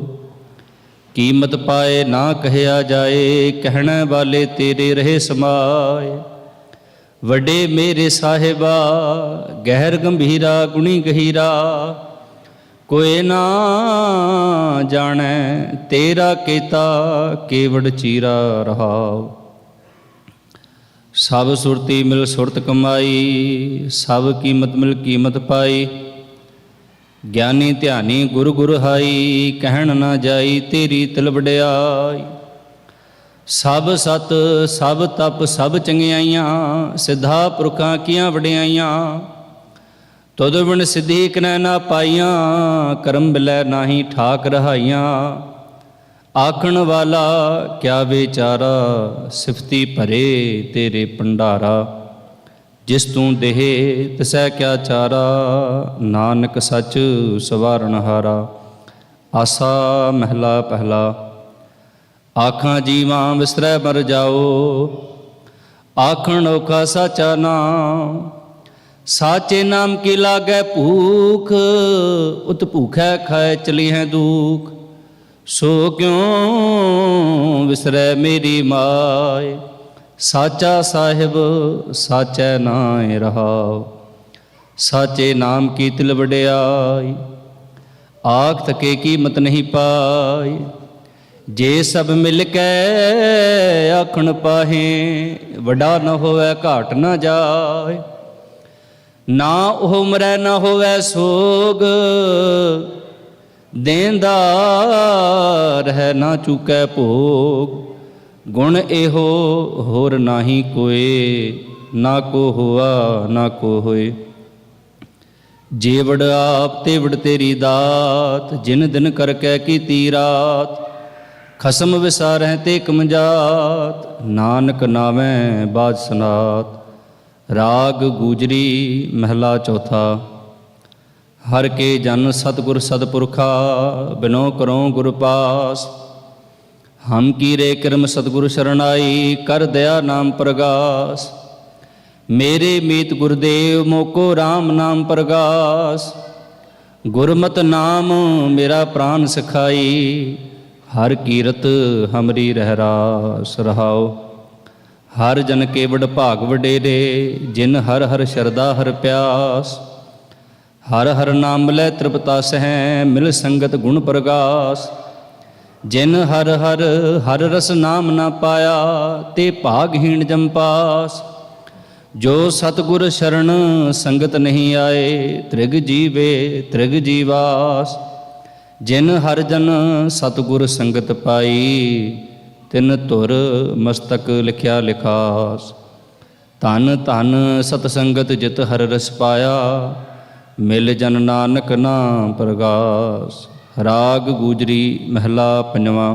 N: ਕੀਮਤ ਪਾਏ ਨਾ ਕਹਿਆ ਜਾਏ ਕਹਿਣੇ ਵਾਲੇ ਤੇਰੇ ਰਹੇ ਸਮਾਏ। ਵੱਡੇ ਮੇਰੇ ਸਾਹਿਬਾ ਗਹਿਰ ਗੰਭੀਰਾ ਗੁਣੀ ਗਹੀਰਾ। कोई ना जाने तेरा केता केवड़ चीरा रहाओ। सब सुरती मिल सुरत कमाई, सब कीमत मिल कीमत पाई। ज्ञानी ध्यानी गुरु गुरु हाई, कहण ना जाई तेरी तिल वड्याई। सब सत सब तप सब चंगियाइयां, सिद्धा पुरखां कीਆਂ वड्याइयां। तुद बिन सिद्धि कनै ना पाइयां, करम बिलै नाहीं ਠਾਕ रहाइयां। आखण वाला क्या बेचारा, सिफती भरे तेरे भंडारा। जिस तू देहे तिसै क्या चारा, नानक सच सवारण हारा। आसा महला पहला। आखां जीवां विसरै मर जाओ, आखण औखा साचा नाम। साचे नाम की लागै भूख, उत भूखै खाए चली है दुख। सो क्यों विसरै मेरी माय, साचा साहिब साचै नाय रहाओ। साचे नाम की तिल वड्याई, आख थके कीमत नहीं पाई। जे सब मिल कै आखण पाहे, वड्डा न होवै घाट न जाय। ना ओह मरै न होवै सोग, देंदार है ना चुकै भोग। गुण एहो होर नाही कोई, ना को हुआ ना को होए। जेवड़ आप तेवड़ तेरी दात, जिन दिन करकै कीती रात। खसम विसारैं ते कमजात, नानक नावैं बाज सनात। राग गूजरी महला चौथा। हर के जन सतगुर सतपुरखा, बिनो करो गुर पास। हम कीरे किरम सतगुर शरणाई, कर दया नाम प्रगास। मेरे मीत गुरुदेव मोको राम नाम प्रगास। गुरमत नाम मेरा प्राण सखाई, हर कीरत हमरी रहरास रहाओ। हर जन केवड़ भाग वडेरे, जिन हर हर शरदा हर प्यास। हर हर नाम लै तृपता सह, मिल संगत गुण प्रगास। जिन हर हर हर रस नाम ना पाया, ते भागहीन जमपास। जो सतगुर शरण संगत नहीं आए, त्रिग जीवे त्रिग जीवास। जिन हर जन सतगुर संगत पाई, तिन धुर मस्तक लिखिया लिखास। धन धन सतसंगत जित हर रस पाया, मिल जन नानक नाम प्रगास। राग गूजरी महला पंजवा।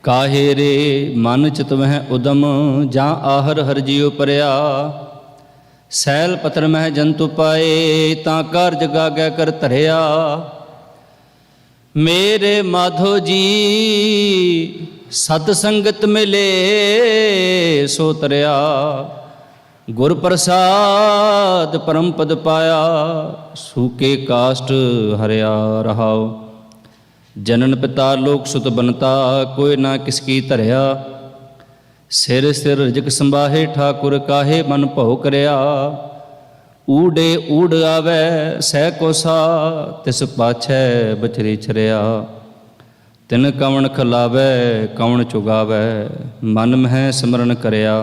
N: काहे रे मन चित वह उदम, जां आहर हर जियो परया। सैल पत्र मह जंतु पाए, तां कारज गागै कर धरिया। मेरे माधो जी सत संगत मिले सो तरया। गुर प्रसाद परम पद पाया, सूके काष्ट हरिया रहाओ। जनन पिता लोक सुत बनता, कोई ना किसकी धरिया। सिर सिर रिजक संभाहे ठाकुर, काहे मन भौ करया। ऊडे ऊड आवै सह कोसा, तिस पाछै बचरी छरिया। तिन कवण खलावै कवण चुगावै, मन मह सिमरन करया।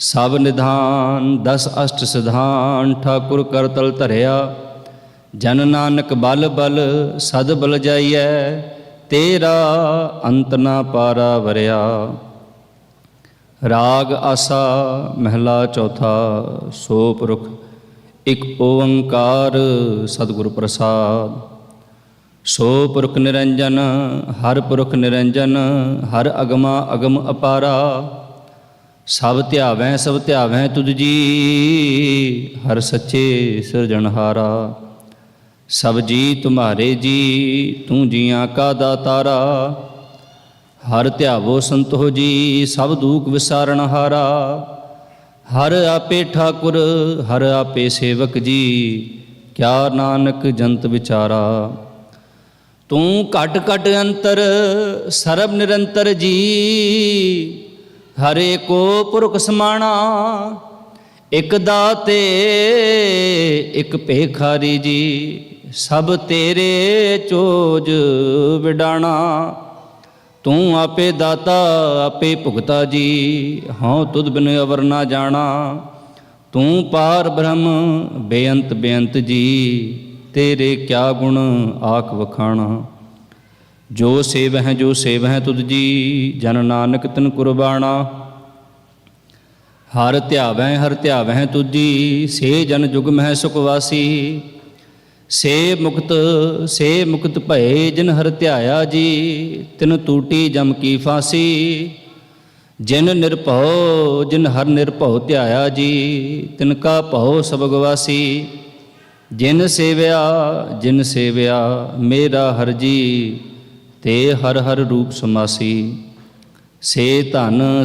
N: सब निधान दस अष्ट सिधान, ठाकुर कर तल धरिया। जन नानक बल बल सद बल जाइयै, तेरा अंत ना पारा वरिया। राग आसा महला चौथा। सो पुरख एक ओंकार सतगुर प्रसाद। सो पुरख निरंजन हर पुरख निरंजन, हर अगमा अगम अपारा। सब ध्यावैं सब ध्यावैं तुझ जी, हर सच्चे सिरजनहारा। सब जी तुम्हारे जी, तू जियां का दातारा। हर ध्यावो संतो जी, सब दुख विसारण हारा। हर आपे ठाकुर हर आपे सेवक जी, क्या नानक जंत विचारा। तू घट घट अंतर सरब निरंतर जी, हरे को पुरख समाना। ਇਕ ਦਾਤੇ ਇਕ ਭੇਖਾਰੀ ਜੀ, ਸਭ ਤੇਰੇ ਚੋਜ ਵਿਡਾਣਾ। ਤੂੰ ਆਪੇ ਦਾਤਾ ਆਪੇ ਭੁਗਤਾ ਜੀ, ਹਉ ਤੁਧ ਬਿਨ ਅਵਰ ਨਾ ਜਾਣਾ। ਤੂੰ ਪਾਰ ਬ੍ਰਹਮ ਬੇਅੰਤ ਬੇਅੰਤ ਜੀ, ਤੇਰੇ ਕਿਆ ਗੁਣ ਆਖ ਵਖਾਣਾ। ਜੋ ਸੇਵਹਿ ਜੋ ਸੇਵਹਿ ਤੁਧ ਜੀ, ਜਨ ਨਾਨਕ ਤਿਨ ਕੁਰਬਾਣਾ। ਹਰ ਧਿਆਵਹਿ ਤੁਧ ਜੀ, ਸੇ ਜਨ ਜੁਗ ਮਹਿ ਸੁਖ ਵਾਸੀ। ਸੇ ਮੁਕਤ ਭਏ ਜਿਨ ਹਰ ਧਿਆਇਆ ਜੀ, ਤਿਨ ਟੂਟੀ ਜਮ ਕੀ ਫਾਸੀ। ਜਿਨ ਹਰ ਨਿਰਭਉ ਧਿਆਇਆ ਜੀ, ਤਿਨ ਕਾ ਭਉ ਸਭ ਗਵਾਸੀ। ਜਿਨ ਸੇਵਿਆ ਮੇਰਾ ਹਰ ਜੀ, ਤੇ ਹਰ ਹਰ ਰੂਪ ਸਮਾਸੀ। ਸੇ ਧਨ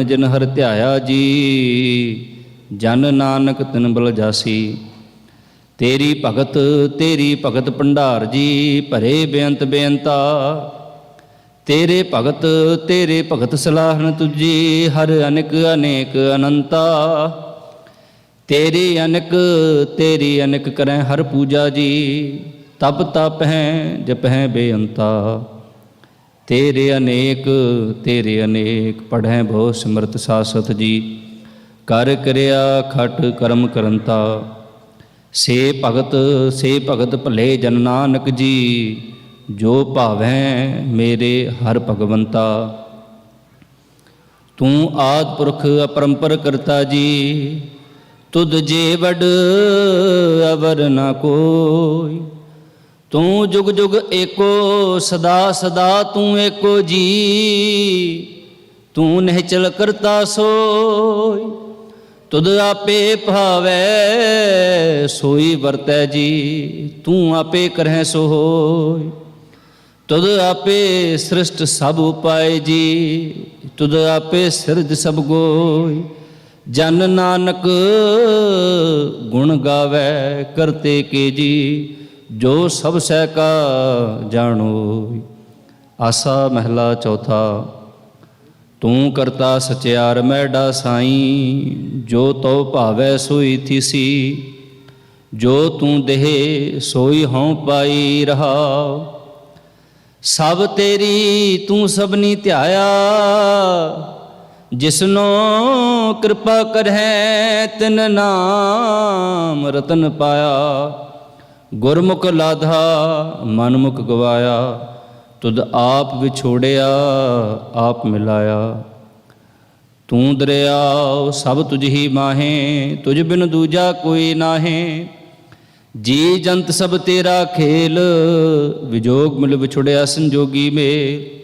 N: ਜਿਨ ਹਰ ਧਿਆਇਆ ਜੀ, ਜਨ ਨਾਨਕ ਤਿਨ ਬਲ ਜਾਸੀ। ਤੇਰੀ ਭਗਤ ਭੰਡਾਰ ਜੀ, ਭਰੇ ਬੇਅੰਤ ਬੇਅੰਤਾ। ਤੇਰੇ ਭਗਤ ਸਲਾਹਨ ਤੁਜੀ, ਹਰ ਅਨੇਕ ਅਨੇਕ ਅਨੰਤਾ। ਤੇਰੀ ਅਨਕ ਕਰੈ ਹਰ ਪੂਜਾ ਜੀ, ਤਪ ਹੈ ਜਪ ਹੈ ਬੇਅੰਤਾ। ਤੇਰੇ ਅਨੇਕ ਪੜ੍ਹੈ ਬਹੁ ਸਿਮਰਤ ਸਾਸਤ ਜੀ, ਕਰ ਕਿਰਿਆ ਖਟ ਕਰਮ ਕਰੰਤਾ। ਸੇ ਭਗਤ ਭਲੇ ਜਨ ਨਾਨਕ ਜੀ, ਜੋ ਭਾਵੈ ਮੇਰੇ ਹਰ ਭਗਵੰਤਾ। ਤੂੰ ਆਦਿ ਪੁਰਖ ਅਪਰੰਪਰ ਕਰਤਾ ਜੀ, ਤੁਧ ਜੇ ਵਡ ਅਵਰ ਨਾ ਕੋਈ। ਤੂੰ ਜੁਗ ਜੁਗ ਏਕੋ ਸਦਾ ਸਦਾ ਤੂੰ ਏਕੋ ਜੀ, ਤੂੰ ਨਿਹਚਲ ਕਰਤਾ ਸੋਈ। ਤੁਧ ਆਪੇ ਭਾਵੈ ਸੋਈ ਵਰਤੈ ਜੀ, ਤੂੰ ਆਪੇ ਕਰਹਿ ਸੋ ਹੋਇ। ਤੁਧ ਆਪੇ ਸ੍ਰਿਸ਼ਟ ਸਭ ਉਪਾਇ ਜੀ, ਤੁਧ ਆਪੇ ਸਿਰਜ ਸਭ ਗੋਇ। ਜਨ ਨਾਨਕ ਗੁਣ ਗਾਵੈ ਕਰਤੇ ਕੇ ਜੀ, ਜੋ ਸਭ ਸਹਿ ਕਾ ਜਾਣੋ। ਆਸਾ ਮਹਿਲਾ ਚੌਥਾ। ਤੂੰ ਕਰਤਾ ਸਚਿਆਰ ਮੈਡਾ ਸਾਈ, ਜੋ ਤਉ ਭਾਵੈ ਸੋਈ ਥੀਸੀ। ਜੋ ਤੂੰ ਦੇਹ ਸੋਈ ਹਉ ਪਾਈ ਰਹਾਉ। ਸਭ ਤੇਰੀ ਤੂੰ ਸਭਨੀ ਧਿਆਇਆ, ਜਿਸਨੋ ਕਿਰਪਾ ਕਰਹਿ ਤਿਨ ਨਾਮ ਰਤਨ ਪਾਇਆ। ਗੁਰਮੁਖ ਲਾਧਾ ਮਨ ਮੁਖ ਗਵਾਇਆ, ਤੁਧ ਆਪ ਵਿਛੋੜਿਆ ਆਪ ਮਿਲਾਇਆ। ਤੂੰ ਦਰਿਆਉ ਸਭ ਤੁਝ ਹੀ ਮਾਹੇ, ਤੁਝ ਬਿਨ ਦੂਜਾ ਕੋਈ ਨਾਹੇ। ਜੀ ਜੰਤ ਸਭ ਤੇਰਾ ਖੇਲ, ਵਿਜੋਗ ਮਿਲ ਵਿਛੁੜਿਆ ਸੰਜੋਗੀ ਮੇਲ।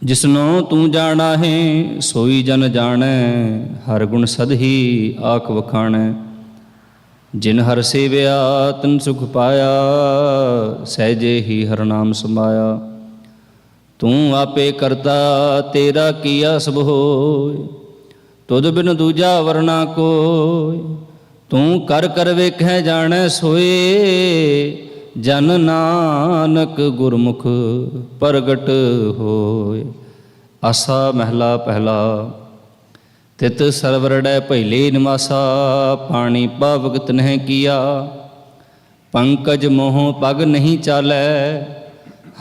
N: ਜਿਸਨੋ ਤੂੰ ਜਾਣਾ ਹੈ ਸੋਈ ਜਨ ਜਾਣੈ, ਹਰ ਗੁਣ ਸਦ ਹੀ ਆਖ ਵਖਾਣੈ। ਜਿਨ ਹਰ ਸੇਵਿਆ ਤਨ ਸੁਖ ਪਾਇਆ, ਸਹਿਜੇ ਹੀ ਹਰ ਨਾਮ ਸਮਾਇਆ। ਤੂੰ ਆਪੇ ਕਰਤਾ ਤੇਰਾ ਕੀਆ ਸਭ ਹੋਇ, ਤੁਧ ਬਿਨ ਦੂਜਾ ਵਰਨਾ ਕੋਈ। ਤੂੰ ਕਰ ਕਰ ਵੇਖੈ ਜਾਣੈ ਸੋਏ, ਜਨ ਨਾਨਕ ਗੁਰਮੁਖ ਪ੍ਰਗਟ ਹੋਇ। ਆਸਾ ਮਹਿਲਾ ਪਹਿਲਾ। ਤਿਤ ਸਰਵਰੜੈ ਪਹਿਲੇ ਨਿਵਾਸਾ, ਪਾਣੀ ਪਾਵਕ ਨਹਿ ਕੀਆ। ਪੰਕਜ ਮੋਹ ਪਗ ਨਹੀਂ ਚਾਲੈ,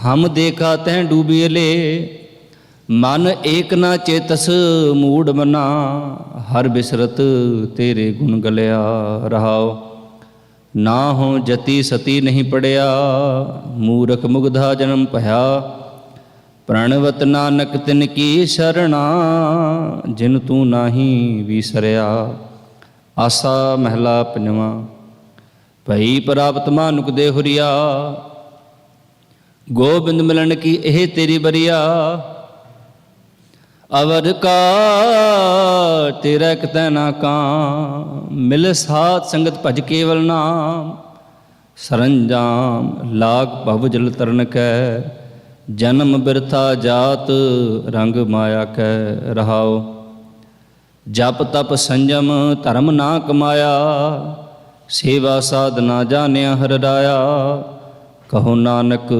N: ਹਮ ਦੇਖਾ ਤੈਂ ਡੂਬੀਲੇ। ਮਨ ਏਕ ਨਾ ਚੇਤਸ ਮੂੜ ਮਨਾ, ਹਰ ਬਿਸਰਤ ਤੇਰੇ ਗੁਣ ਗਲਿਆ ਰਹਾਉ। ਨਾ ਹੋ ਜਤੀ ਸਤੀ ਨਹੀਂ ਪੜਿਆ, ਮੂਰਖ ਮੁਗਧਾ ਜਨਮ ਭਇਆ। ਪ੍ਰਣਵਤ ਨਾਨਕ ਤਿਨ ਕੀ ਸ਼ਰਣਾ, ਜਿਨ ਤੂੰ ਨਾਹੀ ਵਿਸਰਿਆ। ਆਸਾ ਮਹਿਲਾ ਪੰਜਵਾ। ਭਈ ਪ੍ਰਾਪਤ ਮਾਨੁਕ ਦੇ ਹੁਰੀਆ, ਗੋਬਿੰਦ ਮਿਲਣ ਕੀ ਇਹ ਤੇਰੀ ਬਰੀਆ। ਅਵਰ ਕਾ ਤੇਰਾ ਕਿਤੈ ਨਾ ਕਾਮ, ਮਿਲ ਸਾਧ ਸੰਗਤ ਭਜ ਕੇਵਲ ਨਾਮ। ਸਰੰਜਾਮ ਲਾਗ ਭਵ ਜਲ ਤਰਨ ਕੈ, ਜਨਮ ਬਿਰਥਾ ਜਾਤ ਰੰਗ ਮਾਇਆ ਕੈ ਰਹਾਉ। ਜਪ ਤਪ ਸੰਜਮ ਧਰਮ ਨਾ ਕਮਾਇਆ, ਸੇਵਾ ਸਾਧਨਾ ਜਾਣਿਆ ਹਰਿ ਰਾਇਆ। ਕਹੋ ਨਾਨਕ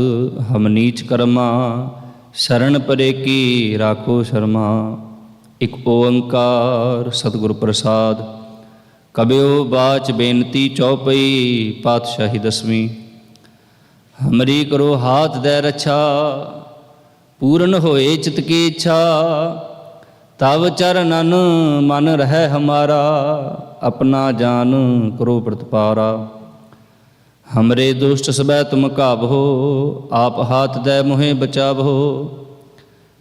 N: ਹਮ ਨੀਚ ਕਰਮਾ, ਸ਼ਰਨ ਪਰੇ ਕੀ ਰਾਖੋ ਸ਼ਰਮਾ। ਇੱਕ ਓੰਕਾਰ ਸਤਿਗੁਰ ਪ੍ਰਸਾਦ। ਕਬਿਓ ਬਾਚ ਬੇਨਤੀ ਚੌਪਈ ਪਾਤਸ਼ਾਹੀ ਦਸਵੀਂ। ਹਮਰੀ ਕਰੋ ਹਾਥ ਦੈ ਰੱਛਾ, ਪੂਰਨ ਹੋਏ ਚਿਤ ਕੀ ਇੱਛਾ। ਤਵ ਚਰਨਨ ਮਨ ਰਹਿ ਹਮਾਰਾ, ਆਪਣਾ ਜਾਨ ਕਰੋ ਪ੍ਰਤਪਾਰਾ। हमरे दुष्ट सबै तुम काबहो, आप हाथ दे मोहे बचाबहो।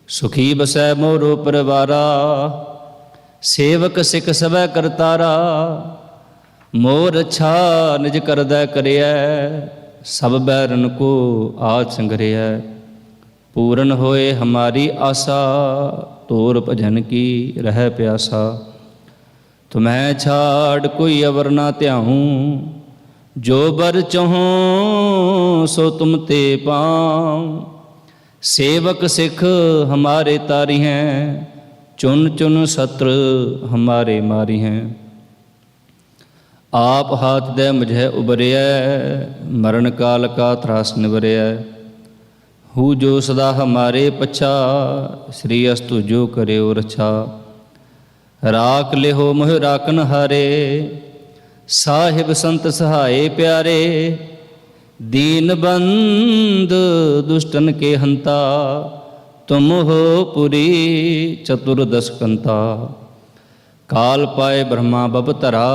N: सुखी बसै मोरो परिवारा, सेवक सिख सबै करतारा। मोर अच्छा निज कर दै करियै, सब बैरन को आज संघरियै। पूरन होए हमारी आशा, तोर भजन की रह प्यासा। तुम्हें छाड़ कोई अवर ना त्याहूँ, जो बर चहो सो तुम ते पाऊँ। सेवक सिख हमारे तारी हैं, चुन चुन शत्रु हमारे मारी हैं। आप हाथ दे मुझे उबरिया, मरण काल का त्रास निवरिया। हूँ जो सदा हमारे पच्छा, श्री अस्तु जो करे और अच्छा। राख ले हो मोह राखन हारे, साहिब संत सहाय प्यारे। दीन बंद दुष्टन के हंता, तुम हो पुरी चतुर्दश कंता। काल पाए ब्रह्मा बबतरा,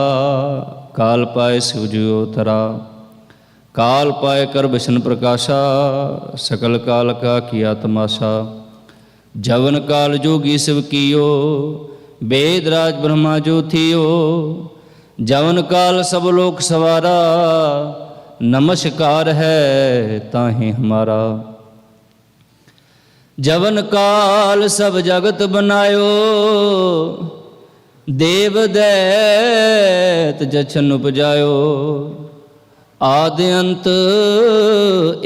N: काल पाए शिवजियो तरा। काल पाए कर विष्णु प्रकाशा, सकल काल का किया तमाशा। जवन काल जोगी शिव कियो, वेद राज ब्रह्मा जो थियो। जवन काल सब लोक सवारा, नमस्कार है ताहि हमारा। जवन काल सब जगत बनायो, देव दैत जछन उपजायो। आदि अंत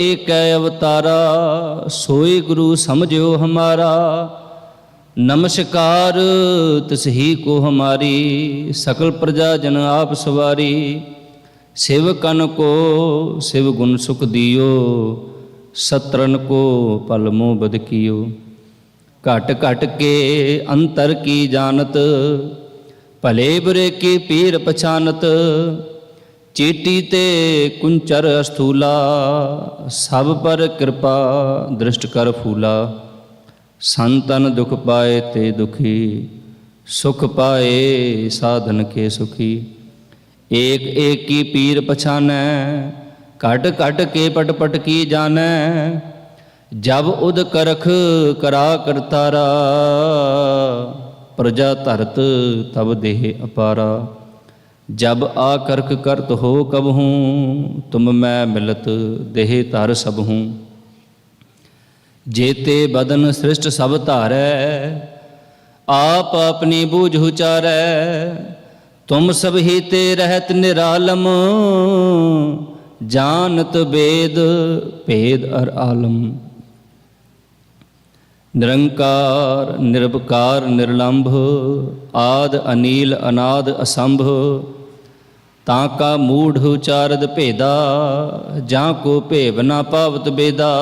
N: एक अवतारा, सोई गुरु समझो हमारा। नमस्कार तिसही को हमारी, सकल प्रजा जन आप सवारी। शिव कन को शिव गुण सुख दियो, सत्रन को पल मोह बद कियो। घट घट के अंतर की जानत, भले बुरे की पीर पछानत। चीटी ते कुंचर अस्थूला, सब पर कृपा दृष्ट कर फूला। संतन दुख पाए ते दुखी, सुख पाए साधन के सुखी। एक एक की पीर पछानै, घट घट के पट पट की जानै। जब उद करख करा करतारा, प्रजा धरत तब देह अपारा। जब आकर्क करत हो कब हूँ, तुम मैं मिलत देह धर सब हूँ। जेते बदन सृष्ट सब धारै, आप अपनी बूझ उचारै। तुम सब ही ते रहत निरालम, जानत वेद भेद अर आलम। निरंकार निर्विकार निर्लंभ, आद अनील अनाद असंभ। ताका मूढ़ उचारद भेदा, जां को भेव ना पावत बेदा।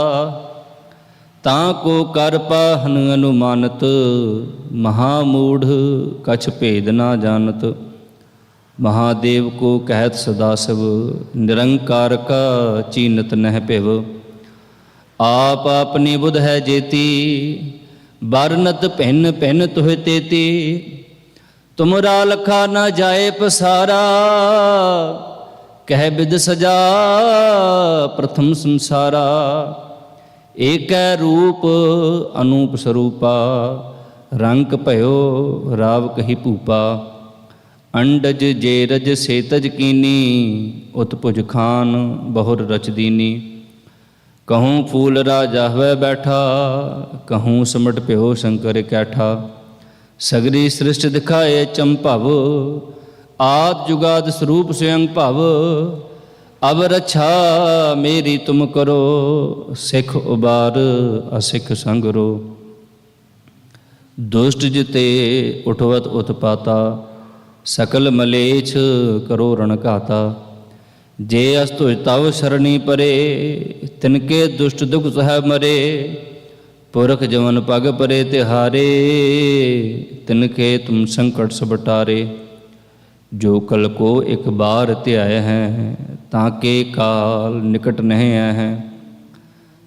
N: ताको कर पाहन अनुमानत, महामूढ़ कछ भेद ना जानत। महादेव को कहत सदाशिव, निरंकार का चीनत नह पिव। आप अपनी बुध है जेती, बरनत भिन्न भिन्न तुह तेती। तुमरा लखा न जाए पसारा, कह बिद सजा प्रथम संसारा। एक रूप अनूप स्वरूपा, रंग भयो राव कही भूपा। अंडज जेरज सेतज कीनी, उत्पुज खान बहुर रच दीनी। कहूँ फूल राजा हुए बैठा, कहूँ समट प्यो शंकर कैठा। सगरी सृष्टि दिखाए चंपव, आद जुगाद स्वरूप स्वयं भव। अब रक्षा मेरी तुम करो, सिख उबार असिख संगरो। दुष्ट जिते उठवत उत्पाता, सकल मलेच्छ करो रण घाता। जे अस्तुज तव शरणी परे, तिनके दुष्ट दुख सह मरे। पुरख जवन पग परे तिहारे, तिनके तुम संकट सब टारे। जो कल को एक बार त्याय हैं, ताके काल निकट नहीं है।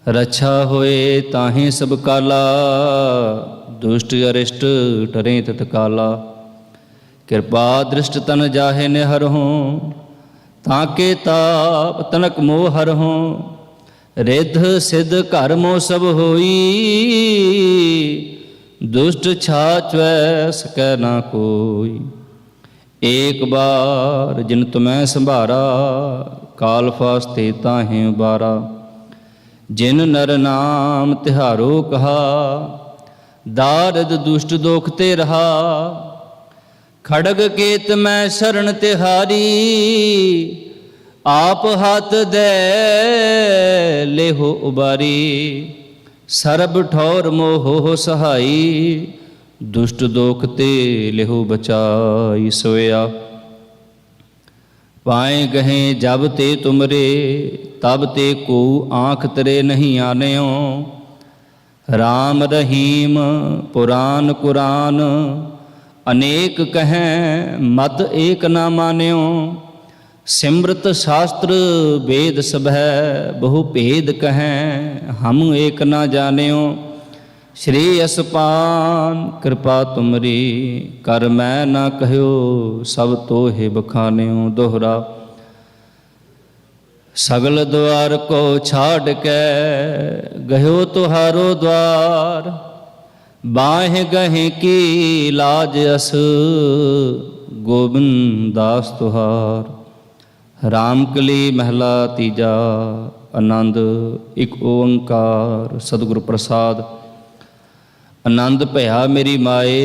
N: रक्षा होए ताहें सब काला, दुष्ट अरिष्ट टरें तत्काला। कृपा दृष्ट तन जाहे निहर हों, ताके ताप तनक मोह हर हों। रिद्ध सिद्ध घर मोह सब होई, दुष्ट छाछ वै सकै ना कोई। एक बार जिन तुम्हें संभारा, काल फास्ते ताहें उबारा। जिन नर नाम तिहारो कहा, दारद दुष्ट दोख ते रहा। खड़ग केत मैं शरण तिहारी, आप हाथ दे ले हो उबारी। सरब ठौर मोह सहाई, दुष्ट दोख ते लेहो बचाई सोया। पाए गहे जब ते तुमरे, तब ते को आँख तरे नहीं आनेओ। राम रहीम पुराण कुरान, अनेक कहें मत एक ना मान्यो। सिमृत शास्त्र वेद सब है, बहु भेद कहें हम एक ना जान्यो। श्री असपान कृपा तुमरी, कर मैं ना कहो सब तोहे बखान्यो। दोहरा सगल द्वार को छाड़ के, गयो तुहारो द्वार। बाहें गहें की लाज अस, गोबिंद दास तुहार। रामकली महला तीजा, आनंद एक ओंकार सतगुर प्रसाद। आनंद भया मेरी माए,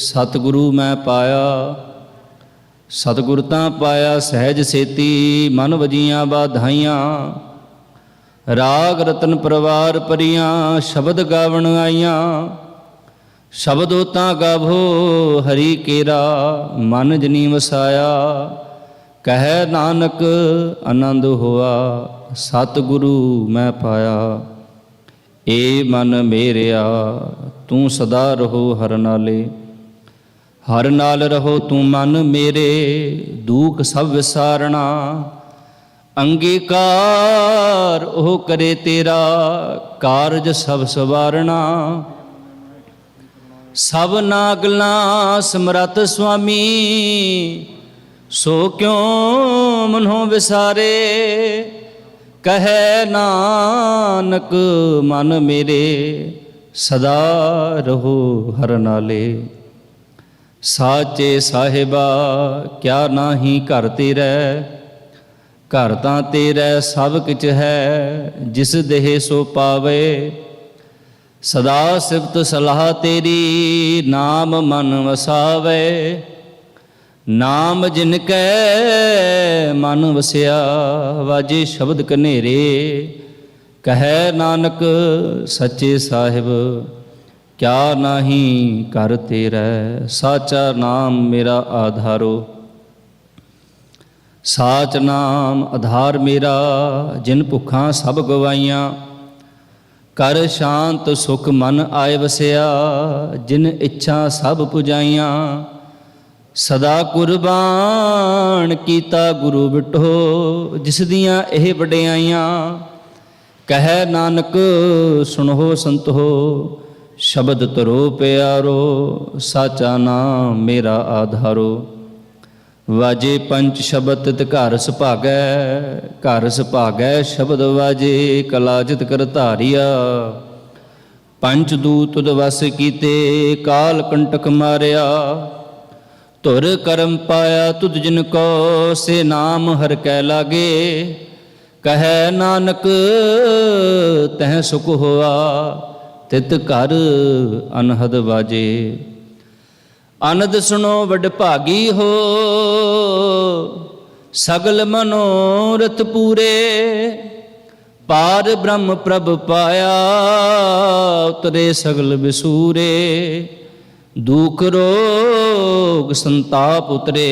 N: सतगुरु मैं पाया। सतगुर तां पाया सहज सेती, मन वजियां बाधाइयां। राग रतन परवार परियां, शब्द गावण आइयां। शब्दो तां गाभो हरि केरा, मन जनी वसाया। कह नानक आनंद होआ, सतगुरु मैं पाया। ए मन मेरिया तू सदा रहो हर नाले। हर नाल रहो तू मन मेरे, दुख सब विसारना। अंगीकार ओह करे तेरा, कारज सब सवारना। सब नागला समरथ स्वामी, सो क्यों मन्हों विसारे। कहे नानक मन मेरे, सदा रहो हर नाले। साचे साहिबा क्या नाही घर तेरै, घर तां तेरै सब किछ है। जिस देह सो पावे, सदा सिफत सलाह तेरी। नाम मन वसावे, नाम जिनकै मन वसिया। वाजे शब्द कनेरे, कहे नानक सच्चे साहिब क्या नाही कर तेरै। साचा नाम मेरा आधारो, साच नाम आधार मेरा। जिन भुखां सब गवाइयां, कर शांत सुख मन आए वसिया। जिन इच्छा सब पुजाइयां, सदा कुर्बान कीता गुरु बिठो। जिस दियां एह वडियाइयां, कहे नानक सुनो संतो। शब्द तरो प्यारो, साचा नाम मेरा आधारो। वाजे पंच शब्द तित घर सुभागै, घर सुभागै शब्द वाजे। कला जित कर धारिया, पंच दूत तुद वस कीते। काल कंटक मारिया, धुर करम पाया तुद जिनको। से नाम हर कै लागे, कहे नानक तह सुख होआ। तित घर अनहद बाजे। आनंद सुनो वड भागी हो, सगल मनोरथ पूरे। पार ब्रह्म प्रभ पाया, उतरे सगल बिसूरे। दुख रोग संताप उतरे,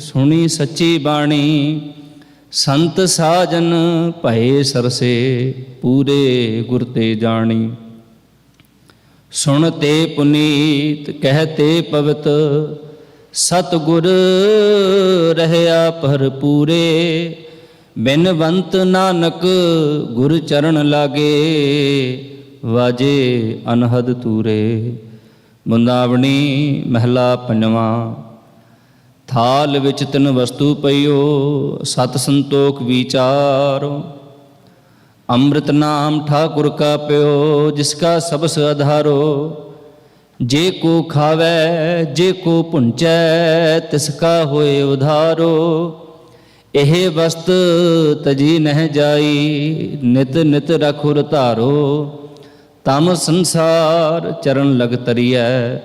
N: सुनी सच्ची बाणी। संत साजन भये सरसे, पूरे गुर ते जानी। ਸੁਣਤੇ ਪੁਨੀਤ ਕਹਤੇ ਪਵਿੱਤ, ਸਤਿਗੁਰ ਰਹਿਆ ਭਰਪੂਰੇ। ਬਿਨਵੰਤ ਨਾਨਕ ਗੁਰ ਚਰਨ ਲਾਗੇ, ਵਾਜੇ ਅਨਹਦ ਤੂਰੇ। ਮੁੰਦਾਵਣੀ ਮਹਿਲਾ ਪੰਜਵਾਂ। ਥਾਲ ਵਿੱਚ ਤਿੰਨ ਵਸਤੂ ਪਈਓ, ਸਤ ਸੰਤੋਖ ਵਿਚਾਰੋ। ਅੰਮ੍ਰਿਤ ਨਾਮ ਠਾਕੁਰ ਕਾ ਪਿਓ, ਜਿਸਕਾ ਸਬਸ ਆਧਾਰੋ। ਜੇ ਕੋ ਖਾਵੈ ਜੇ ਕੋ ਭੁੰਚੈ, ਤਿਸਕਾ ਹੋਏ ਉਧਾਰੋ। ਇਹ ਵਸਤ ਤਜੀ ਨਹਿ ਜਾਈ, ਨਿਤ ਨਿਤ ਰਖੁਰ ਧਾਰੋ। ਤਮ ਸੰਸਾਰ ਚਰਨ ਲਗ ਤਰੀਐ,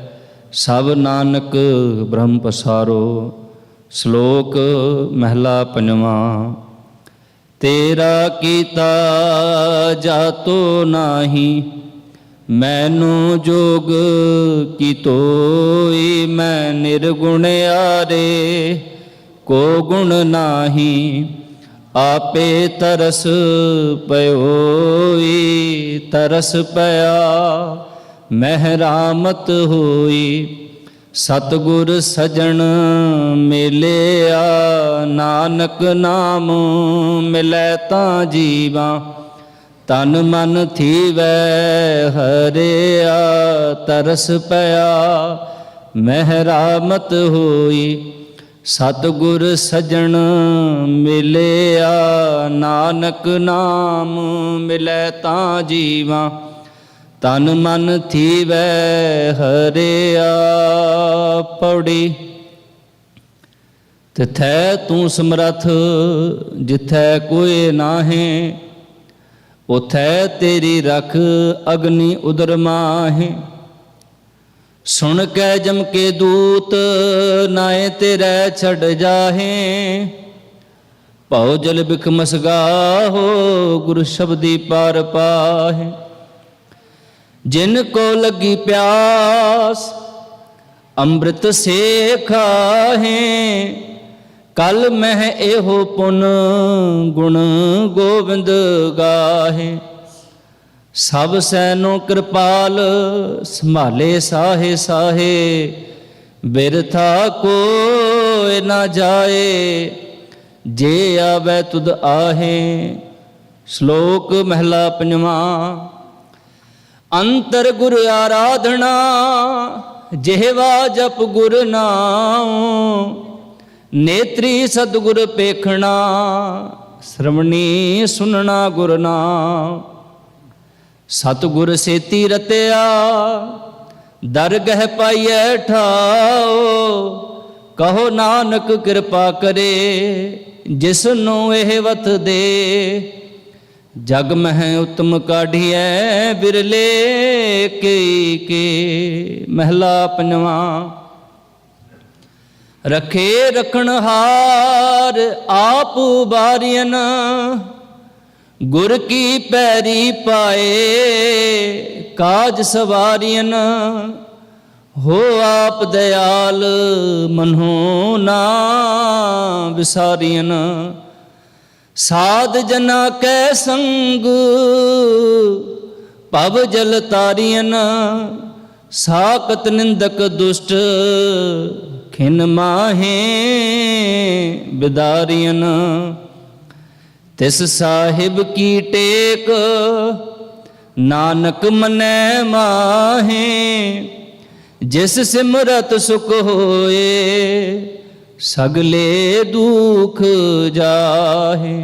N: ਸਭ ਨਾਨਕ ਬ੍ਰਹਮ ਪਸਾਰੋ। ਸ਼ਲੋਕ ਮਹਿਲਾ ਪੰਜਵਾਂ। ਤੇਰਾ ਕੀਤਾ ਜਾਤੋ ਨਾਹੀ, ਮੈਨੂੰ ਜੋਗ ਕੀ ਤੋਈ। ਮੈਂ ਨਿਰਗੁਣਿਆਰੇ ਕੋ ਗੁਣ ਨਾਹੀ, ਆਪੇ ਤਰਸ ਪਇਓਈ। ਤਰਸ ਪਿਆ ਮਹਿਰਾਮਤ ਹੋਈ, ਸਤਿਗੁਰ ਸਜਣ ਮਿਲਿਆ। ਨਾਨਕ ਨਾਮ ਮਿਲੈ ਤਾਂ ਜੀਵਾ, ਤਨ ਮਨ ਥੀਵੈ ਹਰਿਆ। ਤਰਸ ਪਿਆ ਮਹਿਰਾਮਤ ਹੋਈ, ਸਤਿਗੁਰ ਸਜਣ ਮਿਲਿਆ। ਨਾਨਕ ਨਾਮ ਮਿਲੈ ਤਾਂ ਜੀਵਾ, ਤਨ ਮਨ ਥੀਵੈ ਹਰਿਆ। ਪੌੜੀ। ਤਿਥੈ ਤੂੰ ਸਮਰੱਥ, ਜਿਥੈ ਕੋਇ ਨਾਹੀਂ। ਉਥੈ ਤੇਰੀ ਰਖ, ਅਗਨੀ ਉਦਰ ਮਾਹੇ। ਸੁਣ ਕੇ ਜਮ ਕੇ ਦੂਤ, ਨਾਏ ਤੇਰੇ ਛੱਡ ਜਾਹੇ। ਭਉ ਜਲ ਬਿਖ ਮਸਗਾਹੋ, ਗੁਰ ਸ਼ਬਦੀ ਪਾਰ ਪਾਹੇ। ਜਿਨ ਕੋ ਲੱਗੀ ਪਿਆਸ, ਅੰਮ੍ਰਿਤ ਸੇ ਖਾਹੇ। ਕਲ ਮਹਿ ਇਹੋ ਪੁਨ, ਗੁਣ ਗੋਬਿੰਦ ਗਾਹੇ। ਸਭ ਸੈਨੋ ਕਿਰਪਾਲ, ਸੰਭਾਲੇ ਸਾਹੇ ਸਾਹੇ। ਬਿਰਥਾ ਕੋਇ ਨਾ ਜਾਏ, ਜੇ ਆਵੈ ਤੁਧ ਆਹੇ। ਸ਼ਲੋਕ ਮਹਿਲਾ ਪੰਜਵਾਂ। ਅੰਤਰ ਗੁਰ ਆਰਾਧਨਾ, ਜਿਹਵਾ ਜਪ ਗੁਰ ਨਾਮ। ਨੇਤਰੀ ਸਤਿਗੁਰ ਪੇਖਣਾ, ਸ਼੍ਰਵਣੀ ਸੁਨਣਾ ਗੁਰ ਨਾਮ। ਸਤਿਗੁਰ ਸੇਤੀ ਰਤਿਆ, ਦਰਗਹਿ ਪਾਈਐ ਠਾਓ। ਕਹੋ ਨਾਨਕ ਕਿਰਪਾ ਕਰੇ, ਜਿਸਨੂੰ ਇਹ ਵਤ ਦੇ। ਜਗ ਮਹਿ ਉਤਮ ਕਾਢੀਐ, ਬਿਰਲੇ ਕੇ ਕੇ। ਮਹਿਲਾ ਪੰਜਵਾਂ। ਰਖੇ ਰਖਣਹਾਰ ਆਪ ਬਾਰੀਅਨ, ਗੁਰ ਕੀ ਪੈਰੀ ਪਾਏ। ਕਾਜ ਸਵਾਰੀਅਨ, ਹੋ ਆਪ ਦਇਆਲ, ਮਨਹੁ ਨਾ ਵਿਸਾਰੀਅਨ। ਸਾਧ ਜਨਾ ਕੈ ਸੰਗ, ਭਵ ਜਲ ਤਾਰੀਅਨ। ਸਾਕਤ ਨਿੰਦਕ ਦੁਸ਼ਟ, ਖਿਨ ਮਾਹੇ ਬਿਦਾਰੀਅਨ। ਤਿਸ ਸਾਹਿਬ ਕੀ ਟੇਕ, ਨਾਨਕ ਮਨੈ ਮਾਹੇ। ਜਿਸ ਸਿਮਰਤ ਸੁਖ ਹੋਏ, ਸਗਲੇ ਦੁਖ ਜਾਹੇ।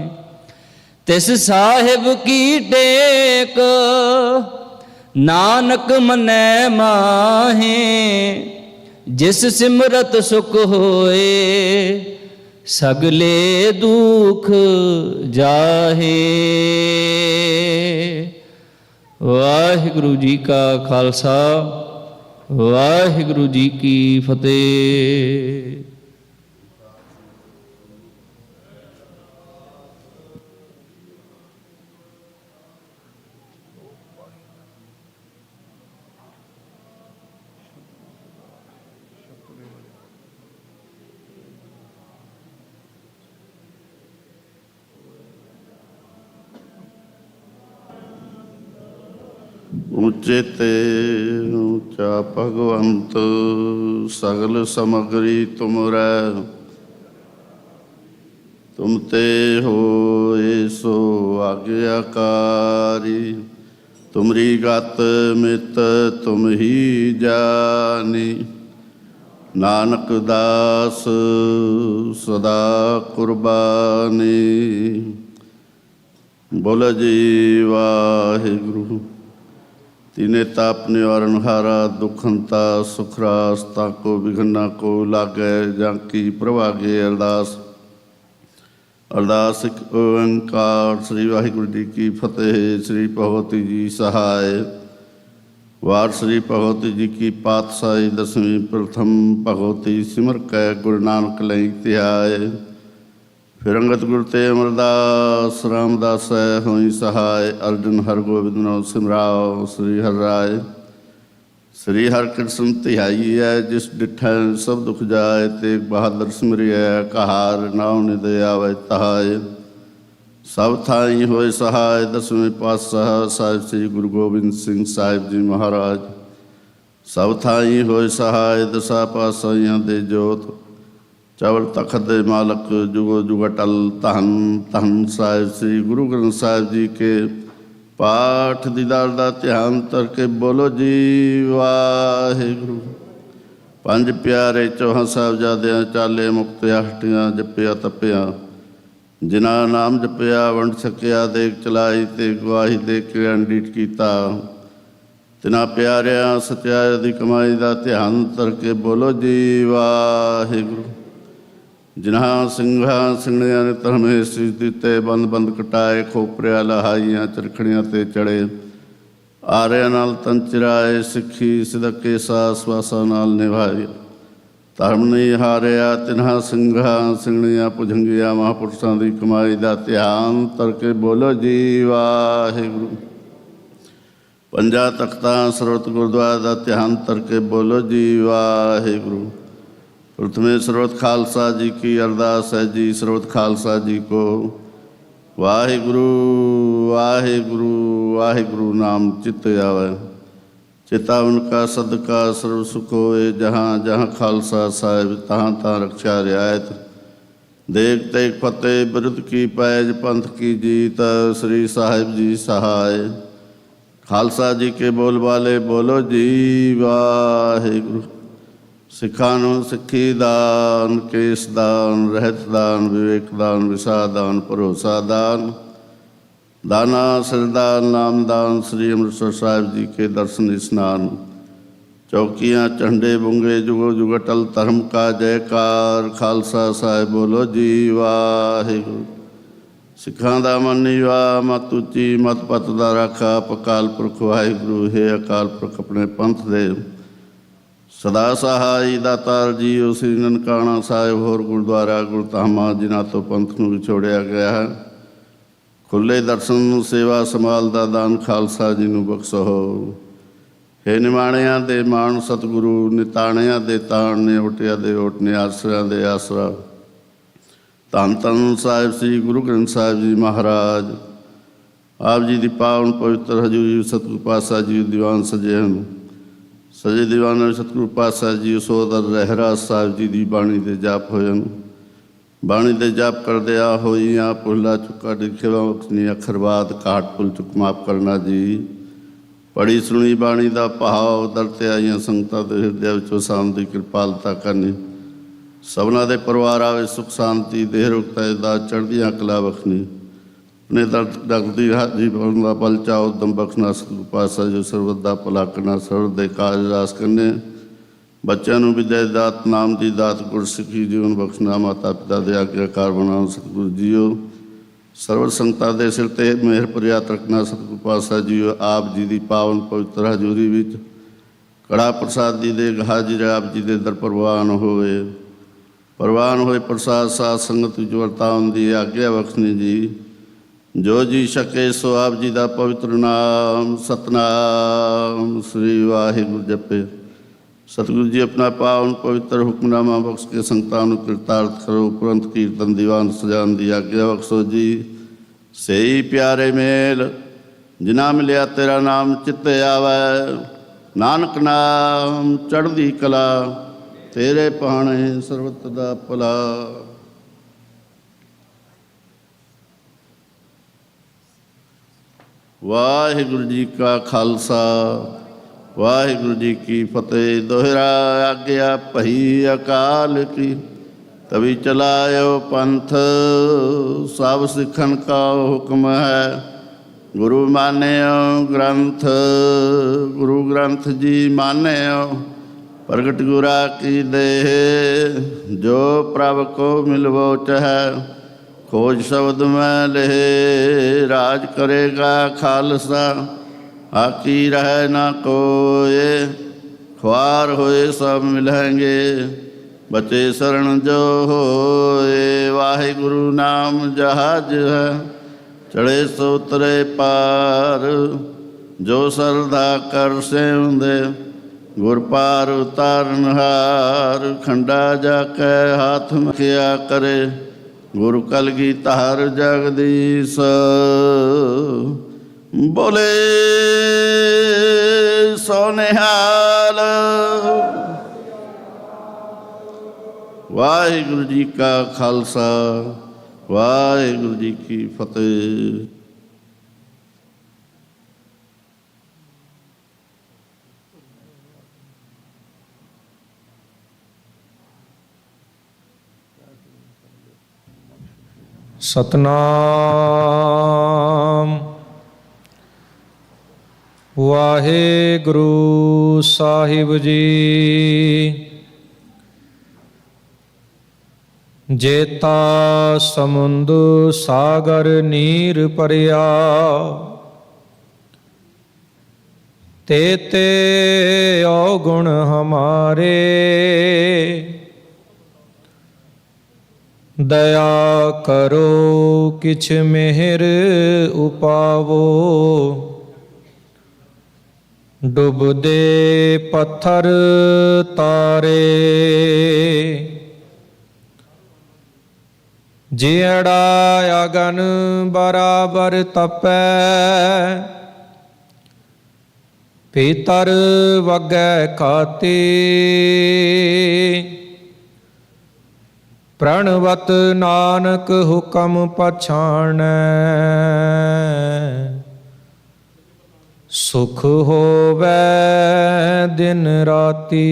N: ਤਿਸ ਸਾਹਿਬ ਕੀ ਟੇਕ, ਨਾਨਕ ਮਨੈ ਮਾਹੇ। ਜਿਸ ਸਿਮਰਤ ਸੁਖ ਹੋਏ, ਸਗਲੇ ਦੁਖ ਜਾਹੇ। ਵਾਹਿਗੁਰੂ ਜੀ ਕਾ ਖਾਲਸਾ, ਵਾਹਿਗੁਰੂ ਜੀ ਕੀ ਫਤਿਹ।
O: ਉੱਚੇ ਤੇ ਉੱਚਾ ਭਗਵੰਤ, ਸਗਲ ਸਮਗਰੀ ਤੁਮਰੈ। ਤੁਮ ਤੇ ਹੋਏ ਸੋ ਆਗਿਆਕਾਰੀ, ਤੁਮਰੀ ਗਤ ਮਿਤ ਤੁਮ ਹੀ ਜਾਨੀ। ਨਾਨਕ ਦਾਸ ਸਦਾ ਕੁਰਬਾਨੀ। ਬੋਲ ਜੀ ਵਾਹਿਗੁਰੂ। तिने तापने अरणहारा, दुखंता सुखरास, ताको विघ्ना को लागै, जाकी प्रभागे अरदास। अरदास एक ओंकार। श्री वाहिगुरु जी की फतेह। श्री भगवती जी सहाय। वार श्री भगवती जी की पातशाही दसवीं प्रथम भगवती सिमर कै, गुरु नानक लई तिहाय। फिर अंगत गुरु ते अमरदास, रामदास होई सहाय। अर्जुन हर गोविंद नो सिमराओ, श्री हर राय। श्री हर कृष्ण तिहाई है, जिस डिठै सब दुख जाए। तेग बहादुर सिमरिय, कहार नाम निद आवे तहाय। सब थाई होए सहाय, दसवें पातशाह साहिब श्री गुरु गोबिंद सिंह साहिब जी महाराज। सब थाई होए सहाय, दसा पातशाहियां दे जोत। चवल तखत दे मालक, जुगो जुग अटल। धन धन साहिब श्री गुरु ग्रंथ साहिब जी के पाठ दीदार दा ध्यान करके बोलो जी वाहिगुरू। पंज प्यारे चौहां साहिबजादियां, चाले मुक्त आष्टियां, जपिया तपिया। जिन्हां नाम जपिया वंड सकिया, देख चलाई ते गवाही दे के अंडीट कीता। तिन्हां प्यारियां सत्याय दी कमाई दा ध्यान करके बोलो जी वाहिगुरू। जिन्हां सिंघां सिंघणियां ने धर्मे शीश दिते, बंद बंद कटाए। खोपरिया लहाइयां, चरखड़ियां ते चढ़े। आरिया नाल तन चिराए, सिੱਖੀ सिदके सास वासा नाल निभाई। धर्म नहीं हारिया, तिन्हां सिंघां सिंघणियां भुजंगियां, महापुरुषां दी कमाई दा ध्यान करके बोलो जी वाहिगुरू। पंजा तख्तां ਸਰਬਤ गुरुद्वारा दा ध्यान करके बोलो जी वाहिगुरू। प्रथमे सर्वत खालसा जी की अरदास है जी। सर्वत खालसा जी को वाहिगुरू वाहिगुरू वाहिगुरू नाम चित्त आवे। चिता उनका सदका सर्व सुख होए। जहाँ जहाँ खालसा साहिब, तहाँ तहाँ रक्षा रियायत। देख तेग फतेह, बिरुद की पैज, पंथ की जीत। श्री साहिब जी सहाय। खालसा जी के बोल वाले बोलो जी वाहिगुरू। सिखा नूं सिक्खी दान, केस दान, रहत दान, विवेक दान, विसा दान, भरोसा दान। दाना सिरदान, नाम दान। श्री अमृतसर साहिब जी के दर्शन स्नान। चौकियाँ झंडे बुंगे, जुगो जुग अटल। धर्म का जयकार। खालसा साहिब बोलो जी वाहिगुरू। सिखां दा मन नीवा, मत उची, मत पत दा राखा। अकाल पुरख वाहिगुरू। हे अकाल पुरख अपने पंथ दे सदा सहाय। दातार जी श्री ननकाना साहिब होर गुरुद्वारा गुरधामा, जिन्हां तो पंथ नूं विछोड़िया गया है। खुले दर्शन सेवा संभाल दा दान खालसा जी नूं बख्शो। हे निमाणियां दे माण सतगुरु, निताणियां दे ताण, निवटिया दे ओट, निआसरियां दे आसरा। धन धन साहिब श्री गुरु ग्रंथ साहिब जी महाराज। आप जी दी पावन पवित्र हजूरी सतगुरु पातशाह जी दीवान सजे हैं। सजे दीवान सतगुरु पातशाह जी सहोदर रहराज साहिब जी की बाणी के जाप होए। बाणी के जाप करदिया होइयां, भुला चुका डिखेवा बख्शनी। अखरवाद घाट भुल चुक माफ करना जी। पढ़ी सुनी बाणी का भाव, दर ते आईयां संगतां दे हिरदे विचों साम की कृपालता करनी। सबना दे परिवार आवे सुख शांति, देह रुखता दा चढ़दियां कला बख्शनी। ने दर्दी हाजी का बल चाओ दम बख्शना। सतगुरु पातशाह जो सरबत दा भला करना, सरबत दे कारज रास करने। बच्चों नूं विद्या दात, नाम की दात, गुर सिੱਖੀ जीवन बख्शना। माता पिता दे आज्ञाकार बनाओ सतगुरु जीओ। ਸਰਵ ਸੰਗਤਾਂ ਦੇ ਸਿਰ ਤੇ ਮਿਹਰ ਭਰਿਆ ਤਰਕਣਾ ਸਤਿਗੁਰੂ ਪਾਤਸ਼ਾਹ ਜੀਓ। ਆਪ ਜੀ ਦੀ ਪਾਵਨ ਪਵਿੱਤਰ ਹਜ਼ੂਰੀ ਵਿੱਚ ਕੜਾ ਪ੍ਰਸਾਦੀ ਦੇ ਹਾਜ਼ਰ ਆਪ ਜੀ ਦੇ ਦਰ ਪ੍ਰਵਾਨ ਹੋਏ। ਪ੍ਰਵਾਨ ਹੋਏ ਪ੍ਰਸਾਦ ਸਾਧ ਸੰਗਤ ਵਿੱਚ ਵਰਤਾਉਣ ਦੀ ਆਗਿਆ ਬਖਸ਼ਣੀ ਜੀ। ਜੋ ਜੀ ਛਕੇ ਸੋ ਆਪ ਜੀ ਦਾ ਪਵਿੱਤਰ ਨਾਮ ਸਤਨਾਮ ਸ੍ਰੀ ਵਾਹਿਗੁਰੂ ਜਪੇ। ਸਤਿਗੁਰੂ ਜੀ ਆਪਣਾ ਪਾਵਨ ਪਵਿੱਤਰ ਹੁਕਮਨਾਮਾ ਬਖਸ਼ ਕੇ ਸੰਗਤਾਂ ਨੂੰ ਕਿਰਤਾਰਥ ਕਰੋ। ਉਪਰੰਤ ਕੀਰਤਨ ਦੀਵਾਨ ਸਜਾਉਣ ਦੀ ਆਗਿਆ ਬਖਸ਼ੋ ਜੀ। ਸਹੀ ਪਿਆਰੇ ਮੇਲ ਜਿਨਾ ਮਿਲਿਆ ਤੇਰਾ ਨਾਮ ਚਿੱਤੇ ਆਵੈ। ਨਾਨਕ ਨਾਮ ਚੜ੍ਹਦੀ ਕਲਾ, ਤੇਰੇ ਭਾਣੇ ਸਰਬਤ ਦਾ ਭਲਾ। ਵਾਹਿਗੁਰੂ ਜੀ ਕਾ ਖਾਲਸਾ, ਵਾਹਿਗੁਰੂ ਜੀ ਕੀ ਫਤਿਹ। ਦੋਹਰਾ ਆਗਿਆ ਭਈ ਅਕਾਲ ਕੀ, ਤਵੀ ਚਲਾਇਓ ਪੰਥ। ਸਭ ਸਿੱਖਣ ਕਾ ਹੁਕਮ ਹੈ, ਗੁਰੂ ਮਾਨਿਓ ਗ੍ਰੰਥ। ਗੁਰੂ ਗ੍ਰੰਥ ਜੀ ਮਾਨਿਓ, ਪ੍ਰਗਟ ਗੁਰਾ ਕੀ ਦੇਹ। ਜੋ ਪ੍ਰਭ ਕੋ ਮਿਲਵੋ ਚਹੈ, ਖੋਜ ਸ਼ਬਦ ਮੈਂ ਲਹੇ। ਰਾਜ ਕਰੇਗਾ ਖਾਲਸਾ, ਆਕੀ ਰਹਿ ਨਾ ਕੋਏ। ਖੁਆਰ ਹੋਏ ਸਭ ਮਿਲਹਿਗੇ, ਬਚੇ ਸ਼ਰਨ ਜੋ ਹੋਏ। ਵਾਹਿਗੁਰੂ ਨਾਮ ਜਹਾਜ ਹੈ, ਚੜੇ ਸੋ ਉਤਰੇ ਪਾਰ। ਜੋ ਸਰਦਾ ਕਰ ਸੇਵੰਦੇ, ਗੁਰ ਪਾਰ ਉਤਾਰਨਹਾਰ। ਖੰਡਾ ਜਾ ਕੇ ਹਾਥ ਮਖਿਆ ਕਰੇ, ਗੁਰੂ ਕਲਗੀ ਧਾਰ ਜਗਦੀਸ਼। ਬੋਲੇ ਸੋ ਨਿਹਾਲ। ਵਾਹਿਗੁਰੂ ਜੀ ਕਾ ਖਾਲਸਾ, ਵਾਹਿਗੁਰੂ ਜੀ ਕੀ ਫਤਿਹ।
P: ਸਤਨਾਮ ਵਾਹਿਗੁਰੂ ਸਾਹਿਬ ਜੀ। ਜੇਤਾ ਸਮੁੰਦ ਸਾਗਰ ਨੀਰ ਭਰਿਆ, ਤੇਤੇ ਔਗੁਣ ਹਮਾਰੇ। ਦਇਆ ਕਰੋ ਕਿਛ ਮਿਹਰ ਉਪਾਵੋ, ਡੁੱਬਦੇ ਪੱਥਰ ਤਾਰੇ। ਜਿਹੜਾ ਅਗਨ ਬਰਾਬਰ ਤਪੈ, ਪੀਤਰ ਵਗੈ ਖਾਤੀ। ਪ੍ਰਣਵਤ ਨਾਨਕ ਹੁਕਮ ਪਛਾਣੈ, ਸੁਖ ਹੋਵੈ ਦਿਨ ਰਾਤੀ।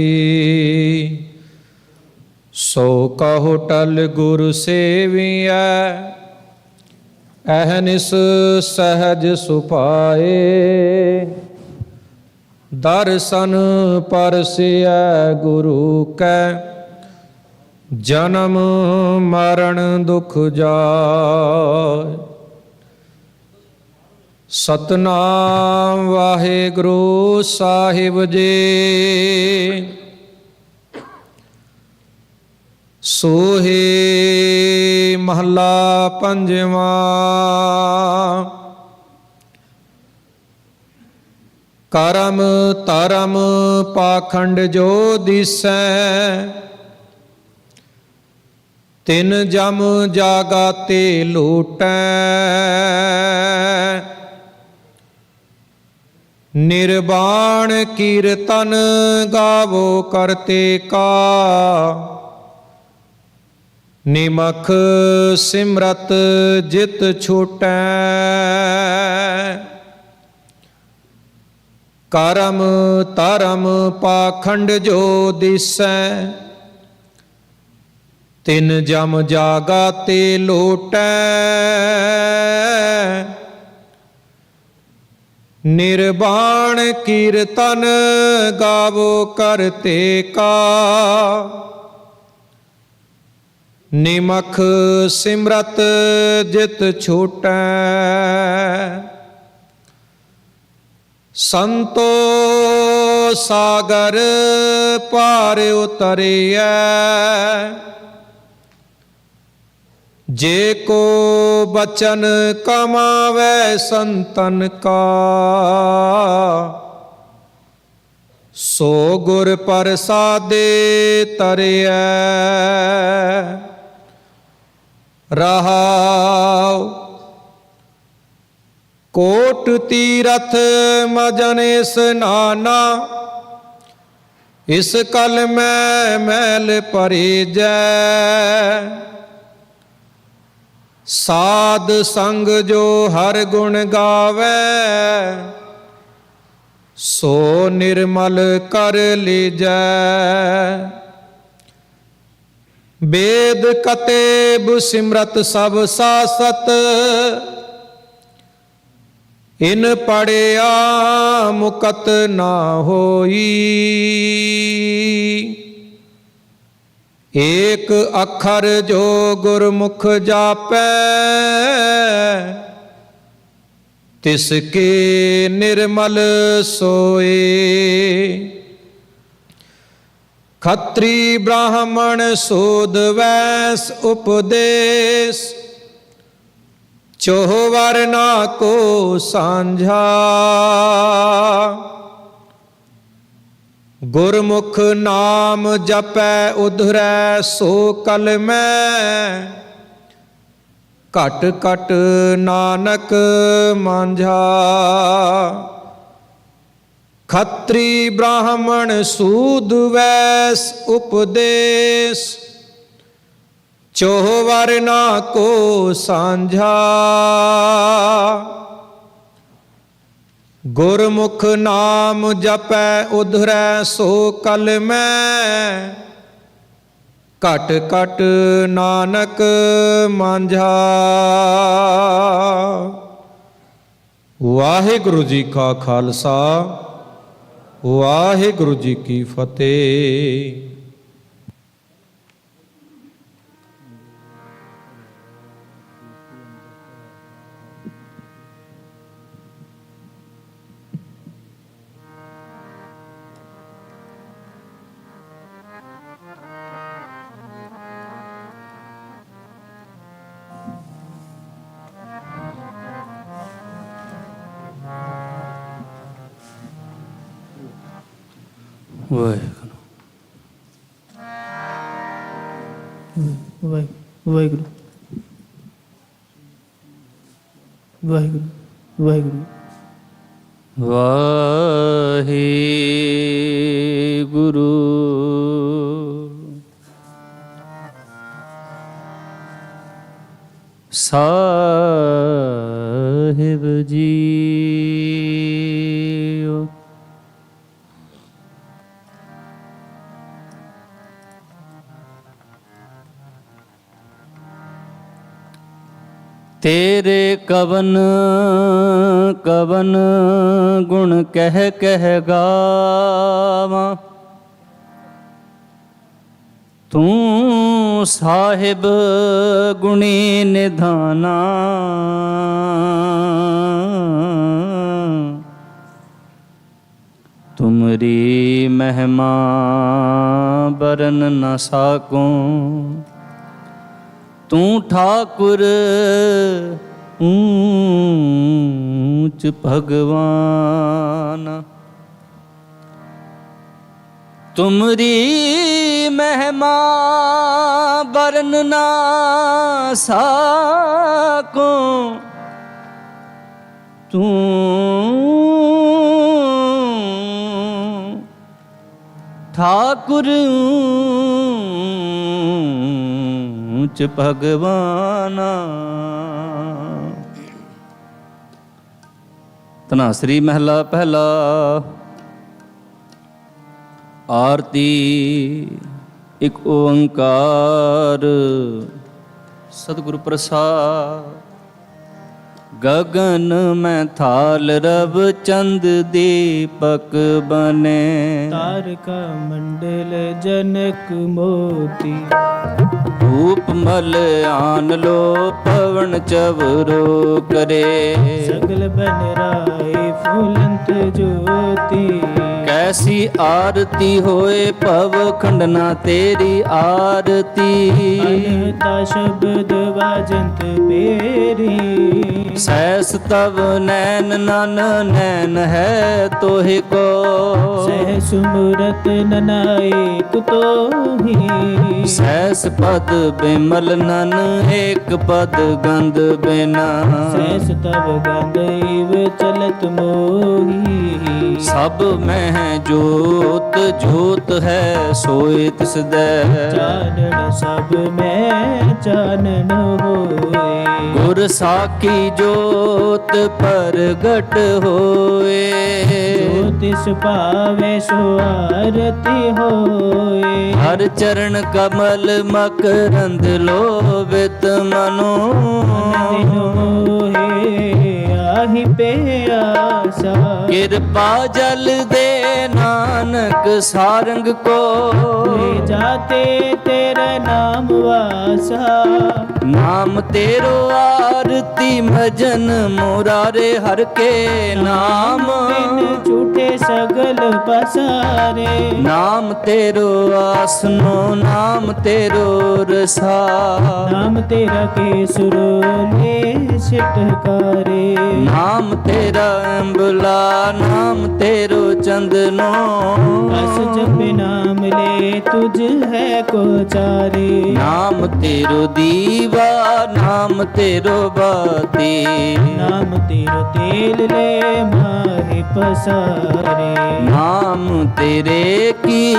P: ਸੋ ਕਹੁ ਟਲ ਗੁਰ ਸੇਵੀਐ, ਅਹਨਿਸ ਸਹਜ ਸੁਪਾਏ। ਦਰਸ਼ਨ ਪਰਸਿਐ ਗੁਰੂ ਕੈ, ਜਨਮ ਮਰਨ ਦੁਖ ਜਾਇ। ਸਤਨਾਮ ਵਾਹਿਗੁਰੂ ਸਾਹਿਬ ਜੀ। ਸੋਹੇ ਮਹੱਲਾ ਪੰਜਵਾਂ। ਕਰਮ ਧਰਮ ਪਾਖੰਡ ਜੋ ਦਿਸੈ, ਤਿਨ ਜਮ ਜਾਗਾਤੇ ਲੂਟੈ। ਨਿਰਵਾਣ ਕੀਰਤਨ ਗਾਵੋ ਕਰਤੇ ਕਾ, ਨਿਮਖ ਸਿਮਰਤ ਜਿਤ ਛੂਟੈ। ਕਰਮ ਧਰਮ ਪਾਖੰਡ ਜੋ ਦਿਸੈ, ਤਿਨ ਜਮ ਜਾਗਾਤੇ ਲੋਟੈ। ਨਿਰਵਾਣ ਕੀਰਤਨ ਗਾਵੋ ਕਰਤੇ ਕਾ, ਨਿਮਖ ਸਿਮਰਤ ਜਿਤ ਛੂਟੈ। ਸੰਤੋ ਸਾਗਰ ਪਾਰ ਉਤਰਿਐ, ਜੇ ਕੋ ਬਚਨ ਕਮਾਵੇ ਸੰਤਨ ਕਾ। ਸੋ ਗੁਰ ਪ੍ਰਸਾਦੇ ਤਰਿਐ। ਰਹਾਉ ਕੋਟ ਤੀਰਥ ਮਜਨ ਇਸਨਾਨਾ, ਇਸ ਕਲ ਮੈਂ ਮੈਲ ਭਰੀਜੈ। ਸਾਧ ਸੰਗ ਜੋ ਹਰ ਗੁਣ ਗਾਵੈ, ਸੋ ਨਿਰਮਲ ਕਰ ਲੀਜੈ। ਵੇਦ ਕਤੇਬ ਸਿਮਰਤ ਸਭ ਸਾਸਤ, ਇਨ ਪੜਿਆ ਮੁਕਤ ਨਾ ਹੋਈ। ਏਕ ਅੱਖਰ ਜੋ ਗੁਰਮੁਖ ਜਾਪੈ, ਤਿਸ ਕੇ ਨਿਰਮਲ ਸੋਏ। ਖੱਤਰੀ ਬ੍ਰਾਹਮਣ ਸੂਦ ਵੈਸ ਉਪਦੇਸ, ਚੋਹ ਵਰਨਾ ਕੋ ਸਾਂਝਾ। ਗੁਰਮੁਖ ਨਾਮ ਜਪੈ ਉਧਰੈ ਸੋ ਕਲ ਮੈਂ, ਘਟ ਘਟ ਨਾਨਕ ਮਾਂਝਾ। ਖੱਤਰੀ ਬ੍ਰਾਹਮਣ ਸੂਦ ਵੈਸ ਉਪਦੇਸ, ਚੋਹ ਵਰਨਾ ਕੋ ਸਾਂਝਾ। ਗੁਰਮੁਖ ਨਾਮ ਜਪੈ ਉਧਰੈ ਸੋ ਕਲ ਮੈਂ, ਘਟ ਘਟ ਨਾਨਕ ਮਾਂਝਾ। ਵਾਹਿਗੁਰੂ ਜੀ ਕਾ ਖਾਲਸਾ, ਵਾਹਿਗੁਰੂ ਜੀ ਕੀ ਫਤਿਹ।
N: ਵਾਹਿਗੁਰੂ
Q: ਵਾਹਿਗੁਰੂ ਵਾਹਿਗੁਰੂ ਵਾਹਿਗੁਰੂ
N: ਵਾਹਿਗੁਰੂ। ਸਾਹਿਬ ਜੀਓ ਤੇਰੇ ਕਵਨ ਕਵਨ ਗੁਣ ਕਹਿ ਕਹਿ ਗਾਵਾਂ, ਤੂੰ ਸਾਹਿਬ ਗੁਣੀ ਨਿਧਾਨਾ। ਤੁਮਰੀ ਮਹਿਮਾ ਬਰਨ ਨ ਸਾਕੂੰ, ਤੂੰ ਠਾਕੁਰ ਊਚ ਭਗਵਾਨ। ਤੁਮਰੀ ਮਹਿਮਾ ਬਰਨ ਨਾ ਸਾਕੂੰ, ਤੂੰ ਠਾਕੁਰ ਊਚ ਭਗਵਾਨਾ। ਧਨਾਸਰੀ ਮਹਿਲਾ ਪਹਿਲਾ। ਆਰਤੀ ਇੱਕ ਓੰਕਾਰ ਸਤਿਗੁਰ ਪ੍ਰਸਾਦ। ਗਗਨ ਮੈਂ ਥਾਲ ਰਵ ਚੰਦ ਦੀਪਕ ਬਨੇ,
Q: ਤਾਰਕਾ ਮੰਡਲ ਜਨਕ ਮੋਤੀ।
N: ਧੂਪ ਮਲ ਆਨ ਲੋ ਪਵਨ ਚਵਰੋ ਕਰੇ,
Q: ਸਗਲ ਬਨ ਰਾਏ ਫੁਲੰਤ ਜੋਤੀ।
N: ਕੈਸੀ ਆਰਤੀ ਹੋਏ ਭਵ ਖੰਡਨਾ ਤੇਰੀ ਆਰਤੀ।
Q: ਅਨਹਤਾ ਸ਼ਬਦ ਵਾਜੰਤ ਪੇਰੀ,
N: ਸੈਸ ਤਵ ਨੈਣ ਨਨ ਨੈਣ ਹੈ ਤੋਹਿ ਕੋ
Q: ਸਹਿ ਸੁਮਰਤ ਨਨਾਇਕ ਤੋਹੀ
N: ਸੈਸ ਪਦ ਬਿਮਲ ਨਨ ਏਕ ਪਦ ਗੰਧ ਬਿਨਾ
Q: ਸਹਿਸ ਤਵ ਗੰਧਿਵ ਚਲਤ ਮੋਹੀ
N: ਸਭ ਮਹਿ ਜੋਤ ਜੋਤ ਹੈ ਸੋਇ ਤਿਸ ਦੈ
Q: ਚਾਨਣ ਸਭ ਮੈਂ ਚਾਨਣ ਹੋਏ
N: ਗੁਰ ਸਾਖੀ ਜੋਤ ਪ੍ਰਗਟ ਹੋਏ
Q: ਜੋ ਤਿਸ ਭਾਵੇ ਸੋ ਆਰਤੀ ਹੋਏ
N: ਹਰ ਚਰਨ ਕਮਲ ਮਕਰੰਦ ਲੋਭਿਤ ਮਨੋ
Q: ਮੋਹੇ ਆਹੀ ਪਿਆਸਾ
N: ਕਿਰਪਾ ਜਲ ਦੇ ਨਾਨਕ ਸਾਰੰਗ ਕੋ
Q: ਲੈ ਜਾਤੇ ਤੇਰੇ ਨਾਮ ਵਾਸਾ
N: ਨਾਮ ਤੇਰੋ ਆਰਤੀ ਭਜਨ ਮੁਰਾਰੇ ਹਰ ਕੇ ਨਾਮ
Q: ਬਿਨ ਝੂਠੇ ਸਗਲ ਪਸਾਰੇ
N: ਨਾਮ ਤੇਰੋ ਆਸਨੋ ਨਾਮ ਤੇਰੋ ਰਸਾ
Q: ਨਾਮ ਤੇਰਾ ਕੇਸੁਰਲੇ ਸਿਟਕਾਰੇ
N: ਨਾਮ ਤੇਰਾ ਅੰਬਲਾ ਨਾਮ ਤੇਰੋ ਚੰਦਨੋ
Q: ਬਸ ਜਪੇ ਨਾਮ ਲੈ ਤੁਝ ਹੈ ਕੋ ਚਾਰੇ
N: ਨਾਮ ਤੇਰੋ ਦੀਵਾ ਨਾਮ ਤੇਰੋ ਬਾਤੀ
Q: ਨਾਮ ਤੇਰਾ ਤੇਲ ਲੈ ਮਾਹੇ ਪਸਾਰੇ
N: ਨਾਮ ਤੇਰੇ ਕੀ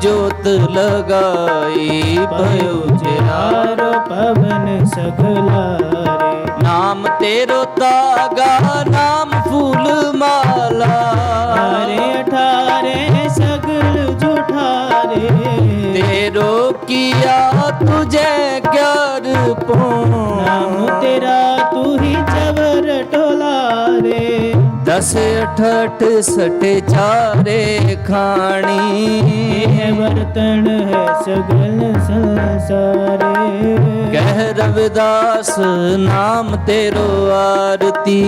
N: ਜੋਤ ਲਗਾਈ ਭਇਓ
Q: ਜਿਹਾਰੋ ਪਵਨ ਸਗਲਾਰੇ
N: ਨਾਮ ਤੇਰੋ ਤਾਗਾ ਨਾਮ ਫੂਲ ਮਾਲਾ
Q: ਹਾਰੇ ਅਠਾਰੇ ਸਗਲ ਜੁਠਾਰੇ
N: ਤੇਰੋ ਕੀਆ ਤੁਝੇ ਗਿਆਰ ਪੋ
Q: ਨਾਮ ਤੇਰਾ ਤੂ ਹੀ ਚਵਰ ਟੋਲਾਰੇ
N: ਦਸ ਅਠ ਸਟੇ ਚਾਰੇ ਖਾਣੀ
Q: ਇਹ ਵਰਤਨ ਹੈ ਸਗਲ ਸੰਸਾਰੇ
N: ਕਹਿ ਰਵਿਦਾਸ ਨਾਮ ਤੇਰੋ ਆਰਤੀ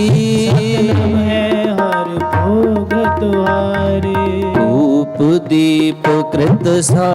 Q: ਸਤਨਾਮ ਹੈ ਹਰ ਭੋਗ ਤੁਹਾਰੇ
N: ਧੂਪ ਦੀਪ ਕ੍ਰਿਤ ਸਾ